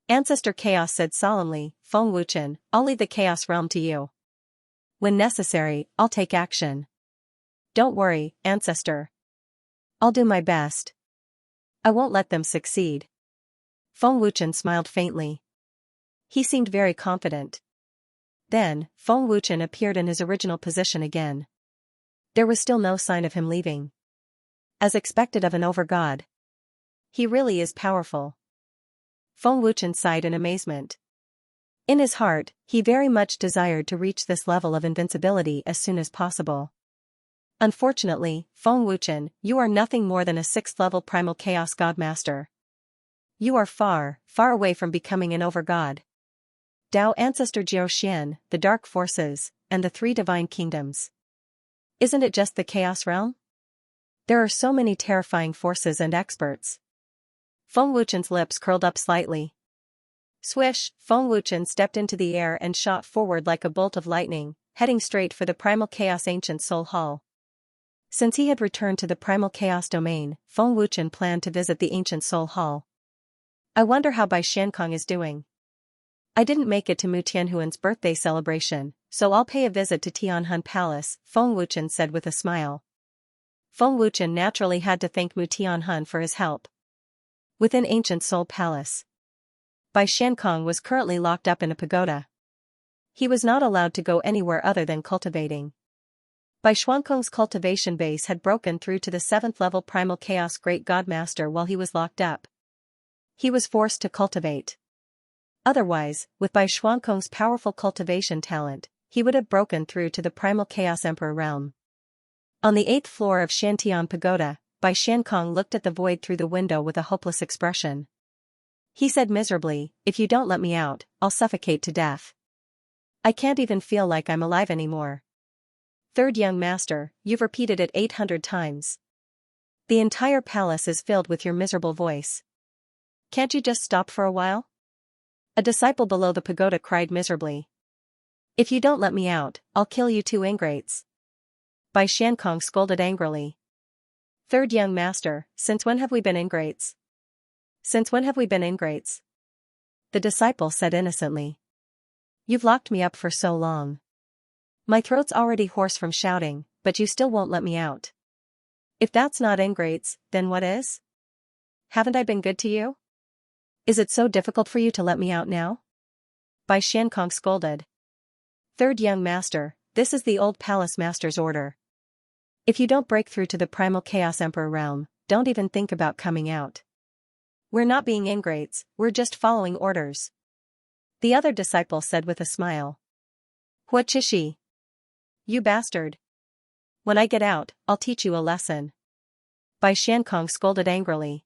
Ancestor Chaos said solemnly, Feng Wuchen, I'll leave the Chaos realm to you. When necessary, I'll take action. Don't worry, Ancestor. I'll do my best. I won't let them succeed. Feng Wuchen smiled faintly. He seemed very confident. Then, Feng Wuchen appeared in his original position again. There was still no sign of him leaving. As expected of an overgod. He really is powerful. Feng Wuchen sighed in amazement. In his heart, he very much desired to reach this level of invincibility as soon as possible. Unfortunately, Feng Wuchen, you are nothing more than a 6th-level primal chaos godmaster. You are far, far away from becoming an overgod. Dao ancestor Jiao, the dark forces, and the 3 divine kingdoms. Isn't it just the chaos realm? There are so many terrifying forces and experts. Feng Wuchen's lips curled up slightly. Swish, Feng Wuchen stepped into the air and shot forward like a bolt of lightning, heading straight for the primal chaos ancient soul hall. Since he had returned to the primal chaos domain, Feng Wuchen planned to visit the ancient soul hall. I wonder how Bai Xiankong is doing. I didn't make it to Mu Tianhuan's birthday celebration, so I'll pay a visit to Tianhun Palace, Feng Wuchen said with a smile. Feng Wuchen naturally had to thank Mu Tianhun for his help. Within ancient soul palace, Bai Xiankong was currently locked up in a pagoda. He was not allowed to go anywhere other than cultivating. Bai Xiankong's cultivation base had broken through to the 7th-level primal chaos great godmaster while he was locked up. He was forced to cultivate. Otherwise, with Bai Xiankong's powerful cultivation talent, he would have broken through to the primal chaos emperor realm. On the 8th floor of Shantian Pagoda, Bai Xiankong looked at the void through the window with a hopeless expression. He said miserably, if you don't let me out, I'll suffocate to death. I can't even feel like I'm alive anymore. Third young master, you've repeated it 800 times. The entire palace is filled with your miserable voice. Can't you just stop for a while? A disciple below the pagoda cried miserably. If you don't let me out, I'll kill you 2 ingrates. Bai Xiankong scolded angrily. Third young master, since when have we been ingrates? Since when have we been ingrates? The disciple said innocently. You've locked me up for so long. My throat's already hoarse from shouting, but you still won't let me out. If that's not ingrates, then what is? Haven't I been good to you? Is it so difficult for you to let me out now? Bai Xiankong scolded. Third young master, this is the old palace master's order. If you don't break through to the primal chaos emperor realm, don't even think about coming out. We're not being ingrates, we're just following orders. The other disciple said with a smile. What chishi? You bastard. When I get out, I'll teach you a lesson. Bai Xiankong scolded angrily.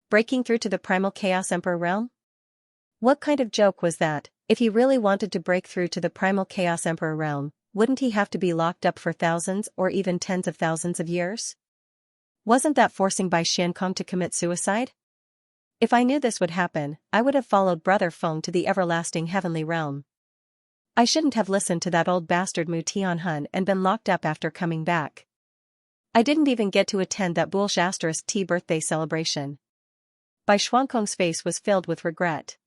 Breaking through to the primal chaos emperor realm? What kind of joke was that? If he really wanted to break through to the primal chaos emperor realm, wouldn't he have to be locked up for thousands or even tens of thousands of years? Wasn't that forcing Bai Xiankong to commit suicide? If I knew this would happen, I would have followed Brother Feng to the everlasting heavenly realm. I shouldn't have listened to that old bastard Mu Tianhun and been locked up after coming back. I didn't even get to attend that bullshit tea birthday celebration. Bai Xiankong's face was filled with regret.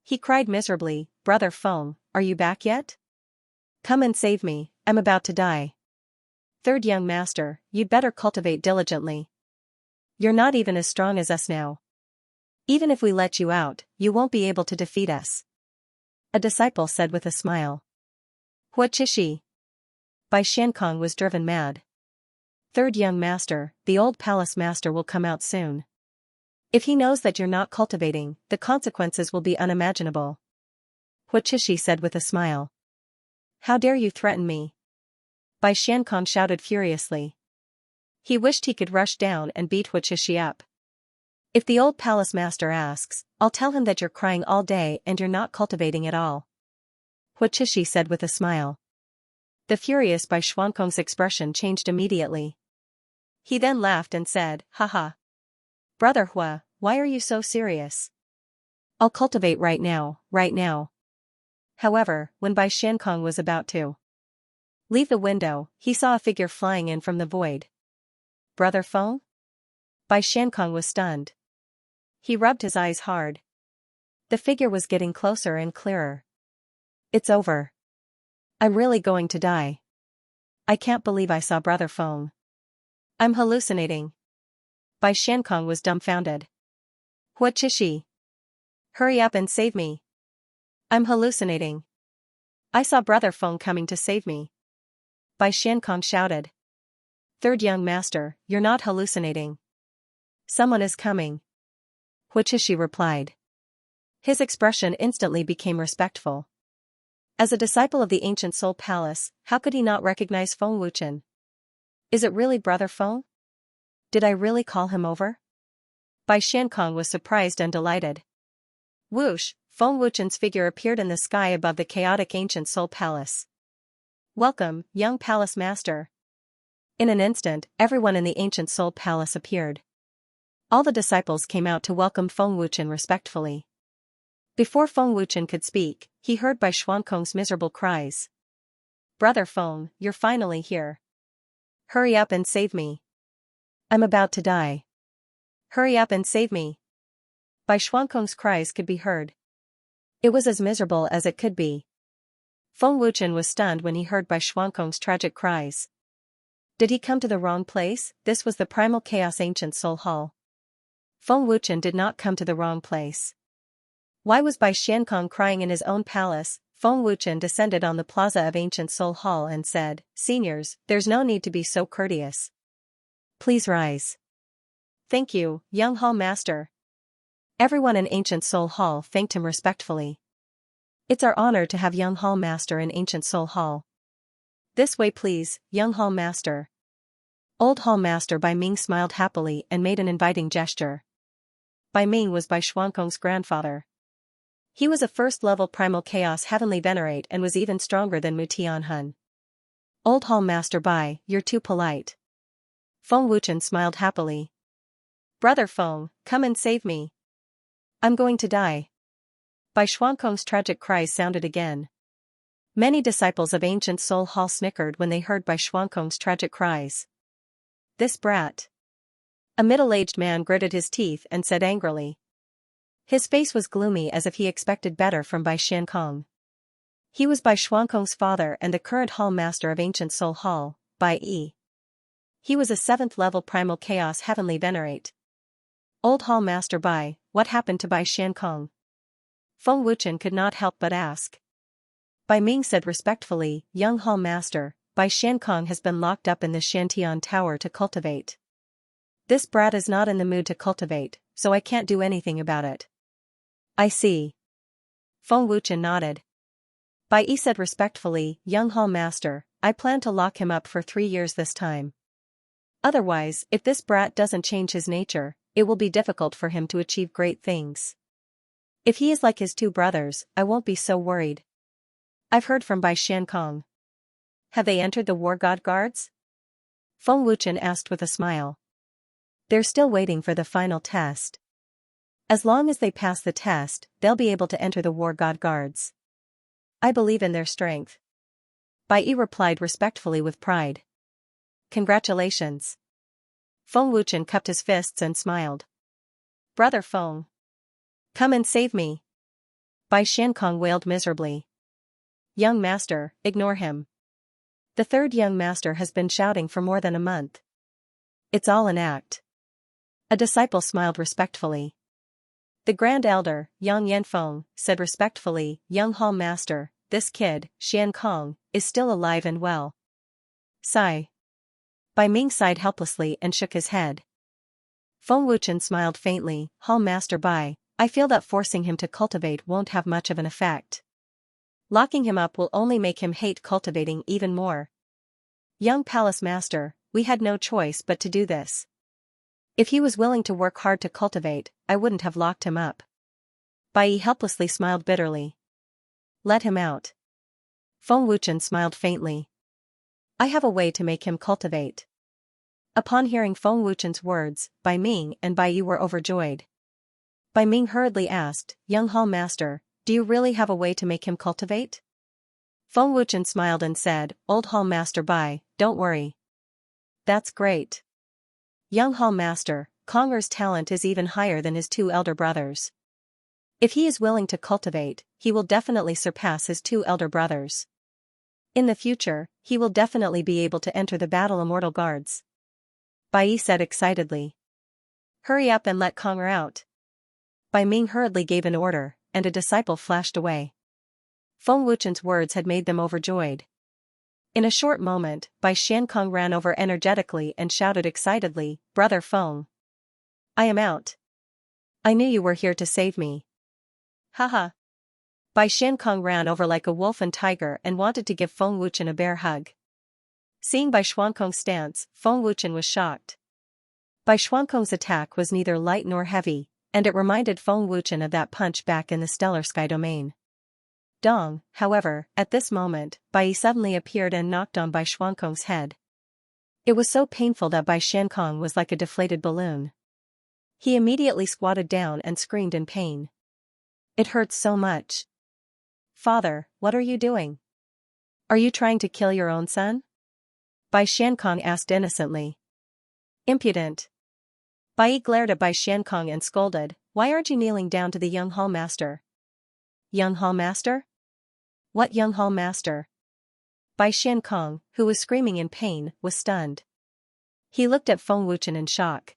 He cried miserably, Brother Feng, are you back yet? Come and save me, I'm about to die. Third young master, you'd better cultivate diligently. You're not even as strong as us now. Even if we let you out, you won't be able to defeat us. A disciple said with a smile. What chishi? Bai Xiankong was driven mad. Third young master, the old palace master will come out soon. If he knows that you're not cultivating, the consequences will be unimaginable. What chishi said with a smile. How dare you threaten me? Bai Xiankong shouted furiously. He wished he could rush down and beat What chishi up. If the old palace master asks, I'll tell him that you're crying all day and you're not cultivating at all. What chishi said with a smile. The furious Bai Xiankong's expression changed immediately. He then laughed and said, haha. Brother Hua, why are you so serious? I'll cultivate right now, right now. However, when Bai Xiankong was about to leave the window, he saw a figure flying in from the void. Brother Feng? Bai Xiankong was stunned. He rubbed his eyes hard. The figure was getting closer and clearer. It's over. I'm really going to die. I can't believe I saw Brother Feng. I'm hallucinating. Bai Xiankong was dumbfounded. What chishi? Hurry up and save me. I'm hallucinating. I saw Brother Feng coming to save me. Bai Xiankong shouted. Third young master, you're not hallucinating. Someone is coming. Huaqishi replied. His expression instantly became respectful. As a disciple of the ancient Soul Palace, how could he not recognize Feng Wuchen? Is it really Brother Feng? Did I really call him over? Bai Xiankong was surprised and delighted. Whoosh, Feng Wuchen's figure appeared in the sky above the chaotic ancient Soul Palace. Welcome, young palace master. In an instant, everyone in the ancient Soul Palace appeared. All the disciples came out to welcome Feng Wuchen respectfully. Before Feng Wuchen could speak, he heard Bai Xuankong's miserable cries. Brother Feng, you're finally here. Hurry up and save me. I'm about to die. Hurry up and save me. Bai Xuankong's cries could be heard. It was as miserable as it could be. Feng Wuchen was stunned when he heard Bai Xuankong's tragic cries. Did he come to the wrong place? This was the Primal Chaos Ancient Soul Hall. Feng Wuchen did not come to the wrong place. Why was Bai Xiankong crying in his own palace? Feng Wuchen descended on the plaza of Ancient Soul Hall and said, Seniors, there's no need to be so courteous. Please rise. Thank you, young hall master. Everyone in Ancient Soul Hall thanked him respectfully. It's our honor to have young hall master in Ancient Soul Hall. This way please, young hall master. Old hall master Bai Ming smiled happily and made an inviting gesture. Bai Ming was Bai Xuankong's grandfather. He was a first-level Primal Chaos Heavenly Venerate and was even stronger than Mu Tianhun. Old hall master Bai, you're too polite. Feng Wuchen smiled happily. Brother Feng, come and save me. I'm going to die. Bai Xuankong's tragic cries sounded again. Many disciples of Ancient Soul Hall snickered when they heard Bai Xuankong's tragic cries. This brat. A middle-aged man gritted his teeth and said angrily. His face was gloomy as if he expected better from Bai Xiankong. He was Bai Xuankong's father and the current hall master of Ancient Soul Hall, Bai Yi. He was a 7th-level Primal Chaos Heavenly Venerate. Old hall master Bai, what happened to Bai Xiankong? Feng Wuchen could not help but ask. Bai Ming said respectfully, young hall master, Bai Xiankong has been locked up in the Shantian Tower to cultivate. This brat is not in the mood to cultivate, so I can't do anything about it. I see. Feng Wuchen nodded. Bai Yi said respectfully, young hall master, I plan to lock him up for 3 years this time. Otherwise, if this brat doesn't change his nature, it will be difficult for him to achieve great things. If he is like his 2 brothers, I won't be so worried. I've heard from Bai Xiankong. Have they entered the War God Guards? Feng Wuchen asked with a smile. They're still waiting for the final test. As long as they pass the test, they'll be able to enter the War God Guards. I believe in their strength. Bai Yi replied respectfully with pride. Congratulations. Feng Wuchen cupped his fists and smiled. Brother Feng. Come and save me. Bai Xiankong wailed miserably. Young master, ignore him. The 3rd young master has been shouting for more than a month. It's all an act. A disciple smiled respectfully. The Grand Elder, Yang Yanfeng, said respectfully, young hall master, this kid, Xiankong, is still alive and well. Sigh. Bai Ming sighed helplessly and shook his head. Feng Wuchen smiled faintly, hall master Bai, I feel that forcing him to cultivate won't have much of an effect. Locking him up will only make him hate cultivating even more. Young palace master, we had no choice but to do this. If he was willing to work hard to cultivate, I wouldn't have locked him up. Bai Yi helplessly smiled bitterly. Let him out. Feng Wuchen smiled faintly. I have a way to make him cultivate. Upon hearing Feng Wuchen's words, Bai Ming and Bai Yi were overjoyed. Bai Ming hurriedly asked, young hall master, do you really have a way to make him cultivate? Feng Wuchen smiled and said, old hall master Bai, don't worry. That's great. Young hall master, Konger's talent is even higher than his 2 elder brothers. If he is willing to cultivate, he will definitely surpass his 2 elder brothers. In the future, he will definitely be able to enter the Battle Immortal Guards. Bai Yi said excitedly. Hurry up and let Kong out. Bai Ming hurriedly gave an order, and a disciple flashed away. Feng Wuchen's words had made them overjoyed. In a short moment, Bai Xiankong ran over energetically and shouted excitedly, "Brother Feng! I am out. I knew you were here to save me." Haha. Bai Xiankong ran over like a wolf and tiger and wanted to give Feng Wuchen a bear hug. Seeing Bai Xuankong's stance, Feng Wuchen was shocked. Bai Xuankong's attack was neither light nor heavy, and it reminded Feng Wuchen of that punch back in the stellar sky domain. Dong, however, at this moment, Bai Yi suddenly appeared and knocked on Bai Xuankong's head. It was so painful that Bai Xiankong was like a deflated balloon. He immediately squatted down and screamed in pain. "It hurts so much. Father, what are you doing? Are you trying to kill your own son?" Bai Xiankong asked innocently. "Impudent." Bai Yi glared at Bai Xiankong and scolded, "Why aren't you kneeling down to the young hall master?" "Young hall master? What young hall master?" Bai Xiankong, who was screaming in pain, was stunned. He looked at Feng Wuchen in shock.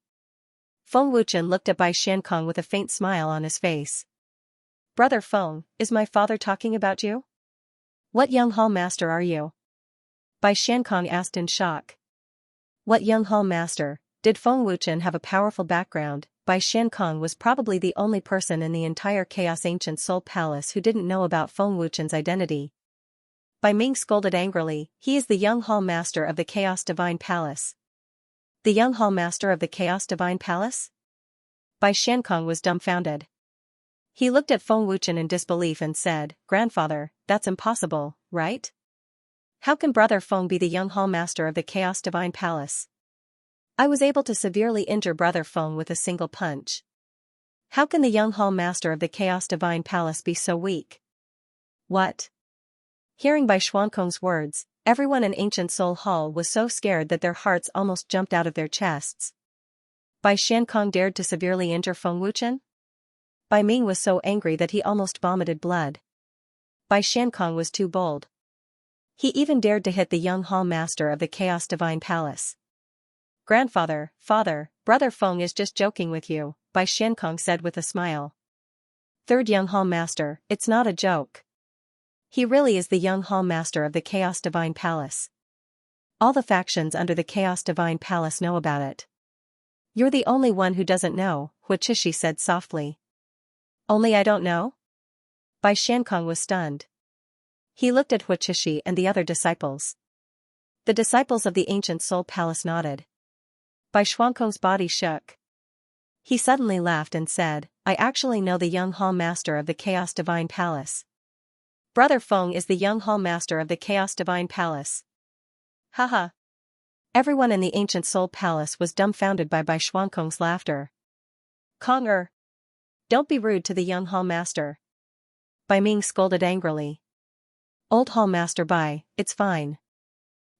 Feng Wuchen looked at Bai Xiankong with a faint smile on his face. "Brother Feng, is my father talking about you? What young hall master are you?" Bai Xiankong asked in shock. What young hall master? Did Feng Wuchen have a powerful background? Bai Xiankong was probably the only person in the entire Chaos Ancient Soul Palace who didn't know about Feng Wuchen's identity. Bai Ming scolded angrily, "He is the young hall master of the Chaos Divine Palace." The young hall master of the Chaos Divine Palace? Bai Xiankong was dumbfounded. He looked at Feng Wuchen in disbelief and said, "Grandfather, that's impossible, right? How can Brother Feng be the young hall master of the Chaos Divine Palace? I was able to severely injure Brother Feng with a single punch. How can the young hall master of the Chaos Divine Palace be so weak?" What? Hearing Bai Xuankong's words, everyone in Ancient Soul Hall was so scared that their hearts almost jumped out of their chests. Bai Xiankong dared to severely injure Feng Wuchen? Bai Ming was so angry that he almost vomited blood. Bai Xiankong was too bold. He even dared to hit the young hall master of the Chaos Divine Palace. "Grandfather, father, Brother Feng is just joking with you," Bai Xiankong said with a smile. "Third young hall master, it's not a joke. He really is the young hall master of the Chaos Divine Palace. All the factions under the Chaos Divine Palace know about it." "You're the only one who doesn't know," Huaqishi said softly. "Only I don't know?" Bai Xiankong was stunned. He looked at Huaqishi and the other disciples. The disciples of the Ancient Soul Palace nodded. Bai Xuankong's body shook. He suddenly laughed and said, "I actually know the young hall master of the Chaos Divine Palace. Brother Feng is the young hall master of the Chaos Divine Palace." Haha. Everyone in the Ancient Soul Palace was dumbfounded by Bai Xuankong's laughter. "Kong-er! Don't be rude to the young hall master." Bai Ming scolded angrily. "Old hall master Bai, it's fine."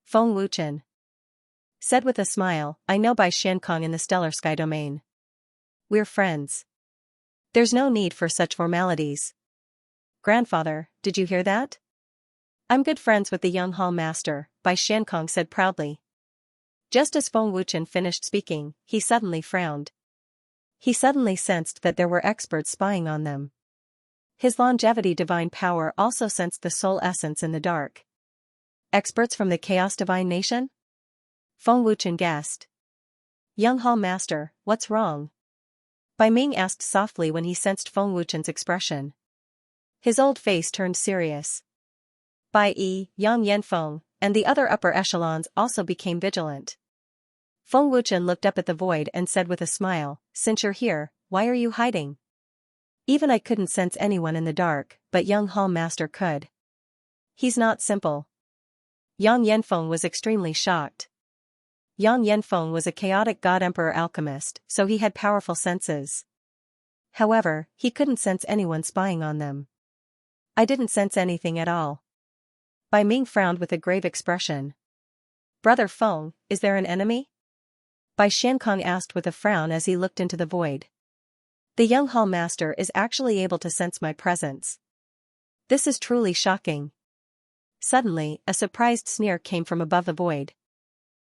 Feng Wuchen said with a smile, "I know Bai Xiankong in the stellar sky domain. We're friends. There's no need for such formalities." "Grandfather, did you hear that? I'm good friends with the young hall master," Bai Xiankong said proudly. Just as Feng Wuchen finished speaking, he suddenly frowned. He suddenly sensed that there were experts spying on them. His longevity divine power also sensed the soul essence in the dark. Experts from the Chaos Divine Nation? Feng Wuchen guessed. "Young hall master, what's wrong?" Bai Ming asked softly when he sensed Feng Wuchen's expression. His old face turned serious. Bai Yi, Yang Yanfeng, and the other upper echelons also became vigilant. Feng Wuchen looked up at the void and said with a smile, "Since you're here, why are you hiding?" "Even I couldn't sense anyone in the dark, but young hall master could. He's not simple." Yang Yanfeng was extremely shocked. Yang Yanfeng was a chaotic god-emperor alchemist, so he had powerful senses. However, he couldn't sense anyone spying on them. "I didn't sense anything at all." Bai Ming frowned with a grave expression. "Brother Feng, is there an enemy?" Bai Xiankong asked with a frown as he looked into the void. "The young hall master is actually able to sense my presence. This is truly shocking." Suddenly, a surprised sneer came from above the void.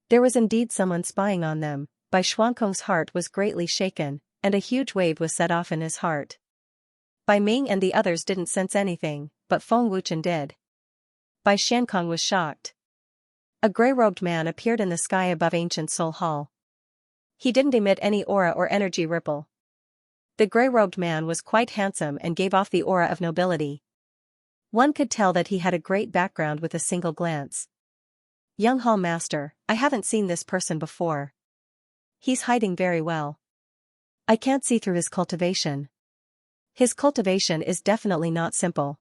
There was indeed someone spying on them, Bai Xuankong's heart was greatly shaken, and a huge wave was set off in his heart. Bai Ming and the others didn't sense anything, but Feng Wuchen did. Bai Xiankong was shocked. A grey-robed man appeared in the sky above Ancient Soul Hall. He didn't emit any aura or energy ripple. The grey-robed man was quite handsome and gave off the aura of nobility. One could tell that he had a great background with a single glance. Young Hall Master, I haven't seen this person before. He's hiding very well. I can't see through his cultivation. His cultivation is definitely not simple.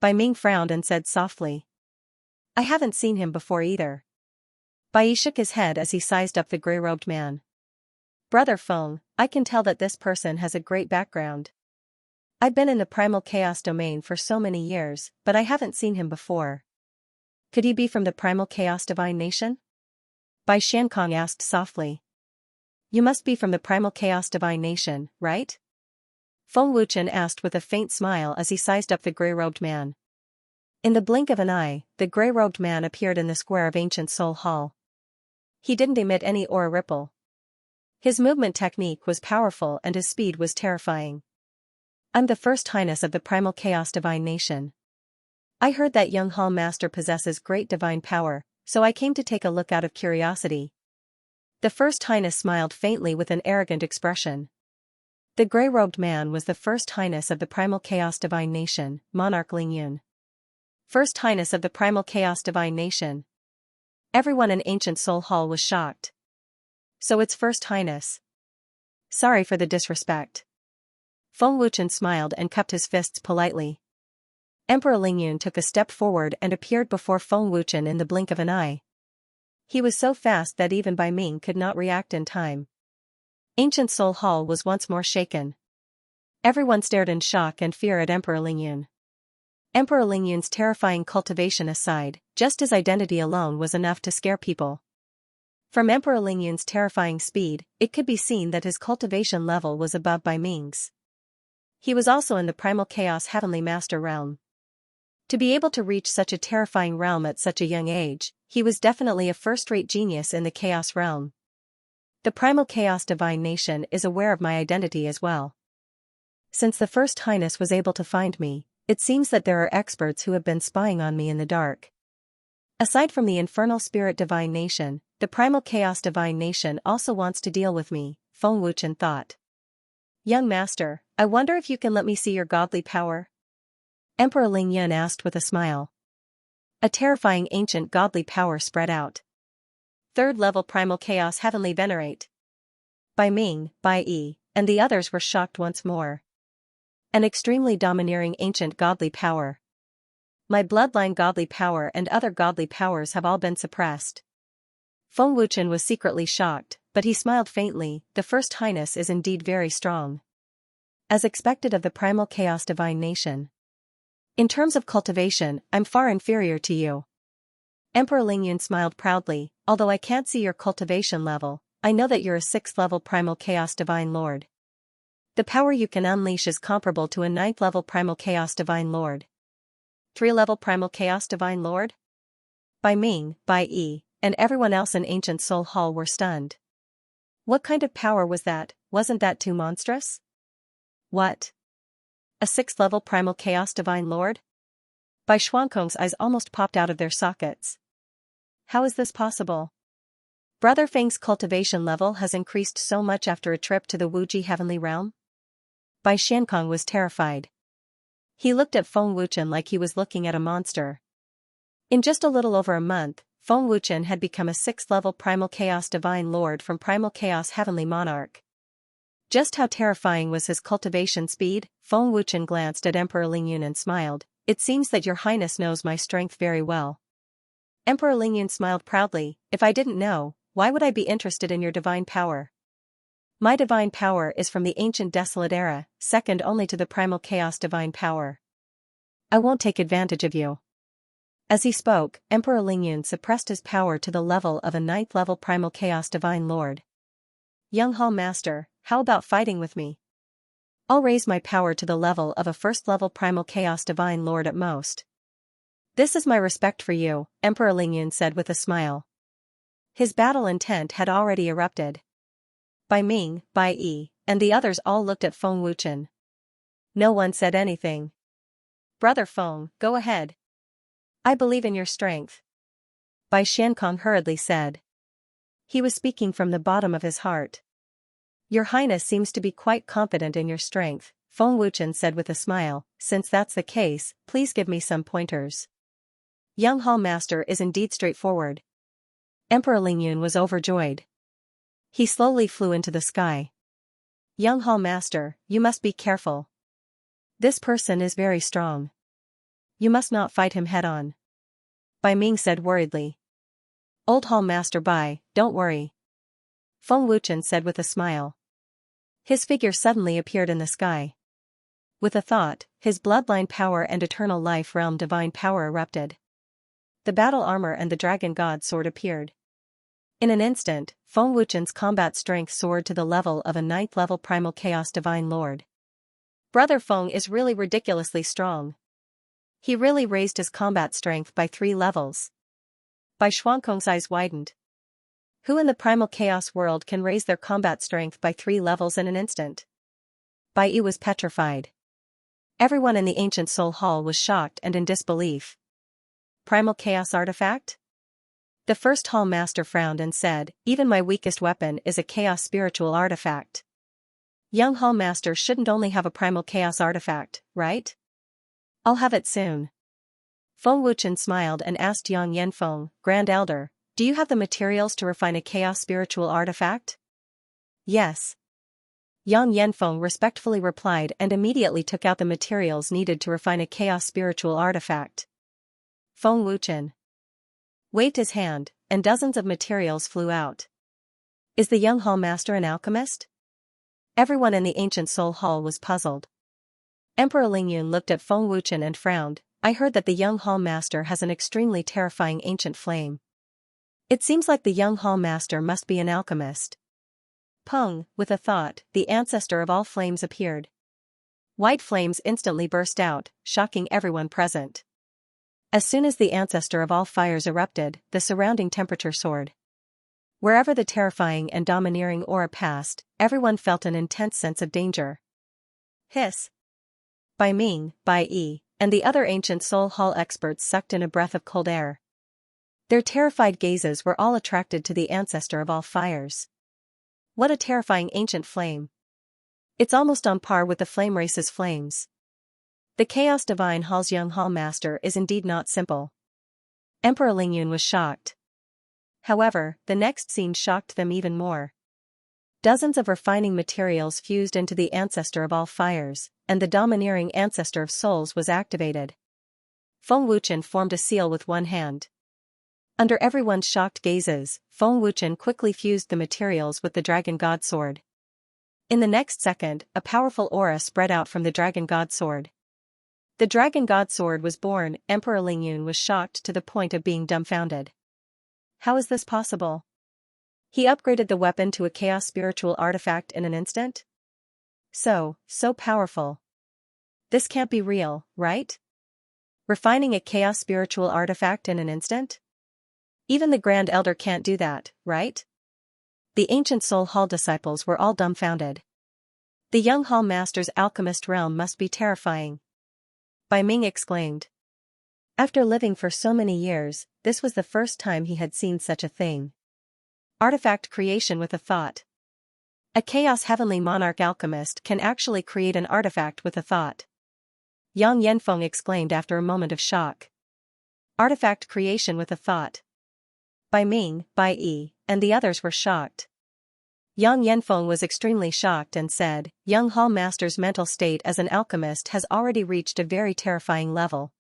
Bai Ming frowned and said softly. I haven't seen him before either. Bai Yi shook his head as he sized up the grey-robed man. Brother Feng, I can tell that this person has a great background. I've been in the primal chaos domain for so many years, but I haven't seen him before. Could he be from the primal chaos divine nation? Bai Xiankong asked softly. You must be from the primal chaos divine nation, right? Feng Wuchen asked with a faint smile as he sized up the grey-robed man. In the blink of an eye, the grey-robed man appeared in the square of Ancient Soul Hall. He didn't emit any aura ripple. His movement technique was powerful and his speed was terrifying. I'm the First Highness of the Primal Chaos Divine Nation. I heard that young Hall Master possesses great divine power, so I came to take a look out of curiosity. The First Highness smiled faintly with an arrogant expression. The grey-robed man was the First Highness of the Primal Chaos Divine Nation, Monarch Lingyun. First Highness of the Primal Chaos Divine Nation. Everyone in Ancient Soul Hall was shocked. So it's First Highness. Sorry for the disrespect. Feng Wuchen smiled and cupped his fists politely. Emperor Lingyun took a step forward and appeared before Feng Wuchen in the blink of an eye. He was so fast that even Bai Ming could not react in time. Ancient Soul Hall was once more shaken. Everyone stared in shock and fear at Emperor Lingyun. Emperor Lingyun's terrifying cultivation aside, just his identity alone was enough to scare people. From Emperor Lingyun's terrifying speed, it could be seen that his cultivation level was above Bai Ming's. He was also in the Primal Chaos Heavenly Master realm. To be able to reach such a terrifying realm at such a young age, he was definitely a first-rate genius in the Chaos realm. The Primal Chaos Divine Nation is aware of my identity as well. Since the First Highness was able to find me, it seems that there are experts who have been spying on me in the dark. Aside from the Infernal Spirit Divine Nation, the Primal Chaos Divine Nation also wants to deal with me, Feng Wuchen thought. Young Master, I wonder if you can let me see your godly power? Emperor Lingyun asked with a smile. A terrifying ancient godly power spread out. Third level Primal Chaos Heavenly Venerate. Bai Ming, Bai Yi, and the others were shocked once more. An extremely domineering ancient godly power. My bloodline godly power and other godly powers have all been suppressed. Feng Wuchen was secretly shocked, but he smiled faintly. The First Highness is indeed very strong. As expected of the Primal Chaos Divine Nation. In terms of cultivation, I'm far inferior to you. Emperor Lingyun smiled proudly. Although I can't see your cultivation level, I know that you're a 6th level Primal Chaos Divine Lord. The power you can unleash is comparable to a 9th level Primal Chaos Divine Lord. 3-level Primal Chaos Divine Lord? Bai Ming, Bai Yi, and everyone else in Ancient Soul Hall were stunned. What kind of power was that? Wasn't that too monstrous? What? A 6th level Primal Chaos Divine Lord? Bai Xuankong's eyes almost popped out of their sockets. How is this possible? Brother Feng's cultivation level has increased so much after a trip to the Wuji Heavenly Realm? Bai Xiankong was terrified. He looked at Feng Wuchen like he was looking at a monster. In just a little over a month, Feng Wuchen had become a 6th level Primal Chaos Divine Lord from Primal Chaos Heavenly Monarch. Just how terrifying was his cultivation speed? Feng Wuchen glanced at Emperor Lingyun and smiled. It seems that your highness knows my strength very well. Emperor Lingyun smiled proudly. If I didn't know, why would I be interested in your divine power? My divine power is from the ancient desolate era, second only to the Primal Chaos divine power. I won't take advantage of you. As he spoke, Emperor Lingyun suppressed his power to the level of a 9th level Primal Chaos divine lord. Young Hall Master, how about fighting with me? I'll raise my power to the level of a 1st level Primal Chaos divine lord at most. This is my respect for you, Emperor Lingyun said with a smile. His battle intent had already erupted. Bai Ming, Bai Yi, and the others all looked at Feng Wuchen. No one said anything. Brother Feng, go ahead. I believe in your strength. Bai Xiankong hurriedly said. He was speaking from the bottom of his heart. Your Highness seems to be quite confident in your strength, Feng Wuchen said with a smile. Since that's the case, please give me some pointers. Young Hall Master is indeed straightforward. Emperor Lingyun was overjoyed. He slowly flew into the sky. Young Hall Master, you must be careful. This person is very strong. You must not fight him head-on. Bai Ming said worriedly. Old Hall Master Bai, don't worry. Feng Wuchen said with a smile. His figure suddenly appeared in the sky. With a thought, his bloodline power and eternal life realm divine power erupted. The battle armor and the dragon god sword appeared. In an instant, Feng Wuchen's combat strength soared to the level of a 9th level primal chaos divine lord. Brother Feng is really ridiculously strong. He really raised his combat strength by 3 levels. Bai Xuankong's eyes widened. Who in the primal chaos world can raise their combat strength by 3 levels in an instant? Bai Yi was petrified. Everyone in the ancient soul hall was shocked and in disbelief. Primal chaos artifact? The first hall master frowned and said, even my weakest weapon is a chaos spiritual artifact. Young hall master shouldn't only have a primal chaos artifact, right? I'll have it soon. Feng Wuchen smiled and asked Yang Yanfeng, Grand Elder, do you have the materials to refine a chaos spiritual artifact? Yes. Yang Yanfeng respectfully replied and immediately took out the materials needed to refine a chaos spiritual artifact. Feng Wuchen waved his hand, and dozens of materials flew out. Is the young hall master an alchemist? Everyone in the ancient soul hall was puzzled. Emperor Lingyun looked at Feng Wuchen and frowned. I heard that the young hall master has an extremely terrifying ancient flame. It seems like the young hall master must be an alchemist. Peng, with a thought, the ancestor of all flames appeared. White flames instantly burst out, shocking everyone present. As soon as the ancestor of all fires erupted, the surrounding temperature soared. Wherever the terrifying and domineering aura passed, everyone felt an intense sense of danger. Hiss. Bai Ming, Bai Yi, and the other ancient soul hall experts sucked in a breath of cold air. Their terrified gazes were all attracted to the ancestor of all fires. What a terrifying ancient flame. It's almost on par with the flame race's flames. The Chaos Divine Hall's young hall master is indeed not simple. Emperor Lingyun was shocked. However, the next scene shocked them even more. Dozens of refining materials fused into the ancestor of all fires, and the domineering ancestor of souls was activated. Feng Wuchen formed a seal with one hand. Under everyone's shocked gazes, Feng Wuchen quickly fused the materials with the dragon god sword. In the next second, a powerful aura spread out from the dragon god sword. The dragon god sword was born. Emperor Lingyun was shocked to the point of being dumbfounded. How is this possible? He upgraded the weapon to a chaos spiritual artifact in an instant? So powerful. This can't be real, right? Refining a chaos spiritual artifact in an instant? Even the Grand Elder can't do that, right? The ancient soul hall disciples were all dumbfounded. The young hall master's alchemist realm must be terrifying. Bai Ming exclaimed. After living for so many years, this was the first time he had seen such a thing. Artifact creation with a thought. A chaos heavenly monarch alchemist can actually create an artifact with a thought. Yang Yanfeng exclaimed after a moment of shock. Artifact creation with a thought. Bai Ming, Bai Yi, and the others were shocked. Yang Yanfeng was extremely shocked and said, Young Hall Master's mental state as an alchemist has already reached a very terrifying level.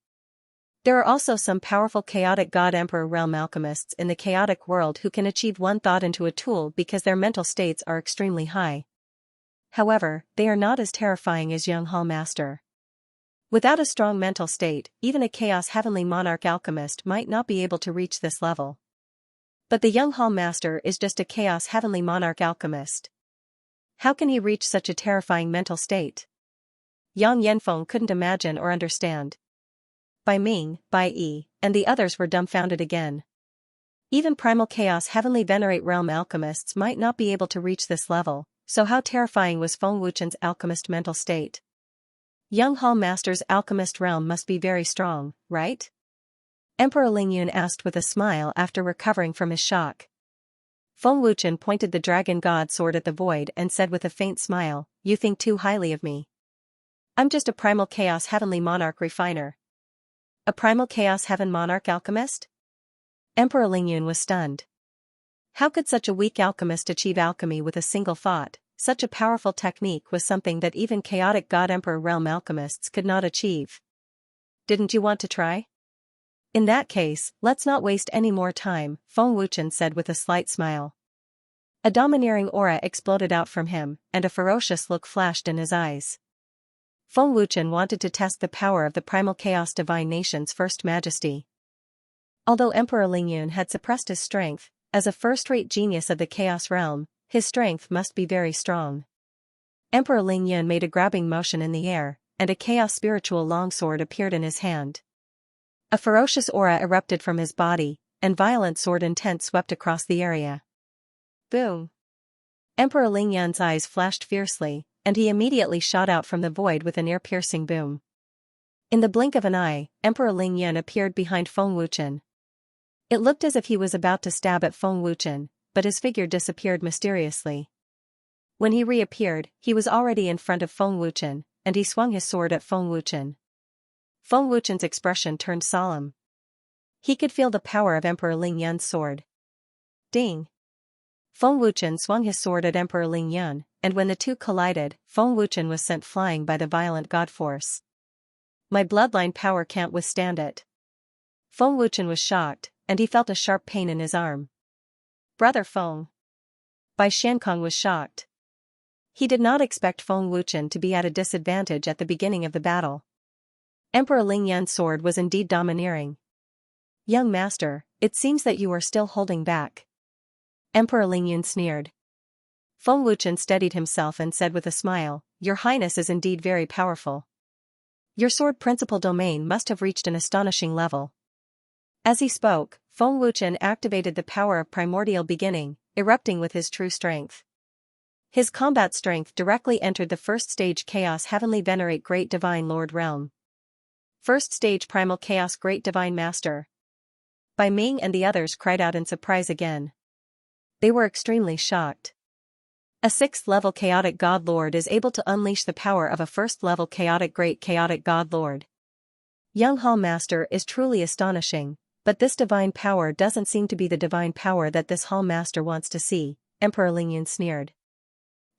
There are also some powerful chaotic god emperor realm alchemists in the chaotic world who can achieve one thought into a tool because their mental states are extremely high. However, they are not as terrifying as Young Hall Master. Without a strong mental state, even a chaos heavenly monarch alchemist might not be able to reach this level. But the young hall master is just a chaos heavenly monarch alchemist. How can he reach such a terrifying mental state? Yang Yanfeng couldn't imagine or understand. Bai Ming, Bai Yi, and the others were dumbfounded again. Even primal chaos heavenly venerate realm alchemists might not be able to reach this level, so how terrifying was Feng Wuchen's alchemist mental state? Young Hall Master's alchemist realm must be very strong, right? Emperor Lingyun asked with a smile after recovering from his shock. Feng Wuchen pointed the dragon god sword at the void and said with a faint smile, "You think too highly of me. I'm just a primal chaos heavenly monarch refiner." A primal chaos heaven monarch alchemist? Emperor Lingyun was stunned. How could such a weak alchemist achieve alchemy with a single thought? Such a powerful technique was something that even chaotic god emperor realm alchemists could not achieve. Didn't you want to try? In that case, let's not waste any more time, Feng Wuchen said with a slight smile. A domineering aura exploded out from him, and a ferocious look flashed in his eyes. Feng Wuchen wanted to test the power of the primal chaos divine nation's first majesty. Although Emperor Lingyun had suppressed his strength, as a first-rate genius of the chaos realm, his strength must be very strong. Emperor Lingyun made a grabbing motion in the air, and a chaos spiritual longsword appeared in his hand. A ferocious aura erupted from his body, and violent sword intent swept across the area. Boom! Emperor Lingyun's eyes flashed fiercely, and he immediately shot out from the void with an ear-piercing boom. In the blink of an eye, Emperor Lingyun appeared behind Feng Wuchen. It looked as if he was about to stab at Feng Wuchen, but his figure disappeared mysteriously. When he reappeared, he was already in front of Feng Wuchen, and he swung his sword at Feng Wuchen. Feng Wuchen's expression turned solemn. He could feel the power of Emperor Lingyun's sword. Ding! Feng Wuchen swung his sword at Emperor Lingyun, and when the two collided, Feng Wuchen was sent flying by the violent god force. My bloodline power can't withstand it. Feng Wuchen was shocked, and he felt a sharp pain in his arm. Brother Feng. Bai Xiankong was shocked. He did not expect Feng Wuchen to be at a disadvantage at the beginning of the battle. Emperor Lingyun's sword was indeed domineering. Young master, it seems that you are still holding back. Emperor Lingyun sneered. Feng Wuchen steadied himself and said with a smile, Your Highness is indeed very powerful. Your sword principal domain must have reached an astonishing level. As he spoke, Feng Wuchen activated the power of primordial beginning, erupting with his true strength. His combat strength directly entered the first stage Chaos Heavenly Venerate Great Divine Lord Realm. First stage Primal Chaos Great Divine Master. Bai Ming and the others cried out in surprise again. They were extremely shocked. A 6th level Chaotic God Lord is able to unleash the power of a 1st level Chaotic Great Chaotic God Lord. Young Hall Master is truly astonishing, but this divine power doesn't seem to be the divine power that this Hall Master wants to see, Emperor Lingyun sneered.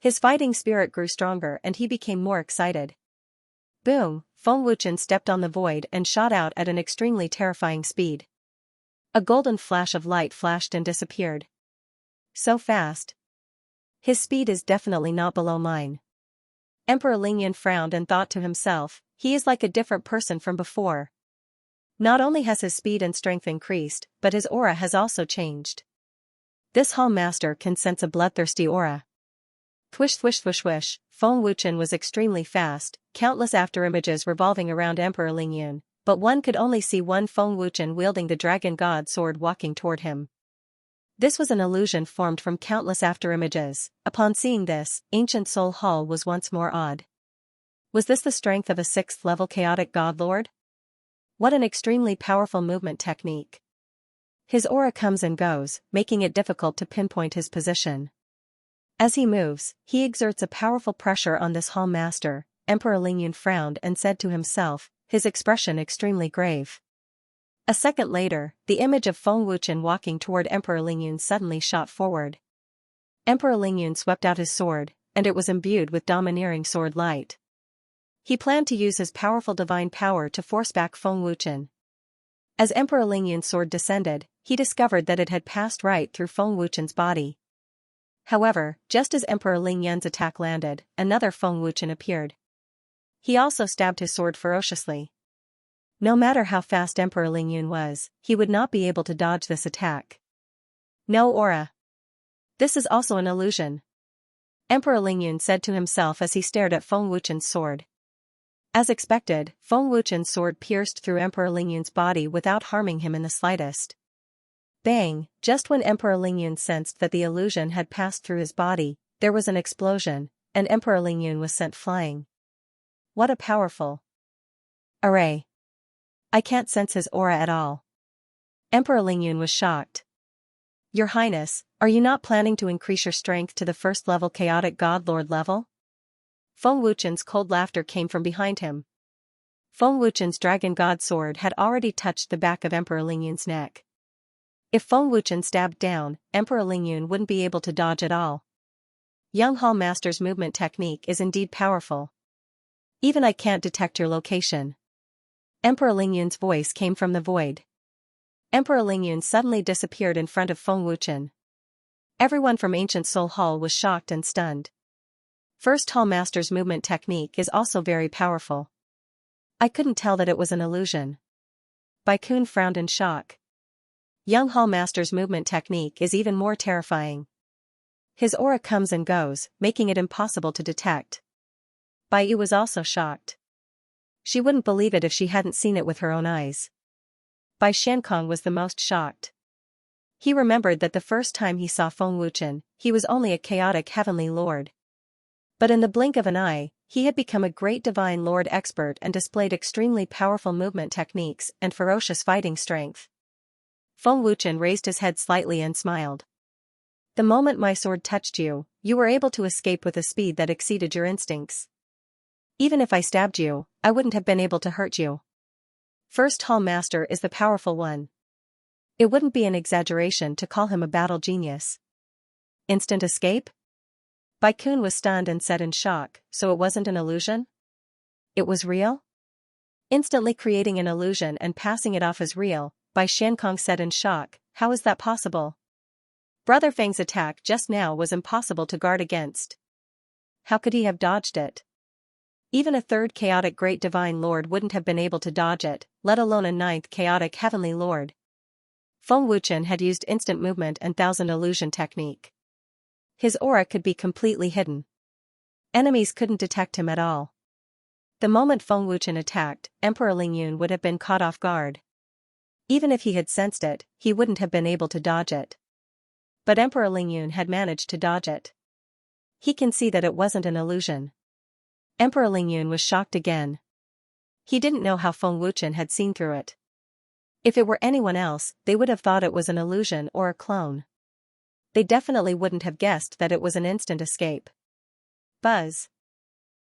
His fighting spirit grew stronger and he became more excited. Boom! Feng Wuchen stepped on the void and shot out at an extremely terrifying speed. A golden flash of light flashed and disappeared. So fast. His speed is definitely not below mine. Emperor Lingyun frowned and thought to himself, he is like a different person from before. Not only has his speed and strength increased, but his aura has also changed. This Hall Master can sense a bloodthirsty aura. Thwish thwish thwish thwish, Feng Wuchen was extremely fast, countless afterimages revolving around Emperor Lingyun, but one could only see one Feng Wuchen wielding the dragon god sword walking toward him. This was an illusion formed from countless afterimages. Upon seeing this, Ancient Soul Hall was once more awed. Was this the strength of a 6th level chaotic god lord? What an extremely powerful movement technique. His aura comes and goes, making it difficult to pinpoint his position. As he moves, he exerts a powerful pressure on this Hall Master. Emperor Lingyun frowned and said to himself, his expression extremely grave. A second later, the image of Feng Wuchen walking toward Emperor Lingyun suddenly shot forward. Emperor Lingyun swept out his sword, and it was imbued with domineering sword light. He planned to use his powerful divine power to force back Feng Wuchen. As Emperor Lingyun's sword descended, he discovered that it had passed right through Feng Wuchen's body. However, just as Emperor Lingyun's attack landed, another Feng Wuchen appeared. He also stabbed his sword ferociously. No matter how fast Emperor Lingyun was, he would not be able to dodge this attack. No aura. This is also an illusion. Emperor Lingyun said to himself as he stared at Feng Wuchen's sword. As expected, Feng Wuchen's sword pierced through Emperor Lingyun's body without harming him in the slightest. Bang! Just when Emperor Lingyun sensed that the illusion had passed through his body, there was an explosion, and Emperor Lingyun was sent flying. What a powerful array. I can't sense his aura at all. Emperor Lingyun was shocked. Your Highness, are you not planning to increase your strength to the first level chaotic god lord level? Feng Wuchen's cold laughter came from behind him. Feng Wuchen's dragon god sword had already touched the back of Emperor Lingyun's neck. If Feng Wuchen stabbed down, Emperor Lingyun wouldn't be able to dodge at all. Young Hall Master's movement technique is indeed powerful. Even I can't detect your location. Emperor Lingyun's voice came from the void. Emperor Lingyun suddenly disappeared in front of Feng Wuchen. Everyone from Ancient Soul Hall was shocked and stunned. First Hall Master's movement technique is also very powerful. I couldn't tell that it was an illusion. Bai Kun frowned in shock. Young Hall Master's movement technique is even more terrifying. His aura comes and goes, making it impossible to detect. Bai Yu was also shocked. She wouldn't believe it if she hadn't seen it with her own eyes. Bai Xiankong was the most shocked. He remembered that the first time he saw Feng Wuchen, he was only a chaotic heavenly lord. But in the blink of an eye, he had become a great divine lord expert and displayed extremely powerful movement techniques and ferocious fighting strength. Feng Wuchen raised his head slightly and smiled. The moment my sword touched you, you were able to escape with a speed that exceeded your instincts. Even if I stabbed you, I wouldn't have been able to hurt you. First Hall Master is the powerful one. It wouldn't be an exaggeration to call him a battle genius. Instant escape? Bai Kun was stunned and said in shock, so it wasn't an illusion? It was real? Instantly creating an illusion and passing it off as real, Bai Xiankong said in shock, how is that possible? Brother Fang's attack just now was impossible to guard against. How could he have dodged it? Even a third chaotic great divine lord wouldn't have been able to dodge it, let alone a ninth chaotic heavenly lord. Feng Wuchen had used instant movement and thousand illusion technique. His aura could be completely hidden. Enemies couldn't detect him at all. The moment Feng Wuchen attacked, Emperor Lingyun would have been caught off guard. Even if he had sensed it, he wouldn't have been able to dodge it. But Emperor Lingyun had managed to dodge it. He can see that it wasn't an illusion. Emperor Lingyun was shocked again. He didn't know how Feng Wuchen had seen through it. If it were anyone else, they would have thought it was an illusion or a clone. They definitely wouldn't have guessed that it was an instant escape. Buzz.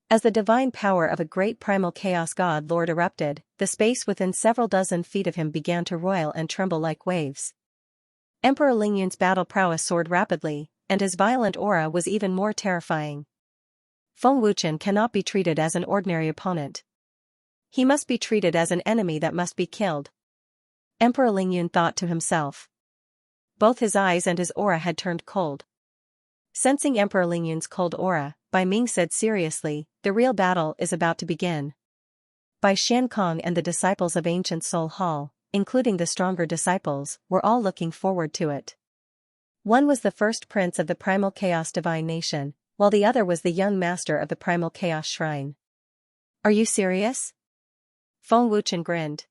As the divine power of a great primal chaos god lord erupted, the space within several dozen feet of him began to roil and tremble like waves. Emperor Lingyun's battle prowess soared rapidly, and his violent aura was even more terrifying. Feng Wuchen cannot be treated as an ordinary opponent. He must be treated as an enemy that must be killed. Emperor Lingyun thought to himself. Both his eyes and his aura had turned cold. Sensing Emperor Lingyun's cold aura, Bai Ming said seriously, the real battle is about to begin. Bai Xiankong and the disciples of Ancient Soul Hall, including the stronger disciples, were all looking forward to it. One was the first prince of the Primal Chaos Divine Nation, while the other was the young master of the Primal Chaos Shrine. Are you serious? Feng Wuchen grinned.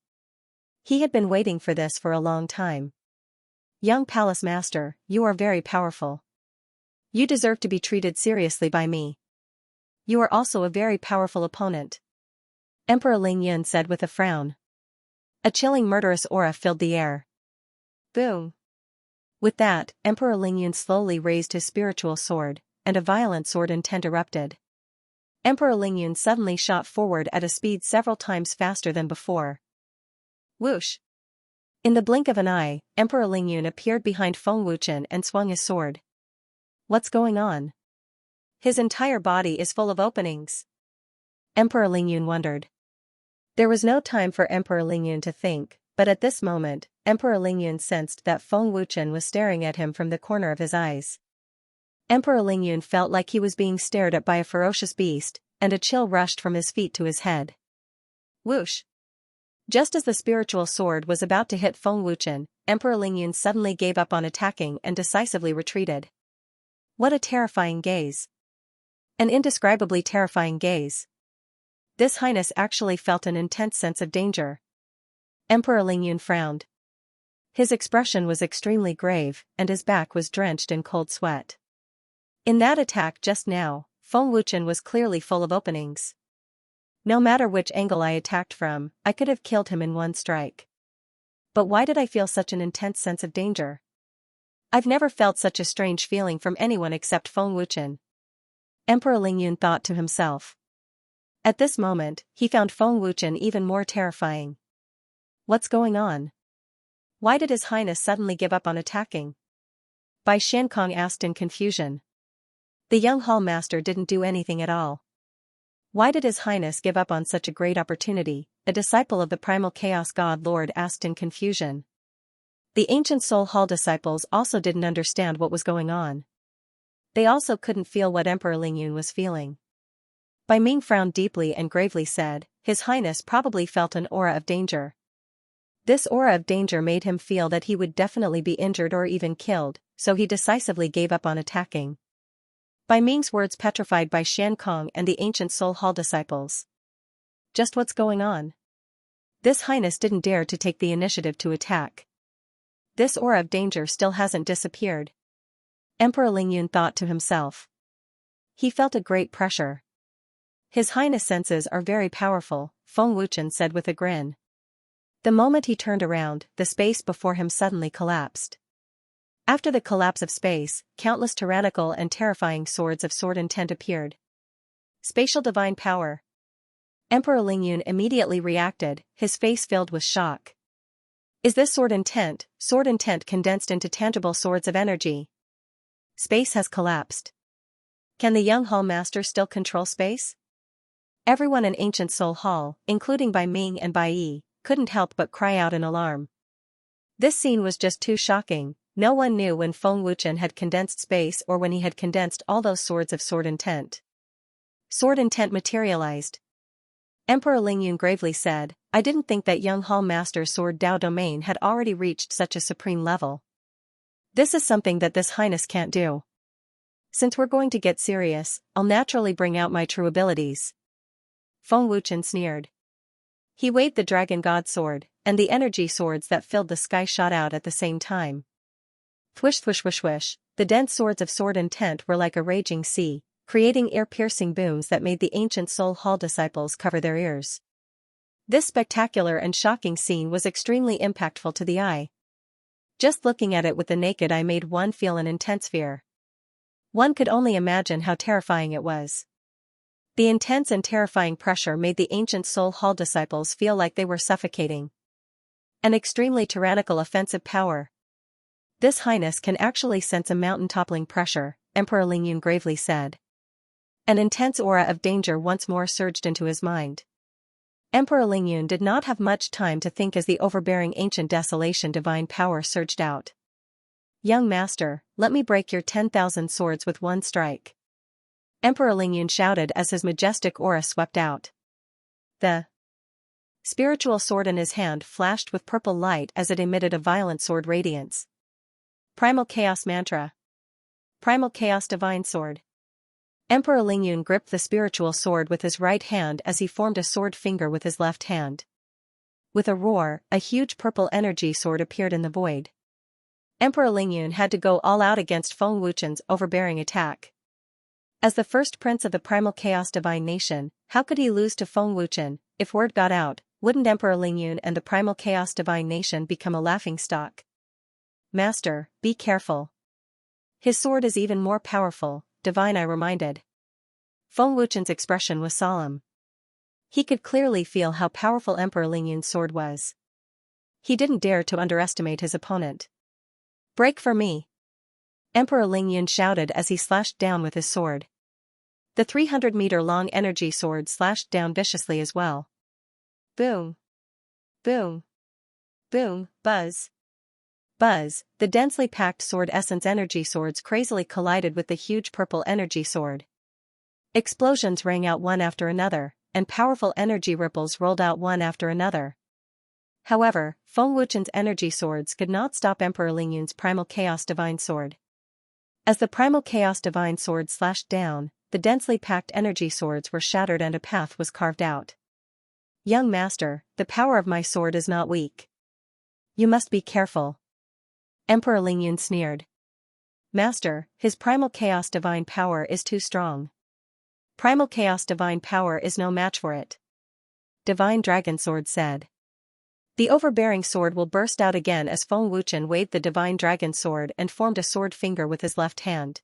He had been waiting for this for a long time. Young Palace Master, you are very powerful. You deserve to be treated seriously by me. You are also a very powerful opponent. Emperor Lingyun said with a frown. A chilling murderous aura filled the air. Boom. With that, Emperor Lingyun slowly raised his spiritual sword, and a violent sword intent erupted. Emperor Lingyun suddenly shot forward at a speed several times faster than before. Whoosh! In the blink of an eye, Emperor Lingyun appeared behind Feng Wuchen and swung his sword. What's going on? His entire body is full of openings. Emperor Lingyun wondered. There was no time for Emperor Lingyun to think, but at this moment, Emperor Lingyun sensed that Feng Wuchen was staring at him from the corner of his eyes. Emperor Lingyun felt like he was being stared at by a ferocious beast, and a chill rushed from his feet to his head. Whoosh! Just as the spiritual sword was about to hit Feng Wuchen, Emperor Lingyun suddenly gave up on attacking and decisively retreated. What a terrifying gaze. An indescribably terrifying gaze. This Highness actually felt an intense sense of danger. Emperor Lingyun frowned. His expression was extremely grave, and his back was drenched in cold sweat. In that attack just now, Feng Wuchen was clearly full of openings. No matter which angle I attacked from, I could have killed him in one strike. But why did I feel such an intense sense of danger? I've never felt such a strange feeling from anyone except Feng Wuchen. Emperor Lingyun thought to himself. At this moment, he found Feng Wuchen even more terrifying. What's going on? Why did His Highness suddenly give up on attacking? Bai Xiankong asked in confusion. The young hall master didn't do anything at all. Why did His Highness give up on such a great opportunity? A disciple of the primal chaos god lord asked in confusion. The ancient soul hall disciples also didn't understand what was going on. They also couldn't feel what Emperor Lingyun was feeling. Bai Ming frowned deeply and gravely said, His Highness probably felt an aura of danger. This aura of danger made him feel that he would definitely be injured or even killed, so he decisively gave up on attacking. Bai Ming's words petrified Bai Xiankong and the ancient soul hall disciples. Just what's going on? This Highness didn't dare to take the initiative to attack. This aura of danger still hasn't disappeared. Emperor Lingyun thought to himself. He felt a great pressure. His Highness' senses are very powerful, Feng Wuchen said with a grin. The moment he turned around, the space before him suddenly collapsed. After the collapse of space, countless tyrannical and terrifying swords of sword intent appeared. Spatial divine power. Emperor Lingyun immediately reacted, his face filled with shock. Is this sword intent condensed into tangible swords of energy? Space has collapsed. Can the young hall master still control space? Everyone in Ancient Soul Hall, including Bai Ming and Bai Yi, couldn't help but cry out in alarm. This scene was just too shocking. No one knew when Feng Wuchen had condensed space or when he had condensed all those swords of sword intent. Sword intent materialized. Emperor Lingyun gravely said, I didn't think that young hall master's sword Dao domain had already reached such a supreme level. This is something that this Highness can't do. Since we're going to get serious, I'll naturally bring out my true abilities. Feng Wuchen sneered. He waved the Dragon God sword, and the energy swords that filled the sky shot out at the same time. Thwish thwish wish wish, the dense swords of sword intent were like a raging sea, creating ear-piercing booms that made the ancient soul hall disciples cover their ears. This spectacular and shocking scene was extremely impactful to the eye. Just looking at it with the naked eye made one feel an intense fear. One could only imagine how terrifying it was. The intense and terrifying pressure made the ancient soul hall disciples feel like they were suffocating. An extremely tyrannical offensive power. This Highness can actually sense a mountain-toppling pressure, Emperor Lingyun gravely said. An intense aura of danger once more surged into his mind. Emperor Lingyun did not have much time to think as the overbearing ancient desolation divine power surged out. Young master, let me break your 10,000 swords with one strike. Emperor Lingyun shouted as his majestic aura swept out. The spiritual sword in his hand flashed with purple light as it emitted a violent sword radiance. Primal Chaos Mantra. Primal Chaos Divine Sword. Emperor Lingyun gripped the spiritual sword with his right hand as he formed a sword finger with his left hand. With a roar, a huge purple energy sword appeared in the void. Emperor Lingyun had to go all out against Feng Wuchen's overbearing attack. As the first prince of the Primal Chaos Divine Nation, how could he lose to Feng Wuchen? If word got out, wouldn't Emperor Lingyun and the Primal Chaos Divine Nation become a laughingstock? Master, be careful. His sword is even more powerful, Divine I reminded. Feng Wuchen's expression was solemn. He could clearly feel how powerful Emperor Lingyun's sword was. He didn't dare to underestimate his opponent. Break for me! Emperor Lingyun shouted as he slashed down with his sword. The 300-meter-long energy sword slashed down viciously as well. Boom! Boom! Boom! Buzz! Buzz! The densely packed sword essence energy swords crazily collided with the huge purple energy sword. Explosions rang out one after another, and powerful energy ripples rolled out one after another. However, Feng Wuchen's energy swords could not stop Emperor Lingyun's Primal Chaos Divine Sword. As the Primal Chaos Divine Sword slashed down, the densely packed energy swords were shattered and a path was carved out. Young master, the power of my sword is not weak. You must be careful. Emperor Lingyun sneered. Master, his primal chaos divine power is too strong. Primal chaos divine power is no match for it. Divine Dragon Sword said. The overbearing sword will burst out again as Feng Wuchen waved the divine dragon sword and formed a sword finger with his left hand.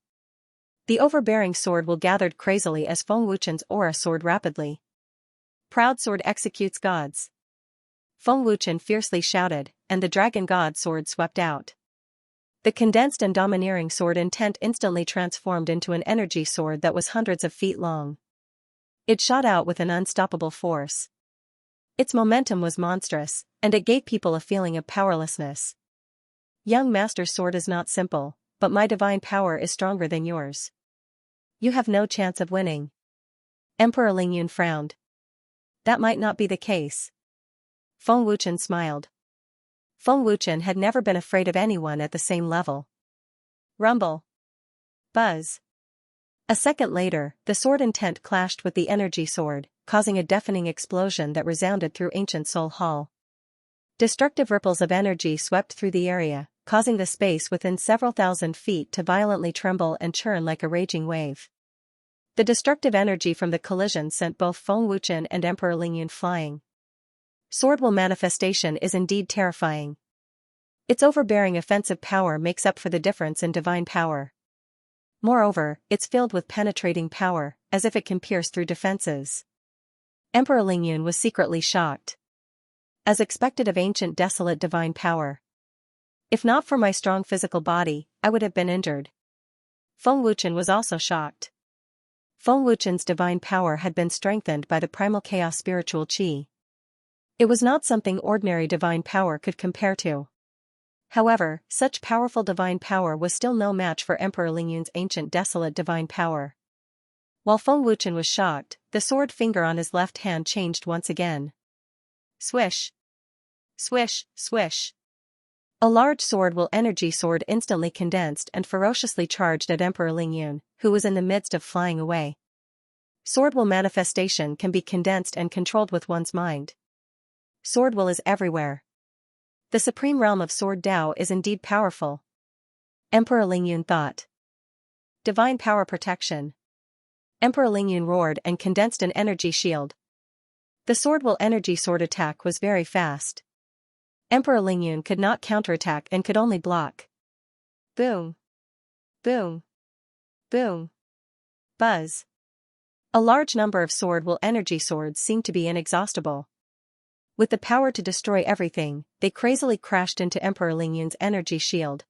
The overbearing sword will gathered crazily as Feng Wuchen's aura soared rapidly. Proud sword executes gods. Feng Wuchen fiercely shouted, and the dragon god sword swept out. The condensed and domineering sword intent instantly transformed into an energy sword that was hundreds of feet long. It shot out with an unstoppable force. Its momentum was monstrous, and it gave people a feeling of powerlessness. Young Master's sword is not simple, but my divine power is stronger than yours. You have no chance of winning. Emperor Lingyun frowned. That might not be the case. Feng Wuchen smiled. Feng Wuchen had never been afraid of anyone at the same level. Rumble. Buzz. A second later, the sword intent clashed with the energy sword, causing a deafening explosion that resounded through ancient Soul Hall. Destructive ripples of energy swept through the area, causing the space within several thousand feet to violently tremble and churn like a raging wave. The destructive energy from the collision sent both Feng Wuchen and Emperor Lingyun flying. Sword Will manifestation is indeed terrifying. Its overbearing offensive power makes up for the difference in divine power. Moreover, it's filled with penetrating power, as if it can pierce through defenses. Emperor Lingyun was secretly shocked. As expected of ancient desolate divine power. If not for my strong physical body, I would have been injured. Feng Wuchen was also shocked. Feng Wuchen's divine power had been strengthened by the primal chaos spiritual qi. It was not something ordinary divine power could compare to. However, such powerful divine power was still no match for Emperor Lingyun's ancient desolate divine power. While Feng Wuchen was shocked, the sword finger on his left hand changed once again. Swish. Swish, swish. A large sword will energy sword instantly condensed and ferociously charged at Emperor Lingyun, who was in the midst of flying away. Sword will manifestation can be condensed and controlled with one's mind. Sword will is everywhere. The supreme realm of Sword Dao is indeed powerful. Emperor Lingyun thought. Divine power protection. Emperor Lingyun roared and condensed an energy shield. The sword will energy sword attack was very fast. Emperor Lingyun could not counterattack and could only block. Boom. Boom. Boom. Buzz. A large number of sword will energy swords seemed to be inexhaustible. With the power to destroy everything, they crazily crashed into Emperor Lingyun's energy shield.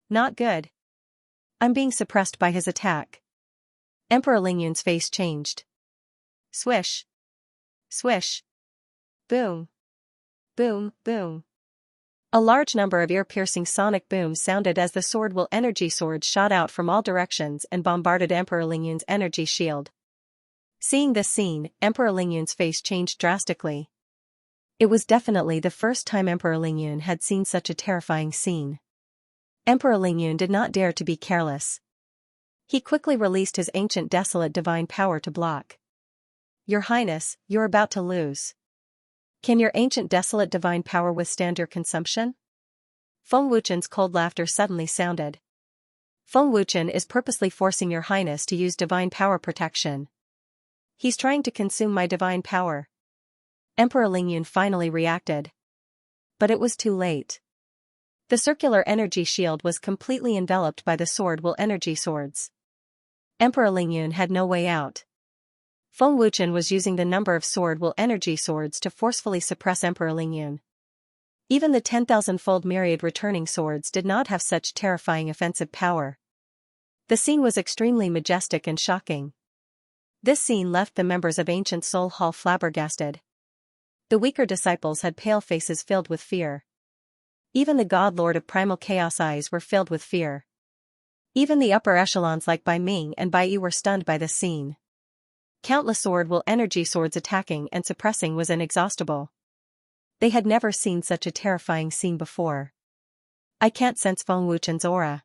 Not good. I'm being suppressed by his attack. Emperor Lingyun's face changed. Swish. Swish. Boom. Boom, boom. A large number of ear-piercing sonic booms sounded as the sword will energy swords shot out from all directions and bombarded Emperor Lingyun's energy shield. Seeing this scene, Emperor Lingyun's face changed drastically. It was definitely the first time Emperor Lingyun had seen such a terrifying scene. Emperor Lingyun did not dare to be careless. He quickly released his ancient desolate divine power to block. Your Highness, you're about to lose. Can your ancient desolate divine power withstand your consumption? Feng Wuchen's cold laughter suddenly sounded. Feng Wuchen is purposely forcing your Highness to use divine power protection. He's trying to consume my divine power. Emperor Lingyun finally reacted. But it was too late. The circular energy shield was completely enveloped by the sword will energy swords. Emperor Lingyun had no way out. Feng Wuchen was using the number of sword will energy swords to forcefully suppress Emperor Lingyun. Even the 10,000-fold myriad returning swords did not have such terrifying offensive power. The scene was extremely majestic and shocking. This scene left the members of Ancient Soul Hall flabbergasted. The weaker disciples had pale faces filled with fear. Even the God Lord of Primal Chaos eyes were filled with fear. Even the upper echelons like Bai Ming and Bai Yi were stunned by this scene. Countless sword will energy swords attacking and suppressing was inexhaustible. They had never seen such a terrifying scene before. I can't sense Feng Wuchen's aura.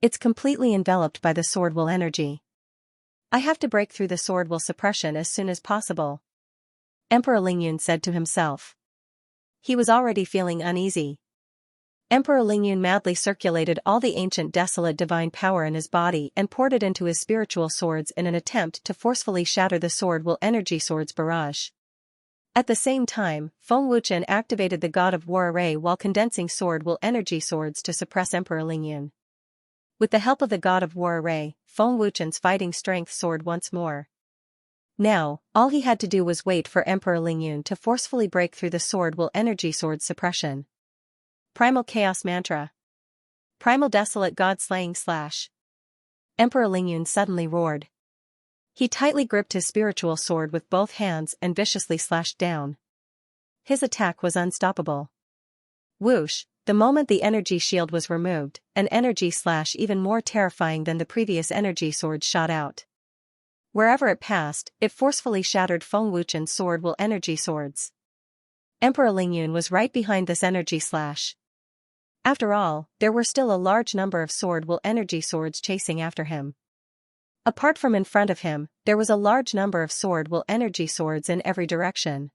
It's completely enveloped by the sword will energy. I have to break through the sword will suppression as soon as possible. Emperor Lingyun said to himself. He was already feeling uneasy. Emperor Lingyun madly circulated all the ancient desolate divine power in his body and poured it into his spiritual swords in an attempt to forcefully shatter the sword will energy swords barrage. At the same time, Feng Wuchen activated the God of War array while condensing sword will energy swords to suppress Emperor Lingyun. With the help of the God of War array, Feng Wuchen's fighting strength soared once more. Now, all he had to do was wait for Emperor Lingyun to forcefully break through the sword will energy sword suppression. Primal Chaos Mantra. Primal Desolate God Slaying Slash. Emperor Lingyun suddenly roared. He tightly gripped his spiritual sword with both hands and viciously slashed down. His attack was unstoppable. Whoosh, the moment the energy shield was removed, an energy slash even more terrifying than the previous energy sword shot out. Wherever it passed, it forcefully shattered Feng Wuchen's sword will energy swords. Emperor Lingyun was right behind this energy slash. After all, there were still a large number of sword will energy swords chasing after him. Apart from in front of him, there was a large number of sword will energy swords in every direction.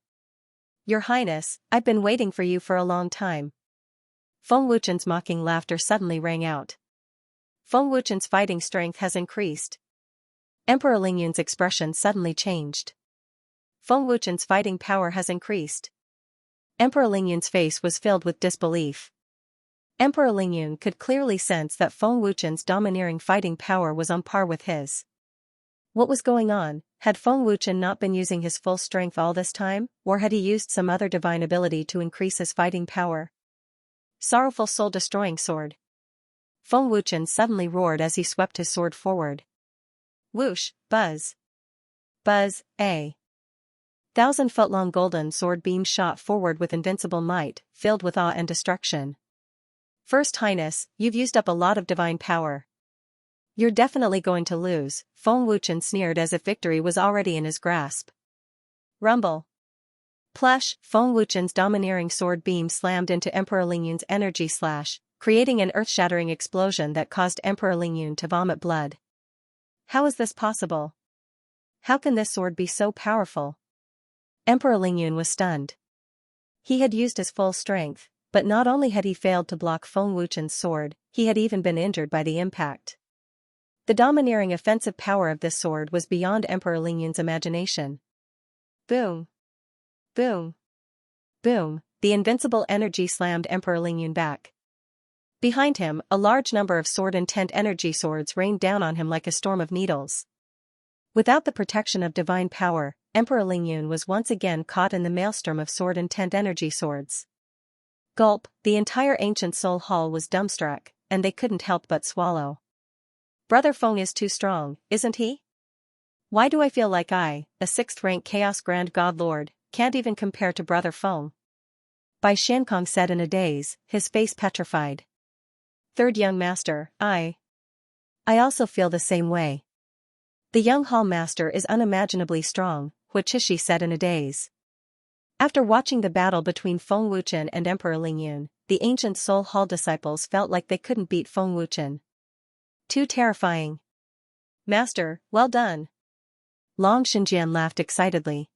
Your Highness, I've been waiting for you for a long time. Feng Wuchen's mocking laughter suddenly rang out. Feng Wuchen's fighting strength has increased. Emperor Lingyun's expression suddenly changed. Feng Wuchen's fighting power has increased. Emperor Lingyun's face was filled with disbelief. Emperor Lingyun could clearly sense that Feng Wuchen's domineering fighting power was on par with his. What was going on? Had Feng Wuchen not been using his full strength all this time, or had he used some other divine ability to increase his fighting power? Sorrowful soul-destroying sword. Feng Wuchen suddenly roared as he swept his sword forward. Whoosh, buzz. Buzz, a 1,000-foot-long golden sword beam shot forward with invincible might, filled with awe and destruction. First Highness, you've used up a lot of divine power. You're definitely going to lose, Feng Wuchen sneered as if victory was already in his grasp. Rumble. Plush, Feng Wuchen's domineering sword beam slammed into Emperor Lingyun's energy slash, creating an earth-shattering explosion that caused Emperor Lingyun to vomit blood. How is this possible? How can this sword be so powerful? Emperor Lingyun was stunned. He had used his full strength, but not only had he failed to block Feng Wuchen's sword, he had even been injured by the impact. The domineering offensive power of this sword was beyond Emperor Lingyun's imagination. Boom. Boom. Boom, the invincible energy slammed Emperor Lingyun back. Behind him, a large number of sword-intent energy swords rained down on him like a storm of needles. Without the protection of divine power, Emperor Lingyun was once again caught in the maelstrom of sword-intent energy swords. Gulp, the entire ancient soul hall was dumbstruck, and they couldn't help but swallow. Brother Feng is too strong, isn't he? Why do I feel like I, a 6th-rank Chaos Grand God Lord, can't even compare to Brother Feng? Bai Xiankong said in a daze, his face petrified. Third young master, I also feel the same way. The young hall master is unimaginably strong, Huaqishi said in a daze. After watching the battle between Feng Wuchen and Emperor Lingyun, the ancient Soul Hall disciples felt like they couldn't beat Feng Wuchen. Too terrifying. Master, well done. Long Xinjian laughed excitedly.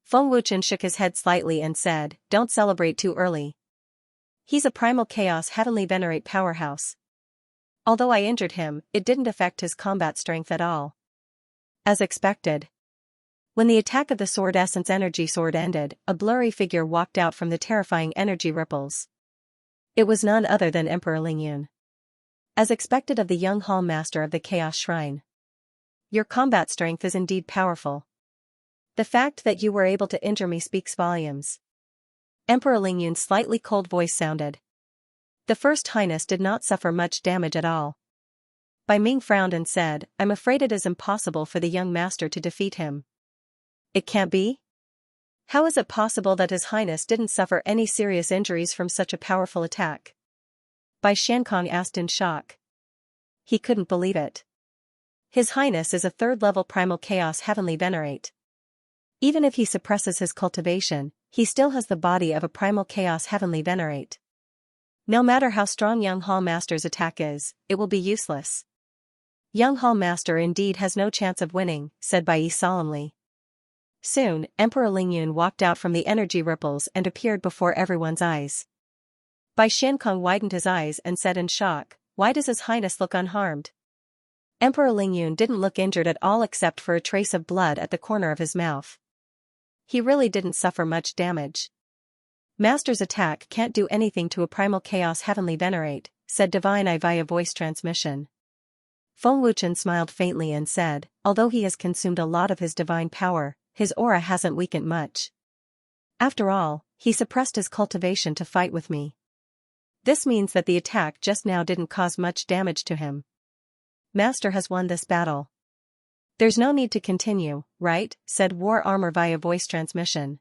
Feng Wuchen shook his head slightly and said, don't celebrate too early. He's a primal chaos heavenly venerate powerhouse. Although I injured him, it didn't affect his combat strength at all. As expected. When the attack of the Sword Essence Energy Sword ended, a blurry figure walked out from the terrifying energy ripples. It was none other than Emperor Lingyun. As expected of the young hall master of the Chaos Shrine. Your combat strength is indeed powerful. The fact that you were able to injure me speaks volumes. Emperor Lingyun's slightly cold voice sounded. The First Highness did not suffer much damage at all. Bai Ming frowned and said, I'm afraid it is impossible for the young master to defeat him. It can't be? How is it possible that His Highness didn't suffer any serious injuries from such a powerful attack? Bai Xiankong asked in shock. He couldn't believe it. His Highness is a 3rd-level primal chaos heavenly venerate. Even if he suppresses his cultivation, he still has the body of a primal chaos heavenly venerate. No matter how strong Young Hall Master's attack is, it will be useless. Young Hall Master indeed has no chance of winning, said Bai Yi solemnly. Soon, Emperor Lingyun walked out from the energy ripples and appeared before everyone's eyes. Bai Xiankong widened his eyes and said in shock, "Why does His Highness look unharmed?" Emperor Lingyun didn't look injured at all except for a trace of blood at the corner of his mouth. He really didn't suffer much damage. "Master's attack can't do anything to a primal chaos heavenly venerate," said Divine Eye via voice transmission. Feng Wuchen smiled faintly and said, "Although he has consumed a lot of his divine power, his aura hasn't weakened much. After all, he suppressed his cultivation to fight with me. This means that the attack just now didn't cause much damage to him. Master has won this battle. There's no need to continue, right?" said War Armor via voice transmission.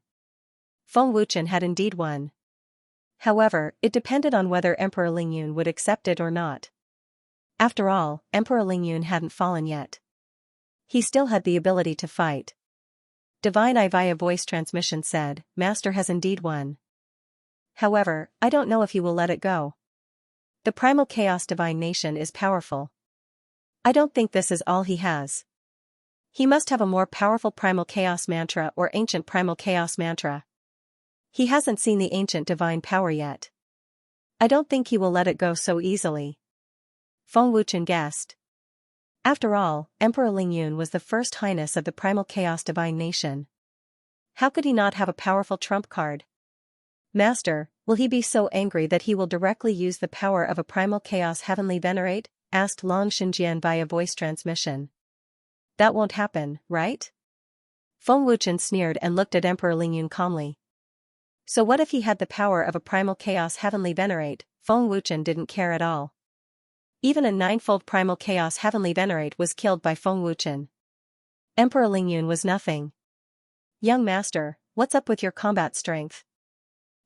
Feng Wuchen had indeed won. However, it depended on whether Emperor Lingyun would accept it or not. After all, Emperor Lingyun hadn't fallen yet. He still had the ability to fight. Divine Eye via voice transmission said, "Master has indeed won. However, I don't know if he will let it go. The primal chaos divine nation is powerful. I don't think this is all he has. He must have a more powerful primal chaos mantra or ancient primal chaos mantra. He hasn't seen the ancient divine power yet. I don't think he will let it go so easily." Feng Wuchen guessed. After all, Emperor Lingyun was the first highness of the primal chaos divine nation. How could he not have a powerful trump card? "Master, will he be so angry that he will directly use the power of a primal chaos heavenly venerate?" asked Long Xinjian via voice transmission. "That won't happen, right?" Feng Wuchen sneered and looked at Emperor Lingyun calmly. So what if he had the power of a primal chaos heavenly venerate? Feng Wuchen didn't care at all. Even a ninefold primal chaos heavenly venerate was killed by Feng Wuchen. Emperor Lingyun was nothing. "Young master, what's up with your combat strength?"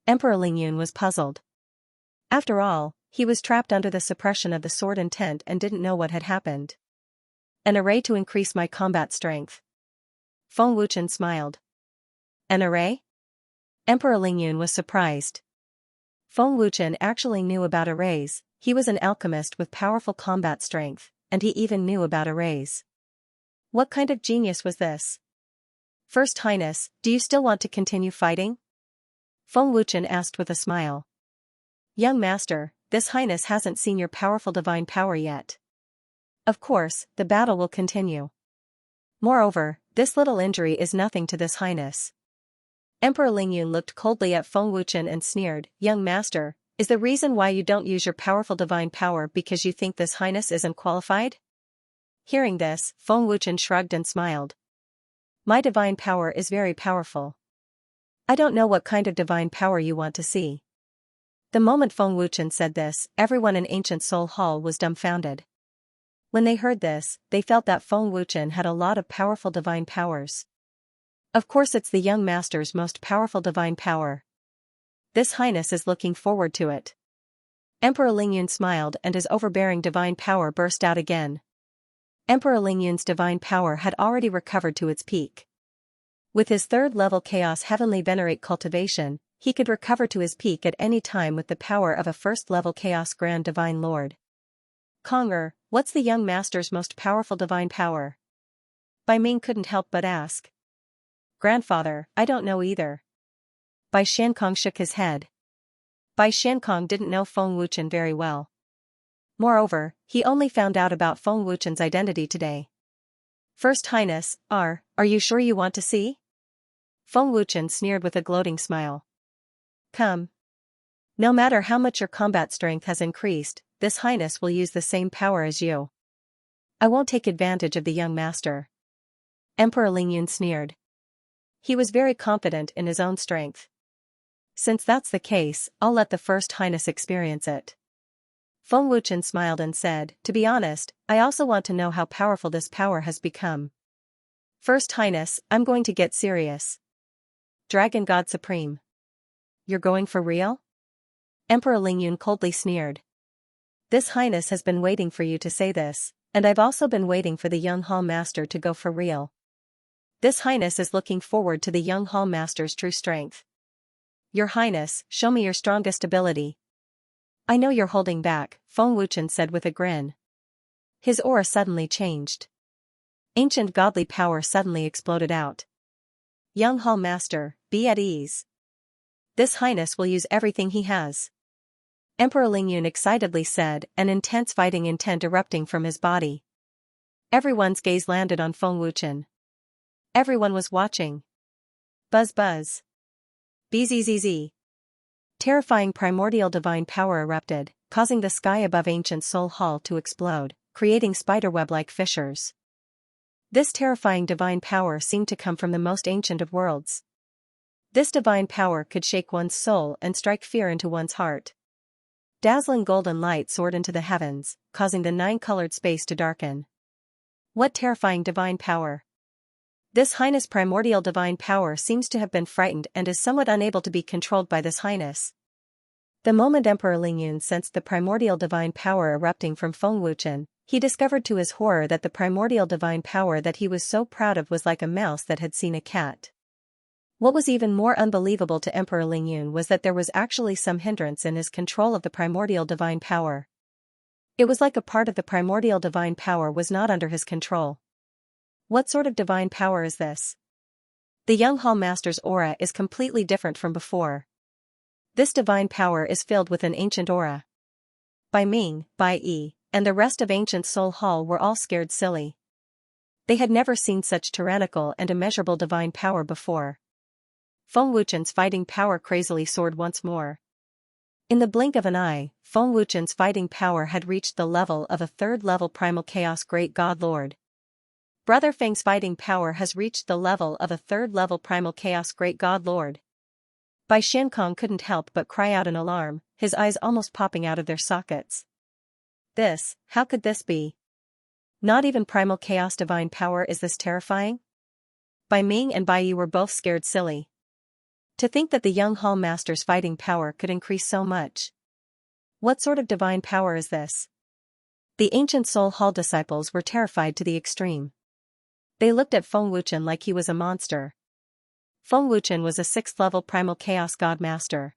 Emperor Lingyun was puzzled. After all, he was trapped under the suppression of the sword intent and didn't know what had happened. "An array to increase my combat strength." Feng Wuchen smiled. "An array?" Emperor Lingyun was surprised. Feng Wuchen actually knew about arrays. He was an alchemist with powerful combat strength, and he even knew about arrays. What kind of genius was this? "First Highness, do you still want to continue fighting?" Feng Wuchen asked with a smile. "Young master, this highness hasn't seen your powerful divine power yet. Of course, the battle will continue. Moreover, this little injury is nothing to this highness." Emperor Lingyun looked coldly at Feng Wuchen and sneered, "Young master, is the reason why you don't use your powerful divine power because you think this highness isn't qualified?" Hearing this, Feng Wuchen shrugged and smiled. "My divine power is very powerful. I don't know what kind of divine power you want to see." The moment Feng Wuchen said this, everyone in Ancient Soul Hall was dumbfounded. When they heard this, they felt that Feng Wuchen had a lot of powerful divine powers. Of course it's the young master's most powerful divine power. This highness is looking forward to it. Emperor Lingyun smiled and his overbearing divine power burst out again. Emperor Lingyun's divine power had already recovered to its peak. With his third-level Chaos Heavenly Venerate cultivation, he could recover to his peak at any time with the power of a first-level Chaos Grand Divine Lord. "Conger, what's the young master's most powerful divine power?" Bai Ming couldn't help but ask. "Grandfather, I don't know either." Bai Xiankong shook his head. Bai Xiankong didn't know Feng Wuchen very well. Moreover, he only found out about Feng Wuchen's identity today. "First Highness, are you sure you want to see?" Feng Wuchen sneered with a gloating smile. "Come. No matter how much your combat strength has increased, this highness will use the same power as you. I won't take advantage of the young master." Emperor Lingyun sneered. He was very confident in his own strength. "Since that's the case, I'll let the first highness experience it." Feng Wuchen smiled and said, "To be honest, I also want to know how powerful this power has become. First Highness, I'm going to get serious. Dragon God Supreme. You're going for real?" Emperor Lingyun coldly sneered. "This highness has been waiting for you to say this, and I've also been waiting for the young hall master to go for real. This highness is looking forward to the young hall master's true strength. Your highness, show me your strongest ability." "I know you're holding back," Feng Wuchen said with a grin. His aura suddenly changed. Ancient godly power suddenly exploded out. "Young hall master, be at ease. This highness will use everything he has." Emperor Lingyun excitedly said, an intense fighting intent erupting from his body. Everyone's gaze landed on Feng Wuchen. Everyone was watching. Buzz buzz. Bzzz. Terrifying primordial divine power erupted, causing the sky above ancient Soul Hall to explode, creating spiderweb-like fissures. This terrifying divine power seemed to come from the most ancient of worlds. This divine power could shake one's soul and strike fear into one's heart. Dazzling golden light soared into the heavens, causing the nine-colored space to darken. What terrifying divine power! This Highness' primordial divine power seems to have been frightened and is somewhat unable to be controlled by this Highness. The moment Emperor Lingyun sensed the primordial divine power erupting from Feng Wuchen, he discovered to his horror that the primordial divine power that he was so proud of was like a mouse that had seen a cat. What was even more unbelievable to Emperor Lingyun was that there was actually some hindrance in his control of the primordial divine power. It was like a part of the primordial divine power was not under his control. What sort of divine power is this? The young Hall Master's aura is completely different from before. This divine power is filled with an ancient aura. Bai Ming, Bai Yi, and the rest of ancient Soul Hall were all scared silly. They had never seen such tyrannical and immeasurable divine power before. Feng Wuchen's fighting power crazily soared once more. In the blink of an eye, Feng Wuchen's fighting power had reached the level of a third-level primal chaos great god lord. Brother Feng's fighting power has reached the level of a third-level primal chaos great god lord. Bai Xiankong couldn't help but cry out in alarm, his eyes almost popping out of their sockets. How could this be? Not even primal chaos divine power is this terrifying? Bai Ming and Bai Yi were both scared silly. To think that the young Hall Master's fighting power could increase so much. What sort of divine power is this? The ancient Soul Hall disciples were terrified to the extreme. They looked at Feng Wuchen like he was a monster. Feng Wuchen was a 6th-level primal chaos god master.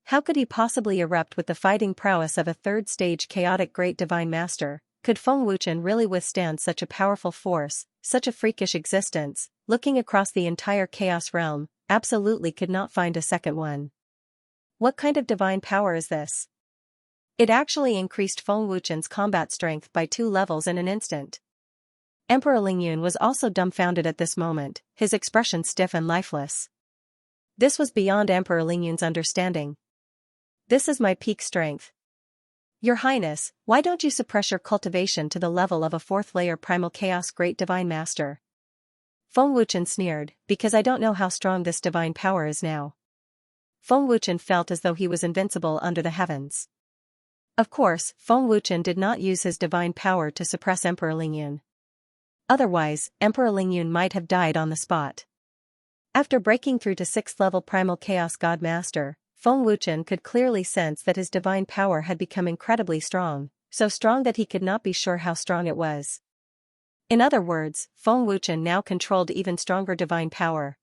How could he possibly erupt with the fighting prowess of a 3rd-stage chaotic great divine master? Could Feng Wuchen really withstand such a powerful force, such a freakish existence? Looking across the entire chaos realm, absolutely could not find a second one. What kind of divine power is this? It actually increased Feng Wuchen's combat strength by 2 levels in an instant. Emperor Lingyun was also dumbfounded at this moment, his expression stiff and lifeless. This was beyond Emperor Lingyun's understanding. This is my peak strength. Your Highness, why don't you suppress your cultivation to the level of a 4th-layer primal chaos great divine master? Feng Wuchen sneered, because I don't know how strong this divine power is now. Feng Wuchen felt as though he was invincible under the heavens. Of course, Feng Wuchen did not use his divine power to suppress Emperor Lingyun. Otherwise, Emperor Lingyun might have died on the spot. After breaking through to 6th-level primal chaos god master, Feng Wuchen could clearly sense that his divine power had become incredibly strong, so strong that he could not be sure how strong it was. In other words, Feng Wuchen now controlled even stronger divine power.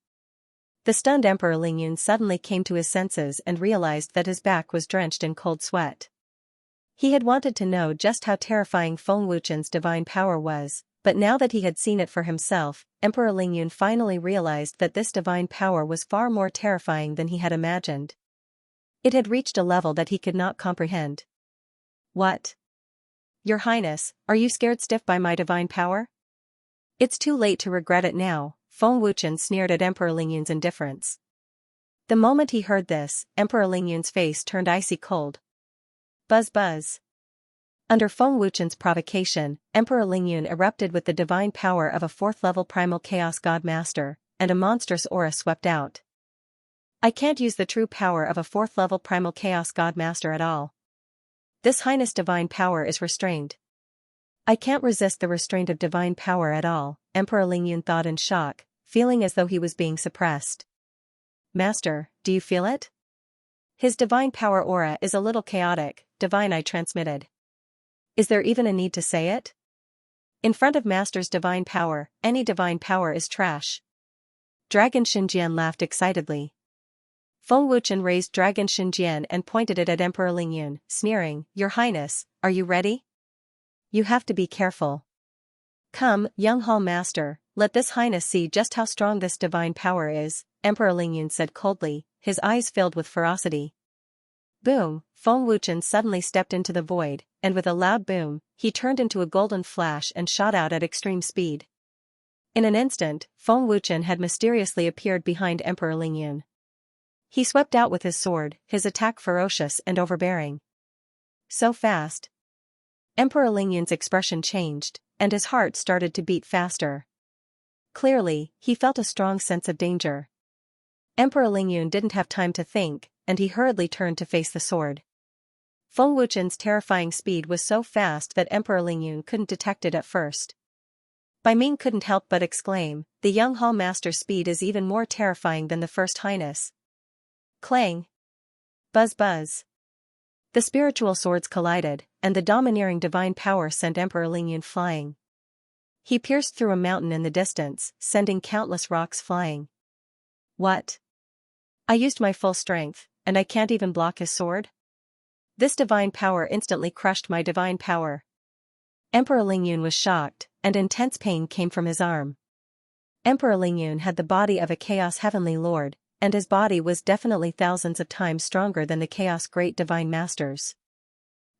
The stunned Emperor Lingyun suddenly came to his senses and realized that his back was drenched in cold sweat. He had wanted to know just how terrifying Feng Wuchen's divine power was, but now that he had seen it for himself, Emperor Lingyun finally realized that this divine power was far more terrifying than he had imagined. It had reached a level that he could not comprehend. What? Your Highness, are you scared stiff by my divine power? It's too late to regret it now, Feng Wuchen sneered at Emperor Lingyun's indifference. The moment he heard this, Emperor Lingyun's face turned icy cold. Buzz buzz. Under Feng Wuchen's provocation, Emperor Lingyun erupted with the divine power of a 4th-level primal chaos god master, and a monstrous aura swept out. I can't use the true power of a 4th-level primal chaos god master at all. This Highness divine power is restrained. I can't resist the restraint of divine power at all, Emperor Lingyun thought in shock, feeling as though he was being suppressed. Master, do you feel it? His divine power aura is a little chaotic, divine I transmitted. Is there even a need to say it? In front of Master's divine power, any divine power is trash. Dragon Xinjian laughed excitedly. Feng Wuchen raised Dragon Xinjian and pointed it at Emperor Lingyun, sneering, Your Highness, are you ready? You have to be careful. Come, young Hall Master, let this Highness see just how strong this divine power is, Emperor Lingyun said coldly, his eyes filled with ferocity. Boom, Feng Wuchen suddenly stepped into the void, and with a loud boom, he turned into a golden flash and shot out at extreme speed. In an instant, Feng Wuchen had mysteriously appeared behind Emperor Lingyun. He swept out with his sword, his attack ferocious and overbearing. So fast. Emperor Lingyun's expression changed, and his heart started to beat faster. Clearly, he felt a strong sense of danger. Emperor Lingyun didn't have time to think, and he hurriedly turned to face the sword. Feng Wuchen's terrifying speed was so fast that Emperor Lingyun couldn't detect it at first. Bai Ming couldn't help but exclaim, "The young Hall Master's speed is even more terrifying than the First Highness." Clang! Buzz buzz! The spiritual swords collided, and the domineering divine power sent Emperor Lingyun flying. He pierced through a mountain in the distance, sending countless rocks flying. What? I used my full strength, and I can't even block his sword? This divine power instantly crushed my divine power. Emperor Lingyun was shocked, and intense pain came from his arm. Emperor Lingyun had the body of a Chaos Heavenly Lord, and his body was definitely thousands of times stronger than the Chaos Great Divine Masters.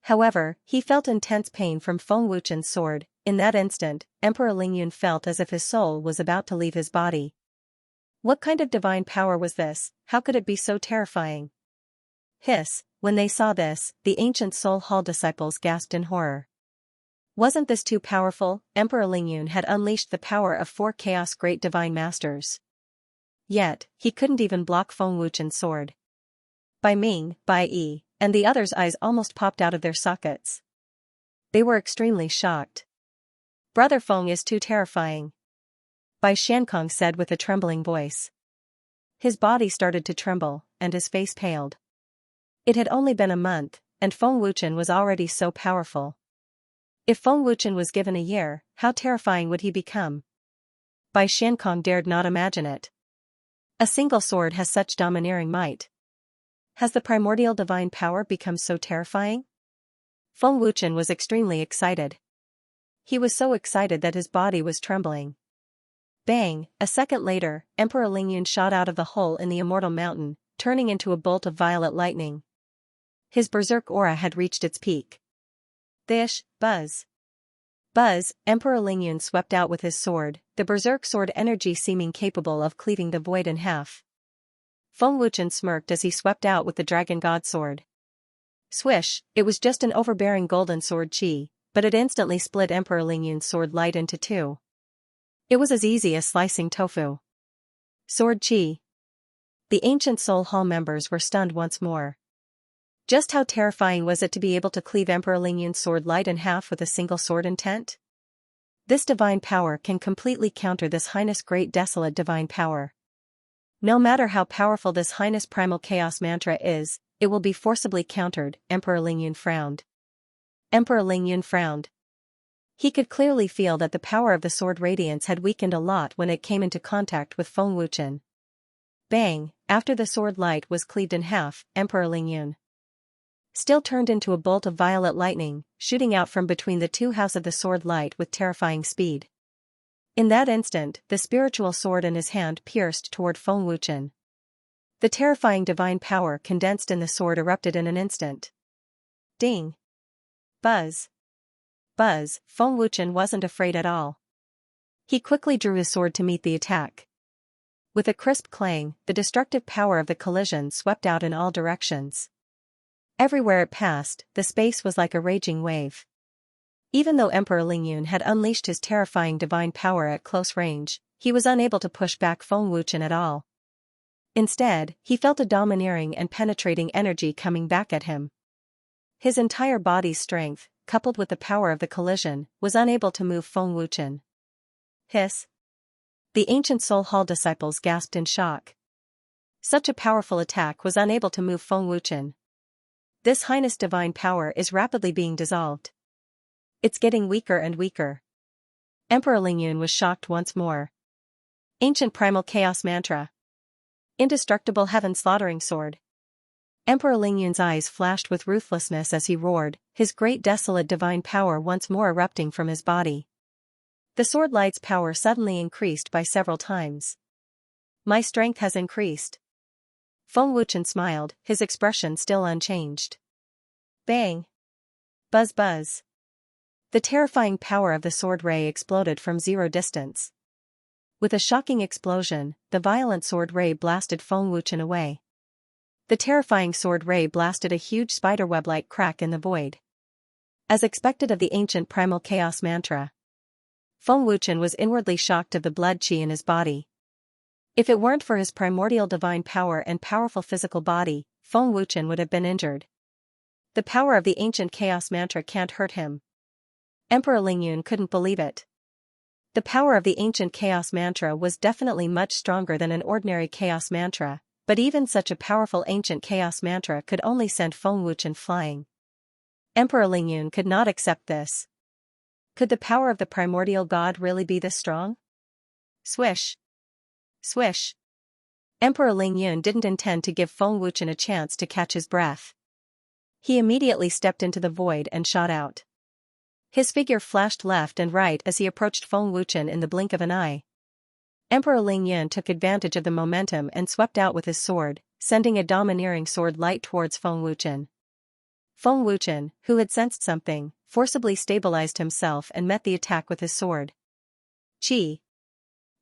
However, he felt intense pain from Feng Wuchen's sword. In that instant, Emperor Lingyun felt as if his soul was about to leave his body. What kind of divine power was this? How could it be so terrifying? Hiss! When they saw this, the ancient Soul Hall disciples gasped in horror. Wasn't this too powerful? Emperor Lingyun had unleashed the power of 4 Chaos Great Divine Masters. Yet, he couldn't even block Feng Wuchen's sword. Bai Ming, Bai Yi, and the others' eyes almost popped out of their sockets. They were extremely shocked. Brother Feng is too terrifying, Bai Xiankong said with a trembling voice. His body started to tremble, and his face paled. It had only been a month, and Feng Wuchen was already so powerful. If Feng Wuchen was given a year, how terrifying would he become? Bai Xiankong dared not imagine it. A single sword has such domineering might. Has the primordial divine power become so terrifying? Feng Wuchen was extremely excited. He was so excited that his body was trembling. Bang! A second later, Emperor Lingyun shot out of the hole in the immortal mountain, turning into a bolt of violet lightning. His berserk aura had reached its peak. Bish! Buzz! Buzz! Emperor Lingyun swept out with his sword, the berserk sword energy seeming capable of cleaving the void in half. Feng Wuchen smirked as he swept out with the dragon god sword. Swish! It was just an overbearing golden sword chi, but it instantly split Emperor Lingyun's sword light into 2. It was as easy as slicing tofu. Sword chi. The ancient Soul Hall members were stunned once more. Just how terrifying was it to be able to cleave Emperor Lingyun's sword light in half with a single sword intent? This divine power can completely counter this Highness Great Desolate divine power. No matter how powerful this Highness Primal Chaos Mantra is, it will be forcibly countered, Emperor Lingyun frowned. Emperor Lingyun frowned. He could clearly feel that the power of the sword radiance had weakened a lot when it came into contact with Feng Wuchen. Bang! After the sword light was cleaved in half, Emperor Lingyun still turned into a bolt of violet lightning, shooting out from between the 2 halves of the sword light with terrifying speed. In that instant, the spiritual sword in his hand pierced toward Feng Wuchen. The terrifying divine power condensed in the sword erupted in an instant. Ding! Buzz! Buzz! Feng Wuchen wasn't afraid at all. He quickly drew his sword to meet the attack. With a crisp clang, the destructive power of the collision swept out in all directions. Everywhere it passed, the space was like a raging wave. Even though Emperor Lingyun had unleashed his terrifying divine power at close range, he was unable to push back Feng Wuchen at all. Instead, he felt a domineering and penetrating energy coming back at him. His entire body's strength, coupled with the power of the collision, was unable to move Feng Wuchen. Hiss! The ancient Soul Hall disciples gasped in shock. Such a powerful attack was unable to move Feng Wuchen. This Highness divine power is rapidly being dissolved. It's getting weaker and weaker. Emperor Lingyun was shocked once more. Ancient Primal Chaos Mantra. Indestructible Heaven Slaughtering Sword. Emperor Lingyun's eyes flashed with ruthlessness as he roared, his great desolate divine power once more erupting from his body. The sword light's power suddenly increased by several times. My strength has increased. Feng Wuchen smiled, his expression still unchanged. Bang! Buzz buzz. The terrifying power of the sword ray exploded from zero distance. With a shocking explosion, the violent sword ray blasted Feng Wuchen away. The terrifying sword ray blasted a huge spiderweb-like crack in the void. As expected of the ancient primal chaos mantra, Feng Wuchen was inwardly shocked of the blood qi in his body. If it weren't for his primordial divine power and powerful physical body, Feng Wuchen would have been injured. The power of the ancient chaos mantra can't hurt him. Emperor Lingyun couldn't believe it. The power of the ancient chaos mantra was definitely much stronger than an ordinary chaos mantra, but even such a powerful ancient chaos mantra could only send Feng Wuchen flying. Emperor Lingyun could not accept this. Could the power of the primordial god really be this strong? Swish! Swish! Emperor Lingyun didn't intend to give Feng Wuchen a chance to catch his breath. He immediately stepped into the void and shot out. His figure flashed left and right as he approached Feng Wuchen in the blink of an eye. Emperor Lingyun took advantage of the momentum and swept out with his sword, sending a domineering sword light towards Feng Wuchen. Feng Wuchen, who had sensed something, forcibly stabilized himself and met the attack with his sword. Qi!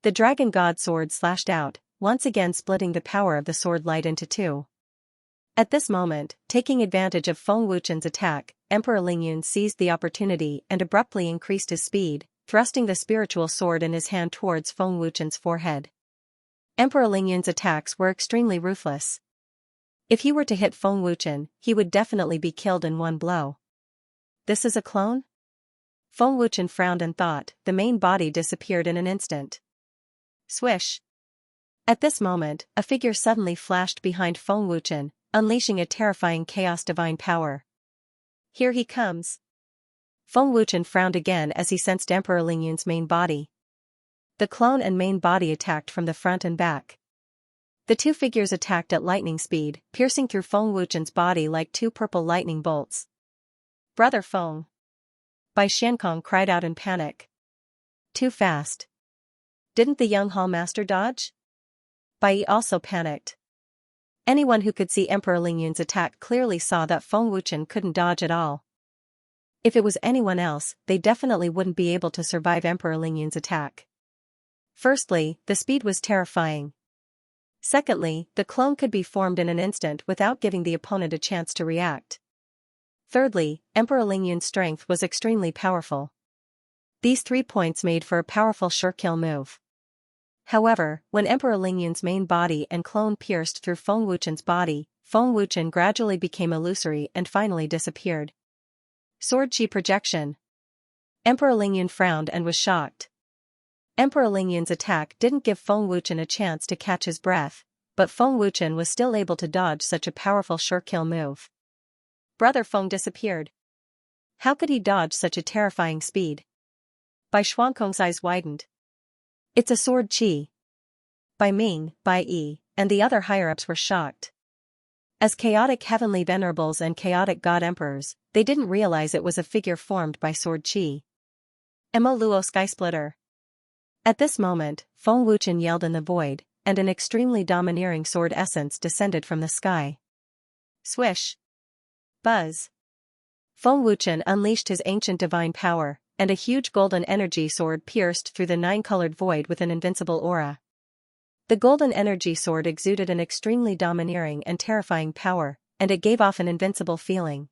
The dragon god sword slashed out, once again splitting the power of the sword light into two. At this moment, taking advantage of Feng Wuchen's attack, Emperor Lingyun seized the opportunity and abruptly increased his speed, thrusting the spiritual sword in his hand towards Feng Wuchen's forehead. Emperor Lingyun's attacks were extremely ruthless. If he were to hit Feng Wuchen, he would definitely be killed in one blow. This is a clone? Feng Wuchen frowned and thought. The main body disappeared in an instant. Swish! At this moment, a figure suddenly flashed behind Feng Wuchen, unleashing a terrifying chaos divine power. Here he comes. Feng Wuchen frowned again as he sensed Emperor Lingyun's main body. The clone and main body attacked from the front and back. The two figures attacked at lightning speed, piercing through Feng Wuchen's body like two purple lightning bolts. Brother Feng! Bai Xiankong cried out in panic. Too fast. Didn't the young hall master dodge? Bai Yi also panicked. Anyone who could see Emperor Lingyun's attack clearly saw that Feng Wuchen couldn't dodge at all. If it was anyone else, they definitely wouldn't be able to survive Emperor Lingyun's attack. Firstly, the speed was terrifying. Secondly, the clone could be formed in an instant without giving the opponent a chance to react. Thirdly, Emperor Lingyun's strength was extremely powerful. These 3 points made for a powerful sure-kill move. However, when Emperor Lingyun's main body and clone pierced through Feng Wuchen's body, Feng Wuchen gradually became illusory and finally disappeared. Sword Qi projection. Emperor Lingyun frowned and was shocked. Emperor Lingyun's attack didn't give Feng Wuchen a chance to catch his breath, but Feng Wuchen was still able to dodge such a powerful sure-kill move. Brother Feng disappeared. How could he dodge such a terrifying speed? Bai Xuankong's eyes widened. It's a sword qi. Bai Ming, Bai Yi, and the other higher-ups were shocked. As chaotic heavenly venerables and chaotic god emperors, they didn't realize it was a figure formed by sword qi. Emo Luo Skysplitter. At this moment, Feng Wuchen yelled in the void, and an extremely domineering sword essence descended from the sky. Swish! Buzz! Feng Wuchen unleashed his ancient divine power, and a huge golden energy sword pierced through the 9-colored void with an invincible aura. The golden energy sword exuded an extremely domineering and terrifying power, and it gave off an invincible feeling.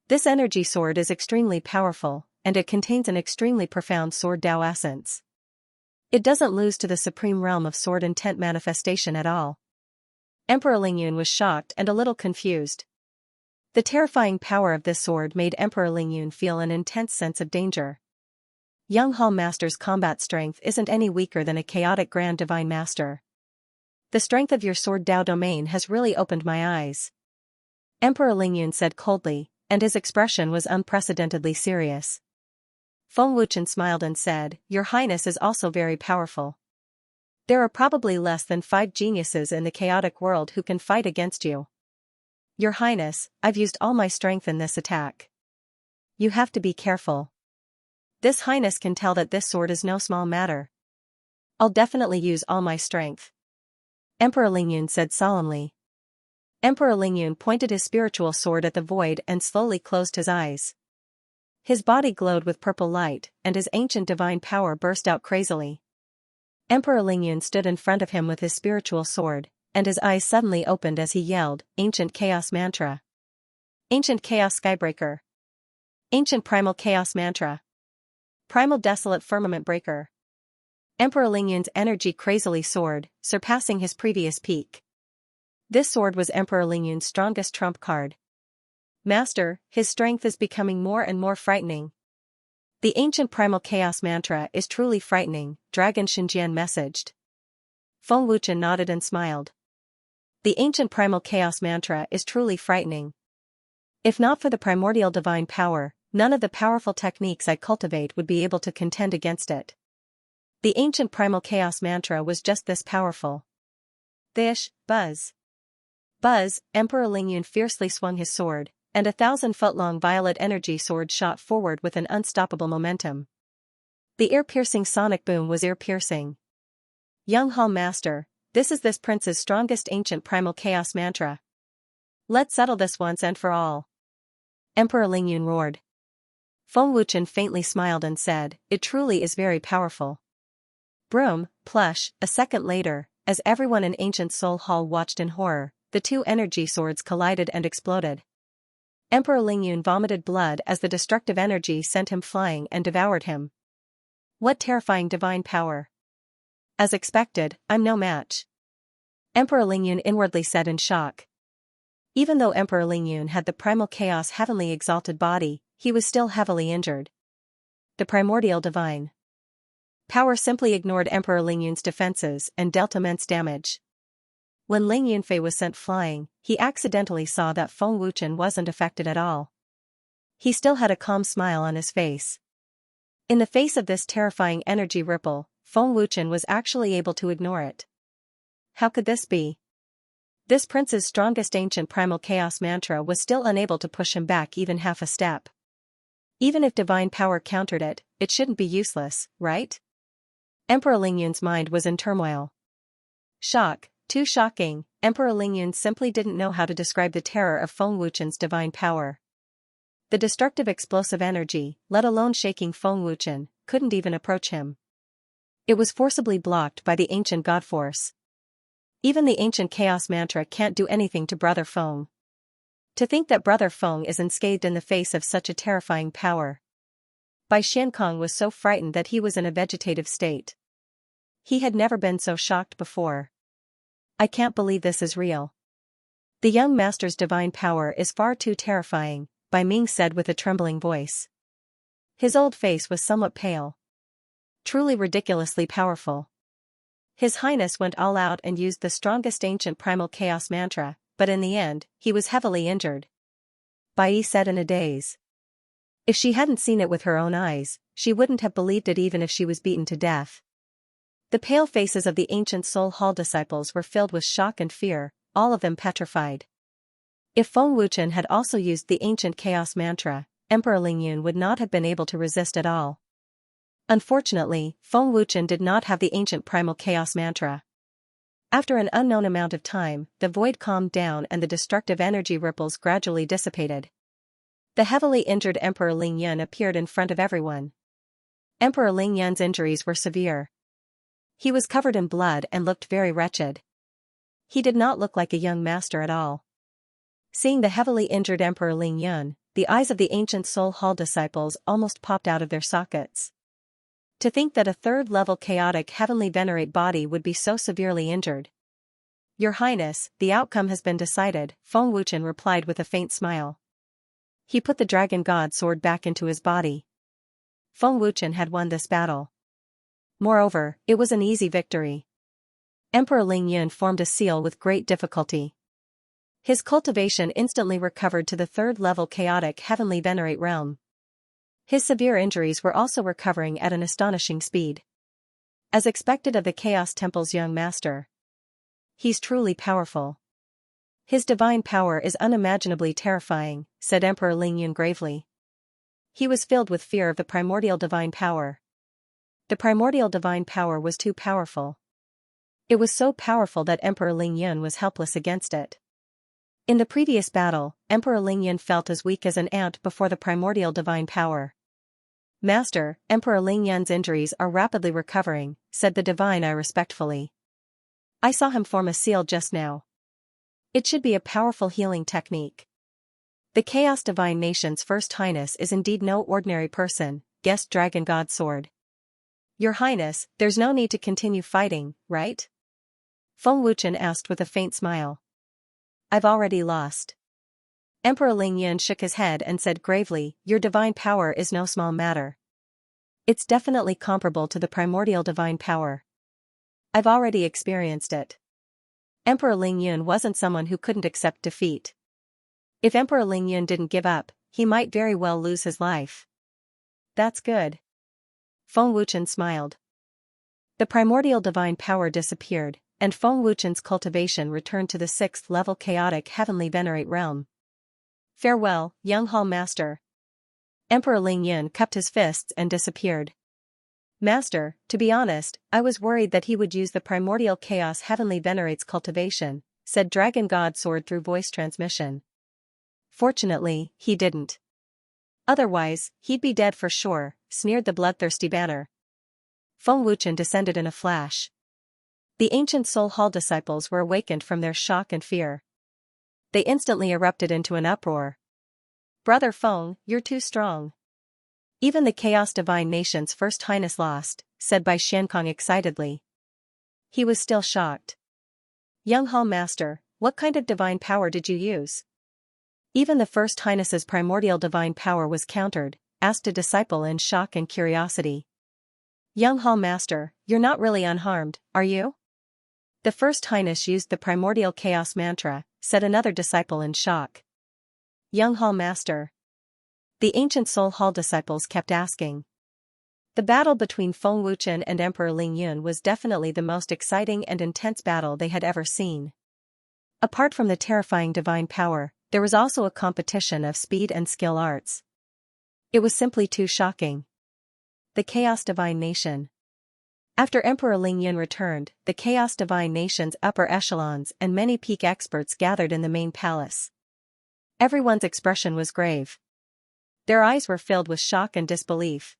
This energy sword is extremely powerful, and it contains an extremely profound sword Dao essence. It doesn't lose to the supreme realm of sword intent manifestation at all. Emperor Lingyun was shocked and a little confused. The terrifying power of this sword made Emperor Lingyun feel an intense sense of danger. Young Hall Master's combat strength isn't any weaker than a chaotic Grand Divine Master. The strength of your sword Dao domain has really opened my eyes. Emperor Lingyun said coldly, and his expression was unprecedentedly serious. Feng Wuchen smiled and said, Your Highness is also very powerful. There are probably less than 5 geniuses in the chaotic world who can fight against you. Your Highness, I've used all my strength in this attack. You have to be careful. This Highness can tell that this sword is no small matter. I'll definitely use all my strength. Emperor Lingyun said solemnly. Emperor Lingyun pointed his spiritual sword at the void and slowly closed his eyes. His body glowed with purple light, and his ancient divine power burst out crazily. Emperor Lingyun stood in front of him with his spiritual sword, and his eyes suddenly opened as he yelled, "Ancient Chaos Mantra! Ancient Chaos Skybreaker! Ancient Primal Chaos Mantra! Primal Desolate Firmament Breaker!" Emperor Lingyun's energy crazily soared, surpassing his previous peak. This sword was Emperor Lingyun's strongest trump card. "Master, his strength is becoming more and more frightening. The ancient primal chaos mantra is truly frightening," Dragon Xinjian messaged. Feng Wuchen nodded and smiled. "The ancient primal chaos mantra is truly frightening. If not for the primordial divine power, none of the powerful techniques I cultivate would be able to contend against it. The ancient primal chaos mantra was just this powerful." Thish, buzz. Buzz, Emperor Lingyun fiercely swung his sword, and a 1,000-foot-long violet energy sword shot forward with an unstoppable momentum. The ear-piercing sonic boom was ear-piercing. "Young Hall Master, this is this prince's strongest ancient primal chaos mantra. Let's settle this once and for all." Emperor Lingyun roared. Feng Wuchen faintly smiled and said, "It truly is very powerful." Broom, plush, a second later, as everyone in Ancient Soul Hall watched in horror, the two energy swords collided and exploded. Emperor Lingyun vomited blood as the destructive energy sent him flying and devoured him. What terrifying divine power! As expected, I'm no match. Emperor Lingyun inwardly said in shock. Even though Emperor Lingyun had the primal chaos heavenly exalted body, he was still heavily injured. The primordial divine power simply ignored Emperor Lingyun's defenses and dealt immense damage. When Ling Yunfei was sent flying, he accidentally saw that Feng Wuchen wasn't affected at all. He still had a calm smile on his face. In the face of this terrifying energy ripple, Feng Wuchen was actually able to ignore it. How could this be? This prince's strongest ancient primal chaos mantra was still unable to push him back even half a step. Even if divine power countered it, it shouldn't be useless, right? Emperor Lingyun's mind was in turmoil. Shock. Too shocking, Emperor Lingyun simply didn't know how to describe the terror of Feng Wuchen's divine power. The destructive explosive energy, let alone shaking Feng Wuchen, couldn't even approach him. It was forcibly blocked by the ancient god force. Even the ancient chaos mantra can't do anything to Brother Feng. To think that Brother Feng is unscathed in the face of such a terrifying power. Bai Xiankong was so frightened that he was in a vegetative state. He had never been so shocked before. "I can't believe this is real. The young master's divine power is far too terrifying," Bai Ming said with a trembling voice. His old face was somewhat pale. Truly ridiculously powerful. His Highness went all out and used the strongest ancient primal chaos mantra, but in the end, he was heavily injured. Bai Yi said in a daze. If she hadn't seen it with her own eyes, she wouldn't have believed it even if she was beaten to death. The pale faces of the ancient Soul Hall disciples were filled with shock and fear, all of them petrified. If Feng Wuchen had also used the ancient chaos mantra, Emperor Lingyun would not have been able to resist at all. Unfortunately, Feng Wuchen did not have the ancient primal chaos mantra. After an unknown amount of time, the void calmed down and the destructive energy ripples gradually dissipated. The heavily injured Emperor Lingyun appeared in front of everyone. Emperor Lingyun's injuries were severe. He was covered in blood and looked very wretched. He did not look like a young master at all. Seeing the heavily injured Emperor Lingyun, the eyes of the ancient Soul Hall disciples almost popped out of their sockets. To think that a third-level chaotic heavenly venerate body would be so severely injured. "Your Highness, the outcome has been decided," Feng Wuchen replied with a faint smile. He put the dragon god sword back into his body. Feng Wuchen had won this battle. Moreover, it was an easy victory. Emperor Lingyun formed a seal with great difficulty. His cultivation instantly recovered to the third-level chaotic heavenly venerate realm. His severe injuries were also recovering at an astonishing speed. As expected of the Chaos Temple's young master. He's truly powerful. His divine power is unimaginably terrifying, said Emperor Lingyun gravely. He was filled with fear of the primordial divine power. The primordial divine power was too powerful. It was so powerful that Emperor Lingyun was helpless against it. In the previous battle, Emperor Lingyan felt as weak as an ant before the primordial divine power. Master, Emperor Lingyan's injuries are rapidly recovering, said the divine eye respectfully. I saw him form a seal just now. It should be a powerful healing technique. The Chaos Divine Nation's First Highness is indeed no ordinary person, guessed Dragon God Sword. Your Highness, there's no need to continue fighting, right? Feng Wuchen asked with a faint smile. I've already lost. Emperor Lingyan shook his head and said gravely, your divine power is no small matter. It's definitely comparable to the primordial divine power. I've already experienced it. Emperor Lingyan wasn't someone who couldn't accept defeat. If Emperor Lingyan didn't give up, he might very well lose his life. That's good. Feng Wuchen smiled. The primordial divine power disappeared, and Feng Wuchen's cultivation returned to the 6th level chaotic heavenly venerate realm. Farewell, young hall master. Emperor Lingyan cupped his fists and disappeared. Master, to be honest, I was worried that he would use the primordial chaos heavenly venerate's cultivation, said Dragon God Sword through voice transmission. Fortunately, he didn't. Otherwise, he'd be dead for sure, sneered the bloodthirsty banner. Feng Wuchen descended in a flash. The ancient Soul Hall disciples were awakened from their shock and fear. They instantly erupted into an uproar. Brother Feng, you're too strong. Even the Chaos Divine Nation's First Highness lost, said Bai Xiankong excitedly. He was still shocked. Young Hall Master, what kind of divine power did you use? Even the First Highness's primordial divine power was countered, asked a disciple in shock and curiosity. Young Hall Master, you're not really unharmed, are you? The First Highness used the primordial chaos mantra, said another disciple in shock. Young Hall Master. The ancient Soul Hall disciples kept asking. The battle between Feng Wuchen and Emperor Lingyan was definitely the most exciting and intense battle they had ever seen. Apart from the terrifying divine power, there was also a competition of speed and skill arts. It was simply too shocking. The Chaos Divine Nation. After Emperor Lingyan returned, the Chaos Divine Nation's upper echelons and many peak experts gathered in the main palace. Everyone's expression was grave. Their eyes were filled with shock and disbelief.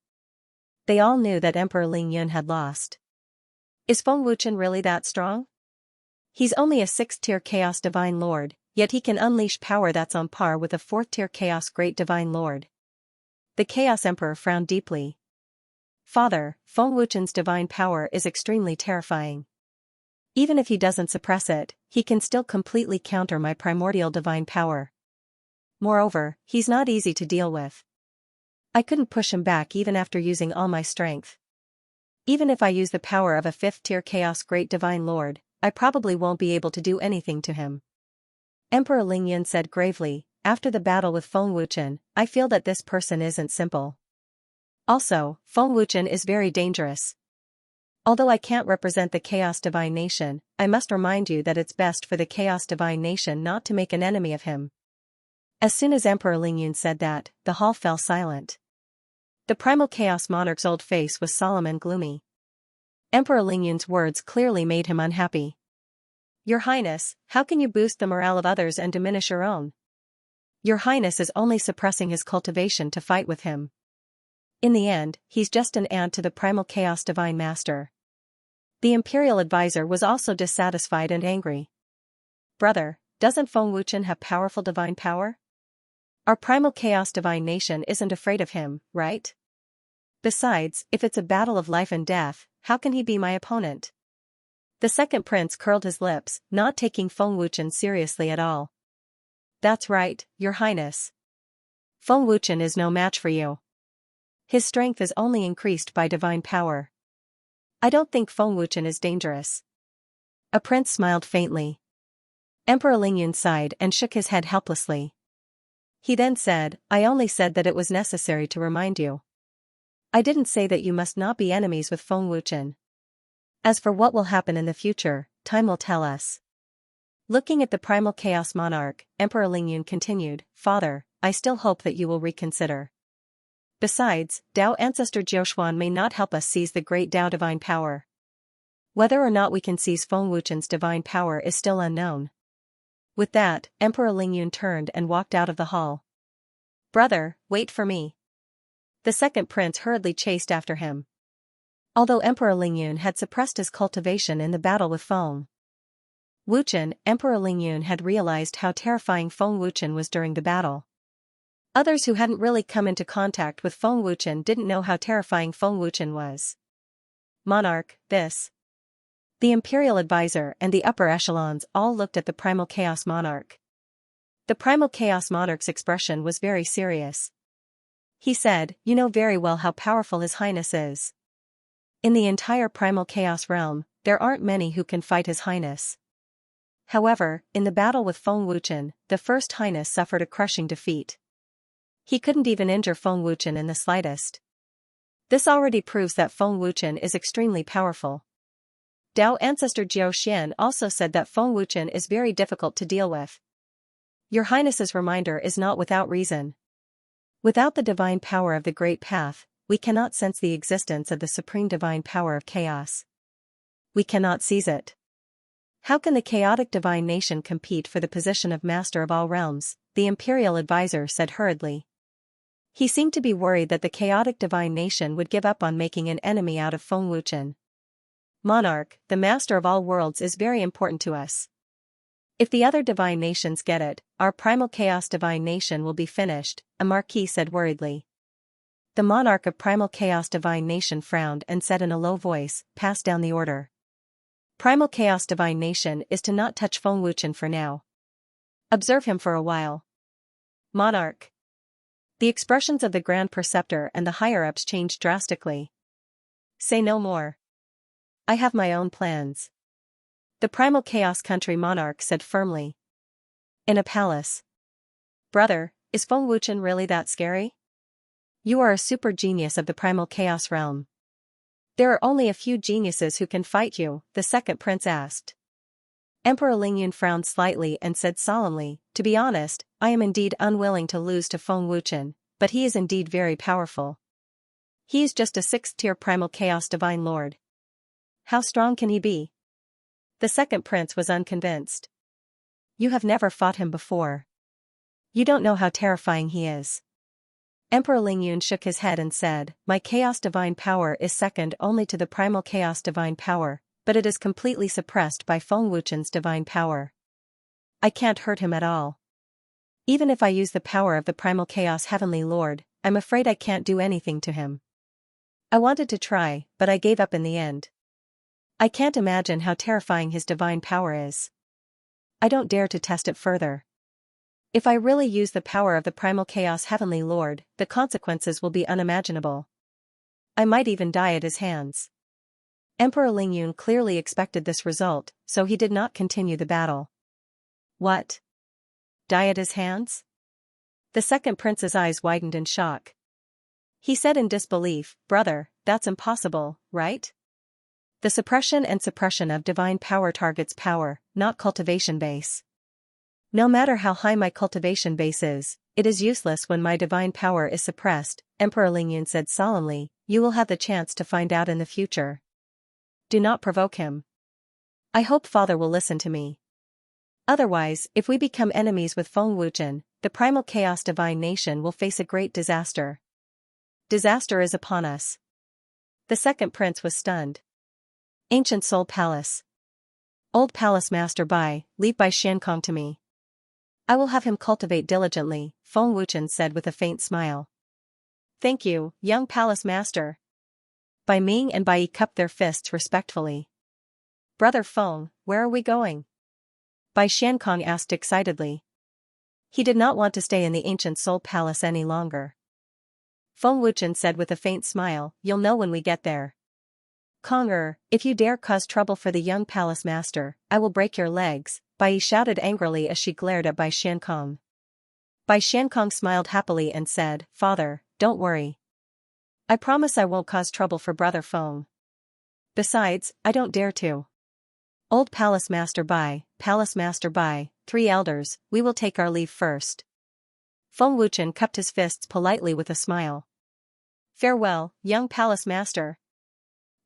They all knew that Emperor Lingyan had lost. Is Feng Wuchen really that strong? He's only a 6th-tier Chaos Divine Lord, yet he can unleash power that's on par with a 4th-tier Chaos Great Divine Lord. The Chaos Emperor frowned deeply. Father, Feng Wuchen's divine power is extremely terrifying. Even if he doesn't suppress it, he can still completely counter my primordial divine power. Moreover, he's not easy to deal with. I couldn't push him back even after using all my strength. Even if I use the power of a 5th-tier Chaos Great Divine Lord, I probably won't be able to do anything to him. Emperor Lingyan said gravely, after the battle with Feng Wuchen, I feel that this person isn't simple. Also, Feng Wuchen is very dangerous. Although I can't represent the Chaos Divine Nation, I must remind you that it's best for the Chaos Divine Nation not to make an enemy of him. As soon as Emperor Lingyan said that, the hall fell silent. The Primal Chaos Monarch's old face was solemn and gloomy. Emperor Lingyan's words clearly made him unhappy. Your Highness, how can you boost the morale of others and diminish your own? Your Highness is only suppressing his cultivation to fight with him. In the end, he's just an ant to the Primal Chaos Divine Master. The Imperial Advisor was also dissatisfied and angry. Brother, doesn't Feng Wuchen have powerful divine power? Our Primal Chaos Divine Nation isn't afraid of him, right? Besides, if it's a battle of life and death, how can he be my opponent? The second prince curled his lips, not taking Feng Wuchen seriously at all. That's right, Your Highness. Feng Wuchen is no match for you. His strength is only increased by divine power. I don't think Feng Wuchen is dangerous. A prince smiled faintly. Emperor Lingyan sighed and shook his head helplessly. He then said, I only said that it was necessary to remind you. I didn't say that you must not be enemies with Feng Wuchen. As for what will happen in the future, time will tell us. Looking at the Primal Chaos Monarch, Emperor Lingyan continued, Father, I still hope that you will reconsider. Besides, Dao Ancestor Jiuxuan may not help us seize the great Dao divine power. Whether or not we can seize Feng Wuchen's divine power is still unknown. With that, Emperor Lingyun turned and walked out of the hall. "Brother, wait for me." The second prince hurriedly chased after him. Although Emperor Lingyun had suppressed his cultivation in the battle with Feng Wuchen, Emperor Lingyun had realized how terrifying Feng Wuchen was during the battle. Others who hadn't really come into contact with Feng Wuchen didn't know how terrifying Feng Wuchen was. "Monarch, this." The imperial advisor and the upper echelons all looked at the primal chaos monarch. The primal chaos monarch's expression was very serious. He said, "You know very well how powerful His Highness is. In the entire primal chaos realm, there aren't many who can fight His Highness." However, in the battle with Feng Wuchen, the First Highness suffered a crushing defeat. He couldn't even injure Feng Wuchen in the slightest. This already proves that Feng Wuchen is extremely powerful. Dao ancestor Jiao Xian also said that Feng Wuchen is very difficult to deal with. Your Highness's reminder is not without reason. Without the divine power of the Great Path, we cannot sense the existence of the supreme divine power of chaos. We cannot seize it. How can the chaotic divine nation compete for the position of master of all realms? The imperial advisor said hurriedly. He seemed to be worried that the chaotic divine nation would give up on making an enemy out of Feng Wuchen. "Monarch, the master of all worlds is very important to us. If the other divine nations get it, our primal chaos divine nation will be finished," a marquis said worriedly. The monarch of primal chaos divine nation frowned and said in a low voice, "Pass down the order. Primal chaos divine nation is to not touch Feng Wuchen for now. Observe him for a while." "Monarch." The expressions of the Grand Preceptor and the higher-ups changed drastically. "Say no more. I have my own plans." The primal chaos country monarch said firmly. "In a palace. Brother, is Feng Wuchen really that scary? You are a super genius of the primal chaos realm. There are only a few geniuses who can fight you," the second prince asked. Emperor Lingyun frowned slightly and said solemnly, "To be honest, I am indeed unwilling to lose to Feng Wuchen, but he is indeed very powerful. He is just a 6th-tier primal chaos divine lord. How strong can he be?" The second prince was unconvinced. "You have never fought him before. You don't know how terrifying he is." Emperor Lingyun shook his head and said, "My chaos divine power is second only to the primal chaos divine power, but it is completely suppressed by Feng Wuchen's divine power. I can't hurt him at all. Even if I use the power of the primal chaos heavenly lord, I'm afraid I can't do anything to him. I wanted to try, but I gave up in the end. I can't imagine how terrifying his divine power is. I don't dare to test it further. If I really use the power of the primal chaos heavenly lord, the consequences will be unimaginable. I might even die at his hands." Emperor Lingyun clearly expected this result, so he did not continue the battle. "What? Die at his hands?" The second prince's eyes widened in shock. He said in disbelief, "Brother, that's impossible, right? The suppression of divine power targets power, not cultivation base. No matter how high my cultivation base is, it is useless when my divine power is suppressed," Emperor Lingyun said solemnly. "You will have the chance to find out in the future. Do not provoke him. I hope Father will listen to me. Otherwise, if we become enemies with Feng Wuchen, the primal chaos divine nation will face a great disaster. Disaster is upon us." The second prince was stunned. Ancient Soul Palace. "Old Palace Master Bai, leave Bai Xiankong to me. I will have him cultivate diligently," Feng Wuchen said with a faint smile. "Thank you, young Palace Master." Bai Ming and Bai Yi cupped their fists respectfully. "Brother Feng, where are we going?" Bai Xiankong asked excitedly. He did not want to stay in the Ancient Soul Palace any longer. Feng Wuchen said with a faint smile, "You'll know when we get there. Kong if you dare cause trouble for the young palace master, I will break your legs," Bai Yi shouted angrily as she glared at Bai Xiankong. Bai Xiankong smiled happily and said, "Father, don't worry. I promise I won't cause trouble for Brother Feng. Besides, I don't dare to. Old Palace Master Bai, 3 elders, we will take our leave first." Feng Wuchen cupped his fists politely with a smile. "Farewell, young Palace Master."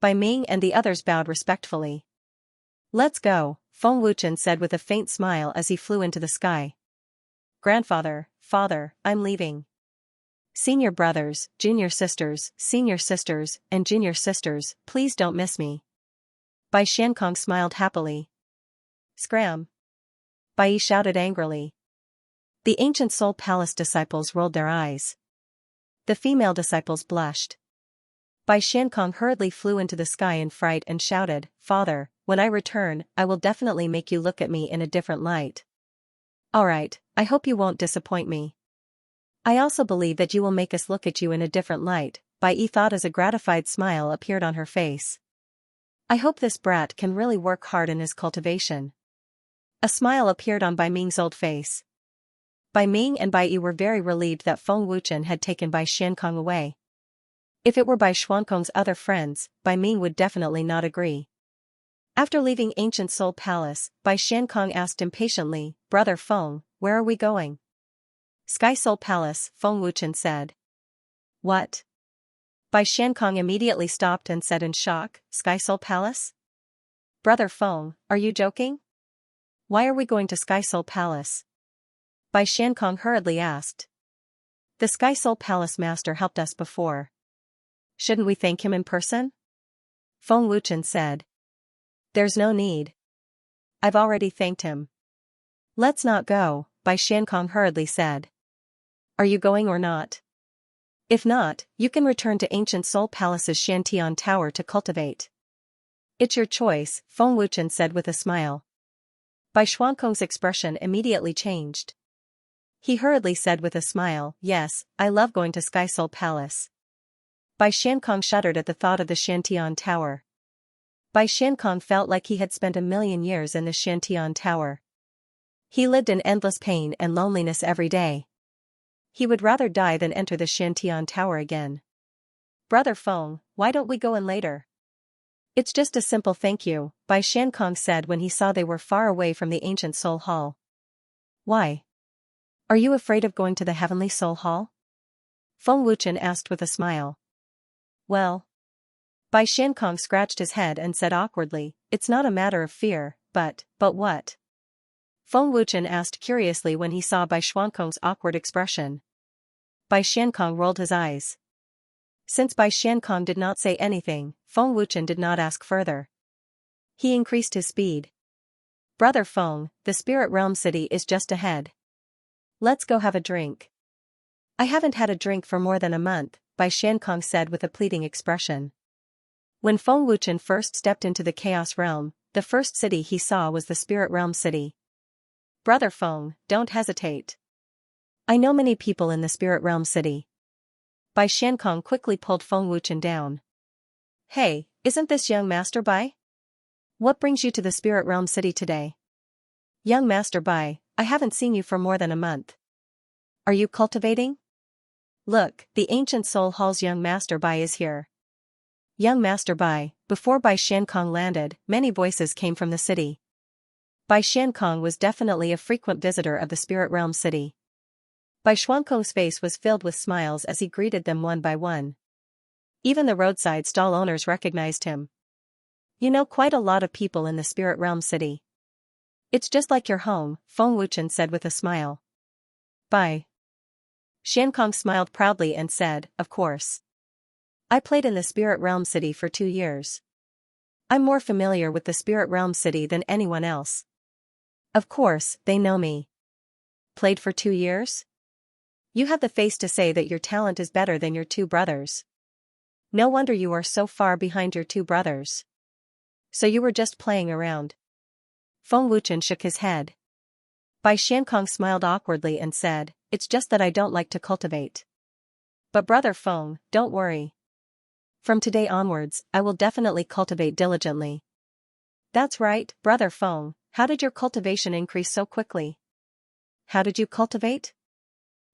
Bai Ming and the others bowed respectfully. "Let's go," Feng Wuchen said with a faint smile as he flew into the sky. Grandfather, father, I'm leaving. Senior brothers, junior sisters, senior sisters, and junior sisters, please don't miss me. Bai Xiankong smiled happily. Scram! Bai Yi shouted angrily. The ancient Soul Palace disciples rolled their eyes. The female disciples blushed. Bai Xiankong hurriedly flew into the sky in fright and shouted, Father, when I return, I will definitely make you look at me in a different light. Alright, I hope you won't disappoint me. I also believe that you will make us look at you in a different light, Bai Yi thought as a gratified smile appeared on her face. I hope this brat can really work hard in his cultivation. A smile appeared on Bai Ming's old face. Bai Ming and Bai Yi were very relieved that Feng Wuchen had taken Bai Xiankong away. If it were Bai Xuankong's other friends, Bai Ming would definitely not agree. After leaving Ancient Soul Palace, Bai Xiankong asked impatiently, Brother Feng, where are we going? Sky Soul Palace, Feng Wuchen said. What? Bai Xiankong immediately stopped and said in shock, Sky Soul Palace? Brother Feng, are you joking? Why are we going to Sky Soul Palace? Bai Xiankong hurriedly asked. The Sky Soul Palace master helped us before. Shouldn't we thank him in person? Feng Wuchen said. There's no need. I've already thanked him. Let's not go, Bai Xiankong hurriedly said. Are you going or not? If not, you can return to Ancient Soul Palace's Shantian Tower to cultivate. It's your choice, Feng Wuchen said with a smile. Bai Xuankong's expression immediately changed. He hurriedly said with a smile, Yes, I love going to Sky Soul Palace. Bai Xiankong shuddered at the thought of the Shantian Tower. Bai Xiankong felt like he had spent 1,000,000 years in the Shantian Tower. He lived in endless pain and loneliness every day. He would rather die than enter the Shantian Tower again. Brother Feng, why don't we go in later? It's just a simple thank you, Bai Xiankong said when he saw they were far away from the ancient Soul Hall. Why? Are you afraid of going to the Heavenly Soul Hall? Feng Wuchen asked with a smile. Well. Bai Xiankong scratched his head and said awkwardly, It's not a matter of fear, but what? Feng Wuchen asked curiously when he saw Bai Xuankong's awkward expression. Bai Xiankong rolled his eyes. Since Bai Xiankong did not say anything, Feng Wuchen did not ask further. He increased his speed. Brother Feng, the Spirit Realm City is just ahead. Let's go have a drink. I haven't had a drink for more than a month, Bai Xiankong said with a pleading expression. When Feng Wuchen first stepped into the Chaos Realm, the first city he saw was the Spirit Realm City. Brother Feng, don't hesitate. I know many people in the Spirit Realm City. Bai Xiankong quickly pulled Feng Wuchen down. Hey, isn't this young Master Bai? What brings you to the Spirit Realm City today? Young Master Bai, I haven't seen you for more than a month. Are you cultivating? Look, the ancient Soul Hall's young Master Bai is here. Young Master Bai, before Bai Xiankong landed, many voices came from the city. Bai Xiankong was definitely a frequent visitor of the Spirit Realm City. Bai Xuankong's face was filled with smiles as he greeted them one by one. Even the roadside stall owners recognized him. You know quite a lot of people in the Spirit Realm City. It's just like your home, Feng Wuchen said with a smile. Bai Xiankong smiled proudly and said, Of course. I played in the Spirit Realm City for 2 years. I'm more familiar with the Spirit Realm City than anyone else. Of course, they know me. Played for 2 years? You have the face to say that your talent is better than your 2 brothers. No wonder you are so far behind your 2 brothers. So you were just playing around. Feng Wuchen shook his head. Bai Xiankong smiled awkwardly and said, It's just that I don't like to cultivate. But Brother Feng, don't worry. From today onwards, I will definitely cultivate diligently. That's right, Brother Feng, how did your cultivation increase so quickly? How did you cultivate?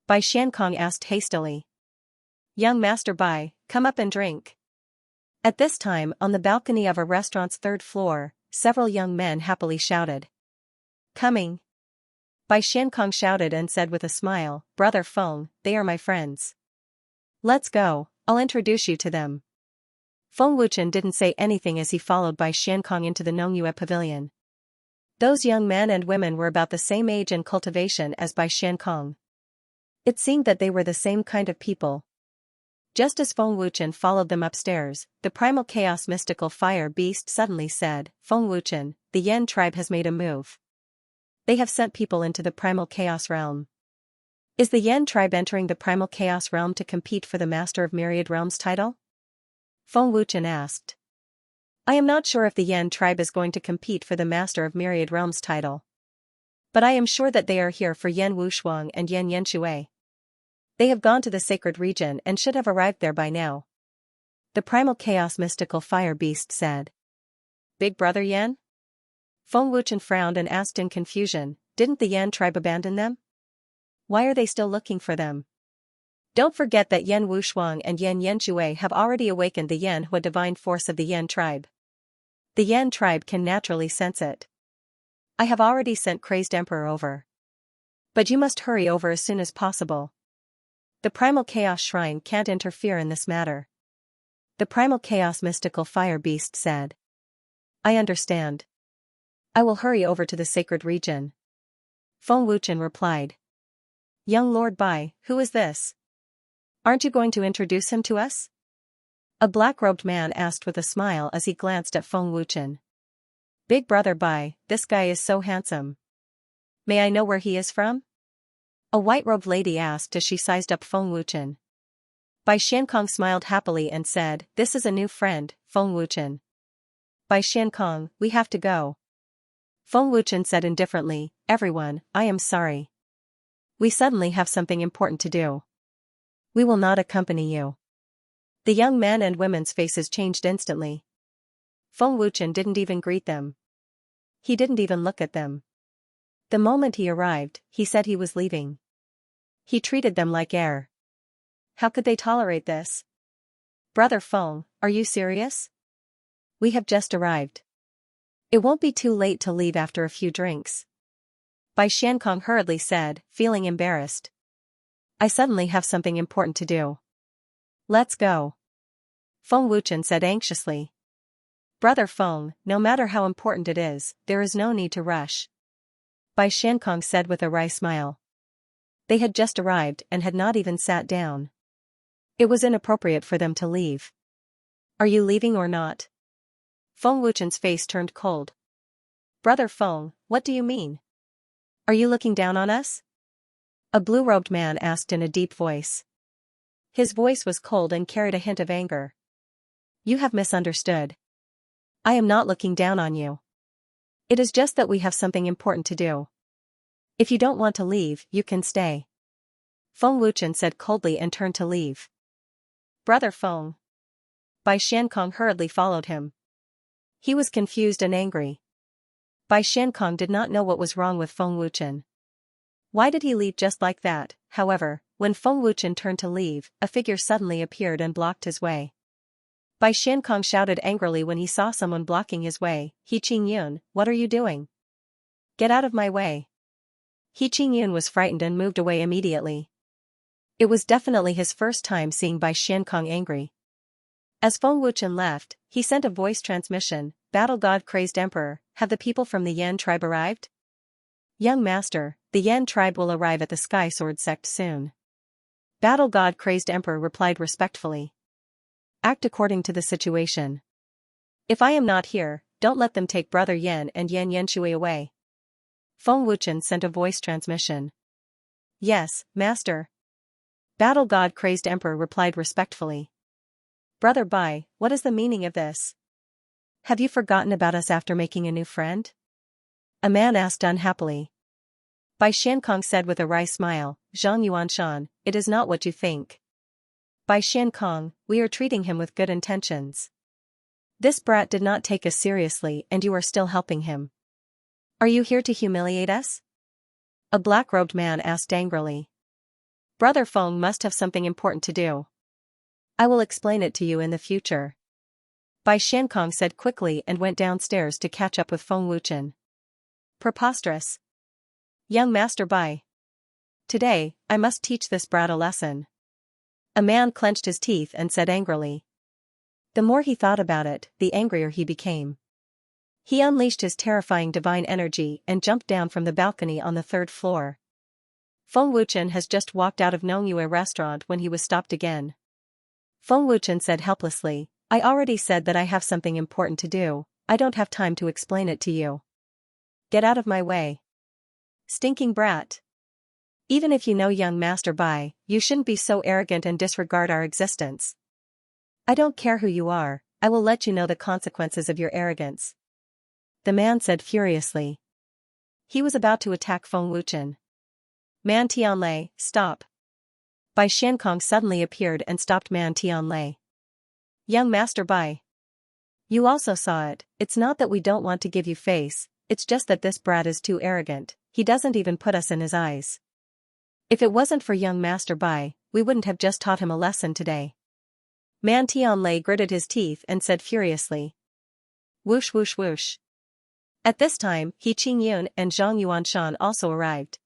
Bai Xiankong asked hastily. Young Master Bai, come up and drink. At this time, on the balcony of a restaurant's 3rd floor, several young men happily shouted. Coming. Bai Xiankong shouted and said with a smile, Brother Feng, they are my friends. Let's go, I'll introduce you to them. Feng Wuchen didn't say anything as he followed Bai Xiankong into the Nongyue Pavilion. Those young men and women were about the same age and cultivation as Bai Xiankong. It seemed that they were the same kind of people. Just as Feng Wuchen followed them upstairs, the primal chaos mystical fire beast suddenly said, "Feng Wuchen, the Yan tribe has made a move. They have sent people into the primal chaos realm." Is the Yan tribe entering the primal chaos realm to compete for the Master of Myriad Realms title? Feng Wuchen asked. I am not sure if the Yan tribe is going to compete for the Master of Myriad Realms title. But I am sure that they are here for Yan Wushuang and Yan Yanxue. They have gone to the sacred region and should have arrived there by now. The primal chaos mystical fire beast said. Big brother Yan? Feng Wuchen frowned and asked in confusion, didn't the Yan tribe abandon them? Why are they still looking for them? Don't forget that Yan Wushuang and Yan Yanxue have already awakened the Yan Hua divine force of the Yan tribe. The Yan tribe can naturally sense it. I have already sent Crazed Emperor over. But you must hurry over as soon as possible. The Primal Chaos Shrine can't interfere in this matter. The Primal Chaos Mystical Fire Beast said. I understand. I will hurry over to the sacred region. Feng Wuchen replied. Young Lord Bai, who is this? Aren't you going to introduce him to us? A black-robed man asked with a smile as he glanced at Feng Wuchen. Big brother Bai, this guy is so handsome. May I know where he is from? A white-robed lady asked as she sized up Feng Wuchen. Bai Xiankong smiled happily and said, this is a new friend, Feng Wuchen. Bai Xiankong, we have to go. Feng Wuchen said indifferently, everyone, I am sorry. We suddenly have something important to do. We will not accompany you. The young men and women's faces changed instantly. Feng Wuchen didn't even greet them. He didn't even look at them. The moment he arrived, he said he was leaving. He treated them like air. How could they tolerate this? Brother Feng, are you serious? We have just arrived. It won't be too late to leave after a few drinks. Bai Xiankong hurriedly said, feeling embarrassed. I suddenly have something important to do. Let's go. Feng Wuchen said anxiously. Brother Feng, no matter how important it is, there is no need to rush. Bai Xiankong said with a wry smile. They had just arrived and had not even sat down. It was inappropriate for them to leave. Are you leaving or not? Feng Wuchen's face turned cold. Brother Feng, what do you mean? Are you looking down on us? A blue-robed man asked in a deep voice. His voice was cold and carried a hint of anger. You have misunderstood. I am not looking down on you. It is just that we have something important to do. If you don't want to leave, you can stay. Feng Wuchen said coldly and turned to leave. Brother Feng. Bai Xiankong hurriedly followed him. He was confused and angry. Bai Xiankong did not know what was wrong with Feng Wuchen. Why did he leave just like that? However, when Feng Wuchen turned to leave, a figure suddenly appeared and blocked his way. Bai Xiankong shouted angrily when he saw someone blocking his way, He Qingyun, what are you doing? Get out of my way. He Qingyun was frightened and moved away immediately. It was definitely his first time seeing Bai Xiankong angry. As Feng Wuchen left, he sent a voice transmission, Battle God Crazed Emperor, have the people from the Yan tribe arrived? Young master, the Yan tribe will arrive at the Sky Sword sect soon. Battle God Crazed Emperor replied respectfully. Act according to the situation. If I am not here, don't let them take Brother Yan and Yan Yanxue away. Feng Wuchen sent a voice transmission. Yes, master. Battle God Crazed Emperor replied respectfully. Brother Bai, what is the meaning of this? Have you forgotten about us after making a new friend? A man asked unhappily. Bai Xiankong said with a wry smile, Zhang Yuanshan, it is not what you think. Bai Xiankong, we are treating him with good intentions. This brat did not take us seriously and you are still helping him. Are you here to humiliate us? A black-robed man asked angrily. Brother Feng must have something important to do. I will explain it to you in the future. Bai Xiankong said quickly and went downstairs to catch up with Feng Wuchen. Preposterous. Young Master Bai. Today, I must teach this brat a lesson. A man clenched his teeth and said angrily. The more he thought about it, the angrier he became. He unleashed his terrifying divine energy and jumped down from the balcony on the third floor. Feng Wuchen has just walked out of Nongyue restaurant when he was stopped again. Feng Wuchen said helplessly, I already said that I have something important to do, I don't have time to explain it to you. Get out of my way. Stinking brat. Even if you know young Master Bai, you shouldn't be so arrogant and disregard our existence. I don't care who you are, I will let you know the consequences of your arrogance. The man said furiously. He was about to attack Feng Wuchen. Man Tianlei, stop. Bai Xiankong suddenly appeared and stopped Man Tianlei. Young Master Bai. You also saw it, it's not that we don't want to give you face, it's just that this brat is too arrogant, he doesn't even put us in his eyes. If it wasn't for young Master Bai, we wouldn't have just taught him a lesson today. Man Tianlei gritted his teeth and said furiously. Whoosh whoosh whoosh. At this time, He Qingyun and Zhang Yuanshan also arrived.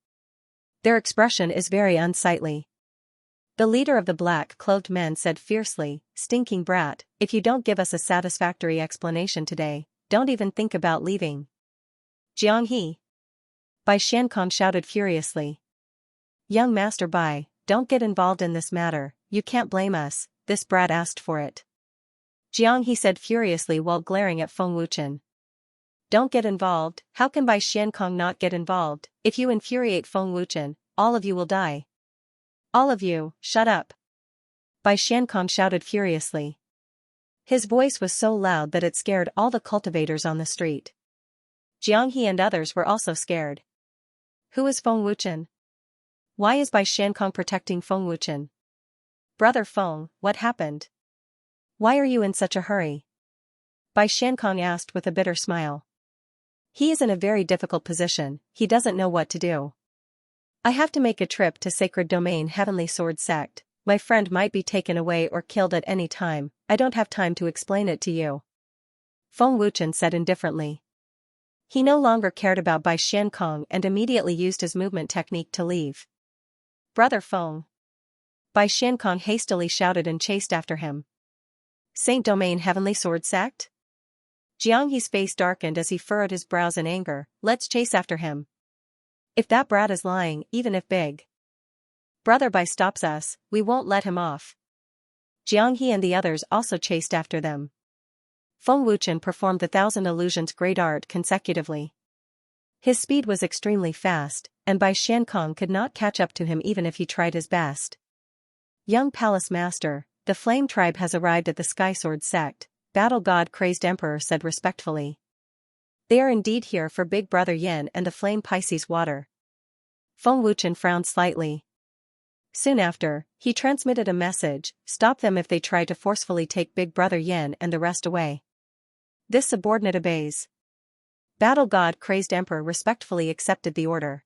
Their expression is very unsightly. The leader of the black-clothed men said fiercely, stinking brat, if you don't give us a satisfactory explanation today, don't even think about leaving. Jiang He. Bai Xiankong shouted furiously. Young Master Bai, don't get involved in this matter, you can't blame us, this brat asked for it. Jiang He said furiously while glaring at Feng Wuchen. Don't get involved, how can Bai Xiankong not get involved? If you infuriate Feng Wuchen, all of you will die. All of you, shut up. Bai Xiankong shouted furiously. His voice was so loud that it scared all the cultivators on the street. Jiang He and others were also scared. Who is Feng Wuchen? Why is Bai Xiankong protecting Feng Wuchen? Brother Feng, what happened? Why are you in such a hurry? Bai Xiankong asked with a bitter smile. He is in a very difficult position, he doesn't know what to do. I have to make a trip to Sacred Domain Heavenly Sword Sect, my friend might be taken away or killed at any time, I don't have time to explain it to you. Feng Wuchen said indifferently. He no longer cared about Bai Xiankong and immediately used his movement technique to leave. Brother Feng. Bai Xiankong hastily shouted and chased after him. Saint Domain Heavenly Sword Sect? Jiang He's face darkened as he furrowed his brows in anger, let's chase after him. If that brat is lying, even if big. Brother Bai stops us, we won't let him off. Jiang He and the others also chased after them. Feng Wuchen performed the 1,000 illusions great art consecutively. His speed was extremely fast, and Bai Xiankong could not catch up to him even if he tried his best. Young Palace Master, the Flame Tribe has arrived at the Sky Sword Sect, Battle God Crazed Emperor said respectfully. They are indeed here for Big Brother Yin and the Flame Pisces water. Feng Wuchen frowned slightly. Soon after, he transmitted a message, stop them if they try to forcefully take Big Brother Yin and the rest away. This subordinate obeys. Battle God Crazed Emperor respectfully accepted the order.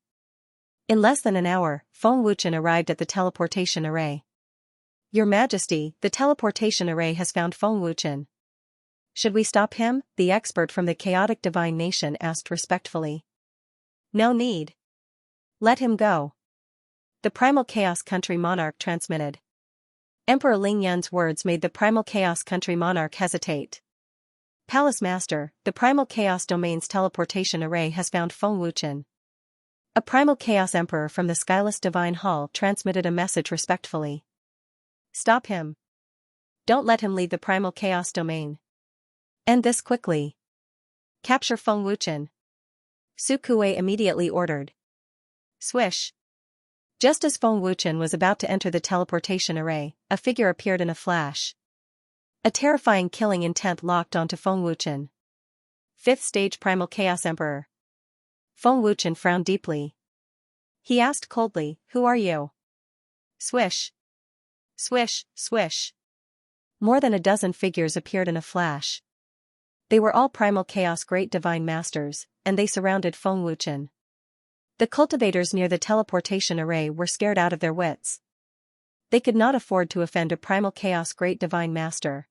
In less than an hour, Feng Wuchen arrived at the teleportation array. Your Majesty, the teleportation array has found Feng Wuchen. Should we stop him? The expert from the chaotic divine nation asked respectfully. No need. Let him go. The Primal Chaos Country Monarch transmitted. Emperor Ling Yun's words made the Primal Chaos Country Monarch hesitate. Palace Master, the Primal Chaos Domain's teleportation array has found Feng Wuchen. A Primal Chaos Emperor from the Skyless Divine Hall transmitted a message respectfully. Stop him. Don't let him leave the Primal Chaos Domain. End this quickly. Capture Feng Wuchen. Su Kuei immediately ordered. Swish. Just as Feng Wuchen was about to enter the teleportation array, a figure appeared in a flash. A terrifying killing intent locked onto Feng Wuchen. 5th Stage Primal Chaos Emperor. Feng Wuchen frowned deeply. He asked coldly, who are you? Swish. Swish, swish. More than a dozen figures appeared in a flash. They were all Primal Chaos Great Divine Masters, and they surrounded Feng Wuchen. The cultivators near the teleportation array were scared out of their wits. They could not afford to offend a Primal Chaos Great Divine Master.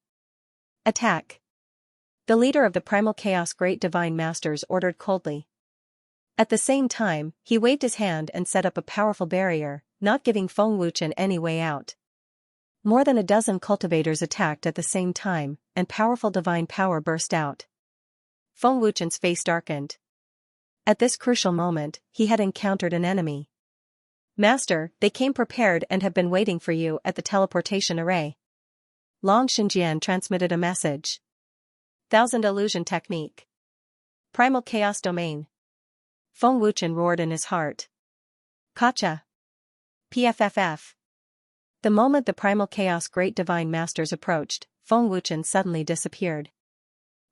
Attack. The leader of the Primal Chaos Great Divine Masters ordered coldly. At the same time, he waved his hand and set up a powerful barrier, not giving Feng Wuchen any way out. More than a dozen cultivators attacked at the same time, and powerful divine power burst out. Feng Wuchen's face darkened. At this crucial moment, he had encountered an enemy. Master, they came prepared and have been waiting for you at the teleportation array. Long Xinjian transmitted a message. Thousand Illusion Technique. Primal Chaos Domain. Feng Wuchen roared in his heart. Kacha. PFFF. The moment the Primal Chaos Great Divine Masters approached, Feng Wuchen suddenly disappeared.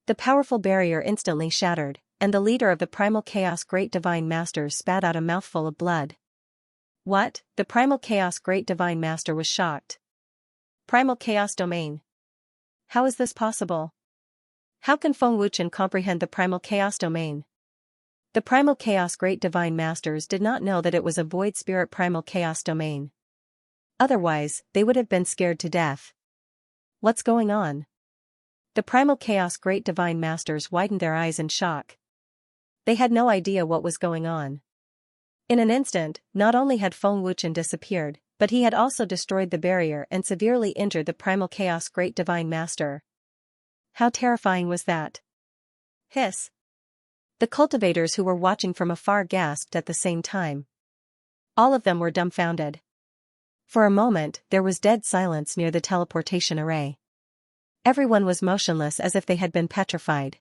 The powerful barrier instantly shattered, and the leader of the Primal Chaos Great Divine Masters spat out a mouthful of blood. What? The Primal Chaos Great Divine Master was shocked. Primal Chaos Domain. How is this possible? How can Feng Wuchen comprehend the Primal Chaos Domain? The Primal Chaos Great Divine Masters did not know that it was a Void Spirit Primal Chaos Domain. Otherwise, they would have been scared to death. What's going on? The Primal Chaos Great Divine Masters widened their eyes in shock. They had no idea what was going on. In an instant, not only had Feng Wuchen disappeared, but he had also destroyed the barrier and severely injured the Primal Chaos Great Divine Master. How terrifying was that? Hiss. The cultivators who were watching from afar gasped at the same time. All of them were dumbfounded. For a moment, there was dead silence near the teleportation array. Everyone was motionless as if they had been petrified.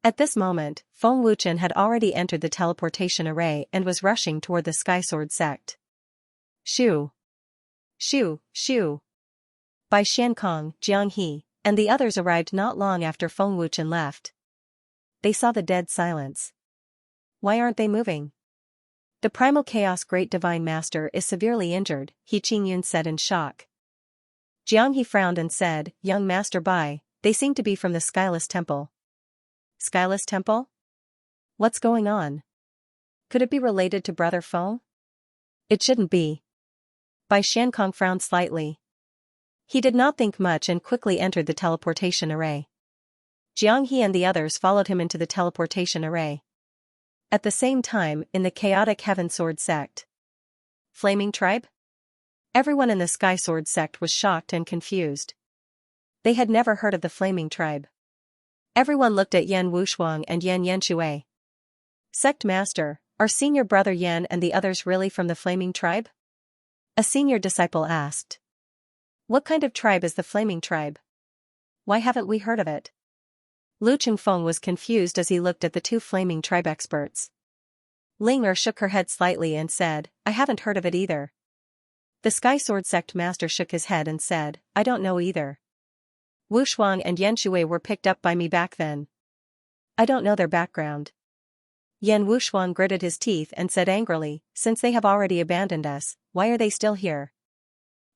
At this moment, Feng Wuchen had already entered the teleportation array and was rushing toward the Sky Sword sect. Shoo! Shoo! Shoo! Bai Xiankong, Jiang He, and the others arrived not long after Feng Wuchen left. They saw the dead silence. Why aren't they moving? The Primal Chaos Great Divine Master is severely injured, He Qingyun said in shock. Jiang He frowned and said, Young Master Bai, they seem to be from the Skyless Temple. Skyless Temple? What's going on? Could it be related to Brother Feng? It shouldn't be. Bai Xiankong frowned slightly. He did not think much and quickly entered the teleportation array. Jiang He and the others followed him into the teleportation array. At the same time, in the chaotic Heaven Sword sect. Flaming Tribe? Everyone in the Sky Sword sect was shocked and confused. They had never heard of the Flaming Tribe. Everyone looked at Yan Wushuang and Yan Yanxue. Sect Master, are Senior Brother Yan and the others really from the Flaming Tribe? A senior disciple asked. What kind of tribe is the Flaming Tribe? Why haven't we heard of it? Lu Chengfeng was confused as he looked at the two Flaming Tribe experts. Ling Er shook her head slightly and said, I haven't heard of it either. The Sky Sword Sect Master shook his head and said, I don't know either. Wu Shuang and Yan Shui were picked up by me back then. I don't know their background. Yan Wushuang gritted his teeth and said angrily, since they have already abandoned us, why are they still here?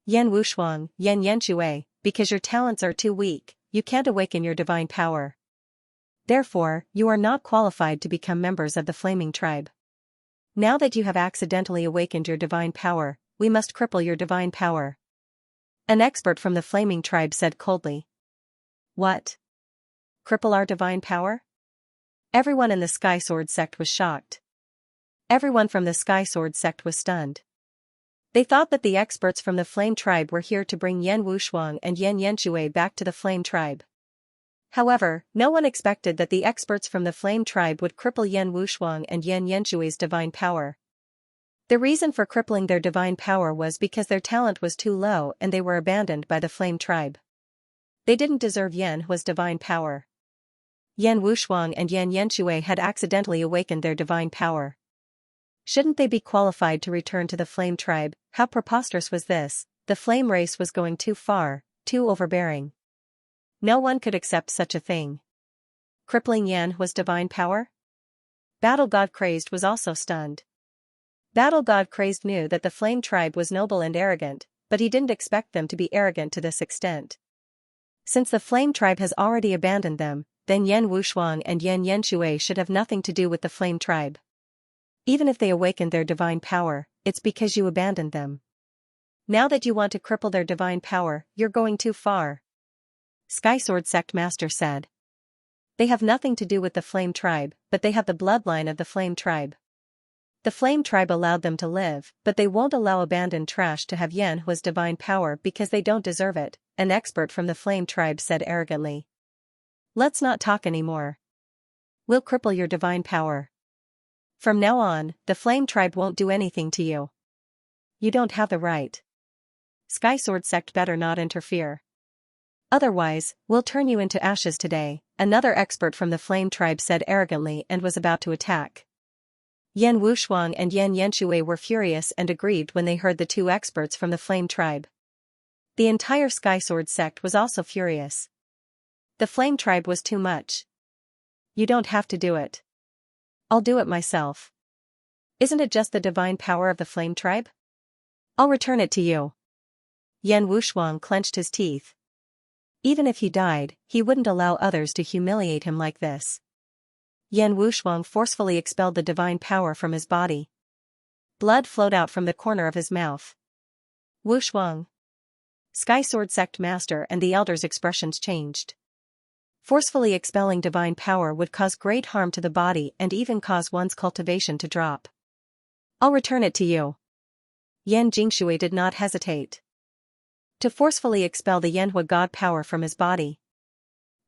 Yan Wushuang, Yan Yanshui, because your talents are too weak, you can't awaken your divine power. Therefore, you are not qualified to become members of the Flaming Tribe. Now that you have accidentally awakened your divine power, we must cripple your divine power. An expert from the Flaming Tribe said coldly. What? Cripple our divine power? Everyone in the Sky Sword sect was shocked. Everyone from the Sky Sword sect was stunned. They thought that the experts from the Flame Tribe were here to bring Yan Wushuang and Yan Yanxue back to the Flame Tribe. However, no one expected that the experts from the Flame Tribe would cripple Yan Wushuang and Yan Yanshui's divine power. The reason for crippling their divine power was because their talent was too low and they were abandoned by the Flame Tribe. They didn't deserve Yan Hua's divine power. Yan Wushuang and Yan Yanxue had accidentally awakened their divine power. Shouldn't they be qualified to return to the Flame Tribe? How preposterous was this? The Flame race was going too far, too overbearing. No one could accept such a thing. Crippling Yan Hua's divine power? Battle God Crazed was also stunned. Battle God Crazed knew that the Flame Tribe was noble and arrogant, but he didn't expect them to be arrogant to this extent. Since the Flame Tribe has already abandoned them, then Yan Wushuang and Yan Yanxue should have nothing to do with the Flame Tribe. Even if they awakened their divine power, it's because you abandoned them. Now that you want to cripple their divine power, you're going too far. Sky Sword Sect Master said. They have nothing to do with the Flame Tribe, but they have the bloodline of the Flame Tribe. The Flame Tribe allowed them to live, but they won't allow abandoned trash to have Yan Hua's divine power because they don't deserve it, an expert from the Flame Tribe said arrogantly. Let's not talk anymore. We'll cripple your divine power. From now on, the flame tribe won't do anything to you. You don't have the right. Sky Sword sect better not interfere. Otherwise, we'll turn you into ashes today, another expert from the flame tribe said arrogantly and was about to attack. Yan Wushuang and Yan Yanshui were furious and aggrieved when they heard the two experts from the flame tribe. The entire Sky Sword sect was also furious. The flame tribe was too much. You don't have to do it. I'll do it myself. Isn't it just the divine power of the flame tribe? I'll return it to you. Yan Wushuang clenched his teeth. Even if he died, he wouldn't allow others to humiliate him like this. Yan Wushuang forcefully expelled the divine power from his body. Blood flowed out from the corner of his mouth. Wushuang. Sky Sword sect master and the elders' expressions changed. Forcefully expelling divine power would cause great harm to the body and even cause one's cultivation to drop. I'll return it to you. Yan Jingshui did not hesitate to forcefully expel the Yanhua god power from his body.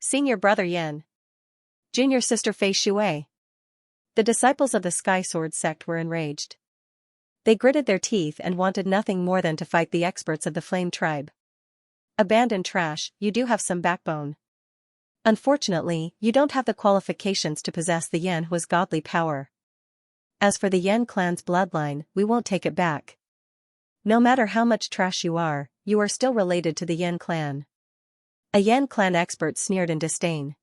Senior brother Yan. Junior sister Fei Shui. The disciples of the Sky Sword sect were enraged. They gritted their teeth and wanted nothing more than to fight the experts of the flame tribe. Abandoned trash, you do have some backbone. Unfortunately, you don't have the qualifications to possess the Yanhua's godly power. As for the Yan clan's bloodline, we won't take it back. No matter how much trash you are still related to the Yan clan. A Yan clan expert sneered in disdain.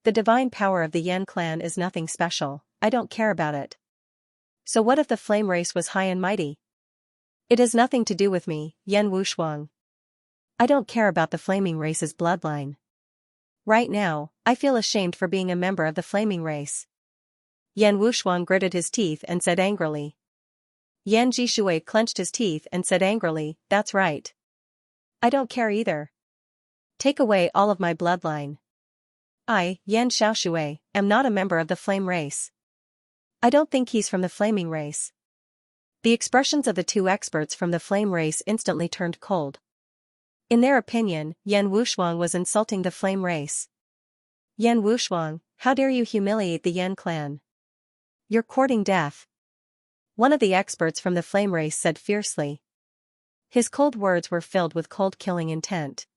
The divine power of the Yan clan is nothing special, I don't care about it. So what if the flame race was high and mighty? It has nothing to do with me, Yan Wushuang. I don't care about the flaming race's bloodline. Right now, I feel ashamed for being a member of the flaming race. Yan Wushuang gritted his teeth and said angrily. Yan Jishui clenched his teeth and said angrily, that's right. I don't care either. Take away all of my bloodline. I, Yan Xiaoshui, am not a member of the flame race. I don't think he's from the flaming race. The expressions of the two experts from the flame race instantly turned cold. In their opinion, Yan Wushuang was insulting the flame race. Yan Wushuang, how dare you humiliate the Yan clan? You're courting death. One of the experts from the flame race said fiercely. His cold words were filled with cold killing intent.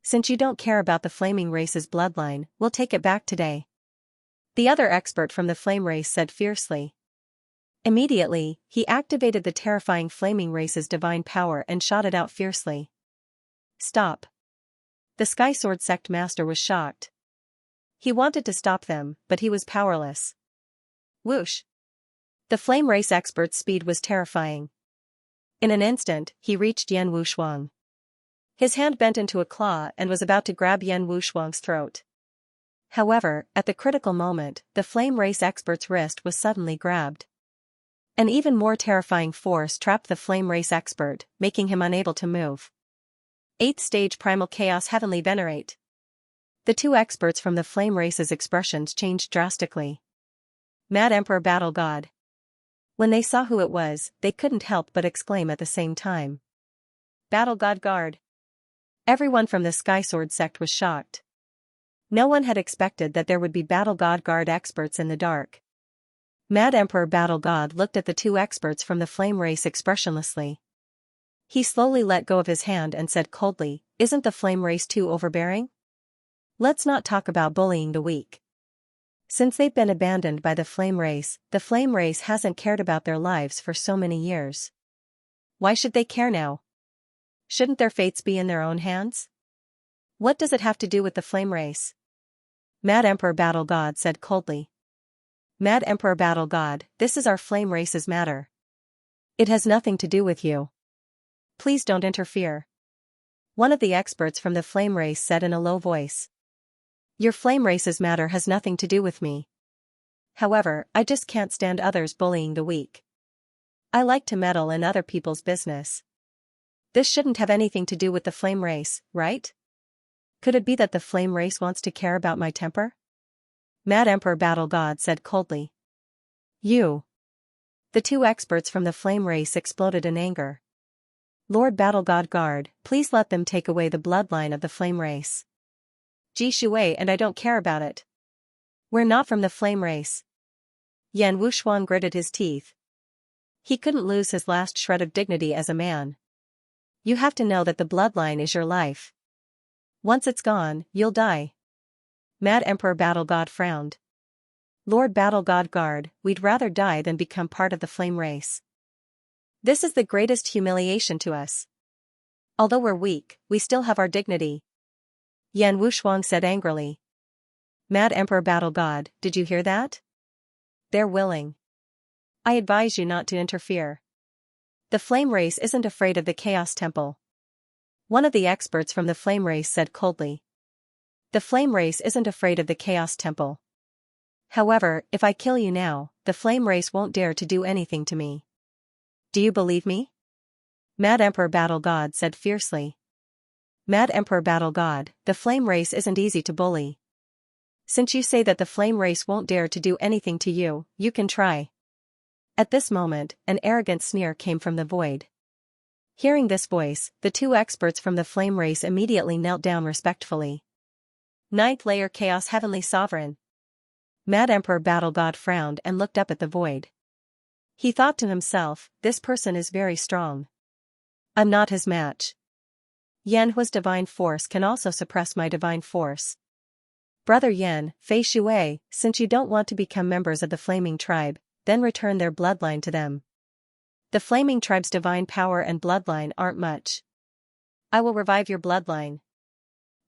Since you don't care about the flaming race's bloodline, we'll take it back today. The other expert from the flame race said fiercely. Immediately, he activated the terrifying flaming race's divine power and shot it out fiercely. Stop. The Sky Sword sect master was shocked. He wanted to stop them, but he was powerless. Whoosh. The flame race expert's speed was terrifying. In an instant, he reached Yan Wushuang. His hand bent into a claw and was about to grab Yan Wushuang's throat. However, at the critical moment, the flame race expert's wrist was suddenly grabbed. An even more terrifying force trapped the flame race expert, making him unable to move. 8th stage Primal Chaos Heavenly Venerate. The two experts from the flame race's expressions changed drastically. Mad Emperor Battle God. When they saw who it was, they couldn't help but exclaim at the same time. Battle God Guard. Everyone from the Sky Sword sect was shocked. No one had expected that there would be Battle God Guard experts in the dark. Mad Emperor Battle God looked at the two experts from the flame race expressionlessly. He slowly let go of his hand and said coldly, isn't the flame race too overbearing? Let's not talk about bullying the weak. Since they've been abandoned by the flame race hasn't cared about their lives for so many years. Why should they care now? Shouldn't their fates be in their own hands? What does it have to do with the flame race? Mad Emperor Battle God said coldly. Mad Emperor Battle God, this is our flame race's matter. It has nothing to do with you. Please don't interfere. One of the experts from the flame race said in a low voice. Your flame race's matter has nothing to do with me. However, I just can't stand others bullying the weak. I like to meddle in other people's business. This shouldn't have anything to do with the flame race, right? Could it be that the flame race wants to care about my temper? Mad Emperor Battle God said coldly. You. The two experts from the flame race exploded in anger. Lord Battle God Guard, please let them take away the bloodline of the flame race. Ji Shui and I don't care about it. We're not from the flame race. Yan Wushuang gritted his teeth. He couldn't lose his last shred of dignity as a man. You have to know that the bloodline is your life. Once it's gone, you'll die. Mad Emperor Battle God frowned. Lord Battle God Guard, we'd rather die than become part of the flame race. This is the greatest humiliation to us. Although we're weak, we still have our dignity. Yan Wushuang said angrily. Mad Emperor Battle God, did you hear that? They're willing. I advise you not to interfere. The flame race isn't afraid of the Chaos Temple. One of the experts from the flame race said coldly. The flame race isn't afraid of the Chaos Temple. However, if I kill you now, the flame race won't dare to do anything to me. Do you believe me? Mad Emperor Battle God said fiercely. Mad Emperor Battle God, the flame race isn't easy to bully. Since you say that the flame race won't dare to do anything to you, you can try. At this moment, an arrogant sneer came from the void. Hearing this voice, the two experts from the flame race immediately knelt down respectfully. Ninth layer Chaos Heavenly Sovereign. Mad Emperor Battle God frowned and looked up at the void. He thought to himself, this person is very strong. I'm not his match. Yan Hua's divine force can also suppress my divine force. Brother Yan, Fei Shui, since you don't want to become members of the Flaming Tribe, then return their bloodline to them. The Flaming Tribe's divine power and bloodline aren't much. I will revive your bloodline.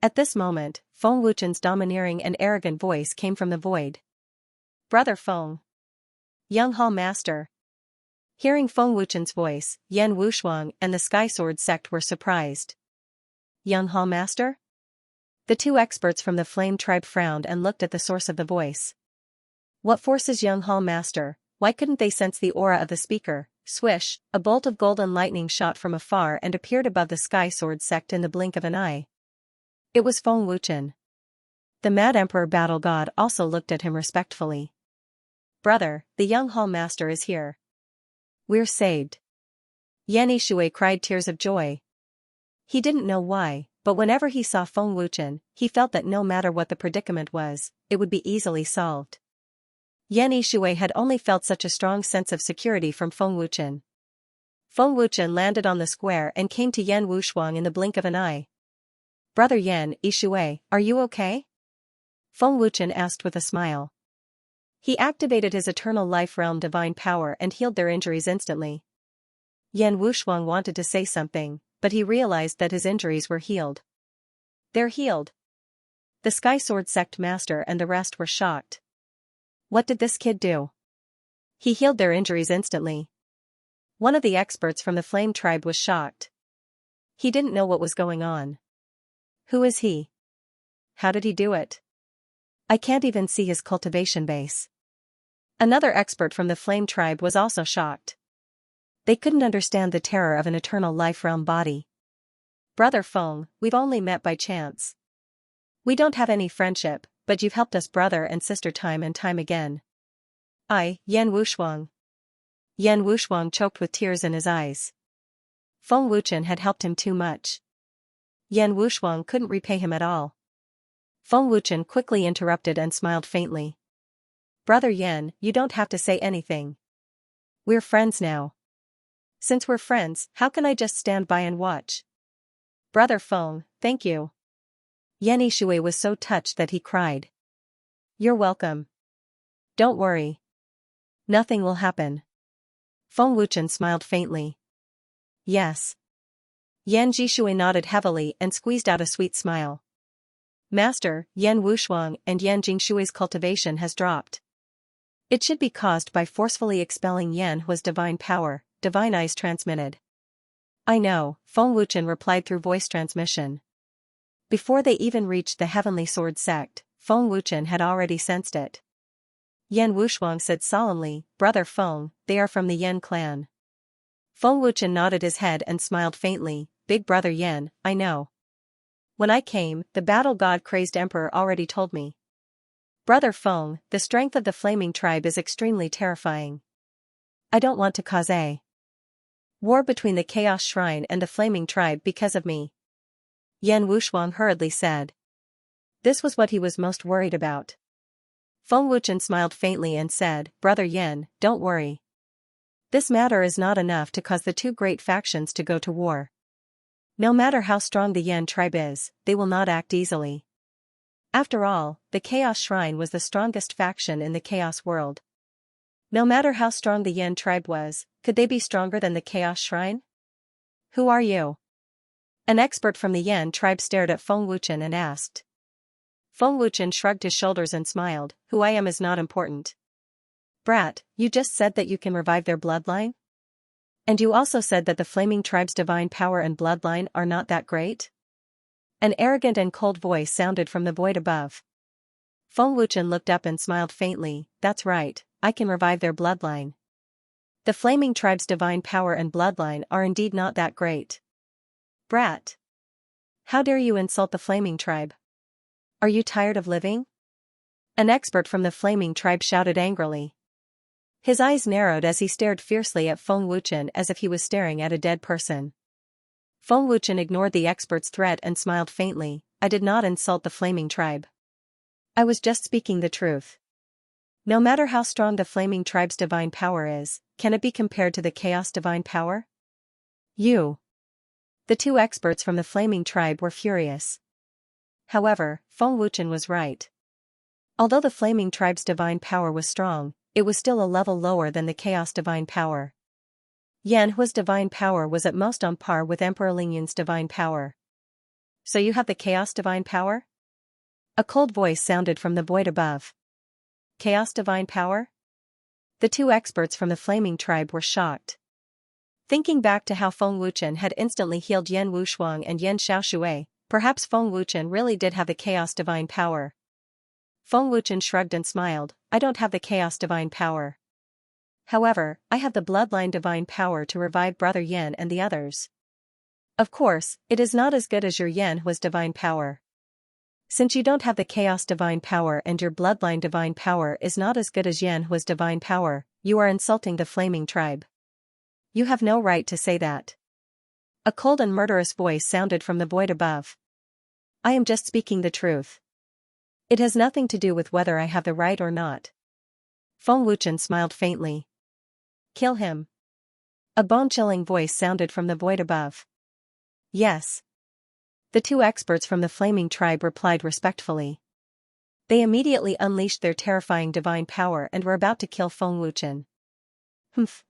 At this moment, Feng Wuchen's domineering and arrogant voice came from the void. Brother Feng. Young Hall Master. Hearing Feng Wuchen's voice, Yan Wushuang and the Sky Sword sect were surprised. Young Hall Master? The two experts from the Flame Tribe frowned and looked at the source of the voice. What force is Young Hall Master? Why couldn't they sense the aura of the speaker? Swish, a bolt of golden lightning shot from afar and appeared above the Sky Sword sect in the blink of an eye. It was Feng Wuchen. The Mad Emperor Battle God also looked at him respectfully. Brother, the Young Hall Master is here. We're saved. Yan Yishui cried tears of joy. He didn't know why, but whenever he saw Feng Wuchen, he felt that no matter what the predicament was, it would be easily solved. Yan Yishui had only felt such a strong sense of security from Feng Wuchen. Feng Wuchen landed on the square and came to Yan Wushuang in the blink of an eye. Brother Yan Yishui, are you okay? Feng Wuchen asked with a smile. He activated his Eternal Life Realm divine power and healed their injuries instantly. Yan Wushuang wanted to say something, but he realized that his injuries were healed. They're healed. The Sky Sword sect master and the rest were shocked. What did this kid do? He healed their injuries instantly. One of the experts from the Flame Tribe was shocked. He didn't know what was going on. Who is he? How did he do it? I can't even see his cultivation base. Another expert from the Flame Tribe was also shocked. They couldn't understand the terror of an Eternal Life Realm body. Brother Feng, we've only met by chance. We don't have any friendship, but you've helped us brother and sister time and time again. Yan Wushuang. Yan Wushuang choked with tears in his eyes. Feng Wuchen had helped him too much. Yan Wushuang couldn't repay him at all. Feng Wuchen quickly interrupted and smiled faintly. Brother Yan, you don't have to say anything. We're friends now. Since we're friends, how can I just stand by and watch? Brother Feng, thank you. Yan Yishui was so touched that he cried. You're welcome. Don't worry. Nothing will happen. Feng Wuchen smiled faintly. Yes. Yan Yishui nodded heavily and squeezed out a sweet smile. Master, Yan Wushuang and Yan Jingshui's cultivation has dropped. It should be caused by forcefully expelling Yan Hua's divine power, divine eyes transmitted. I know, Feng Wuchen replied through voice transmission. Before they even reached the Heavenly Sword sect, Feng Wuchen had already sensed it. Yan Wushuang said solemnly, Brother Feng, they are from the Yan clan. Feng Wuchen nodded his head and smiled faintly, Big Brother Yan, I know. When I came, the battle god crazed emperor already told me. Brother Feng, the strength of the Flaming Tribe is extremely terrifying. I don't want to cause a war between the Chaos Shrine and the Flaming Tribe because of me. Yan Wushuang hurriedly said. This was what he was most worried about. Feng Wuchen smiled faintly and said, Brother Yan, don't worry. This matter is not enough to cause the two great factions to go to war. No matter how strong the Yan tribe is, they will not act easily. After all, the Chaos Shrine was the strongest faction in the Chaos world. No matter how strong the Yan tribe was, could they be stronger than the Chaos Shrine? Who are you? An expert from the Yan tribe stared at Feng Wuchen and asked. Feng Wuchen shrugged his shoulders and smiled, who I am is not important. Brat, you just said that you can revive their bloodline? And you also said that the Flaming Tribe's divine power and bloodline are not that great? An arrogant and cold voice sounded from the void above. Feng Wuchen looked up and smiled faintly, that's right, I can revive their bloodline. The Flaming Tribe's divine power and bloodline are indeed not that great. Brat! How dare you insult the Flaming Tribe? Are you tired of living? An expert from the Flaming Tribe shouted angrily. His eyes narrowed as he stared fiercely at Feng Wuchen as if he was staring at a dead person. Feng Wuchen ignored the expert's threat and smiled faintly, I did not insult the Flaming Tribe. I was just speaking the truth. No matter how strong the Flaming Tribe's divine power is, can it be compared to the Chaos divine power? You. The two experts from the Flaming Tribe were furious. However, Feng Wuchen was right. Although the Flaming Tribe's divine power was strong, it was still a level lower than the Chaos divine power. Yan Hua's divine power was at most on par with Emperor Lingyun's divine power. So you have the Chaos divine power? A cold voice sounded from the void above. Chaos divine power? The two experts from the Flaming Tribe were shocked. Thinking back to how Feng Wuchen had instantly healed Yan Wushuang and Yan Xiaoshui, perhaps Feng Wuchen really did have the Chaos divine power. Feng Wuchen shrugged and smiled, I don't have the Chaos divine power. However, I have the bloodline divine power to revive Brother Yan and the others. Of course, it is not as good as your Yan Hua's divine power. Since you don't have the Chaos divine power and your bloodline divine power is not as good as Yan Hua's divine power, you are insulting the Flaming Tribe. You have no right to say that. A cold and murderous voice sounded from the void above. I am just speaking the truth. It has nothing to do with whether I have the right or not. Feng Wuchen smiled faintly. Kill him. A bone-chilling voice sounded from the void above. Yes. The two experts from the Flaming Tribe replied respectfully. They immediately unleashed their terrifying divine power and were about to kill Feng Wuchen. Humph.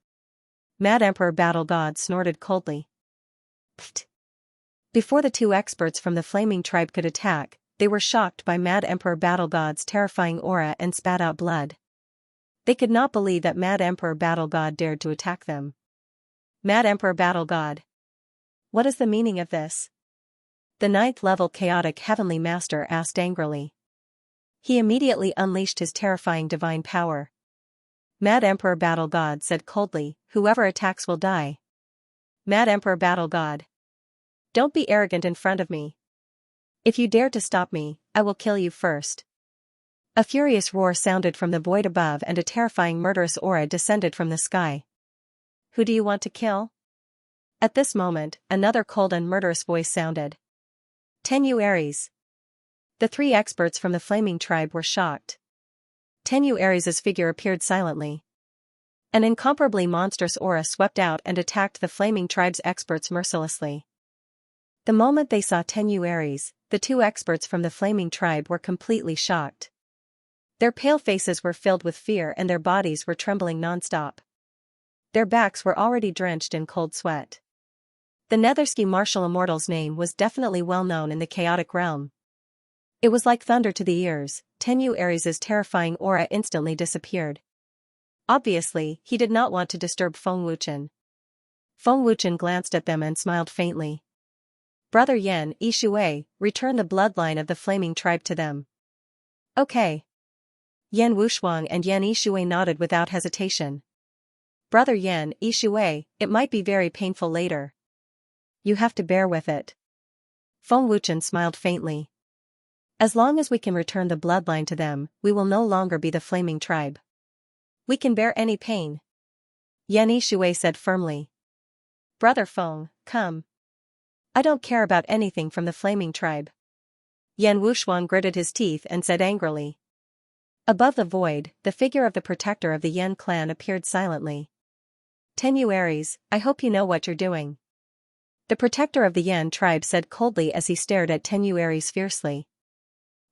Mad Emperor Battle God snorted coldly. Pfft. Before the two experts from the Flaming Tribe could attack, they were shocked by Mad Emperor Battle God's terrifying aura and spat out blood. They could not believe that Mad Emperor Battle God dared to attack them. Mad Emperor Battle God. What is the meaning of this? The 9th level chaotic heavenly master asked angrily. He immediately unleashed his terrifying divine power. Mad Emperor Battle God said coldly, whoever attacks will die. Mad Emperor Battle God. Don't be arrogant in front of me. If you dare to stop me, I will kill you first. A furious roar sounded from the void above and a terrifying murderous aura descended from the sky. Who do you want to kill? At this moment, another cold and murderous voice sounded. Tenyu Ares. The three experts from the Flaming Tribe were shocked. Tenyu Ares' figure appeared silently. An incomparably monstrous aura swept out and attacked the Flaming Tribe's experts mercilessly. The moment they saw Tenyu Ares, the two experts from the Flaming Tribe were completely shocked. Their pale faces were filled with fear and their bodies were trembling non-stop. Their backs were already drenched in cold sweat. The Nethersky martial immortal's name was definitely well known in the chaotic realm. It was like thunder to the ears. Tenyu Ares' terrifying aura instantly disappeared. Obviously, he did not want to disturb Feng Wuchen. Feng Wuchen glanced at them and smiled faintly. Brother Yan Yishui, return the bloodline of the Flaming Tribe to them. Okay. Yan Wushuang and Yan Yishui nodded without hesitation. Brother Yan Yishui, it might be very painful later. You have to bear with it. Feng Wuchen smiled faintly. As long as we can return the bloodline to them, we will no longer be the Flaming Tribe. We can bear any pain. Yan Yishui said firmly. Brother Feng, come. I don't care about anything from the Flaming Tribe. Yan Wushuang gritted his teeth and said angrily. Above the void, the figure of the protector of the Yen clan appeared silently. Tenyu Aries, I hope you know what you're doing. The protector of the Yen tribe said coldly as he stared at Tenyu Aries fiercely.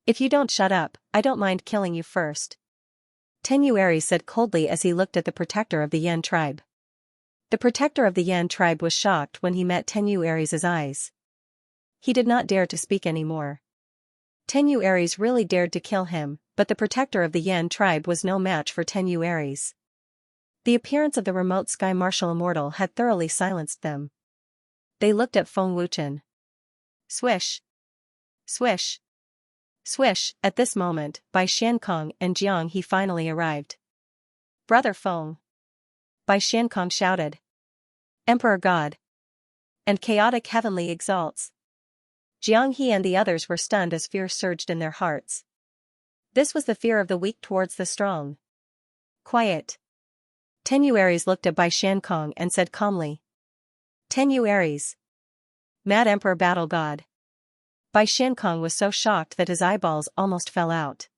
If you don't shut up, I don't mind killing you first. Tenyu Aries said coldly as he looked at the protector of the Yen tribe. The protector of the Yen tribe was shocked when he met Tenyu Aries' eyes. He did not dare to speak anymore. Tenyu Aries really dared to kill him, but the protector of the Yen tribe was no match for Tenyu Aries. The appearance of the remote sky martial immortal had thoroughly silenced them. They looked at Feng Wuchen. Swish. Swish. Swish. At this moment, Bai Xiankong and Jiang He finally arrived. Brother Feng. Bai Xiankong shouted. Emperor God. And chaotic heavenly exalts. Jiang He and the others were stunned as fear surged in their hearts. This was the fear of the weak towards the strong. Quiet. Tenyu Aries looked at Bai Xiankong and said calmly. Tenyu Aries. Mad Emperor Battle God. Bai Xiankong was so shocked that his eyeballs almost fell out.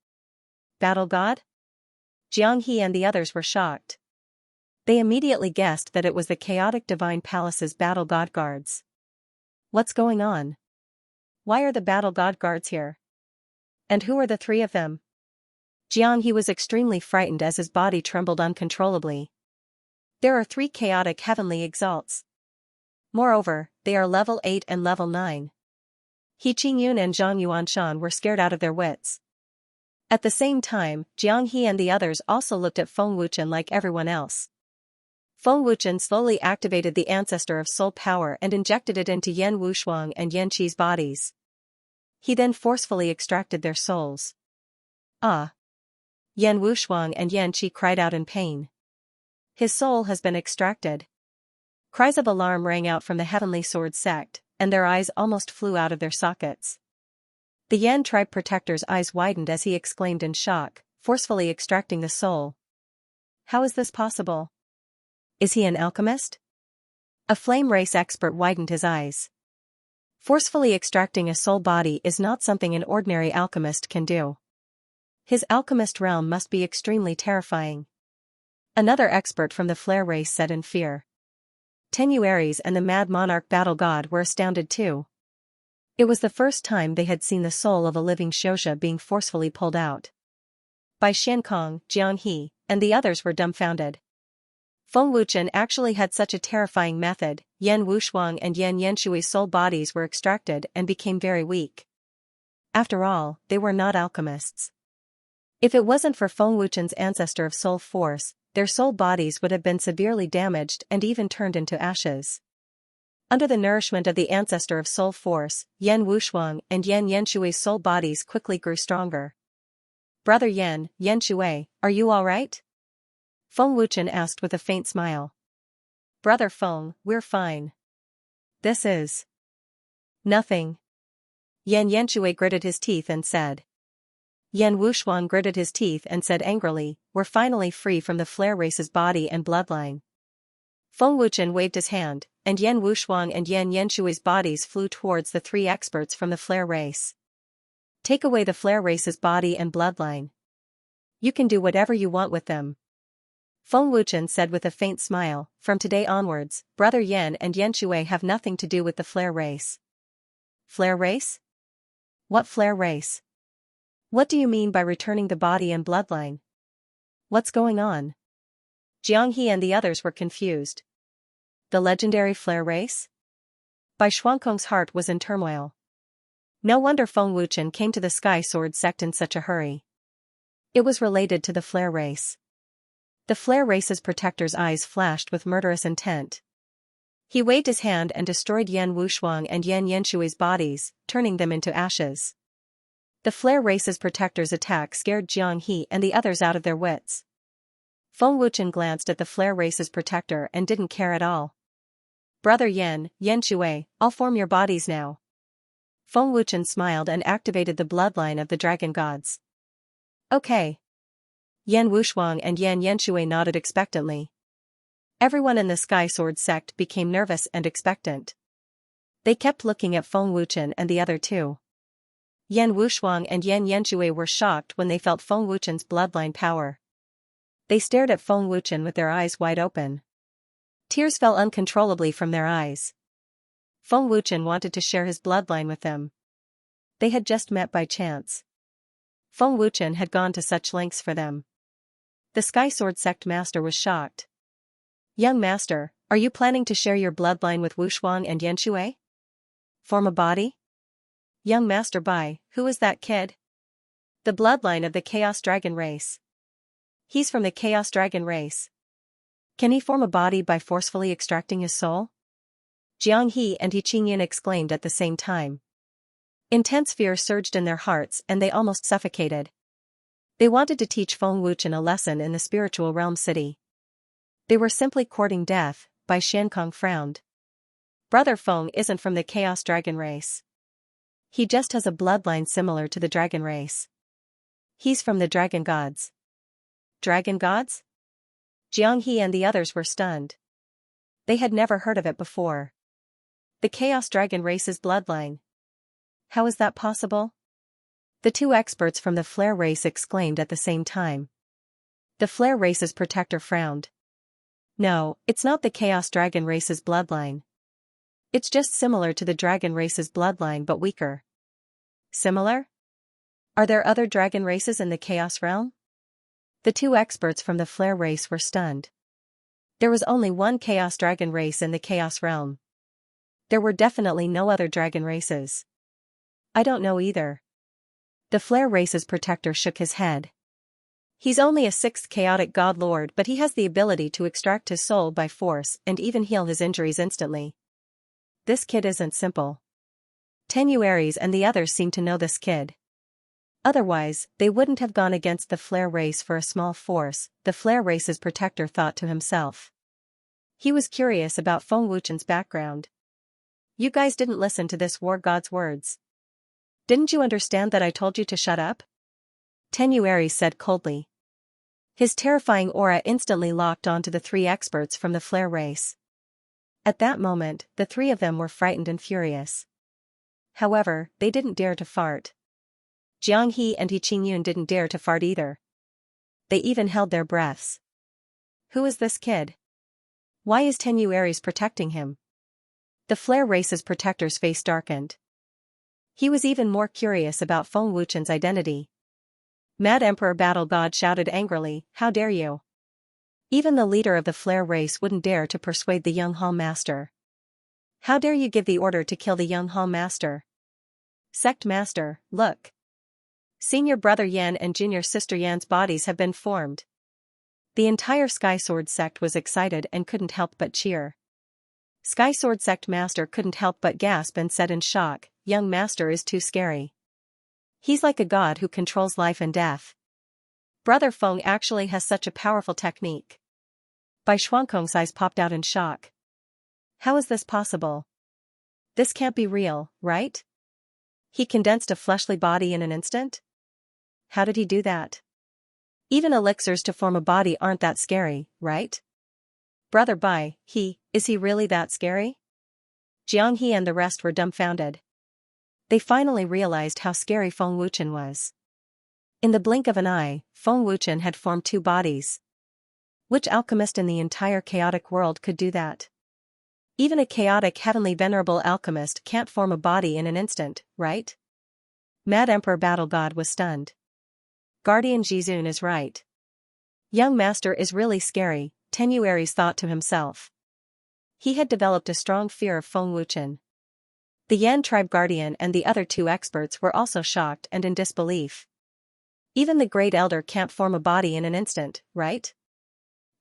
Battle God? Jiang He and the others were shocked. They immediately guessed that it was the chaotic divine palace's battle god guards. What's going on? Why are the battle god guards here? And who are the three of them? Jiang He was extremely frightened as his body trembled uncontrollably. There are 3 chaotic heavenly exalts. Moreover, they are level 8 and level 9. He Qingyun and Zhang Yuanshan were scared out of their wits. At the same time, Jiang He and the others also looked at Feng Wuchen like everyone else. Feng Wuchen slowly activated the ancestor of soul power and injected it into Yen Wushuang and Yen Qi's bodies. He then forcefully extracted their souls. Ah! Yen Wushuang and Yen Qi cried out in pain. His soul has been extracted. Cries of alarm rang out from the Heavenly Sword sect, and their eyes almost flew out of their sockets. The Yen tribe protector's eyes widened as he exclaimed in shock, forcefully extracting the soul. How is this possible? Is he an alchemist? A flame race expert widened his eyes. Forcefully extracting a soul body is not something an ordinary alchemist can do. His alchemist realm must be extremely terrifying. Another expert from the flare race said in fear. Tenyu Aries and the Mad Monarch Battle God were astounded too. It was the first time they had seen the soul of a living Xianxia being forcefully pulled out. Bai Xiankong, Jiang He, and the others were dumbfounded. Feng Wuchen actually had such a terrifying method. Yen Wushuang and Yen Yenshui's soul bodies were extracted and became very weak. After all, they were not alchemists. If it wasn't for Feng Wuchen's ancestor of soul force, their soul bodies would have been severely damaged and even turned into ashes. Under the nourishment of the ancestor of soul force, Yen Wushuang and Yen Yenshui's soul bodies quickly grew stronger. Brother Yen, Yenshue, are you alright? Feng Wuchen asked with a faint smile. Brother Feng, we're fine. This is nothing. Yen Yenshue gritted his teeth and said. Yen Wushuang gritted his teeth and said angrily, we're finally free from the flare race's body and bloodline. Feng Wuchen waved his hand, and Yen Wushuang and Yen Yenshui's bodies flew towards the 3 experts from the flare race. Take away the flare race's body and bloodline. You can do whatever you want with them. Feng Wuchen said with a faint smile, from today onwards, Brother Yen and Yenshue have nothing to do with the flare race. Flare race? What flare race? What do you mean by returning the body and bloodline? What's going on? Jiang He and the others were confused. The legendary flare race? Bai Xuankong's heart was in turmoil. No wonder Feng Wuchen came to the Sky Sword sect in such a hurry. It was related to the flare race. The flare race's protector's eyes flashed with murderous intent. He waved his hand and destroyed Yen Wushuang and Yen Yenshui's bodies, turning them into ashes. The flare race's protector's attack scared Jiang He and the others out of their wits. Feng Wuchen glanced at the flare race's protector and didn't care at all. Brother Yen, Yenshue, I'll form your bodies now. Feng Wuchen smiled and activated the bloodline of the dragon gods. Okay. Yen Wushuang and Yen Yenshue nodded expectantly. Everyone in the Sky Sword sect became nervous and expectant. They kept looking at Feng Wuchen and the other 2. Yan Wushuang and Yan Yanxue were shocked when they felt Feng Wuchen's bloodline power. They stared at Feng Wuchen with their eyes wide open. Tears fell uncontrollably from their eyes. Feng Wuchen wanted to share his bloodline with them. They had just met by chance. Feng Wuchen had gone to such lengths for them. The Sky Sword Sect master was shocked. Young master, are you planning to share your bloodline with Wushuang and Yanxue? Form a body? Young master Bai, who is that kid? The bloodline of the Chaos Dragon race. He's from the Chaos Dragon race. Can he form a body by forcefully extracting his soul? Jiang He and He Qingyan exclaimed at the same time. Intense fear surged in their hearts and they almost suffocated. They wanted to teach Feng Wuchen a lesson in the spiritual realm city. They were simply courting death. Bai Xiankong frowned. Brother Feng isn't from the Chaos Dragon race. He just has a bloodline similar to the dragon race. He's from the dragon gods. Dragon gods? Jiang He and the others were stunned. They had never heard of it before. The Chaos Dragon race's bloodline. How is that possible? The two experts from the Flare race exclaimed at the same time. The Flare race's protector frowned. No, it's not the Chaos Dragon race's bloodline. It's just similar to the dragon race's bloodline but weaker. Similar? Are there other dragon races in the Chaos realm? The two experts from the Flare race were stunned. There was only one Chaos Dragon race in the Chaos realm. There were definitely no other dragon races. I don't know either. The Flare race's protector shook his head. He's only a sixth chaotic god lord but he has the ability to extract his soul by force and even heal his injuries instantly. This kid isn't simple. Tenuaries and the others seem to know this kid. Otherwise, they wouldn't have gone against the Flare race for a small force, the Flare race's protector thought to himself. He was curious about Feng Wuchen's background. You guys didn't listen to this war god's words. Didn't you understand that I told you to shut up? Tenuaries said coldly. His terrifying aura instantly locked onto the three experts from the Flare race. At that moment, the three of them were frightened and furious. However, they didn't dare to fart. Jiang He and He Qingyun didn't dare to fart either. They even held their breaths. Who is this kid? Why is Tenuaries protecting him? The Flare race's protector's face darkened. He was even more curious about Feng Wuchen's identity. Mad Emperor Battle God shouted angrily, how dare you? Even the leader of the Flare race wouldn't dare to persuade the young hall master. How dare you give the order to kill the young hall master? Sect master, look. Senior brother Yan and junior sister Yan's bodies have been formed. The entire Sky Sword sect was excited and couldn't help but cheer. Sky Sword sect master couldn't help but gasp and said in shock, young master is too scary. He's like a god who controls life and death. Brother Feng actually has such a powerful technique. Bai Xuankong's eyes popped out in shock. How is this possible? This can't be real, right? He condensed a fleshly body in an instant? How did he do that? Even elixirs to form a body aren't that scary, right? Brother Bai, is he really that scary? Jiang He and the rest were dumbfounded. They finally realized how scary Feng Wuchen was. In the blink of an eye, Feng Wuchen had formed two bodies. Which alchemist in the entire chaotic world could do that? Even a chaotic heavenly venerable alchemist can't form a body in an instant, right? Mad Emperor Battle God was stunned. Guardian Jizun is right. Young master is really scary, Tenuaries thought to himself. He had developed a strong fear of Feng Wuchen. The Yan tribe guardian and the other two experts were also shocked and in disbelief. Even the great elder can't form a body in an instant, right?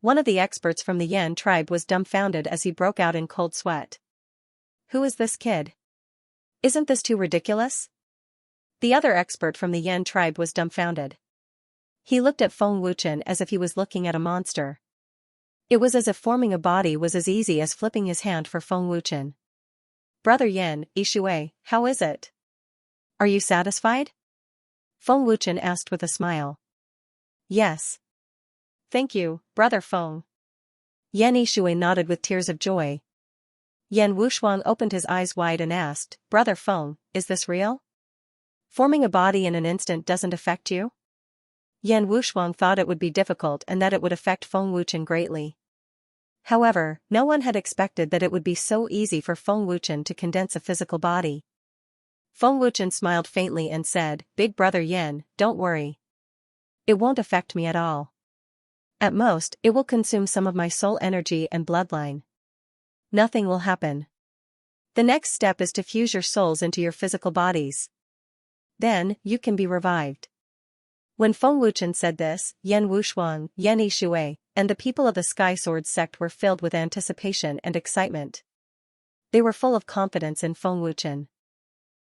One of the experts from the Yan tribe was dumbfounded as he broke out in cold sweat. Who is this kid? Isn't this too ridiculous? The other expert from the Yan tribe was dumbfounded. He looked at Feng Wuchen as if he was looking at a monster. It was as if forming a body was as easy as flipping his hand for Feng Wuchen. Brother Yan, Yishui, how is it? Are you satisfied? Feng Wuchen asked with a smile. Yes. Thank you, Brother Feng. Yan Yishui nodded with tears of joy. Yan Wushuang opened his eyes wide and asked, Brother Feng, is this real? Forming a body in an instant doesn't affect you? Yan Wushuang thought it would be difficult and that it would affect Feng Wuchen greatly. However, no one had expected that it would be so easy for Feng Wuchen to condense a physical body. Feng Wuchen smiled faintly and said, "Big brother Yan, don't worry. It won't affect me at all. At most, it will consume some of my soul energy and bloodline. Nothing will happen. The next step is to fuse your souls into your physical bodies. Then, you can be revived." When Feng Wuchen said this, Yan Wushuang, Yan Yishui, and the people of the Sky Sword sect were filled with anticipation and excitement. They were full of confidence in Feng Wuchen.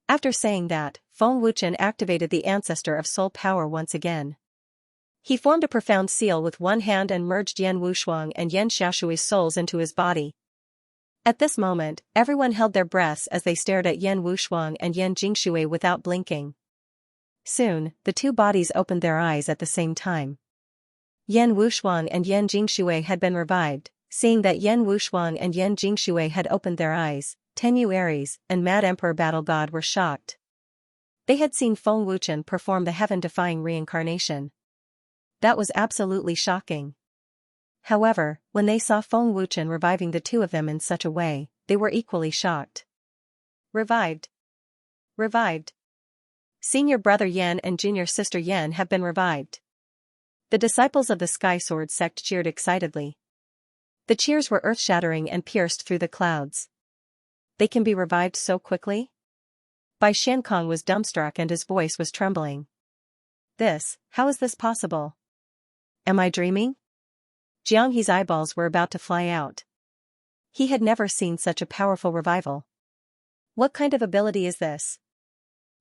After saying that, Feng Wuchen activated the ancestor of soul power once again. He formed a profound seal with one hand and merged Yan Wushuang and Yan Xiaoshui's souls into his body. At this moment, everyone held their breaths as they stared at Yan Wushuang and Yan Jingshui without blinking. Soon, the two bodies opened their eyes at the same time. Yan Wushuang and Yan Jingshui had been revived. Seeing that Yan Wushuang and Yan Jingshui had opened their eyes, Tenyu Aries and Mad Emperor Battle God were shocked. They had seen Feng Wuchen perform the heaven-defying reincarnation. That was absolutely shocking. However, when they saw Feng Wuchen reviving the two of them in such a way, they were equally shocked. Revived. Revived. Senior brother Yan and junior sister Yan have been revived. The disciples of the Sky Sword sect cheered excitedly. The cheers were earth-shattering and pierced through the clouds. They can be revived so quickly? Bai Xiankong was dumbstruck and his voice was trembling. How is this possible? Am I dreaming? Jiang He's eyeballs were about to fly out. He had never seen such a powerful revival. What kind of ability is this?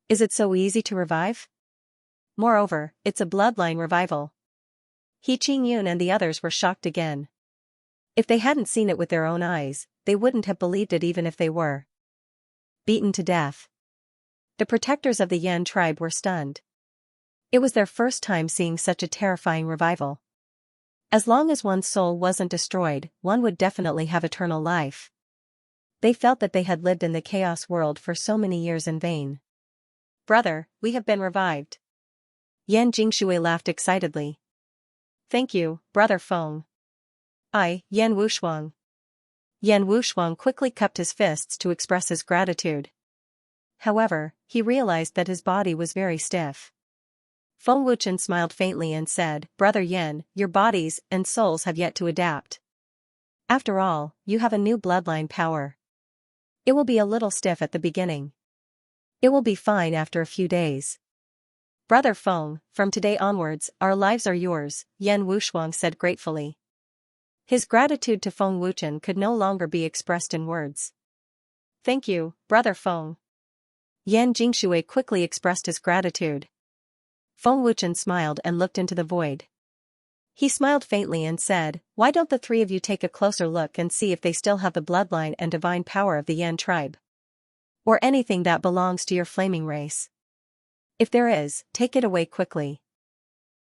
Is it so easy to revive? Moreover, it's a bloodline revival. He Qingyun and the others were shocked again. If they hadn't seen it with their own eyes, they wouldn't have believed it even if they were beaten to death. The protectors of the Yan tribe were stunned. It was their first time seeing such a terrifying revival. As long as one's soul wasn't destroyed, one would definitely have eternal life. They felt that they had lived in the chaos world for so many years in vain. "Brother, we have been revived." Yan Jingshui laughed excitedly. "Thank you, brother Feng." Yan Wushuang." Yan Wushuang quickly cupped his fists to express his gratitude. However, he realized that his body was very stiff. Feng Wuchen smiled faintly and said, "Brother Yan, your bodies and souls have yet to adapt. After all, you have a new bloodline power. It will be a little stiff at the beginning. It will be fine after a few days." "Brother Feng, from today onwards, our lives are yours," Yan Wushuang said gratefully. His gratitude to Feng Wuchen could no longer be expressed in words. "Thank you, brother Feng." Yan Jingshui quickly expressed his gratitude. Feng Wuchen smiled and looked into the void. He smiled faintly and said, "Why don't the three of you take a closer look and see if they still have the bloodline and divine power of the Yan tribe? Or anything that belongs to your flaming race. If there is, take it away quickly.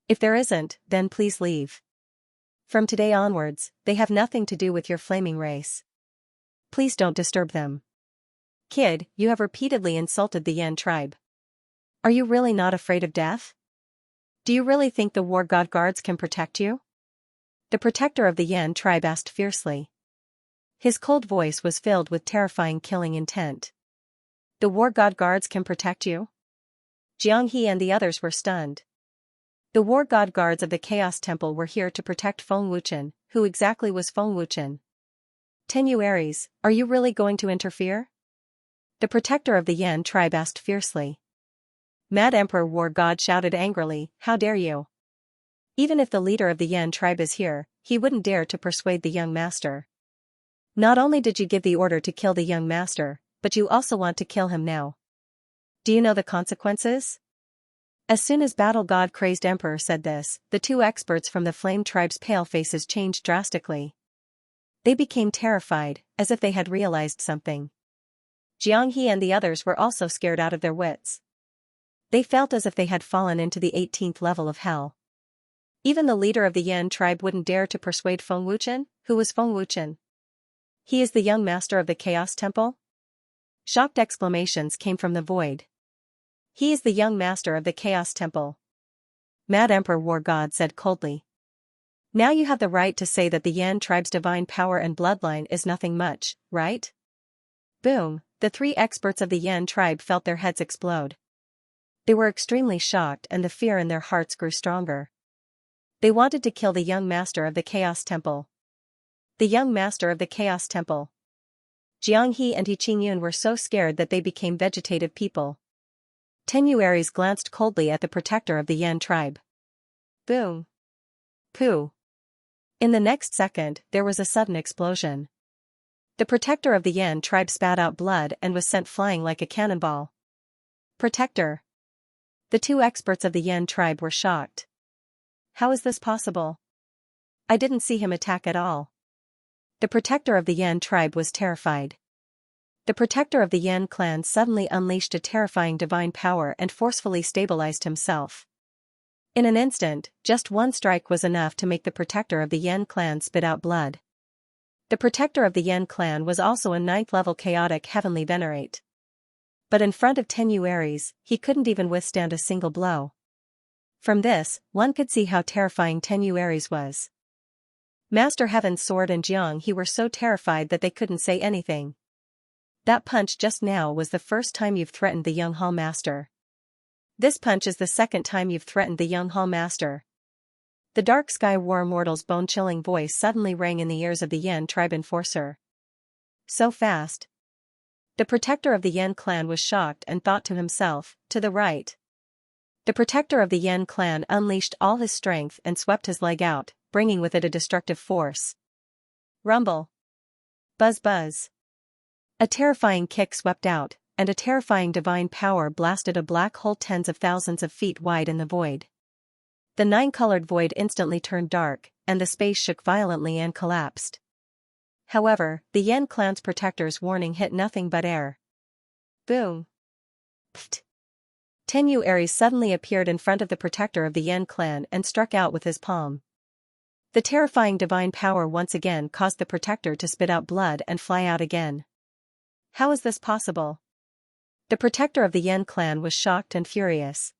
If there isn't, then please leave. From today onwards, they have nothing to do with your flaming race. Please don't disturb them. Kid, you have repeatedly insulted the Yan tribe. Are you really not afraid of death? Do you really think the War God Guards can protect you?" The protector of the Yan tribe asked fiercely. His cold voice was filled with terrifying killing intent. "The War God Guards can protect you?" Jiang He and the others were stunned. The War God Guards of the Chaos Temple were here to protect Feng Wuchen. Who exactly was Feng Wuchen? "Tenyu Aries, are you really going to interfere?" The protector of the Yan tribe asked fiercely. Mad Emperor War God shouted angrily, "How dare you! Even if the leader of the Yan tribe is here, he wouldn't dare to persuade the young master. Not only did you give the order to kill the young master, but you also want to kill him now. Do you know the consequences?" As soon as Battle God Crazed Emperor said this, the two experts from the Flame tribe's pale faces changed drastically. They became terrified, as if they had realized something. Jiang He and the others were also scared out of their wits. They felt as if they had fallen into the 18th level of hell. Even the leader of the Yan tribe wouldn't dare to persuade Feng Wuchen. Who was Feng Wuchen? He is the young master of the Chaos Temple? Shocked exclamations came from the void. He is the young master of the Chaos Temple. Mad Emperor War God said coldly. Now you have the right to say that the Yan tribe's divine power and bloodline is nothing much, right? Boom, the three experts of the Yan tribe felt their heads explode. They were extremely shocked and the fear in their hearts grew stronger. They wanted to kill the young master of the Chaos Temple. The young master of the Chaos Temple. Xianxia and Qingyun were so scared that they became vegetative people. Tenuaries glanced coldly at the protector of the Yan tribe. Boom. Pooh. In the next second, there was a sudden explosion. The protector of the Yan tribe spat out blood and was sent flying like a cannonball. Protector. The two experts of the Yan tribe were shocked. How is this possible? I didn't see him attack at all. The protector of the Yan tribe was terrified. The protector of the Yan clan suddenly unleashed a terrifying divine power and forcefully stabilized himself. In an instant, just one strike was enough to make the protector of the Yan clan spit out blood. The protector of the Yan clan was also a 9th-level chaotic heavenly venerate. But in front of Tenuaries, he couldn't even withstand a single blow. From this, one could see how terrifying Tenuaries was. Master Heaven's sword and Jiang He were so terrified that they couldn't say anything. That punch just now was the first time you've threatened the young Hall Master. This punch is the second time you've threatened the young Hall Master. The Dark Sky War Mortal's bone-chilling voice suddenly rang in the ears of the Yan tribe enforcer. So fast. The protector of the Yan clan was shocked and thought to himself, to the right. The protector of the Yan clan unleashed all his strength and swept his leg out, bringing with it a destructive force. Rumble. Buzz buzz. A terrifying kick swept out, and a terrifying divine power blasted a black hole tens of thousands of feet wide in the void. The 9-colored void instantly turned dark, and the space shook violently and collapsed. However, the Yan clan's protector's warning hit nothing but air. Boom. Pfft. Tenuaries suddenly appeared in front of the protector of the Yan clan and struck out with his palm. The terrifying divine power once again caused the protector to spit out blood and fly out again. How is this possible? The protector of the Yan clan was shocked and furious.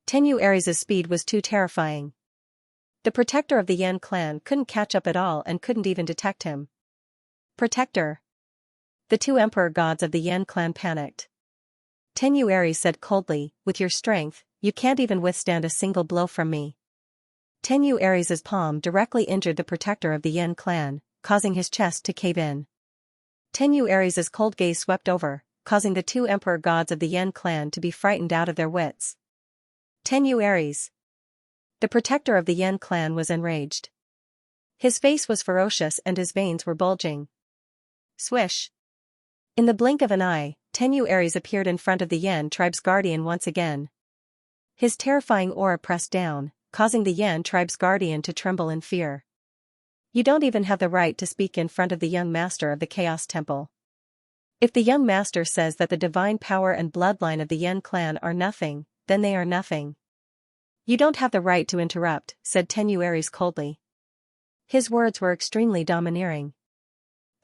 Tenuaries' speed was too terrifying. The protector of the Yan clan couldn't catch up at all and couldn't even detect him. Protector. The two emperor gods of the Yan clan panicked. Tenuaries said coldly, with your strength, you can't even withstand a single blow from me. Tenuaries' palm directly injured the protector of the Yan clan, causing his chest to cave in. Tenuaries' cold gaze swept over, causing the two emperor gods of the Yan clan to be frightened out of their wits. Tenuaries. The protector of the Yan clan was enraged. His face was ferocious and his veins were bulging. Swish. In the blink of an eye, Tenuaries appeared in front of the Yan tribe's guardian once again. His terrifying aura pressed down, causing the Yan tribe's guardian to tremble in fear. You don't even have the right to speak in front of the young master of the Chaos Temple. If the young master says that the divine power and bloodline of the Yan clan are nothing, then they are nothing. You don't have the right to interrupt, said Tenuaries coldly. His words were extremely domineering.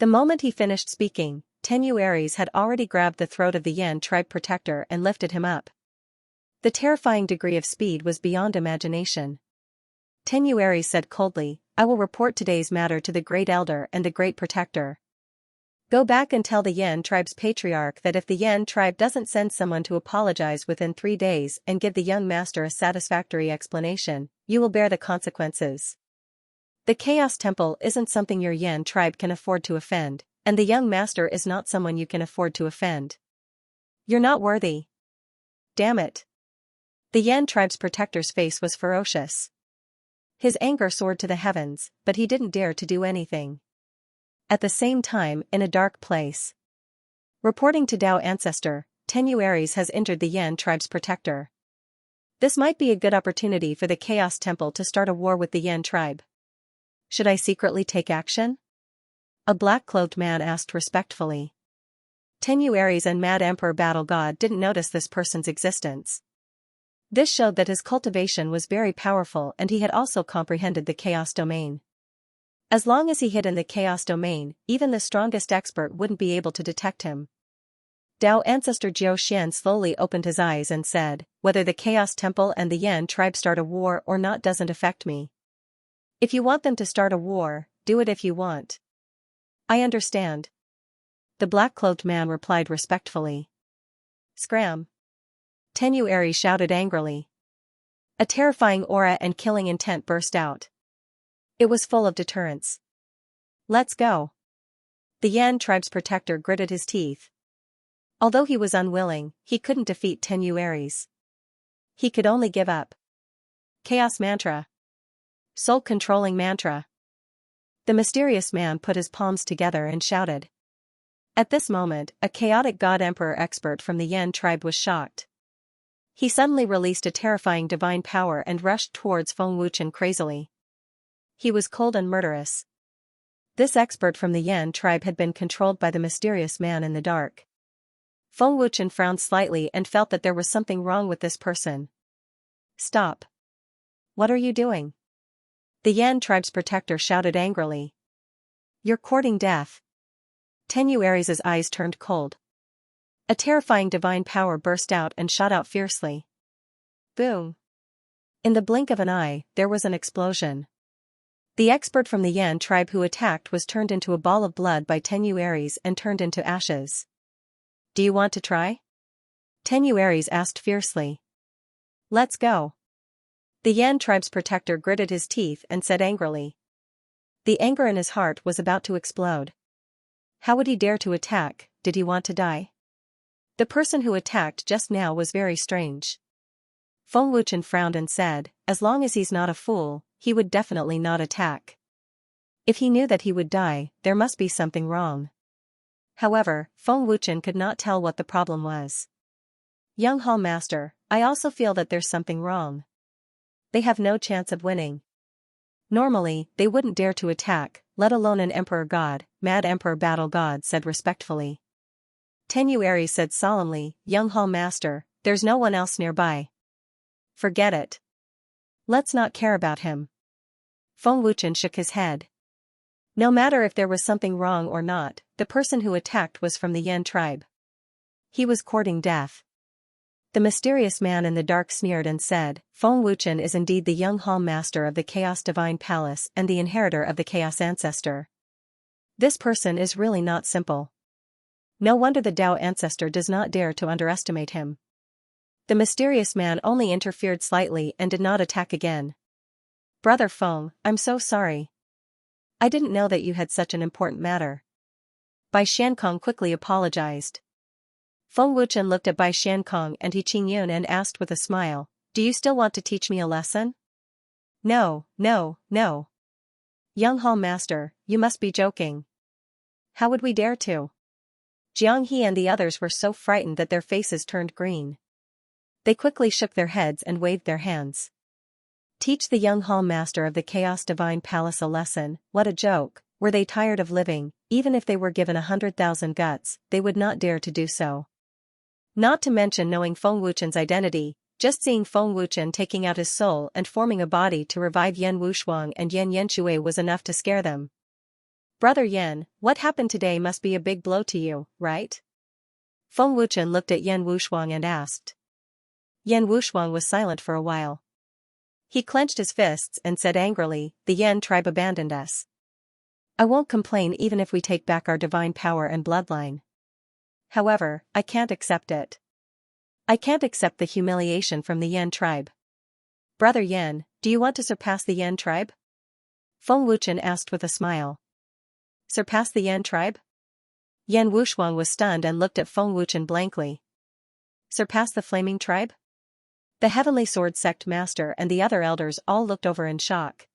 The moment he finished speaking, Tenuaries had already grabbed the throat of the Yan tribe protector and lifted him up. The terrifying degree of speed was beyond imagination. Tenuaries said coldly, I will report today's matter to the Great Elder and the Great Protector. Go back and tell the Yan tribe's patriarch that if the Yan tribe doesn't send someone to apologize within 3 days and give the young master a satisfactory explanation, you will bear the consequences. The Chaos Temple isn't something your Yan tribe can afford to offend, and the young master is not someone you can afford to offend. You're not worthy. Damn it. The Yan tribe's protector's face was ferocious. His anger soared to the heavens, but he didn't dare to do anything. At the same time, in a dark place. Reporting to Tao Ancestor, Tenuaries has injured the Yan tribe's protector. This might be a good opportunity for the Chaos Temple to start a war with the Yan tribe. Should I secretly take action? A black-clothed man asked respectfully. Tenuaries and Mad Emperor Battle God didn't notice this person's existence. This showed that his cultivation was very powerful and he had also comprehended the Chaos Domain. As long as he hid in the Chaos Domain, even the strongest expert wouldn't be able to detect him. Dao Ancestor Jiao Xian slowly opened his eyes and said, "Whether the Chaos Temple and the Yan tribe start a war or not doesn't affect me. If you want them to start a war, do it if you want. I understand." The black-clothed man replied respectfully. Scram! Tenyu Eri shouted angrily. A terrifying aura and killing intent burst out. It was full of deterrence. "Let's go." The Yan tribe's protector gritted his teeth. Although he was unwilling, he couldn't defeat Tenyu Eri's. He could only give up. Chaos Mantra. Soul-controlling mantra. The mysterious man put his palms together and shouted. At this moment, a chaotic god emperor expert from the Yan tribe was shocked. He suddenly released a terrifying divine power and rushed towards Feng Wuchen crazily. He was cold and murderous. This expert from the Yan tribe had been controlled by the mysterious man in the dark. Feng Wuchen frowned slightly and felt that there was something wrong with this person. "Stop. What are you doing?" The Yan tribe's protector shouted angrily. "You're courting death." Tenyu Eri's eyes turned cold. A terrifying divine power burst out and shot out fiercely. Boom! In the blink of an eye, there was an explosion. The expert from the Yan tribe who attacked was turned into a ball of blood by Tenyu Eri's and turned into ashes. "Do you want to try?" Tenyu Eri's asked fiercely. "Let's go." The Yan tribe's protector gritted his teeth and said angrily. The anger in his heart was about to explode. How would he dare to attack? Did he want to die? The person who attacked just now was very strange. Feng Wuchen frowned and said, "As long as he's not a fool, he would definitely not attack. If he knew that he would die, there must be something wrong." However, Feng Wuchen could not tell what the problem was. "Young Hall Master, I also feel that there's something wrong. They have no chance of winning. Normally, they wouldn't dare to attack, let alone an Emperor God," Mad Emperor Battle God said respectfully. Tenyu Eri said solemnly, "Young Hall Master, there's no one else nearby. Forget it. Let's not care about him." Feng Wuchen shook his head. No matter if there was something wrong or not, the person who attacked was from the Yan tribe. He was courting death. The mysterious man in the dark sneered and said, "Feng Wuchen is indeed the young Hall Master of the Chaos Divine Palace and the inheritor of the Chaos Ancestor. This person is really not simple. No wonder the Dao Ancestor does not dare to underestimate him." The mysterious man only interfered slightly and did not attack again. "Brother Feng, I'm so sorry. I didn't know that you had such an important matter." Bai Xiankong quickly apologized. Feng Wuchen looked at Bai Xiankong and He Qingyun and asked with a smile, "Do you still want to teach me a lesson?" No. Young Hall Master, you must be joking. How would we dare to?" Jiang He and the others were so frightened that their faces turned green. They quickly shook their heads and waved their hands. Teach the young Hall Master of the Chaos Divine Palace a lesson, what a joke. Were they tired of living? Even if they were given 100,000 guts, they would not dare to do so. Not to mention knowing Feng Wuchen's identity, just seeing Feng Wuchen taking out his soul and forming a body to revive Yan Wushuang and Yan Yanxue was enough to scare them. "Brother Yan, what happened today must be a big blow to you, right?" Feng Wuchen looked at Yan Wushuang and asked. Yan Wushuang was silent for a while. He clenched his fists and said angrily, "The Yan tribe abandoned us. I won't complain even if we take back our divine power and bloodline. However, I can't accept it. I can't accept the humiliation from the Yan tribe." "Brother Yan, do you want to surpass the Yan tribe?" Feng Wuchen asked with a smile. "Surpass the Yan tribe?" Yan Wushuang was stunned and looked at Feng Wuchen blankly. "Surpass the Flaming Tribe?" The Heavenly Sword Sect Master and the other elders all looked over in shock.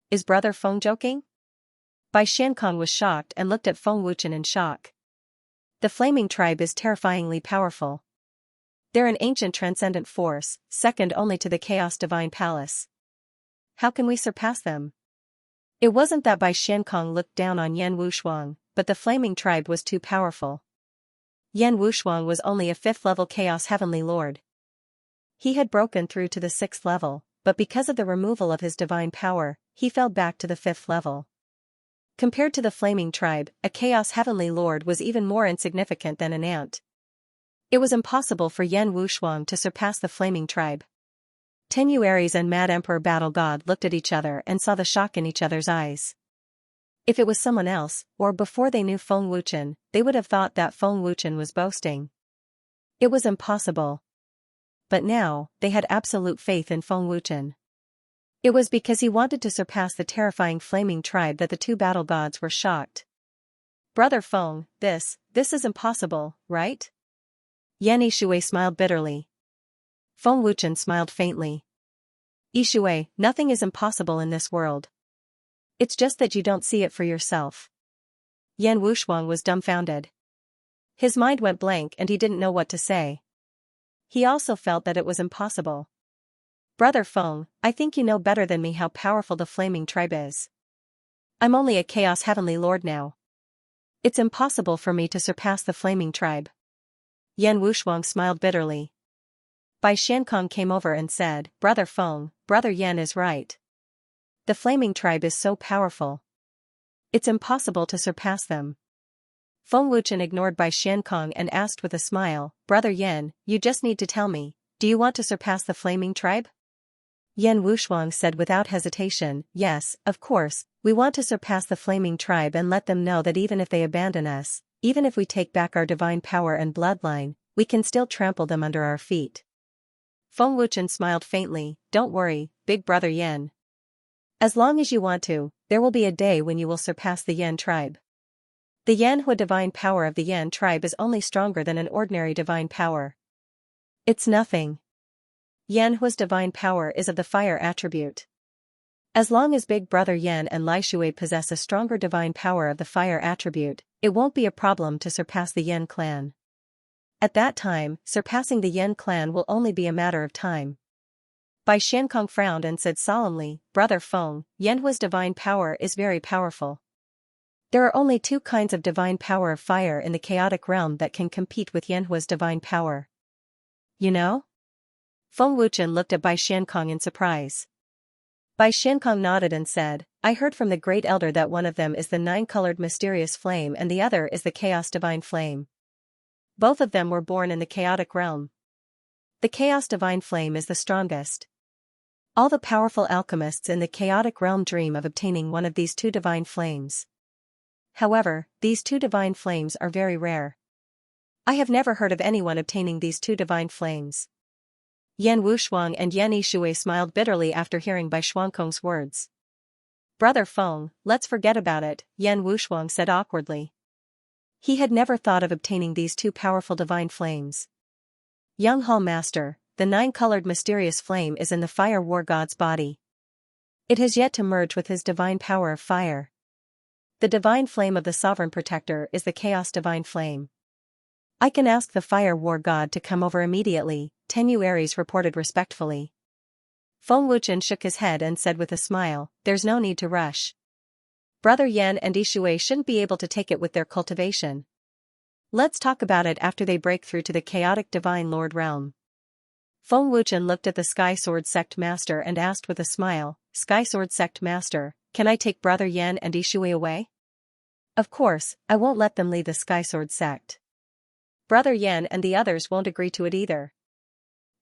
Is Brother Feng joking? Bai Xiankong was shocked and looked at Feng Wuchen in shock. The Flaming Tribe is terrifyingly powerful. They're an ancient transcendent force, second only to the Chaos Divine Palace. How can we surpass them? It wasn't that Bai Xiankong looked down on Yan Wushuang, but the Flaming Tribe was too powerful. Yan Wushuang was only a 5th level Chaos Heavenly Lord. He had broken through to the 6th level, but because of the removal of his divine power, he fell back to the 5th level. Compared to the Flaming Tribe, a Chaos Heavenly Lord was even more insignificant than an ant. It was impossible for Yan Wushuang to surpass the flaming tribe. Tenuaries and Mad Emperor Battle God looked at each other and saw the shock in each other's eyes. If it was someone else, or before they knew Feng Wuchen, they would have thought that Feng Wuchen was boasting. It was impossible. But now, they had absolute faith in Feng Wuchen. It was because he wanted to surpass the terrifying flaming tribe that the two battle gods were shocked. Brother Feng, this is impossible, right? Yan Yishui smiled bitterly. Feng Wuchen smiled faintly. Yishui, nothing is impossible in this world. It's just that you don't see it for yourself. Yan Wushuang was dumbfounded. His mind went blank and he didn't know what to say. He also felt that it was impossible. Brother Feng, I think you know better than me how powerful the flaming tribe is. I'm only a Chaos Heavenly Lord now. It's impossible for me to surpass the flaming tribe. Yan Wushuang smiled bitterly. Bai Xiankong came over and said, Brother Feng, Brother Yan is right. The flaming tribe is so powerful. It's impossible to surpass them. Feng Wuchen ignored Bai Xiankong and asked with a smile, Brother Yan, you just need to tell me, do you want to surpass the flaming tribe? Yan Wushuang said without hesitation, yes, of course, we want to surpass the flaming tribe and let them know that even if they abandon us, even if we take back our divine power and bloodline, we can still trample them under our feet. Feng Wuchen smiled faintly, don't worry, big brother Yan. As long as you want to, there will be a day when you will surpass the Yan tribe. The Yanhua divine power of the Yan tribe is only stronger than an ordinary divine power. It's nothing. Yanhua's divine power is of the fire attribute. As long as Big Brother Yan and Lai Shui possess a stronger divine power of the fire attribute, it won't be a problem to surpass the Yan clan. At that time, surpassing the Yan clan will only be a matter of time. Bai Xiankong frowned and said solemnly, Brother Feng, Yanhua's divine power is very powerful. There are only two kinds of divine power of fire in the chaotic realm that can compete with Yanhua's divine power. You know? Feng Wuchen looked at Bai Xiankong in surprise. Bai Xiankong nodded and said, I heard from the Great Elder that one of them is the nine-colored mysterious flame and the other is the chaos divine flame. Both of them were born in the chaotic realm. The chaos divine flame is the strongest. All the powerful alchemists in the chaotic realm dream of obtaining one of these two divine flames. However, these two divine flames are very rare. I have never heard of anyone obtaining these two divine flames. Yan Wushuang and Yan Yishui smiled bitterly after hearing Bai Xiankong's words. Brother Feng, let's forget about it, Yan Wushuang said awkwardly. He had never thought of obtaining these two powerful divine flames. Young Hall Master, the nine-colored mysterious flame is in the fire war god's body. It has yet to merge with his divine power of fire. The divine flame of the sovereign protector is the chaos divine flame. I can ask the fire war god to come over immediately, Tenuaries reported respectfully. Feng Wuchen shook his head and said with a smile, there's no need to rush. Brother Yan and Yishui shouldn't be able to take it with their cultivation. Let's talk about it after they break through to the chaotic divine lord realm. Feng Wuchen looked at the Sky Sword Sect Master and asked with a smile, Sky Sword Sect Master, can I take Brother Yan and Yishui away? Of course, I won't let them leave the Sky Sword Sect. Brother Yan and the others won't agree to it either.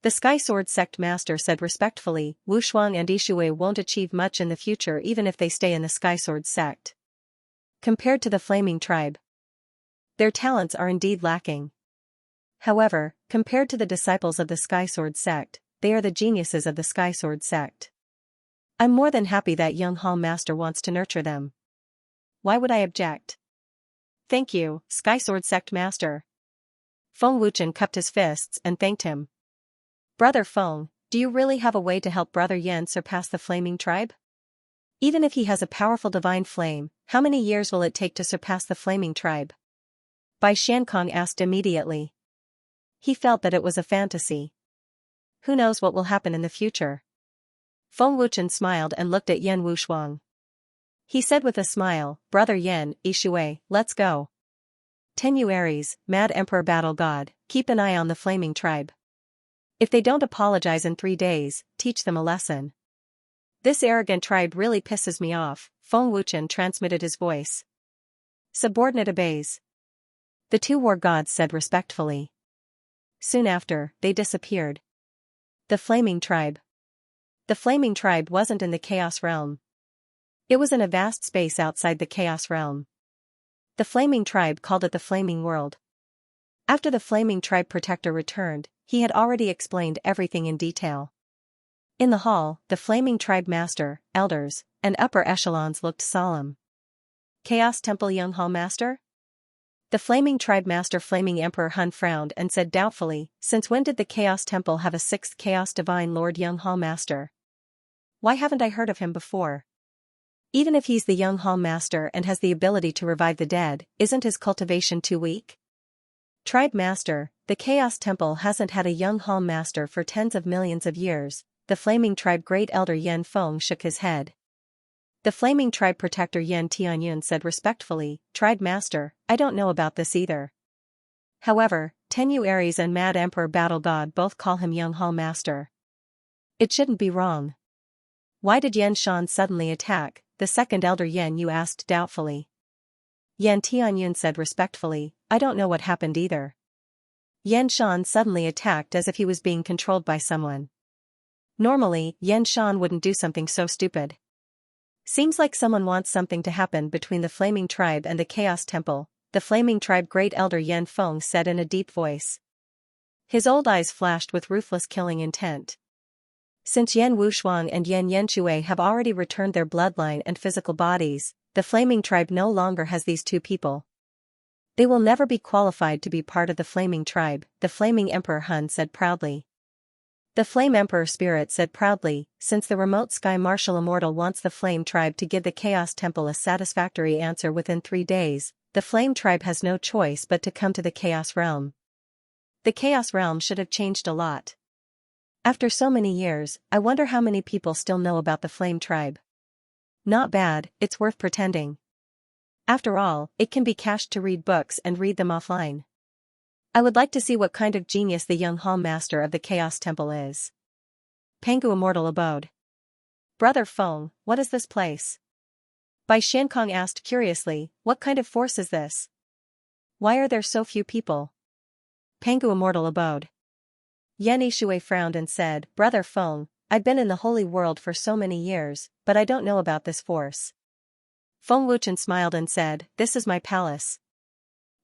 The Sky Sword Sect Master said respectfully, Wushuang and Yishui won't achieve much in the future even if they stay in the Sky Sword Sect. Compared to the Flaming Tribe, their talents are indeed lacking. However, compared to the disciples of the Sky Sword Sect, they are the geniuses of the Sky Sword Sect. I'm more than happy that young Hall Master wants to nurture them. Why would I object? Thank you, Sky Sword Sect Master. Feng Wuchen cupped his fists and thanked him. Brother Feng, do you really have a way to help Brother Yan surpass the Flaming Tribe? Even if he has a powerful divine flame, how many years will it take to surpass the Flaming Tribe? Bai Xiankong asked immediately. He felt that it was a fantasy. Who knows what will happen in the future? Feng Wuchen smiled and looked at Yan Wushuang. He said with a smile, Brother Yan, Yishui, let's go. Tenuaries, Mad Emperor Battle God, keep an eye on the Flaming Tribe. If they don't apologize in 3 days, teach them a lesson. This arrogant tribe really pisses me off, Feng Wuchen transmitted his voice. Subordinate obeys. The two war gods said respectfully. Soon after, they disappeared. The Flaming Tribe. The Flaming Tribe wasn't in the Chaos Realm. It was in a vast space outside the Chaos Realm. The Flaming Tribe called it the Flaming World. After the Flaming Tribe Protector returned, he had already explained everything in detail. In the hall, the Flaming Tribe Master, elders, and upper echelons looked solemn. Chaos Temple Young Hall Master? The Flaming Tribe Master Flaming Emperor Hun frowned and said doubtfully, since when did the Chaos Temple have a 6th Chaos Divine Lord Young Hall Master? Why haven't I heard of him before? Even if he's the Young Hall Master and has the ability to revive the dead, isn't his cultivation too weak? Tribe Master, the Chaos Temple hasn't had a Young Hall Master for tens of millions of years. The Flaming Tribe Great Elder Yen Feng shook his head. The Flaming Tribe Protector Yen Tianyun said respectfully, Tribe Master, I don't know about this either. However, Tenyu Aries and Mad Emperor Battle God both call him Young Hall Master. It shouldn't be wrong. Why did Yen Shan suddenly attack? The second Elder Yen Yu asked doubtfully. Yen Tianyun said respectfully, I don't know what happened either. Yen Shan suddenly attacked as if he was being controlled by someone. Normally, Yen Shan wouldn't do something so stupid. Seems like someone wants something to happen between the Flaming Tribe and the Chaos Temple, the Flaming Tribe Great Elder Yen Feng said in a deep voice. His old eyes flashed with ruthless killing intent. Since Yen Wushuang and Yen Yenchue have already returned their bloodline and physical bodies, the Flaming Tribe no longer has these two people. They will never be qualified to be part of the Flaming Tribe, the Flaming Emperor Hun said proudly. The Flame Emperor Spirit said proudly, since the remote Sky Marshal Immortal wants the Flame Tribe to give the Chaos Temple a satisfactory answer within 3 days, the Flame Tribe has no choice but to come to the Chaos Realm. The Chaos Realm should have changed a lot. After so many years, I wonder how many people still know about the Flame Tribe. Not bad, it's worth pretending. After all, it can be cashed to read books and read them offline. I would like to see what kind of genius the Young Hall Master of the Chaos Temple is. Pangu Immortal Abode. Brother Feng, what is this place? Bai Xiankong asked curiously, what kind of force is this? Why are there so few people? Pangu Immortal Abode. Yan Yishui frowned and said, Brother Feng, I've been in the Holy World for so many years, but I don't know about this force. Feng Wuchen smiled and said, this is my palace.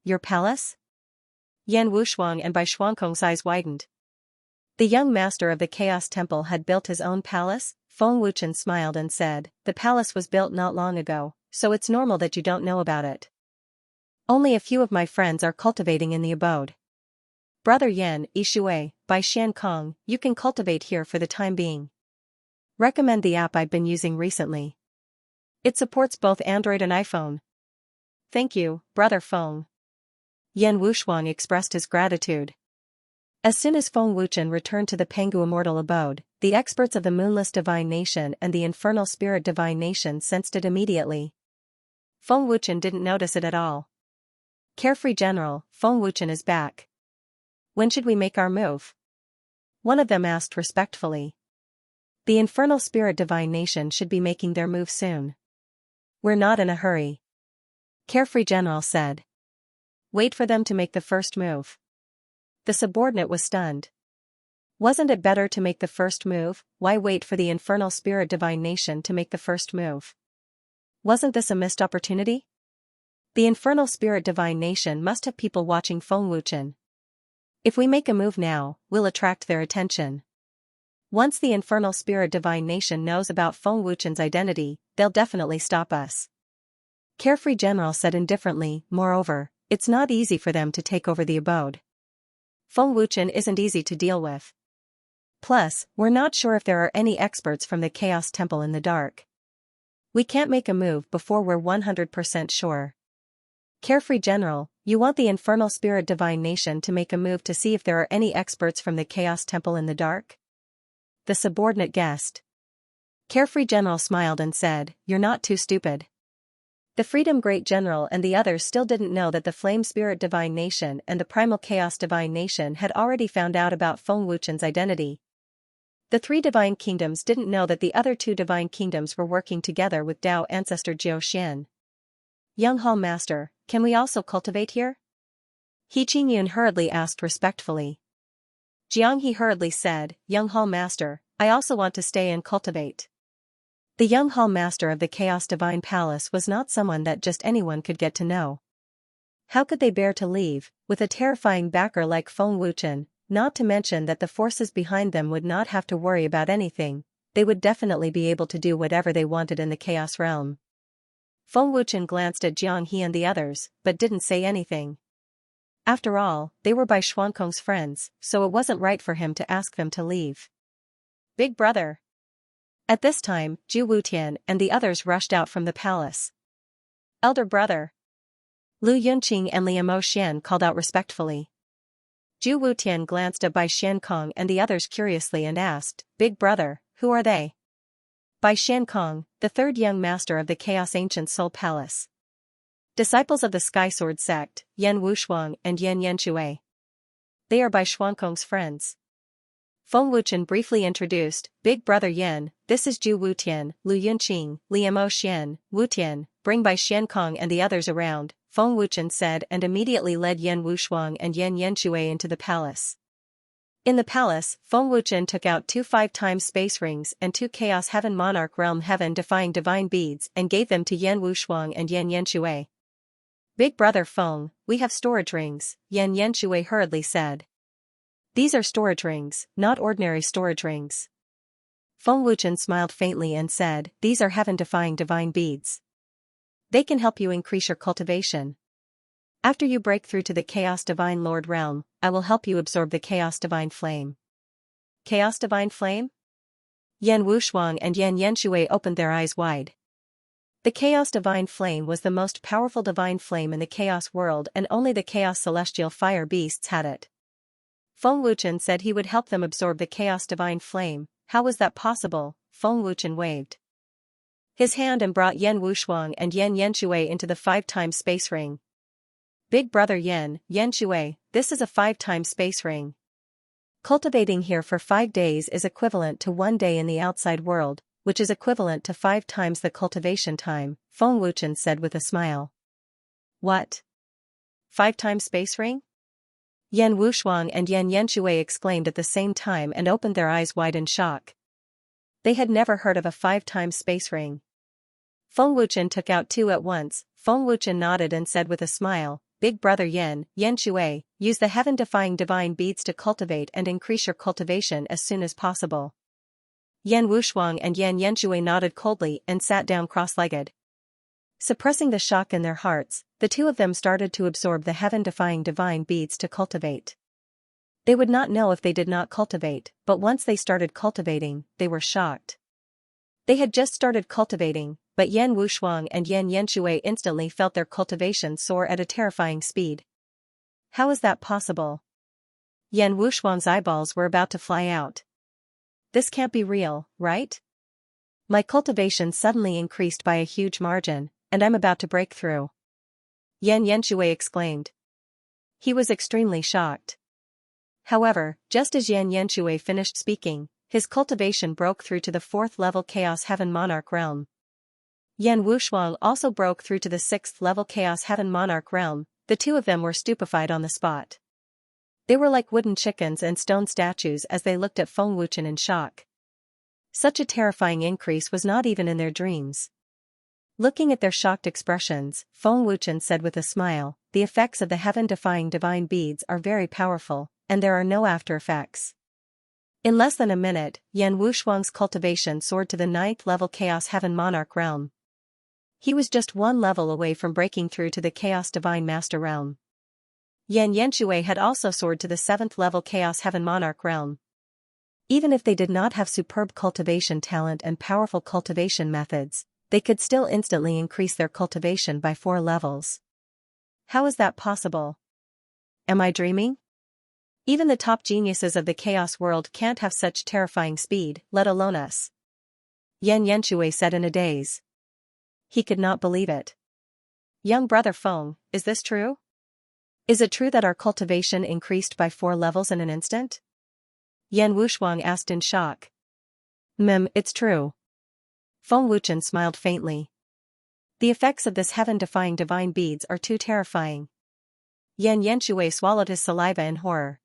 Your palace? Yan Wushuang and Bai Shuangkong's eyes widened. The young master of the Chaos Temple had built his own palace? Feng Wuchen smiled and said, the palace was built not long ago, so it's normal that you don't know about it. Only a few of my friends are cultivating in the abode. Brother Yan, Yishui, Bai Xiankong, you can cultivate here for the time being. Recommend the app I've been using recently. It supports both Android and iPhone. Thank you, Brother Feng. Yan Wushuang expressed his gratitude. As soon as Feng Wuchen returned to the Pangu Immortal Abode, the experts of the Moonless Divine Nation and the Infernal Spirit Divine Nation sensed it immediately. Feng Wuchen didn't notice it at all. Carefree General, Feng Wuchen is back. When should we make our move? One of them asked respectfully. The Infernal Spirit Divine Nation should be making their move soon. We're not in a hurry. Carefree General said. Wait for them to make the first move. The subordinate was stunned. Wasn't it better to make the first move? Why wait for the Infernal Spirit Divine Nation to make the first move? Wasn't this a missed opportunity? The Infernal Spirit Divine Nation must have people watching Feng Wuchen. If we make a move now, we'll attract their attention. Once the Infernal Spirit Divine Nation knows about Feng Wuchen's identity, they'll definitely stop us. Carefree General said indifferently, moreover, it's not easy for them to take over the abode. Feng Wuchen isn't easy to deal with. Plus, we're not sure if there are any experts from the Chaos Temple in the dark. We can't make a move before we're 100% sure. Carefree General, you want the Infernal Spirit Divine Nation to make a move to see if there are any experts from the Chaos Temple in the dark? The subordinate guessed. Carefree General smiled and said, you're not too stupid. The Freedom Great General and the others still didn't know that the Flame Spirit Divine Nation and the Primal Chaos Divine Nation had already found out about Feng Wuchen's identity. The 3 Divine Kingdoms didn't know that the other 2 Divine Kingdoms were working together with Dao Ancestor Jiao Xian. Young Hall Master, can we also cultivate here? He Qingyun hurriedly asked respectfully. Xianxia hurriedly said, Young Hall Master, I also want to stay and cultivate. The young Hall Master of the Chaos Divine Palace was not someone that just anyone could get to know. How could they bear to leave, with a terrifying backer like Feng Wuchen, not to mention that the forces behind them would not have to worry about anything, they would definitely be able to do whatever they wanted in the Chaos Realm. Feng Wuchen glanced at Xianxia and the others, but didn't say anything. After all, they were Bai Xuankong's friends, so it wasn't right for him to ask them to leave. Big brother. At this time, Zhu Wutian and the others rushed out from the palace. Elder brother. Lu Yunqing and Liu Xian called out respectfully. Zhu Wutian glanced at Bai Xiankong and the others curiously and asked, Big brother, who are they? Bai Xiankong, the third young master of the Chaos Ancient Soul Palace. Disciples of the Sky Sword sect, Yan Wushuang and Yan Yanxue. They are Bai Xuankong's friends. Feng Wuchen briefly introduced, Big brother Yan, this is Zhu Wutian, Lu Yunqing, Liu Xian, Wutian, bring Bai Xiankong and the others around, Feng Wuchen said and immediately led Yan Wushuang and Yan Yanxue into the palace. In the palace, Feng Wuchen took out 2 5-time space rings and 2 Chaos Heaven Monarch Realm Heaven-defying divine beads and gave them to Yan Wushuang and Yan Yanxue. Big brother Feng, we have storage rings, Yan Yanxue hurriedly said. These are storage rings, not ordinary storage rings. Feng Wuchen smiled faintly and said, these are heaven-defying divine beads. They can help you increase your cultivation. After you break through to the Chaos Divine Lord Realm, I will help you absorb the Chaos Divine Flame. Chaos Divine Flame? Yan Wushuang and Yan Yanxue opened their eyes wide. The Chaos Divine Flame was the most powerful divine flame in the Chaos world and only the Chaos Celestial Fire Beasts had it. Feng Wuchen said he would help them absorb the Chaos Divine Flame. How was that possible? Feng Wuchen waved his hand and brought Yan Wushuang and Yan Yanxue into the 5-time space ring. Big brother Yan, Yanxue, this is a 5-time space ring. Cultivating here for 5 days is equivalent to 1 day in the outside world, which is equivalent to 5 times the cultivation time, Feng Wuchen said with a smile. What? 5-time space ring? Yan Wushuang and Yan Yanxue exclaimed at the same time and opened their eyes wide in shock. They had never heard of a 5-time space ring. Feng Wuchen took out 2 at once. Feng Wuchen nodded and said with a smile, Big brother Yan, Yanxue, use the heaven-defying divine beads to cultivate and increase your cultivation as soon as possible. Yan Wushuang and Yan Yanxue nodded coldly and sat down cross-legged. Suppressing the shock in their hearts, the two of them started to absorb the heaven-defying divine beads to cultivate. They would not know if they did not cultivate, but once they started cultivating, they were shocked. They had just started cultivating, but Yan Wushuang and Yan Yanxue instantly felt their cultivation soar at a terrifying speed. How is that possible? Yan Wushuang's eyeballs were about to fly out. This can't be real, right? My cultivation suddenly increased by a huge margin, and I'm about to break through. Yan Yanxue exclaimed. He was extremely shocked. However, just as Yan Yanxue finished speaking, his cultivation broke through to the 4th level Chaos Heaven Monarch Realm. Yan Wushuang also broke through to the 6th level Chaos Heaven Monarch Realm. The two of them were stupefied on the spot. They were like wooden chickens and stone statues as they looked at Feng Wuchen in shock. Such a terrifying increase was not even in their dreams. Looking at their shocked expressions, Feng Wuchen said with a smile, the effects of the heaven-defying divine beads are very powerful, and there are no after effects. In less than a minute, Yan Wushuang's cultivation soared to the 9th level Chaos Heaven Monarch Realm. He was just 1 level away from breaking through to the Chaos Divine Master Realm. Yan Yanxue had also soared to the 7th level Chaos Heaven Monarch Realm. Even if they did not have superb cultivation talent and powerful cultivation methods, they could still instantly increase their cultivation by 4 levels. How is that possible? Am I dreaming? Even the top geniuses of the Chaos world can't have such terrifying speed, let alone us. Yan Yanxue said in a daze. He could not believe it. Young brother Feng, is this true? Is it true that our cultivation increased by 4 levels in an instant? Yan Wushuang asked in shock. It's true. Feng Wuchen smiled faintly. The effects of this heaven-defying divine beads are too terrifying. Yan Yanxue swallowed his saliva in horror.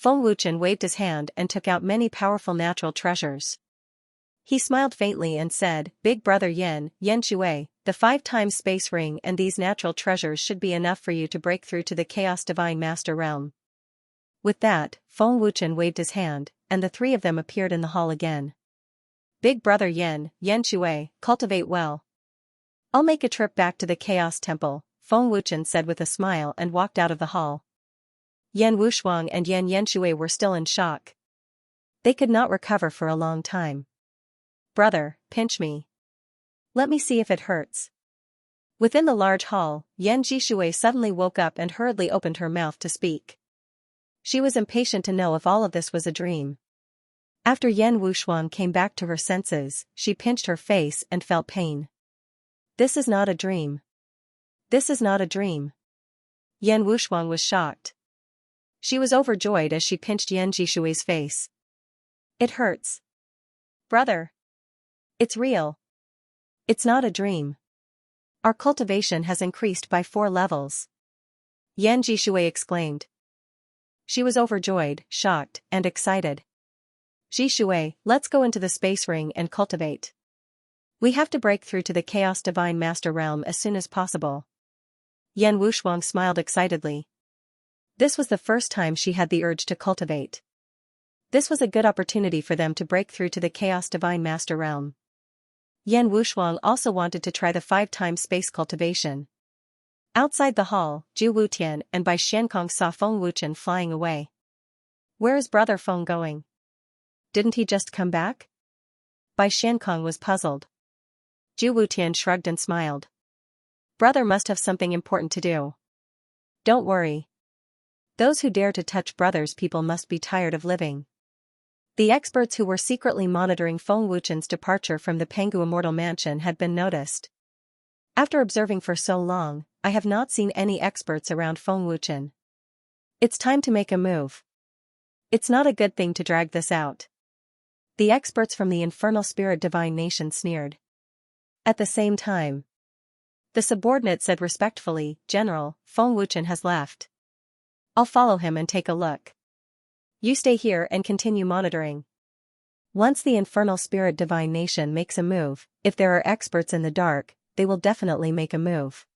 Feng Wuchen waved his hand and took out many powerful natural treasures. He smiled faintly and said, "Big brother Yan Shui, the 5 times space ring and these natural treasures should be enough for you to break through to the Chaos Divine Master realm." With that, Feng Wuchen waved his hand, and the 3 of them appeared in the hall again. "Big brother Yan Shui, cultivate well. I'll make a trip back to the Chaos Temple," Feng Wuchen said with a smile and walked out of the hall. Yan Wushuang and Yan Yanshui were still in shock. They could not recover for a long time. "Brother, pinch me. Let me see if it hurts." Within the large hall, Yan Jishui suddenly woke up and hurriedly opened her mouth to speak. She was impatient to know if all of this was a dream. After Yan Wushuang came back to her senses, she pinched her face and felt pain. "This is not a dream. This is not a dream." Yan Wushuang was shocked. She was overjoyed as she pinched Yan Jishui's face. "It hurts. Brother. It's real. It's not a dream. Our cultivation has increased by 4 levels." Yan Jishui exclaimed. She was overjoyed, shocked, and excited. "Jishui, let's go into the space ring and cultivate. We have to break through to the Chaos Divine Master realm as soon as possible." Yan Wushuang smiled excitedly. This was the first time she had the urge to cultivate. This was a good opportunity for them to break through to the Chaos Divine Master realm. Yan Wushuang also wanted to try the 5 times space cultivation. Outside the hall, Zhu Wutian and Bai Xiankong saw Feng Wuchen flying away. "Where is brother Feng going? Didn't he just come back?" Bai Xiankong was puzzled. Zhu Wutian shrugged and smiled. "Brother must have something important to do. Don't worry. Those who dare to touch brother's people must be tired of living." The experts who were secretly monitoring Feng Wuchen's departure from the Pengu Immortal Mansion had been noticed. "After observing for so long, I have not seen any experts around Feng Wuchen. It's time to make a move. It's not a good thing to drag this out." The experts from the Infernal Spirit Divine Nation sneered. At the same time, the subordinate said respectfully, "General, Feng Wuchen has left. I'll follow him and take a look. You stay here and continue monitoring. Once the Infernal Spirit Divine Nation makes a move, if there are experts in the dark, they will definitely make a move.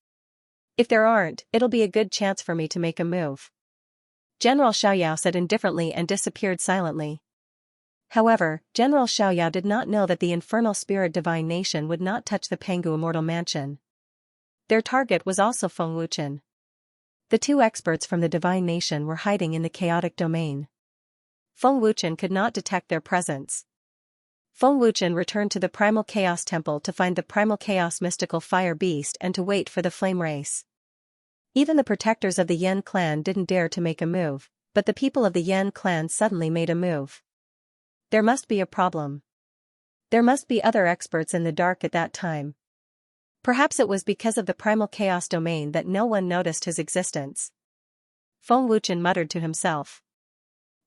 If there aren't, it'll be a good chance for me to make a move." General Xiaoyao said indifferently and disappeared silently. However, General Xiaoyao did not know that the Infernal Spirit Divine Nation would not touch the Pengu Immortal Mansion. Their target was also Feng Wuchen. The 2 experts from the Divine Nation were hiding in the chaotic domain. Feng Wuchen could not detect their presence. Feng Wuchen returned to the Primal Chaos Temple to find the Primal Chaos Mystical Fire Beast and to wait for the flame race. Even the protectors of the Yan clan didn't dare to make a move, but the people of the Yan clan suddenly made a move. There must be a problem. There must be other experts in the dark at that time. Perhaps it was because of the Primal Chaos domain that no one noticed his existence. Feng Wuchen muttered to himself.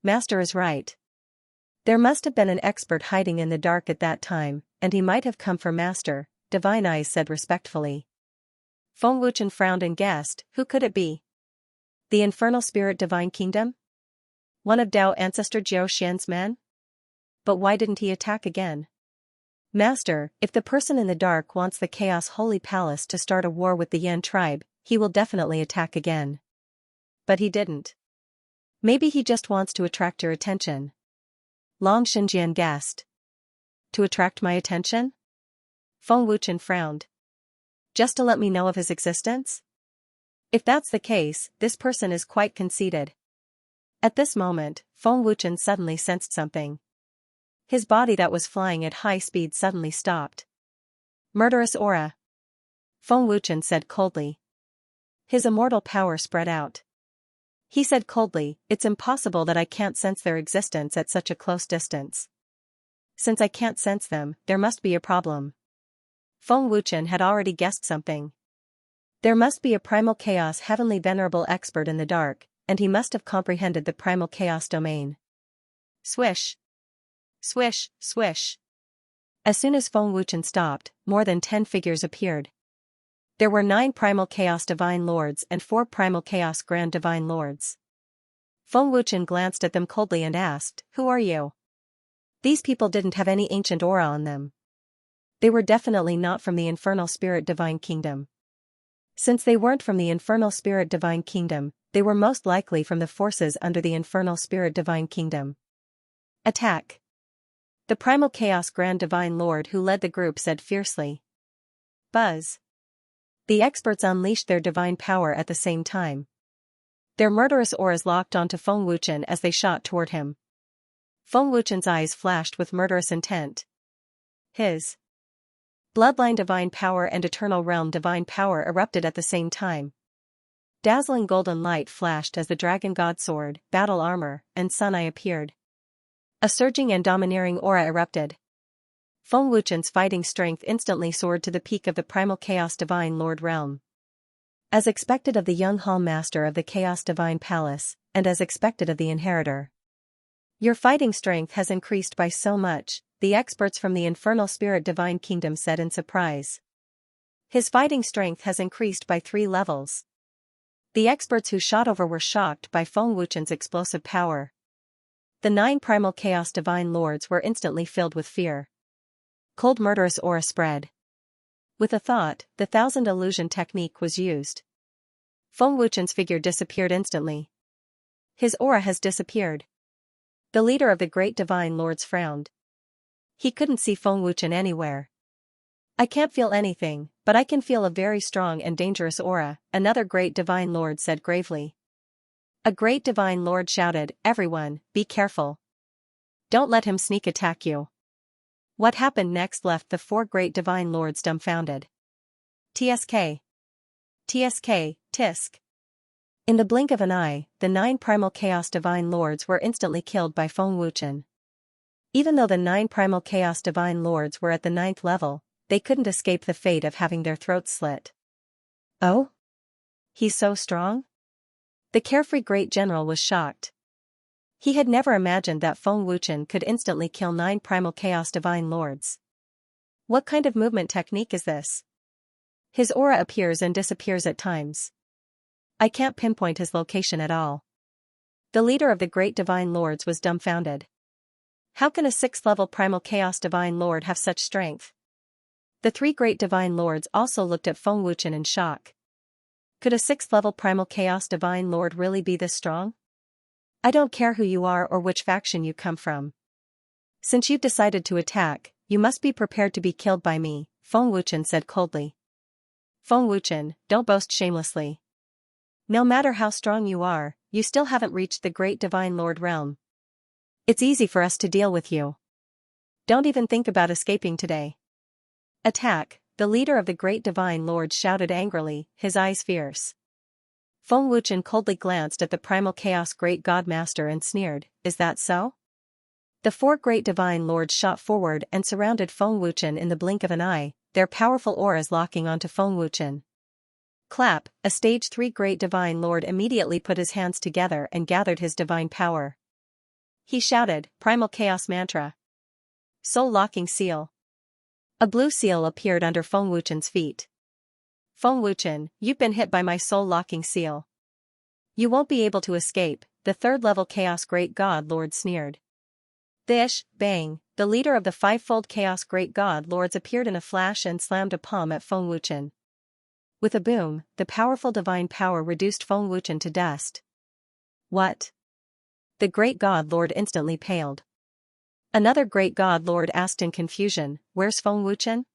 Master is right. There must have been an expert hiding in the dark at that time, and he might have come for Master, Divine Eyes said respectfully. Feng Wuchen frowned and guessed, who could it be? The Infernal Spirit Divine Kingdom? One of Dao Ancestor Jiao Xian's men? But why didn't he attack again? Master, if the person in the dark wants the Chaos Holy Palace to start a war with the Yan tribe, he will definitely attack again. But he didn't. Maybe he just wants to attract your attention. Long Xinjian guessed. To attract my attention? Feng Wuchen frowned. Just to let me know of his existence? If that's the case, this person is quite conceited. At this moment, Feng Wuchen suddenly sensed something. His body that was flying at high speed suddenly stopped. Murderous aura. Feng Wuchen said coldly. His immortal power spread out. He said coldly, "It's impossible that I can't sense their existence at such a close distance. Since I can't sense them, there must be a problem." Feng Wuchen had already guessed something. There must be a Primal Chaos Heavenly Venerable expert in the dark, and he must have comprehended the Primal Chaos domain. Swish. Swish, swish. As soon as Feng Wuchen stopped, more than 10 figures appeared. There were 9 Primal Chaos Divine Lords and 4 Primal Chaos Grand Divine Lords. Feng Wuchen glanced at them coldly and asked, "Who are you?" These people didn't have any ancient aura on them. They were definitely not from the infernal spirit divine kingdom. Since they weren't from the infernal spirit divine kingdom, they were most likely from the forces under the infernal spirit divine kingdom. Attack! The primal chaos grand divine lord who led the group said fiercely. Buzz! The experts unleashed their divine power at the same time. Their murderous auras locked onto Feng Wuchen as they shot toward him. Feng Wuchen's eyes flashed with murderous intent. His bloodline divine power and eternal realm divine power erupted at the same time. Dazzling golden light flashed as the dragon god sword, battle armor, and sun eye appeared. A surging and domineering aura erupted. Feng Wuchen's fighting strength instantly soared to the peak of the primal chaos divine lord realm. As expected of the young hall master of the chaos divine palace, and as expected of the inheritor. Your fighting strength has increased by so much, the experts from the infernal spirit divine kingdom said in surprise. His fighting strength has increased by 3 levels. The experts who shot over were shocked by Feng Wuchen's explosive power. The 9 primal chaos divine lords were instantly filled with fear. Cold murderous aura spread. With a thought, the 1000 illusion technique was used. Feng Wuchen's figure disappeared instantly. His aura has disappeared. The leader of the great divine lords frowned. He couldn't see Feng Wuchen anywhere. I can't feel anything, but I can feel a very strong and dangerous aura, another great divine lord said gravely. A great divine lord shouted, "Everyone, be careful. Don't let him sneak attack you." What happened next left the 4 great divine lords dumbfounded. TSK. TSK, tisk. In the blink of an eye, the 9 primal chaos divine lords were instantly killed by Feng Wuchen. Even though the 9 primal chaos divine lords were at the 9th level, they couldn't escape the fate of having their throats slit. Oh? He's so strong? The carefree great general was shocked. He had never imagined that Feng Wuchen could instantly kill 9 primal chaos divine lords. What kind of movement technique is this? His aura appears and disappears at times. I can't pinpoint his location at all. The leader of the great divine lords was dumbfounded. How can a 6th level primal chaos divine lord have such strength? The 3 great divine lords also looked at Feng Wuchen in shock. Could a 6th level primal chaos divine lord really be this strong? I don't care who you are or which faction you come from. Since you've decided to attack, you must be prepared to be killed by me, Feng Wuchen said coldly. Feng Wuchen, don't boast shamelessly. No matter how strong you are, you still haven't reached the great divine lord realm. It's easy for us to deal with you. Don't even think about escaping today. Attack, the leader of the great divine lord shouted angrily, his eyes fierce. Feng Wuchen coldly glanced at the primal chaos great god master and sneered, is that so? The 4 great divine lords shot forward and surrounded Feng Wuchen in the blink of an eye, their powerful auras locking onto Feng Wuchen. Clap, a stage 3 great divine lord immediately put his hands together and gathered his divine power. He shouted, primal chaos mantra. Soul-locking seal. A blue seal appeared under Feng Wuchen's feet. Feng Wuchen, you've been hit by my soul-locking seal. You won't be able to escape, the 3rd level chaos great god lord sneered. Bish, bang, the leader of the 5-fold chaos great god lords appeared in a flash and slammed a palm at Feng Wuchen. With a boom, the powerful divine power reduced Feng Wuchen to dust. What? The great god lord instantly paled. Another great god lord asked in confusion, where's Feng Wuchen?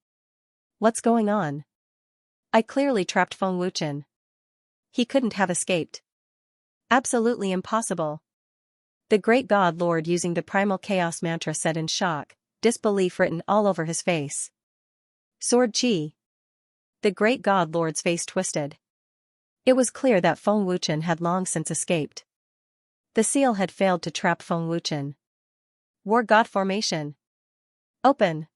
What's going on? I clearly trapped Feng Wuchen. He couldn't have escaped. Absolutely impossible. The great god lord using the primal chaos mantra said in shock, disbelief written all over his face. Sword Chi. The great god lord's face twisted. It was clear that Feng Wuchen had long since escaped. The seal had failed to trap Feng Wuchen. War God formation. Open.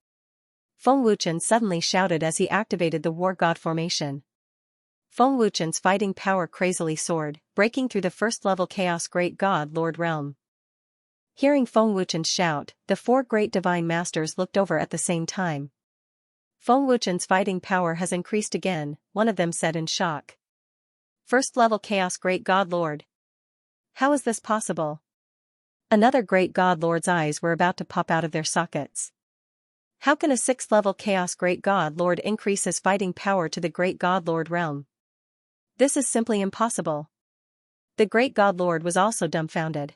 Feng Wuchen suddenly shouted as he activated the War God formation. Feng Wuchen's fighting power crazily soared, breaking through the 1st level chaos great god lord realm. Hearing Feng Wuchen's shout, the 4 great divine masters looked over at the same time. Feng Wuchen's fighting power has increased again, one of them said in shock. 1st level chaos great god lord. How is this possible? Another great god lord's eyes were about to pop out of their sockets. How can a 6th level chaos great god lord increase his fighting power to the great god lord realm? This is simply impossible. The great god lord was also dumbfounded.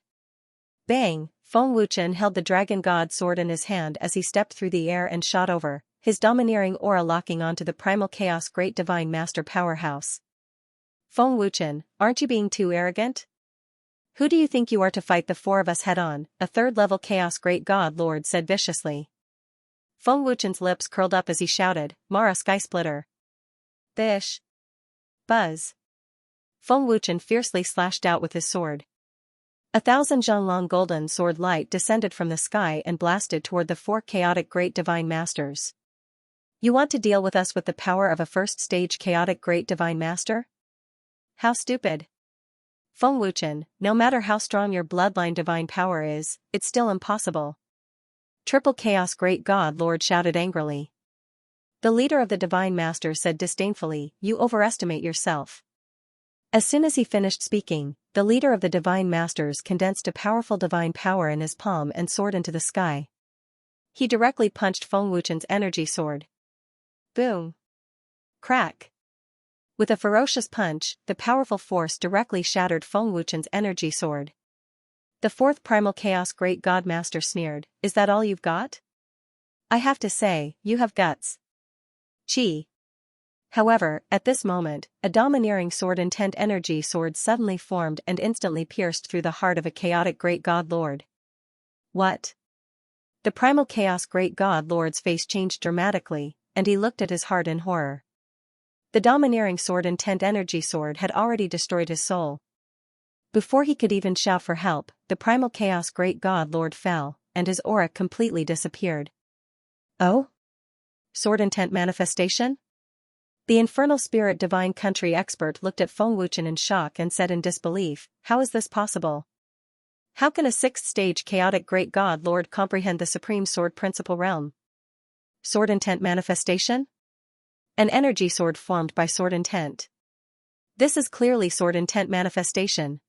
Bang! Feng Wuchen held the dragon god sword in his hand as he stepped through the air and shot over, his domineering aura locking onto the primal chaos great divine master powerhouse. Feng Wuchen, aren't you being too arrogant? Who do you think you are to fight the 4 of us head-on? A 3rd level chaos great god lord said viciously. Feng Wuchen's lips curled up as he shouted, Mara Skysplitter. Bish. Buzz. Feng Wuchen fiercely slashed out with his sword. 1,000 zhanglong golden sword light descended from the sky and blasted toward the 4 chaotic great divine masters. You want to deal with us with the power of a 1st stage chaotic great divine master? How stupid. Feng Wuchen, no matter how strong your bloodline divine power is, it's still impossible. Triple Chaos Great God Lord shouted angrily. The leader of the divine masters said disdainfully, you overestimate yourself. As soon as he finished speaking, the leader of the divine masters condensed a powerful divine power in his palm and soared into the sky. He directly punched Feng Wuchen's energy sword. Boom. Crack. With a ferocious punch, the powerful force directly shattered Feng Wuchen's energy sword. The 4th primal chaos great god master sneered, is that all you've got? I have to say, you have guts. Chi. However, at this moment, a domineering sword intent energy sword suddenly formed and instantly pierced through the heart of a chaotic great god lord. What? The primal chaos great god lord's face changed dramatically, and he looked at his heart in horror. The domineering sword intent energy sword had already destroyed his soul. Before he could even shout for help, the primal chaos great god lord fell, and his aura completely disappeared. Oh? Sword intent manifestation? The infernal spirit divine country expert looked at Feng Wuchen in shock and said in disbelief, how is this possible? How can a 6th stage chaotic great god lord comprehend the supreme sword principle realm? Sword intent manifestation? An energy sword formed by sword intent. This is clearly sword intent manifestation.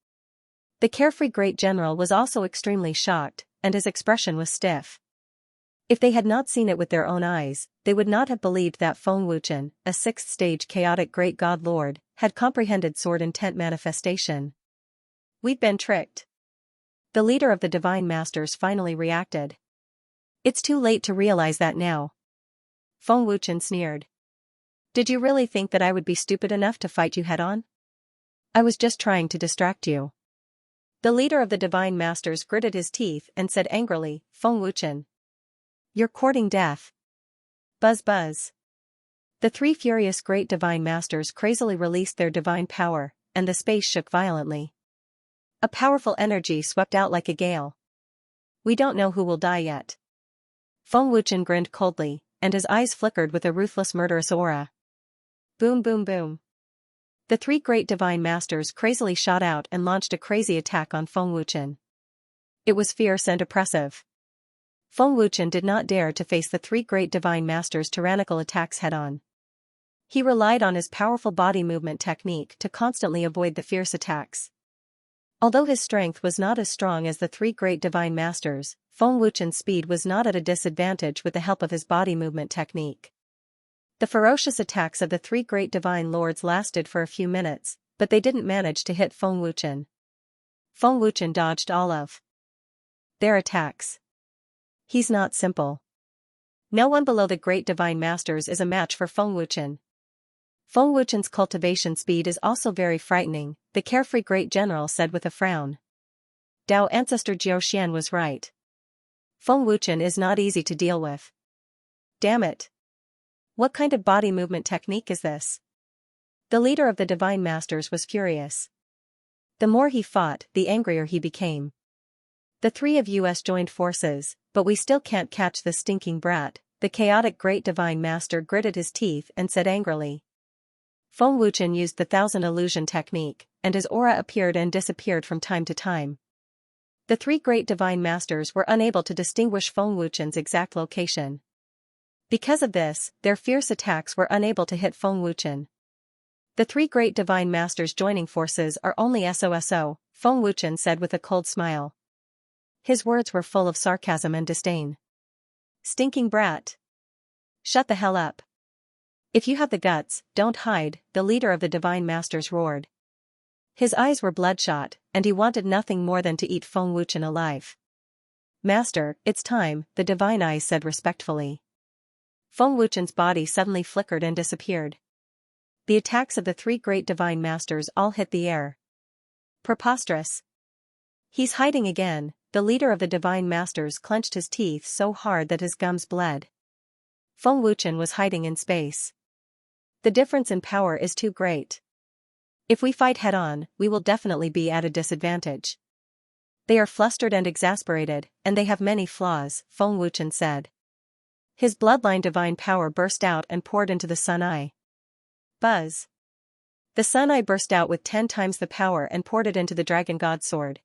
The carefree great general was also extremely shocked, and his expression was stiff. If they had not seen it with their own eyes, they would not have believed that Feng Wuchen, a 6th stage chaotic great god lord, had comprehended sword intent manifestation. We've been tricked. The leader of the divine masters finally reacted. It's too late to realize that now. Feng Wuchen sneered. Did you really think that I would be stupid enough to fight you head-on? I was just trying to distract you. The leader of the divine masters gritted his teeth and said angrily, Feng Wuchen. You're courting death. Buzz buzz. The 3 furious great divine masters crazily released their divine power, and the space shook violently. A powerful energy swept out like a gale. We don't know who will die yet. Feng Wuchen grinned coldly, and his eyes flickered with a ruthless murderous aura. Boom boom boom. The 3 great divine masters crazily shot out and launched a crazy attack on Feng Wuchen. It was fierce and oppressive. Feng Wuchen did not dare to face the 3 great divine masters' tyrannical attacks head-on. He relied on his powerful body movement technique to constantly avoid the fierce attacks. Although his strength was not as strong as the 3 great divine masters, Feng Wuchen's speed was not at a disadvantage with the help of his body movement technique. The ferocious attacks of the 3 great divine lords lasted for a few minutes, but they didn't manage to hit Feng Wuchen. Feng Wuchen dodged all of their attacks. He's not simple. No one below the great divine masters is a match for Feng Wuchen. Feng Wuchen's cultivation speed is also very frightening, the carefree great general said with a frown. Dao ancestor Jiao Xian was right. Feng Wuchen is not easy to deal with. Damn it. What kind of body movement technique is this? The leader of the divine masters was furious. The more he fought, the angrier he became. The 3 of us joined forces, but we still can't catch this stinking brat, the chaotic great divine master gritted his teeth and said angrily. Feng Wuchen used the 1,000 illusion technique, and his aura appeared and disappeared from time to time. The 3 great divine masters were unable to distinguish Feng Wuchen's exact location. Because of this, their fierce attacks were unable to hit Feng Wuchen. The three great divine masters joining forces are only SOSO, Feng Wuchen said with a cold smile. His words were full of sarcasm and disdain. Stinking brat. Shut the hell up. If you have the guts, don't hide, the leader of the divine masters roared. His eyes were bloodshot, and he wanted nothing more than to eat Feng Wuchen alive. Master, it's time, the divine eyes said respectfully. Feng Wuchen's body suddenly flickered and disappeared. The attacks of the three great divine masters all hit the air. Preposterous. He's hiding again, the leader of the divine masters clenched his teeth so hard that his gums bled. Feng Wuchen was hiding in space. The difference in power is too great. If we fight head-on, we will definitely be at a disadvantage. They are flustered and exasperated, and they have many flaws, Feng Wuchen said. His bloodline divine power burst out and poured into the Sun Eye. Buzz. The Sun Eye burst out with 10 times the power and poured it into the Dragon God sword.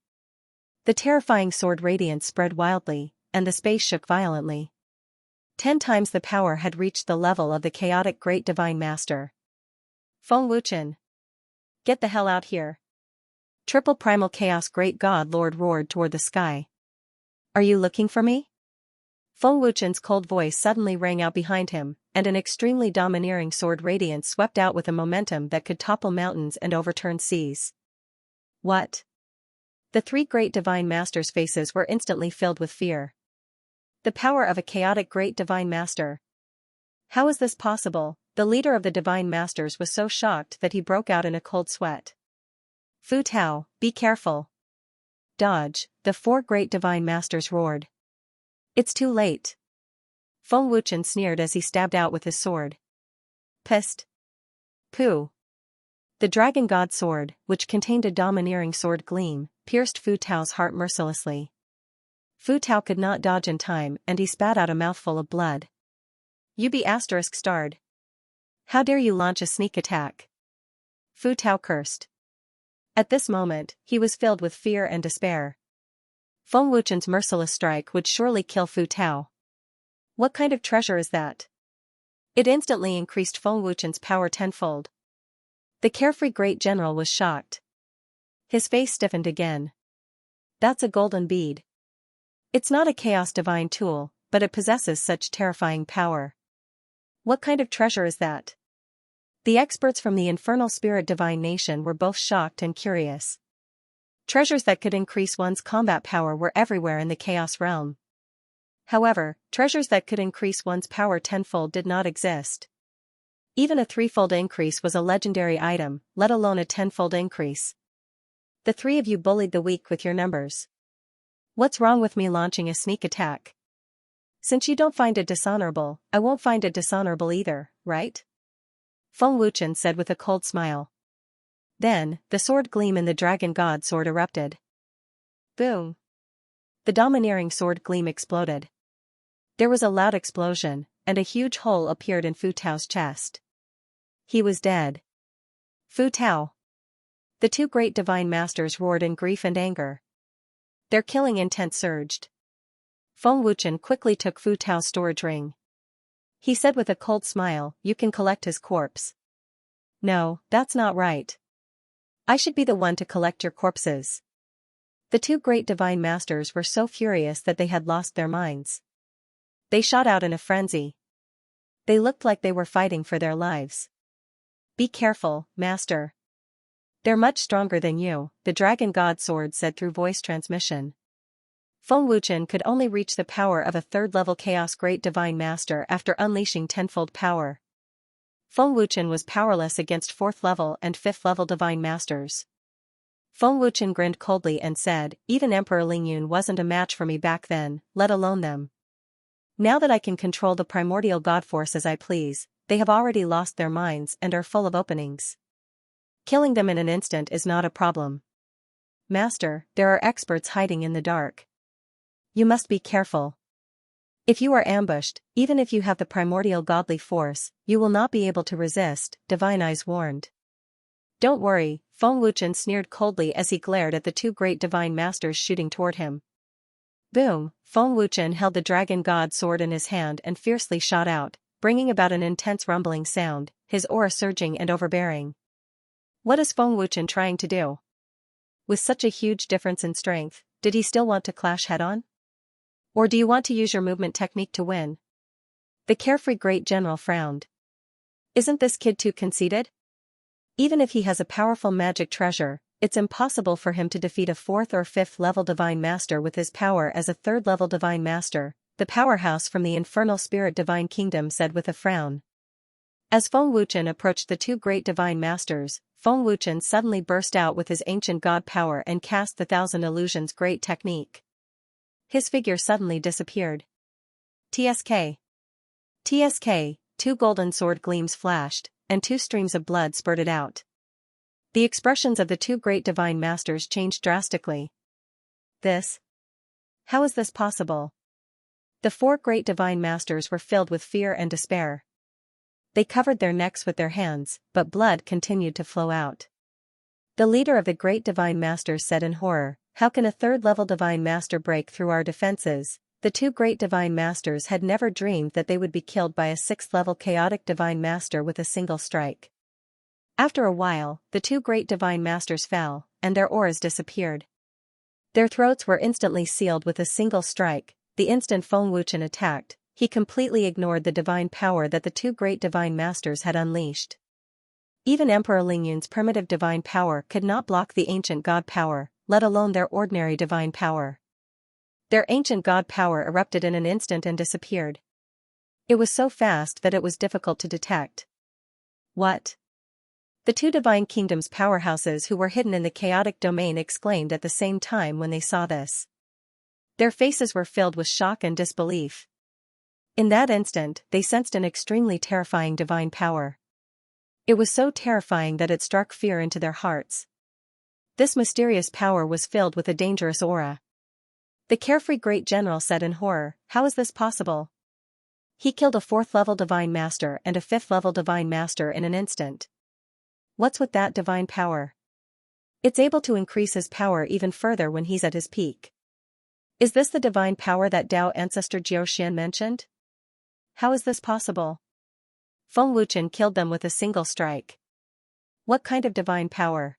The terrifying sword radiance spread wildly, and the space shook violently. 10 times the power had reached the level of the chaotic great divine master. Feng Wuchen. Get the hell out here. Triple primal chaos great god lord roared toward the sky. Are you looking for me? Feng Wuchen's cold voice suddenly rang out behind him, and an extremely domineering sword radiance swept out with a momentum that could topple mountains and overturn seas. What? The three great divine masters' faces were instantly filled with fear. The power of a chaotic great divine master. How is this possible? The leader of the divine masters was so shocked that he broke out in a cold sweat. Fu Tao, be careful. Dodge, the four great divine masters roared. It's too late. Feng Wuchen sneered as he stabbed out with his sword. Pissed. Pooh. The Dragon God sword, which contained a domineering sword gleam, pierced Fu Tao's heart mercilessly. Fu Tao could not dodge in time and he spat out a mouthful of blood. You be **starred. How dare you launch a sneak attack? Fu Tao cursed. At this moment, he was filled with fear and despair. Feng Wuchen's merciless strike would surely kill Fu Tao. What kind of treasure is that? It instantly increased Feng Wuchen's power tenfold. The carefree great general was shocked. His face stiffened again. That's a golden bead. It's not a chaos divine tool, but it possesses such terrifying power. What kind of treasure is that? The experts from the infernal spirit divine nation were both shocked and curious. Treasures that could increase one's combat power were everywhere in the chaos realm. However, treasures that could increase one's power tenfold did not exist. Even a threefold increase was a legendary item, let alone a tenfold increase. The three of you bullied the weak with your numbers. What's wrong with me launching a sneak attack? Since you don't find it dishonorable, I won't find it dishonorable either, right? Feng Wuchen said with a cold smile. Then, the sword gleam in the Dragon God sword erupted. Boom! The domineering sword gleam exploded. There was a loud explosion, and a huge hole appeared in Fu Tao's chest. He was dead. Fu Tao. The two great divine masters roared in grief and anger. Their killing intent surged. Feng Wuchen quickly took Fu Tao's storage ring. He said with a cold smile, you can collect his corpse. No, that's not right. I should be the one to collect your corpses. The two great divine masters were so furious that they had lost their minds. They shot out in a frenzy. They looked like they were fighting for their lives. Be careful, master. They're much stronger than you, the Dragon God sword said through voice transmission. Feng Wuchen could only reach the power of a third-level Chaos Great Divine Master after unleashing tenfold power. Feng Wuchen was powerless against 4th-level and 5th-level Divine Masters. Feng Wuchen grinned coldly and said, even Emperor Lingyun wasn't a match for me back then, let alone them. Now that I can control the primordial god force as I please, they have already lost their minds and are full of openings. Killing them in an instant is not a problem. Master, there are experts hiding in the dark. You must be careful. If you are ambushed, even if you have the primordial godly force, you will not be able to resist, Divine Eyes warned. Don't worry, Feng Wuchen sneered coldly as he glared at the two great divine masters shooting toward him. Boom, Feng Wuchen held the Dragon God sword in his hand and fiercely shot out, bringing about an intense rumbling sound, his aura surging and overbearing. What is Feng Wuchen trying to do? With such a huge difference in strength, did he still want to clash head-on? Or do you want to use your movement technique to win? The carefree great general frowned. Isn't this kid too conceited? Even if he has a powerful magic treasure, it's impossible for him to defeat a 4th or 5th level divine master with his power as a 3rd level divine master, the powerhouse from the infernal spirit divine kingdom said with a frown. As Feng Wuchen approached the two great divine masters, Feng Wuchen suddenly burst out with his ancient god power and cast the Thousand Illusions great technique. His figure suddenly disappeared. TSK. TSK, 2 golden sword gleams flashed, and 2 streams of blood spurted out. The expressions of the 2 great divine masters changed drastically. How is this possible? The 4 great divine masters were filled with fear and despair. They covered their necks with their hands, but blood continued to flow out. The leader of the great divine masters said in horror, "How can a 3rd level divine master break through our defenses?" The 2 great divine masters had never dreamed that they would be killed by a 6th level chaotic divine master with a single strike. After a while, the 2 great divine masters fell, and their auras disappeared. Their throats were instantly sealed with a single strike. The instant Feng Wuchen attacked, he completely ignored the divine power that the 2 great divine masters had unleashed. Even Emperor Lingyun's primitive divine power could not block the ancient god power, let alone their ordinary divine power. Their ancient god power erupted in an instant and disappeared. It was so fast that it was difficult to detect. What? The 2 divine kingdoms' powerhouses who were hidden in the chaotic domain exclaimed at the same time when they saw this. Their faces were filled with shock and disbelief. In that instant, they sensed an extremely terrifying divine power. It was so terrifying that it struck fear into their hearts. This mysterious power was filled with a dangerous aura. The carefree great general said in horror, "How is this possible? He killed a 4th level divine master and a 5th level divine master in an instant. What's with that divine power? It's able to increase his power even further when he's at his peak. Is this the divine power that Tao ancestor Jiaoxian mentioned? How is this possible? Feng Wuchen killed them with a single strike. What kind of divine power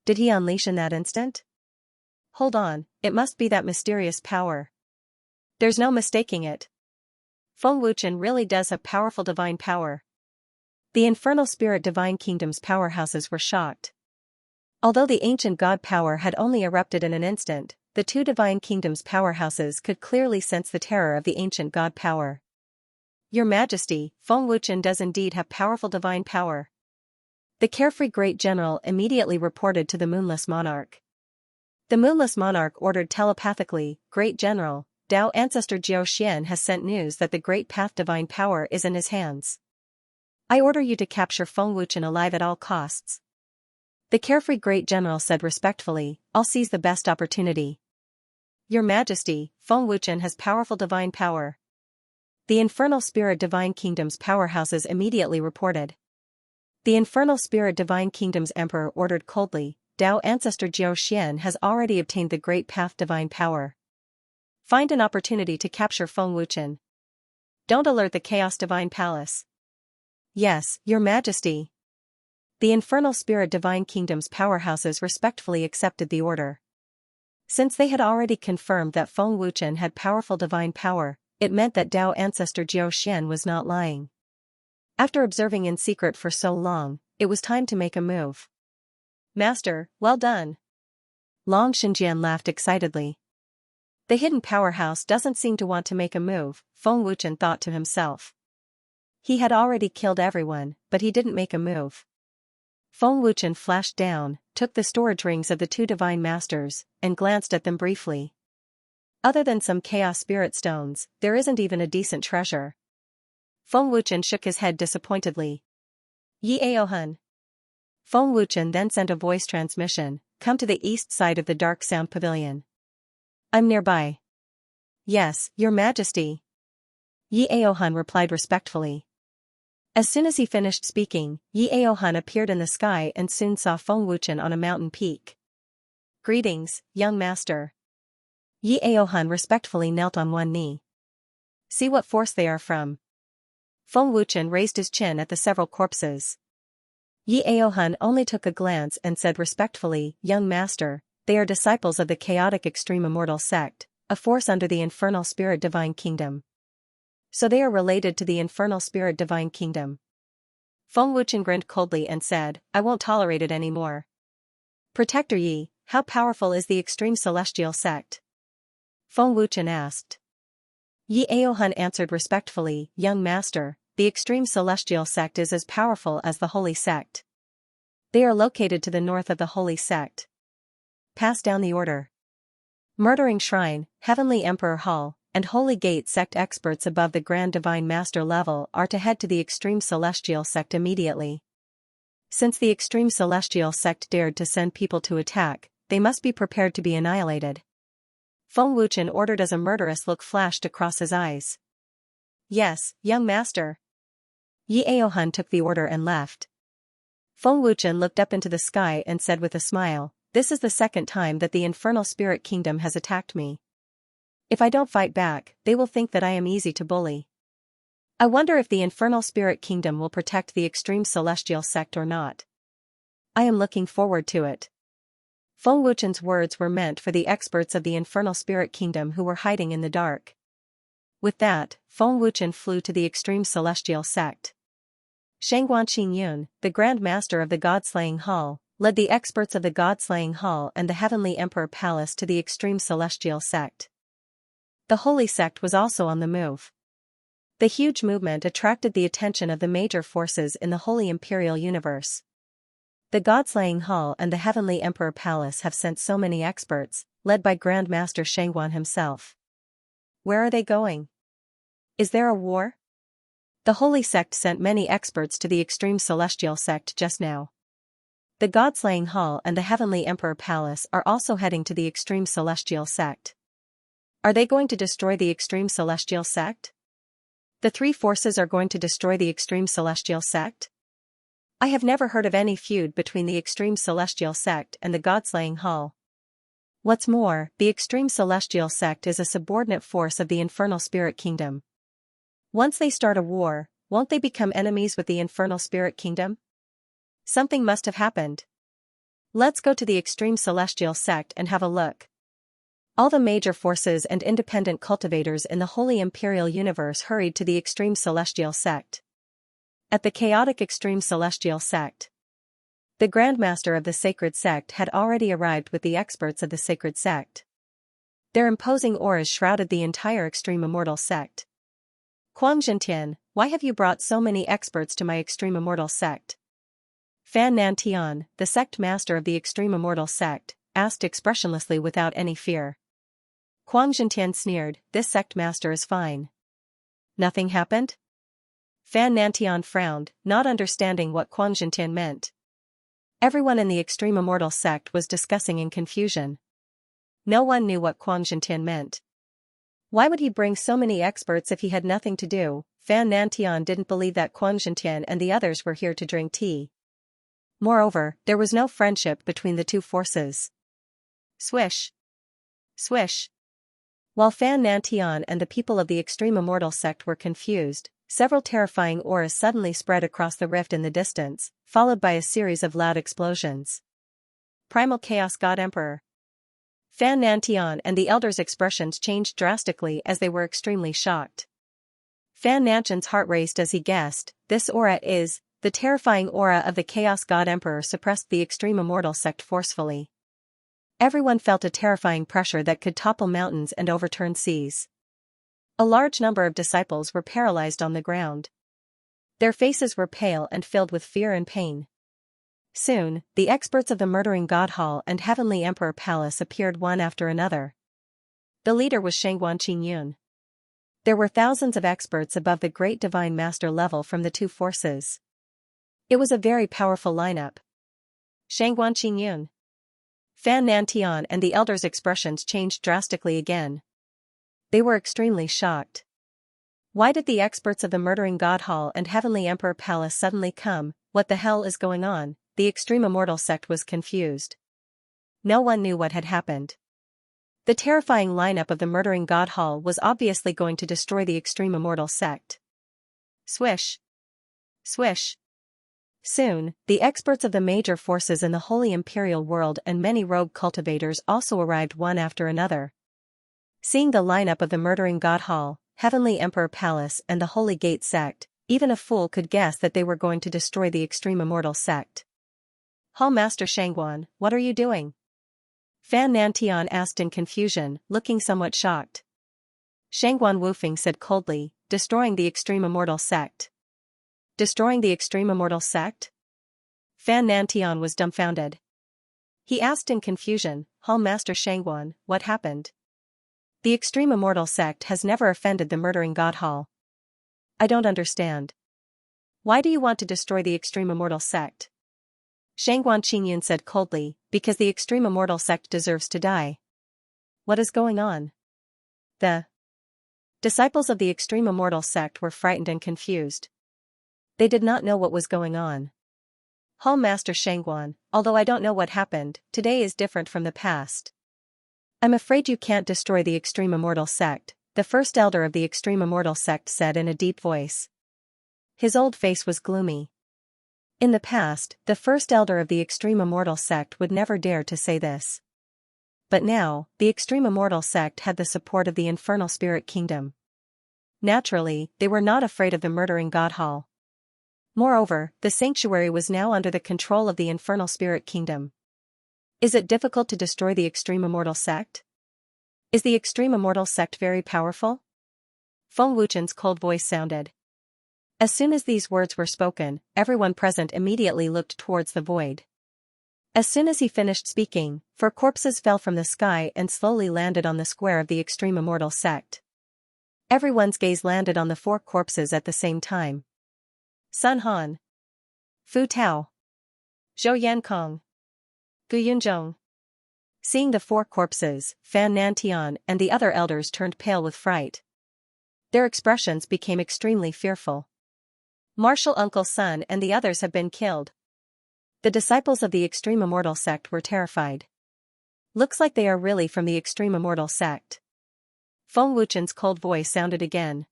did he unleash in that instant? Hold on, it must be that mysterious power. There's no mistaking it. Feng Wuchen really does have powerful divine power." The infernal spirit divine kingdom's powerhouses were shocked. Although the ancient god power had only erupted in an instant, the 2 divine kingdoms' powerhouses could clearly sense the terror of the ancient god power. "Your Majesty, Feng Wuchen does indeed have powerful divine power." The carefree great general immediately reported to the moonless monarch. The moonless monarch ordered telepathically, "Great general, Tao ancestor Jiaoxian has sent news that the great path divine power is in his hands. I order you to capture Feng Wuchen alive at all costs." The carefree great general said respectfully, "I'll seize the best opportunity." "Your Majesty, Feng Wuchen has powerful divine power." The infernal spirit divine kingdom's powerhouses immediately reported. The infernal spirit divine kingdom's emperor ordered coldly, "Tao ancestor Jiaoxian has already obtained the great path divine power. Find an opportunity to capture Feng Wuchen. Don't alert the chaos divine palace." "Yes, Your Majesty." The infernal spirit divine kingdom's powerhouses respectfully accepted the order. Since they had already confirmed that Feng Wuchen had powerful divine power, it meant that Tao ancestor Jiaoxian was not lying. After observing in secret for so long, it was time to make a move. "Master, well done." Long Xinjian laughed excitedly. The hidden powerhouse doesn't seem to want to make a move, Feng Wuchen thought to himself. He had already killed everyone, but he didn't make a move. Feng Wuchen flashed down, took the storage rings of the 2 divine masters, and glanced at them briefly. Other than some chaos spirit stones, there isn't even a decent treasure. Feng Wuchen shook his head disappointedly. "Yi Aohun." Feng Wuchen then sent a voice transmission, "Come to the east side of the dark sound pavilion. I'm nearby." "Yes, Your Majesty." Yi Aohun replied respectfully. As soon as he finished speaking, Yi Aohun appeared in the sky and soon saw Feng Wuchen on a mountain peak. "Greetings, young master." Yi Aohun respectfully knelt on one knee. "See what force they are from." Feng Wuchen raised his chin at the several corpses. Yi Aohun only took a glance and said respectfully, "Young master, they are disciples of the chaotic extreme immortal sect, a force under the infernal spirit divine kingdom." So they are related to the infernal spirit divine kingdom. Feng Wuchen grinned coldly and said, "I won't tolerate it anymore." "Protector Yi, how powerful is the extreme celestial sect?" Feng Wuchen asked. Yi Aohun answered respectfully, "Young master, the extreme celestial sect is as powerful as the holy sect. They are located to the north of the holy sect. Pass down the order. Murdering Shrine, Heavenly Emperor Hall, and Holy Gate sect experts above the Grand Divine Master level are to head to the Extreme Celestial sect immediately. Since the Extreme Celestial sect dared to send people to attack, they must be prepared to be annihilated." Feng Wuchen ordered as a murderous look flashed across his eyes. "Yes, young master." Yi Aohun took the order and left. Feng Wuchen looked up into the sky and said with a smile, "This is the second time that the infernal spirit kingdom has attacked me. If I don't fight back, they will think that I am easy to bully. I wonder if the infernal spirit kingdom will protect the extreme celestial sect or not. I am looking forward to it." Feng Wuchen's words were meant for the experts of the infernal spirit kingdom who were hiding in the dark. With that, Feng Wuchen flew to the extreme celestial sect. Shangguan Yun, the Grand Master of the God-Slaying Hall, led the experts of the God-Slaying Hall and the Heavenly Emperor Palace to the extreme celestial sect. The holy sect was also on the move. The huge movement attracted the attention of the major forces in the Holy Imperial Universe. The God-Slaying Hall and the Heavenly Emperor Palace have sent so many experts, led by Grand Master Shangguan himself. Where are they going? Is there a war? The Holy Sect sent many experts to the Extreme Celestial Sect just now. The God-Slaying Hall and the Heavenly Emperor Palace are also heading to the Extreme Celestial Sect. Are they going to destroy the Extreme Celestial Sect? The three forces are going to destroy the Extreme Celestial Sect? I have never heard of any feud between the Extreme Celestial Sect and the God-Slaying Hall. What's more, the Extreme Celestial Sect is a subordinate force of the Infernal Spirit Kingdom. Once they start a war, won't they become enemies with the Infernal Spirit Kingdom? Something must have happened. Let's go to the Extreme Celestial Sect and have a look. All the major forces and independent cultivators in the Holy Imperial Universe hurried to the Extreme Celestial Sect. At the chaotic Extreme Celestial Sect, the Grand Master of the Sacred Sect had already arrived with the experts of the Sacred Sect. Their imposing auras shrouded the entire Extreme Immortal Sect. "Kuang Zhentian, why have you brought so many experts to my Extreme Immortal Sect?" Fan Nantian, the sect master of the Extreme Immortal Sect, asked expressionlessly without any fear. Kuang Zhentian sneered, "This sect master is fine." "Nothing happened?" Fan Nantian frowned, not understanding what Kuang Zhentian meant. Everyone in the Extreme Immortal Sect was discussing in confusion. No one knew what Kuang Zhentian meant. Why would he bring so many experts if he had nothing to do? Fan Nantian didn't believe that Kuang Zhentian and the others were here to drink tea. Moreover, there was no friendship between the two forces. Swish. Swish. While Fan Nantian and the people of the Extreme Immortal Sect were confused, several terrifying auras suddenly spread across the rift in the distance, followed by a series of loud explosions. Primal Chaos God Emperor. Fan Nantian and the elders' expressions changed drastically as they were extremely shocked. Fan Nantian's heart raced as he guessed, this aura is, the terrifying aura of the Chaos God Emperor suppressed the Extreme Immortal Sect forcefully. Everyone felt a terrifying pressure that could topple mountains and overturn seas. A large number of disciples were paralyzed on the ground. Their faces were pale and filled with fear and pain. Soon, the experts of the Murdering God Hall and Heavenly Emperor Palace appeared one after another. The leader was Shangguan Yun. There were thousands of experts above the Great Divine Master level from the two forces. It was a very powerful lineup. Shangguan Yun. Fan Nantian and the elders' expressions changed drastically again. They were extremely shocked. Why did the experts of the Murdering God Hall and Heavenly Emperor Palace suddenly come? What the hell is going on? The Extreme Immortal Sect was confused. No one knew what had happened. The terrifying lineup of the Murdering God Hall was obviously going to destroy the Extreme Immortal Sect. Swish. Swish. Soon, the experts of the major forces in the Holy Imperial World and many rogue cultivators also arrived one after another. Seeing the lineup of the Murdering God Hall, Heavenly Emperor Palace and the Holy Gate sect, even a fool could guess that they were going to destroy the Extreme Immortal sect. Hall Master Shangguan, what are you doing? Fan Nantian asked in confusion, looking somewhat shocked. Shangguan Wufeng said coldly, destroying the Extreme Immortal sect. Destroying the Extreme Immortal sect? Fan Nantian was dumbfounded. He asked in confusion, Hall Master Shangguan, what happened? The Extreme Immortal sect has never offended the Murdering God Hall. I don't understand. Why do you want to destroy the Extreme Immortal sect? Shangguan Qingyun said coldly, because the Extreme Immortal sect deserves to die. What is going on? The disciples of the Extreme Immortal sect were frightened and confused. They did not know what was going on. Hall Master Shangguan, although I don't know what happened, today is different from the past. I'm afraid you can't destroy the Extreme Immortal sect, the first elder of the Extreme Immortal sect said in a deep voice. His old face was gloomy. In the past, the first elder of the Extreme Immortal sect would never dare to say this. But now, the Extreme Immortal sect had the support of the Infernal Spirit Kingdom. Naturally, they were not afraid of the Murdering God Hall. Moreover, the sanctuary was now under the control of the Infernal Spirit Kingdom. Is it difficult to destroy the Extreme Immortal sect? Is the Extreme Immortal sect very powerful? Feng Wuchen's cold voice sounded. As soon as these words were spoken, everyone present immediately looked towards the void. As soon as he finished speaking, 4 corpses fell from the sky and slowly landed on the square of the Extreme Immortal sect. Everyone's gaze landed on the 4 corpses at the same time. Sun Han, Fu Tao, Zhou Yankong, Gu Yunzhong. Seeing the 4 corpses, Fan Nantian and the other elders turned pale with fright. Their expressions became extremely fearful. Martial Uncle Sun and the others have been killed. The disciples of the Extreme Immortal sect were terrified. Looks like they are really from the Extreme Immortal sect. Feng Wuchen's cold voice sounded again.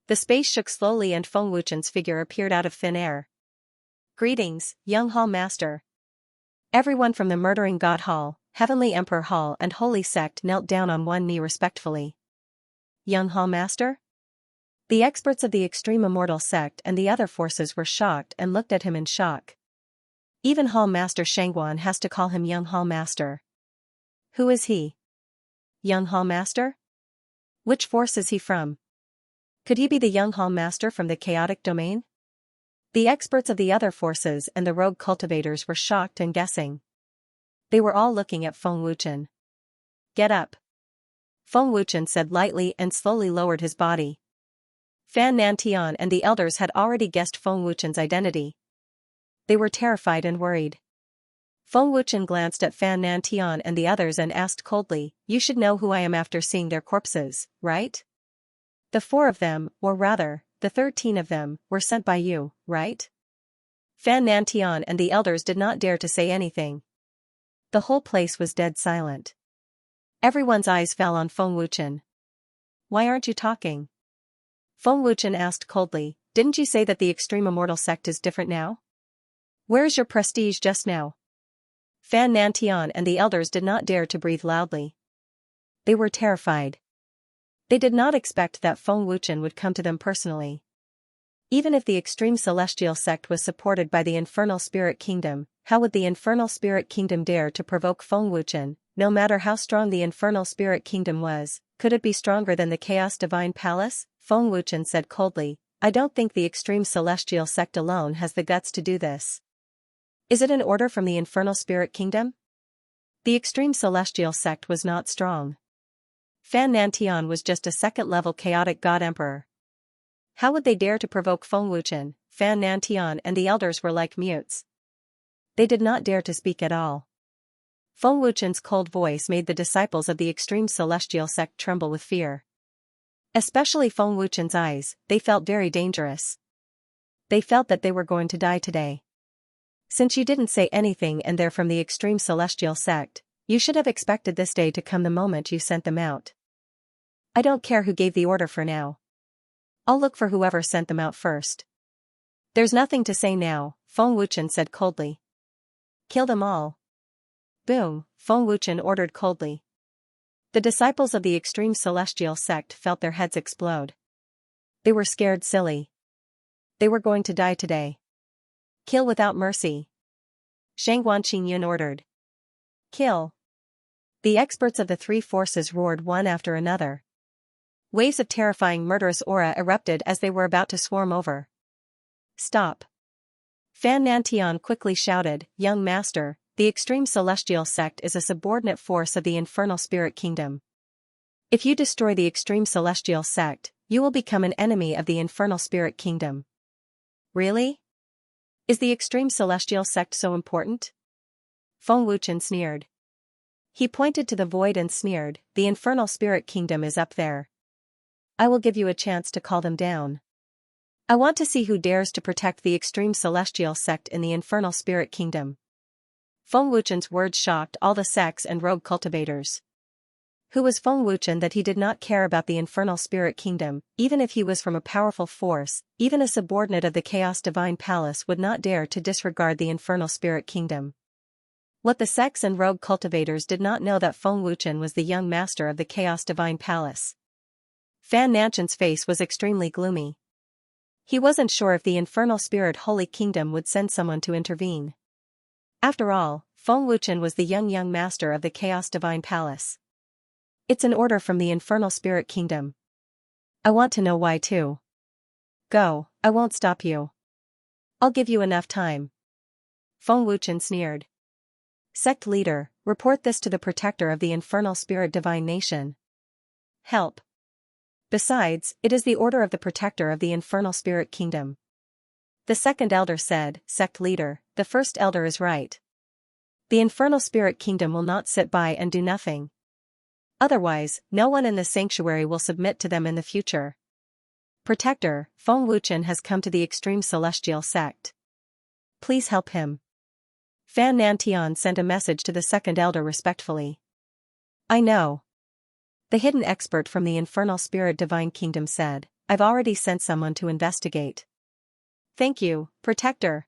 The space shook slowly and Feng Wuchen's figure appeared out of thin air. Greetings, young Hall Master. Everyone from the Murdering God Hall, Heavenly Emperor Hall and Holy Sect knelt down on one knee respectfully. Young Hall Master? The experts of the Extreme Immortal sect and the other forces were shocked and looked at him in shock. Even Hall Master Shangguan has to call him Young Hall Master. Who is he? Young Hall Master? Which force is he from? Could he be the Young Hall Master from the chaotic domain? The experts of the other forces and the rogue cultivators were shocked and guessing. They were all looking at Feng Wuchen. Get up. Feng Wuchen said lightly and slowly lowered his body. Fan Nantian and the elders had already guessed Feng Wuchen's identity. They were terrified and worried. Feng Wuchen glanced at Fan Nantian and the others and asked coldly, you should know who I am after seeing their corpses, right? The 4 of them, or rather, the 13 of them, were sent by you, right? Fan Nantian and the elders did not dare to say anything. The whole place was dead silent. Everyone's eyes fell on Feng Wuchen. Why aren't you talking? Feng Wuchen asked coldly, didn't you say that the Extreme Immortal sect is different now? Where is your prestige just now? Fan Nantian and the elders did not dare to breathe loudly. They were terrified. They did not expect that Feng Wuchen would come to them personally. Even if the Extreme Celestial sect was supported by the Infernal Spirit Kingdom, how would the Infernal Spirit Kingdom dare to provoke Feng Wuchen? No matter how strong the Infernal Spirit Kingdom was, could it be stronger than the Chaos Divine Palace? Feng Wuchen said coldly, I don't think the Extreme Celestial sect alone has the guts to do this. Is it an order from the Infernal Spirit Kingdom? The Extreme Celestial sect was not strong. Fan Nantian was just a second-level chaotic god emperor. How would they dare to provoke Feng Wuchen? Fan Nantian and the elders were like mutes. They did not dare to speak at all. Feng Wuchen's cold voice made the disciples of the Extreme Celestial sect tremble with fear. Especially Feng Wuchen's eyes, they felt very dangerous. They felt that they were going to die today. Since you didn't say anything and they're from the Extreme Celestial sect, you should have expected this day to come the moment you sent them out. I don't care who gave the order for now. I'll look for whoever sent them out first. There's nothing to say now, Feng Wuchen said coldly. Kill them all. Boom, Feng Wuchen ordered coldly. The disciples of the extreme celestial sect felt their heads explode. They were scared silly. They were going to die today. Kill without mercy. Xianxia ordered. Kill. The experts of the three forces roared one after another. Waves of terrifying murderous aura erupted as they were about to swarm over. Stop. Fan Nantian quickly shouted, Young Master, the extreme celestial sect is a subordinate force of the infernal spirit kingdom. If you destroy the extreme celestial sect, you will become an enemy of the infernal spirit kingdom. Really? Is the extreme celestial sect so important? Feng Wuchen sneered. He pointed to the void and sneered, the infernal spirit kingdom is up there. I will give you a chance to call them down. I want to see who dares to protect the extreme celestial sect in the infernal spirit kingdom. Feng Wuchen's words shocked all the sects and rogue cultivators. Who was Feng Wuchen that he did not care about the infernal spirit kingdom, even if he was from a powerful force, even a subordinate of the Chaos Divine Palace would not dare to disregard the infernal spirit kingdom. What the sects and rogue cultivators did not know that Feng Wuchen was the young master of the Chaos Divine Palace. Fan Nantian's face was extremely gloomy. He wasn't sure if the infernal spirit holy kingdom would send someone to intervene. After all, Feng Wuchen was the young master of the Chaos Divine Palace. It's an order from the infernal spirit kingdom. I want to know why too. Go, I won't stop you. I'll give you enough time. Feng Wuchen sneered. Sect leader, report this to the protector of the infernal spirit divine nation. Help. Besides, it is the order of the protector of the infernal spirit kingdom. The second elder said, Sect leader, the first elder is right. The infernal spirit kingdom will not sit by and do nothing. Otherwise, no one in the sanctuary will submit to them in the future. Protector, Feng Wuchen has come to the extreme celestial sect. Please help him. Fan Nantian sent a message to the second elder respectfully. I know. The hidden expert from the infernal spirit divine kingdom said, I've already sent someone to investigate. Thank you, Protector.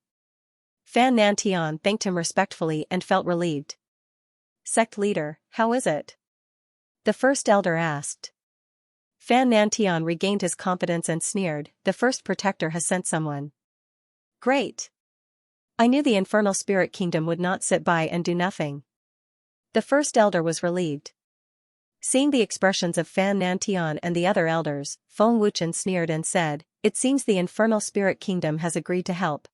Fan Nantian thanked him respectfully and felt relieved. Sect leader, how is it? The first elder asked. Fan Nantian regained his confidence and sneered, the first protector has sent someone. Great. I knew the infernal spirit kingdom would not sit by and do nothing. The first elder was relieved. Seeing the expressions of Fan Nantian and the other elders, Feng Wuchen sneered and said, it seems the infernal spirit kingdom has agreed to help.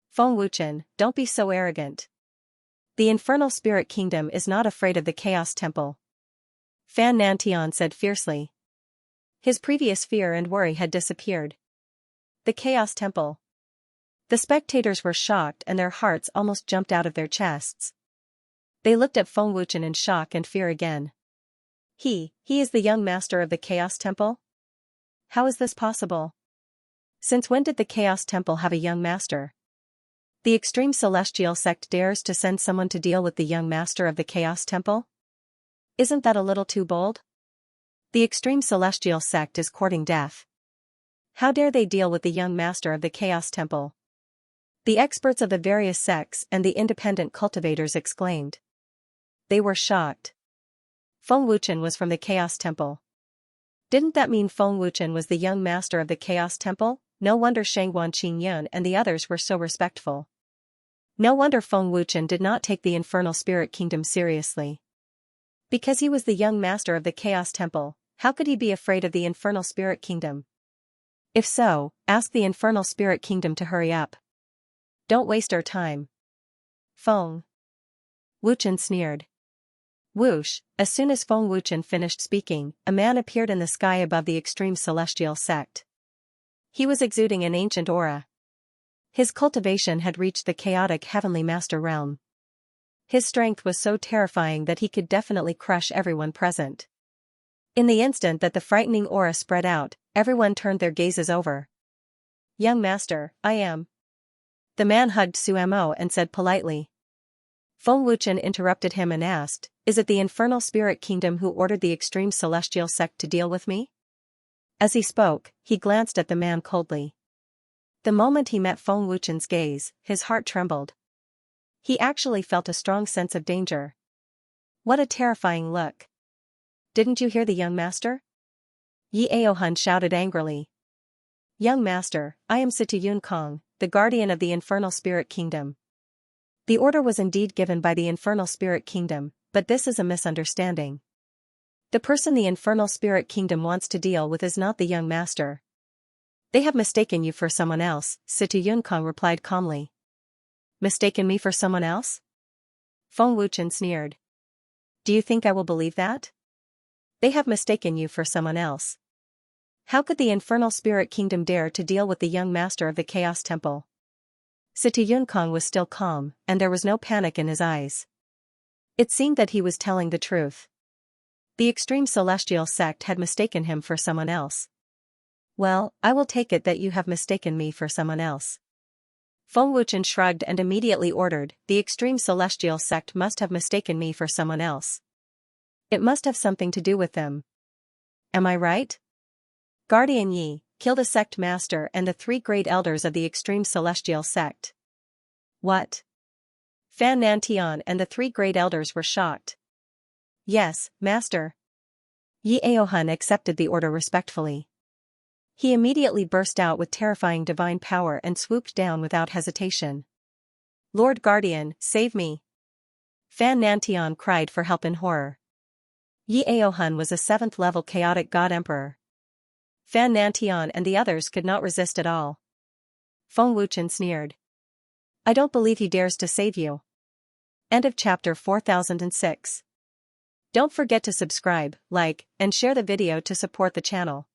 Feng Wuchen, don't be so arrogant. The infernal spirit kingdom is not afraid of the Chaos Temple. Fan Nantian said fiercely. His previous fear and worry had disappeared. The Chaos Temple. The spectators were shocked and their hearts almost jumped out of their chests. They looked at Feng Wuchen in shock and fear again. He is the young master of the Chaos Temple? How is this possible? Since when did the Chaos Temple have a young master? The extreme celestial sect dares to send someone to deal with the young master of the Chaos Temple? Isn't that a little too bold? The extreme celestial sect is courting death. How dare they deal with the young master of the Chaos Temple? The experts of the various sects and the independent cultivators exclaimed. They were shocked. Feng Wuchen was from the Chaos Temple. Didn't that mean Feng Wuchen was the young master of the Chaos Temple? No wonder Xianxia and the others were so respectful. No wonder Feng Wuchen did not take the infernal spirit kingdom seriously. Because he was the young master of the Chaos Temple, how could he be afraid of the infernal spirit kingdom? If so, ask the infernal spirit kingdom to hurry up. Don't waste our time. Feng Wuchen sneered. Whoosh, as soon as Feng Wuchen finished speaking, a man appeared in the sky above the extreme celestial sect. He was exuding an ancient aura. His cultivation had reached the chaotic heavenly master realm. His strength was so terrifying that he could definitely crush everyone present. In the instant that the frightening aura spread out, everyone turned their gazes over. Young master, I am. The man hugged Suemo and said politely. Feng Wuchen interrupted him and asked, is it the infernal spirit kingdom who ordered the extreme celestial sect to deal with me? As he spoke, he glanced at the man coldly. The moment he met Feng Wuchen's gaze, his heart trembled. He actually felt a strong sense of danger. What a terrifying look. Didn't you hear the young master? Yi Aohun shouted angrily. Young master, I am Situ Yun Kong, the guardian of the Infernal Spirit Kingdom. The order was indeed given by the Infernal Spirit Kingdom, but this is a misunderstanding. The person the Infernal Spirit Kingdom wants to deal with is not the young master. They have mistaken you for someone else, Situ Yun Kong replied calmly. Mistaken me for someone else? Feng Wuchen sneered. Do you think I will believe that? They have mistaken you for someone else. How could the Infernal Spirit Kingdom dare to deal with the young master of the Chaos Temple? Situ Yun Kong was still calm, and there was no panic in his eyes. It seemed that he was telling the truth. The extreme celestial sect had mistaken him for someone else. Well, I will take it that you have mistaken me for someone else. Feng Wuchen shrugged and immediately ordered, the extreme celestial sect must have mistaken me for someone else. It must have something to do with them. Am I right? Guardian Yi, kill the sect master and the 3 great elders of the extreme celestial sect. What? Fan Nantian and the 3 great elders were shocked. Yes, master. Yi Aohun accepted the order respectfully. He immediately burst out with terrifying divine power and swooped down without hesitation. Lord Guardian, save me! Fan Nantian cried for help in horror. Yi Aohun was a 7th-level chaotic god emperor. Fan Nantian and the others could not resist at all. Feng Wuchen sneered. I don't believe he dares to save you. End of chapter 4006. Don't forget to subscribe, like, and share the video to support the channel.